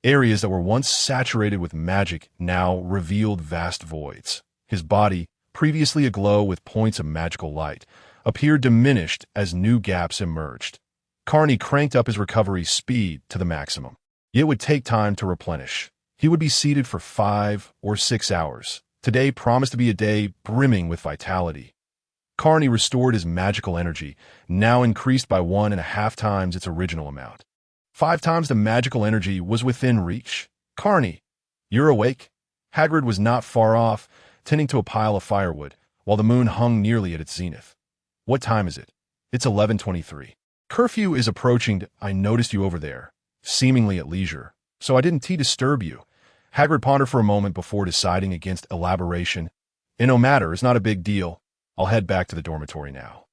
S1: Areas that were once saturated with magic now revealed vast voids. His body, previously aglow with points of magical light, appeared diminished as new gaps emerged. Connie cranked up his recovery speed to the maximum. It would take time to replenish. He would be seated for 5 or 6 hours. Today promised to be a day brimming with vitality. Connie restored his magical energy, now increased by 1.5 times its original amount. 5 times the magical energy was within reach. Connie, you're awake? Hagrid was not far off, tending to a pile of firewood, while the moon hung nearly at its zenith. What time is it? It's 11:23. Curfew is approaching. I noticed you over there, seemingly at leisure, so I didn't disturb you. Hagrid pondered for a moment before deciding against elaboration. No matter, it's not a big deal. I'll head back to the dormitory now.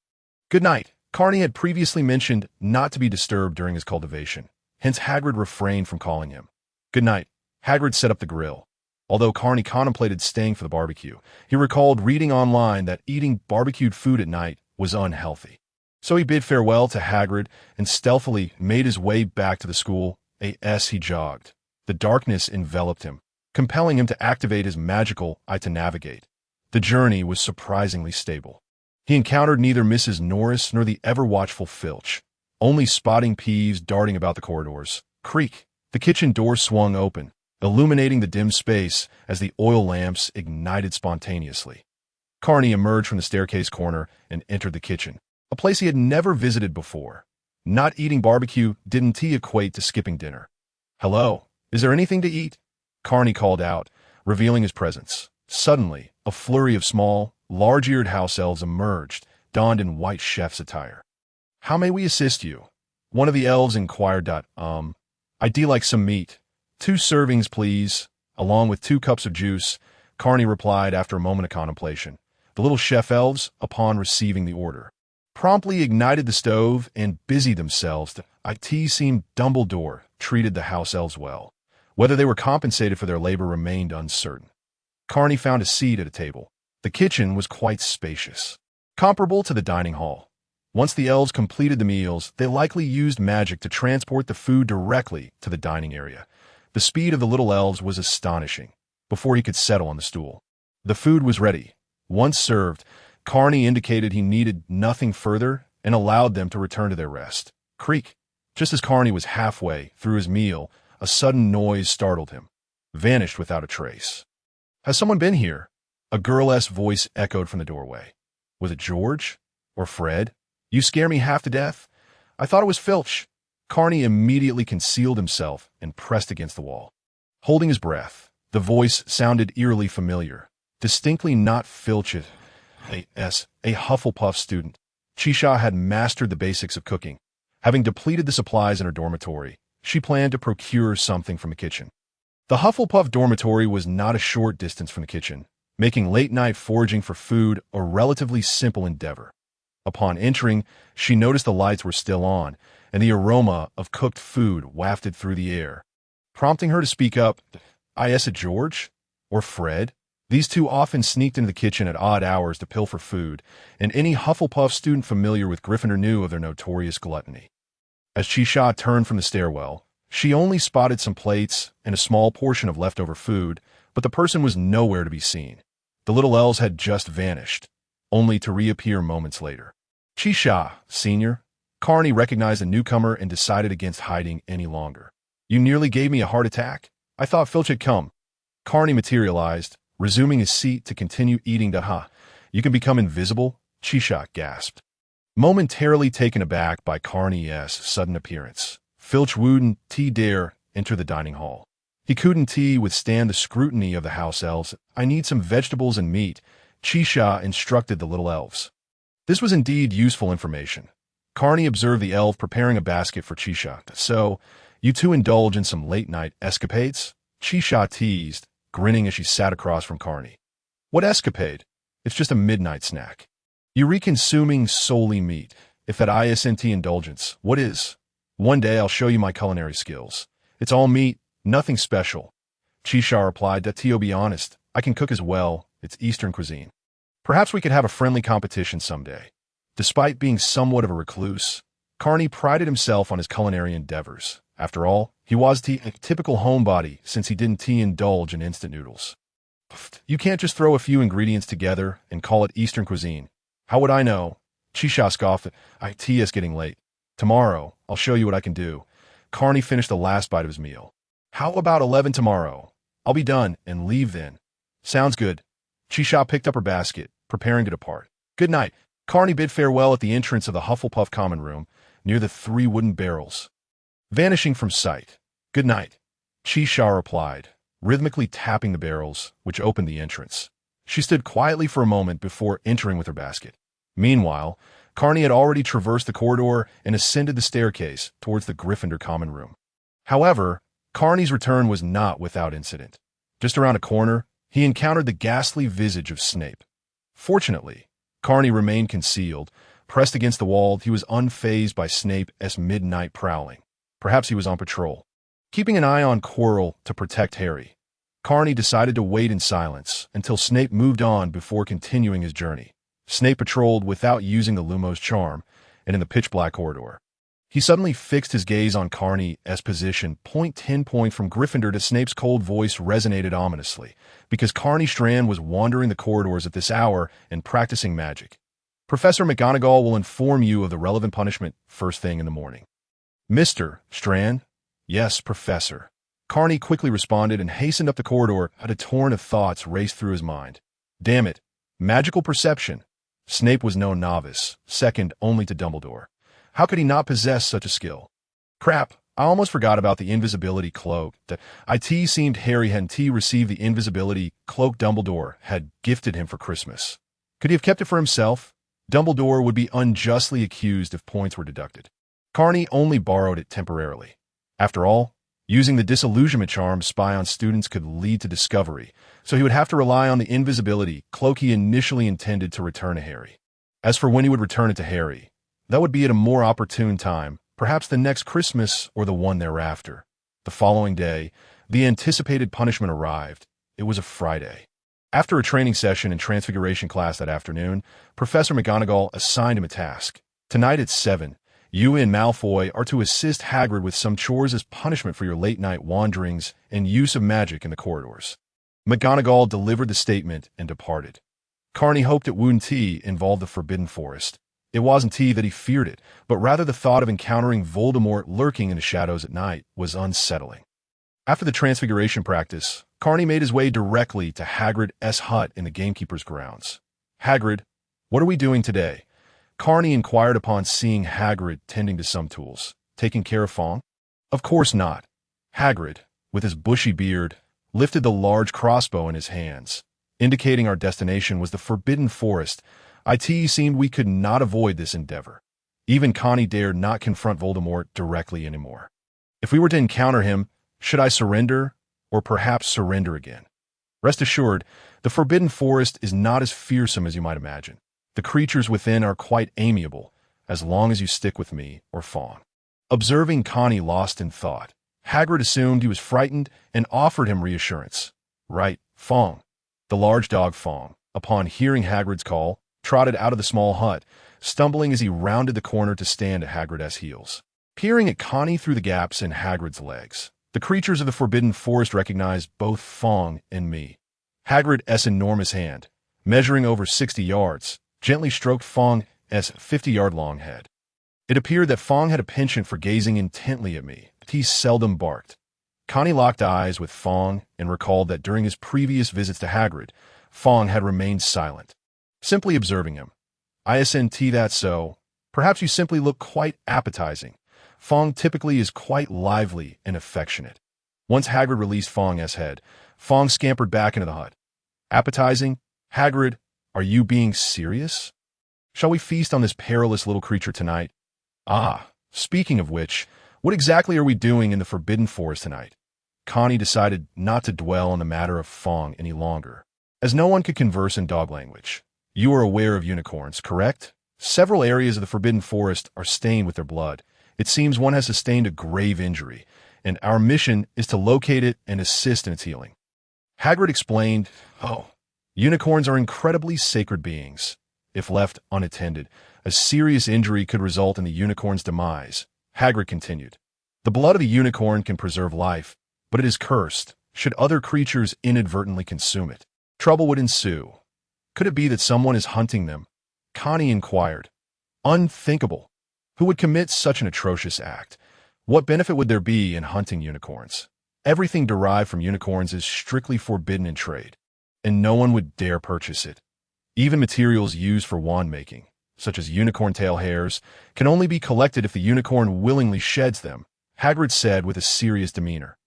S1: Good night. Carney had previously mentioned not to be disturbed during his cultivation. Hence, Hagrid refrained from calling him. Good night. Hagrid set up the grill. Although Carney contemplated staying for the barbecue, he recalled reading online that eating barbecued food at night was unhealthy. So he bid farewell to Hagrid and stealthily made his way back to the school. As he jogged, the darkness enveloped him, compelling him to activate his magical eye to navigate. The journey was surprisingly stable. He encountered neither Mrs. Norris nor the ever-watchful Filch, only spotting Peeves darting about the corridors. Creak! The kitchen door swung open, illuminating the dim space as the oil lamps ignited spontaneously. Carney emerged from the staircase corner and entered the kitchen, a place he had never visited before. Not eating barbecue didn't equate to skipping dinner. Hello, is there anything to eat? Carney called out, revealing his presence. Suddenly, a flurry of small, large-eared house elves emerged, donned in white chef's attire. How may we assist you? One of the elves inquired. I'd like some meat. 2 servings, please, along with 2 cups of juice, Carney replied after a moment of contemplation. The little chef elves, upon receiving the order, promptly ignited the stove and busied themselves. It seemed Dumbledore treated the house elves well. Whether they were compensated for their labor remained uncertain. Carney found a seat at a table. The kitchen was quite spacious, comparable to the dining hall. Once the elves completed the meals, they likely used magic to transport the food directly to the dining area. The speed of the little elves was astonishing. Before he could settle on the stool, the food was ready. Once served, Carney indicated he needed nothing further and allowed them to return to their rest. Creak! Just as Carney was halfway through his meal, a sudden noise startled him, vanished without a trace. Has someone been here? A girl-esque voice echoed from the doorway. Was it George? Or Fred? You scare me half to death. I thought it was Filch. Carney immediately concealed himself and pressed against the wall. Holding his breath, the voice sounded eerily familiar, distinctly not Filch. A Hufflepuff student. Chisha had mastered the basics of cooking. Having depleted the supplies in her dormitory, she planned to procure something from the kitchen. The Hufflepuff dormitory was not a short distance from the kitchen, making late-night foraging for food a relatively simple endeavor. Upon entering, she noticed the lights were still on, and the aroma of cooked food wafted through the air, prompting her to speak up. Is it George? Or Fred? These two often sneaked into the kitchen at odd hours to pilfer food, and any Hufflepuff student familiar with Gryffindor knew of their notorious gluttony. As Chisha turned from the stairwell, she only spotted some plates and a small portion of leftover food, but the person was nowhere to be seen. The little elves had just vanished, only to reappear moments later. Chisha, Senior. Carney recognized the newcomer and decided against hiding any longer. You nearly gave me a heart attack. I thought Filch had come. Carney materialized, resuming his seat to continue eating. You can become invisible? Chisha gasped. Momentarily taken aback by Carney's sudden appearance, Filch wouldn't dare enter the dining hall. He couldn't withstand the scrutiny of the house elves. I need some vegetables and meat, Chisha instructed the little elves. This was indeed useful information. Carney observed the elf preparing a basket for Chisha. So, you two indulge in some late-night escapades? Chisha teased, grinning as she sat across from Carney. What escapade? It's just a midnight snack. You reconsuming solely meat. If that isn't indulgence, what is? One day I'll show you my culinary skills. It's all meat, nothing special. Chisha replied, to be honest, I can cook as well. It's Eastern cuisine. Perhaps we could have a friendly competition someday. Despite being somewhat of a recluse, Carney prided himself on his culinary endeavors. After all, he was a typical homebody since he didn't indulge in instant noodles. You can't just throw a few ingredients together and call it Eastern cuisine. How would I know? Chisha scoffed. It's getting late. Tomorrow, I'll show you what I can do. Carney finished the last bite of his meal. How about 11 tomorrow? I'll be done and leave then. Sounds good. Chisha picked up her basket, preparing to depart. Good night. Carney bid farewell at the entrance of the Hufflepuff common room, near the 3 wooden barrels. Vanishing from sight. Good night. Chisha replied, rhythmically tapping the barrels, which opened the entrance. She stood quietly for a moment before entering with her basket. Meanwhile, Carney had already traversed the corridor and ascended the staircase towards the Gryffindor common room. However, Carney's return was not without incident. Just around a corner, he encountered the ghastly visage of Snape. Fortunately, Carney remained concealed. Pressed against the wall, he was unfazed by Snape's midnight prowling. Perhaps he was on patrol. Keeping an eye on Quirrell to protect Harry, Carney decided to wait in silence until Snape moved on before continuing his journey. Snape patrolled without using the Lumos charm, and in the pitch-black corridor, he suddenly fixed his gaze on Carney's position. 10 point from Gryffindor to Snape's cold voice resonated ominously, because Carney Strand was wandering the corridors at this hour and practicing magic. Professor McGonagall will inform you of the relevant punishment first thing in the morning. Mr. Strand? Yes, Professor. Carney quickly responded and hastened up the corridor. A torrent of thoughts raced through his mind. Damn it. Magical perception. Snape was no novice, second only to Dumbledore. How could he not possess such a skill? Crap, I almost forgot about the invisibility cloak. It seemed Harry hadn't received the invisibility cloak Dumbledore had gifted him for Christmas. Could he have kept it for himself? Dumbledore would be unjustly accused if points were deducted. Carney only borrowed it temporarily. After all, using the disillusionment charm spy on students could lead to discovery, so he would have to rely on the invisibility cloak he initially intended to return to Harry. As for when he would return it to Harry, that would be at a more opportune time, perhaps the next Christmas or the one thereafter. The following day, the anticipated punishment arrived. It was a Friday. After a training session in Transfiguration class that afternoon, Professor McGonagall assigned him a task. Tonight at 7, you and Malfoy are to assist Hagrid with some chores as punishment for your late-night wanderings and use of magic in the corridors. McGonagall delivered the statement and departed. Carney hoped it wouldn't involve the Forbidden Forest. It wasn't that he feared it, but rather the thought of encountering Voldemort lurking in the shadows at night was unsettling. After the Transfiguration practice, Carney made his way directly to Hagrid's hut in the gamekeeper's grounds. Hagrid, what are we doing today? Carney inquired upon seeing Hagrid tending to some tools. Taking care of Fong? Of course not. Hagrid, with his bushy beard, lifted the large crossbow in his hands. Indicating our destination was the Forbidden Forest, it seemed we could not avoid this endeavor. Even Connie dared not confront Voldemort directly anymore. If we were to encounter him, should I surrender, or perhaps surrender again? Rest assured, the Forbidden Forest is not as fearsome as you might imagine. The creatures within are quite amiable, as long as you stick with me or Fawn. Observing Connie lost in thought, Hagrid assumed he was frightened and offered him reassurance. Right, Fong. The large dog Fong, upon hearing Hagrid's call, trotted out of the small hut, stumbling as he rounded the corner to stand at Hagrid's heels. Peering at Connie through the gaps in Hagrid's legs, the creatures of the Forbidden Forest recognized both Fong and me. Hagrid's enormous hand, measuring over 60 yards, gently stroked Fong's 50-yard-long head. It appeared that Fong had a penchant for gazing intently at me, but he seldom barked. Connie locked eyes with Fong and recalled that during his previous visits to Hagrid, Fong had remained silent, simply observing him. ISNT that so. Perhaps you simply look quite appetizing. Fong typically is quite lively and affectionate. Once Hagrid released Fong's head, Fong scampered back into the hut. Appetizing? Hagrid, are you being serious? Shall we feast on this perilous little creature tonight? Ah, speaking of which, what exactly are we doing in the Forbidden Forest tonight? Connie decided not to dwell on the matter of Fong any longer, as no one could converse in dog language. You are aware of unicorns, correct? Several areas of the Forbidden Forest are stained with their blood. It seems one has sustained a grave injury, and our mission is to locate it and assist in its healing. Hagrid explained, unicorns are incredibly sacred beings. If left unattended, a serious injury could result in the unicorn's demise. Hagrid continued, the blood of the unicorn can preserve life, but it is cursed should other creatures inadvertently consume it. Trouble would ensue. Could it be that someone is hunting them? Connie inquired. Unthinkable. Who would commit such an atrocious act? What benefit would there be in hunting unicorns? Everything derived from unicorns is strictly forbidden in trade, and no one would dare purchase it. Even materials used for wand making, such as unicorn tail hairs, can only be collected if the unicorn willingly sheds them, Hagrid said with a serious demeanor.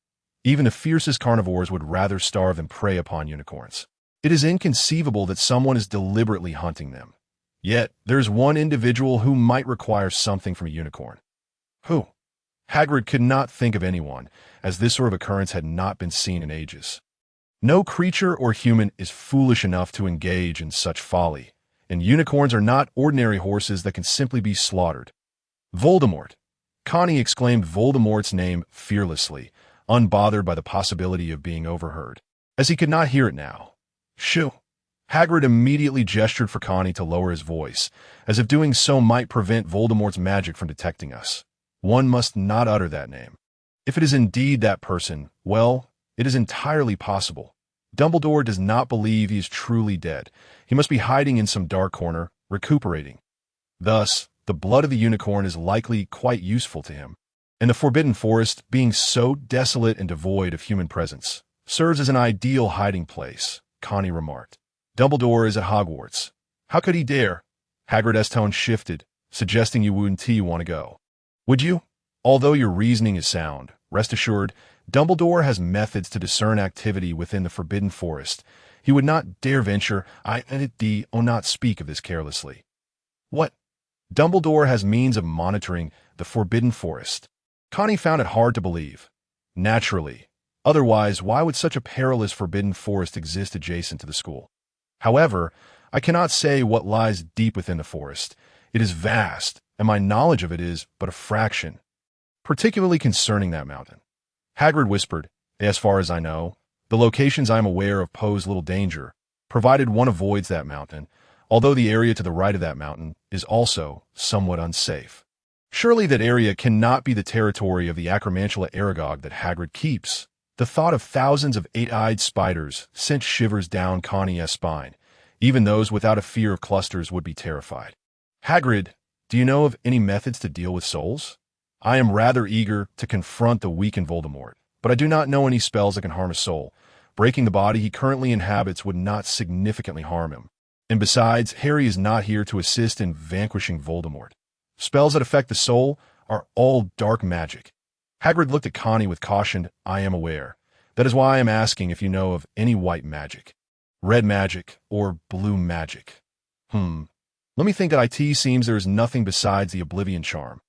S1: Even the fiercest carnivores would rather starve than prey upon unicorns. It is inconceivable that someone is deliberately hunting them. Yet, there's one individual who might require something from a unicorn. Who? Hagrid could not think of anyone, as this sort of occurrence had not been seen in ages. No creature or human is foolish enough to engage in such folly, and unicorns are not ordinary horses that can simply be slaughtered. Voldemort! Connie exclaimed Voldemort's name fearlessly, unbothered by the possibility of being overheard, as he could not hear it now. Shoo! Hagrid immediately gestured for Connie to lower his voice, as if doing so might prevent Voldemort's magic from detecting us. One must not utter that name. If it is indeed that person, well, it is entirely possible. Dumbledore does not believe he is truly dead. He must be hiding in some dark corner, recuperating. Thus, the blood of the unicorn is likely quite useful to him. And the Forbidden Forest, being so desolate and devoid of human presence, serves as an ideal hiding place, Connie remarked. Dumbledore is at Hogwarts. How could he dare? Hagrid's tone shifted, suggesting you wouldn't want to go. Would you? Although your reasoning is sound, rest assured, Dumbledore has methods to discern activity within the Forbidden Forest. He would not dare venture, not speak of this carelessly. What? Dumbledore has means of monitoring the Forbidden Forest. Connie found it hard to believe. Naturally. Otherwise, why would such a perilous Forbidden Forest exist adjacent to the school? However, I cannot say what lies deep within the forest. It is vast, and my knowledge of it is but a fraction, particularly concerning that mountain. Hagrid whispered, as far as I know, the locations I am aware of pose little danger, provided one avoids that mountain, although the area to the right of that mountain is also somewhat unsafe. Surely that area cannot be the territory of the Acromantula Aragog that Hagrid keeps. The thought of thousands of eight-eyed spiders sent shivers down Connie's spine. Even those without a fear of clusters would be terrified. Hagrid, do you know of any methods to deal with souls? I am rather eager to confront the weakened Voldemort, but I do not know any spells that can harm a soul. Breaking the body he currently inhabits would not significantly harm him. And besides, Harry is not here to assist in vanquishing Voldemort. Spells that affect the soul are all dark magic. Hagrid looked at Connie with caution. I am aware. That is why I am asking if you know of any white magic. Red magic or blue magic. Let me think. At it seems there is nothing besides the Oblivion Charm.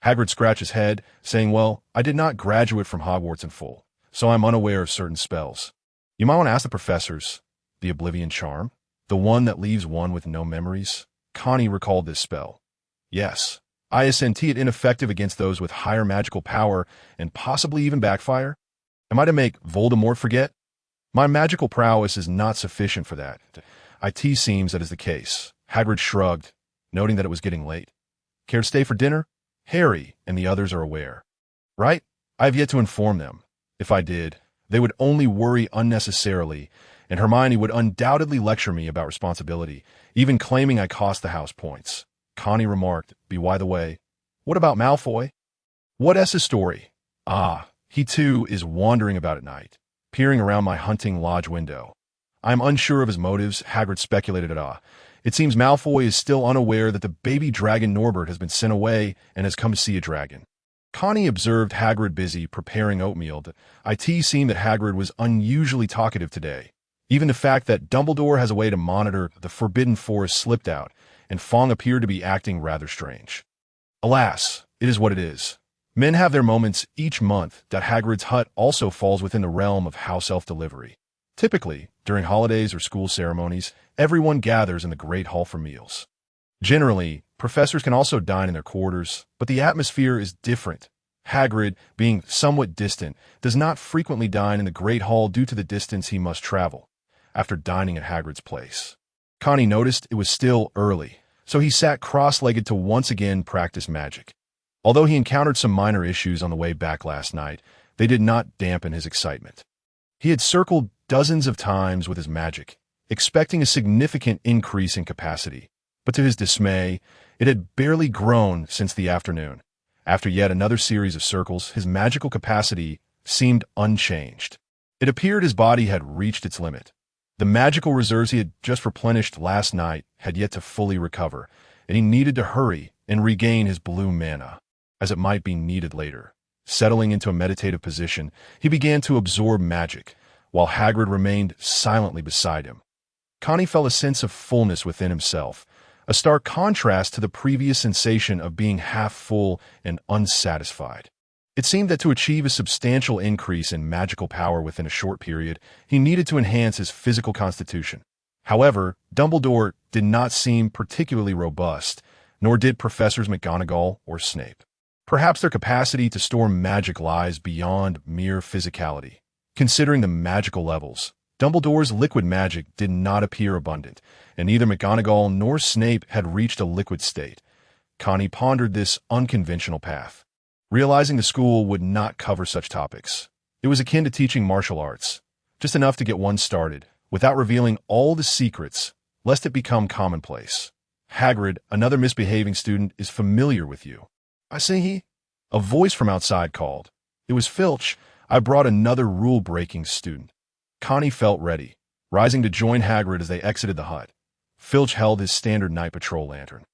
S1: Hagrid scratched his head, saying, well, I did not graduate from Hogwarts in full, so I'm unaware of certain spells. You might want to ask the professors. The Oblivion Charm? The one that leaves one with no memories? Connie recalled this spell. Yes. Isn't it ineffective against those with higher magical power and possibly even backfire? Am I to make Voldemort forget? My magical prowess is not sufficient for that. It seems that is the case. Hagrid shrugged, noting that it was getting late. Care to stay for dinner? Harry and the others are aware. Right? I have yet to inform them. If I did, they would only worry unnecessarily, and Hermione would undoubtedly lecture me about responsibility, even claiming I cost the house points. Connie remarked, by the way, what about Malfoy? What's his story? He too is wandering about at night, peering around my hunting lodge window. I am unsure of his motives, Hagrid speculated at It seems Malfoy is still unaware that the baby dragon Norbert has been sent away and has come to see a dragon. Connie observed Hagrid busy preparing oatmeal. It seemed that Hagrid was unusually talkative today. Even the fact that Dumbledore has a way to monitor the Forbidden Forest slipped out, and Fong appeared to be acting rather strange. Alas, it is what it is. Men have their moments each month. Hagrid's hut also falls within the realm of house elf delivery. Typically, during holidays or school ceremonies, everyone gathers in the Great Hall for meals. Generally, professors can also dine in their quarters, but the atmosphere is different. Hagrid, being somewhat distant, does not frequently dine in the Great Hall due to the distance he must travel. After dining at Hagrid's place, Connie noticed it was still early, so he sat cross-legged to once again practice magic. Although he encountered some minor issues on the way back last night, they did not dampen his excitement. He had circled dozens of times with his magic, expecting a significant increase in capacity, but to his dismay, it had barely grown since the afternoon. After yet another series of circles, his magical capacity seemed unchanged. It appeared his body had reached its limit. The magical reserves he had just replenished last night had yet to fully recover, and he needed to hurry and regain his blue mana, as it might be needed later. Settling into a meditative position, he began to absorb magic, while Hagrid remained silently beside him. Connie felt a sense of fullness within himself, a stark contrast to the previous sensation of being half full and unsatisfied. It seemed that to achieve a substantial increase in magical power within a short period, he needed to enhance his physical constitution. However, Dumbledore did not seem particularly robust, nor did Professors McGonagall or Snape. Perhaps their capacity to store magic lies beyond mere physicality. Considering the magical levels, Dumbledore's liquid magic did not appear abundant, and neither McGonagall nor Snape had reached a liquid state. Connie pondered this unconventional path, realizing the school would not cover such topics. It was akin to teaching martial arts, just enough to get one started, without revealing all the secrets, lest it become commonplace. Hagrid, another misbehaving student, is familiar with you. I see he. A voice from outside called. It was Filch. I brought another rule-breaking student. Connie felt ready, rising to join Hagrid as they exited the hut. Filch held his standard night patrol lantern.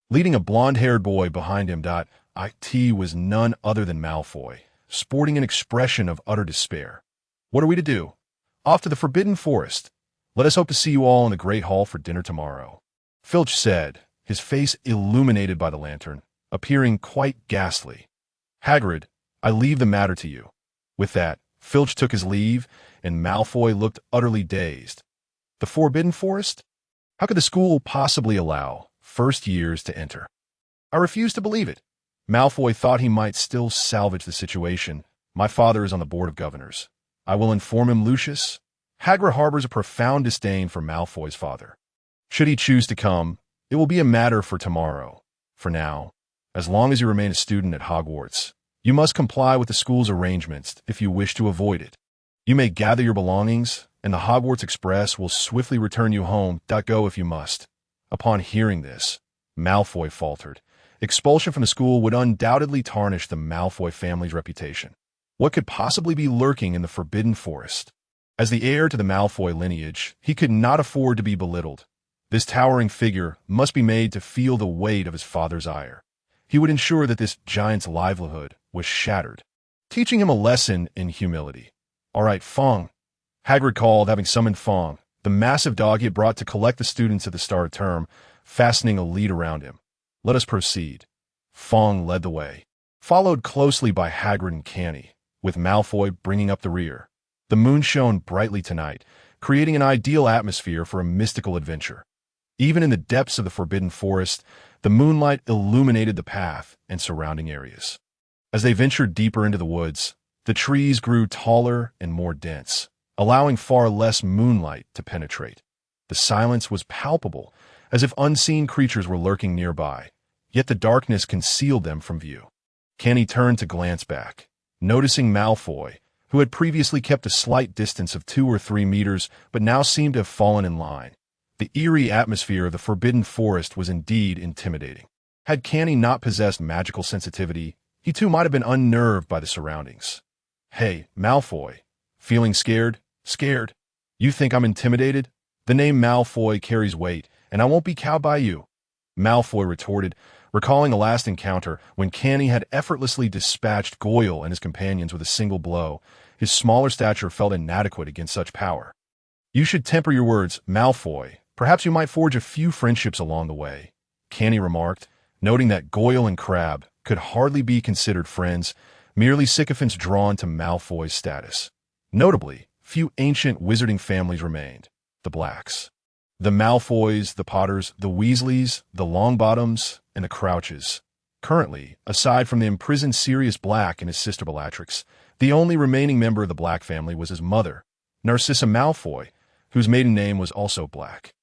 S1: Leading a blonde-haired boy behind him, it was none other than Malfoy, sporting an expression of utter despair. What are we to do? Off to the Forbidden Forest. Let us hope to see you all in the Great Hall for dinner tomorrow. Filch said, his face illuminated by the lantern, appearing quite ghastly. Hagrid, I leave the matter to you. With that, Filch took his leave, and Malfoy looked utterly dazed. The Forbidden Forest? How could the school possibly allow first years to enter? I refuse to believe it. Malfoy thought he might still salvage the situation. My father is on the Board of Governors. I will inform him, Lucius. Hagrid harbors a profound disdain for Malfoy's father. Should he choose to come, it will be a matter for tomorrow. For now, as long as you remain a student at Hogwarts, you must comply with the school's arrangements if you wish to avoid it. You may gather your belongings, and the Hogwarts Express will swiftly return you home. Go if you must. Upon hearing this, Malfoy faltered. Expulsion from the school would undoubtedly tarnish the Malfoy family's reputation. What could possibly be lurking in the Forbidden Forest? As the heir to the Malfoy lineage, he could not afford to be belittled. This towering figure must be made to feel the weight of his father's ire. He would ensure that this giant's livelihood was shattered, teaching him a lesson in humility. All right, Fong. Hagrid called, having summoned Fong, the massive dog he had brought to collect the students at the start of term, fastening a lead around him. Let us proceed. Fong led the way, followed closely by Hagrid and Canny, with Malfoy bringing up the rear. The moon shone brightly tonight, creating an ideal atmosphere for a mystical adventure. Even in the depths of the Forbidden Forest, the moonlight illuminated the path and surrounding areas. As they ventured deeper into the woods, the trees grew taller and more dense, allowing far less moonlight to penetrate. The silence was palpable, as if unseen creatures were lurking nearby, yet the darkness concealed them from view. Canny turned to glance back, noticing Malfoy, who had previously kept a slight distance of 2 or 3 meters but now seemed to have fallen in line. The eerie atmosphere of the Forbidden Forest was indeed intimidating. Had Canny not possessed magical sensitivity, he too might have been unnerved by the surroundings. Hey, Malfoy. Feeling scared? Scared? You think I'm intimidated? The name Malfoy carries weight, and I won't be cowed by you. Malfoy retorted, recalling a last encounter when Canny had effortlessly dispatched Goyle and his companions with a single blow. His smaller stature felt inadequate against such power. You should temper your words, Malfoy. Perhaps you might forge a few friendships along the way, Canny remarked, noting that Goyle and Crabbe could hardly be considered friends, merely sycophants drawn to Malfoy's status. Notably, few ancient wizarding families remained. The Blacks. The Malfoys, the Potters, the Weasleys, the Longbottoms, and the Crouches. Currently, aside from the imprisoned Sirius Black and his sister Bellatrix, the only remaining member of the Black family was his mother, Narcissa Malfoy, whose maiden name was also Black.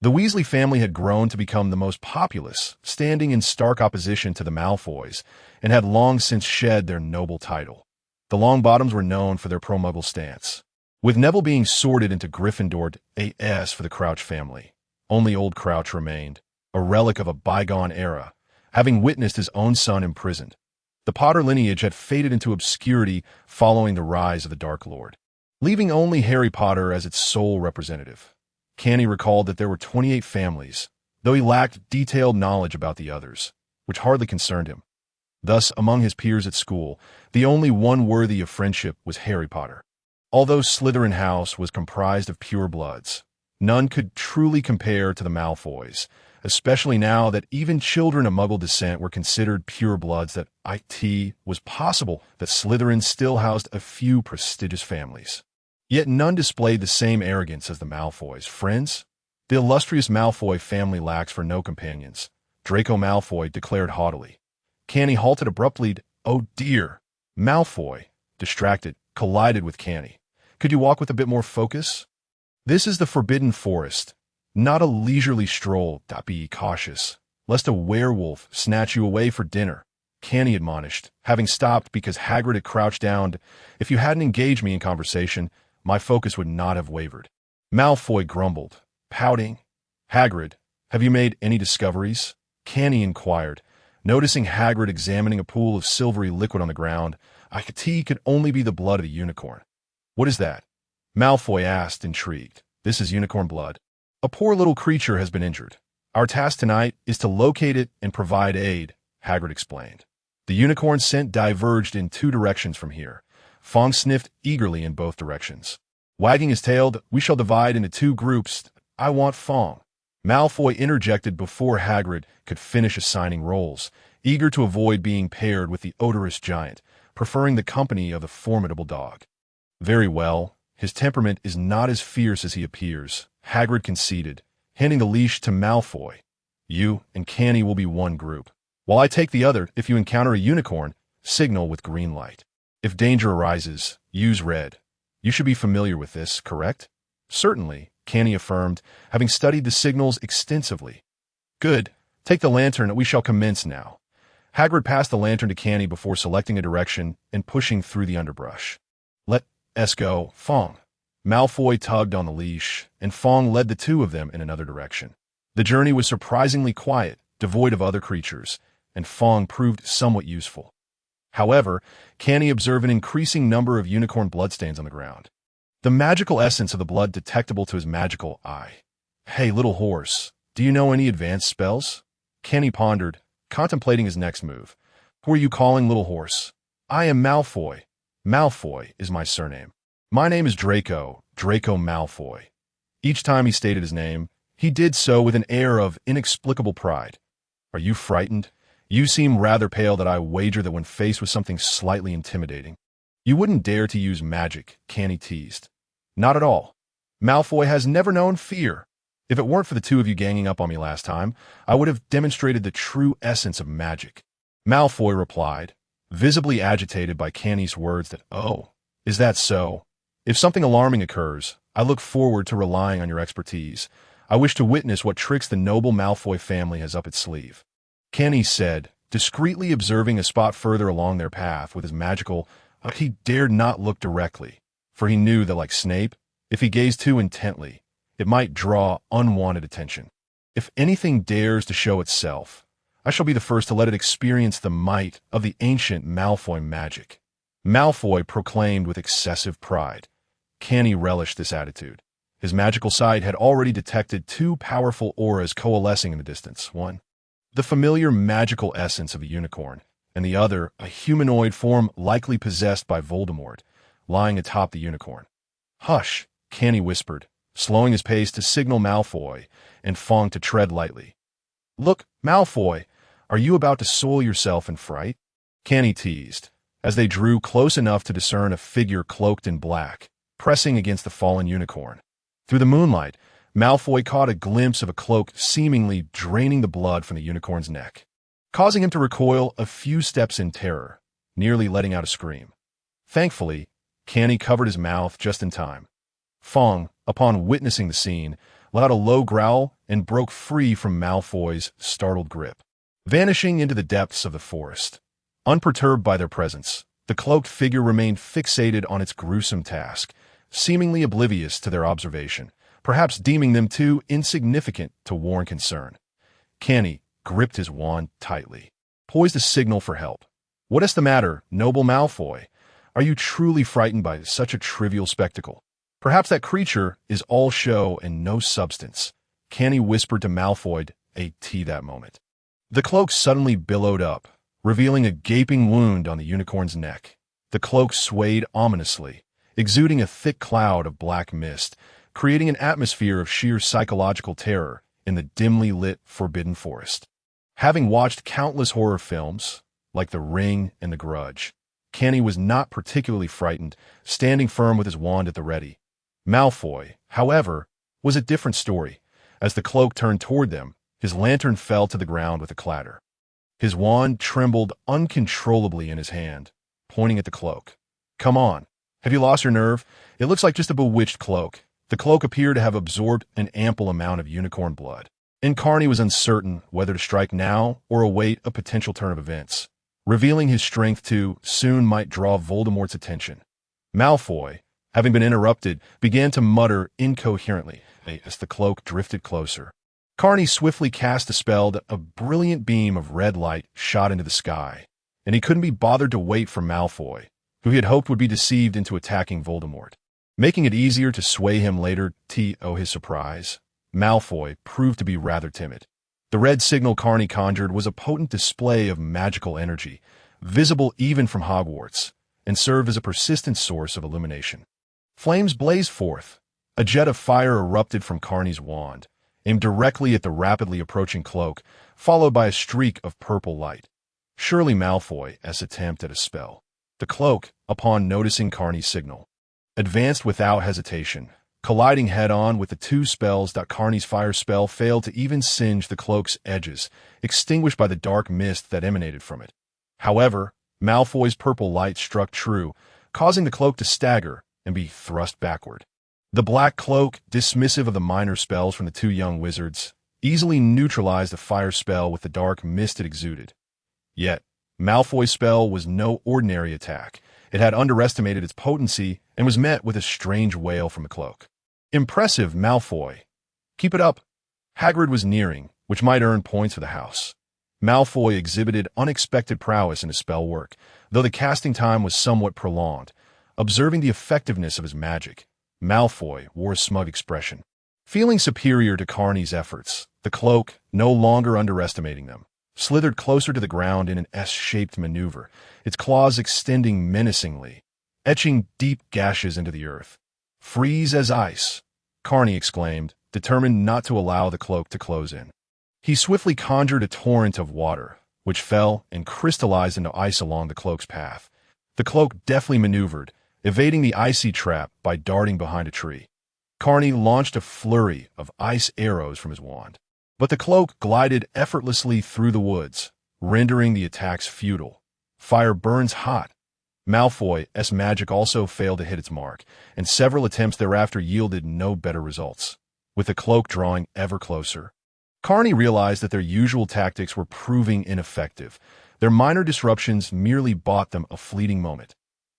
S1: The Weasley family had grown to become the most populous, standing in stark opposition to the Malfoys, and had long since shed their noble title. The Longbottoms were known for their pro-Muggle stance, with Neville being sorted into Gryffindor AS for the Crouch family. Only old Crouch remained, a relic of a bygone era, having witnessed his own son imprisoned. The Potter lineage had faded into obscurity following the rise of the Dark Lord, leaving only Harry Potter as its sole representative. Canny recalled that there were 28 families, though he lacked detailed knowledge about the others, which hardly concerned him. Thus, among his peers at school, the only one worthy of friendship was Harry Potter. Although Slytherin House was comprised of pure bloods, none could truly compare to the Malfoys, especially now that even children of Muggle descent were considered purebloods, that it was possible that Slytherin still housed a few prestigious families. Yet none displayed the same arrogance as the Malfoys. Friends? The illustrious Malfoy family lacks for no companions, Draco Malfoy declared haughtily. Canny halted abruptly. Oh dear. Malfoy, distracted, collided with Canny. Could you walk with a bit more focus? This is the Forbidden Forest, not a leisurely stroll. Be cautious, lest a werewolf snatch you away for dinner, Canny admonished, having stopped because Hagrid had crouched down. If you hadn't engaged me in conversation, my focus would not have wavered. Malfoy grumbled, pouting. Hagrid, have you made any discoveries? Canny inquired, noticing Hagrid examining a pool of silvery liquid on the ground. It could only be the blood of a unicorn. What is that? Malfoy asked, intrigued. This is unicorn blood. A poor little creature has been injured. Our task tonight is to locate it and provide aid, Hagrid explained. The unicorn scent diverged in 2 directions from here. Fong sniffed eagerly in both directions. Wagging his tail, we shall divide into 2 groups. I want Fong. Malfoy interjected before Hagrid could finish assigning roles, eager to avoid being paired with the odorous giant, preferring the company of the formidable dog. Very well, his temperament is not as fierce as he appears, Hagrid conceded, handing the leash to Malfoy. You and Canny will be one group, while I take the other. If you encounter a unicorn, signal with green light. If danger arises, use red. You should be familiar with this, correct? Certainly, Canny affirmed, having studied the signals extensively. Good. Take the lantern, we shall commence now. Hagrid passed the lantern to Canny before selecting a direction and pushing through the underbrush. Let us go, Fong. Malfoy tugged on the leash, and Fong led the 2 of them in another direction. The journey was surprisingly quiet, devoid of other creatures, and Fong proved somewhat useful. However, Canny observed an increasing number of unicorn bloodstains on the ground. The magical essence of the blood detectable to his magical eye. Hey, little horse, do you know any advanced spells? Canny pondered, contemplating his next move. Who are you calling little horse? I am Malfoy. Malfoy is my surname. My name is Draco Malfoy. Each time he stated his name, he did so with an air of inexplicable pride. Are you frightened? You seem rather pale. That I wager that when faced with something slightly intimidating, you wouldn't dare to use magic, Canny teased. Not at all. Malfoy has never known fear. If it weren't for the 2 of you ganging up on me last time, I would have demonstrated the true essence of magic. Malfoy replied, visibly agitated by Canny's words. That, oh, is that so? If something alarming occurs, I look forward to relying on your expertise. I wish to witness what tricks the noble Malfoy family has up its sleeve. Canny said, discreetly observing a spot further along their path with his magical. He dared not look directly, for he knew that, like Snape, if he gazed too intently, it might draw unwanted attention. If anything dares to show itself, I shall be the first to let it experience the might of the ancient Malfoy magic. Malfoy proclaimed with excessive pride. Canny relished this attitude. His magical sight had already detected 2 powerful auras coalescing in the distance. One, the familiar magical essence of a unicorn, and the other, a humanoid form likely possessed by Voldemort, lying atop the unicorn. Hush, Canny whispered, slowing his pace to signal Malfoy and Fong to tread lightly. Look, Malfoy, are you about to soil yourself in fright? Canny teased, as they drew close enough to discern a figure cloaked in black, pressing against the fallen unicorn. Through the moonlight, Malfoy caught a glimpse of a cloak seemingly draining the blood from the unicorn's neck, causing him to recoil a few steps in terror, nearly letting out a scream. Thankfully, Canny covered his mouth just in time. Fong, upon witnessing the scene, let out a low growl and broke free from Malfoy's startled grip, vanishing into the depths of the forest. Unperturbed by their presence, the cloaked figure remained fixated on its gruesome task, seemingly oblivious to their observation, perhaps deeming them too insignificant to warrant concern. Canny gripped his wand tightly, poised a signal for help. What is the matter, noble Malfoy? Are you truly frightened by such a trivial spectacle? Perhaps that creature is all show and no substance, Canny whispered to Malfoy that moment. The cloak suddenly billowed up, revealing a gaping wound on the unicorn's neck. The cloak swayed ominously, exuding a thick cloud of black mist, creating an atmosphere of sheer psychological terror in the dimly lit Forbidden Forest. Having watched countless horror films, like The Ring and The Grudge, Kenny was not particularly frightened, standing firm with his wand at the ready. Malfoy, however, was a different story. As the cloak turned toward them, his lantern fell to the ground with a clatter. His wand trembled uncontrollably in his hand, pointing at the cloak. "Come on. Have you lost your nerve? It looks like just a bewitched cloak." The cloak appeared to have absorbed an ample amount of unicorn blood, and Carney was uncertain whether to strike now or await a potential turn of events. Revealing his strength too soon might draw Voldemort's attention. Malfoy, having been interrupted, began to mutter incoherently as the cloak drifted closer. Carney swiftly cast a spell that a brilliant beam of red light shot into the sky, and he couldn't be bothered to wait for Malfoy, who he had hoped would be deceived into attacking Voldemort. Making it easier to sway him later to his surprise, Malfoy proved to be rather timid. The red signal Carney conjured was a potent display of magical energy, visible even from Hogwarts, and served as a persistent source of illumination. Flames blazed forth. A jet of fire erupted from Carney's wand, aimed directly at the rapidly approaching cloak, followed by a streak of purple light. Surely Malfoy's attempt at a spell. The cloak, upon noticing Carney's signal, advanced without hesitation, colliding head-on with the two spells. Carney's fire spell failed to even singe the cloak's edges, extinguished by the dark mist that emanated from it. However, Malfoy's purple light struck true, causing the cloak to stagger and be thrust backward. The black cloak, dismissive of the minor spells from the two young wizards, easily neutralized the fire spell with the dark mist it exuded. Yet, Malfoy's spell was no ordinary attack. It had underestimated its potency and was met with a strange wail from the cloak. "Impressive, Malfoy. Keep it up." Hagrid was nearing, which might earn points for the house. Malfoy exhibited unexpected prowess in his spell work, though the casting time was somewhat prolonged. Observing the effectiveness of his magic, Malfoy wore a smug expression. Feeling superior to Carney's efforts, the cloak, no longer underestimating them, slithered closer to the ground in an S-shaped maneuver, its claws extending menacingly, etching deep gashes into the earth. "Freeze as ice," Carney exclaimed, determined not to allow the cloak to close in. He swiftly conjured a torrent of water, which fell and crystallized into ice along the cloak's path. The cloak deftly maneuvered, evading the icy trap by darting behind a tree. Carney launched a flurry of ice arrows from his wand, but the cloak glided effortlessly through the woods, rendering the attacks futile. Fire burns hot. Malfoy's magic also failed to hit its mark, and several attempts thereafter yielded no better results, with the cloak drawing ever closer. Carney realized that their usual tactics were proving ineffective. Their minor disruptions merely bought them a fleeting moment.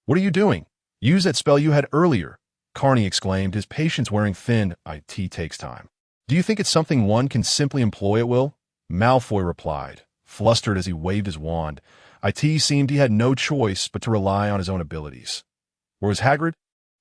S1: "What are you doing? Use that spell you had earlier," Carney exclaimed, his patience wearing thin. "It takes time. Do you think it's something one can simply employ at will?" Malfoy replied, flustered as he waved his wand. It seemed he had no choice but to rely on his own abilities. Where was Hagrid?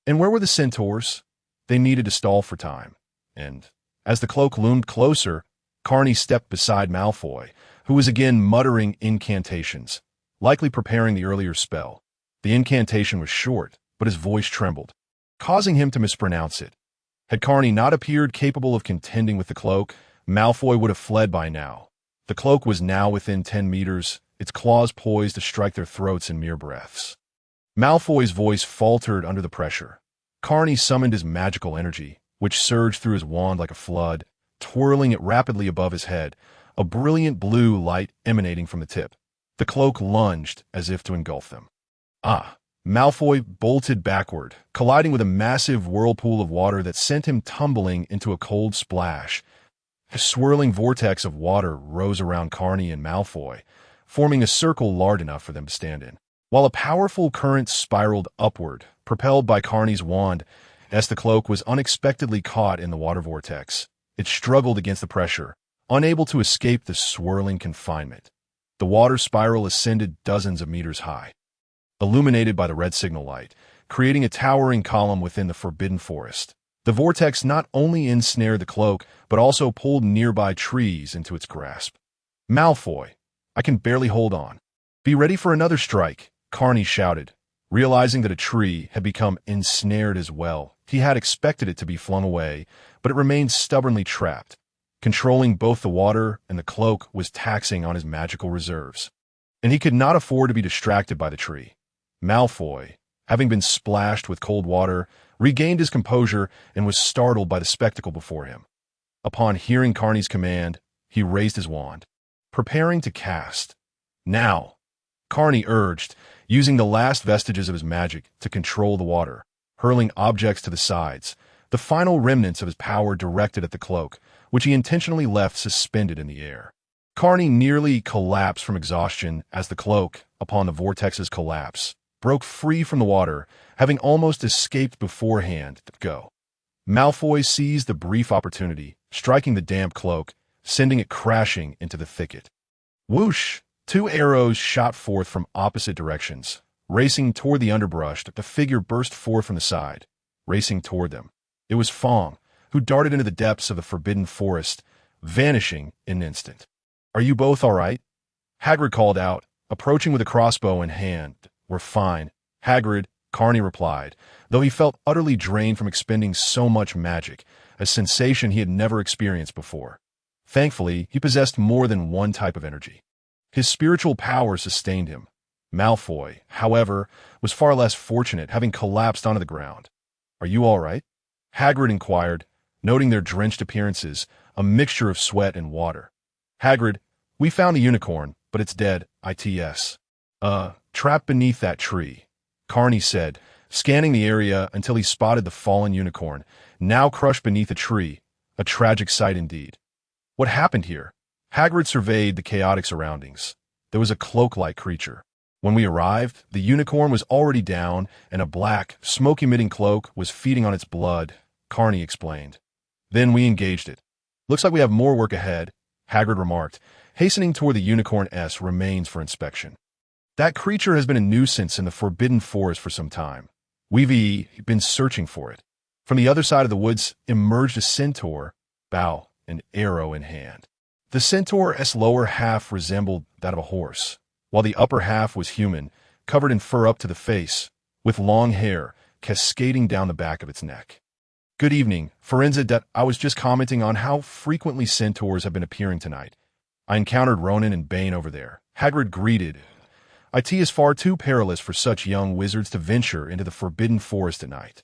S1: And where were the centaurs? They needed to stall for time. And, as the cloak loomed closer, Carney stepped beside Malfoy, who was again muttering incantations, likely preparing the earlier spell. The incantation was short, but his voice trembled, causing him to mispronounce it. Had Carney not appeared capable of contending with the cloak, Malfoy would have fled by now. The cloak was now within 10 meters, its claws poised to strike their throats in mere breaths. Malfoy's voice faltered under the pressure. Carney summoned his magical energy, which surged through his wand like a flood, twirling it rapidly above his head, a brilliant blue light emanating from the tip. The cloak lunged as if to engulf them. Malfoy bolted backward, colliding with a massive whirlpool of water that sent him tumbling into a cold splash. A swirling vortex of water rose around Carney and Malfoy, forming a circle large enough for them to stand in, while a powerful current spiraled upward, propelled by Carney's wand. As the cloak was unexpectedly caught in the water vortex, it struggled against the pressure, unable to escape the swirling confinement. The water spiral ascended dozens of meters high, illuminated by the red signal light, creating a towering column within the Forbidden Forest. The vortex not only ensnared the cloak, but also pulled nearby trees into its grasp. "Malfoy, I can barely hold on. Be ready for another strike," Carney shouted, realizing that a tree had become ensnared as well. He had expected it to be flung away, but it remained stubbornly trapped. Controlling both the water and the cloak was taxing on his magical reserves, and he could not afford to be distracted by the tree. Malfoy, having been splashed with cold water, regained his composure and was startled by the spectacle before him. Upon hearing Carney's command, he raised his wand, preparing to cast. Now, Carney urged, using the last vestiges of his magic to control the water, hurling objects to the sides, the final remnants of his power directed at the cloak, which he intentionally left suspended in the air. Carney nearly collapsed from exhaustion as the cloak, upon the vortex's collapse, broke free from the water, having almost escaped beforehand to go. Malfoy seized the brief opportunity, striking the damp cloak, sending it crashing into the thicket. Whoosh! 2 arrows shot forth from opposite directions. Racing toward the underbrush, the figure burst forth from the side, racing toward them. It was Fong, who darted into the depths of the forbidden forest, vanishing in an instant. "Are you both all right?" Hagrid called out, approaching with a crossbow in hand. "We're fine, Hagrid," Carney replied, though he felt utterly drained from expending so much magic, a sensation he had never experienced before. Thankfully, he possessed more than one type of energy. His spiritual power sustained him. Malfoy, however, was far less fortunate, having collapsed onto the ground. "Are you all right?" Hagrid inquired, noting their drenched appearances, a mixture of sweat and water. "Hagrid, we found the unicorn, but it's dead, ITS. Trapped beneath that tree," Carney said, scanning the area until he spotted the fallen unicorn, now crushed beneath a tree, a tragic sight indeed. "What happened here?" Hagrid surveyed the chaotic surroundings. There was a cloak-like creature. When we arrived, the unicorn was already down, and a black, smoke-emitting cloak was feeding on its blood, Carney explained. "Then we engaged it. Looks like we have more work ahead," Hagrid remarked, hastening toward the unicorn's remains for inspection. "That creature has been a nuisance in the Forbidden Forest for some time. We've been searching for it." From the other side of the woods emerged a centaur, bow and arrow in hand. The centaur's lower half resembled that of a horse, while the upper half was human, covered in fur up to the face, with long hair cascading down the back of its neck. "Good evening, Forenza. I was just commenting on how frequently centaurs have been appearing tonight. I encountered Ronan and Bane over there," Hagrid greeted. "It is far too perilous for such young wizards to venture into the Forbidden Forest at night."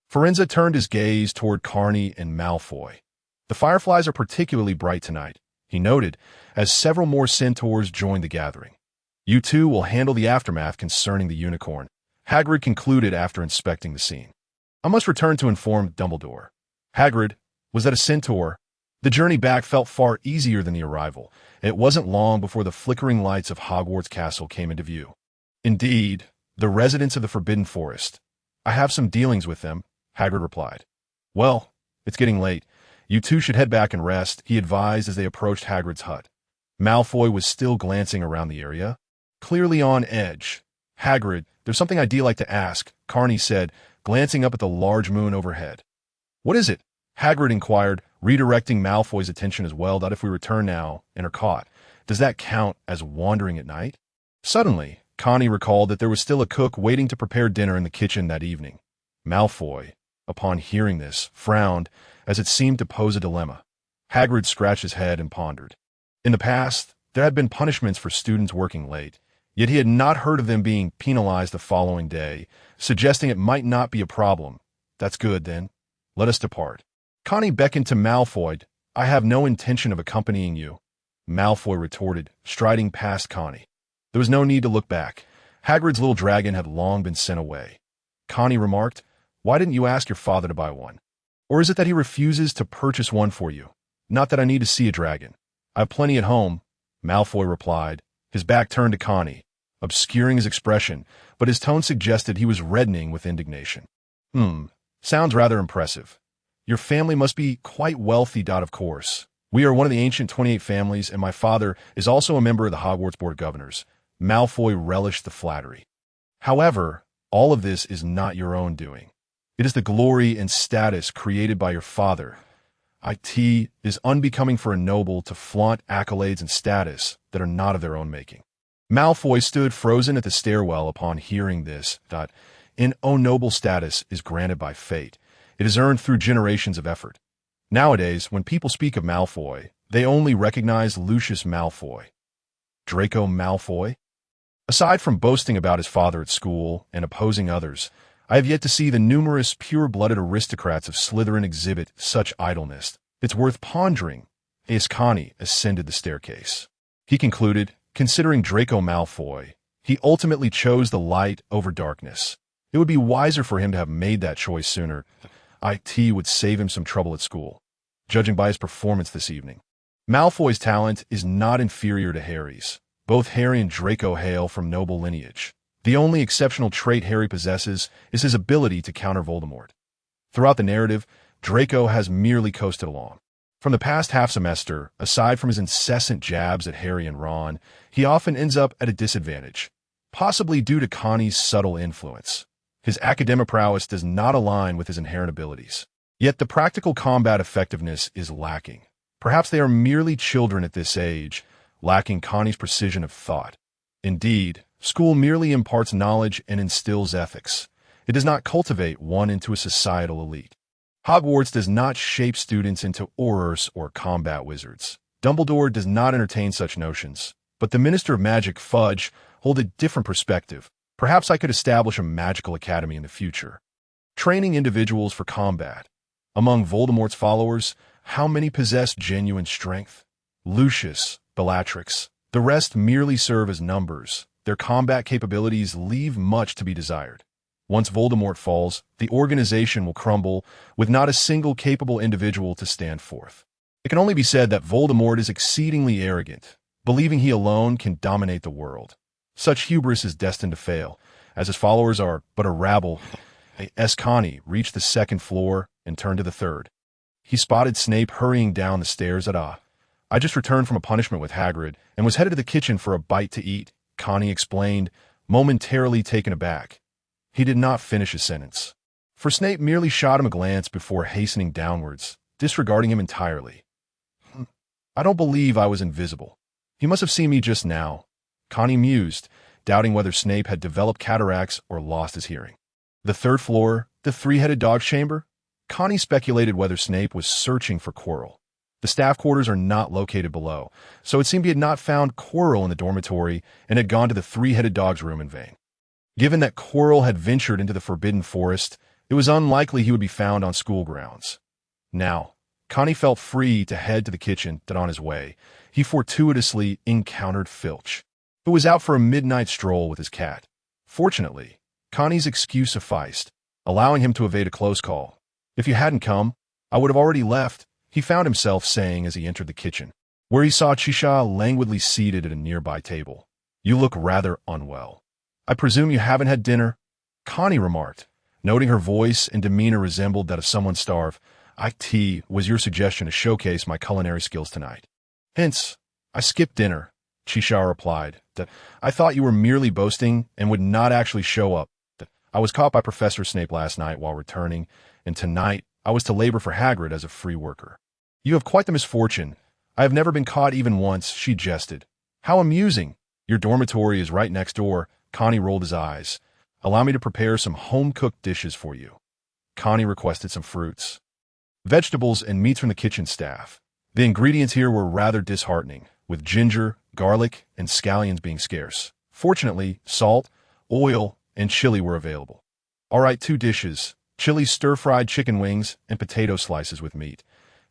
S1: Forenza turned his gaze toward Carney and Malfoy. "The fireflies are particularly bright tonight," he noted, as several more centaurs joined the gathering. "You two will handle the aftermath concerning the unicorn," Hagrid concluded after inspecting the scene. "I must return to inform Dumbledore." "Hagrid, was that a centaur?" The journey back felt far easier than the arrival. It wasn't long before the flickering lights of Hogwarts Castle came into view. "Indeed, the residents of the Forbidden Forest. I have some dealings with them," Hagrid replied. "Well, it's getting late. You two should head back and rest," he advised as they approached Hagrid's hut. Malfoy was still glancing around the area, clearly on edge. "Hagrid, there's something I'd like to ask," Carney said, glancing up at the large moon overhead. "What is it?" Hagrid inquired, redirecting Malfoy's attention as well. "That if we return now and are caught, does that count as wandering at night?" Suddenly, Connie recalled that there was still a cook waiting to prepare dinner in the kitchen that evening. Malfoy, upon hearing this, frowned, as it seemed to pose a dilemma. Hagrid scratched his head and pondered. In the past, there had been punishments for students working late, yet he had not heard of them being penalized the following day, suggesting it might not be a problem. "That's good, then. Let us depart." Connie beckoned to Malfoy. "I have no intention of accompanying you," Malfoy retorted, striding past Connie. There was no need to look back. Hagrid's little dragon had long been sent away. Connie remarked, "Why didn't you ask your father to buy one? Or is it that he refuses to purchase one for you? Not that I need to see a dragon. I have plenty at home," Malfoy replied, his back turned to Connie, obscuring his expression, but his tone suggested he was reddening with indignation. Sounds rather impressive. Your family must be quite wealthy, of course. We are one of the ancient 28 families, and my father is also a member of the Hogwarts Board of Governors." Malfoy relished the flattery. "However, all of this is not your own doing. It is the glory and status created by your father. It is unbecoming for a noble to flaunt accolades and status that are not of their own making." Malfoy stood frozen at the stairwell upon hearing this. "An noble status is granted by fate. It is earned through generations of effort. Nowadays, when people speak of Malfoy, they only recognize Lucius Malfoy. Draco Malfoy? Aside from boasting about his father at school and opposing others, I have yet to see the numerous pure-blooded aristocrats of Slytherin exhibit such idleness. It's worth pondering. Ascani ascended the staircase. He concluded, considering Draco Malfoy, he ultimately chose the light over darkness. It would be wiser for him to have made that choice sooner. It would save him some trouble at school, judging by his performance this evening. Malfoy's talent is not inferior to Harry's. Both Harry and Draco hail from noble lineage. The only exceptional trait Harry possesses is his ability to counter Voldemort. Throughout the narrative, Draco has merely coasted along. From the past half semester, aside from his incessant jabs at Harry and Ron, he often ends up at a disadvantage, possibly due to Connie's subtle influence. His academic prowess does not align with his inherent abilities. Yet the practical combat effectiveness is lacking. Perhaps they are merely children at this age, lacking Connie's precision of thought. Indeed, school merely imparts knowledge and instills ethics. It does not cultivate one into a societal elite. Hogwarts does not shape students into aurors or combat wizards. Dumbledore does not entertain such notions. But the Minister of Magic, Fudge, hold a different perspective. Perhaps I could establish a magical academy in the future, training individuals for combat. Among Voldemort's followers, how many possess genuine strength? Lucius, Bellatrix. The rest merely serve as numbers. Their combat capabilities leave much to be desired. Once Voldemort falls, the organization will crumble, with not a single capable individual to stand forth. It can only be said that Voldemort is exceedingly arrogant, believing he alone can dominate the world. Such hubris is destined to fail, as his followers are but a rabble. Ascani reached the second floor and turned to the third. He spotted Snape hurrying down the stairs at I just returned from a punishment with Hagrid and was headed to the kitchen for a bite to eat, Connie explained, momentarily taken aback. He did not finish his sentence, for Snape merely shot him a glance before hastening downwards, disregarding him entirely. I don't believe I was invisible. He must have seen me just now, Connie mused, doubting whether Snape had developed cataracts or lost his hearing. The third floor, the three-headed dog's chamber? Connie speculated whether Snape was searching for Quirrell. The staff quarters are not located below, so it seemed he had not found Quirrell in the dormitory and had gone to the three-headed dog's room in vain. Given that Quirrell had ventured into the Forbidden Forest, it was unlikely he would be found on school grounds. Now, Connie felt free to head to the kitchen, but on his way, he fortuitously encountered Filch, who was out for a midnight stroll with his cat. Fortunately, Connie's excuse sufficed, allowing him to evade a close call. If you hadn't come, I would have already left, he found himself saying as he entered the kitchen, where he saw Chisha languidly seated at a nearby table. You look rather unwell. I presume you haven't had dinner? Connie remarked, noting her voice and demeanor resembled that of someone starved. It was your suggestion to showcase my culinary skills tonight. Hence, I skipped dinner, Chisha replied. That I thought you were merely boasting and would not actually show up. That I was caught by Professor Snape last night while returning, and tonight I was to labor for Hagrid as a free worker. You have quite the misfortune. I have never been caught even once, she jested. How amusing. Your dormitory is right next door. Connie rolled his eyes. Allow me to prepare some home-cooked dishes for you. Connie requested some fruits, vegetables, and meats from the kitchen staff. The ingredients here were rather disheartening, with ginger, garlic, and scallions being scarce. Fortunately, salt, oil, and chili were available. All right, 2 dishes, chili stir-fried chicken wings and potato slices with meat.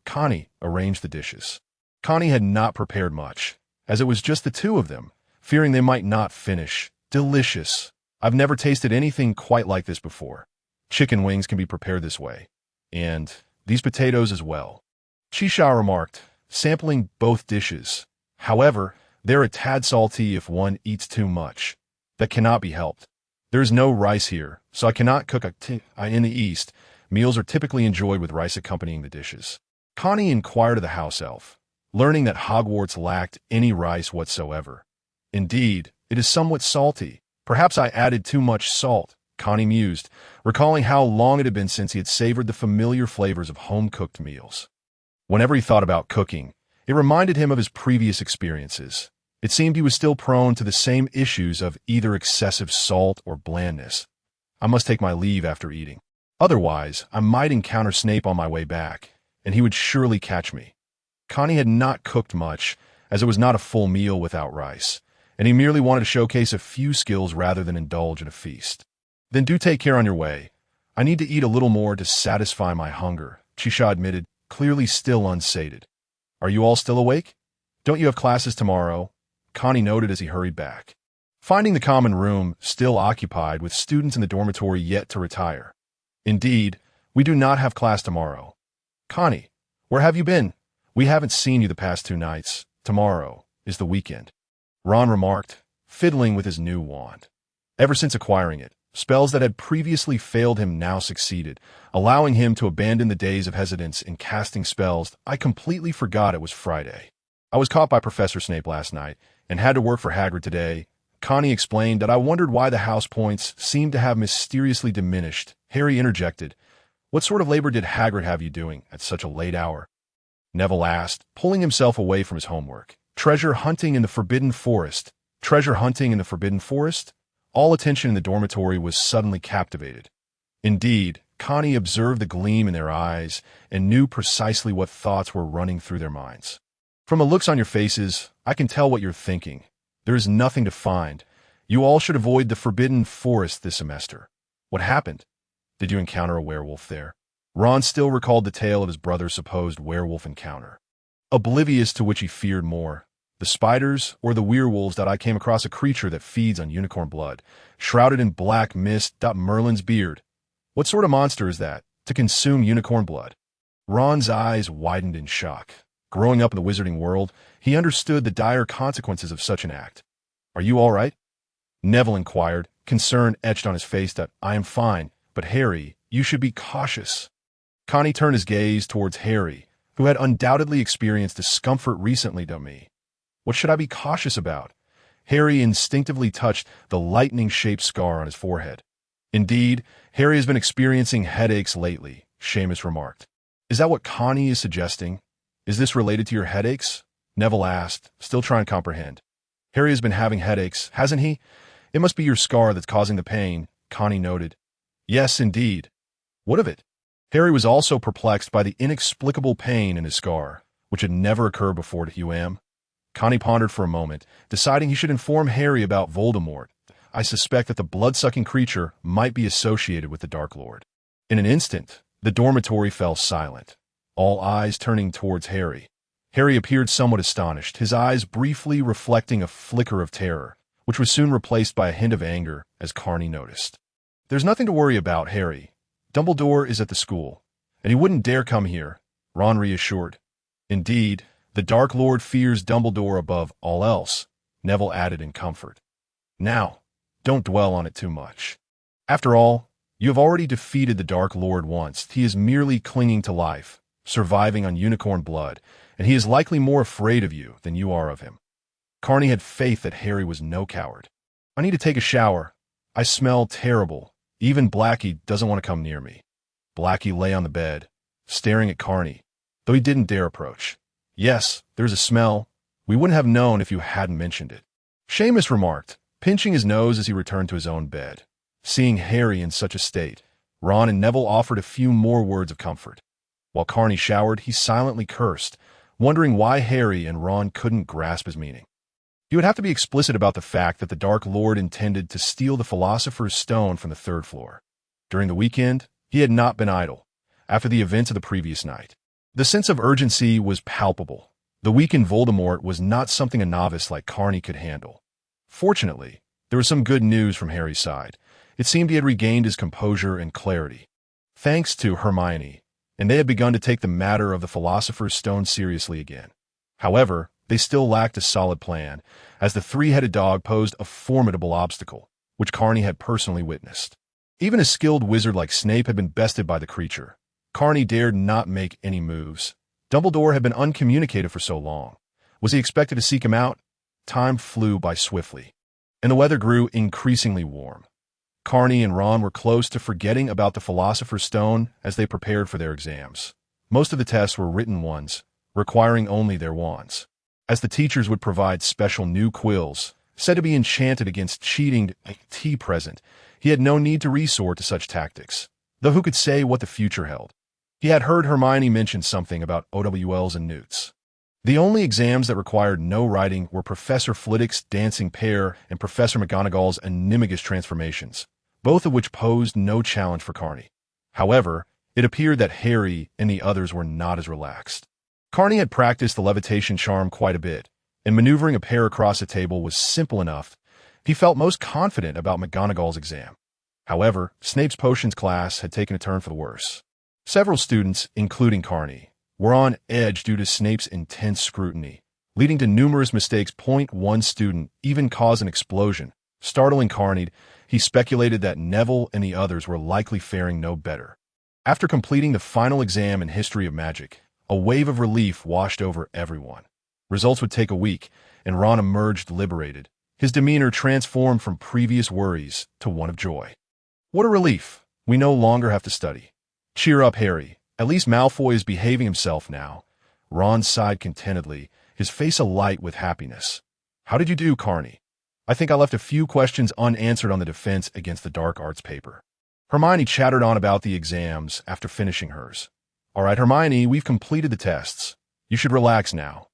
S1: Connie arranged the dishes. Connie had not prepared much, as it was just the two of them, fearing they might not finish. Delicious. I've never tasted anything quite like this before. Chicken wings can be prepared this way. And these potatoes as well. Chisha remarked, sampling both dishes. However, they're a tad salty if one eats too much. That cannot be helped. There is no rice here, so I cannot cook in the East. Meals are typically enjoyed with rice accompanying the dishes. Connie inquired of the house elf, learning that Hogwarts lacked any rice whatsoever. Indeed, it is somewhat salty. Perhaps I added too much salt, Connie mused, recalling how long it had been since he had savored the familiar flavors of home-cooked meals. Whenever he thought about cooking, it reminded him of his previous experiences. It seemed he was still prone to the same issues of either excessive salt or blandness. I must take my leave after eating. Otherwise, I might encounter Snape on my way back, and he would surely catch me. Connie had not cooked much, as it was not a full meal without rice, and he merely wanted to showcase a few skills rather than indulge in a feast. Then do take care on your way. I need to eat a little more to satisfy my hunger, Chisha admitted, clearly still unsated. Are you all still awake? Don't you have classes tomorrow? Connie noted as he hurried back, finding the common room still occupied with students in the dormitory yet to retire. Indeed, we do not have class tomorrow. Connie, where have you been? We haven't seen you the past 2 nights. Tomorrow is the weekend, Ron remarked, fiddling with his new wand. Ever since acquiring it, spells that had previously failed him now succeeded, allowing him to abandon the days of hesitance in casting spells. I completely forgot it was Friday. I was caught by Professor Snape last night and had to work for Hagrid today. Connie explained that I wondered why the house points seemed to have mysteriously diminished. Harry interjected, "What sort of labor did Hagrid have you doing at such a late hour?" Neville asked, pulling himself away from his homework. Treasure hunting in the Forbidden Forest. Treasure hunting in the Forbidden Forest? All attention in the dormitory was suddenly captivated. Indeed, Connie observed the gleam in their eyes and knew precisely what thoughts were running through their minds. From the looks on your faces, I can tell what you're thinking. There is nothing to find. You all should avoid the Forbidden Forest this semester. What happened? Did you encounter a werewolf there? Ron still recalled the tale of his brother's supposed werewolf encounter, oblivious to which he feared more. The spiders or the werewolves that I came across a creature that feeds on unicorn blood, shrouded in black mist. Merlin's beard. What sort of monster is that, to consume unicorn blood? Ron's eyes widened in shock. Growing up in the wizarding world, he understood the dire consequences of such an act. Are you all right? Neville inquired, concern etched on his face. I am fine, but Harry, you should be cautious. Connie turned his gaze towards Harry, who had undoubtedly experienced discomfort recently. Me. What should I be cautious about? Harry instinctively touched the lightning-shaped scar on his forehead. Indeed, Harry has been experiencing headaches lately, Seamus remarked. Is that what Connie is suggesting? Is this related to your headaches? Neville asked, still trying to comprehend. Harry has been having headaches, hasn't he? It must be your scar that's causing the pain, Connie noted. Yes, indeed. What of it? Harry was also perplexed by the inexplicable pain in his scar, which had never occurred before to UM. Connie pondered for a moment, deciding he should inform Harry about Voldemort. I suspect that the blood-sucking creature might be associated with the Dark Lord. In an instant, the dormitory fell silent, all eyes turning towards Harry. Harry appeared somewhat astonished, his eyes briefly reflecting a flicker of terror, which was soon replaced by a hint of anger, as Connie noticed. There's nothing to worry about, Harry. Dumbledore is at the school, and he wouldn't dare come here, Ron reassured. Indeed, the Dark Lord fears Dumbledore above all else, Neville added in comfort. Now, don't dwell on it too much. After all, you have already defeated the Dark Lord once. He is merely clinging to life, surviving on unicorn blood, and he is likely more afraid of you than you are of him. Connie had faith that Harry was no coward. I need to take a shower. I smell terrible. Even Blackie doesn't want to come near me. Blackie lay on the bed, staring at Connie, though he didn't dare approach. Yes, there's a smell. We wouldn't have known if you hadn't mentioned it, Seamus remarked, pinching his nose as he returned to his own bed. Seeing Harry in such a state, Ron and Neville offered a few more words of comfort. While Connie showered, he silently cursed, wondering why Harry and Ron couldn't grasp his meaning. He would have to be explicit about the fact that the Dark Lord intended to steal the Philosopher's Stone from the 3rd floor. During the weekend, he had not been idle. After the events of the previous night, the sense of urgency was palpable. The weakened Voldemort was not something a novice like Connie could handle. Fortunately, there was some good news from Harry's side. It seemed he had regained his composure and clarity, thanks to Hermione, and they had begun to take the matter of the Philosopher's Stone seriously again. However, they still lacked a solid plan, as the three-headed dog posed a formidable obstacle, which Connie had personally witnessed. Even a skilled wizard like Snape had been bested by the creature. Connie dared not make any moves. Dumbledore had been uncommunicative for so long. Was he expected to seek him out? Time flew by swiftly, and the weather grew increasingly warm. Connie and Ron were close to forgetting about the Philosopher's Stone as they prepared for their exams. Most of the tests were written ones, requiring only their wands, as the teachers would provide special new quills, said to be enchanted against cheating. Tea present, he had no need to resort to such tactics, though who could say what the future held. He had heard Hermione mention something about OWLs and newts. The only exams that required no writing were Professor Flitwick's dancing pair and Professor McGonagall's animagus transformations, both of which posed no challenge for Carney. However, it appeared that Harry and the others were not as relaxed. Carney had practiced the levitation charm quite a bit, and maneuvering a pair across a table was simple enough. He felt most confident about McGonagall's exam. However, Snape's potions class had taken a turn for the worse. Several students, including Carney, were on edge due to Snape's intense scrutiny, leading to numerous mistakes. One student even caused an explosion. Startling Carney, he speculated that Neville and the others were likely faring no better. After completing the final exam in History of Magic, a wave of relief washed over everyone. Results would take a week, and Ron emerged liberated, his demeanor transformed from previous worries to one of joy. What a relief! We no longer have to study. Cheer up, Harry. At least Malfoy is behaving himself now. Ron sighed contentedly, his face alight with happiness. How did you do, Carney? I think I left a few questions unanswered on the defense against the dark arts paper. Hermione chattered on about the exams after finishing hers. All right, Hermione, we've completed the tests. You should relax now.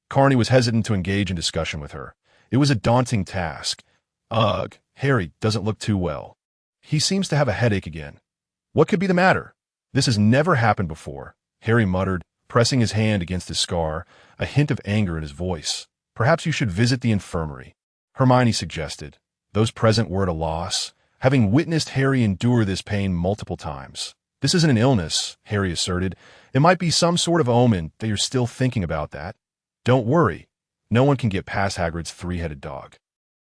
S1: Carney was hesitant to engage in discussion with her. It was a daunting task. Ugh, Harry doesn't look too well. He seems to have a headache again. What could be the matter? This has never happened before, Harry muttered, pressing his hand against his scar, a hint of anger in his voice. Perhaps you should visit the infirmary, Hermione suggested. Those present were at a loss, having witnessed Harry endure this pain multiple times. This isn't an illness, Harry asserted. It might be some sort of omen that you're still thinking about that. Don't worry. No one can get past Hagrid's three-headed dog.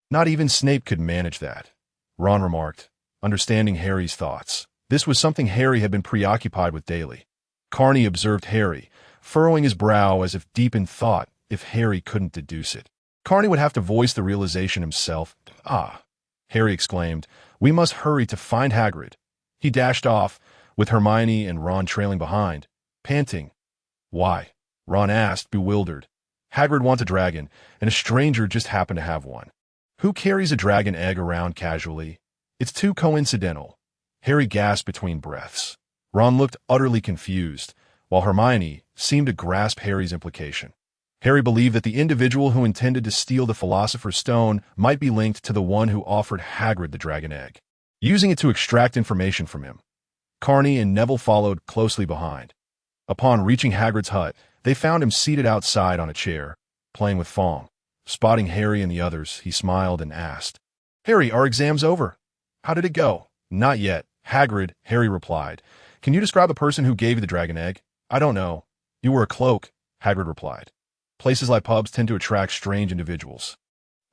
S1: Not even Snape could manage that, Ron remarked, understanding Harry's thoughts. This was something Harry had been preoccupied with daily. Carney observed Harry, furrowing his brow as if deep in thought if Harry couldn't deduce it. Carney would have to voice the realization himself. Ah, Harry exclaimed, we must hurry to find Hagrid. He dashed off, with Hermione and Ron trailing behind, panting. Why? Ron asked, bewildered. Hagrid wants a dragon, and a stranger just happened to have one. Who carries a dragon egg around casually? It's too coincidental. Harry gasped between breaths. Ron looked utterly confused, while Hermione seemed to grasp Harry's implication. Harry believed that the individual who intended to steal the Philosopher's Stone might be linked to the one who offered Hagrid the dragon egg, using it to extract information from him. Carney and Neville followed closely behind. Upon reaching Hagrid's hut, they found him seated outside on a chair, playing with Fong. Spotting Harry and the others, he smiled and asked, Harry, our exam's over. How did it go? Not yet. Hagrid, Harry replied. Can you describe the person who gave you the dragon egg? I don't know. You were a cloak, Hagrid replied. Places like pubs tend to attract strange individuals.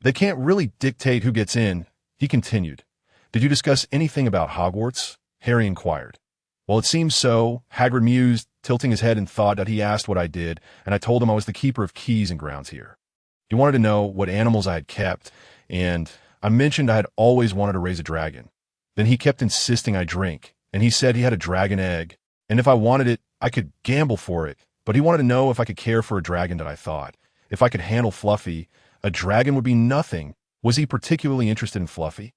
S1: They can't really dictate who gets in, he continued. Did you discuss anything about Hogwarts? Harry inquired. Well, it seems so, Hagrid mused, tilting his head in thought that he asked what I did, and I told him I was the keeper of keys and grounds here. He wanted to know what animals I had kept, and I mentioned I had always wanted to raise a dragon. Then he kept insisting I drink, and he said he had a dragon egg, and if I wanted it, I could gamble for it, but he wanted to know if I could care for a dragon that I thought. If I could handle Fluffy, a dragon would be nothing. Was he particularly interested in Fluffy?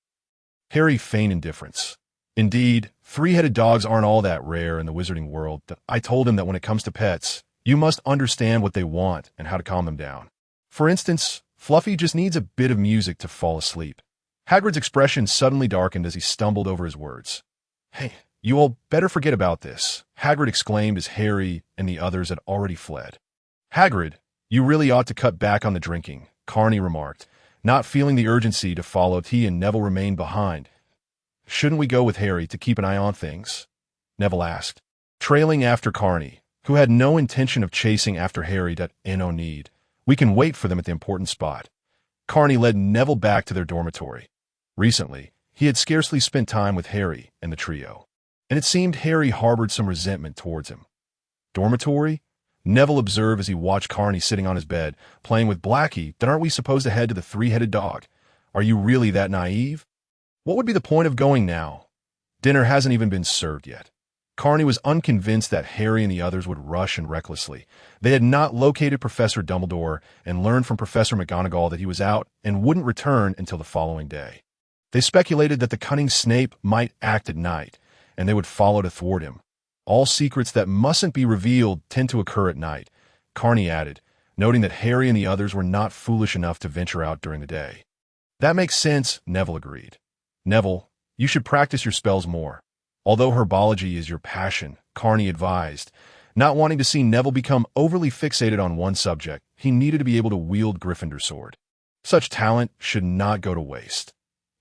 S1: Harry feigned indifference. Indeed, three-headed dogs aren't all that rare in the wizarding world. I told him that when it comes to pets, you must understand what they want and how to calm them down. For instance, Fluffy just needs a bit of music to fall asleep. Hagrid's expression suddenly darkened as he stumbled over his words. Hey, you all better forget about this, Hagrid exclaimed as Harry and the others had already fled. Hagrid, you really ought to cut back on the drinking, Carney remarked, not feeling the urgency to follow. He and Neville remained behind. Shouldn't we go with Harry to keep an eye on things? Neville asked, trailing after Carney, who had no intention of chasing after Harry. No need. We can wait for them at the important spot. Carney led Neville back to their dormitory. Recently, he had scarcely spent time with Harry and the trio, and it seemed Harry harbored some resentment towards him. Dormitory? Neville observed as he watched Carney sitting on his bed, playing with Blackie. Then aren't we supposed to head to the three-headed dog? Are you really that naive? What would be the point of going now? Dinner hasn't even been served yet. Carney was unconvinced that Harry and the others would rush in recklessly. They had not located Professor Dumbledore and learned from Professor McGonagall that he was out and wouldn't return until the following day. They speculated that the cunning Snape might act at night, and they would follow to thwart him. All secrets that mustn't be revealed tend to occur at night, Carney added, noting that Harry and the others were not foolish enough to venture out during the day. That makes sense, Neville agreed. Neville, you should practice your spells more. Although herbology is your passion, Carney advised. Not wanting to see Neville become overly fixated on one subject, he needed to be able to wield Gryffindor's sword. Such talent should not go to waste.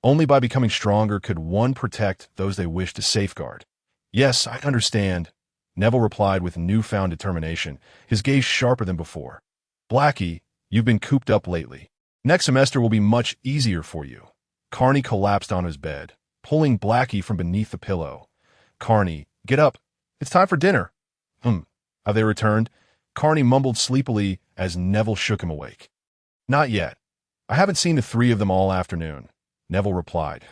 S1: Only by becoming stronger could one protect those they wish to safeguard. Yes, I understand, Neville replied with newfound determination, his gaze sharper than before. Blackie, you've been cooped up lately. Next semester will be much easier for you. Carney collapsed on his bed, pulling Blackie from beneath the pillow. Carney, get up. It's time for dinner. Have they returned? Carney mumbled sleepily as Neville shook him awake. Not yet. I haven't seen the three of them all afternoon, Neville replied.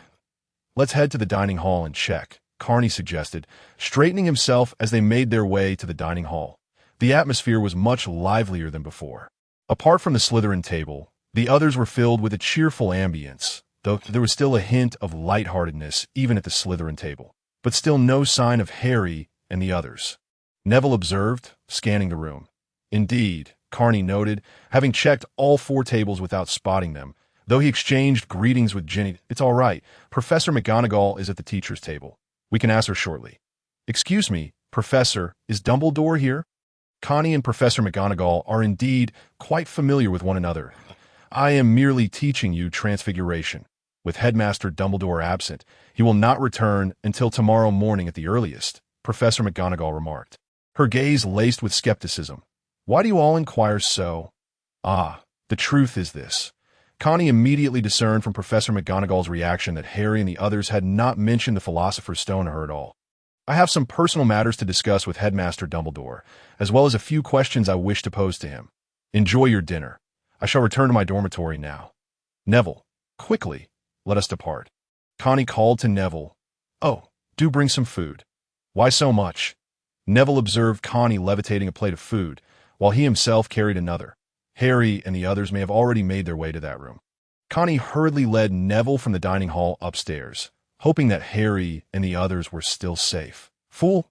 S1: Let's head to the dining hall and check, Carney suggested, straightening himself as they made their way to the dining hall. The atmosphere was much livelier than before. Apart from the Slytherin table, the others were filled with a cheerful ambience, though there was still a hint of lightheartedness even at the Slytherin table, but still no sign of Harry and the others. Neville observed, scanning the room. Indeed, Carney noted, having checked all four tables without spotting them, though he exchanged greetings with Ginny. It's all right. Professor McGonagall is at the teacher's table. We can ask her shortly. Excuse me, Professor, is Dumbledore here? Connie and Professor McGonagall are indeed quite familiar with one another. I am merely teaching you Transfiguration. With Headmaster Dumbledore absent, he will not return until tomorrow morning at the earliest, Professor McGonagall remarked, her gaze laced with skepticism. Why do you all inquire so? Ah, the truth is this. Connie immediately discerned from Professor McGonagall's reaction that Harry and the others had not mentioned the Philosopher's Stone to her at all. I have some personal matters to discuss with Headmaster Dumbledore, as well as a few questions I wish to pose to him. Enjoy your dinner. I shall return to my dormitory now. Neville, quickly, let us depart. Connie called to Neville. Oh, do bring some food. Why so much? Neville observed Connie levitating a plate of food, while he himself carried another. Harry and the others may have already made their way to that room. Connie hurriedly led Neville from the dining hall upstairs, hoping that Harry and the others were still safe. Fool!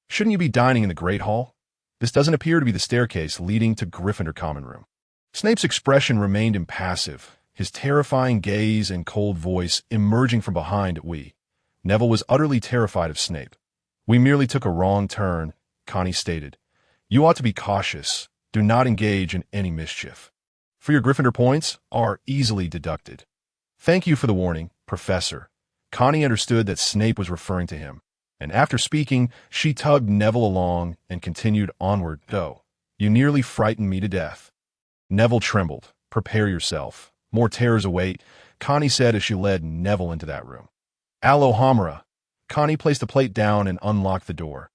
S1: Shouldn't you be dining in the Great Hall? This doesn't appear to be the staircase leading to Gryffindor Common Room. Snape's expression remained impassive, his terrifying gaze and cold voice emerging from behind we. Neville was utterly terrified of Snape. We merely took a wrong turn, Connie stated. You ought to be cautious. Do not engage in any mischief. For your Gryffindor points are easily deducted. Thank you for the warning, Professor. Connie understood that Snape was referring to him, and after speaking, she tugged Neville along and continued onward. Go. You nearly frightened me to death. Neville trembled. Prepare yourself. More terrors await, Connie said as she led Neville into that room. Alohomora. Connie placed the plate down and unlocked the door.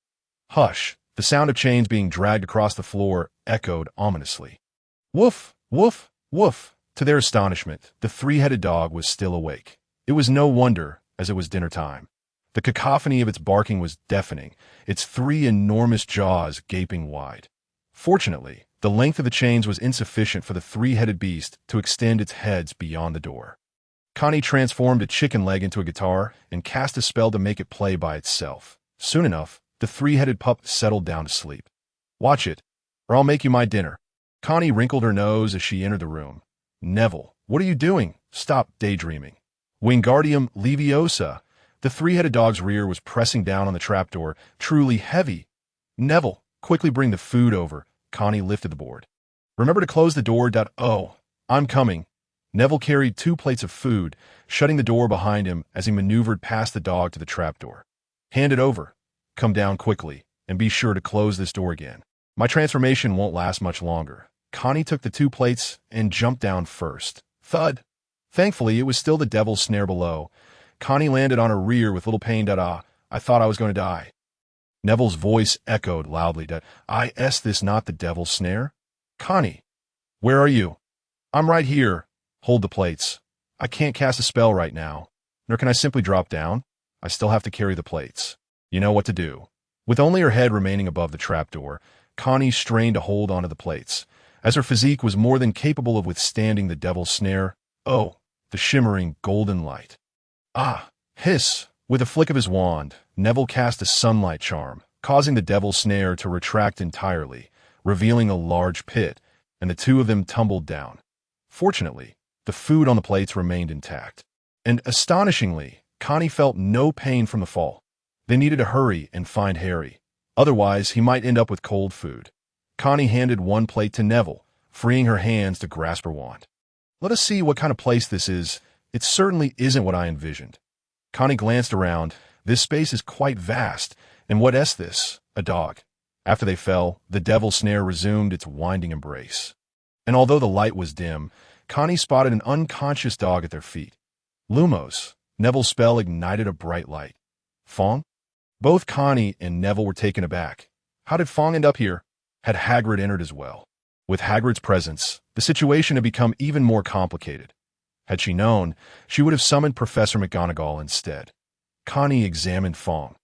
S1: Hush. The sound of chains being dragged across the floor echoed ominously. Woof, woof, woof. To their astonishment, the three-headed dog was still awake. It was no wonder, as it was dinner time. The cacophony of its barking was deafening, its three enormous jaws gaping wide. Fortunately, the length of the chains was insufficient for the three-headed beast to extend its heads beyond the door. Connie transformed a chicken leg into a guitar and cast a spell to make it play by itself. Soon enough, the three-headed pup settled down to sleep. Watch it, or I'll make you my dinner. Connie wrinkled her nose as she entered the room. Neville, what are you doing? Stop daydreaming. Wingardium Leviosa. The three-headed dog's rear was pressing down on the trapdoor, truly heavy. Neville, quickly bring the food over. Connie lifted the board. Remember to close the door. Oh, I'm coming. Neville carried 2 plates of food, shutting the door behind him as he maneuvered past the dog to the trapdoor. Hand it over. Come down quickly, and be sure to close this door again. My transformation won't last much longer. Connie took the 2 plates and jumped down first. Thud. Thankfully, it was still the devil's snare below. Connie landed on her rear with little pain. I thought I was going to die. Neville's voice echoed loudly. Is this not the devil's snare? Connie, where are you? I'm right here. Hold the plates. I can't cast a spell right now, nor can I simply drop down. I still have to carry the plates. You know what to do. With only her head remaining above the trapdoor, Connie strained to hold onto the plates, as her physique was more than capable of withstanding the devil's snare. Oh, the shimmering golden light. Ah, hiss! With a flick of his wand, Neville cast a sunlight charm, causing the devil's snare to retract entirely, revealing a large pit, and the two of them tumbled down. Fortunately, the food on the plates remained intact. And astonishingly, Connie felt no pain from the fall. They needed to hurry and find Harry. Otherwise, he might end up with cold food. Connie handed one plate to Neville, freeing her hands to grasp her wand. Let us see what kind of place this is. It certainly isn't what I envisioned. Connie glanced around. This space is quite vast. And what is this? A dog. After they fell, the devil's snare resumed its winding embrace. And although the light was dim, Connie spotted an unconscious dog at their feet. Lumos. Neville's spell ignited a bright light. Fong? Both Connie and Neville were taken aback. How did Fong end up here? Had Hagrid entered as well? With Hagrid's presence, the situation had become even more complicated. Had she known, she would have summoned Professor McGonagall instead. Connie examined Fong.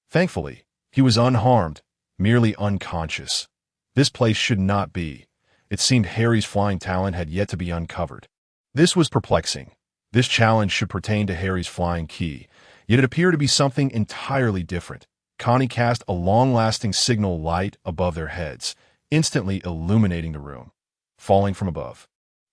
S1: Thankfully, he was unharmed, merely unconscious. This place should not be. It seemed Harry's flying talent had yet to be uncovered. This was perplexing. This challenge should pertain to Harry's flying key, yet it appeared to be something entirely different. Connie cast a long-lasting signal light above their heads, instantly illuminating the room, falling from above.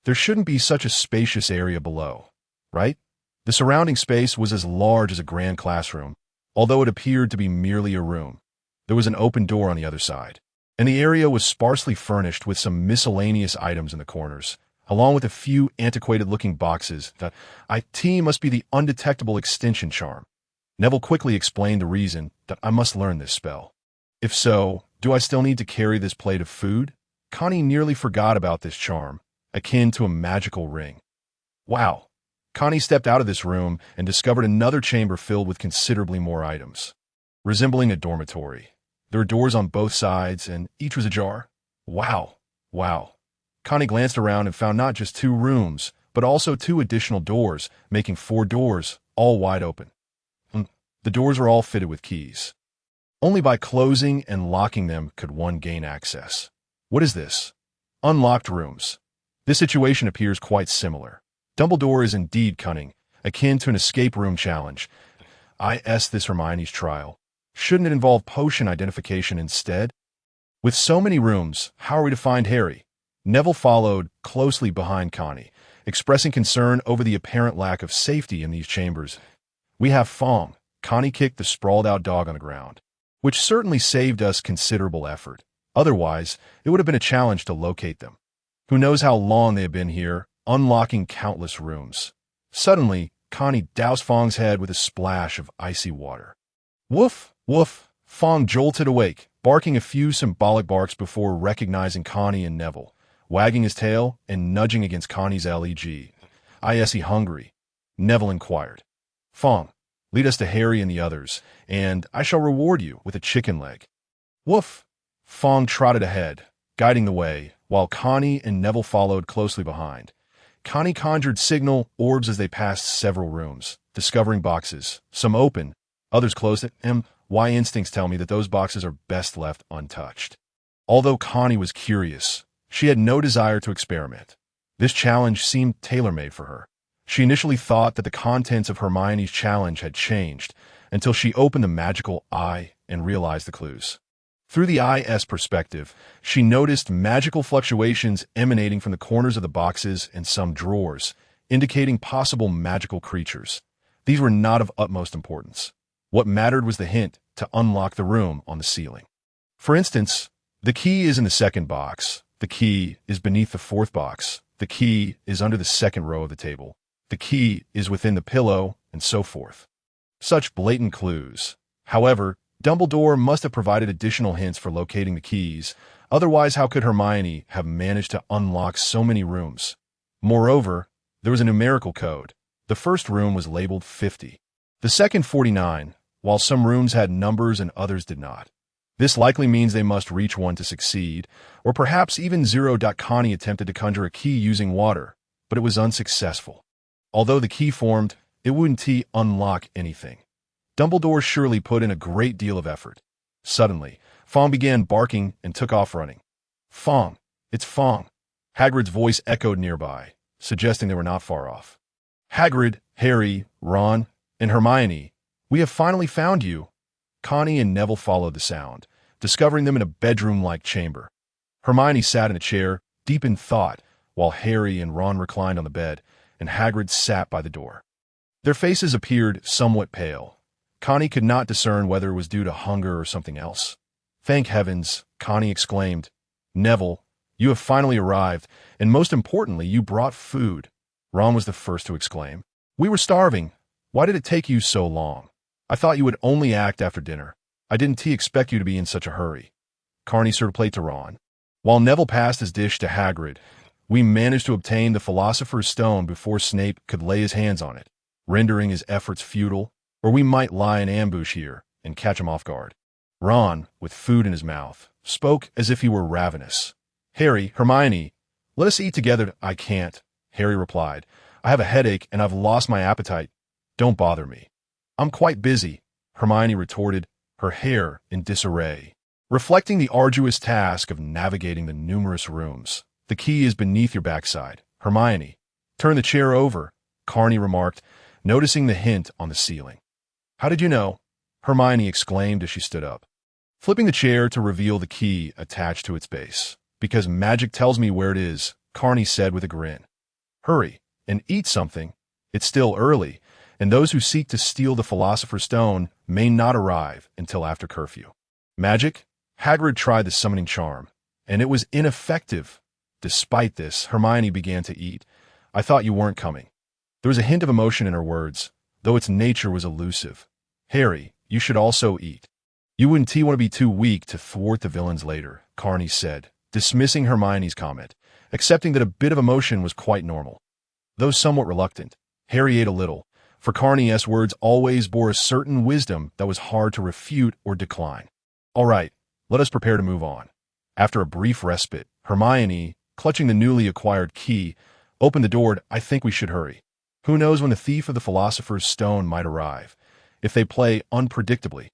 S1: There shouldn't be such a spacious area below, right? The surrounding space was as large as a grand classroom, although it appeared to be merely a room. There was an open door on the other side, and the area was sparsely furnished with some miscellaneous items in the corners, along with a few antiquated-looking boxes that IT must be the undetectable extinction charm. Neville quickly explained the reason that I must learn this spell. If so, do I still need to carry this plate of food? Connie nearly forgot about this charm, akin to a magical ring. Wow! Connie stepped out of this room and discovered another chamber filled with considerably more items. Resembling a dormitory. There were doors on both sides, and each was ajar. Wow! Wow! Connie glanced around and found not just 2 rooms, but also 2 additional doors, making 4 doors, all wide open. The doors were all fitted with keys. Only by closing and locking them could one gain access. What is this? Unlocked rooms. This situation appears quite similar. Dumbledore is indeed cunning, akin to an escape room challenge. This Hermione's trial. Shouldn't it involve potion identification instead? With so many rooms, how are we to find Harry? Neville followed closely behind Connie, expressing concern over the apparent lack of safety in these chambers. We have Fong. Connie kicked the sprawled-out dog on the ground, which certainly saved us considerable effort. Otherwise, it would have been a challenge to locate them. Who knows how long they have been here, unlocking countless rooms. Suddenly, Connie doused Fong's head with a splash of icy water. Woof! Woof! Fong jolted awake, barking a few symbolic barks before recognizing Connie and Neville, wagging his tail and nudging against Connie's leg. Is he hungry? Neville inquired. Fong, lead us to Harry and the others, and I shall reward you with a chicken leg. Woof! Fong trotted ahead, guiding the way, while Connie and Neville followed closely behind. Connie conjured signal orbs as they passed several rooms, discovering boxes, some open, others closed. My instincts tell me that those boxes are best left untouched. Although Connie was curious, she had no desire to experiment. This challenge seemed tailor-made for her. She initially thought that the contents of Hermione's challenge had changed, until she opened the magical eye and realized the clues. Through the eye's perspective, she noticed magical fluctuations emanating from the corners of the boxes and some drawers, indicating possible magical creatures. These were not of utmost importance. What mattered was the hint to unlock the room on the ceiling. For instance, the key is in the second box, the key is beneath the fourth box, the key is under the second row of the table, the key is within the pillow, and so forth. Such blatant clues. However, Dumbledore must have provided additional hints for locating the keys, otherwise how could Hermione have managed to unlock so many rooms? Moreover, there was a numerical code. The first room was labeled 50. The second 49, while some rooms had numbers and others did not. This likely means they must reach one to succeed, or perhaps even 0. Connie attempted to conjure a key using water, but it was unsuccessful. Although the key formed, it wouldn't unlock anything. Dumbledore surely put in a great deal of effort. Suddenly, Fong began barking and took off running. Fong! It's Fong! Hagrid's voice echoed nearby, suggesting they were not far off. Hagrid, Harry, Ron, and Hermione, we have finally found you. Connie and Neville followed the sound, discovering them in a bedroom-like chamber. Hermione sat in a chair, deep in thought, while Harry and Ron reclined on the bed, and Hagrid sat by the door. Their faces appeared somewhat pale. Connie could not discern whether it was due to hunger or something else. "Thank heavens," Connie exclaimed. "Neville, you have finally arrived, and most importantly, you brought food." Ron was the first to exclaim. "We were starving. Why did it take you so long? I thought you would only act after dinner. I didn't expect you to be in such a hurry." Connie served a plate to Ron, while Neville passed his dish to Hagrid. "We managed to obtain the Philosopher's Stone before Snape could lay his hands on it, rendering his efforts futile, or we might lie in ambush here and catch him off guard." Ron, with food in his mouth, spoke as if he were ravenous. "Harry, Hermione, let us eat together." "I can't," Harry replied. "I have a headache and I've lost my appetite. Don't bother me." "I'm quite busy," Hermione retorted, her hair in disarray, reflecting the arduous task of navigating the numerous rooms. "The key is beneath your backside, Hermione." "Turn the chair over," Connie remarked, noticing the hint on the ceiling. "How did you know?" Hermione exclaimed as she stood up, flipping the chair to reveal the key attached to its base. "Because magic tells me where it is," Connie said with a grin. "Hurry, and eat something. It's still early, and those who seek to steal the Philosopher's Stone may not arrive until after curfew." Magic? Hagrid tried the summoning charm, and it was ineffective. Despite this, Hermione began to eat. "I thought you weren't coming." There was a hint of emotion in her words, though its nature was elusive. "Harry, you should also eat. You wouldn't want to be too weak to thwart the villains later," Connie said, dismissing Hermione's comment, accepting that a bit of emotion was quite normal. Though somewhat reluctant, Harry ate a little, for Connie's words always bore a certain wisdom that was hard to refute or decline. "All right, let us prepare to move on." After a brief respite, Hermione, clutching the newly acquired key, opened the door. "I think we should hurry. Who knows when the thief of the Philosopher's Stone might arrive? If they play unpredictably,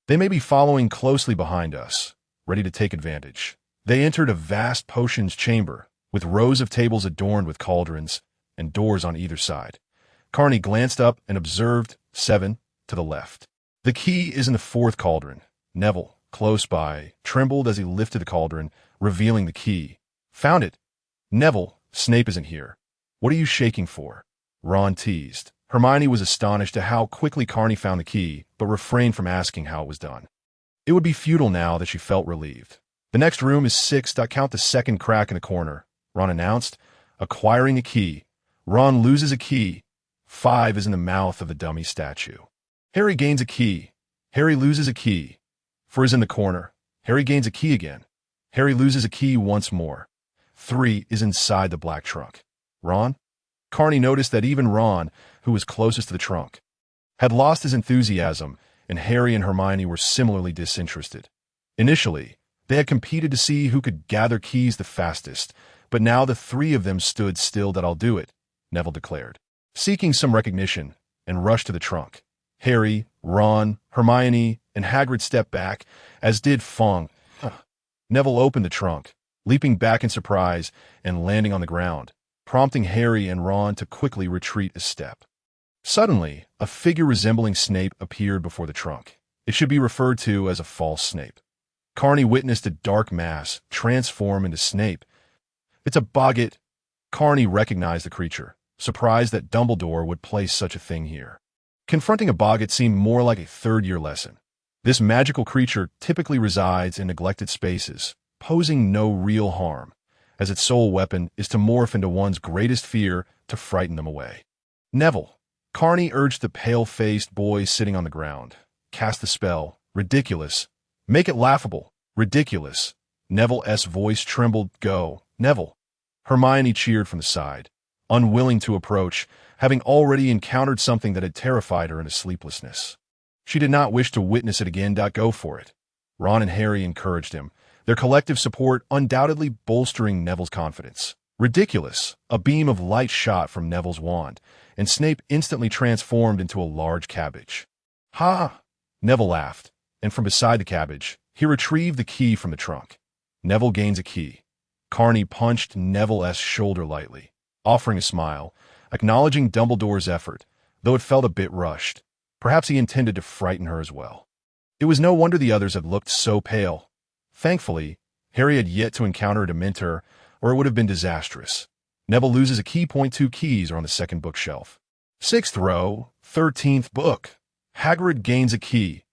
S1: they may be following closely behind us, ready to take advantage." They entered a vast potions chamber, with rows of tables adorned with cauldrons and doors on either side. Connie glanced up and observed 7 to the left. "The key is in the 4th cauldron." Neville, close by, trembled as he lifted the cauldron, revealing the key. "Found it." "Neville, Snape isn't here. What are you shaking for?" Ron teased. Hermione was astonished at how quickly Connie found the key, but refrained from asking how it was done. It would be futile now that she felt relieved. "The next room is 6. Count the second crack in the corner," Ron announced, acquiring a key. Ron loses a key. 5 is in the mouth of the dummy statue. Harry gains a key. Harry loses a key. 4 is in the corner. Harry gains a key again. Harry loses a key once more. 3 is inside the black trunk. "Ron?" Connie noticed that even Ron, who was closest to the trunk, had lost his enthusiasm, and Harry and Hermione were similarly disinterested. Initially, they had competed to see who could gather keys the fastest, but now the 3 of them stood still. "That I'll do it," Neville declared, seeking some recognition, and rushed to the trunk. Harry, Ron, Hermione, and Hagrid stepped back, as did Fong. Neville opened the trunk, leaping back in surprise and landing on the ground, prompting Harry and Ron to quickly retreat a step. Suddenly, a figure resembling Snape appeared before the trunk. It should be referred to as a false Snape. Connie witnessed a dark mass transform into Snape. "It's a boggart." Connie recognized the creature, surprised that Dumbledore would place such a thing here. Confronting a boggart seemed more like a third-year lesson. This magical creature typically resides in neglected spaces, posing no real harm, as its sole weapon is to morph into one's greatest fear to frighten them away. "Neville," Connie urged the pale-faced boy sitting on the ground. "Cast the spell. Ridiculous. Make it laughable. Ridiculous." Neville's voice trembled. "Go, Neville." Hermione cheered from the side, unwilling to approach, having already encountered something that had terrified her into sleeplessness. She did not wish to witness it again. "Go for it." Ron and Harry encouraged him, their collective support undoubtedly bolstering Neville's confidence. "Ridiculous." A beam of light shot from Neville's wand, and Snape instantly transformed into a large cabbage. "Ha!" Neville laughed, and from beside the cabbage, he retrieved the key from the trunk. Neville gains a key. Connie punched Neville's shoulder lightly, offering a smile, acknowledging Dumbledore's effort, though it felt a bit rushed. Perhaps he intended to frighten her as well. It was no wonder the others had looked so pale. Thankfully, Harry had yet to encounter a Dementor, or it would have been disastrous. Neville loses a key. 2 keys are on the second bookshelf. 6th row, 13th book. Hagrid gains a key.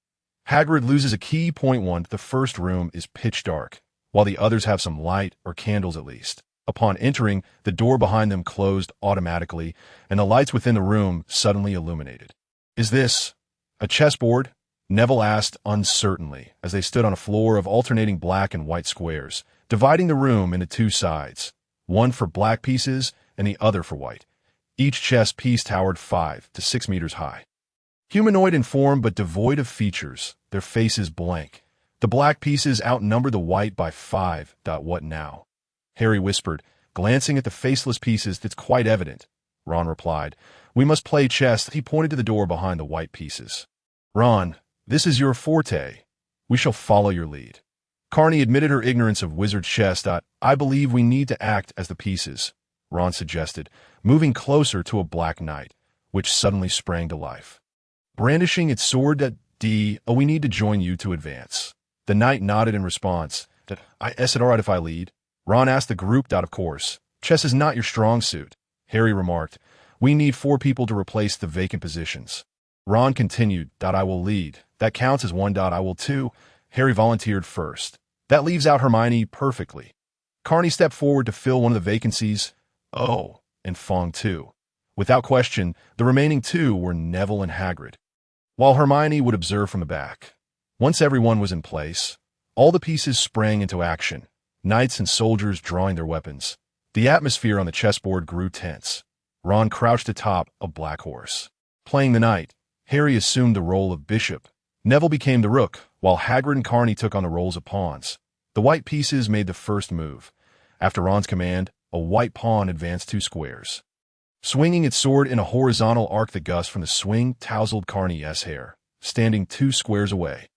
S1: Hagrid loses a key. 1. The first room is pitch dark, while the others have some light, or candles at least. Upon entering, the door behind them closed automatically, and the lights within the room suddenly illuminated. "Is this a chessboard?" Neville asked uncertainly, as they stood on a floor of alternating black and white squares, dividing the room into 2 sides, one for black pieces and the other for white. Each chess piece towered 5 to 6 meters high. Humanoid in form but devoid of features, their faces blank. The black pieces outnumbered the white by 5. "What now?" Harry whispered, glancing at the faceless pieces. "That's quite evident," Ron replied. "We must play chess." He pointed to the door behind the white pieces. "Ron, this is your forte. We shall follow your lead." Carney admitted her ignorance of wizard chess. "I believe we need to act as the pieces," Ron suggested, moving closer to a black knight, which suddenly sprang to life. Brandishing its sword, we need to join you to advance." The knight nodded in response. Is it all right if I lead?" Ron asked the group. "Of course. Chess is not your strong suit," Harry remarked. "We need 4 people to replace the vacant positions." Ron continued. "I will lead. That counts as 1. I will too." Harry volunteered first. "That leaves out Hermione perfectly." Carney stepped forward to fill one of the vacancies. "Oh, and Fong too." Without question, the remaining 2 were Neville and Hagrid, while Hermione would observe from the back. Once everyone was in place, all the pieces sprang into action, knights and soldiers drawing their weapons. The atmosphere on the chessboard grew tense. Ron crouched atop a black horse. Playing the knight, Harry assumed the role of bishop. Neville became the rook, while Hagrid and Carney took on the roles of pawns. The white pieces made the first move. After Ron's command, a white pawn advanced 2 squares. Swinging its sword in a horizontal arc, the gust from the swing tousled Carney's hair, standing 2 squares away.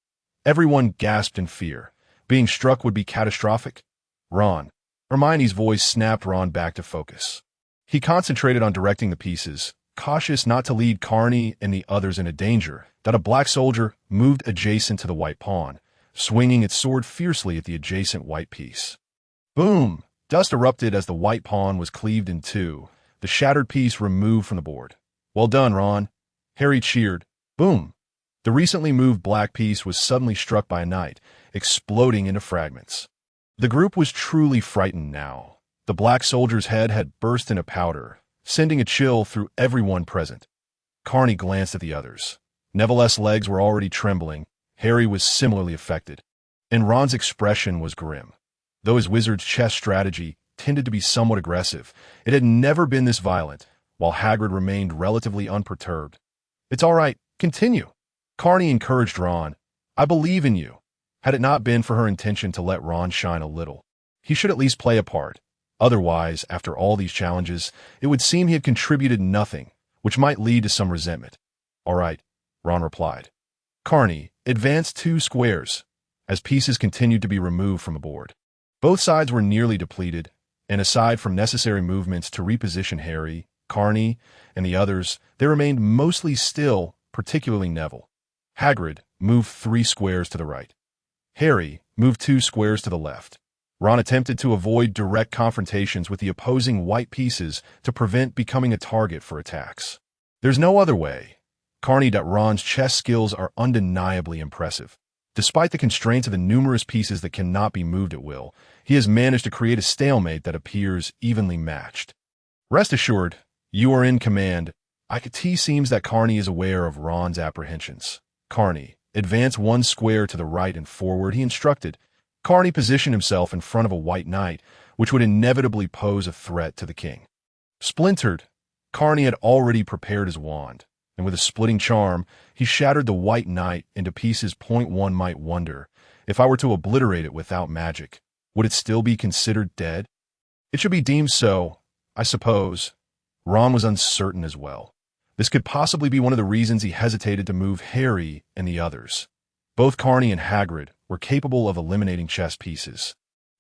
S1: Everyone gasped in fear. Being struck would be catastrophic. "Ron." Hermione's voice snapped Ron back to focus. He concentrated on directing the pieces, cautious not to lead Carney and the others into danger. A black soldier moved adjacent to the white pawn, swinging its sword fiercely at the adjacent white piece. Boom! Dust erupted as the white pawn was cleaved in 2, the shattered piece removed from the board. "Well done, Ron." Harry cheered. Boom! The recently moved black piece was suddenly struck by a knight, exploding into fragments. The group was truly frightened now. The black soldier's head had burst into powder, sending a chill through everyone present. Carney glanced at the others. Neville's legs were already trembling. Harry was similarly affected, and Ron's expression was grim. Though his wizard's chess strategy tended to be somewhat aggressive, it had never been this violent, while Hagrid remained relatively unperturbed. "It's all right. Continue." Carney encouraged Ron. "I believe in you." Had it not been for her intention to let Ron shine a little, he should at least play a part. Otherwise, after all these challenges, it would seem he had contributed nothing, which might lead to some resentment. "All right," Ron replied. Carney advanced 2 squares, as pieces continued to be removed from the board. Both sides were nearly depleted, and aside from necessary movements to reposition Harry, Carney, and the others, they remained mostly still, particularly Neville. Hagrid moved 3 squares to the right. Harry moved 2 squares to the left. Ron attempted to avoid direct confrontations with the opposing white pieces to prevent becoming a target for attacks. There's no other way. Ron's chess skills are undeniably impressive. Despite the constraints of the numerous pieces that cannot be moved at will, he has managed to create a stalemate that appears evenly matched. Rest assured, you are in command. It seems that Carney is aware of Ron's apprehensions. Carney, advance 1 square to the right and forward, he instructed. Carney positioned himself in front of a white knight, which would inevitably pose a threat to the king. Splintered, Carney had already prepared his wand, and with a splitting charm, he shattered the white knight into pieces. One might wonder, if I were to obliterate it without magic, would it still be considered dead? It should be deemed so, I suppose. Ron was uncertain as well. This could possibly be one of the reasons he hesitated to move Harry and the others. Both Carney and Hagrid were capable of eliminating chess pieces,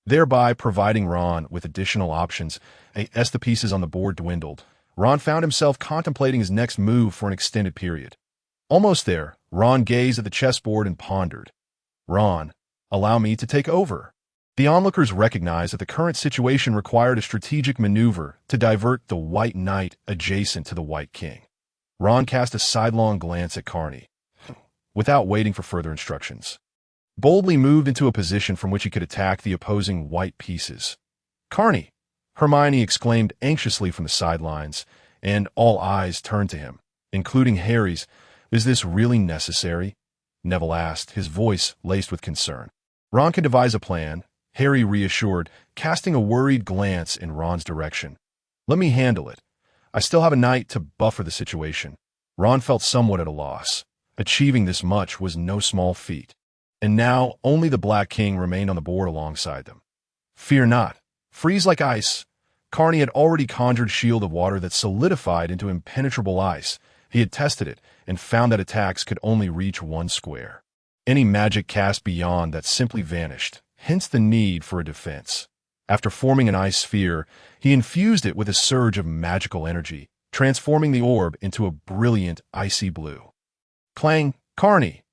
S1: thereby providing Ron with additional options. As the pieces on the board dwindled, Ron found himself contemplating his next move for an extended period. Almost there, Ron gazed at the chessboard and pondered. Ron, allow me to take over. The onlookers recognized that the current situation required a strategic maneuver to divert the White Knight adjacent to the White King. Ron cast a sidelong glance at Carney, without waiting for further instructions. Boldly moved into a position from which he could attack the opposing white pieces. Carney! Hermione exclaimed anxiously from the sidelines, and all eyes turned to him, including Harry's. Is this really necessary? Neville asked, his voice laced with concern. Ron can devise a plan, Harry reassured, casting a worried glance in Ron's direction. Let me handle it. I still have a knight to buffer the situation. Ron felt somewhat at a loss. Achieving this much was no small feat. And now only the Black King remained on the board alongside them. Fear not. Freeze like ice. Carney had already conjured shield of water that solidified into impenetrable ice. He had tested it and found that attacks could only reach one square. Any magic cast beyond that simply vanished, hence the need for a defense. After forming an ice sphere, he infused it with a surge of magical energy, transforming the orb into a brilliant icy blue. Clang! Carney!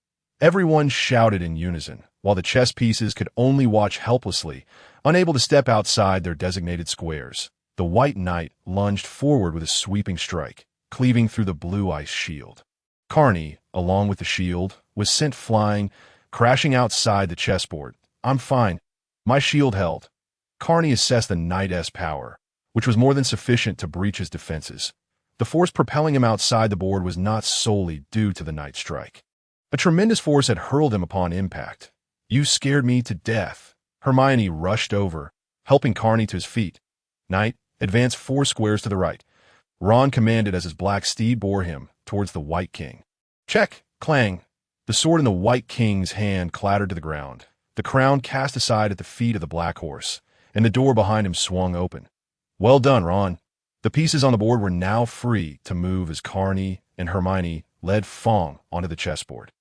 S1: Everyone shouted in unison, while the chess pieces could only watch helplessly, unable to step outside their designated squares. The White Knight lunged forward with a sweeping strike, cleaving through the blue ice shield. Carney, along with the shield, was sent flying, crashing outside the chessboard. I'm fine. My shield held. Carney assessed the Knight's power, which was more than sufficient to breach his defenses. The force propelling him outside the board was not solely due to the Knight strike. A tremendous force had hurled him upon impact. You scared me to death. Hermione rushed over, helping Carney to his feet. Knight, advance 4 squares to the right. Ron commanded as his black steed bore him towards the White King. Check! Clang! The sword in the White King's hand clattered to the ground. The crown cast aside at the feet of the black horse, and the door behind him swung open. Well done, Ron. The pieces on the board were now free to move as Carney and Hermione led Fong onto the chessboard.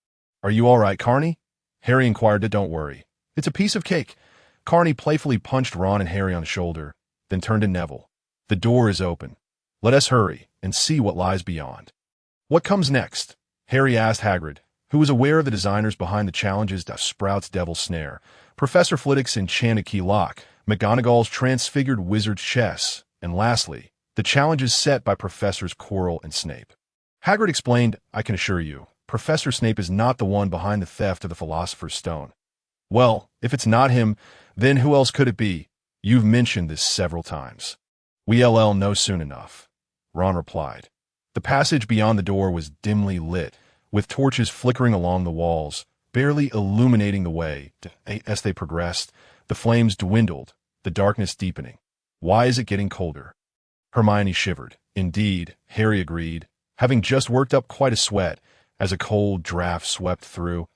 S1: Are you all right, Carney? Harry inquired. Don't worry. It's a piece of cake. Carney playfully punched Ron and Harry on the shoulder, then turned to Neville. The door is open. Let us hurry and see what lies beyond. What comes next? Harry asked Hagrid, who was aware of the designers behind the challenges to Sprout's Devil's Snare, Professor Flitwick's enchanted key lock, McGonagall's transfigured wizard's chess, and lastly, the challenges set by Professors Quirrell and Snape. Hagrid explained, I can assure you, Professor Snape is not the one behind the theft of the Philosopher's Stone. Well, if it's not him, then who else could it be? You've mentioned this several times. We'll know soon enough, Ron replied. The passage beyond the door was dimly lit, with torches flickering along the walls, barely illuminating the way. As they progressed, the flames dwindled, the darkness deepening. Why is it getting colder? Hermione shivered. Indeed, Harry agreed, having just worked up quite a sweat as a cold draft swept through.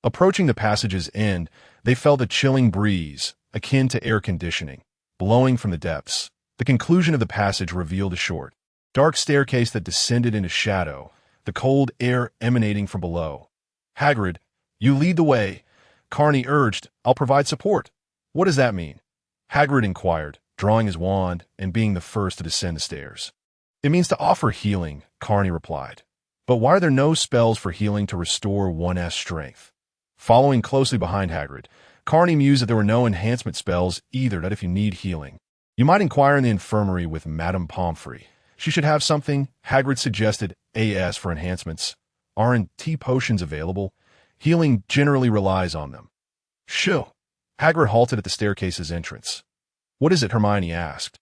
S1: Approaching the passage's end, they felt a chilling breeze, akin to air conditioning, blowing from the depths. The conclusion of the passage revealed a short, dark staircase that descended into shadow, the cold air emanating from below. Hagrid, you lead the way, Carney urged. I'll provide support. What does that mean? Hagrid inquired, drawing his wand and being the first to descend the stairs. It means to offer healing, Carney replied. But why are there no spells for healing to restore one's strength? Following closely behind Hagrid, Carney mused that there were no enhancement spells either, that if you need healing, you might inquire in the infirmary with Madame Pomfrey. She should have something. Hagrid suggested AS for enhancements. Aren't potions available? Healing generally relies on them. Shoo! Hagrid halted at the staircase's entrance. What is it? Hermione asked.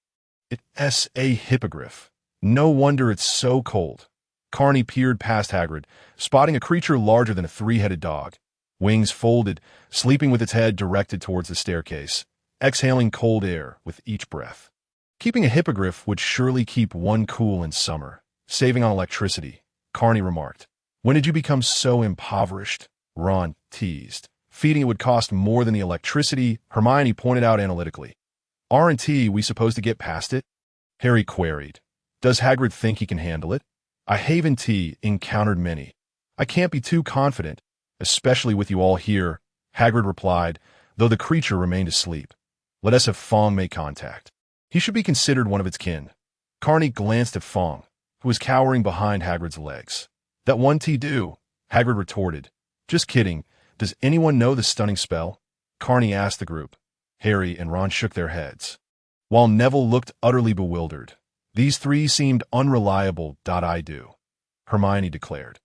S1: It's a hippogriff. No wonder it's so cold. Carney peered past Hagrid, spotting a creature larger than a 3-headed dog. Wings folded, sleeping with its head directed towards the staircase, exhaling cold air with each breath. Keeping a hippogriff would surely keep one cool in summer, saving on electricity, Carney remarked. When did you become so impoverished? Ron teased. Feeding it would cost more than the electricity, Hermione pointed out analytically. Aren't we supposed to get past it? Harry queried. Does Hagrid think he can handle it? I haven't encountered many. I can't be too confident, especially with you all here, Hagrid replied, though the creature remained asleep. Let us have Fong make contact. He should be considered one of its kin. Carney glanced at Fong, who was cowering behind Hagrid's legs. That one do? Hagrid retorted. Just kidding. Does anyone know the stunning spell? Carney asked the group. Harry and Ron shook their heads, while Neville looked utterly bewildered. These three seemed unreliable. I do, Hermione declared.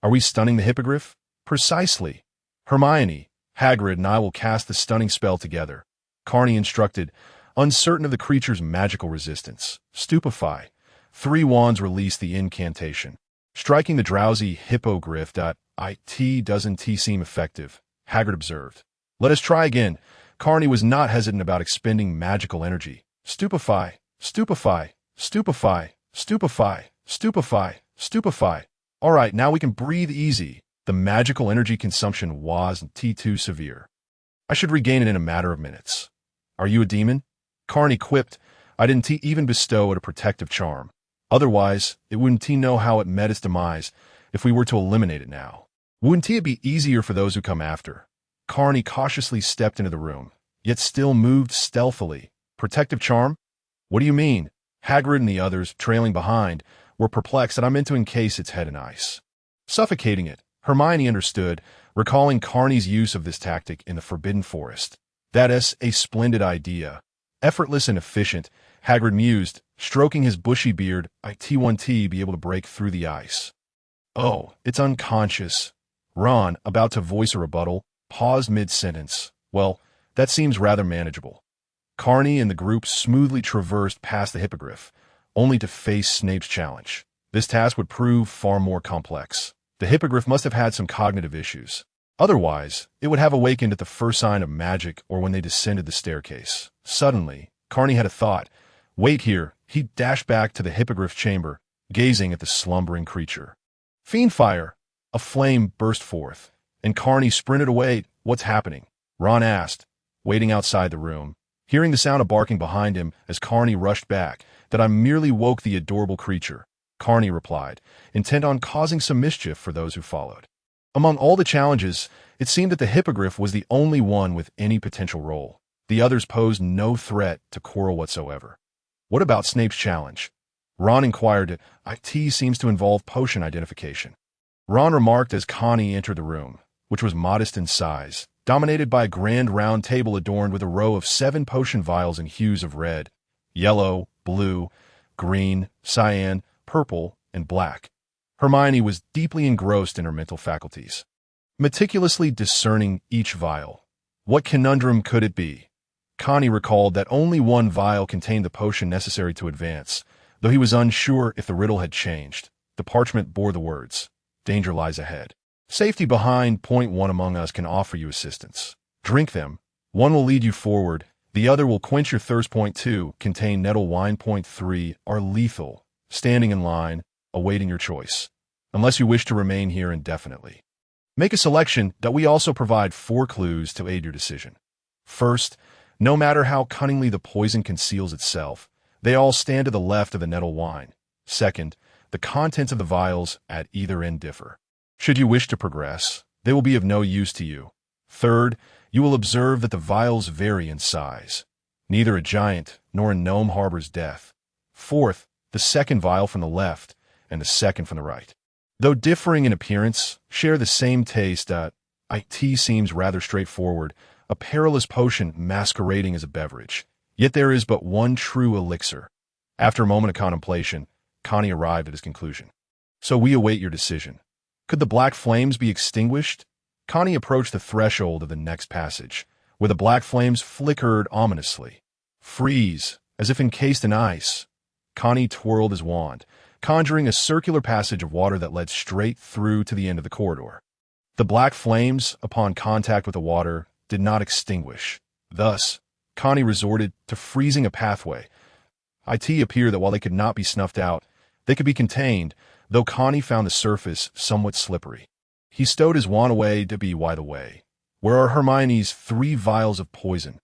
S1: Are we stunning the hippogriff? Precisely. Hermione, Hagrid and I will cast the stunning spell together, Carney instructed, uncertain of the creature's magical resistance. Stupefy. 3 wands released the incantation, striking the drowsy hippogriff. It doesn't seem effective, Hagrid observed. Let us try again. Carney was not hesitant about expending magical energy. Stupefy, stupefy, stupefy, stupefy, stupefy, stupefy. All right, now we can breathe easy. The magical energy consumption wasn't too severe. I should regain it in a matter of minutes. Are you a demon? Carney quipped. I didn't even bestow it a protective charm. Otherwise, it wouldn't know how it met its demise if we were to eliminate it now. Wouldn't it be easier for those who come after? Carney cautiously stepped into the room, yet still moved stealthily. Protective charm? What do you mean? Hagrid and the others, trailing behind, were perplexed that I meant to encase its head in ice. Suffocating it, Hermione understood, recalling Carney's use of this tactic in the Forbidden Forest. That is a splendid idea. Effortless and efficient, Hagrid mused, stroking his bushy beard. Won't be able to break through the ice. Oh, it's unconscious. Ron, about to voice a rebuttal, paused mid-sentence. Well, that seems rather manageable. Carney and the group smoothly traversed past the hippogriff, only to face Snape's challenge. This task would prove far more complex. The hippogriff must have had some cognitive issues. Otherwise, it would have awakened at the first sign of magic or when they descended the staircase. Suddenly, Carney had a thought. Wait here. He dashed back to the hippogriff chamber, gazing at the slumbering creature. Fiendfire! A flame burst forth, and Carney sprinted away. What's happening? Ron asked, waiting outside the room. Hearing the sound of barking behind him as Carney rushed back, that I merely woke the adorable creature, Carney replied, intent on causing some mischief for those who followed. Among all the challenges, it seemed that the hippogriff was the only one with any potential role. The others posed no threat to Quirrell whatsoever. What about Snape's challenge? Ron inquired. It seems to involve potion identification. Ron remarked as Connie entered the room, which was modest in size, dominated by a grand round table adorned with a row of 7 potion vials in hues of red, yellow, blue, green, cyan, purple, and black. Hermione was deeply engrossed in her mental faculties, meticulously discerning each vial. What conundrum could it be? Connie recalled that only one vial contained the potion necessary to advance, though he was unsure if the riddle had changed. The parchment bore the words, "Danger lies ahead. Safety behind. One among us can offer you assistance. Drink them. One will lead you forward. The other will quench your thirst. 2 contain nettle wine. 3 are lethal. Standing in line, awaiting your choice, unless you wish to remain here indefinitely. Make a selection that we also provide 4 clues to aid your decision. First, no matter how cunningly the poison conceals itself, they all stand to the left of the nettle wine. Second, the contents of the vials at either end differ. Should you wish to progress, they will be of no use to you. Third, you will observe that the vials vary in size. Neither a giant nor a gnome harbors death. Fourth, the second vial from the left and the second from the right, though differing in appearance, share the same taste. It seems rather straightforward, a perilous potion masquerading as a beverage. Yet there is but one true elixir. After a moment of contemplation, Connie arrived at his conclusion. So we await your decision. Could the black flames be extinguished? Connie approached the threshold of the next passage, where the black flames flickered ominously. Freeze, as if encased in ice. Connie twirled his wand, conjuring a circular passage of water that led straight through to the end of the corridor. The black flames, upon contact with the water, did not extinguish. Thus, Connie resorted to freezing a pathway. It appeared that while they could not be snuffed out, they could be contained, though Connie found the surface somewhat slippery. He stowed his wand away to be by the way. Where are Hermione's 3 vials of poison?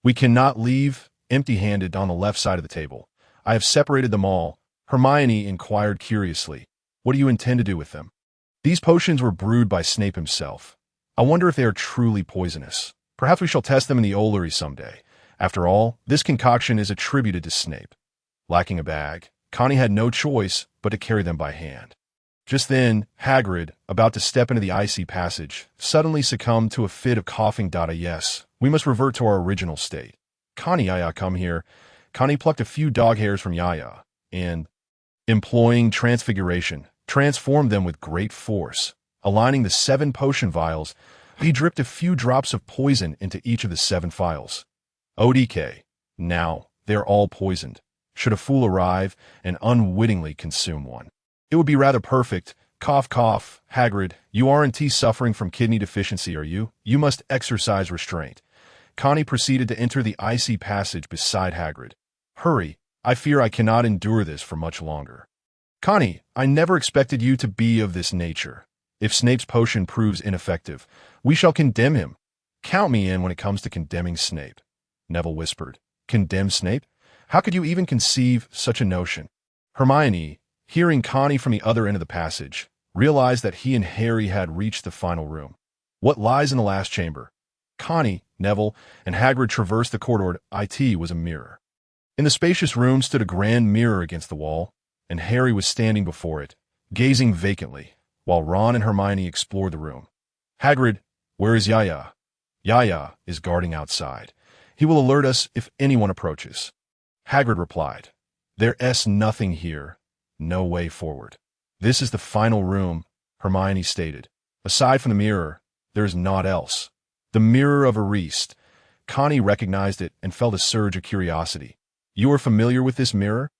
S1: We cannot leave empty-handed on the left side of the table. I have separated them all. Hermione inquired curiously. What do you intend to do with them? These potions were brewed by Snape himself. I wonder if they are truly poisonous. Perhaps we shall test them in the Ollery someday. After all, this concoction is attributed to Snape. Lacking a bag, Connie had no choice but to carry them by hand. Just then, Hagrid, about to step into the icy passage, suddenly succumbed to a fit of coughing. Yes, we must revert to our original state. Connie, Yaya, come here. Connie plucked a few dog hairs from Yaya, and, employing transfiguration, transformed them with great force. Aligning the 7 potion vials, he dripped a few drops of poison into each of the 7 vials. ODK. Now, they're all poisoned. Should a fool arrive and unwittingly consume one, it would be rather perfect. Cough, cough. Hagrid, you aren't suffering from kidney deficiency, are you? You must exercise restraint. Connie proceeded to enter the icy passage beside Hagrid. Hurry, I fear I cannot endure this for much longer. Connie, I never expected you to be of this nature. If Snape's potion proves ineffective, we shall condemn him. Count me in when it comes to condemning Snape. Neville whispered. Condemn Snape? How could you even conceive such a notion? Hermione, hearing Connie from the other end of the passage, realized that he and Harry had reached the final room. What lies in the last chamber? Connie, Neville, and Hagrid traversed the corridor. It was a mirror. In the spacious room stood a grand mirror against the wall, and Harry was standing before it, gazing vacantly, while Ron and Hermione explored the room. Hagrid, where is Yaya? Yaya is guarding outside. He will alert us if anyone approaches. Hagrid replied, There's nothing here. No way forward. This is the final room, Hermione stated. Aside from the mirror, there is naught else. The mirror of Ariste. Connie recognized it and felt a surge of curiosity. You are familiar with this mirror?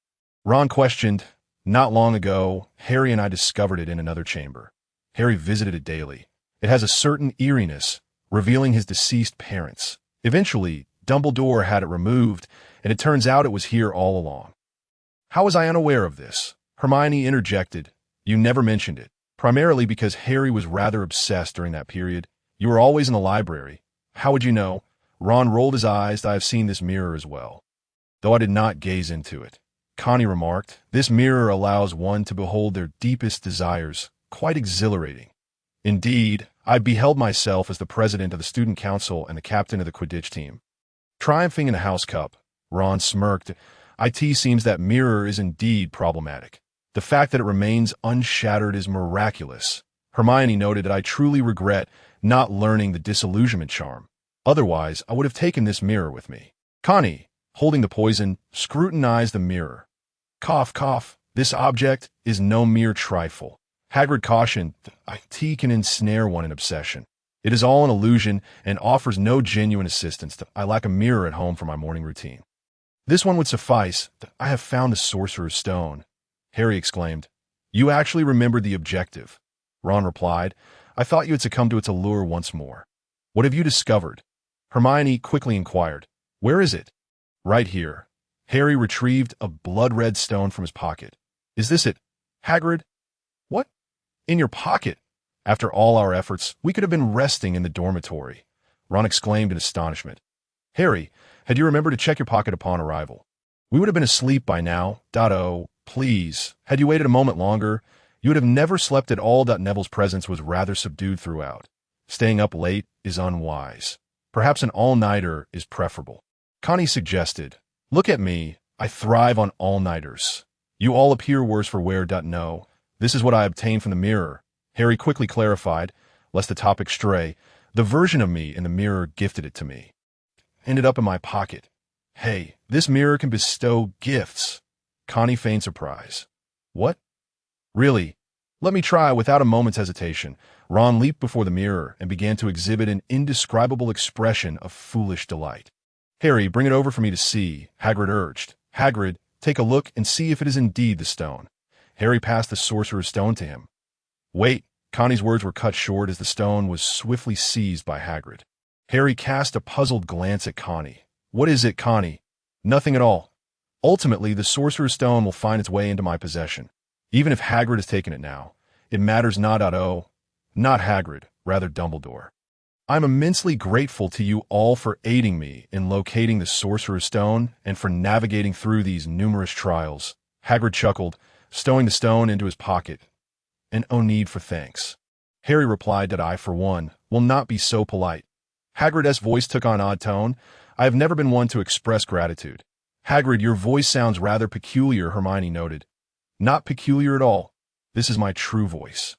S1: Ron questioned. Not long ago, Harry and I discovered it in another chamber. Harry visited it daily. It has a certain eeriness, revealing his deceased parents. Eventually, Dumbledore had it removed, and it turns out it was here all along. How was I unaware of this? Hermione interjected. You never mentioned it, primarily because Harry was rather obsessed during that period. You were always in the library. How would you know? Ron rolled his eyes. I have seen this mirror as well, though I did not gaze into it. Connie remarked, this mirror allows one to behold their deepest desires, quite exhilarating. Indeed, I beheld myself as the president of the student council and the captain of the Quidditch team. Triumphing in a house cup, Ron smirked. It seems that mirror is indeed problematic. The fact that it remains unshattered is miraculous. Hermione noted that I truly regret not learning the disillusionment charm. Otherwise, I would have taken this mirror with me. Connie, holding the poison, scrutinized the mirror. Cough, cough. This object is no mere trifle. Hagrid cautioned, IT can ensnare one in obsession. It is all an illusion and offers no genuine assistance. I lack a mirror at home for my morning routine. This one would suffice. I have found the sorcerer's stone. Harry exclaimed. You actually remembered the objective. Ron replied. I thought you had succumbed to its allure once more. What have you discovered? Hermione quickly inquired. Where is it? Right here. Harry retrieved a blood-red stone from his pocket. Is this it? Hagrid? What? In your pocket? After all our efforts, we could have been resting in the dormitory. Ron exclaimed in astonishment. Harry, had you remembered to check your pocket upon arrival? We would have been asleep by now. Oh, please. Had you waited a moment longer, you would have never slept at all. Neville's presence was rather subdued throughout. Staying up late is unwise. Perhaps an all-nighter is preferable. Connie suggested, Look at me. I thrive on all-nighters. You all appear worse for wear. No, this is what I obtained from the mirror. Harry quickly clarified, lest the topic stray. The version of me in the mirror gifted it to me. Ended up in my pocket. Hey, this mirror can bestow gifts. Connie feigned surprise. What? Really? Let me try. Without a moment's hesitation, Ron leaped before the mirror and began to exhibit an indescribable expression of foolish delight. Harry, bring it over for me to see, Hagrid urged. Hagrid, take a look and see if it is indeed the stone. Harry passed the sorcerer's stone to him. Wait, Connie's words were cut short as the stone was swiftly seized by Hagrid. Harry cast a puzzled glance at Connie. What is it, Connie? Nothing at all. Ultimately, the sorcerer's stone will find its way into my possession. Even if Hagrid has taken it now, it matters not. Not Hagrid, rather Dumbledore. I'm immensely grateful to you all for aiding me in locating the sorcerer's stone and for navigating through these numerous trials. Hagrid chuckled, stowing the stone into his pocket. And no need for thanks. Harry replied that I, for one, will not be so polite. Hagrid's voice took on odd tone. I have never been one to express gratitude. Hagrid, your voice sounds rather peculiar, Hermione noted. Not peculiar at all. This is my true voice."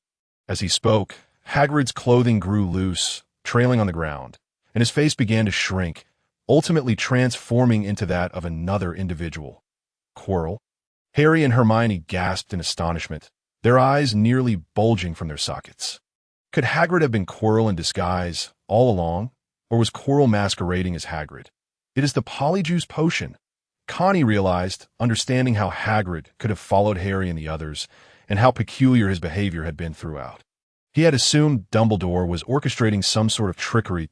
S1: As he spoke, Hagrid's clothing grew loose, trailing on the ground, and his face began to shrink, ultimately transforming into that of another individual. Quirrell? Harry and Hermione gasped in astonishment, their eyes nearly bulging from their sockets. Could Hagrid have been Quirrell in disguise all along, or was Quirrell masquerading as Hagrid? It is the Polyjuice potion. Connie realized, understanding how Hagrid could have followed Harry and the others, and how peculiar his behavior had been throughout. He had assumed Dumbledore was orchestrating some sort of trickery.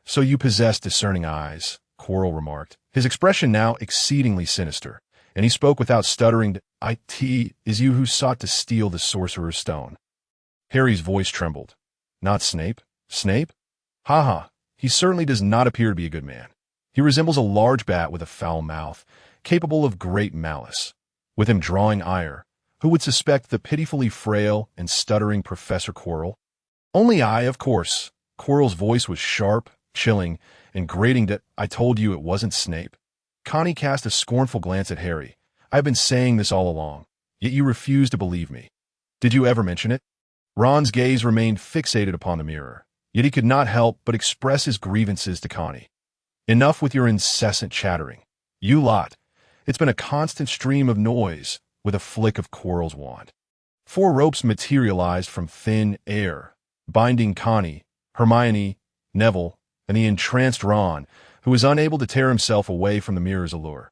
S1: "So you possess discerning eyes," Quirrell remarked, his expression now exceedingly sinister, and he spoke without stuttering. "It is you who sought to steal the Sorcerer's Stone." Harry's voice trembled. "Not Snape? Snape? Ha! He certainly does not appear to be a good man. He resembles a large bat with a foul mouth, capable of great malice. With him drawing ire, who would suspect the pitifully frail and stuttering Professor Quirrell? Only I, of course." Quirrell's voice was sharp, chilling, and grating. "I told you it wasn't Snape." Connie cast a scornful glance at Harry. "I have been saying this all along, yet you refuse to believe me. Did you ever mention it?" Ron's gaze remained fixated upon the mirror, yet he could not help but express his grievances to Connie. "Enough with your incessant chattering. You lot. It's been a constant stream of noise." With a flick of Quirrell's wand, 4 ropes materialized from thin air, binding Connie, Hermione, Neville, and the entranced Ron, who was unable to tear himself away from the mirror's allure.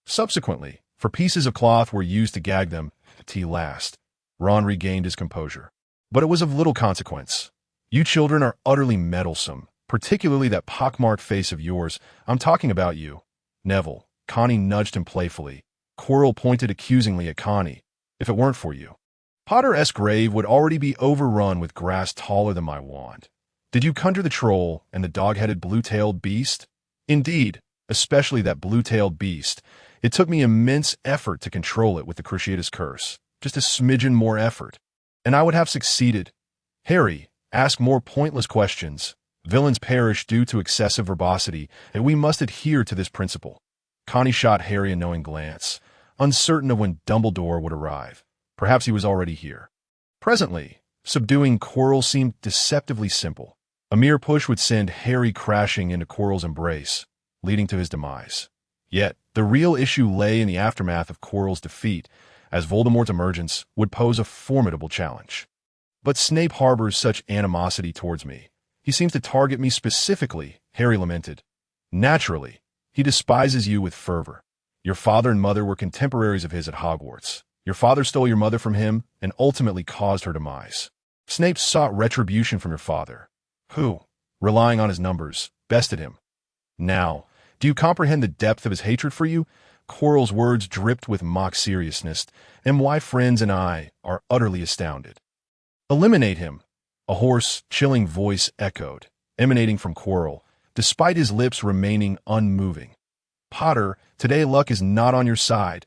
S1: Subsequently, for pieces of cloth were used to gag them. Last, Ron regained his composure. "But it was of little consequence. You children are utterly meddlesome, particularly that pockmarked face of yours. I'm talking about you." "Neville," Connie nudged him playfully. Quirrell pointed accusingly at Connie. "If it weren't for you, Potter's grave would already be overrun with grass taller than my wand. Did you conjure the troll and the dog-headed blue-tailed beast?" "Indeed, especially that blue-tailed beast. It took me immense effort to control it with the Cruciatus Curse. Just a smidgen more effort, and I would have succeeded." "Harry, ask more pointless questions. Villains perish due to excessive verbosity, and we must adhere to this principle." Connie shot Harry a knowing glance, uncertain of when Dumbledore would arrive. Perhaps he was already here. Presently, subduing Quirrell seemed deceptively simple. A mere push would send Harry crashing into Quirrell's embrace, leading to his demise. Yet, the real issue lay in the aftermath of Quirrell's defeat, as Voldemort's emergence would pose a formidable challenge. "But Snape harbors such animosity towards me. He seems to target me specifically," Harry lamented. "Naturally. He despises you with fervor. Your father and mother were contemporaries of his at Hogwarts. Your father stole your mother from him and ultimately caused her demise. Snape sought retribution from your father, who, relying on his numbers, bested him. Now, do you comprehend the depth of his hatred for you?" Quirrell's words dripped with mock seriousness, and my friends and I are utterly astounded. "Eliminate him," a hoarse, chilling voice echoed, emanating from Quirrell, despite his lips remaining unmoving. "Potter, today luck is not on your side."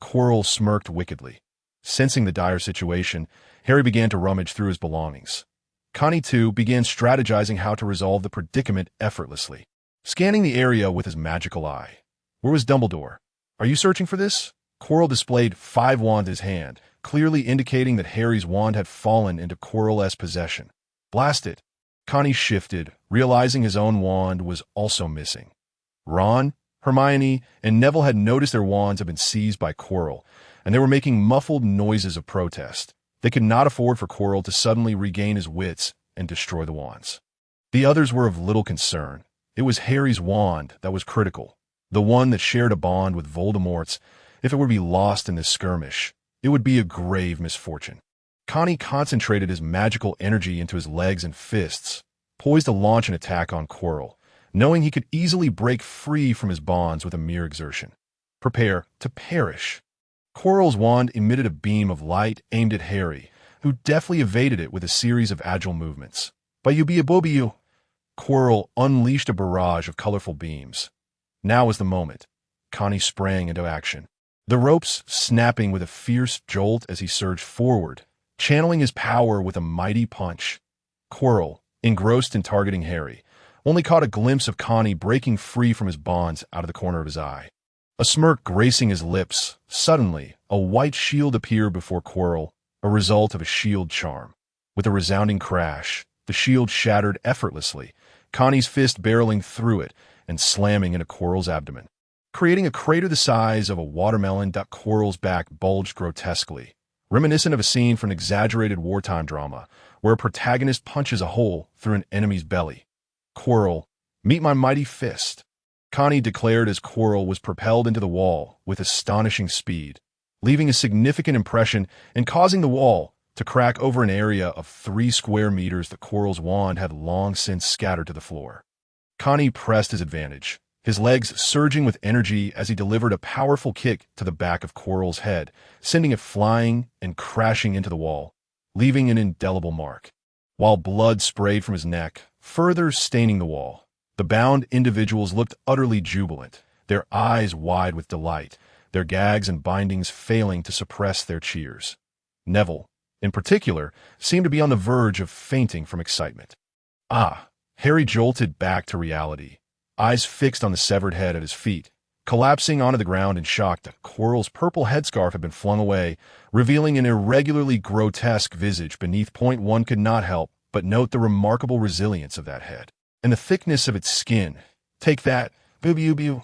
S1: Quirrell smirked wickedly. Sensing the dire situation, Harry began to rummage through his belongings. Connie, too, began strategizing how to resolve the predicament effortlessly, scanning the area with his magical eye. "Where was Dumbledore? Are you searching for this?" Quirrell displayed 5 wands in his hand, clearly indicating that Harry's wand had fallen into Quirrell's possession. "Blast it!" Connie shifted, realizing his own wand was also missing. Ron, Hermione, and Neville had noticed their wands had been seized by Quirrell, and they were making muffled noises of protest. They could not afford for Quirrell to suddenly regain his wits and destroy the wands. The others were of little concern. It was Harry's wand that was critical, the one that shared a bond with Voldemort's. If it were to be lost in this skirmish, it would be a grave misfortune. Connie concentrated his magical energy into his legs and fists, poised to launch an attack on Quirrell, knowing he could easily break free from his bonds with a mere exertion. Prepare to perish. Quirrell's wand emitted a beam of light aimed at Harry, who deftly evaded it with a series of agile movements. "Bayubiabobiu!" Quirrell unleashed a barrage of colorful beams. Now was the moment. Connie sprang into action, the ropes snapping with a fierce jolt as he surged forward, channeling his power with a mighty punch. Quirrell, engrossed in targeting Harry, only caught a glimpse of Connie breaking free from his bonds out of the corner of his eye. A smirk gracing his lips, suddenly, a white shield appeared before Quirrell, a result of a shield charm. With a resounding crash, the shield shattered effortlessly, Connie's fist barreling through it and slamming into Quirrell's abdomen, creating a crater the size of a watermelon. Quirrell's back bulged grotesquely, reminiscent of a scene from an exaggerated wartime drama where a protagonist punches a hole through an enemy's belly. Quirrell, meet my mighty fist, Connie declared as Quirrell was propelled into the wall with astonishing speed, leaving a significant impression and causing the wall to crack over an area of 3 square meters that Quirrell's wand had long since scattered to the floor. Connie pressed his advantage, his legs surging with energy as he delivered a powerful kick to the back of Quirrell's head, sending it flying and crashing into the wall, leaving an indelible mark. While blood sprayed from his neck, further staining the wall, the bound individuals looked utterly jubilant, their eyes wide with delight, their gags and bindings failing to suppress their cheers. Neville, in particular, seemed to be on the verge of fainting from excitement. Harry jolted back to reality, eyes fixed on the severed head at his feet, collapsing onto the ground in shock that Quirrell's purple headscarf had been flung away, revealing an irregularly grotesque visage beneath. One could not help but note the remarkable resilience of that head, and the thickness of its skin. Take that, boo-boo-boo.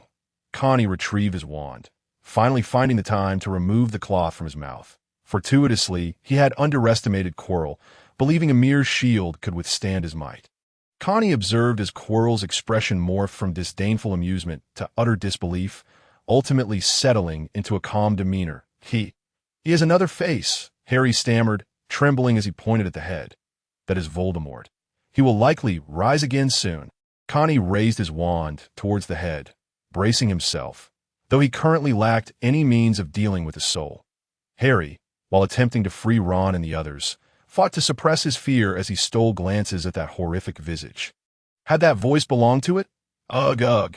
S1: Connie retrieved his wand, finally finding the time to remove the cloth from his mouth. Fortuitously, he had underestimated Quirrell, believing a mere shield could withstand his might. Connie observed as Quirrell's expression morphed from disdainful amusement to utter disbelief, ultimately settling into a calm demeanor. He has another face, Harry stammered, trembling as he pointed at the head. That is Voldemort. He will likely rise again soon. Connie raised his wand towards the head, bracing himself, though he currently lacked any means of dealing with his soul. Harry, while attempting to free Ron and the others, fought to suppress his fear as he stole glances at that horrific visage. Had that voice belonged to it? Ugh, ugh.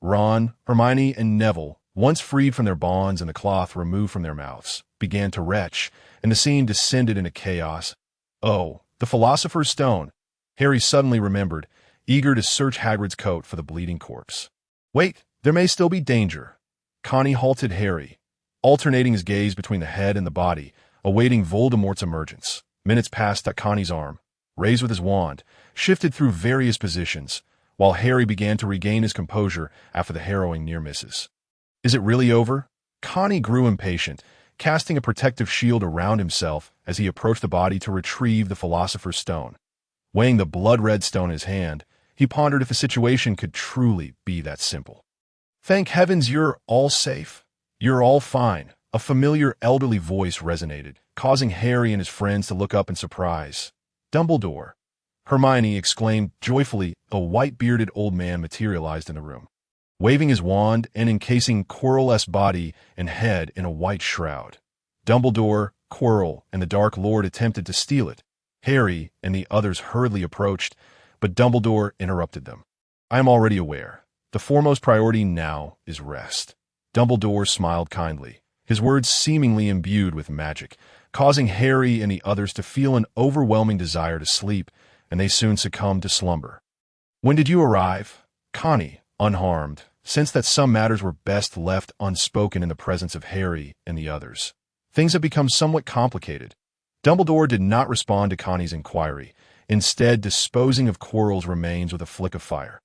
S1: Ron, Hermione, and Neville, once freed from their bonds and the cloth removed from their mouths, began to retch, and the scene descended into chaos. Oh, the Philosopher's Stone, Harry suddenly remembered, eager to search Hagrid's coat for the bleeding corpse. Wait, there may still be danger. Connie halted Harry, alternating his gaze between the head and the body, awaiting Voldemort's emergence. Minutes passed at Connie's arm, raised with his wand, shifted through various positions, while Harry began to regain his composure after the harrowing near misses. Is it really over? Connie grew impatient, casting a protective shield around himself as he approached the body to retrieve the Philosopher's Stone. Weighing the blood-red stone in his hand, he pondered if the situation could truly be that simple. Thank heavens you're all safe. You're all fine. A familiar elderly voice resonated, causing Harry and his friends to look up in surprise. Dumbledore! Hermione exclaimed joyfully. A white-bearded old man materialized in the room, waving his wand and encasing Quirrell's body and head in a white shroud. Dumbledore, Quirrell, and the Dark Lord attempted to steal it. Harry and the others hurriedly approached, but Dumbledore interrupted them. I am already aware. The foremost priority now is rest. Dumbledore smiled kindly, his words seemingly imbued with magic, causing Harry and the others to feel an overwhelming desire to sleep, and they soon succumbed to slumber. When did you arrive? Connie, unharmed, sensed that some matters were best left unspoken in the presence of Harry and the others. Things had become somewhat complicated. Dumbledore did not respond to Connie's inquiry, instead disposing of Quirrell's remains with a flick of fire.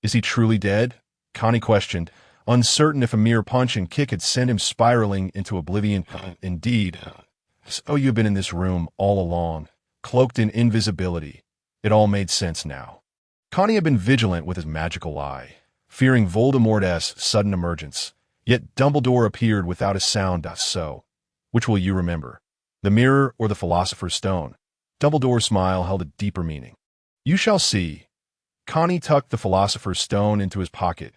S1: Is he truly dead? Connie questioned, uncertain if a mere punch and kick had sent him spiraling into oblivion. Indeed. So you've been in this room all along, cloaked in invisibility. It all made sense now. Connie had been vigilant with his magical eye, fearing Voldemort's sudden emergence, yet Dumbledore appeared without a sound. So, which will you remember? The mirror or the Philosopher's Stone? Dumbledore's smile held a deeper meaning. You shall see. Connie tucked the Philosopher's Stone into his pocket.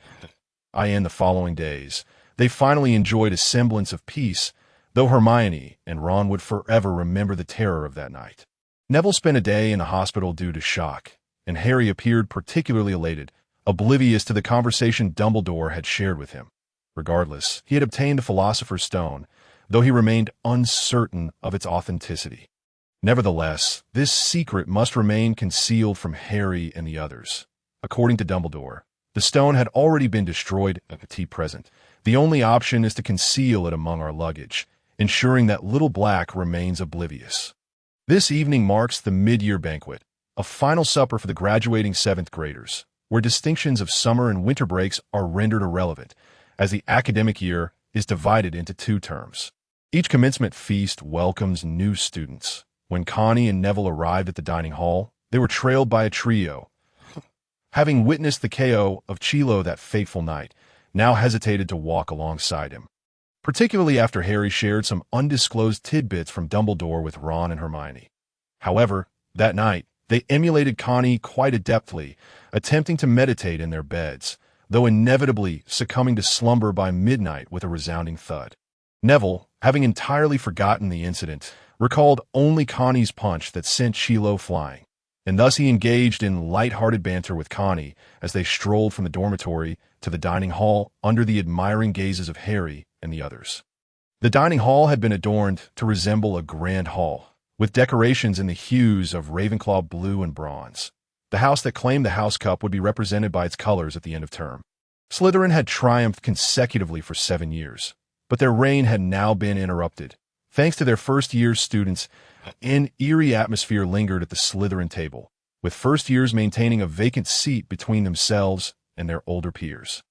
S1: In the following days, they finally enjoyed a semblance of peace, though Hermione and Ron would forever remember the terror of that night. Neville spent a day in the hospital due to shock, and Harry appeared particularly elated, oblivious to the conversation Dumbledore had shared with him. Regardless, he had obtained the Philosopher's Stone, though he remained uncertain of its authenticity. Nevertheless, this secret must remain concealed from Harry and the others. According to Dumbledore, the stone had already been destroyed at the present. The only option is to conceal it among our luggage, ensuring that Little Black remains oblivious. This evening marks the mid-year banquet, a final supper for the graduating 7th graders, where distinctions of summer and winter breaks are rendered irrelevant, as the academic year is divided into 2 terms. Each commencement feast welcomes new students. When Connie and Neville arrived at the dining hall, they were trailed by a trio. Having witnessed the KO of Chilo that fateful night, now hesitated to walk alongside him, particularly after Harry shared some undisclosed tidbits from Dumbledore with Ron and Hermione. However, that night, they emulated Connie quite adeptly, attempting to meditate in their beds, though inevitably succumbing to slumber by midnight with a resounding thud. Neville, having entirely forgotten the incident, recalled only Connie's punch that sent Chilo flying, and thus he engaged in light-hearted banter with Connie as they strolled from the dormitory to the dining hall under the admiring gazes of Harry and the others. The dining hall had been adorned to resemble a grand hall, with decorations in the hues of Ravenclaw blue and bronze. The house that claimed the House Cup would be represented by its colors at the end of term. Slytherin had triumphed consecutively for 7 years, but their reign had now been interrupted. Thanks to their first-year students, an eerie atmosphere lingered at the Slytherin table, with first-years maintaining a vacant seat between themselves and their older peers.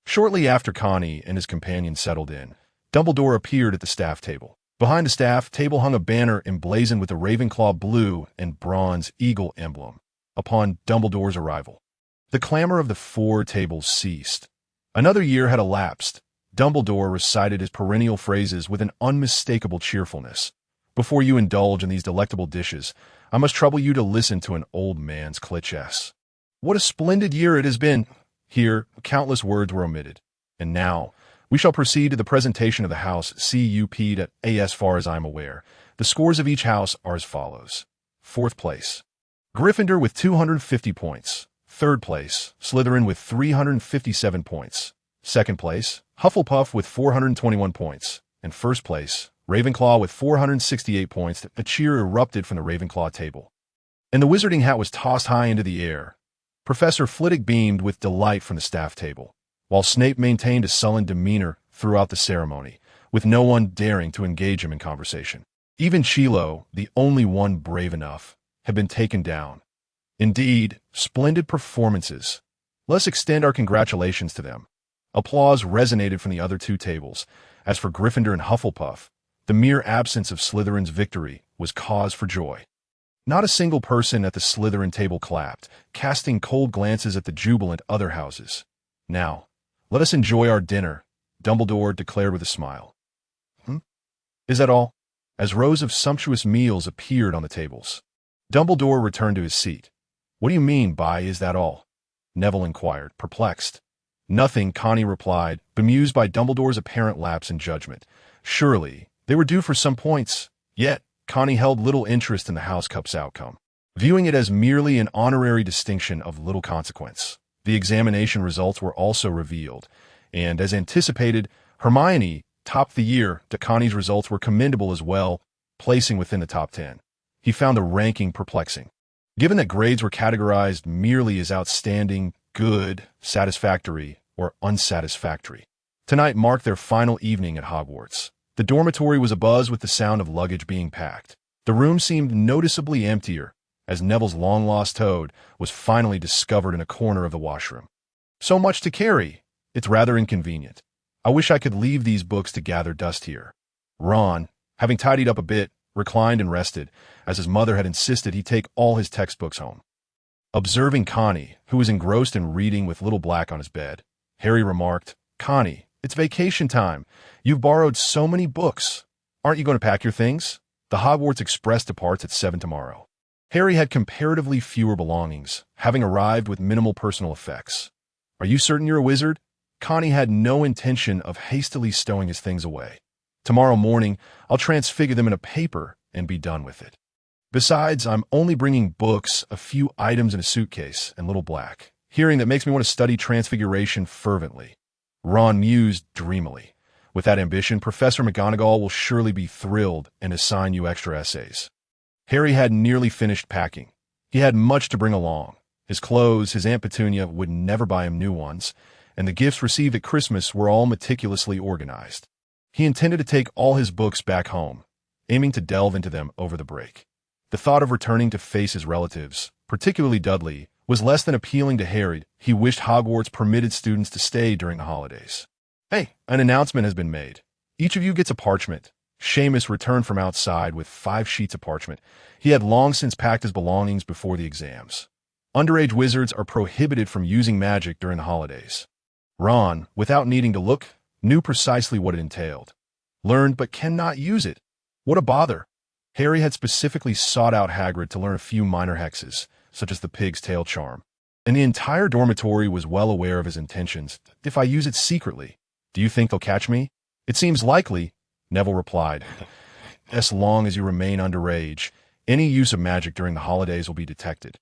S1: Shortly after Connie and his companions settled in, Dumbledore appeared at the staff table. Behind the staff table hung a banner emblazoned with the Ravenclaw blue and bronze eagle emblem. Upon Dumbledore's arrival, the clamor of the 4 tables ceased. Another year had elapsed. Dumbledore recited his perennial phrases with an unmistakable cheerfulness. Before you indulge in these delectable dishes, I must trouble you to listen to an old man's cliches. What a splendid year it has been! Here, countless words were omitted. And now, we shall proceed to the presentation of the house CUP'd as far as I am aware. The scores of each house are as follows. 4th place, Gryffindor with 250 points. 3rd place, Slytherin with 357 points. 2nd place, Hufflepuff with 421 points. And 1st place, Ravenclaw with 468 points. A cheer erupted from the Ravenclaw table, and the wizarding hat was tossed high into the air. Professor Flitwick beamed with delight from the staff table, while Snape maintained a sullen demeanor throughout the ceremony, with no one daring to engage him in conversation. Even Chilo, the only one brave enough, had been taken down. Indeed, splendid performances. Let's extend our congratulations to them. Applause resonated from the other 2 tables. As for Gryffindor and Hufflepuff, the mere absence of Slytherin's victory was cause for joy. Not a single person at the Slytherin table clapped, casting cold glances at the jubilant other houses. Now, let us enjoy our dinner, Dumbledore declared with a smile. Is that all? As rows of sumptuous meals appeared on the tables, Dumbledore returned to his seat. What do you mean by "is that all"? Neville inquired, perplexed. Nothing, Connie replied, bemused by Dumbledore's apparent lapse in judgment. Surely, they were due for some points. Yet, Connie held little interest in the House Cup's outcome, viewing it as merely an honorary distinction of little consequence. The examination results were also revealed, and as anticipated, Hermione topped the year. Connie's results were commendable as well, placing within the top 10. He found the ranking perplexing, given that grades were categorized merely as outstanding, good, satisfactory, or unsatisfactory. Tonight marked their final evening at Hogwarts. The dormitory was abuzz with the sound of luggage being packed. The room seemed noticeably emptier, as Neville's long-lost toad was finally discovered in a corner of the washroom. So much to carry. It's rather inconvenient. I wish I could leave these books to gather dust here. Ron, having tidied up a bit, reclined and rested, as his mother had insisted he take all his textbooks home. Observing Connie, who was engrossed in reading with Little Black on his bed, Harry remarked, "Connie, it's vacation time. You've borrowed so many books. Aren't you going to pack your things? The Hogwarts Express departs at 7 tomorrow." Harry had comparatively fewer belongings, having arrived with minimal personal effects. "Are you certain you're a wizard?" Connie had no intention of hastily stowing his things away. "Tomorrow morning, I'll transfigure them in a paper and be done with it. Besides, I'm only bringing books, a few items in a suitcase, and Little Black. Hearing that makes me want to study transfiguration fervently." Ron mused dreamily. "With that ambition, Professor McGonagall will surely be thrilled and assign you extra essays." Harry had nearly finished packing. He had much to bring along. His clothes, his Aunt Petunia would never buy him new ones, and the gifts received at Christmas were all meticulously organized. He intended to take all his books back home, aiming to delve into them over the break. The thought of returning to face his relatives, particularly Dudley, was less than appealing to Harry. He wished Hogwarts permitted students to stay during the holidays. "Hey, an announcement has been made. Each of you gets a parchment." Seamus returned from outside with 5 sheets of parchment. He had long since packed his belongings before the exams. Underage wizards are prohibited from using magic during the holidays. Ron, without needing to look, knew precisely what it entailed. Learned but cannot use it. What a bother. Harry had specifically sought out Hagrid to learn a few minor hexes, such as the pig's tail charm. And the entire dormitory was well aware of his intentions. "If I use it secretly, do you think they'll catch me?" "It seems likely," Neville replied. "As long as you remain underage, any use of magic during the holidays will be detected."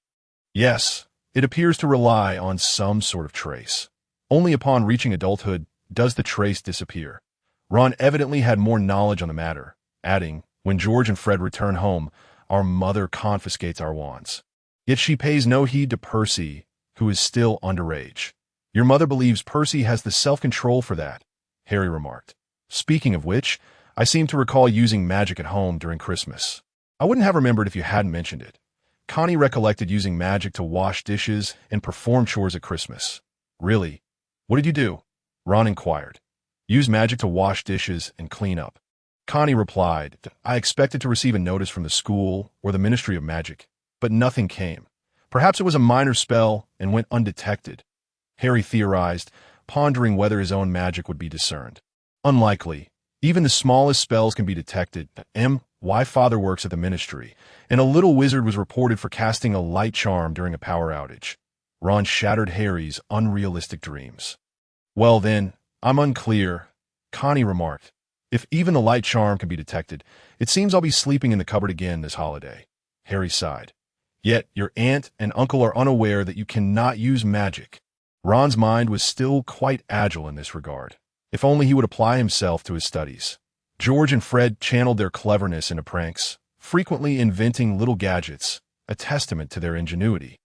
S1: Yes, it appears to rely on some sort of trace. Only upon reaching adulthood does the trace disappear. Ron evidently had more knowledge on the matter, adding, "When George and Fred return home, our mother confiscates our wands. Yet she pays no heed to Percy, who is still underage. Your mother believes Percy has the self-control for that," Harry remarked. "Speaking of which, I seem to recall using magic at home during Christmas. I wouldn't have remembered if you hadn't mentioned it." Connie recollected using magic to wash dishes and perform chores at Christmas. "Really? What did you do?" Ron inquired. "Use magic to wash dishes and clean up." Connie replied, "I expected to receive a notice from the school or the Ministry of Magic, but nothing came. Perhaps it was a minor spell and went undetected." Harry theorized, pondering whether his own magic would be discerned. "Unlikely. Even the smallest spells can be detected. My father works at the Ministry, and a little wizard was reported for casting a light charm during a power outage." Ron shattered Harry's unrealistic dreams. "Well then, I'm unclear," Connie remarked. "If even the light charm can be detected, it seems I'll be sleeping in the cupboard again this holiday." Harry sighed. "Yet your aunt and uncle are unaware that you cannot use magic." Ron's mind was still quite agile in this regard. If only he would apply himself to his studies. George and Fred channeled their cleverness into pranks, frequently inventing little gadgets, a testament to their ingenuity.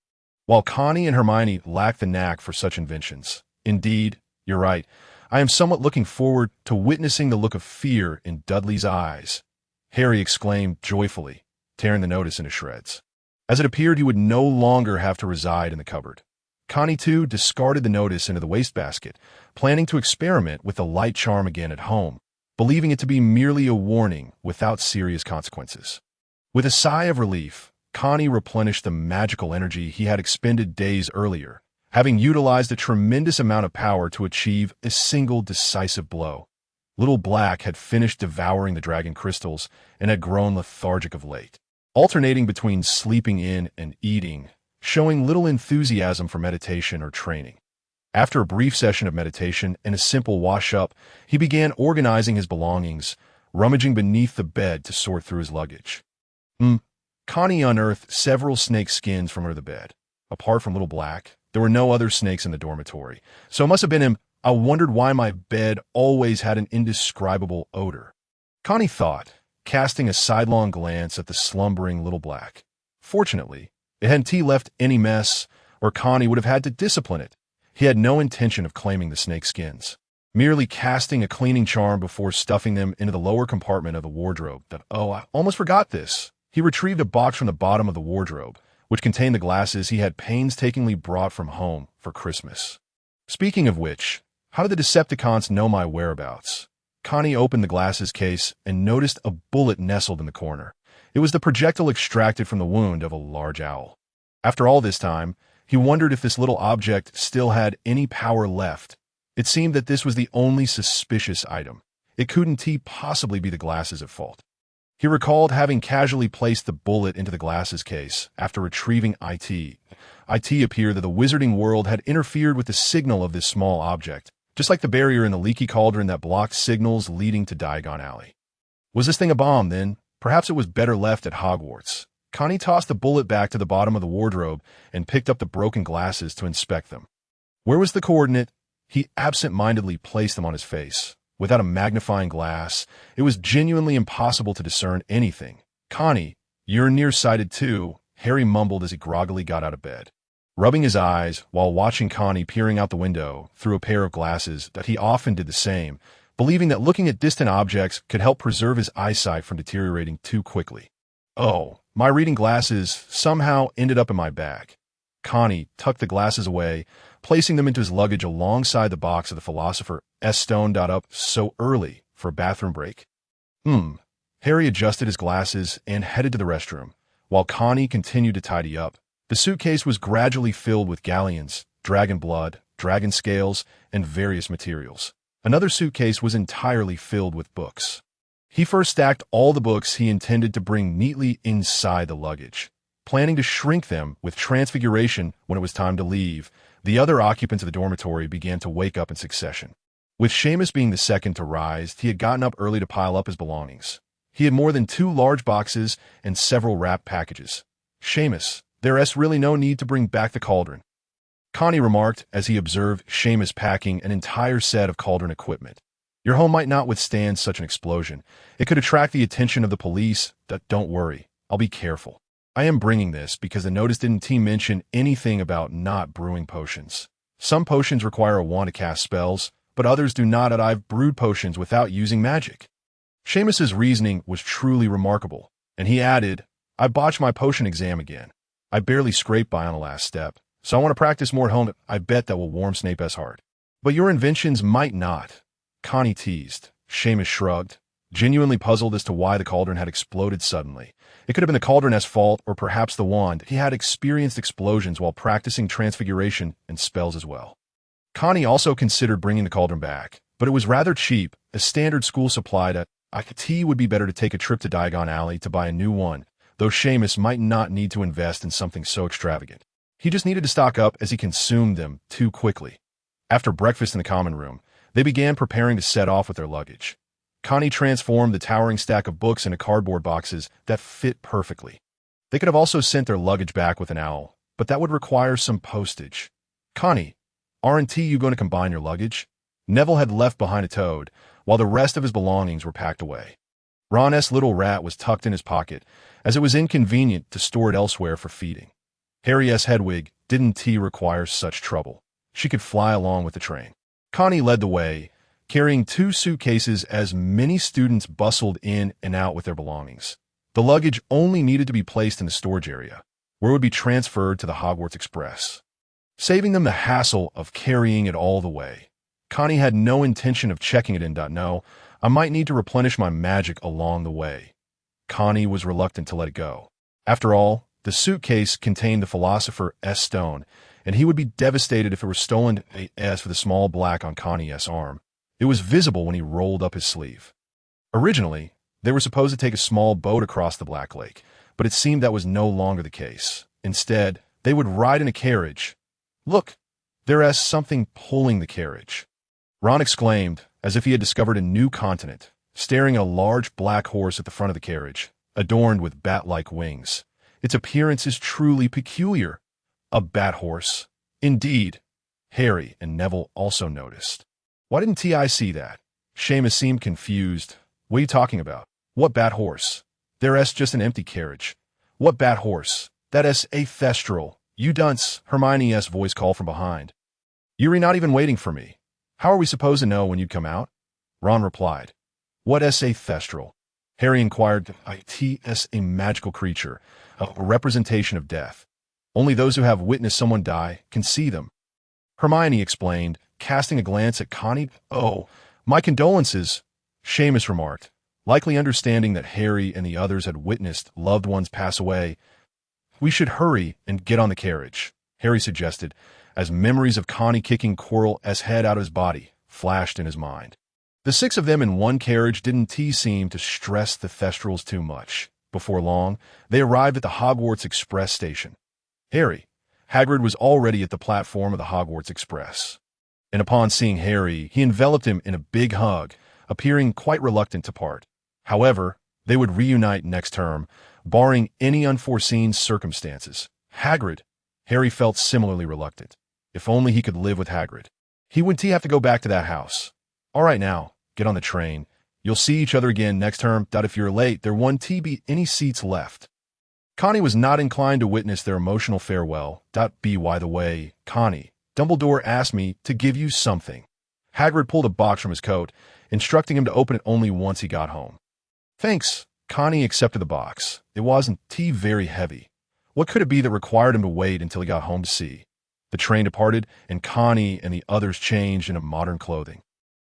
S1: While Connie and Hermione lacked the knack for such inventions. Indeed, you're right. I am somewhat looking forward to witnessing the look of fear in Dudley's eyes," Harry exclaimed joyfully, tearing the notice into shreds. As it appeared he would no longer have to reside in the cupboard. Connie, too, discarded the notice into the wastebasket, planning to experiment with the light charm again at home, believing it to be merely a warning without serious consequences. With a sigh of relief, Connie replenished the magical energy he had expended days earlier, having utilized a tremendous amount of power to achieve a single decisive blow. Little Black had finished devouring the dragon crystals and had grown lethargic of late, alternating between sleeping in and eating, showing little enthusiasm for meditation or training. After a brief session of meditation and a simple wash-up, he began organizing his belongings, rummaging beneath the bed to sort through his luggage. Connie unearthed several snake skins from under the bed. Apart from Little Black, there were no other snakes in the dormitory, so it must have been him. "I wondered why my bed always had an indescribable odor," Connie thought, casting a sidelong glance at the slumbering Little Black. Fortunately, it hadn't left any mess, or Connie would have had to discipline it. He had no intention of claiming the snake skins, merely casting a cleaning charm before stuffing them into the lower compartment of the wardrobe. "Oh, I almost forgot this." He retrieved a box from the bottom of the wardrobe, which contained the glasses he had painstakingly brought from home for Christmas. "Speaking of which, how did the Decepticons know my whereabouts?" Connie opened the glasses case and noticed a bullet nestled in the corner. It was the projectile extracted from the wound of a large owl. After all this time, he wondered if this little object still had any power left. It seemed that this was the only suspicious item. It couldn't possibly be the glasses at fault. He recalled having casually placed the bullet into the glasses case after retrieving IT. IT appeared that the wizarding world had interfered with the signal of this small object, just like the barrier in the leaky cauldron that blocked signals leading to Diagon Alley. Was this thing a bomb, then? Perhaps it was better left at Hogwarts. Connie tossed the bullet back to the bottom of the wardrobe and picked up the broken glasses to inspect them. Where was the coordinate? He absent-mindedly placed them on his face. Without a magnifying glass, it was genuinely impossible to discern anything. "Connie, you're nearsighted too," Harry mumbled as he groggily got out of bed. Rubbing his eyes while watching Connie peering out the window through a pair of glasses that he often did the same, believing that looking at distant objects could help preserve his eyesight from deteriorating too quickly. Oh, my reading glasses somehow ended up in my bag. Connie tucked the glasses away, placing them into his luggage alongside the box of the philosopher's stone. Up so early for a bathroom break? Harry adjusted his glasses and headed to the restroom, while Connie continued to tidy up. The suitcase was gradually filled with galleons, dragon blood, dragon scales, and various materials. Another suitcase was entirely filled with books. He first stacked all the books he intended to bring neatly inside the luggage, planning to shrink them with transfiguration when it was time to leave. The other occupants of the dormitory began to wake up in succession. With Seamus being the second to rise, he had gotten up early to pile up his belongings. He had more than 2 large boxes and several wrapped packages. Seamus, there's really no need to bring back the cauldron, Connie remarked as he observed Seamus packing an entire set of cauldron equipment. Your home might not withstand such an explosion. It could attract the attention of the police. Don't worry, I'll be careful. I am bringing this because the notice didn't mention anything about not brewing potions. Some potions require a wand to cast spells, but others do not. I've brewed potions without using magic. Seamus's reasoning was truly remarkable, and he added, I botched my potion exam again. I barely scraped by on the last step, so I want to practice more at home. I bet that will warm Snape's heart. But your inventions might not, Connie teased. Seamus shrugged, genuinely puzzled as to why the cauldron had exploded suddenly. It could have been the cauldron's fault, or perhaps the wand. He had experienced explosions while practicing transfiguration and spells as well. Connie also considered bringing the cauldron back, but it was rather cheap, a standard school supplied at IT. Would be better to take a trip to Diagon Alley to buy a new one, though Seamus might not need to invest in something so extravagant. He just needed to stock up as he consumed them too quickly. After breakfast in the common room, they began preparing to set off with their luggage. Connie transformed the towering stack of books into cardboard boxes that fit perfectly. They could have also sent their luggage back with an owl, but that would require some postage. Connie, aren't you going to combine your luggage? Neville had left behind a toad, while the rest of his belongings were packed away. Ron's little rat was tucked in his pocket, as it was inconvenient to store it elsewhere for feeding. Harry's Hedwig didn't require such trouble. She could fly along with the train. Connie led the way, carrying 2 suitcases as many students bustled in and out with their belongings. The luggage only needed to be placed in the storage area, where it would be transferred to the Hogwarts Express, saving them the hassle of carrying it all the way. Connie had no intention of checking it in. No, I might need to replenish my magic along the way. Connie was reluctant to let it go. After all, the suitcase contained the philosopher's stone, and he would be devastated if it were stolen. As for the small black on Connie's arm, it was visible when he rolled up his sleeve. Originally, they were supposed to take a small boat across the Black Lake, but it seemed that was no longer the case. Instead, they would ride in a carriage. Look, there's something pulling the carriage, Ron exclaimed, as if he had discovered a new continent, staring at a large black horse at the front of the carriage, adorned with bat-like wings. Its appearance is truly peculiar. A bat horse. Indeed. Harry and Neville also noticed. Why didn't I see that? Seamus seemed confused. What are you talking about? What bat horse? There's just an empty carriage. What bat horse? That's a thestral. You dunce, Hermione's voice called from behind. You're not even waiting for me. How are we supposed to know when you'd come out? Ron replied. What's a thestral? Harry inquired. It's a magical creature, a representation of death. Only those who have witnessed someone die can see them. Hermione explained, casting a glance at Connie. Oh, my condolences, Seamus remarked, likely understanding that Harry and the others had witnessed loved ones pass away. We should hurry and get on the carriage, Harry suggested, as memories of Connie kicking Quirrell's head out of his body flashed in his mind. The 6 of them in one carriage didn't seem to stress the Thestrals too much. Before long, they arrived at the Hogwarts Express station. Harry, Hagrid was already at the platform of the Hogwarts Express, and upon seeing Harry, he enveloped him in a big hug, appearing quite reluctant to part. However, they would reunite next term, barring any unforeseen circumstances. Hagrid, Harry felt similarly reluctant. If only he could live with Hagrid. He wouldn't have to go back to that house. All right now, get on the train. You'll see each other again next term. If you're late, there won't be any seats left. Connie was not inclined to witness their emotional farewell. By the way, Connie, Dumbledore asked me to give you something. Hagrid pulled a box from his coat instructing him to open it only once he got home. Thanks. Connie accepted the box. It wasn't very heavy. What could it be that required him to wait until he got home to see? The train departed, and Connie and the others changed into modern clothing,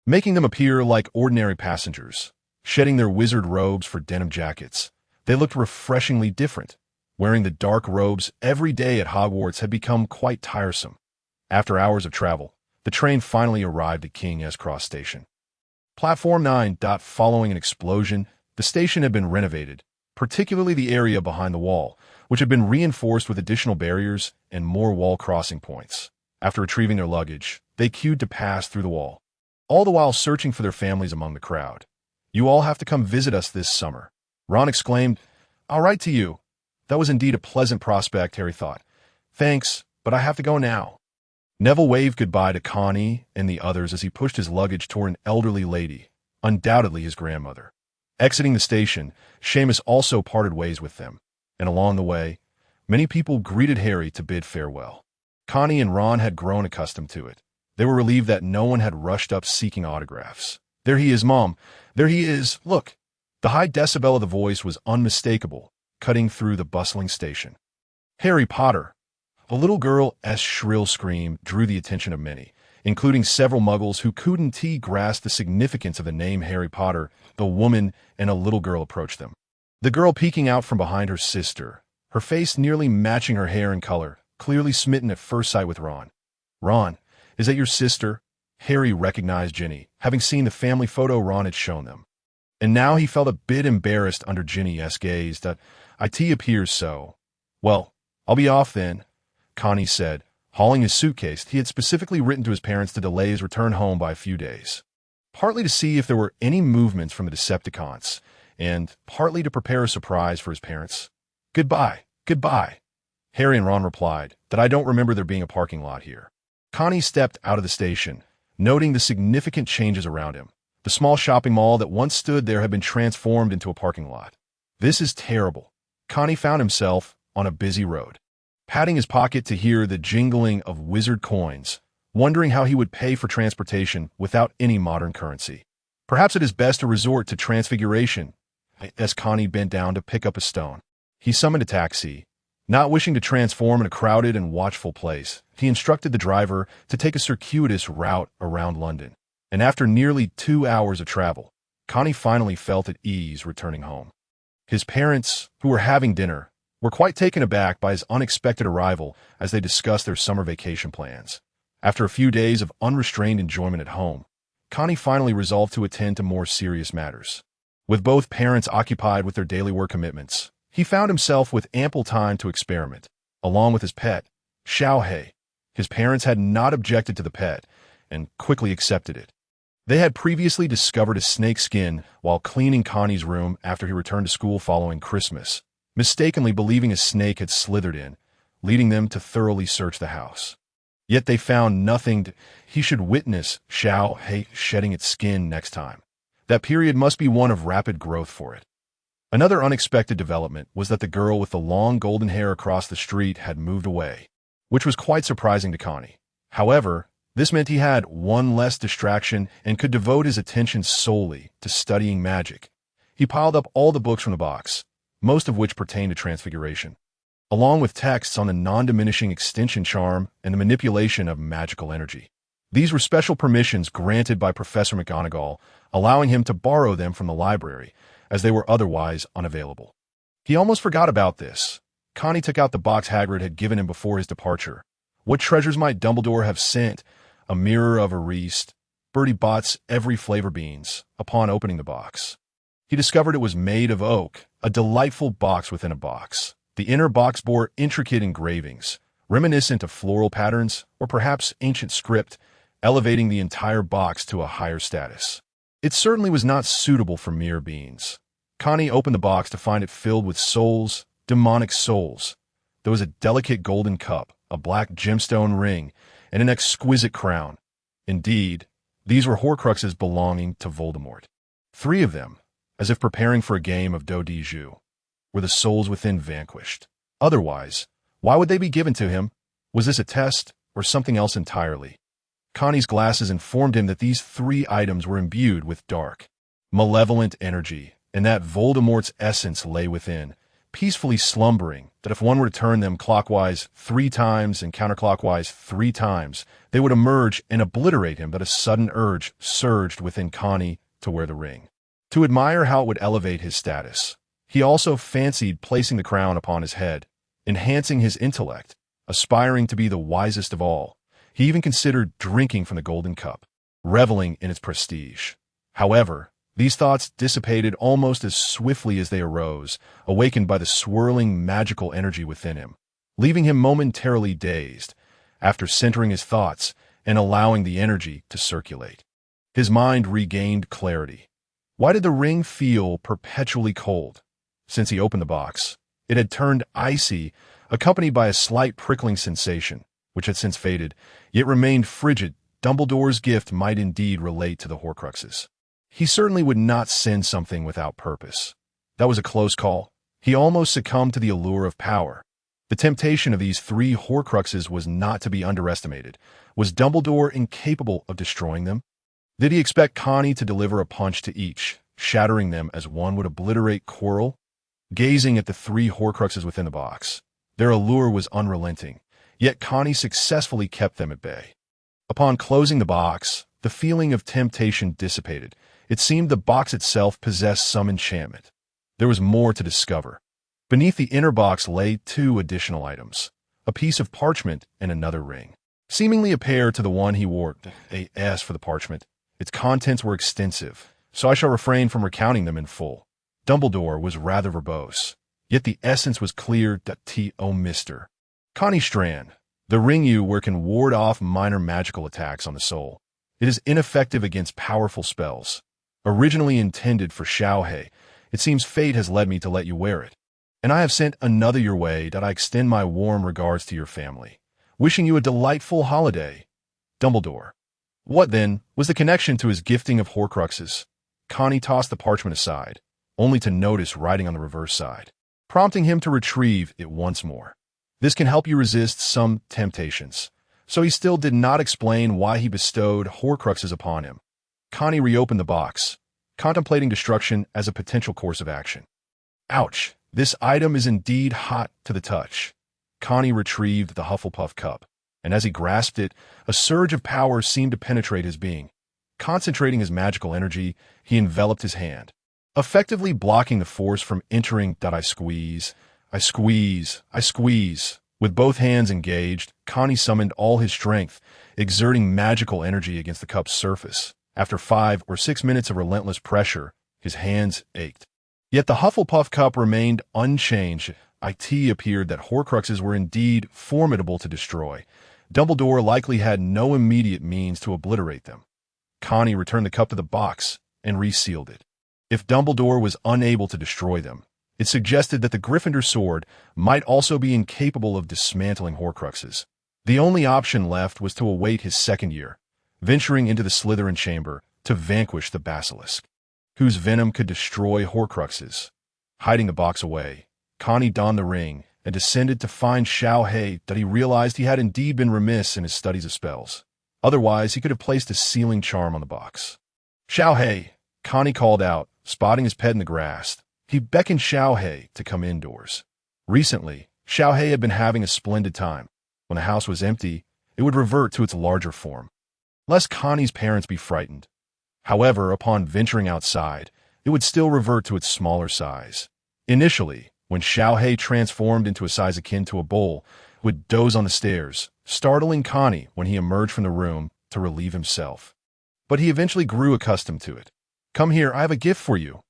S1: making them appear like ordinary passengers. Shedding their wizard robes for denim jackets, they looked refreshingly different. Wearing the dark robes every day at Hogwarts had become quite tiresome. After hours of travel, the train finally arrived at King's Cross Station. Platform 9. Following an explosion, the station had been renovated, particularly the area behind the wall, which had been reinforced with additional barriers and more wall crossing points. After retrieving their luggage, they queued to pass through the wall, all the while searching for their families among the crowd. "You all have to come visit us this summer," Ron exclaimed. "I'll write to you." That was indeed a pleasant prospect, Harry thought. "Thanks, but I have to go now." Neville waved goodbye to Connie and the others as he pushed his luggage toward an elderly lady, undoubtedly his grandmother. Exiting the station, Seamus also parted ways with them, and along the way, many people greeted Harry to bid farewell. Connie and Ron had grown accustomed to it. They were relieved that no one had rushed up seeking autographs. "There he is, Mom. There he is. Look." The high decibel of the voice was unmistakable, cutting through the bustling station. "Harry Potter." A little girl's shrill scream drew the attention of many, including several muggles who couldn't grasp the significance of the name Harry Potter. The woman and a little girl approached them. The girl peeking out from behind her sister, her face nearly matching her hair and color, clearly smitten at first sight with Ron. "Ron, is that your sister?" Harry recognized Ginny, having seen the family photo Ron had shown them. And now he felt a bit embarrassed under Ginny's gaze. "That it appears so." "Well, I'll be off then," Connie said, hauling his suitcase. He had specifically written to his parents to delay his return home by a few days, partly to see if there were any movements from the Decepticons, and partly to prepare a surprise for his parents. "Goodbye, goodbye." Harry and Ron replied, "That I don't remember there being a parking lot here." Connie stepped out of the station, noting the significant changes around him. The small shopping mall that once stood there had been transformed into a parking lot. "This is terrible." Connie found himself on a busy road, patting his pocket to hear the jingling of wizard coins, wondering how he would pay for transportation without any modern currency. Perhaps it is best to resort to transfiguration. As Connie bent down to pick up a stone, he summoned a taxi. Not wishing to transform in a crowded and watchful place, he instructed the driver to take a circuitous route around London. And after nearly 2 hours of travel, Connie finally felt at ease returning home. His parents, who were having dinner, were quite taken aback by his unexpected arrival as they discussed their summer vacation plans. After a few days of unrestrained enjoyment at home, Connie finally resolved to attend to more serious matters. With both parents occupied with their daily work commitments, he found himself with ample time to experiment, along with his pet, Xiaohei. His parents had not objected to the pet, and quickly accepted it. They had previously discovered a snake skin while cleaning Connie's room after he returned to school following Christmas, mistakenly believing a snake had slithered in, leading them to thoroughly search the house. Yet they found nothing. He should witness Xiaohei shedding its skin next time. That period must be one of rapid growth for it. Another unexpected development was that the girl with the long golden hair across the street had moved away, which was quite surprising to Connie. However, this meant he had one less distraction and could devote his attention solely to studying magic. He piled up all the books from the box, most of which pertained to transfiguration, along with texts on the non-diminishing extinction charm and the manipulation of magical energy. These were special permissions granted by Professor McGonagall, allowing him to borrow them from the library, as they were otherwise unavailable. He almost forgot about this. Connie took out the box Hagrid had given him before his departure. What treasures might Dumbledore have sent? A mirror of Ariste, Bertie Bott's every flavor beans, upon opening the box. He discovered it was made of oak, a delightful box within a box. The inner box bore intricate engravings, reminiscent of floral patterns or perhaps ancient script, elevating the entire box to a higher status. It certainly was not suitable for mere beings. Connie opened the box to find it filled with souls, demonic souls. There was a delicate golden cup, a black gemstone ring, and an exquisite crown. Indeed, these were Horcruxes belonging to Voldemort. 3 of them, as if preparing for a game of do di ju, were the souls within vanquished. Otherwise, why would they be given to him? Was this a test, or something else entirely? Connie's glasses informed him that these three items were imbued with dark, malevolent energy, and that Voldemort's essence lay within, peacefully slumbering, that if one were to turn them clockwise 3 times and counterclockwise 3 times, they would emerge and obliterate him. But a sudden urge surged within Connie to wear the ring, to admire how it would elevate his status. He also fancied placing the crown upon his head, enhancing his intellect, aspiring to be the wisest of all. He even considered drinking from the golden cup, reveling in its prestige. However, these thoughts dissipated almost as swiftly as they arose, awakened by the swirling magical energy within him, leaving him momentarily dazed, after centering his thoughts and allowing the energy to circulate. His mind regained clarity. Why did the ring feel perpetually cold? Since he opened the box, it had turned icy, accompanied by a slight prickling sensation, which had since faded, yet remained frigid. Dumbledore's gift might indeed relate to the Horcruxes. He certainly would not send something without purpose. That was a close call. He almost succumbed to the allure of power. The temptation of these 3 Horcruxes was not to be underestimated. Was Dumbledore incapable of destroying them? Did he expect Connie to deliver a punch to each, shattering them as one would obliterate Quirrell? Gazing at the 3 Horcruxes within the box, their allure was unrelenting, yet Connie successfully kept them at bay. Upon closing the box, the feeling of temptation dissipated. It seemed the box itself possessed some enchantment. There was more to discover. Beneath the inner box lay 2 additional items, a piece of parchment and another ring, seemingly a pair to the one he wore. As for the parchment, its contents were extensive, so I shall refrain from recounting them in full. Dumbledore was rather verbose, yet the essence was clear. O Mr. Connie Strand, the ring you wear can ward off minor magical attacks on the soul. It is ineffective against powerful spells. Originally intended for Xiaohei, it seems fate has led me to let you wear it. And I have sent another your way. I extend my warm regards to your family, wishing you a delightful holiday. Dumbledore. What, then, was the connection to his gifting of Horcruxes? Connie tossed the parchment aside, only to notice writing on the reverse side, prompting him to retrieve it once more. This can help you resist some temptations. So he still did not explain why he bestowed Horcruxes upon him. Connie reopened the box, contemplating destruction as a potential course of action. Ouch, this item is indeed hot to the touch. Connie retrieved the Hufflepuff cup, and as he grasped it, a surge of power seemed to penetrate his being. Concentrating his magical energy, he enveloped his hand, effectively blocking the force from entering. I squeeze. With both hands engaged, Connie summoned all his strength, exerting magical energy against the cup's surface. After 5 or 6 minutes of relentless pressure, his hands ached. Yet the Hufflepuff cup remained unchanged. It appeared that Horcruxes were indeed formidable to destroy. Dumbledore likely had no immediate means to obliterate them. Connie returned the cup to the box and resealed it. If Dumbledore was unable to destroy them, it suggested that the Gryffindor sword might also be incapable of dismantling Horcruxes. The only option left was to await his second year, venturing into the Slytherin chamber to vanquish the basilisk, whose venom could destroy Horcruxes. Hiding the box away, Connie donned the ring and descended to find Xiaohei. He realized he had indeed been remiss in his studies of spells. Otherwise, he could have placed a sealing charm on the box. Xiaohei, Connie called out, spotting his pet in the grass. He beckoned Xiaohei to come indoors. Recently, Xiaohei had been having a splendid time. When the house was empty, it would revert to its larger form, lest Connie's parents be frightened. However, upon venturing outside, it would still revert to its smaller size. Initially, when Xiaohei transformed into a size akin to a bull, would doze on the stairs, startling Connie when he emerged from the room to relieve himself. But he eventually grew accustomed to it. "Come here, I have a gift for you,"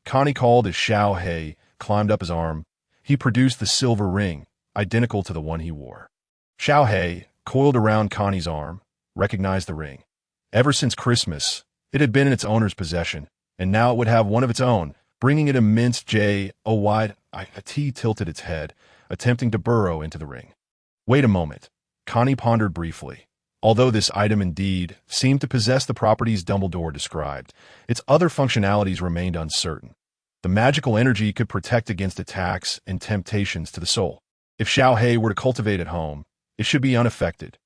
S1: Connie called as Xiaohei climbed up his arm. He produced the silver ring, identical to the one he wore. Xiaohei, coiled around Connie's arm, recognized the ring. Ever since Christmas, it had been in its owner's possession, and now it would have one of its own, bringing it immense joy. It tilted its head, attempting to burrow into the ring. Wait a moment, Connie pondered briefly. Although this item indeed seemed to possess the properties Dumbledore described, its other functionalities remained uncertain. The magical energy could protect against attacks and temptations to the soul. If Xiaohei were to cultivate at home, it should be unaffected.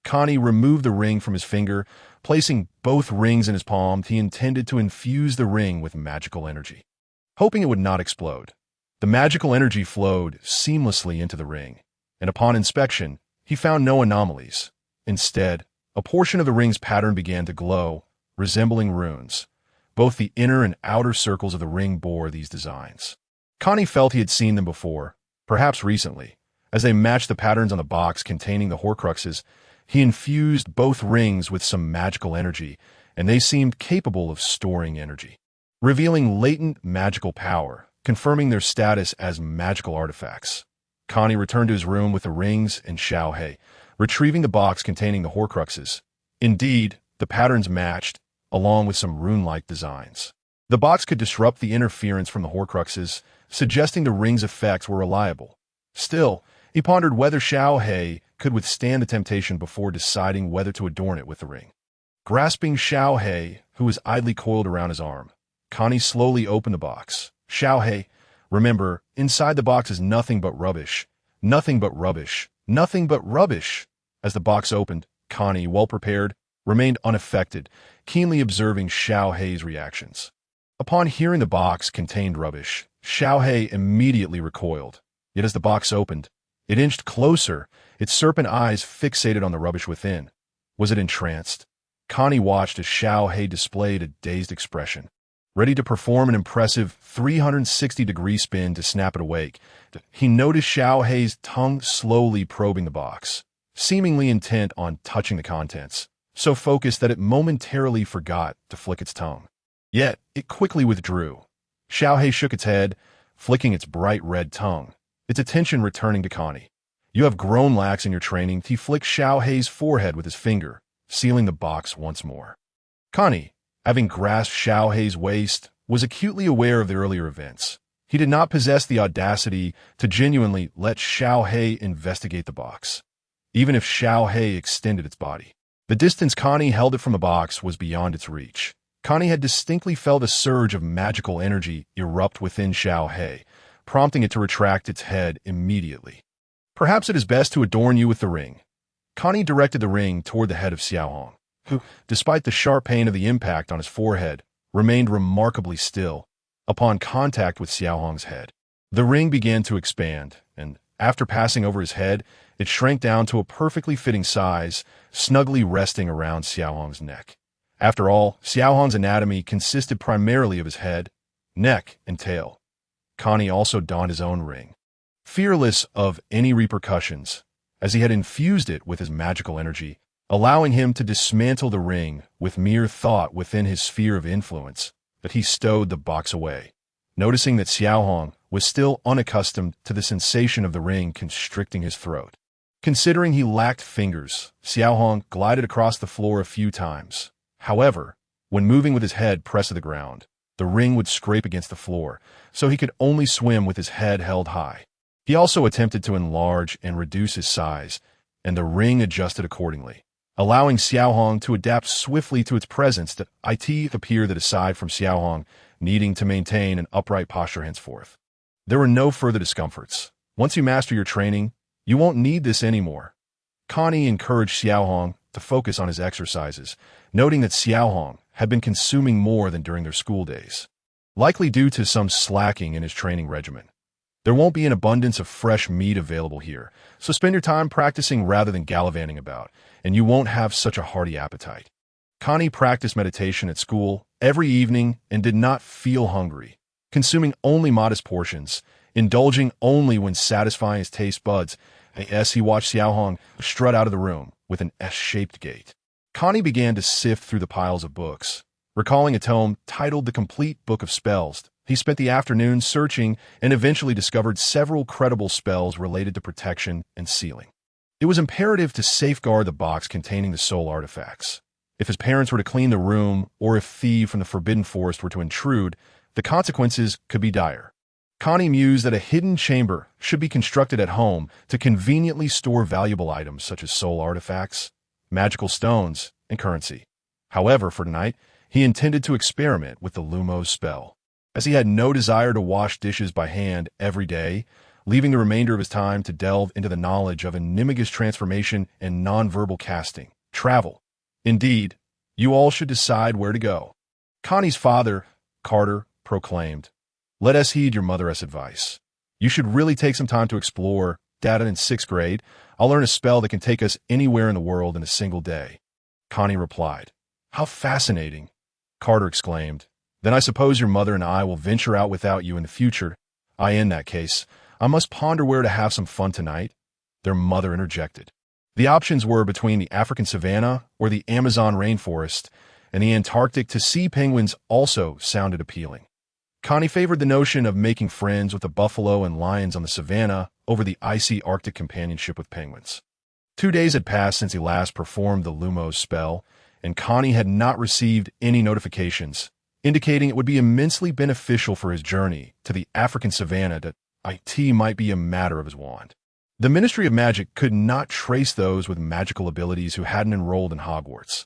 S1: Connie removed the ring from his finger, placing both rings in his palm. He intended to infuse the ring with magical energy, hoping it would not explode. The magical energy flowed seamlessly into the ring, and upon inspection, he found no anomalies. Instead, a portion of the ring's pattern began to glow, resembling runes. Both the inner and outer circles of the ring bore these designs. Connie felt he had seen them before, perhaps recently. As they matched the patterns on the box containing the Horcruxes, he infused both rings with some magical energy, and they seemed capable of storing energy, revealing latent magical power, confirming their status as magical artifacts. Connie returned to his room with the rings and Xiao He, retrieving the box containing the Horcruxes. Indeed, the patterns matched, along with some rune-like designs. The box could disrupt the interference from the Horcruxes, suggesting the ring's effects were reliable. Still, he pondered whether Xiao He could withstand the temptation before deciding whether to adorn it with the ring. Grasping Xiao He, who was idly coiled around his arm, Connie slowly opened the box. Xiao He, remember, inside the box is nothing but rubbish. Nothing but rubbish. Nothing but rubbish. As the box opened, Connie, well prepared, remained unaffected, keenly observing Xiao He's reactions. Upon hearing the box contained rubbish, Xiao He immediately recoiled. Yet as the box opened, it inched closer, its serpent eyes fixated on the rubbish within. Was it entranced? Connie watched as Xiao He displayed a dazed expression, ready to perform an impressive 360-degree spin to snap it awake. He noticed Xiao He's tongue slowly probing the box, seemingly intent on touching the contents, so focused that it momentarily forgot to flick its tongue. Yet, it quickly withdrew. Xiao He shook its head, flicking its bright red tongue, its attention returning to Connie. You have grown lax in your training. He flicked Xiao He's forehead with his finger, sealing the box once more. Connie, having grasped Xiao He's waist, was acutely aware of the earlier events. He did not possess the audacity to genuinely let Xiao He investigate the box, even if Xiao He extended its body. The distance Connie held it from the box was beyond its reach. Connie had distinctly felt a surge of magical energy erupt within Xiao He, prompting it to retract its head immediately. Perhaps it is best to adorn you with the ring. Connie directed the ring toward the head of Xiao Hong, who, despite the sharp pain of the impact on his forehead, remained remarkably still. Upon contact with Xiao Hong's head, the ring began to expand, and, after passing over his head, it shrank down to a perfectly fitting size, snugly resting around Xiao Hong's neck. After all, Xiao Hong's anatomy consisted primarily of his head, neck, and tail. Connie also donned his own ring, fearless of any repercussions, as he had infused it with his magical energy, allowing him to dismantle the ring with mere thought within his sphere of influence. But he stowed the box away, noticing that Xiao Hong was still unaccustomed to the sensation of the ring constricting his throat. Considering he lacked fingers, Xiao Hong glided across the floor a few times. However, when moving with his head pressed to the ground, the ring would scrape against the floor, so he could only swim with his head held high. He also attempted to enlarge and reduce his size, and the ring adjusted accordingly, allowing Xiao Hong to adapt swiftly to its presence. It appeared that aside from Xiao Hong needing to maintain an upright posture henceforth, there were no further discomforts. Once you master your training, you won't need this anymore. Connie encouraged Xiao Hong to focus on his exercises, noting that Xiao Hong had been consuming more than during their school days, likely due to some slacking in his training regimen. There won't be an abundance of fresh meat available here, so spend your time practicing rather than gallivanting about, and you won't have such a hearty appetite. Connie practiced meditation at school every evening and did not feel hungry, consuming only modest portions, indulging only when satisfying his taste buds. As he watched Xiao Hong strut out of the room with an S-shaped gait, Connie began to sift through the piles of books. Recalling a tome titled The Complete Book of Spells, he spent the afternoon searching and eventually discovered several credible spells related to protection and sealing. It was imperative to safeguard the box containing the soul artifacts. If his parents were to clean the room, or if thieves from the Forbidden Forest were to intrude, the consequences could be dire. Connie mused that a hidden chamber should be constructed at home to conveniently store valuable items such as soul artifacts, magical stones, and currency. However, for tonight, he intended to experiment with the Lumos spell. As he had no desire to wash dishes by hand every day, leaving the remainder of his time to delve into the knowledge of animagus transformation and nonverbal casting. Travel. Indeed, you all should decide where to go. Connie's father, Carter, proclaimed, "Let us heed your mother's advice. You should really take some time to explore. Dad, in 6th grade, I'll learn a spell that can take us anywhere in the world in a single day." Connie replied, "How fascinating." Carter exclaimed, "Then I suppose your mother and I will venture out without you in the future. In that case, I must ponder where to have some fun tonight." Their mother interjected. The options were between the African savanna or the Amazon rainforest, and the Antarctic to see penguins also sounded appealing. Connie favored the notion of making friends with the buffalo and lions on the savanna over the icy Arctic companionship with penguins. 2 days had passed since he last performed the Lumos spell, and Connie had not received any notifications, indicating it would be immensely beneficial for his journey to the African savanna that it might be a matter of his wand. The Ministry of Magic could not trace those with magical abilities who hadn't enrolled in Hogwarts.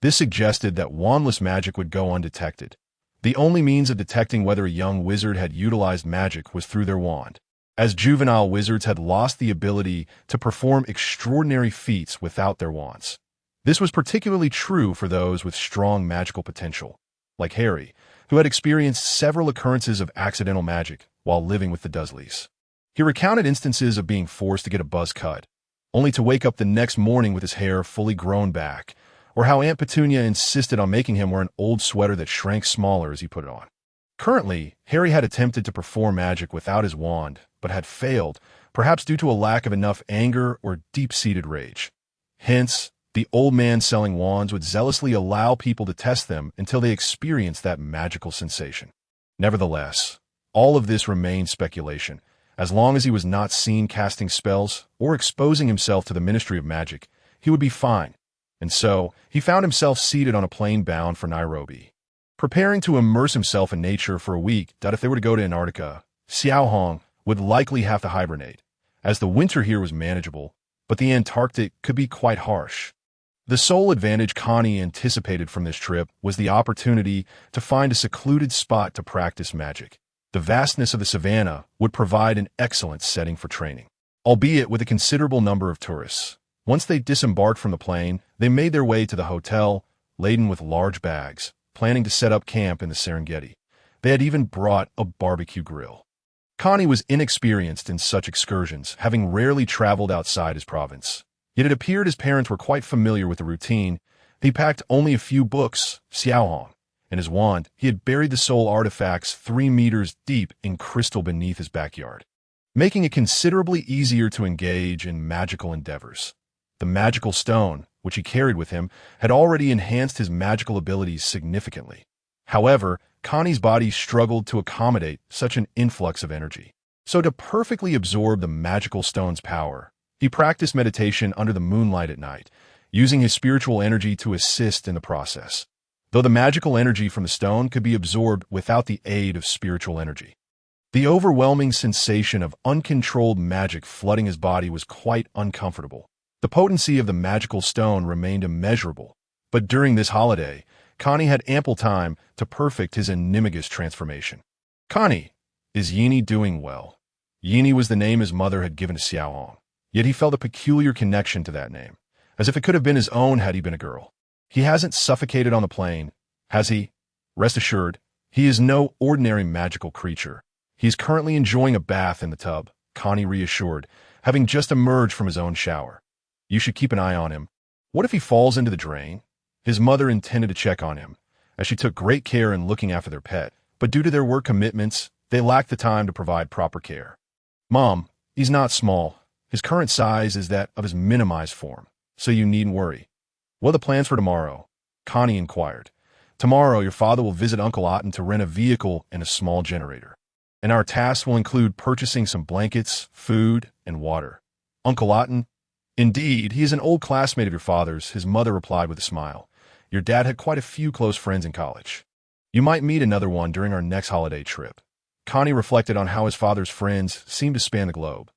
S1: This suggested that wandless magic would go undetected. The only means of detecting whether a young wizard had utilized magic was through their wand, as juvenile wizards had lost the ability to perform extraordinary feats without their wands. This was particularly true for those with strong magical potential, like Harry, who had experienced several occurrences of accidental magic while living with the Dursleys. He recounted instances of being forced to get a buzz cut, only to wake up the next morning with his hair fully grown back, or how Aunt Petunia insisted on making him wear an old sweater that shrank smaller as he put it on. Currently, Harry had attempted to perform magic without his wand, but had failed, perhaps due to a lack of enough anger or deep-seated rage. Hence, the old man selling wands would zealously allow people to test them until they experienced that magical sensation. Nevertheless, all of this remained speculation. As long as he was not seen casting spells or exposing himself to the Ministry of Magic, he would be fine. And so, he found himself seated on a plane bound for Nairobi, preparing to immerse himself in nature for a week that if they were to go to Antarctica, Xiao Hong would likely have to hibernate, as the winter here was manageable, but the Antarctic could be quite harsh. The sole advantage Connie anticipated from this trip was the opportunity to find a secluded spot to practice magic. The vastness of the savannah would provide an excellent setting for training, albeit with a considerable number of tourists. Once they disembarked from the plane, they made their way to the hotel, laden with large bags, planning to set up camp in the Serengeti. They had even brought a barbecue grill. Connie was inexperienced in such excursions, having rarely traveled outside his province. Yet it appeared his parents were quite familiar with the routine. He packed only a few books, Xiaohong, and his wand. He had buried the soul artifacts 3 meters deep in crystal beneath his backyard, making it considerably easier to engage in magical endeavors. The magical stone, which he carried with him, had already enhanced his magical abilities significantly. However, Connie's body struggled to accommodate such an influx of energy. So to perfectly absorb the magical stone's power, he practiced meditation under the moonlight at night, using his spiritual energy to assist in the process, though the magical energy from the stone could be absorbed without the aid of spiritual energy. The overwhelming sensation of uncontrolled magic flooding his body was quite uncomfortable. The potency of the magical stone remained immeasurable, but during this holiday, Connie had ample time to perfect his animagus transformation. Connie, is Yini doing well? Yini was the name his mother had given to Xiaohong, yet he felt a peculiar connection to that name, as if it could have been his own had he been a girl. He hasn't suffocated on the plane, has he? Rest assured, he is no ordinary magical creature. He is currently enjoying a bath in the tub, Connie reassured, having just emerged from his own shower. You should keep an eye on him. What if he falls into the drain? His mother intended to check on him, as she took great care in looking after their pet, but due to their work commitments, they lacked the time to provide proper care. Mom, he's not small. His current size is that of his minimized form, so you needn't worry. What are the plans for tomorrow? Connie inquired. Tomorrow, your father will visit Uncle Otten to rent a vehicle and a small generator, and our tasks will include purchasing some blankets, food, and water. Uncle Otten? Indeed, he is an old classmate of your father's, his mother replied with a smile. Your dad had quite a few close friends in college. You might meet another one during our next holiday trip. Connie reflected on how his father's friends seemed to span the globe.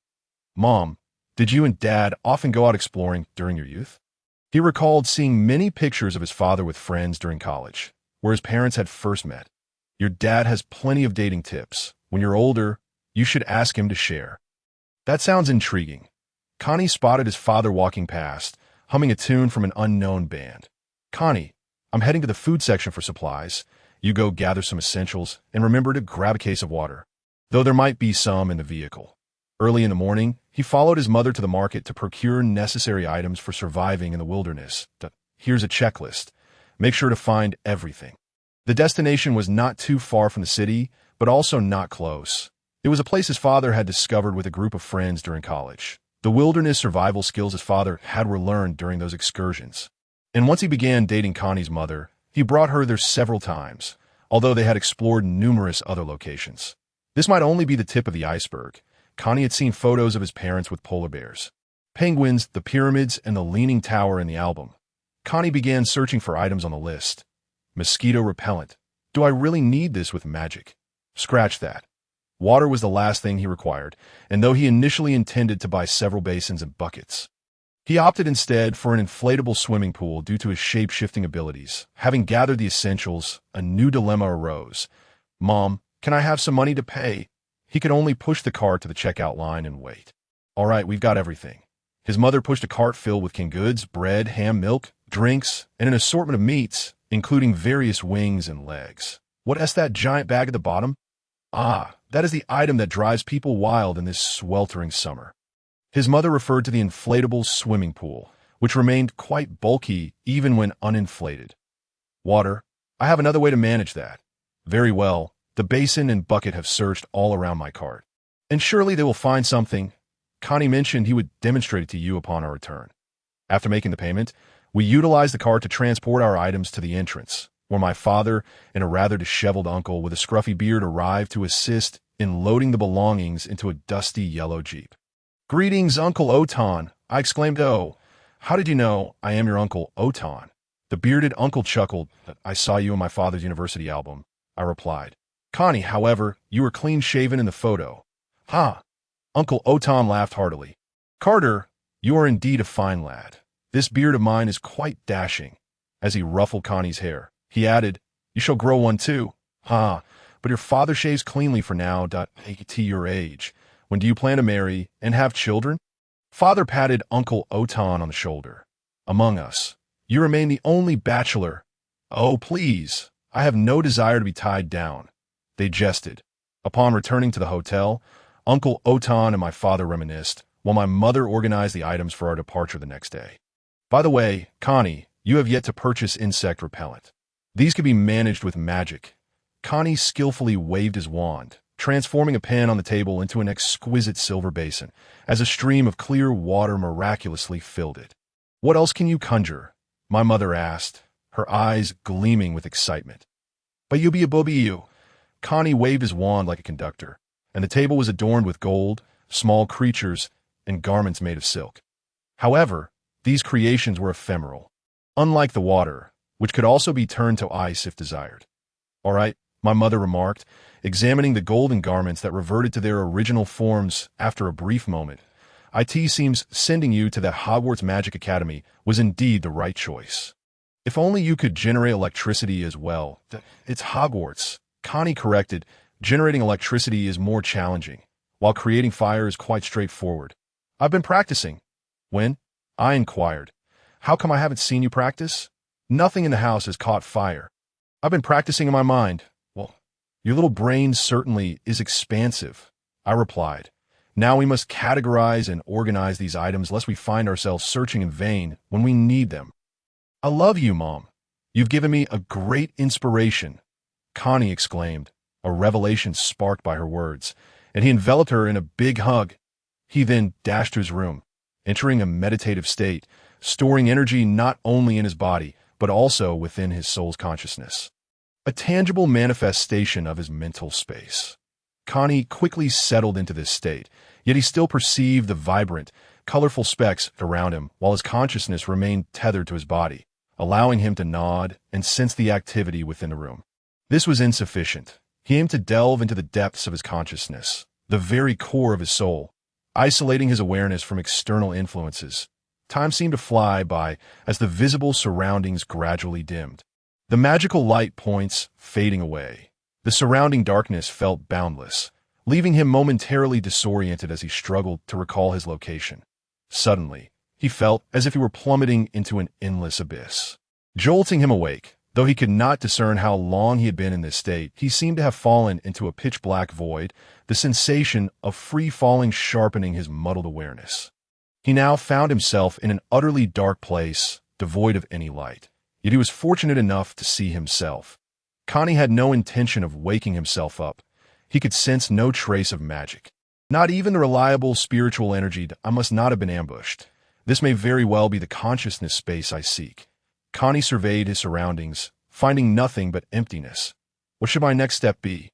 S1: Mom, did you and Dad often go out exploring during your youth? He recalled seeing many pictures of his father with friends during college, where his parents had first met. Your dad has plenty of dating tips. When you're older, you should ask him to share. That sounds intriguing. Connie spotted his father walking past, humming a tune from an unknown band. Connie, I'm heading to the food section for supplies. You go gather some essentials, and remember to grab a case of water, though there might be some in the vehicle. Early in the morning, he followed his mother to the market to procure necessary items for surviving in the wilderness. Here's a checklist. Make sure to find everything. The destination was not too far from the city, but also not close. It was a place his father had discovered with a group of friends during college. The wilderness survival skills his father had were learned during those excursions. And once he began dating Connie's mother, he brought her there several times, although they had explored numerous other locations. This might only be the tip of the iceberg. Connie had seen photos of his parents with polar bears, penguins, the pyramids, and the Leaning Tower in the album. Connie began searching for items on the list. Mosquito repellent. Do I really need this with magic? Scratch that. Water was the last thing he required, and though he initially intended to buy several basins and buckets, he opted instead for an inflatable swimming pool due to his shape-shifting abilities. Having gathered the essentials, a new dilemma arose. Mom, can I have some money to pay? He could only push the cart to the checkout line and wait. All right, we've got everything. His mother pushed a cart filled with canned goods, bread, ham, milk, drinks, and an assortment of meats, including various wings and legs. What is that giant bag at the bottom? Ah, that is the item that drives people wild in this sweltering summer. His mother referred to the inflatable swimming pool, which remained quite bulky even when uninflated. Water. I have another way to manage that. Very well. The basin and bucket have searched all around my cart. And surely they will find something. Connie mentioned he would demonstrate it to you upon our return. After making the payment, we utilized the cart to transport our items to the entrance, where my father and a rather disheveled uncle with a scruffy beard arrived to assist in loading the belongings into a dusty yellow Jeep. Greetings, Uncle Otan, I exclaimed. Oh, how did you know I am your Uncle Otan? The bearded uncle chuckled. I saw you in my father's university album, I replied. Connie, however, you were clean-shaven in the photo. Ha! Uncle Otan laughed heartily. Carter, you are indeed a fine lad. This beard of mine is quite dashing. As he ruffled Connie's hair, he added, You shall grow one too. Ha! But your father shaves cleanly for now. At your age. When do you plan to marry and have children? Father patted Uncle Otan on the shoulder. Among us, you remain the only bachelor. Oh, please. I have no desire to be tied down. They jested. Upon returning to the hotel, Uncle Otan and my father reminisced, while my mother organized the items for our departure the next day. By the way, Connie, you have yet to purchase insect repellent. These can be managed with magic. Connie skillfully waved his wand, transforming a pan on the table into an exquisite silver basin, as a stream of clear water miraculously filled it. What else can you conjure? My mother asked, her eyes gleaming with excitement. But you be a booby you. Connie waved his wand like a conductor, and the table was adorned with gold, small creatures, and garments made of silk. However, these creations were ephemeral, unlike the water, which could also be turned to ice if desired. All right, my mother remarked, examining the golden garments that reverted to their original forms after a brief moment. It seems sending you to the Hogwarts Magic Academy was indeed the right choice. If only you could generate electricity as well. It's Hogwarts. Connie corrected, generating electricity is more challenging, while creating fire is quite straightforward. I've been practicing. When? I inquired. How come I haven't seen you practice? Nothing in the house has caught fire. I've been practicing in my mind. Well, your little brain certainly is expansive, I replied. Now we must categorize and organize these items lest we find ourselves searching in vain when we need them. I love you, Mom. You've given me a great inspiration, Connie exclaimed, a revelation sparked by her words, and he enveloped her in a big hug. He then dashed to his room, entering a meditative state, storing energy not only in his body, but also within his soul's consciousness. A tangible manifestation of his mental space. Connie quickly settled into this state, yet he still perceived the vibrant, colorful specks around him while his consciousness remained tethered to his body, allowing him to nod and sense the activity within the room. This was insufficient. He aimed to delve into the depths of his consciousness, the very core of his soul, isolating his awareness from external influences. Time seemed to fly by as the visible surroundings gradually dimmed. The magical light points fading away. The surrounding darkness felt boundless, leaving him momentarily disoriented as he struggled to recall his location. Suddenly, he felt as if he were plummeting into an endless abyss, jolting him awake. Though he could not discern how long he had been in this state, he seemed to have fallen into a pitch-black void, the sensation of free falling sharpening his muddled awareness. He now found himself in an utterly dark place, devoid of any light. Yet he was fortunate enough to see himself. Connie had no intention of waking himself up. He could sense no trace of magic. Not even the reliable spiritual energy. I must not have been ambushed. This may very well be the consciousness space I seek. Connie surveyed his surroundings, finding nothing but emptiness. What should my next step be?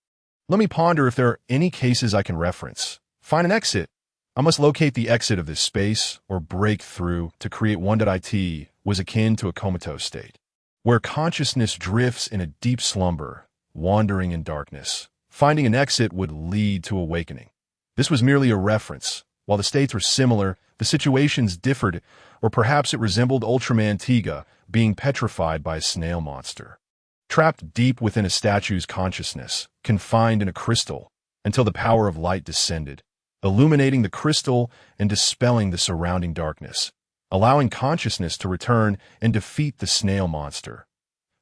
S1: Let me ponder if there are any cases I can reference. Find an exit. I must locate the exit of this space, or break through to create one that it was akin to a comatose state, where consciousness drifts in a deep slumber, wandering in darkness. Finding an exit would lead to awakening. This was merely a reference. While the states were similar, the situations differed, or perhaps it resembled Ultraman Tiga being petrified by a snail monster, trapped deep within a statue's consciousness, confined in a crystal, until the power of light descended, illuminating the crystal and dispelling the surrounding darkness, allowing consciousness to return and defeat the snail monster.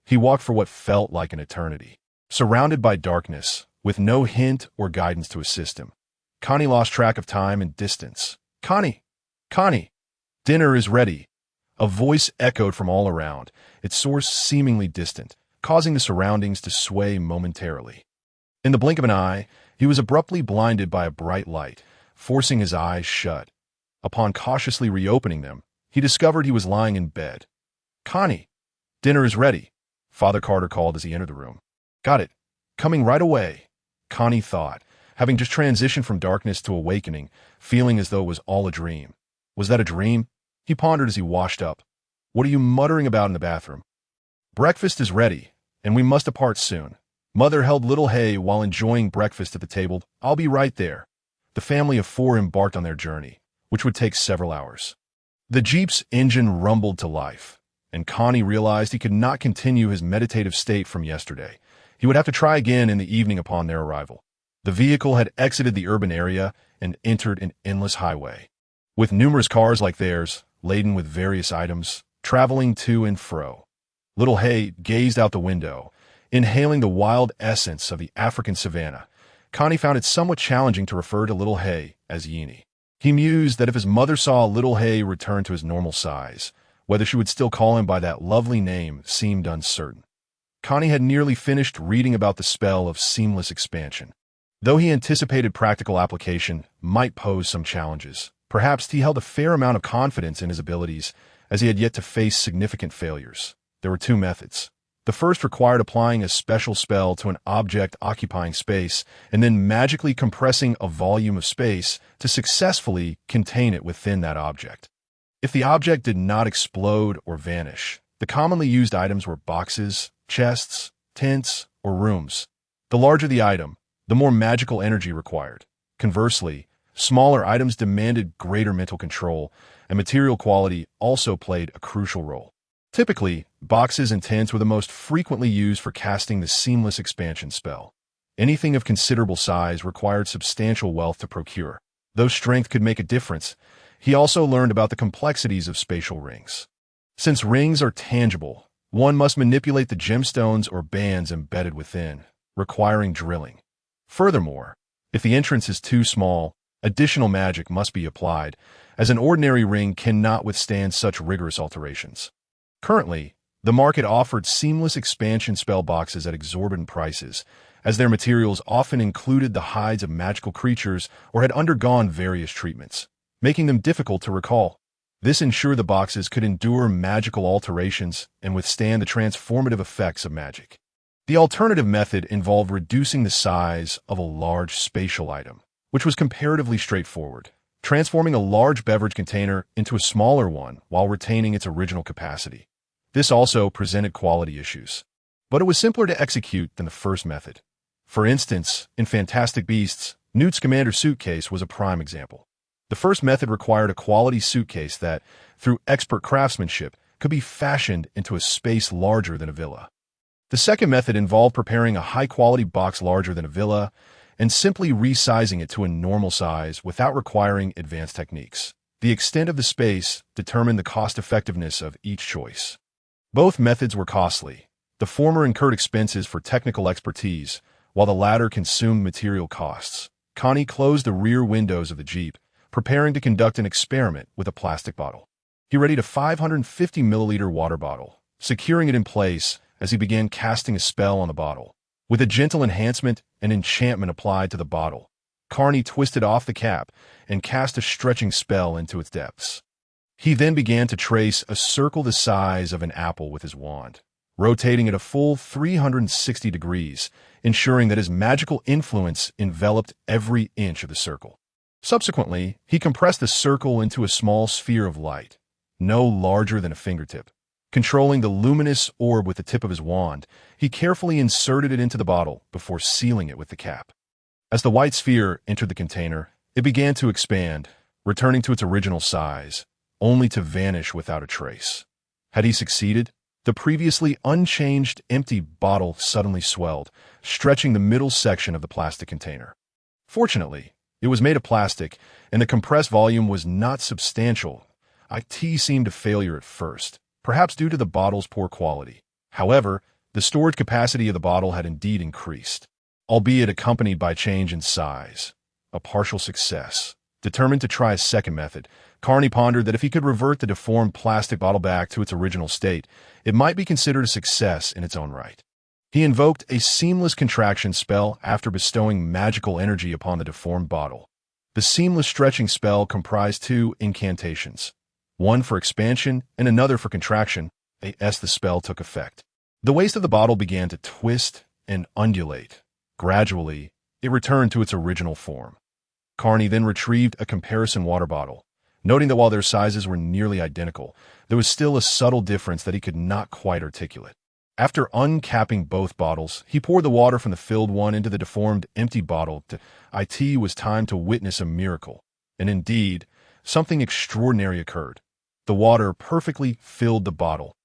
S1: He walked for what felt like an eternity, surrounded by darkness, with no hint or guidance to assist him. Connie lost track of time and distance. Connie! Connie! Dinner is ready. A voice echoed from all around, its source seemingly distant, causing the surroundings to sway momentarily. In the blink of an eye, he was abruptly blinded by a bright light, forcing his eyes shut. Upon cautiously reopening them, he discovered he was lying in bed. Connie! Dinner is ready, Father Carter called as he entered the room. Got it. Coming right away, Connie thought, having just transitioned from darkness to awakening, feeling as though it was all a dream. Was that a dream? He pondered as he washed up. What are you muttering about in the bathroom? Breakfast is ready, and we must depart soon. Mother held little Hay while enjoying breakfast at the table. I'll be right there. The family of four embarked on their journey, which would take several hours. The Jeep's engine rumbled to life, and Connie realized he could not continue his meditative state from yesterday. He would have to try again in the evening upon their arrival. The vehicle had exited the urban area and entered an endless highway, with numerous cars like theirs, laden with various items, traveling to and fro. Little Hay gazed out the window, inhaling the wild essence of the African savanna. Connie found it somewhat challenging to refer to Little Hay as Yini. He mused that if his mother saw Little Hay return to his normal size, whether she would still call him by that lovely name seemed uncertain. Connie had nearly finished reading about the spell of seamless expansion. Though he anticipated practical application might pose some challenges, perhaps he held a fair amount of confidence in his abilities, as he had yet to face significant failures. There were two methods. The first required applying a special spell to an object occupying space, and then magically compressing a volume of space to successfully contain it within that object. If the object did not explode or vanish, the commonly used items were boxes, chests, tents, or rooms. The larger the item, the more magical energy required. Conversely, smaller items demanded greater mental control, and material quality also played a crucial role. Typically, boxes and tents were the most frequently used for casting the seamless expansion spell. Anything of considerable size required substantial wealth to procure. Though strength could make a difference, he also learned about the complexities of spatial rings. Since rings are tangible, one must manipulate the gemstones or bands embedded within, requiring drilling. Furthermore, if the entrance is too small, additional magic must be applied, as an ordinary ring cannot withstand such rigorous alterations. Currently, the market offered seamless expansion spell boxes at exorbitant prices, as their materials often included the hides of magical creatures or had undergone various treatments, making them difficult to recall. This ensured the boxes could endure magical alterations and withstand the transformative effects of magic. The alternative method involved reducing the size of a large spatial item, which was comparatively straightforward, transforming a large beverage container into a smaller one while retaining its original capacity. This also presented quality issues, but it was simpler to execute than the first method. For instance, in Fantastic Beasts, Newt's Commander suitcase was a prime example. The first method required a quality suitcase that, through expert craftsmanship, could be fashioned into a space larger than a villa. The second method involved preparing a high-quality box larger than a villa, and simply resizing it to a normal size without requiring advanced techniques. The extent of the space determined the cost-effectiveness of each choice. Both methods were costly. The former incurred expenses for technical expertise, while the latter consumed material costs. Connie closed the rear windows of the Jeep, preparing to conduct an experiment with a plastic bottle. He readied a 550-milliliter water bottle, securing it in place as he began casting a spell on the bottle. With a gentle enhancement and enchantment applied to the bottle, Carney twisted off the cap and cast a stretching spell into its depths. He then began to trace a circle the size of an apple with his wand, rotating it a full 360 degrees, ensuring that his magical influence enveloped every inch of the circle. Subsequently, he compressed the circle into a small sphere of light, no larger than a fingertip. Controlling the luminous orb with the tip of his wand, he carefully inserted it into the bottle before sealing it with the cap. As the white sphere entered the container, it began to expand, returning to its original size, only to vanish without a trace. Had he succeeded? The previously unchanged empty bottle suddenly swelled, stretching the middle section of the plastic container. Fortunately, it was made of plastic, and the compressed volume was not substantial. IT seemed a failure at first, perhaps due to the bottle's poor quality. However, the storage capacity of the bottle had indeed increased, albeit accompanied by change in size. A partial success. Determined to try a second method, Carney pondered that if he could revert the deformed plastic bottle back to its original state, it might be considered a success in its own right. He invoked a seamless contraction spell after bestowing magical energy upon the deformed bottle. The seamless stretching spell comprised two incantations, one for expansion and another for contraction. As the spell took effect, the waist of the bottle began to twist and undulate. Gradually, it returned to its original form. Carney then retrieved a comparison water bottle, noting that while their sizes were nearly identical, there was still a subtle difference that he could not quite articulate. After uncapping both bottles, he poured the water from the filled one into the deformed empty bottle. It was time to witness a miracle. And indeed, something extraordinary occurred. The water perfectly filled the bottle,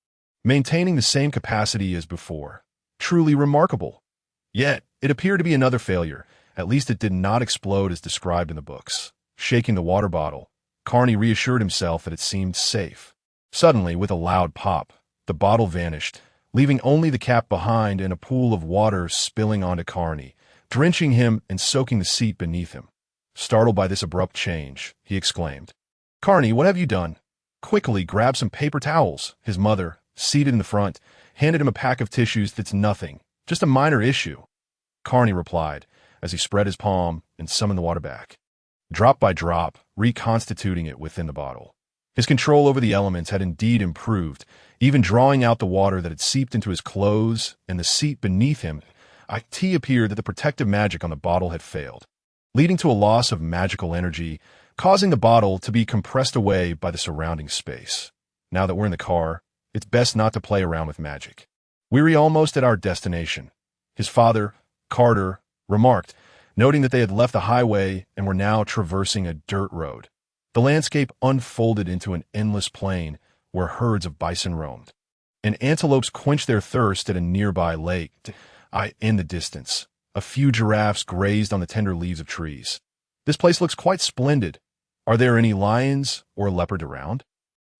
S1: maintaining the same capacity as before. Truly remarkable. Yet, it appeared to be another failure. At least it did not explode as described in the books. Shaking the water bottle, Carney reassured himself that it seemed safe. Suddenly, with a loud pop, the bottle vanished, leaving only the cap behind and a pool of water spilling onto Carney, drenching him and soaking the seat beneath him. Startled by this abrupt change, he exclaimed, "Carney, what have you done?" Quickly grab some paper towels. His mother, seated in the front, handed him a pack of tissues. "That's nothing, just a minor issue," Carney replied, as he spread his palm and summoned the water back, drop by drop, reconstituting it within the bottle. His control over the elements had indeed improved, even drawing out the water that had seeped into his clothes and the seat beneath him. It appeared that the protective magic on the bottle had failed, leading to a loss of magical energy, causing the bottle to be compressed away by the surrounding space. Now that we're in the car, it's best not to play around with magic. We're almost at our destination, his father, Carter, remarked, noting that they had left the highway and were now traversing a dirt road. The landscape unfolded into an endless plain where herds of bison roamed, and antelopes quenched their thirst at a nearby lake. In the distance, a few giraffes grazed on the tender leaves of trees. "This place looks quite splendid. Are there any lions or leopard around?"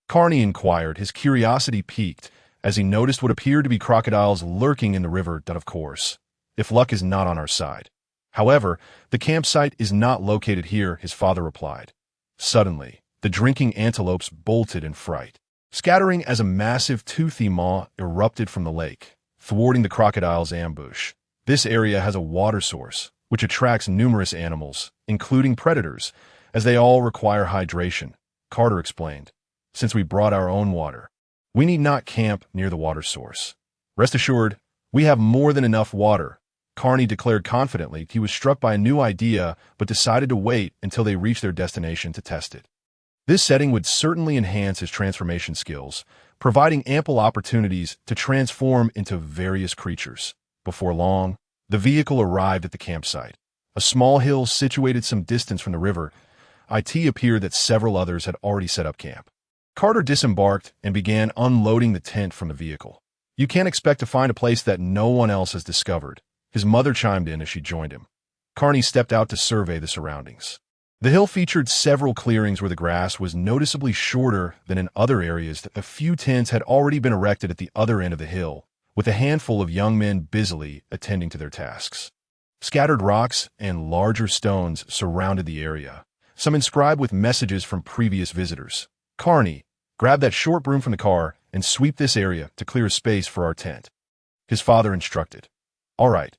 S1: Carney inquired, his curiosity piqued, as he noticed what appeared to be crocodiles lurking in the river. Of course, if luck is not on our side. However, the campsite is not located here, his father replied. Suddenly, the drinking antelopes bolted in fright, scattering as a massive toothy maw erupted from the lake, thwarting the crocodile's ambush. This area has a water source, which attracts numerous animals, including predators, as they all require hydration, Carter explained. Since we brought our own water, we need not camp near the water source. Rest assured, we have more than enough water, Carney declared confidently. He was struck by a new idea, but decided to wait until they reached their destination to test it. This setting would certainly enhance his transformation skills, providing ample opportunities to transform into various creatures. Before long, the vehicle arrived at the campsite, a small hill situated some distance from the river. It appeared that several others had already set up camp. Carter disembarked and began unloading the tent from the vehicle. "You can't expect to find a place that no one else has discovered," his mother chimed in as she joined him. Carney stepped out to survey the surroundings. The hill featured several clearings where the grass was noticeably shorter than in other areas. A few tents had already been erected at the other end of the hill, with a handful of young men busily attending to their tasks. Scattered rocks and larger stones surrounded the area, some inscribed with messages from previous visitors. Carney, grab that short broom from the car and sweep this area to clear a space for our tent, his father instructed. All right.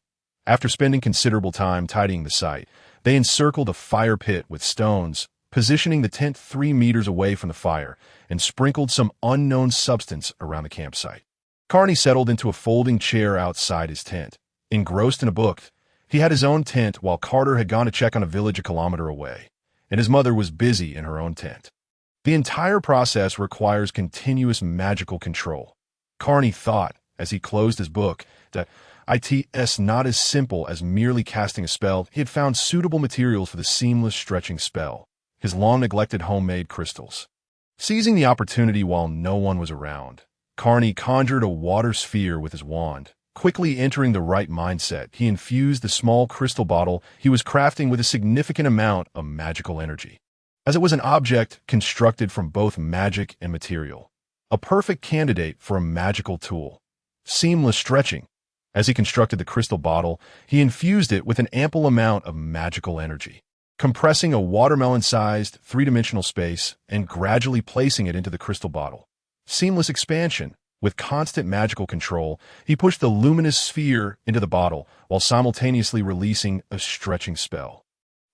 S1: After spending considerable time tidying the site, they encircled a fire pit with stones, positioning the tent 3 meters away from the fire, and sprinkled some unknown substance around the campsite. Carney settled into a folding chair outside his tent. Engrossed in a book, he had his own tent while Carter had gone to check on a village a kilometer away, and his mother was busy in her own tent. The entire process requires continuous magical control. Carney thought, as he closed his book, that it's not as simple as merely casting a spell. He had found suitable materials for the seamless stretching spell, his long-neglected homemade crystals. Seizing the opportunity while no one was around, Carney conjured a water sphere with his wand. Quickly entering the right mindset, he infused the small crystal bottle he was crafting with a significant amount of magical energy, as it was an object constructed from both magic and material, a perfect candidate for a magical tool. Seamless stretching. As he constructed the crystal bottle, he infused it with an ample amount of magical energy, compressing a watermelon-sized, three-dimensional space and gradually placing it into the crystal bottle. Seamless expansion. With constant magical control, he pushed the luminous sphere into the bottle while simultaneously releasing a stretching spell,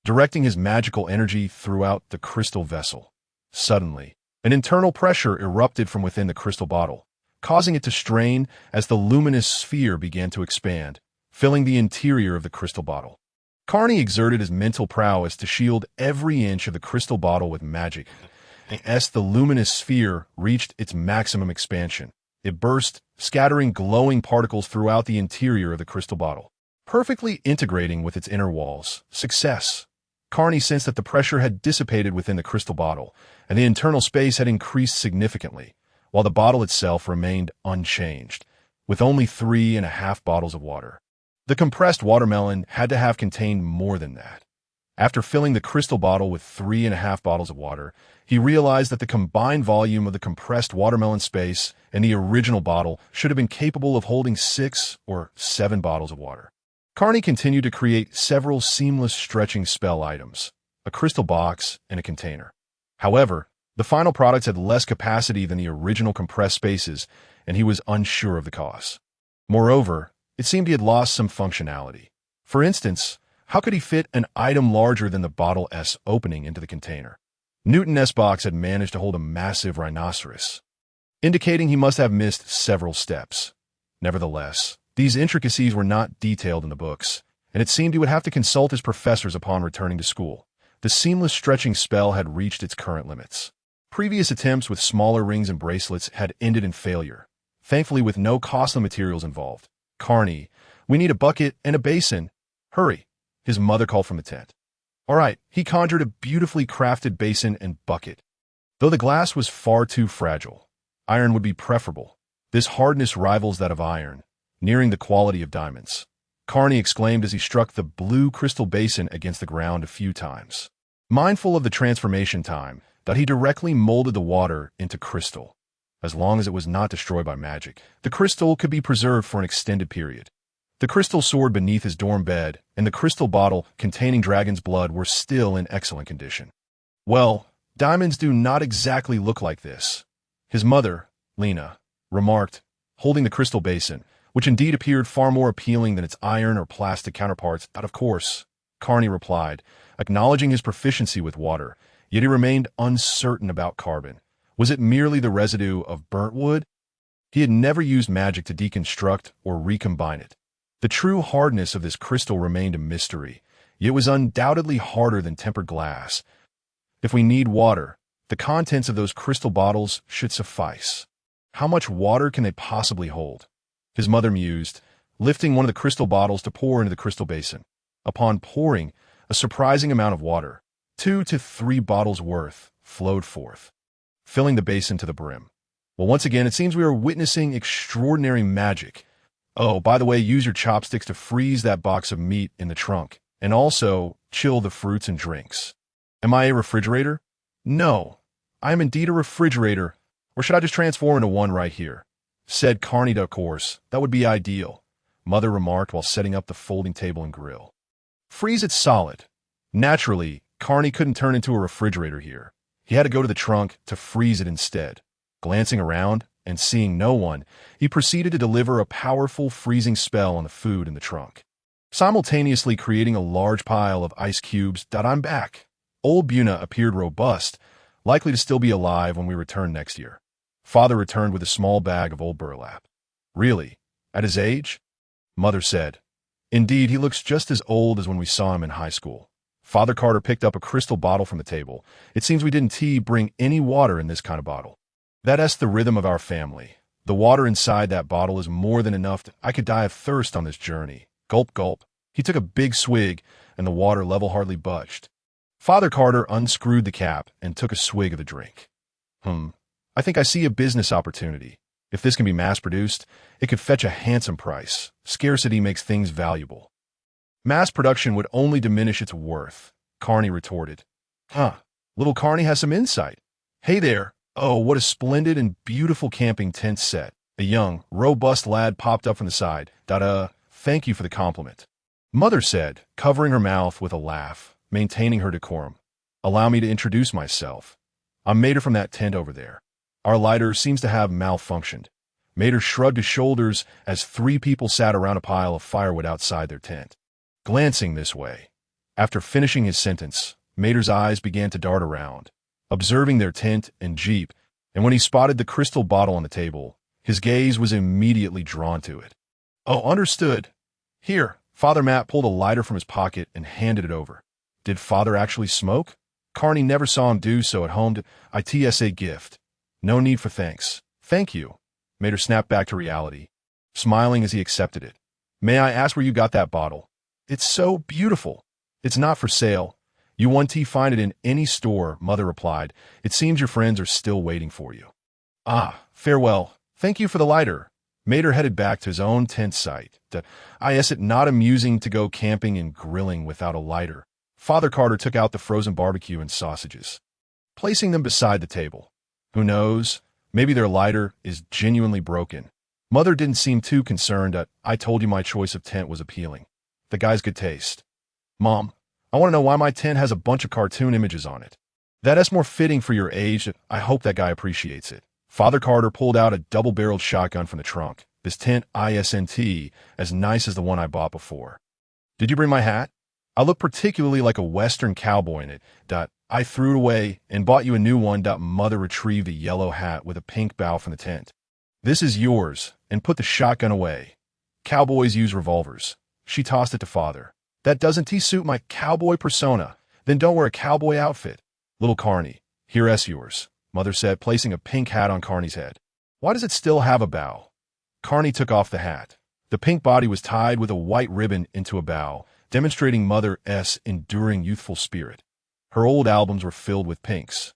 S1: directing his magical energy throughout the crystal vessel. Suddenly, an internal pressure erupted from within the crystal bottle, causing it to strain as the luminous sphere began to expand, filling the interior of the crystal bottle. Carney exerted his mental prowess to shield every inch of the crystal bottle with magic. As the luminous sphere reached its maximum expansion, it burst, scattering glowing particles throughout the interior of the crystal bottle, perfectly integrating with its inner walls. Success! Carney sensed that the pressure had dissipated within the crystal bottle, and the internal space had increased significantly, while the bottle itself remained unchanged, with only 3.5 bottles of water. The compressed watermelon had to have contained more than that. After filling the crystal bottle with 3.5 bottles of water, he realized that the combined volume of the compressed watermelon space and the original bottle should have been capable of holding 6 or 7 bottles of water. Carney continued to create several seamless stretching spell items, a crystal box, and a container. However, the final products had less capacity than the original compressed spaces, and he was unsure of the cause. Moreover, it seemed he had lost some functionality. For instance, how could he fit an item larger than the Bottle S opening into the container? Newton S. box had managed to hold a massive rhinoceros, indicating he must have missed several steps. Nevertheless, these intricacies were not detailed in the books, and it seemed he would have to consult his professors upon returning to school. The seamless stretching spell had reached its current limits. Previous attempts with smaller rings and bracelets had ended in failure, thankfully with no costly materials involved. Carney, we need a bucket and a basin. Hurry, his mother called from the tent. All right, he conjured a beautifully crafted basin and bucket. Though the glass was far too fragile, iron would be preferable. This hardness rivals that of iron, nearing the quality of diamonds. Carney exclaimed as he struck the blue crystal basin against the ground a few times. Mindful of the transformation time, that he directly molded the water into crystal. As long as it was not destroyed by magic, the crystal could be preserved for an extended period. The crystal sword beneath his dorm bed and the crystal bottle containing dragon's blood were still in excellent condition. Well, diamonds do not exactly look like this, his mother, Lena, remarked, holding the crystal basin, which indeed appeared far more appealing than its iron or plastic counterparts. Of course, Carney replied, acknowledging his proficiency with water, yet he remained uncertain about carbon. Was it merely the residue of burnt wood? He had never used magic to deconstruct or recombine it. The true hardness of this crystal remained a mystery, yet it was undoubtedly harder than tempered glass. If we need water, the contents of those crystal bottles should suffice. How much water can they possibly hold? His mother mused, lifting one of the crystal bottles to pour into the crystal basin. Upon pouring, a surprising amount of water, 2 to 3 bottles worth, flowed forth, filling the basin to the brim. Well, once again, it seems we are witnessing extraordinary magic. Oh, by the way, use your chopsticks to freeze that box of meat in the trunk, And also, chill the fruits and drinks. Am I a refrigerator? No. I am indeed a refrigerator. Or should I just transform into one right here? Said Carney. Of course, that would be ideal, Mother remarked while setting up the folding table and grill. Freeze it solid. Naturally, Carney couldn't turn into a refrigerator here. He had to go to the trunk to freeze it instead. Glancing around and seeing no one, he proceeded to deliver a powerful freezing spell on the food in the trunk, simultaneously creating a large pile of ice cubes. I'm back. Old Buna appeared robust, likely to still be alive when we return next year. Father returned with a small bag of old burlap. Really? At his age? Mother said. Indeed, he looks just as old as when we saw him in high school. Father Carter picked up a crystal bottle from the table. It seems we didn't bring any water in this kind of bottle. That's the rhythm of our family. The water inside that bottle is more than enough. I could die of thirst on this journey. Gulp, gulp. He took a big swig, and the water level hardly budged. Father Carter unscrewed the cap and took a swig of the drink. I think I see a business opportunity. If this can be mass-produced, it could fetch a handsome price. Scarcity makes things valuable. Mass production would only diminish its worth, Carney retorted. Little Carney has some insight. Hey there. Oh, what a splendid and beautiful camping tent set. A young, robust lad popped up from the side. Thank you for the compliment. Mother said, covering her mouth with a laugh, maintaining her decorum. Allow me to introduce myself. I'm Mater from that tent over there. Our lighter seems to have malfunctioned. Mater shrugged his shoulders as 3 people sat around a pile of firewood outside their tent, glancing this way. After finishing his sentence, Mater's eyes began to dart around, observing their tent and jeep, and when he spotted the crystal bottle on the table, his gaze was immediately drawn to it. Oh, understood. Here, Father Matt pulled a lighter from his pocket and handed it over. Did Father actually smoke? Carney never saw him do so at home. It's a gift. No need for thanks. Thank you. Mater snapped back to reality, smiling as he accepted it. May I ask where you got that bottle? It's so beautiful. It's not for sale. You want to find it in any store, Mother replied. It seems your friends are still waiting for you. Farewell. Thank you for the lighter. Mater headed back to his own tent site. It not amusing to go camping and grilling without a lighter. Father Carter took out the frozen barbecue and sausages, placing them beside the table. Who knows? Maybe their lighter is genuinely broken. Mother didn't seem too concerned. I told you my choice of tent was appealing. The guy's good taste. Mom, I want to know why my tent has a bunch of cartoon images on it. That's more fitting for your age. I hope that guy appreciates it. Father Carter pulled out a double-barreled shotgun from the trunk. This tent isn't as nice as the one I bought before. Did you bring my hat? I look particularly like a Western cowboy in it. I threw it away and bought you a new one. Mother retrieved a yellow hat with a pink bow from the tent. This is yours, and put the shotgun away. Cowboys use revolvers. She tossed it to Father. That doesn't suit my cowboy persona. Then don't wear a cowboy outfit. Little Carney, here's yours, Mother said, placing a pink hat on Carney's head. Why does it still have a bow? Carney took off the hat. The pink body was tied with a white ribbon into a bow, demonstrating Mother's enduring youthful spirit. Her old albums were filled with pinks,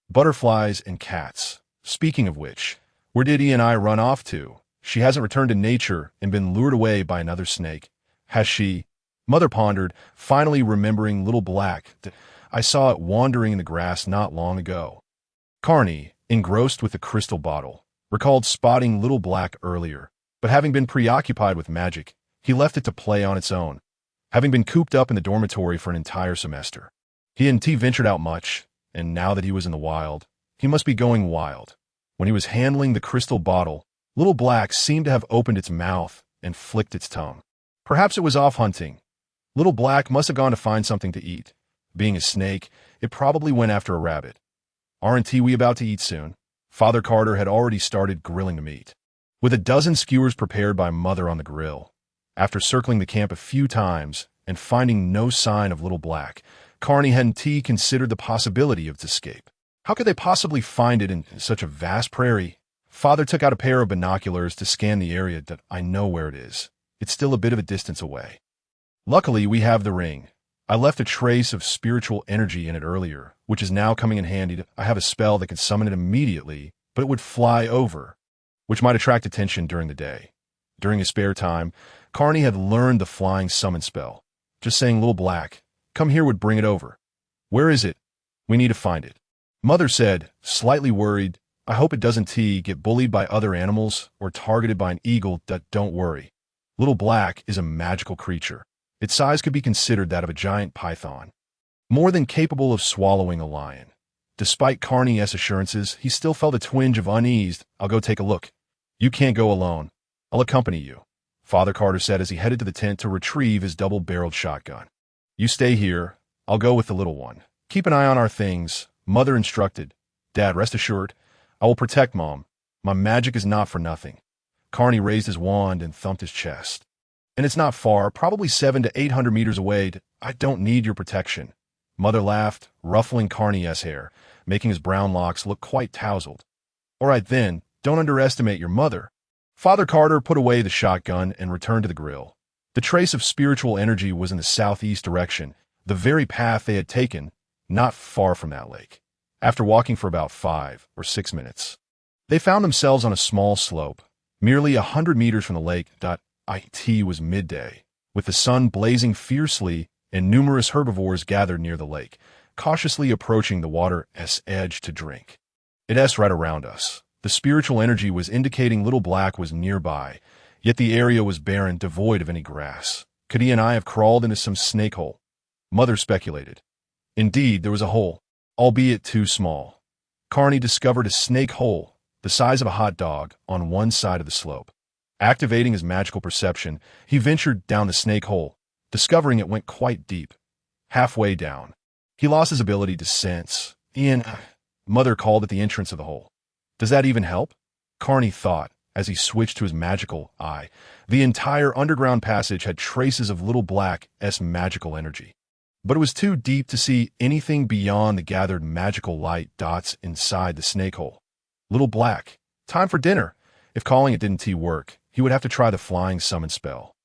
S1: butterflies, and cats. Speaking of which, where did E&I run off to? She hasn't returned to nature and been lured away by another snake, has she? Mother pondered, finally remembering Little Black. I saw it wandering in the grass not long ago. Carney, engrossed with the crystal bottle, recalled spotting Little Black earlier, but having been preoccupied with magic, he left it to play on its own, having been cooped up in the dormitory for an entire semester. He hadn't ventured out much, and now that he was in the wild, he must be going wild. When he was handling the crystal bottle, Little Black seemed to have opened its mouth and flicked its tongue. Perhaps it was off hunting. Little Black must have gone to find something to eat. Being a snake, it probably went after a rabbit. Aren't we about to eat soon? Father Carter had already started grilling the meat, with a dozen skewers prepared by Mother on the grill. After circling the camp a few times and finding no sign of Little Black, Carney hadn't considered the possibility of its escape. How could they possibly find it in such a vast prairie? Father took out a pair of binoculars to scan the area. I know where it is. It's still a bit of a distance away. Luckily, we have the ring. I left a trace of spiritual energy in it earlier, which is now coming in handy. I have a spell that can summon it immediately, but it would fly over, which might attract attention during the day. During his spare time, Carney had learned the flying summon spell. just saying Little Black, come here would bring it over. Where is it? We need to find it. Mother said, slightly worried, I hope it doesn't get bullied by other animals or targeted by an eagle. Don't worry. Little Black is a magical creature. Its size could be considered that of a giant python, more than capable of swallowing a lion. Despite Carney's assurances, he still felt a twinge of unease. I'll go take a look. You can't go alone. I'll accompany you, Father Carter said as he headed to the tent to retrieve his double-barreled shotgun. You stay here. I'll go with the little one. Keep an eye on our things, Mother instructed. Dad, rest assured, I will protect Mom. My magic is not for nothing. Carney raised his wand and thumped his chest. And it's not far, probably 700 to 800 meters away. I don't need your protection. Mother laughed, ruffling Carney's hair, making his brown locks look quite tousled. All right then, don't underestimate your mother. Father Carter put away the shotgun and returned to the grill. The trace of spiritual energy was in the southeast direction, the very path they had taken, not far from that lake. After walking for about 5 or 6 minutes, they found themselves on a small slope, merely 100 meters from the lake. It was midday, with the sun blazing fiercely and numerous herbivores gathered near the lake, cautiously approaching the water's edge to drink. It's right around us. The spiritual energy was indicating Little Black was nearby, yet the area was barren, devoid of any grass. Could he and I have crawled into some snake hole? Mother speculated. Indeed, there was a hole, albeit too small. Carney discovered a snake hole, the size of a hot dog, on one side of the slope. Activating his magical perception, he ventured down the snake hole, discovering it went quite deep. Halfway down, he lost his ability to sense. Mother called at the entrance of the hole. Does that even help? Carney thought, as he switched to his magical eye. The entire underground passage had traces of Little Black's magical energy. But it was too deep to see anything beyond the gathered magical light dots inside the snake hole. Little Black, time for dinner. If calling it didn't work, he would have to try the flying summon spell.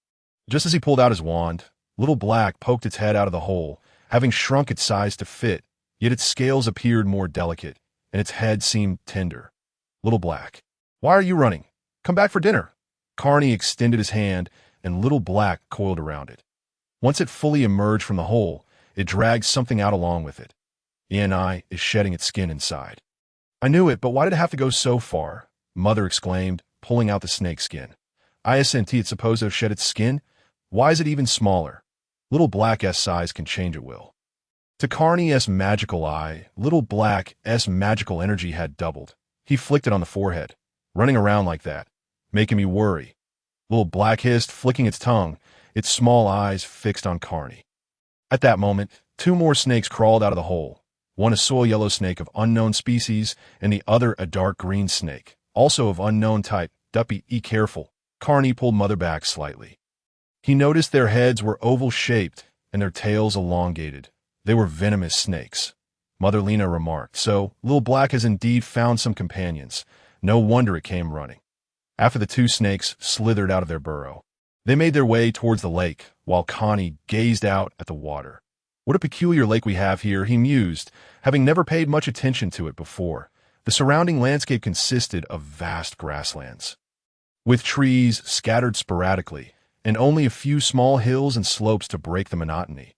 S1: Just as he pulled out his wand, Little Black poked its head out of the hole, having shrunk its size to fit, yet its scales appeared more delicate, and its head seemed tender. Little Black, why are you running? Come back for dinner. Carney extended his hand, and Little Black coiled around it. Once it fully emerged from the hole, it dragged something out along with it. Is shedding its skin inside. I knew it, but why did it have to go so far? Mother exclaimed, pulling out the snake skin. It's supposed to have shed its skin? Why is it even smaller? Little Black's size can change at will. To Carney's magical eye, Little Black's magical energy had doubled. He flicked it on the forehead. Running around like that, making me worry. Little Black hissed, flicking its tongue, its small eyes fixed on Carney. At that moment, 2 more snakes crawled out of the hole. One a soil yellow snake of unknown species, and the other a dark green snake, also of unknown type. Be careful. Carney pulled Mother back slightly. He noticed their heads were oval-shaped and their tails elongated. They were venomous snakes. Mother Lena remarked, so Little Black has indeed found some companions. No wonder it came running. After the 2 snakes slithered out of their burrow, they made their way towards the lake, while Connie gazed out at the water. What a peculiar lake we have here, he mused, having never paid much attention to it before. The surrounding landscape consisted of vast grasslands, with trees scattered sporadically, and only a few small hills and slopes to break the monotony.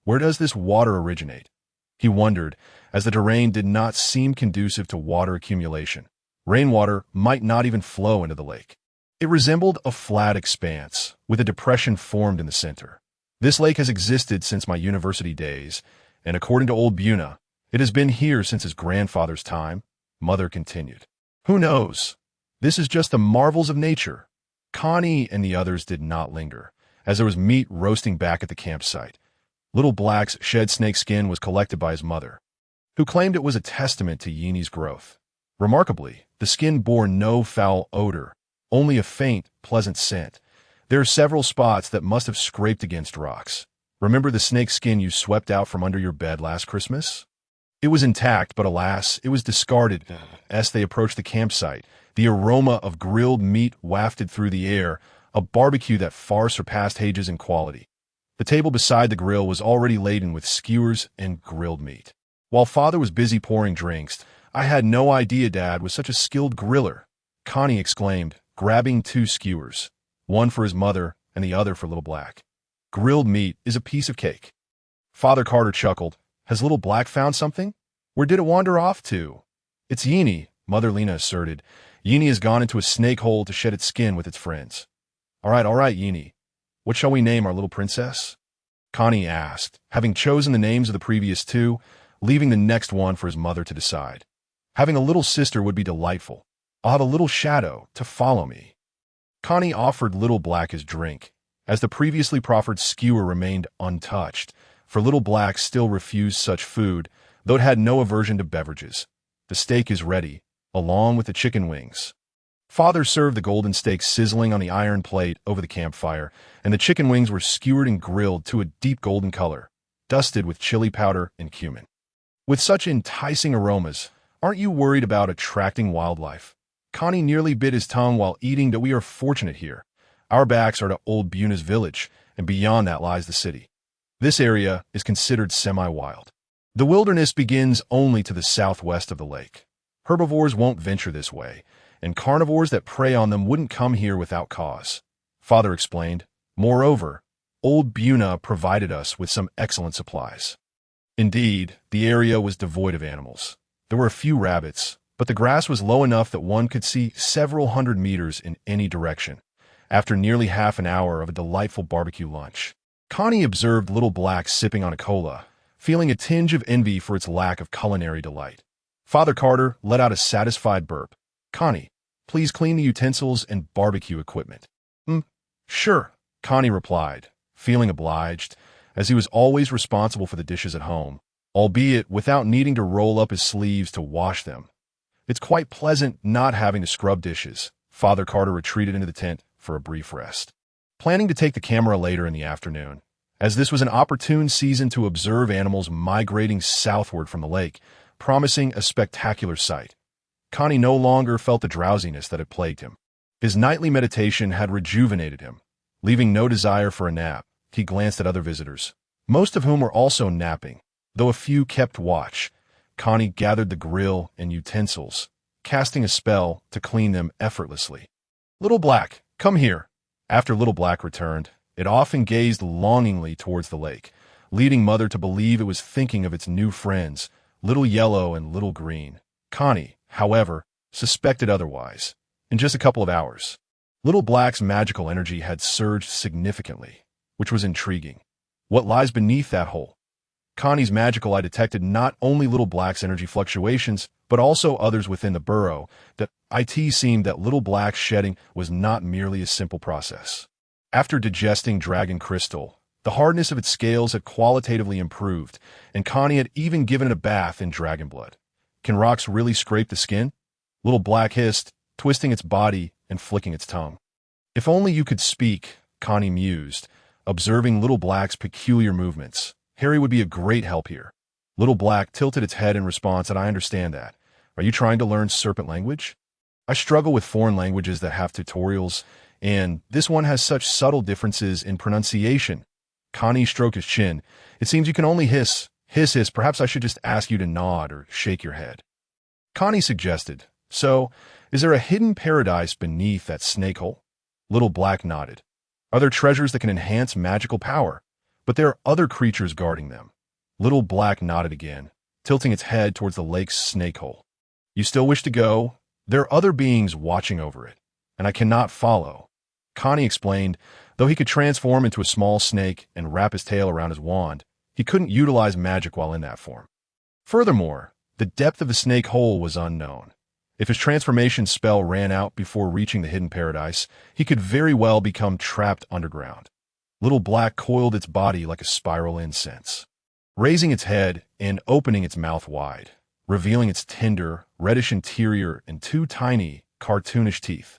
S1: Where does this water originate? He wondered, as the terrain did not seem conducive to water accumulation. Rainwater might not even flow into the lake. It resembled a flat expanse, with a depression formed in the center. This lake has existed since my university days, and according to old Buna, it has been here since his grandfather's time, Mother continued. Who knows? This is just the marvels of nature. Connie and the others did not linger, as there was meat roasting back at the campsite. Little Black's shed snake skin was collected by his mother, who claimed it was a testament to Yini's growth. Remarkably, the skin bore no foul odor, only a faint, pleasant scent. There are several spots that must have scraped against rocks. Remember the snake skin you swept out from under your bed last Christmas? It was intact, but alas, it was discarded. As they approached the campsite, the aroma of grilled meat wafted through the air, a barbecue that far surpassed Hage's in quality. The table beside the grill was already laden with skewers and grilled meat. While Father was busy pouring drinks, I had no idea Dad was such a skilled griller, Connie exclaimed, grabbing 2 skewers, one for his mother and the other for Little Black. Grilled meat is a piece of cake. Father Carter chuckled. Has little black found something? Where did it wander off to? It's Yeenie, Mother Lena asserted. Yeenie has gone into a snake hole to shed its skin with its friends. All right, Yeenie. What shall we name our little princess? Connie asked, having chosen the names of the previous two, leaving the next one for his mother to decide. Having a little sister would be delightful. I'll have a little shadow to follow me. Connie offered Little Black his drink, as the previously proffered skewer remained untouched, for Little Black still refused such food, though it had no aversion to beverages. The steak is ready, along with the chicken wings. Father served the golden steak sizzling on the iron plate over the campfire, and the chicken wings were skewered and grilled to a deep golden color, dusted with chili powder and cumin. With such enticing aromas, aren't you worried about attracting wildlife? Connie nearly bit his tongue while eating, that we are fortunate here. Our backs are to Old Buna's village, and beyond that lies the city. This area is considered semi-wild. The wilderness begins only to the southwest of the lake. Herbivores won't venture this way, and carnivores that prey on them wouldn't come here without cause. Father explained. Moreover, Old Buna provided us with some excellent supplies. Indeed, the area was devoid of animals. There were a few rabbits, but the grass was low enough that one could see several hundred meters in any direction. After nearly half an hour of a delightful barbecue lunch, Connie observed Little Black sipping on a cola, feeling a tinge of envy for its lack of culinary delight. Father Carter let out a satisfied burp. Connie, please clean the utensils and barbecue equipment. Sure, Connie replied, feeling obliged, as he was always responsible for the dishes at home, albeit without needing to roll up his sleeves to wash them. It's quite pleasant not having to scrub dishes. Father Carter retreated into the tent for a brief rest, planning to take the camera later in the afternoon, as this was an opportune season to observe animals migrating southward from the lake, promising a spectacular sight. Connie no longer felt the drowsiness that had plagued him. His nightly meditation had rejuvenated him. Leaving no desire for a nap, he glanced at other visitors, most of whom were also napping, though a few kept watch. Connie gathered the grill and utensils, casting a spell to clean them effortlessly. Little Black, come here. After Little Black returned, it often gazed longingly towards the lake, leading Mother to believe it was thinking of its new friends, Little Yellow and Little Green. Connie, however, suspected otherwise. In just a couple of hours, Little Black's magical energy had surged significantly, which was intriguing. What lies beneath that hole? Connie's magical eye detected not only Little Black's energy fluctuations, but also others within the burrow. That it seemed that Little Black's shedding was not merely a simple process. After digesting dragon crystal, the hardness of its scales had qualitatively improved, and Connie had even given it a bath in dragon blood. Can rocks really scrape the skin? Little Black hissed, twisting its body and flicking its tongue. If only you could speak, Connie mused, observing Little Black's peculiar movements. Harry would be a great help here. Little Black tilted its head in response, and I understand that. Are you trying to learn serpent language? I struggle with foreign languages that have tutorials, and this one has such subtle differences in pronunciation. Connie stroked his chin. It seems you can only hiss. Hiss. Perhaps I should just ask you to nod or shake your head. Connie suggested. So, is there a hidden paradise beneath that snake hole? Little Black nodded. Are there treasures that can enhance magical power? But there are other creatures guarding them. Little Black nodded again, tilting its head towards the lake's snake hole. You still wish to go? There are other beings watching over it, and I cannot follow. Connie explained, though he could transform into a small snake and wrap his tail around his wand, he couldn't utilize magic while in that form. Furthermore, the depth of the snake hole was unknown. If his transformation spell ran out before reaching the hidden paradise, he could very well become trapped underground. Little Black coiled its body like a spiral incense, raising its head and opening its mouth wide, revealing its tender, reddish interior and two tiny, cartoonish teeth.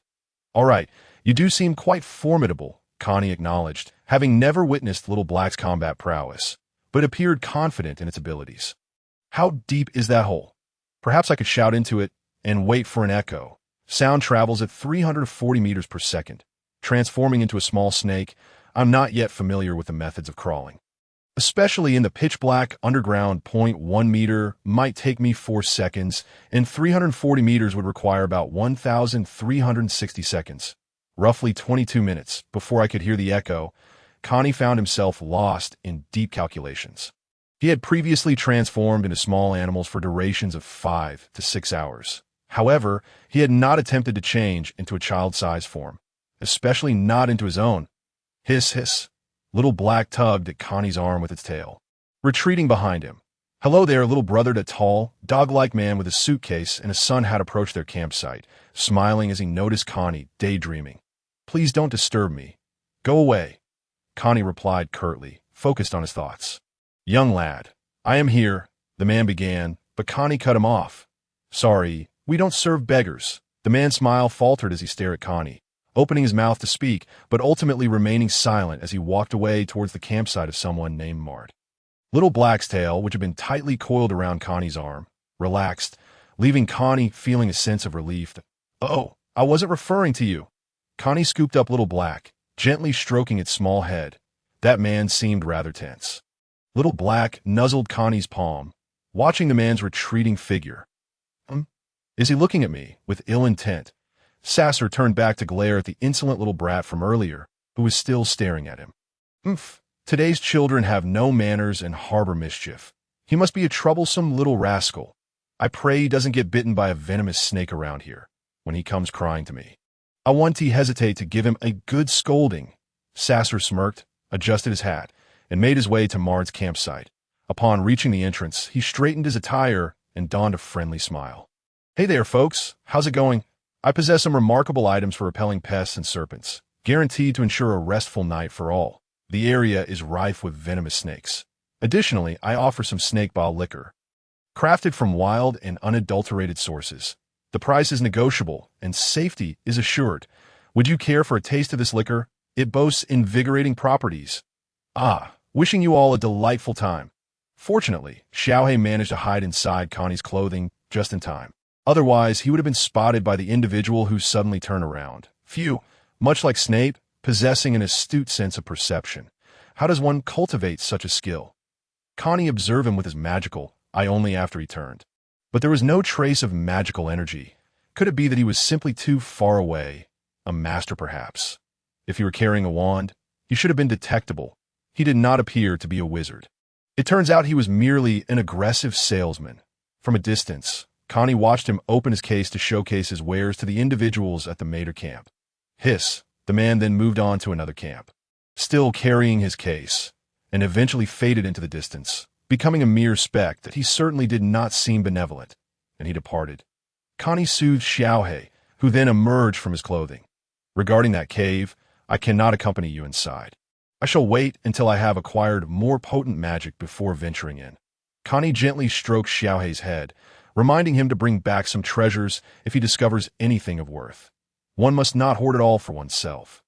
S1: All right, you do seem quite formidable, Connie acknowledged, having never witnessed Little Black's combat prowess, but appeared confident in its abilities. How deep is that hole? Perhaps I could shout into it and wait for an echo. Sound travels at 340 meters per second. Transforming into a small snake, I'm not yet familiar with the methods of crawling. Especially in the pitch-black underground, 0.1 meter might take me 4 seconds, and 340 meters would require about 1,360 seconds, roughly 22 minutes, before I could hear the echo. Connie found himself lost in deep calculations. He had previously transformed into small animals for durations of 5 to 6 hours. However, he had not attempted to change into a child-sized form, especially not into his own. Hiss, hiss. Little Black tugged at Connie's arm with its tail, retreating behind him. Hello there, little brother. A tall, dog-like man with a suitcase and a sun hat approached their campsite, smiling as he noticed Connie daydreaming. Please don't disturb me. Go away. Connie replied curtly, focused on his thoughts. Young lad, I am here, the man began, but Connie cut him off. Sorry, we don't serve beggars. The man's smile faltered as he stared at Connie, opening his mouth to speak, but ultimately remaining silent as he walked away towards the campsite of someone named Mart. Little Black's tail, which had been tightly coiled around Connie's arm, relaxed, leaving Connie feeling a sense of relief. Oh, I wasn't referring to you. Connie scooped up Little Black, gently stroking its small head. That man seemed rather tense. Little Black nuzzled Connie's palm, watching the man's retreating figure. Is he looking at me with ill intent? Sasser turned back to glare at the insolent little brat from earlier, who was still staring at him. Today's children have no manners and harbor mischief. He must be a troublesome little rascal. I pray he doesn't get bitten by a venomous snake around here when he comes crying to me. I won't hesitate to give him a good scolding. Sasser smirked, adjusted his hat, and made his way to Mart's campsite. Upon reaching the entrance, he straightened his attire and donned a friendly smile. Hey there, folks. How's it going? I possess some remarkable items for repelling pests and serpents, guaranteed to ensure a restful night for all. The area is rife with venomous snakes. Additionally, I offer some snake bile liquor, crafted from wild and unadulterated sources. The price is negotiable, and safety is assured. Would you care for a taste of this liquor? It boasts invigorating properties. Wishing you all a delightful time. Fortunately, Xiaohe managed to hide inside Connie's clothing just in time. Otherwise, he would have been spotted by the individual who suddenly turned around. Phew, much like Snape, possessing an astute sense of perception. How does one cultivate such a skill? Connie observed him with his magical eye only after he turned. But there was no trace of magical energy. Could it be that he was simply too far away? A master, perhaps. If he were carrying a wand, he should have been detectable. He did not appear to be a wizard. It turns out he was merely an aggressive salesman. From a distance, Connie watched him open his case to showcase his wares to the individuals at the Mater camp. Hiss, the man then moved on to another camp, still carrying his case, and eventually faded into the distance, becoming a mere speck that he certainly did not seem benevolent, and he departed. Connie soothed Xiaohe, who then emerged from his clothing. Regarding that cave, I cannot accompany you inside. I shall wait until I have acquired more potent magic before venturing in. Connie gently stroked Xiaohe's head, reminding him to bring back some treasures if he discovers anything of worth. One must not hoard it all for oneself.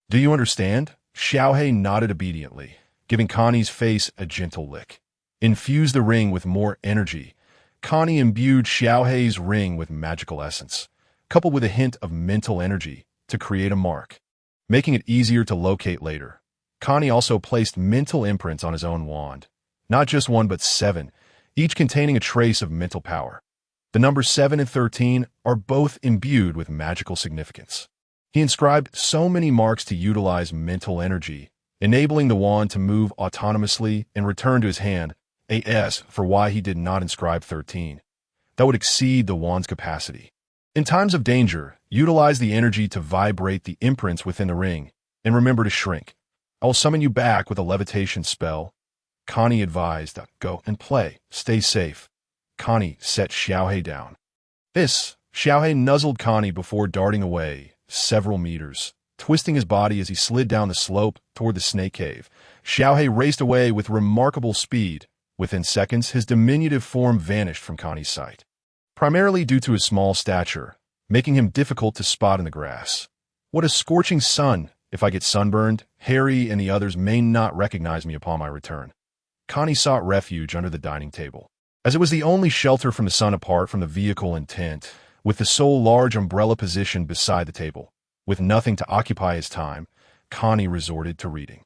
S1: Do you understand? Xiaohe nodded obediently, giving Connie's face a gentle lick. Infuse the ring with more energy. Connie imbued Xiaohe's ring with magical essence, coupled with a hint of mental energy, to create a mark, making it easier to locate later. Connie also placed mental imprints on his own wand. Not just one, but 7, each containing a trace of mental power. The numbers 7 and 13 are both imbued with magical significance. He inscribed so many marks to utilize mental energy, enabling the wand to move autonomously and return to his hand, a S for why he did not inscribe 13. That would exceed the wand's capacity. In times of danger, utilize the energy to vibrate the imprints within the ring, and remember to shrink. I will summon you back with a levitation spell. Connie advised, go and play, stay safe. Connie set Xiaohe down. Xiaohe nuzzled Connie before darting away several meters, twisting his body as he slid down the slope toward the snake cave. Xiaohe raced away with remarkable speed. Within seconds, his diminutive form vanished from Connie's sight, primarily due to his small stature, making him difficult to spot in the grass. What a scorching sun! If I get sunburned, Harry and the others may not recognize me upon my return. Connie sought refuge under the dining table, as it was the only shelter from the sun apart from the vehicle and tent, with the sole large umbrella positioned beside the table. With nothing to occupy his time, Connie resorted to reading.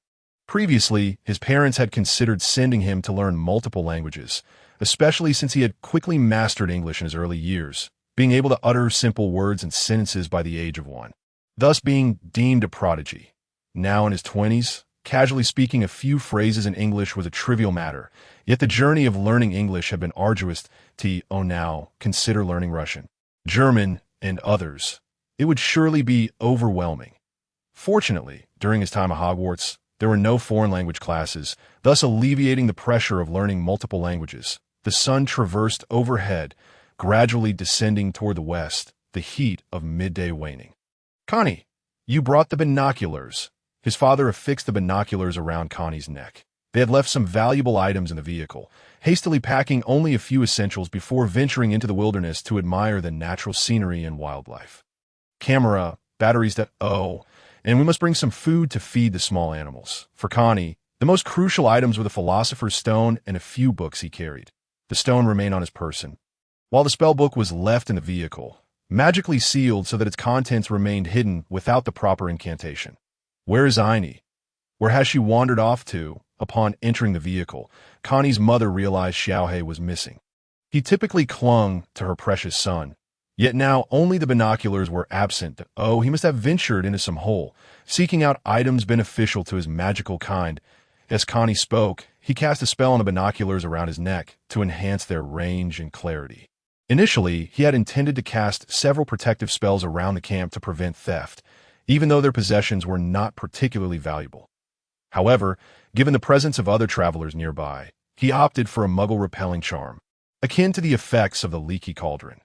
S1: Previously, his parents had considered sending him to learn multiple languages, especially since he had quickly mastered English in his early years, being able to utter simple words and sentences by the age of 1, thus being deemed a prodigy. Now in his 20s, Casually speaking a few phrases in English was a trivial matter, yet the journey of learning English had been arduous. Now, consider learning Russian, German, and others. It would surely be overwhelming. Fortunately, during his time at Hogwarts, there were no foreign language classes, thus alleviating the pressure of learning multiple languages. The sun traversed overhead, gradually descending toward the west, the heat of midday waning. "Connie, you brought the binoculars." His father affixed the binoculars around Connie's neck. They had left some valuable items in the vehicle, hastily packing only a few essentials before venturing into the wilderness to admire the natural scenery and wildlife. "Camera, batteries and we must bring some food to feed the small animals." For Connie, the most crucial items were the Philosopher's Stone and a few books he carried. The stone remained on his person, while the spell book was left in the vehicle, magically sealed so that its contents remained hidden without the proper incantation. Where is Aini? Where has she wandered off to? Upon entering the vehicle, Connie's mother realized Xiaohe was missing. He typically clung to her precious son, yet now only the binoculars were absent. He must have ventured into some hole, seeking out items beneficial to his magical kind. As Connie spoke, he cast a spell on the binoculars around his neck to enhance their range and clarity. Initially, he had intended to cast several protective spells around the camp to prevent theft, even though their possessions were not particularly valuable. However, given the presence of other travelers nearby, he opted for a muggle-repelling charm, akin to the effects of the leaky cauldron.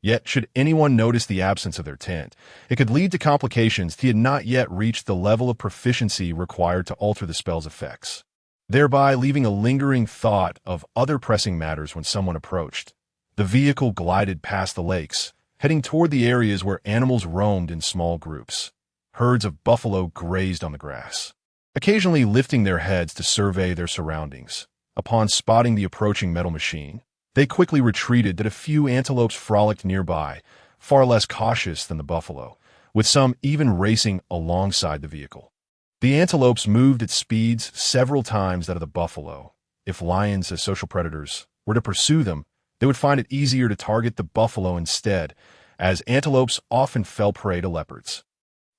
S1: Yet, should anyone notice the absence of their tent, it could lead to complications. He had not yet reached the level of proficiency required to alter the spell's effects, thereby leaving a lingering thought of other pressing matters when someone approached. The vehicle glided past the lakes, heading toward the areas where animals roamed in small groups. Herds of buffalo grazed on the grass, occasionally lifting their heads to survey their surroundings. Upon spotting the approaching metal machine, they quickly retreated. That a few antelopes frolicked nearby, far less cautious than the buffalo, with some even racing alongside the vehicle. The antelopes moved at speeds several times that of the buffalo. If lions, as social predators, were to pursue them, they would find it easier to target the buffalo instead, as antelopes often fell prey to leopards.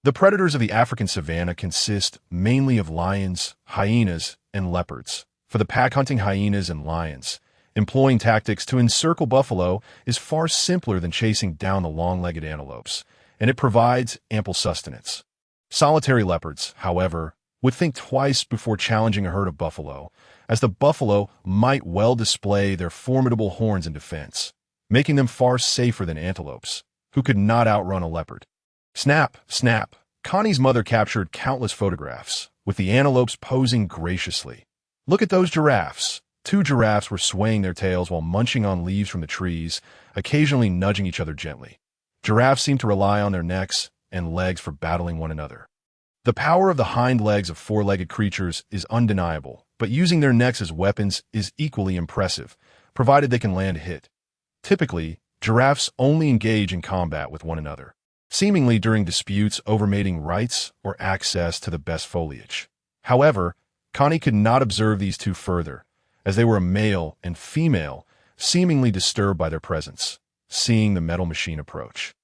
S1: The predators of the African savanna consist mainly of lions, hyenas, and leopards. For the pack-hunting hyenas and lions, employing tactics to encircle buffalo is far simpler than chasing down the long-legged antelopes, and it provides ample sustenance. Solitary leopards, however, would think twice before challenging a herd of buffalo, as the buffalo might well display their formidable horns in defense, making them far safer than antelopes, who could not outrun a leopard. Snap, snap. Connie's mother captured countless photographs, with the antelopes posing graciously. Look at those giraffes. 2 giraffes were swaying their tails while munching on leaves from the trees, occasionally nudging each other gently. Giraffes seem to rely on their necks and legs for battling one another. The power of the hind legs of 4-legged creatures is undeniable, but using their necks as weapons is equally impressive, provided they can land a hit. Typically, giraffes only engage in combat with one another, seemingly during disputes over mating rights or access to the best foliage. However, Connie could not observe these 2 further, as they were a male and female, seemingly disturbed by their presence, seeing the metal machine approach.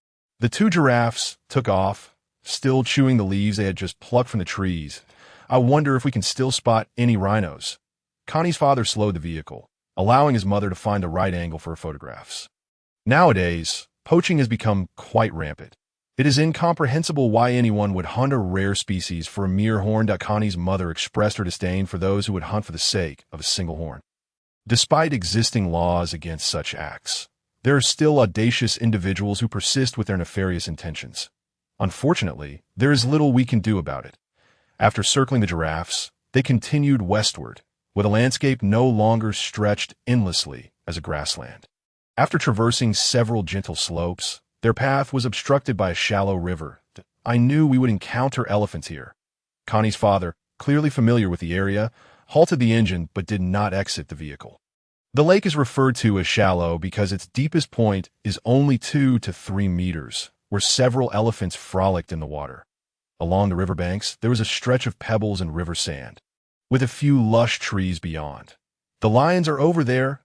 S1: The 2 giraffes took off, still chewing the leaves they had just plucked from the trees. "I wonder if we can still spot any rhinos." Connie's father slowed the vehicle, allowing his mother to find the right angle for her photographs. Nowadays, poaching has become quite rampant. It is incomprehensible why anyone would hunt a rare species for a mere horn. Connie's mother expressed her disdain for those who would hunt for the sake of a single horn. Despite existing laws against such acts, there are still audacious individuals who persist with their nefarious intentions. Unfortunately, there is little we can do about it. After circling the giraffes, they continued westward, with a landscape no longer stretched endlessly as a grassland. After traversing several gentle slopes, their path was obstructed by a shallow river. "I knew we would encounter elephants here." Connie's father, clearly familiar with the area, halted the engine but did not exit the vehicle. The lake is referred to as shallow because its deepest point is only 2 to 3 meters, where several elephants frolicked in the water. Along the riverbanks, there was a stretch of pebbles and river sand, with a few lush trees beyond. "The lions are over there,"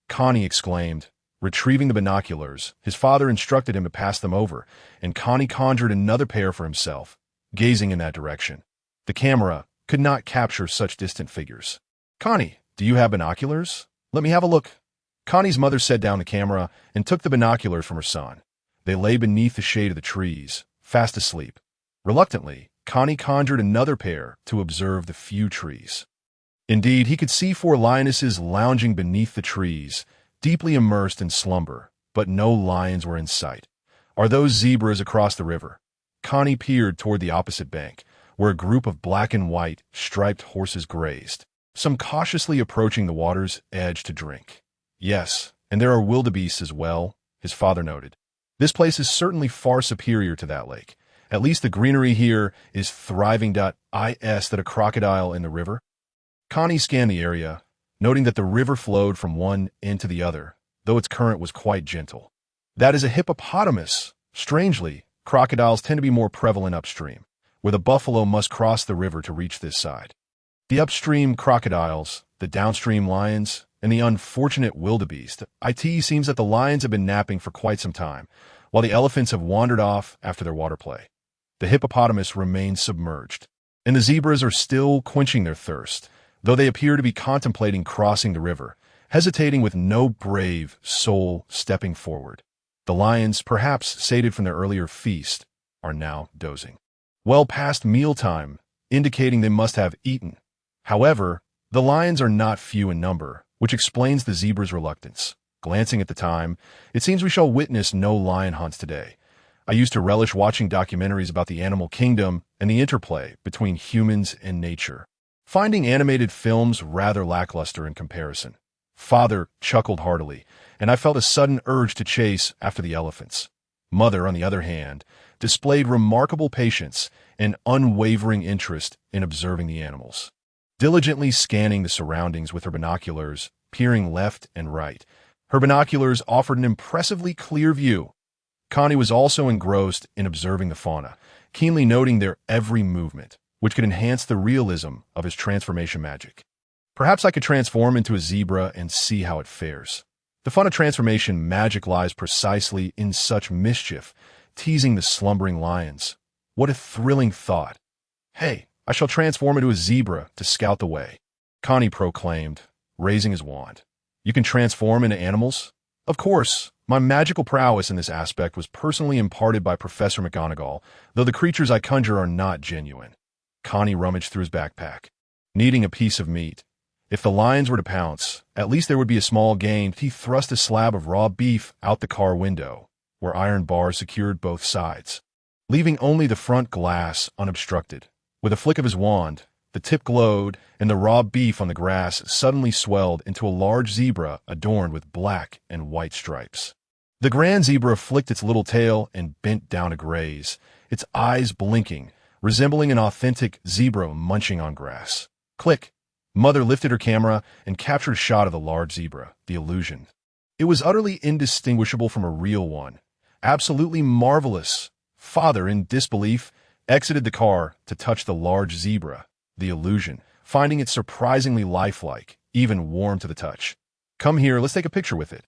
S1: Connie exclaimed. Retrieving the binoculars, his father instructed him to pass them over, and Connie conjured another pair for himself, gazing in that direction. The camera, could not capture such distant figures. "Connie, do you have binoculars? Let me have a look." Connie's mother set down the camera and took the binoculars from her son. They lay beneath the shade of the trees, fast asleep. Reluctantly, Connie conjured another pair to observe the few trees. Indeed, he could see 4 lionesses lounging beneath the trees, deeply immersed in slumber, but no lions were in sight. "Are those zebras across the river?" Connie peered toward the opposite bank, where a group of black and white, striped horses grazed, some cautiously approaching the water's edge to drink. "Yes, and there are wildebeests as well," his father noted. "This place is certainly far superior to that lake. At least the greenery here is thriving. Is that a crocodile in the river?" Connie scanned the area, noting that the river flowed from one end to the other, though its current was quite gentle. "That is a hippopotamus." Strangely, crocodiles tend to be more prevalent upstream, where the buffalo must cross the river to reach this side. The upstream crocodiles, the downstream lions, and the unfortunate wildebeest. It seems that the lions have been napping for quite some time, while the elephants have wandered off after their water play. The hippopotamus remains submerged, and the zebras are still quenching their thirst, though they appear to be contemplating crossing the river, hesitating with no brave soul stepping forward. The lions, perhaps sated from their earlier feast, are now dozing. Well past mealtime, indicating they must have eaten. However, the lions are not few in number, which explains the zebra's reluctance. Glancing at the time, it seems we shall witness no lion hunts today. I used to relish watching documentaries about the animal kingdom and the interplay between humans and nature, finding animated films rather lackluster in comparison. Father chuckled heartily, and I felt a sudden urge to chase after the elephants. Mother, on the other hand, displayed remarkable patience and unwavering interest in observing the animals. Diligently scanning the surroundings with her binoculars, peering left and right, her binoculars offered an impressively clear view. Connie was also engrossed in observing the fauna, keenly noting their every movement, which could enhance the realism of his transformation magic. "Perhaps I could transform into a zebra and see how it fares." The fun of transformation magic lies precisely in such mischief, teasing the slumbering lions. What a thrilling thought. "Hey, I shall transform into a zebra to scout the way," Connie proclaimed, raising his wand. "You can transform into animals?" "Of course. My magical prowess in this aspect was personally imparted by Professor McGonagall, though the creatures I conjure are not genuine." Connie rummaged through his backpack, needing a piece of meat. If the lions were to pounce, at least there would be a small gain. He thrust a slab of raw beef out the car window, where iron bars secured both sides, leaving only the front glass unobstructed. With a flick of his wand, the tip glowed, and the raw beef on the grass suddenly swelled into a large zebra adorned with black and white stripes. The grand zebra flicked its little tail and bent down to graze, its eyes blinking, resembling an authentic zebra munching on grass. Click! Mother lifted her camera and captured a shot of the large zebra, the illusion. It was utterly indistinguishable from a real one. Absolutely marvelous. Father, in disbelief, exited the car to touch the large zebra, the illusion, finding it surprisingly lifelike, even warm to the touch. "Come here, let's take a picture with it."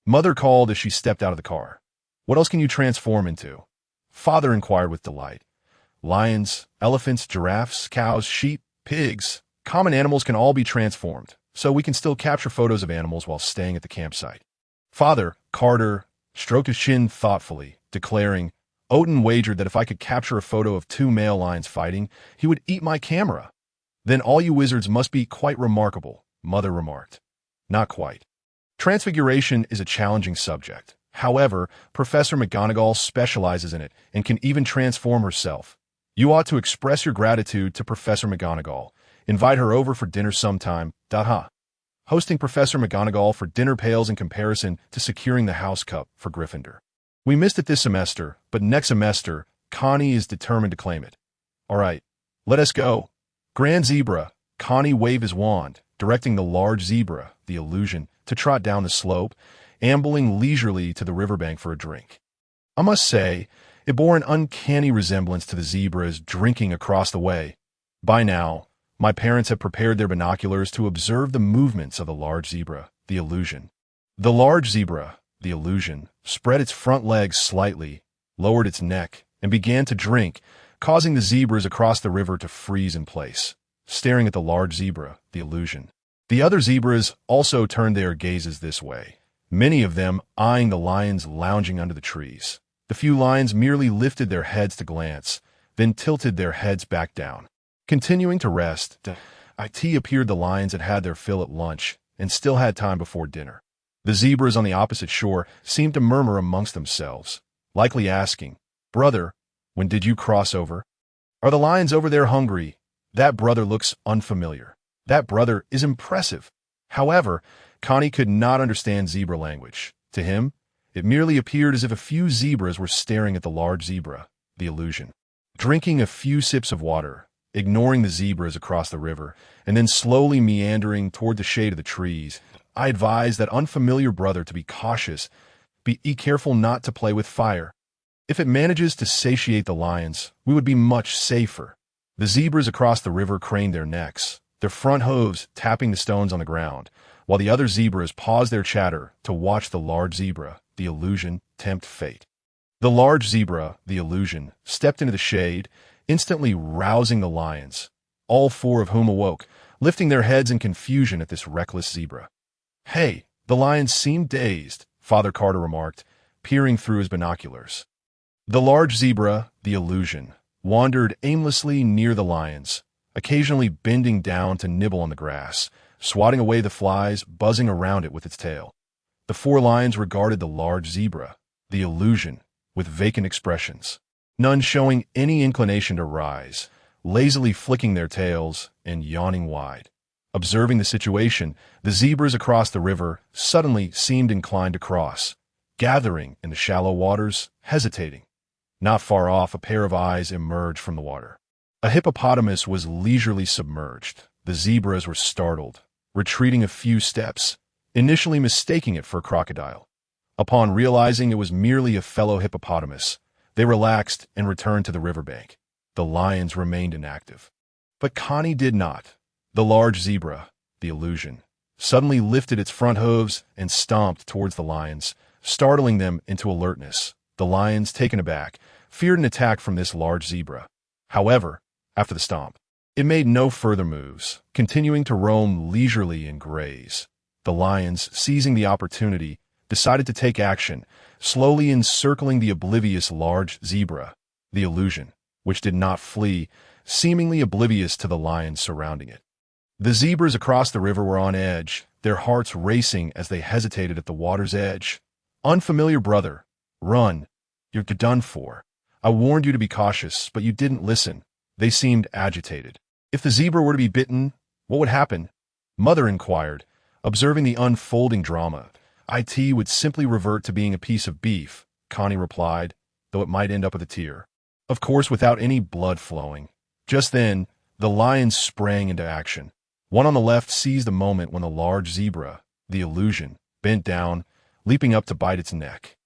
S1: Mother called as she stepped out of the car. "What else can you transform into?" Father inquired with delight. "Lions, elephants, giraffes, cows, sheep, pigs. Common animals can all be transformed, so we can still capture photos of animals while staying at the campsite." Father, Carter, stroked his chin thoughtfully, declaring, "Odin wagered that if I could capture a photo of 2 male lions fighting, he would eat my camera." "Then all you wizards must be quite remarkable," Mother remarked. "Not quite. Transfiguration is a challenging subject. However, Professor McGonagall specializes in it and can even transform herself. You ought to express your gratitude to Professor McGonagall. Invite her over for dinner sometime. Hosting Professor McGonagall for dinner pales in comparison to securing the house cup for Gryffindor. We missed it this semester, but next semester, Connie is determined to claim it. All right, let us go. Grand Zebra, Connie waved his wand, directing the large zebra, the illusion, to trot down the slope, ambling leisurely to the riverbank for a drink. I must say, it bore an uncanny resemblance to the zebras drinking across the way. By now, my parents had prepared their binoculars to observe the movements of the large zebra, the illusion. The large zebra, the illusion, spread its front legs slightly, lowered its neck, and began to drink, causing the zebras across the river to freeze in place. staring at the large zebra, the illusion. The other zebras also turned their gazes this way, many of them eyeing the lions lounging under the trees. The few lions merely lifted their heads to glance, then tilted their heads back down. Continuing to rest, it appeared the lions had had their fill at lunch and still had time before dinner. The zebras on the opposite shore seemed to murmur amongst themselves, likely asking, "Brother, when did you cross over? Are the lions over there hungry? That brother looks unfamiliar. That brother is impressive." However, Connie could not understand zebra language. To him, it merely appeared as if a few zebras were staring at the large zebra, the illusion. Drinking a few sips of water, ignoring the zebras across the river, and then slowly meandering toward the shade of the trees, I advised that unfamiliar brother to be cautious, be careful not to play with fire. If it manages to satiate the lions, we would be much safer. The zebras across the river craned their necks, their front hooves tapping the stones on the ground, while the other zebras paused their chatter to watch the large zebra, the illusion, tempt fate. The large zebra, the illusion, stepped into the shade, instantly rousing the lions, all four of whom awoke, lifting their heads in confusion at this reckless zebra. "Hey," the lions seemed dazed, Father Carter remarked, peering through his binoculars. The large zebra, the illusion, wandered aimlessly near the lions, occasionally bending down to nibble on the grass, swatting away the flies buzzing around it with its tail. The four lions regarded the large zebra, the illusion, with vacant expressions, none showing any inclination to rise, lazily flicking their tails and yawning wide. Observing the situation, the zebras across the river suddenly seemed inclined to cross, gathering in the shallow waters, hesitating. Not far off, a pair of eyes emerged from the water. A hippopotamus was leisurely submerged. The zebras were startled, retreating a few steps, initially mistaking it for a crocodile. Upon realizing it was merely a fellow hippopotamus, they relaxed and returned to the riverbank. The lions remained inactive. But Connie did not. The large zebra, the illusion, suddenly lifted its front hooves and stomped towards the lions, startling them into alertness. The lions, taken aback, feared an attack from this large zebra. However, after the stomp, it made no further moves, continuing to roam leisurely and graze. The lions, seizing the opportunity, decided to take action, slowly encircling the oblivious large zebra, the illusion, which did not flee, seemingly oblivious to the lions surrounding it. The zebras across the river were on edge, their hearts racing as they hesitated at the water's edge. "Unfamiliar brother, run. You're done for. I warned you to be cautious, but you didn't listen." They seemed agitated. "If the zebra were to be bitten, what would happen?" Mother inquired, observing the unfolding drama. "It would simply revert to being a piece of beef," Connie replied, though it might end up with a tear. Of course, without any blood flowing. Just then, the lions sprang into action. One on the left seized the moment when the large zebra, the illusion, bent down, leaping up to bite its neck.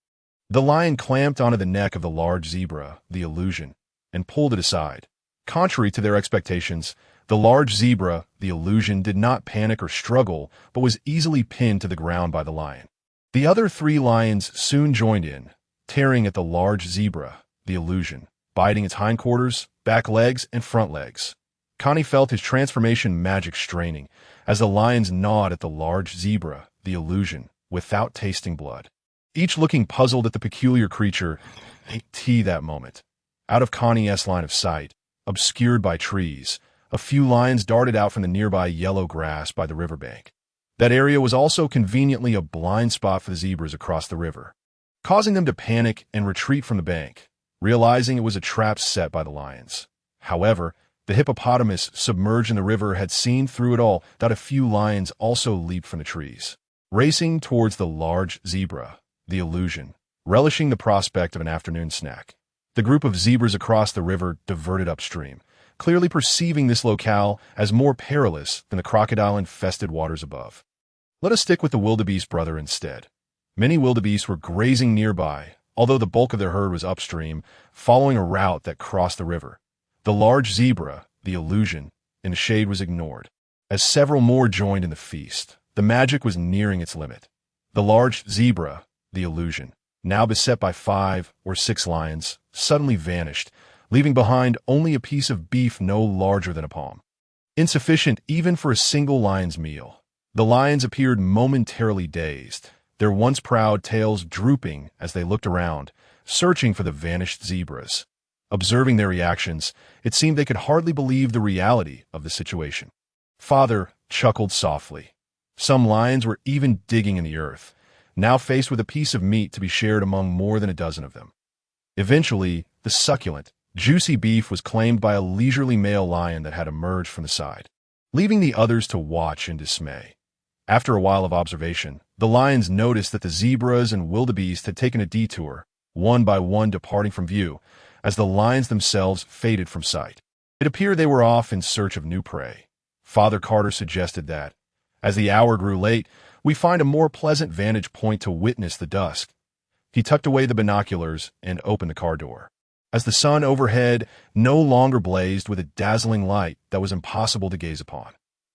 S1: The lion clamped onto the neck of the large zebra, the illusion, and pulled it aside. Contrary to their expectations, the large zebra, the illusion, did not panic or struggle, but was easily pinned to the ground by the lion. The other three lions soon joined in, tearing at the large zebra, the illusion, biting its hindquarters, back legs, and front legs. Connie felt his transformation magic straining as the lions gnawed at the large zebra, the illusion, without tasting blood. Each looking puzzled at the peculiar creature, that moment. Out of Connie's line of sight, obscured by trees, a few lions darted out from the nearby yellow grass by the riverbank. That area was also conveniently a blind spot for the zebras across the river, causing them to panic and retreat from the bank, realizing it was a trap set by the lions. However, the hippopotamus submerged in the river had seen through it all that a few lions also leaped from the trees, racing towards the large zebra, the illusion, relishing the prospect of an afternoon snack. The group of zebras across the river diverted upstream, clearly perceiving this locale as more perilous than the crocodile-infested waters above. Let us stick with the wildebeest brother instead. Many wildebeest were grazing nearby, although the bulk of their herd was upstream, following a route that crossed the river. The large zebra, the illusion, in the shade was ignored. As several more joined in the feast, the magic was nearing its limit. The large zebra, the illusion, now beset by 5 or 6 lions, suddenly vanished, leaving behind only a piece of beef no larger than a palm. insufficient even for a single lion's meal. The lions appeared momentarily dazed, their once proud tails drooping as they looked around, searching for the vanished zebras. Observing their reactions, it seemed they could hardly believe the reality of the situation. Father chuckled softly. Some lions were even digging in the earth, now faced with a piece of meat to be shared among more than a dozen of them. Eventually, the succulent, juicy beef was claimed by a leisurely male lion that had emerged from the side, leaving the others to watch in dismay. After a while of observation, the lions noticed that the zebras and wildebeest had taken a detour, one by one departing from view, as the lions themselves faded from sight. It appeared they were off in search of new prey. Father Carter suggested that, as the hour grew late, we find a more pleasant vantage point to witness the dusk. He tucked away the binoculars and opened the car door. As the sun overhead no longer blazed with a dazzling light that was impossible to gaze upon.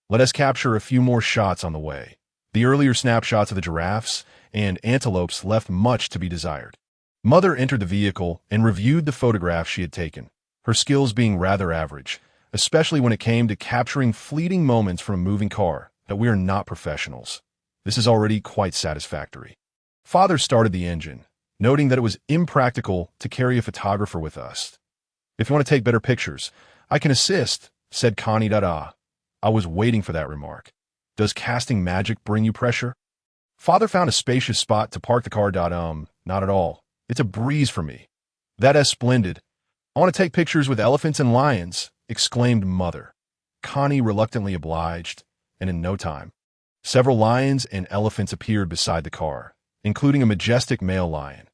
S1: Let us capture a few more shots on the way. The earlier snapshots of the giraffes and antelopes left much to be desired. Mother entered the vehicle and reviewed the photographs she had taken, her skills being rather average, especially when it came to capturing fleeting moments from a moving car, that we are not professionals. This is already quite satisfactory. Father started the engine, noting that it was impractical to carry a photographer with us. If you want to take better pictures, I can assist, said Connie. I was waiting for that remark. Does casting magic bring you pressure? Father found a spacious spot to park the car. Not at all. It's a breeze for me. That's splendid. I want to take pictures with elephants and lions, exclaimed Mother. Connie reluctantly obliged, and in no time, several lions and elephants appeared beside the car, including a majestic male lion.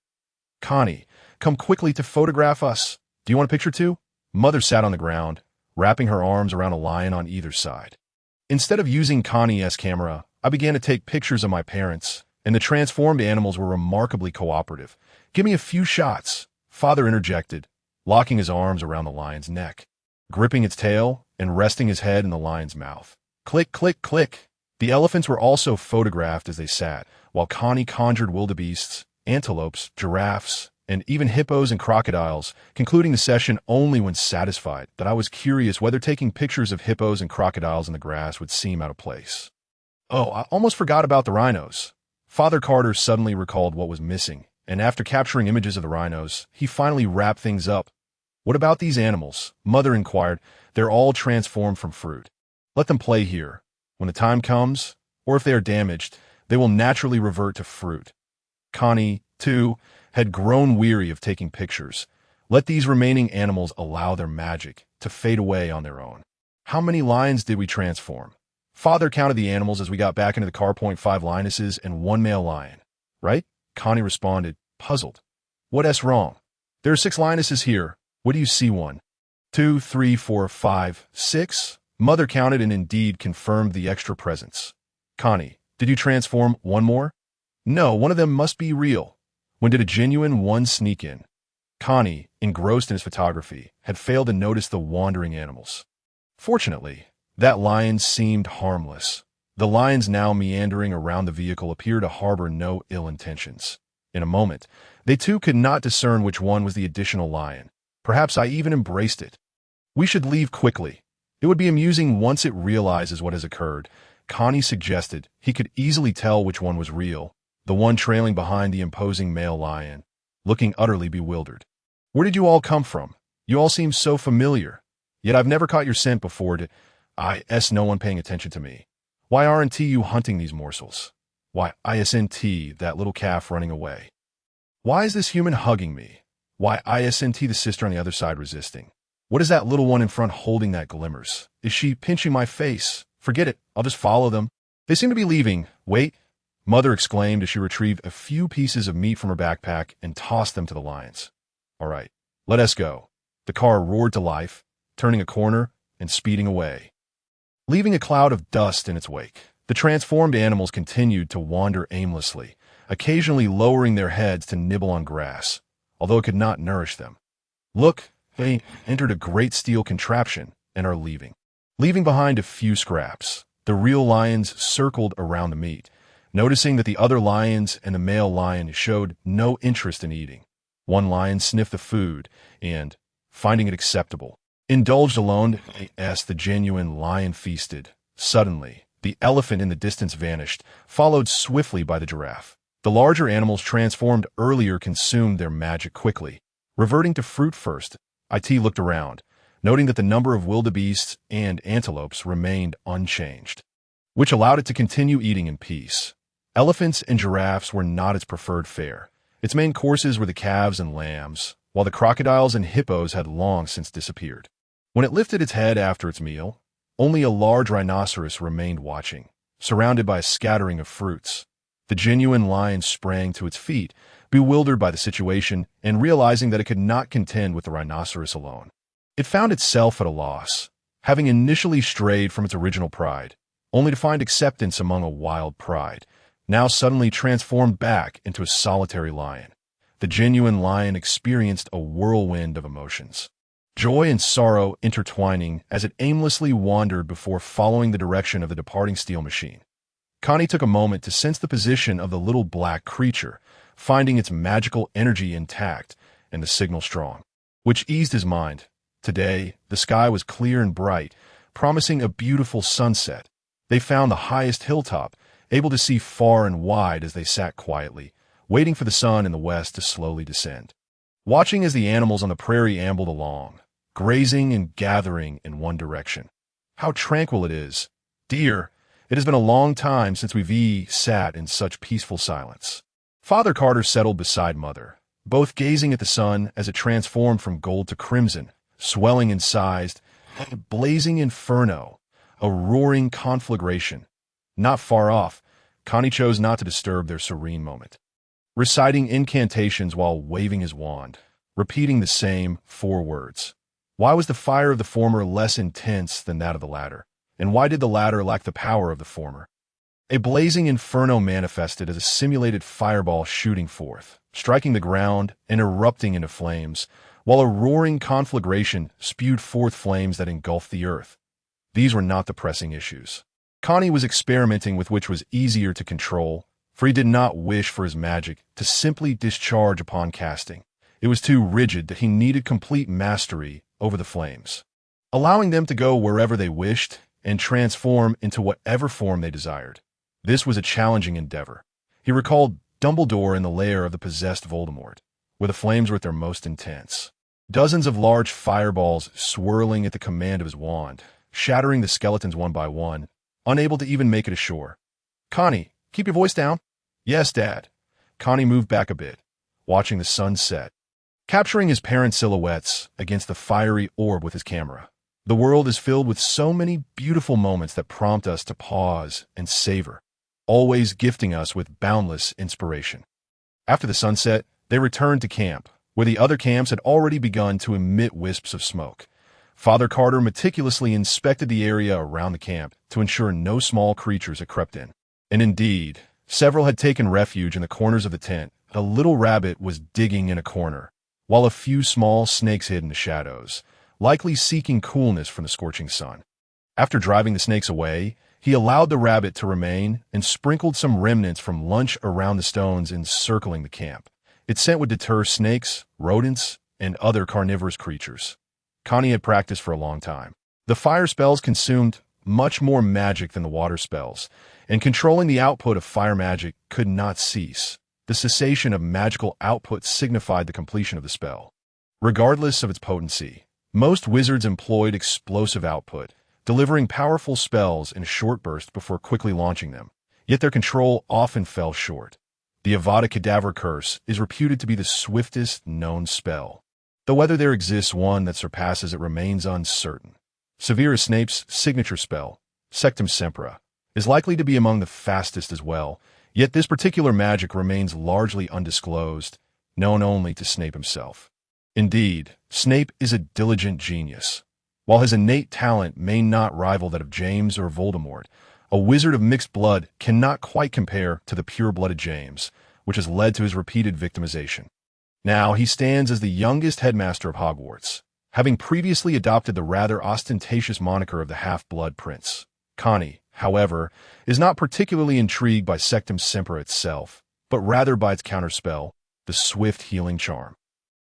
S1: Connie, come quickly to photograph us. Do you want a picture too? Mother sat on the ground, wrapping her arms around a lion on either side. Instead of using Connie's camera, I began to take pictures of my parents, and the transformed animals were remarkably cooperative. Give me a few shots, Father interjected, locking his arms around the lion's neck, gripping its tail and resting his head in the lion's mouth. Click, click, click. The elephants were also photographed as they sat, while Connie conjured wildebeests, antelopes, giraffes, and even hippos and crocodiles, concluding the session only when satisfied that I was curious whether taking pictures of hippos and crocodiles in the grass would seem out of place. Oh, I almost forgot about the rhinos. Father Carter suddenly recalled what was missing, and after capturing images of the rhinos, he finally wrapped things up. What about these animals? Mother inquired. They're all transformed from fruit. Let them play here. When the time comes, or if they are damaged, they will naturally revert to fruit. Connie, too, had grown weary of taking pictures. Let these remaining animals allow their magic to fade away on their own. How many lions did we transform? Father counted the animals as we got back into the car. 5 lionesses and 1 male lion. Right? Connie responded, puzzled. What's wrong? There are 6 lionesses here. What do you see? 1, 2, 3, 4, 5, 6? Mother counted and indeed confirmed the extra presence. Connie, did you transform 1 more? No, one of them must be real. When did a genuine one sneak in? Connie, engrossed in his photography, had failed to notice the wandering animals. Fortunately, that lion seemed harmless. The lions now meandering around the vehicle appeared to harbor no ill intentions. In a moment, they too could not discern which one was the additional lion. Perhaps I even embraced it. We should leave quickly. It would be amusing once it realizes what has occurred. Connie suggested he could easily tell which one was real, the one trailing behind the imposing male lion, looking utterly bewildered. Where did you all come from? You all seem so familiar. Yet I've never caught your scent before. No one paying attention to me. Why aren't you hunting these morsels? Why isn't that little calf running away? Why is this human hugging me? Why isn't the sister on the other side resisting? What is that little one in front holding that glimmers? Is she pinching my face? Forget it. I'll just follow them. They seem to be leaving. Wait, Mother exclaimed as she retrieved a few pieces of meat from her backpack and tossed them to the lions. All right, let us go. The car roared to life, turning a corner and speeding away, leaving a cloud of dust in its wake. The transformed animals continued to wander aimlessly, occasionally lowering their heads to nibble on grass, although it could not nourish them. Look, they entered a great steel contraption and are leaving behind a few scraps. The real lions circled around the meat, noticing that the other lions and the male lion showed no interest in eating. One lion sniffed the food and, finding it acceptable, Indulged alone as the genuine lion feasted. Suddenly, the elephant in the distance vanished, followed swiftly by the giraffe. The larger animals transformed earlier consumed their magic quickly. Reverting to fruit first, IT looked around, noting that the number of wildebeests and antelopes remained unchanged, which allowed it to continue eating in peace. Elephants and giraffes were not its preferred fare. Its main courses were the calves and lambs, while the crocodiles and hippos had long since disappeared. When it lifted its head after its meal, only a large rhinoceros remained watching, surrounded by a scattering of fruits. The genuine lion sprang to its feet, bewildered by the situation and realizing that it could not contend with the rhinoceros alone. It found itself at a loss, having initially strayed from its original pride, only to find acceptance among a wild pride, now suddenly transformed back into a solitary lion. The genuine lion experienced a whirlwind of emotions, joy and sorrow intertwining as it aimlessly wandered before following the direction of the departing steel machine. Connie took a moment to sense the position of the little black creature, finding its magical energy intact and the signal strong, which eased his mind. Today, the sky was clear and bright, promising a beautiful sunset. They found the highest hilltop, able to see far and wide as they sat quietly, waiting for the sun in the west to slowly descend. Watching as the animals on the prairie ambled along, grazing and gathering in one direction. How tranquil it is. Dear, it has been a long time since we've sat in such peaceful silence. Father Carter settled beside Mother, both gazing at the sun as it transformed from gold to crimson, swelling in size, a blazing inferno, a roaring conflagration. Not far off, Connie chose not to disturb their serene moment, reciting incantations while waving his wand, repeating the same 4 words. Why was the fire of the former less intense than that of the latter? And why did the latter lack the power of the former? A blazing inferno manifested as a simulated fireball shooting forth, striking the ground and erupting into flames, while a roaring conflagration spewed forth flames that engulfed the earth. These were not the pressing issues Connie was experimenting with, which was easier to control, for he did not wish for his magic to simply discharge upon casting. It was too rigid that he needed complete mastery over the flames, allowing them to go wherever they wished and transform into whatever form they desired. This was a challenging endeavor. He recalled Dumbledore in the lair of the possessed Voldemort, where the flames were at their most intense. Dozens of large fireballs swirling at the command of his wand, shattering the skeletons one by one, unable to even make it ashore. Connie, keep your voice down. Yes, Dad. Connie moved back a bit, watching the sun set, capturing his parents' silhouettes against the fiery orb with his camera. The world is filled with so many beautiful moments that prompt us to pause and savor, always gifting us with boundless inspiration. After the sunset, they returned to camp, where the other camps had already begun to emit wisps of smoke. Father Carter meticulously inspected the area around the camp to ensure no small creatures had crept in. And indeed, several had taken refuge in the corners of the tent. A little rabbit was digging in a corner, while a few small snakes hid in the shadows, likely seeking coolness from the scorching sun. After driving the snakes away, he allowed the rabbit to remain and sprinkled some remnants from lunch around the stones encircling the camp. Its scent would deter snakes, rodents, and other carnivorous creatures. Connie had practiced for a long time. The fire spells consumed much more magic than the water spells, and controlling the output of fire magic could not cease. The cessation of magical output signified the completion of the spell. Regardless of its potency, most wizards employed explosive output, delivering powerful spells in a short burst before quickly launching them. Yet their control often fell short. The Avada Kedavra curse is reputed to be the swiftest known spell, though whether there exists one that surpasses it remains uncertain. Severus Snape's signature spell, Sectum Sempra, is likely to be among the fastest as well, yet this particular magic remains largely undisclosed, known only to Snape himself. Indeed, Snape is a diligent genius. While his innate talent may not rival that of James or Voldemort, a wizard of mixed blood cannot quite compare to the pure-blooded James, which has led to his repeated victimization. Now he stands as the youngest headmaster of Hogwarts, having previously adopted the rather ostentatious moniker of the Half-Blood Prince. Connie, however, is not particularly intrigued by Sectum Sempra itself, but rather by its counterspell, the swift healing charm.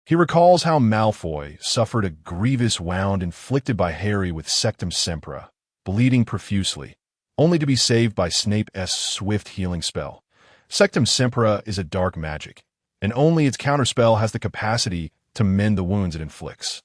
S1: He recalls how Malfoy suffered a grievous wound inflicted by Harry with Sectum Sempra, bleeding profusely, only to be saved by Snape's swift healing spell. Sectum Sempra is a dark magic, and only its counterspell has the capacity to mend the wounds it inflicts.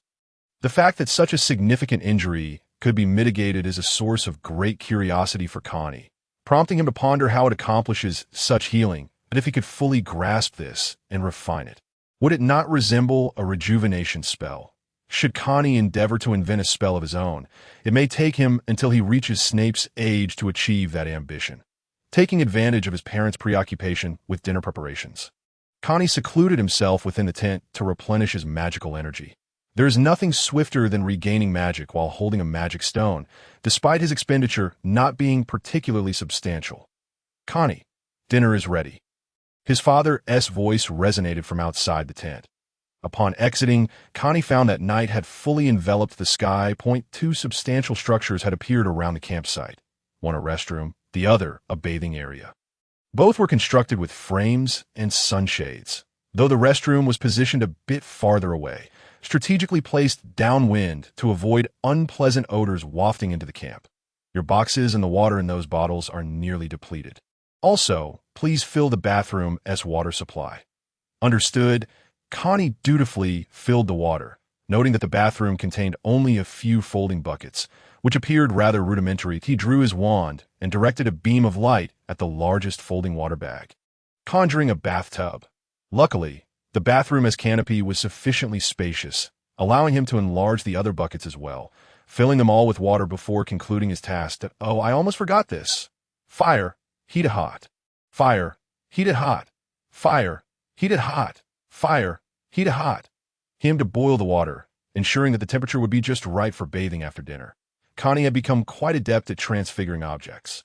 S1: The fact that such a significant injury could be mitigated is a source of great curiosity for Connie, prompting him to ponder how it accomplishes such healing, and if he could fully grasp this and refine it. Would it not resemble a rejuvenation spell? Should Connie endeavor to invent a spell of his own, it may take him until he reaches Snape's age to achieve that ambition. Taking advantage of his parents' preoccupation with dinner preparations, Connie secluded himself within the tent to replenish his magical energy. There is nothing swifter than regaining magic while holding a magic stone, despite his expenditure not being particularly substantial. "Connie, dinner is ready." His father's voice resonated from outside the tent. Upon exiting, Connie found that night had fully enveloped the sky. Two substantial structures had appeared around the campsite, one a restroom, the other a bathing area. Both were constructed with frames and sunshades, though the restroom was positioned a bit farther away, strategically placed downwind to avoid unpleasant odors wafting into the camp. Your boxes and the water in those bottles are nearly depleted. Also, please fill the bathroom's water supply. Understood. Connie dutifully filled the water, noting that the bathroom contained only a few folding buckets, which appeared rather rudimentary. He drew his wand and directed a beam of light at the largest folding water bag, conjuring a bathtub. Luckily, the bathroom's canopy was sufficiently spacious, allowing him to enlarge the other buckets as well, filling them all with water before concluding his task. "Oh, I almost forgot this. Fire, heat it hot. Fire, heat it hot. Fire, heat it hot. Fire, heat it hot." Him to boil the water, ensuring that the temperature would be just right for bathing after dinner. Connie had become quite adept at transfiguring objects.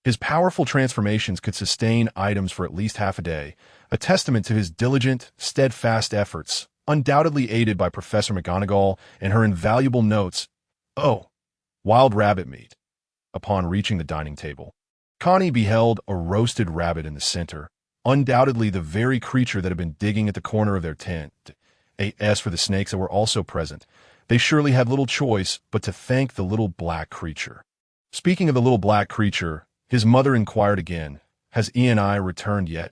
S1: His powerful transformations could sustain items for at least half a day, a testament to his diligent, steadfast efforts, undoubtedly aided by Professor McGonagall and her invaluable notes. "Oh, wild rabbit meat." Upon reaching the dining table, Connie beheld a roasted rabbit in the center, undoubtedly the very creature that had been digging at the corner of their tent. As for the snakes that were also present, they surely had little choice but to thank the little black creature. Speaking of the little black creature, his mother inquired again, "Has E&I returned yet?"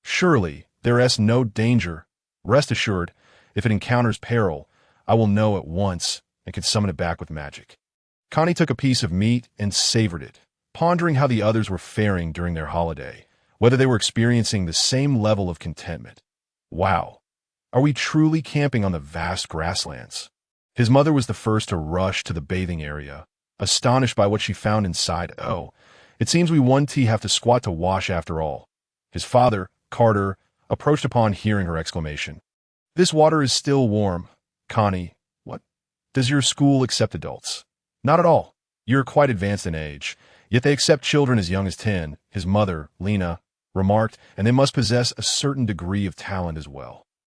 S1: "Surely, there's no danger. Rest assured, if it encounters peril, I will know at once and can summon it back with magic." Connie took a piece of meat and savored it, pondering how the others were faring during their holiday, whether they were experiencing the same level of contentment. Wow, are we truly camping on the vast grasslands? His mother was the first to rush to the bathing area, astonished by what she found inside. "Oh, it seems we have to squat to wash after all." His father, Carter, approached upon hearing her exclamation. "This water is still warm." "Connie, what? Does your school accept adults?" "Not at all. You're quite advanced in age, yet they accept children as young as 10, his mother, Lena, remarked, "and they must possess a certain degree of talent as well."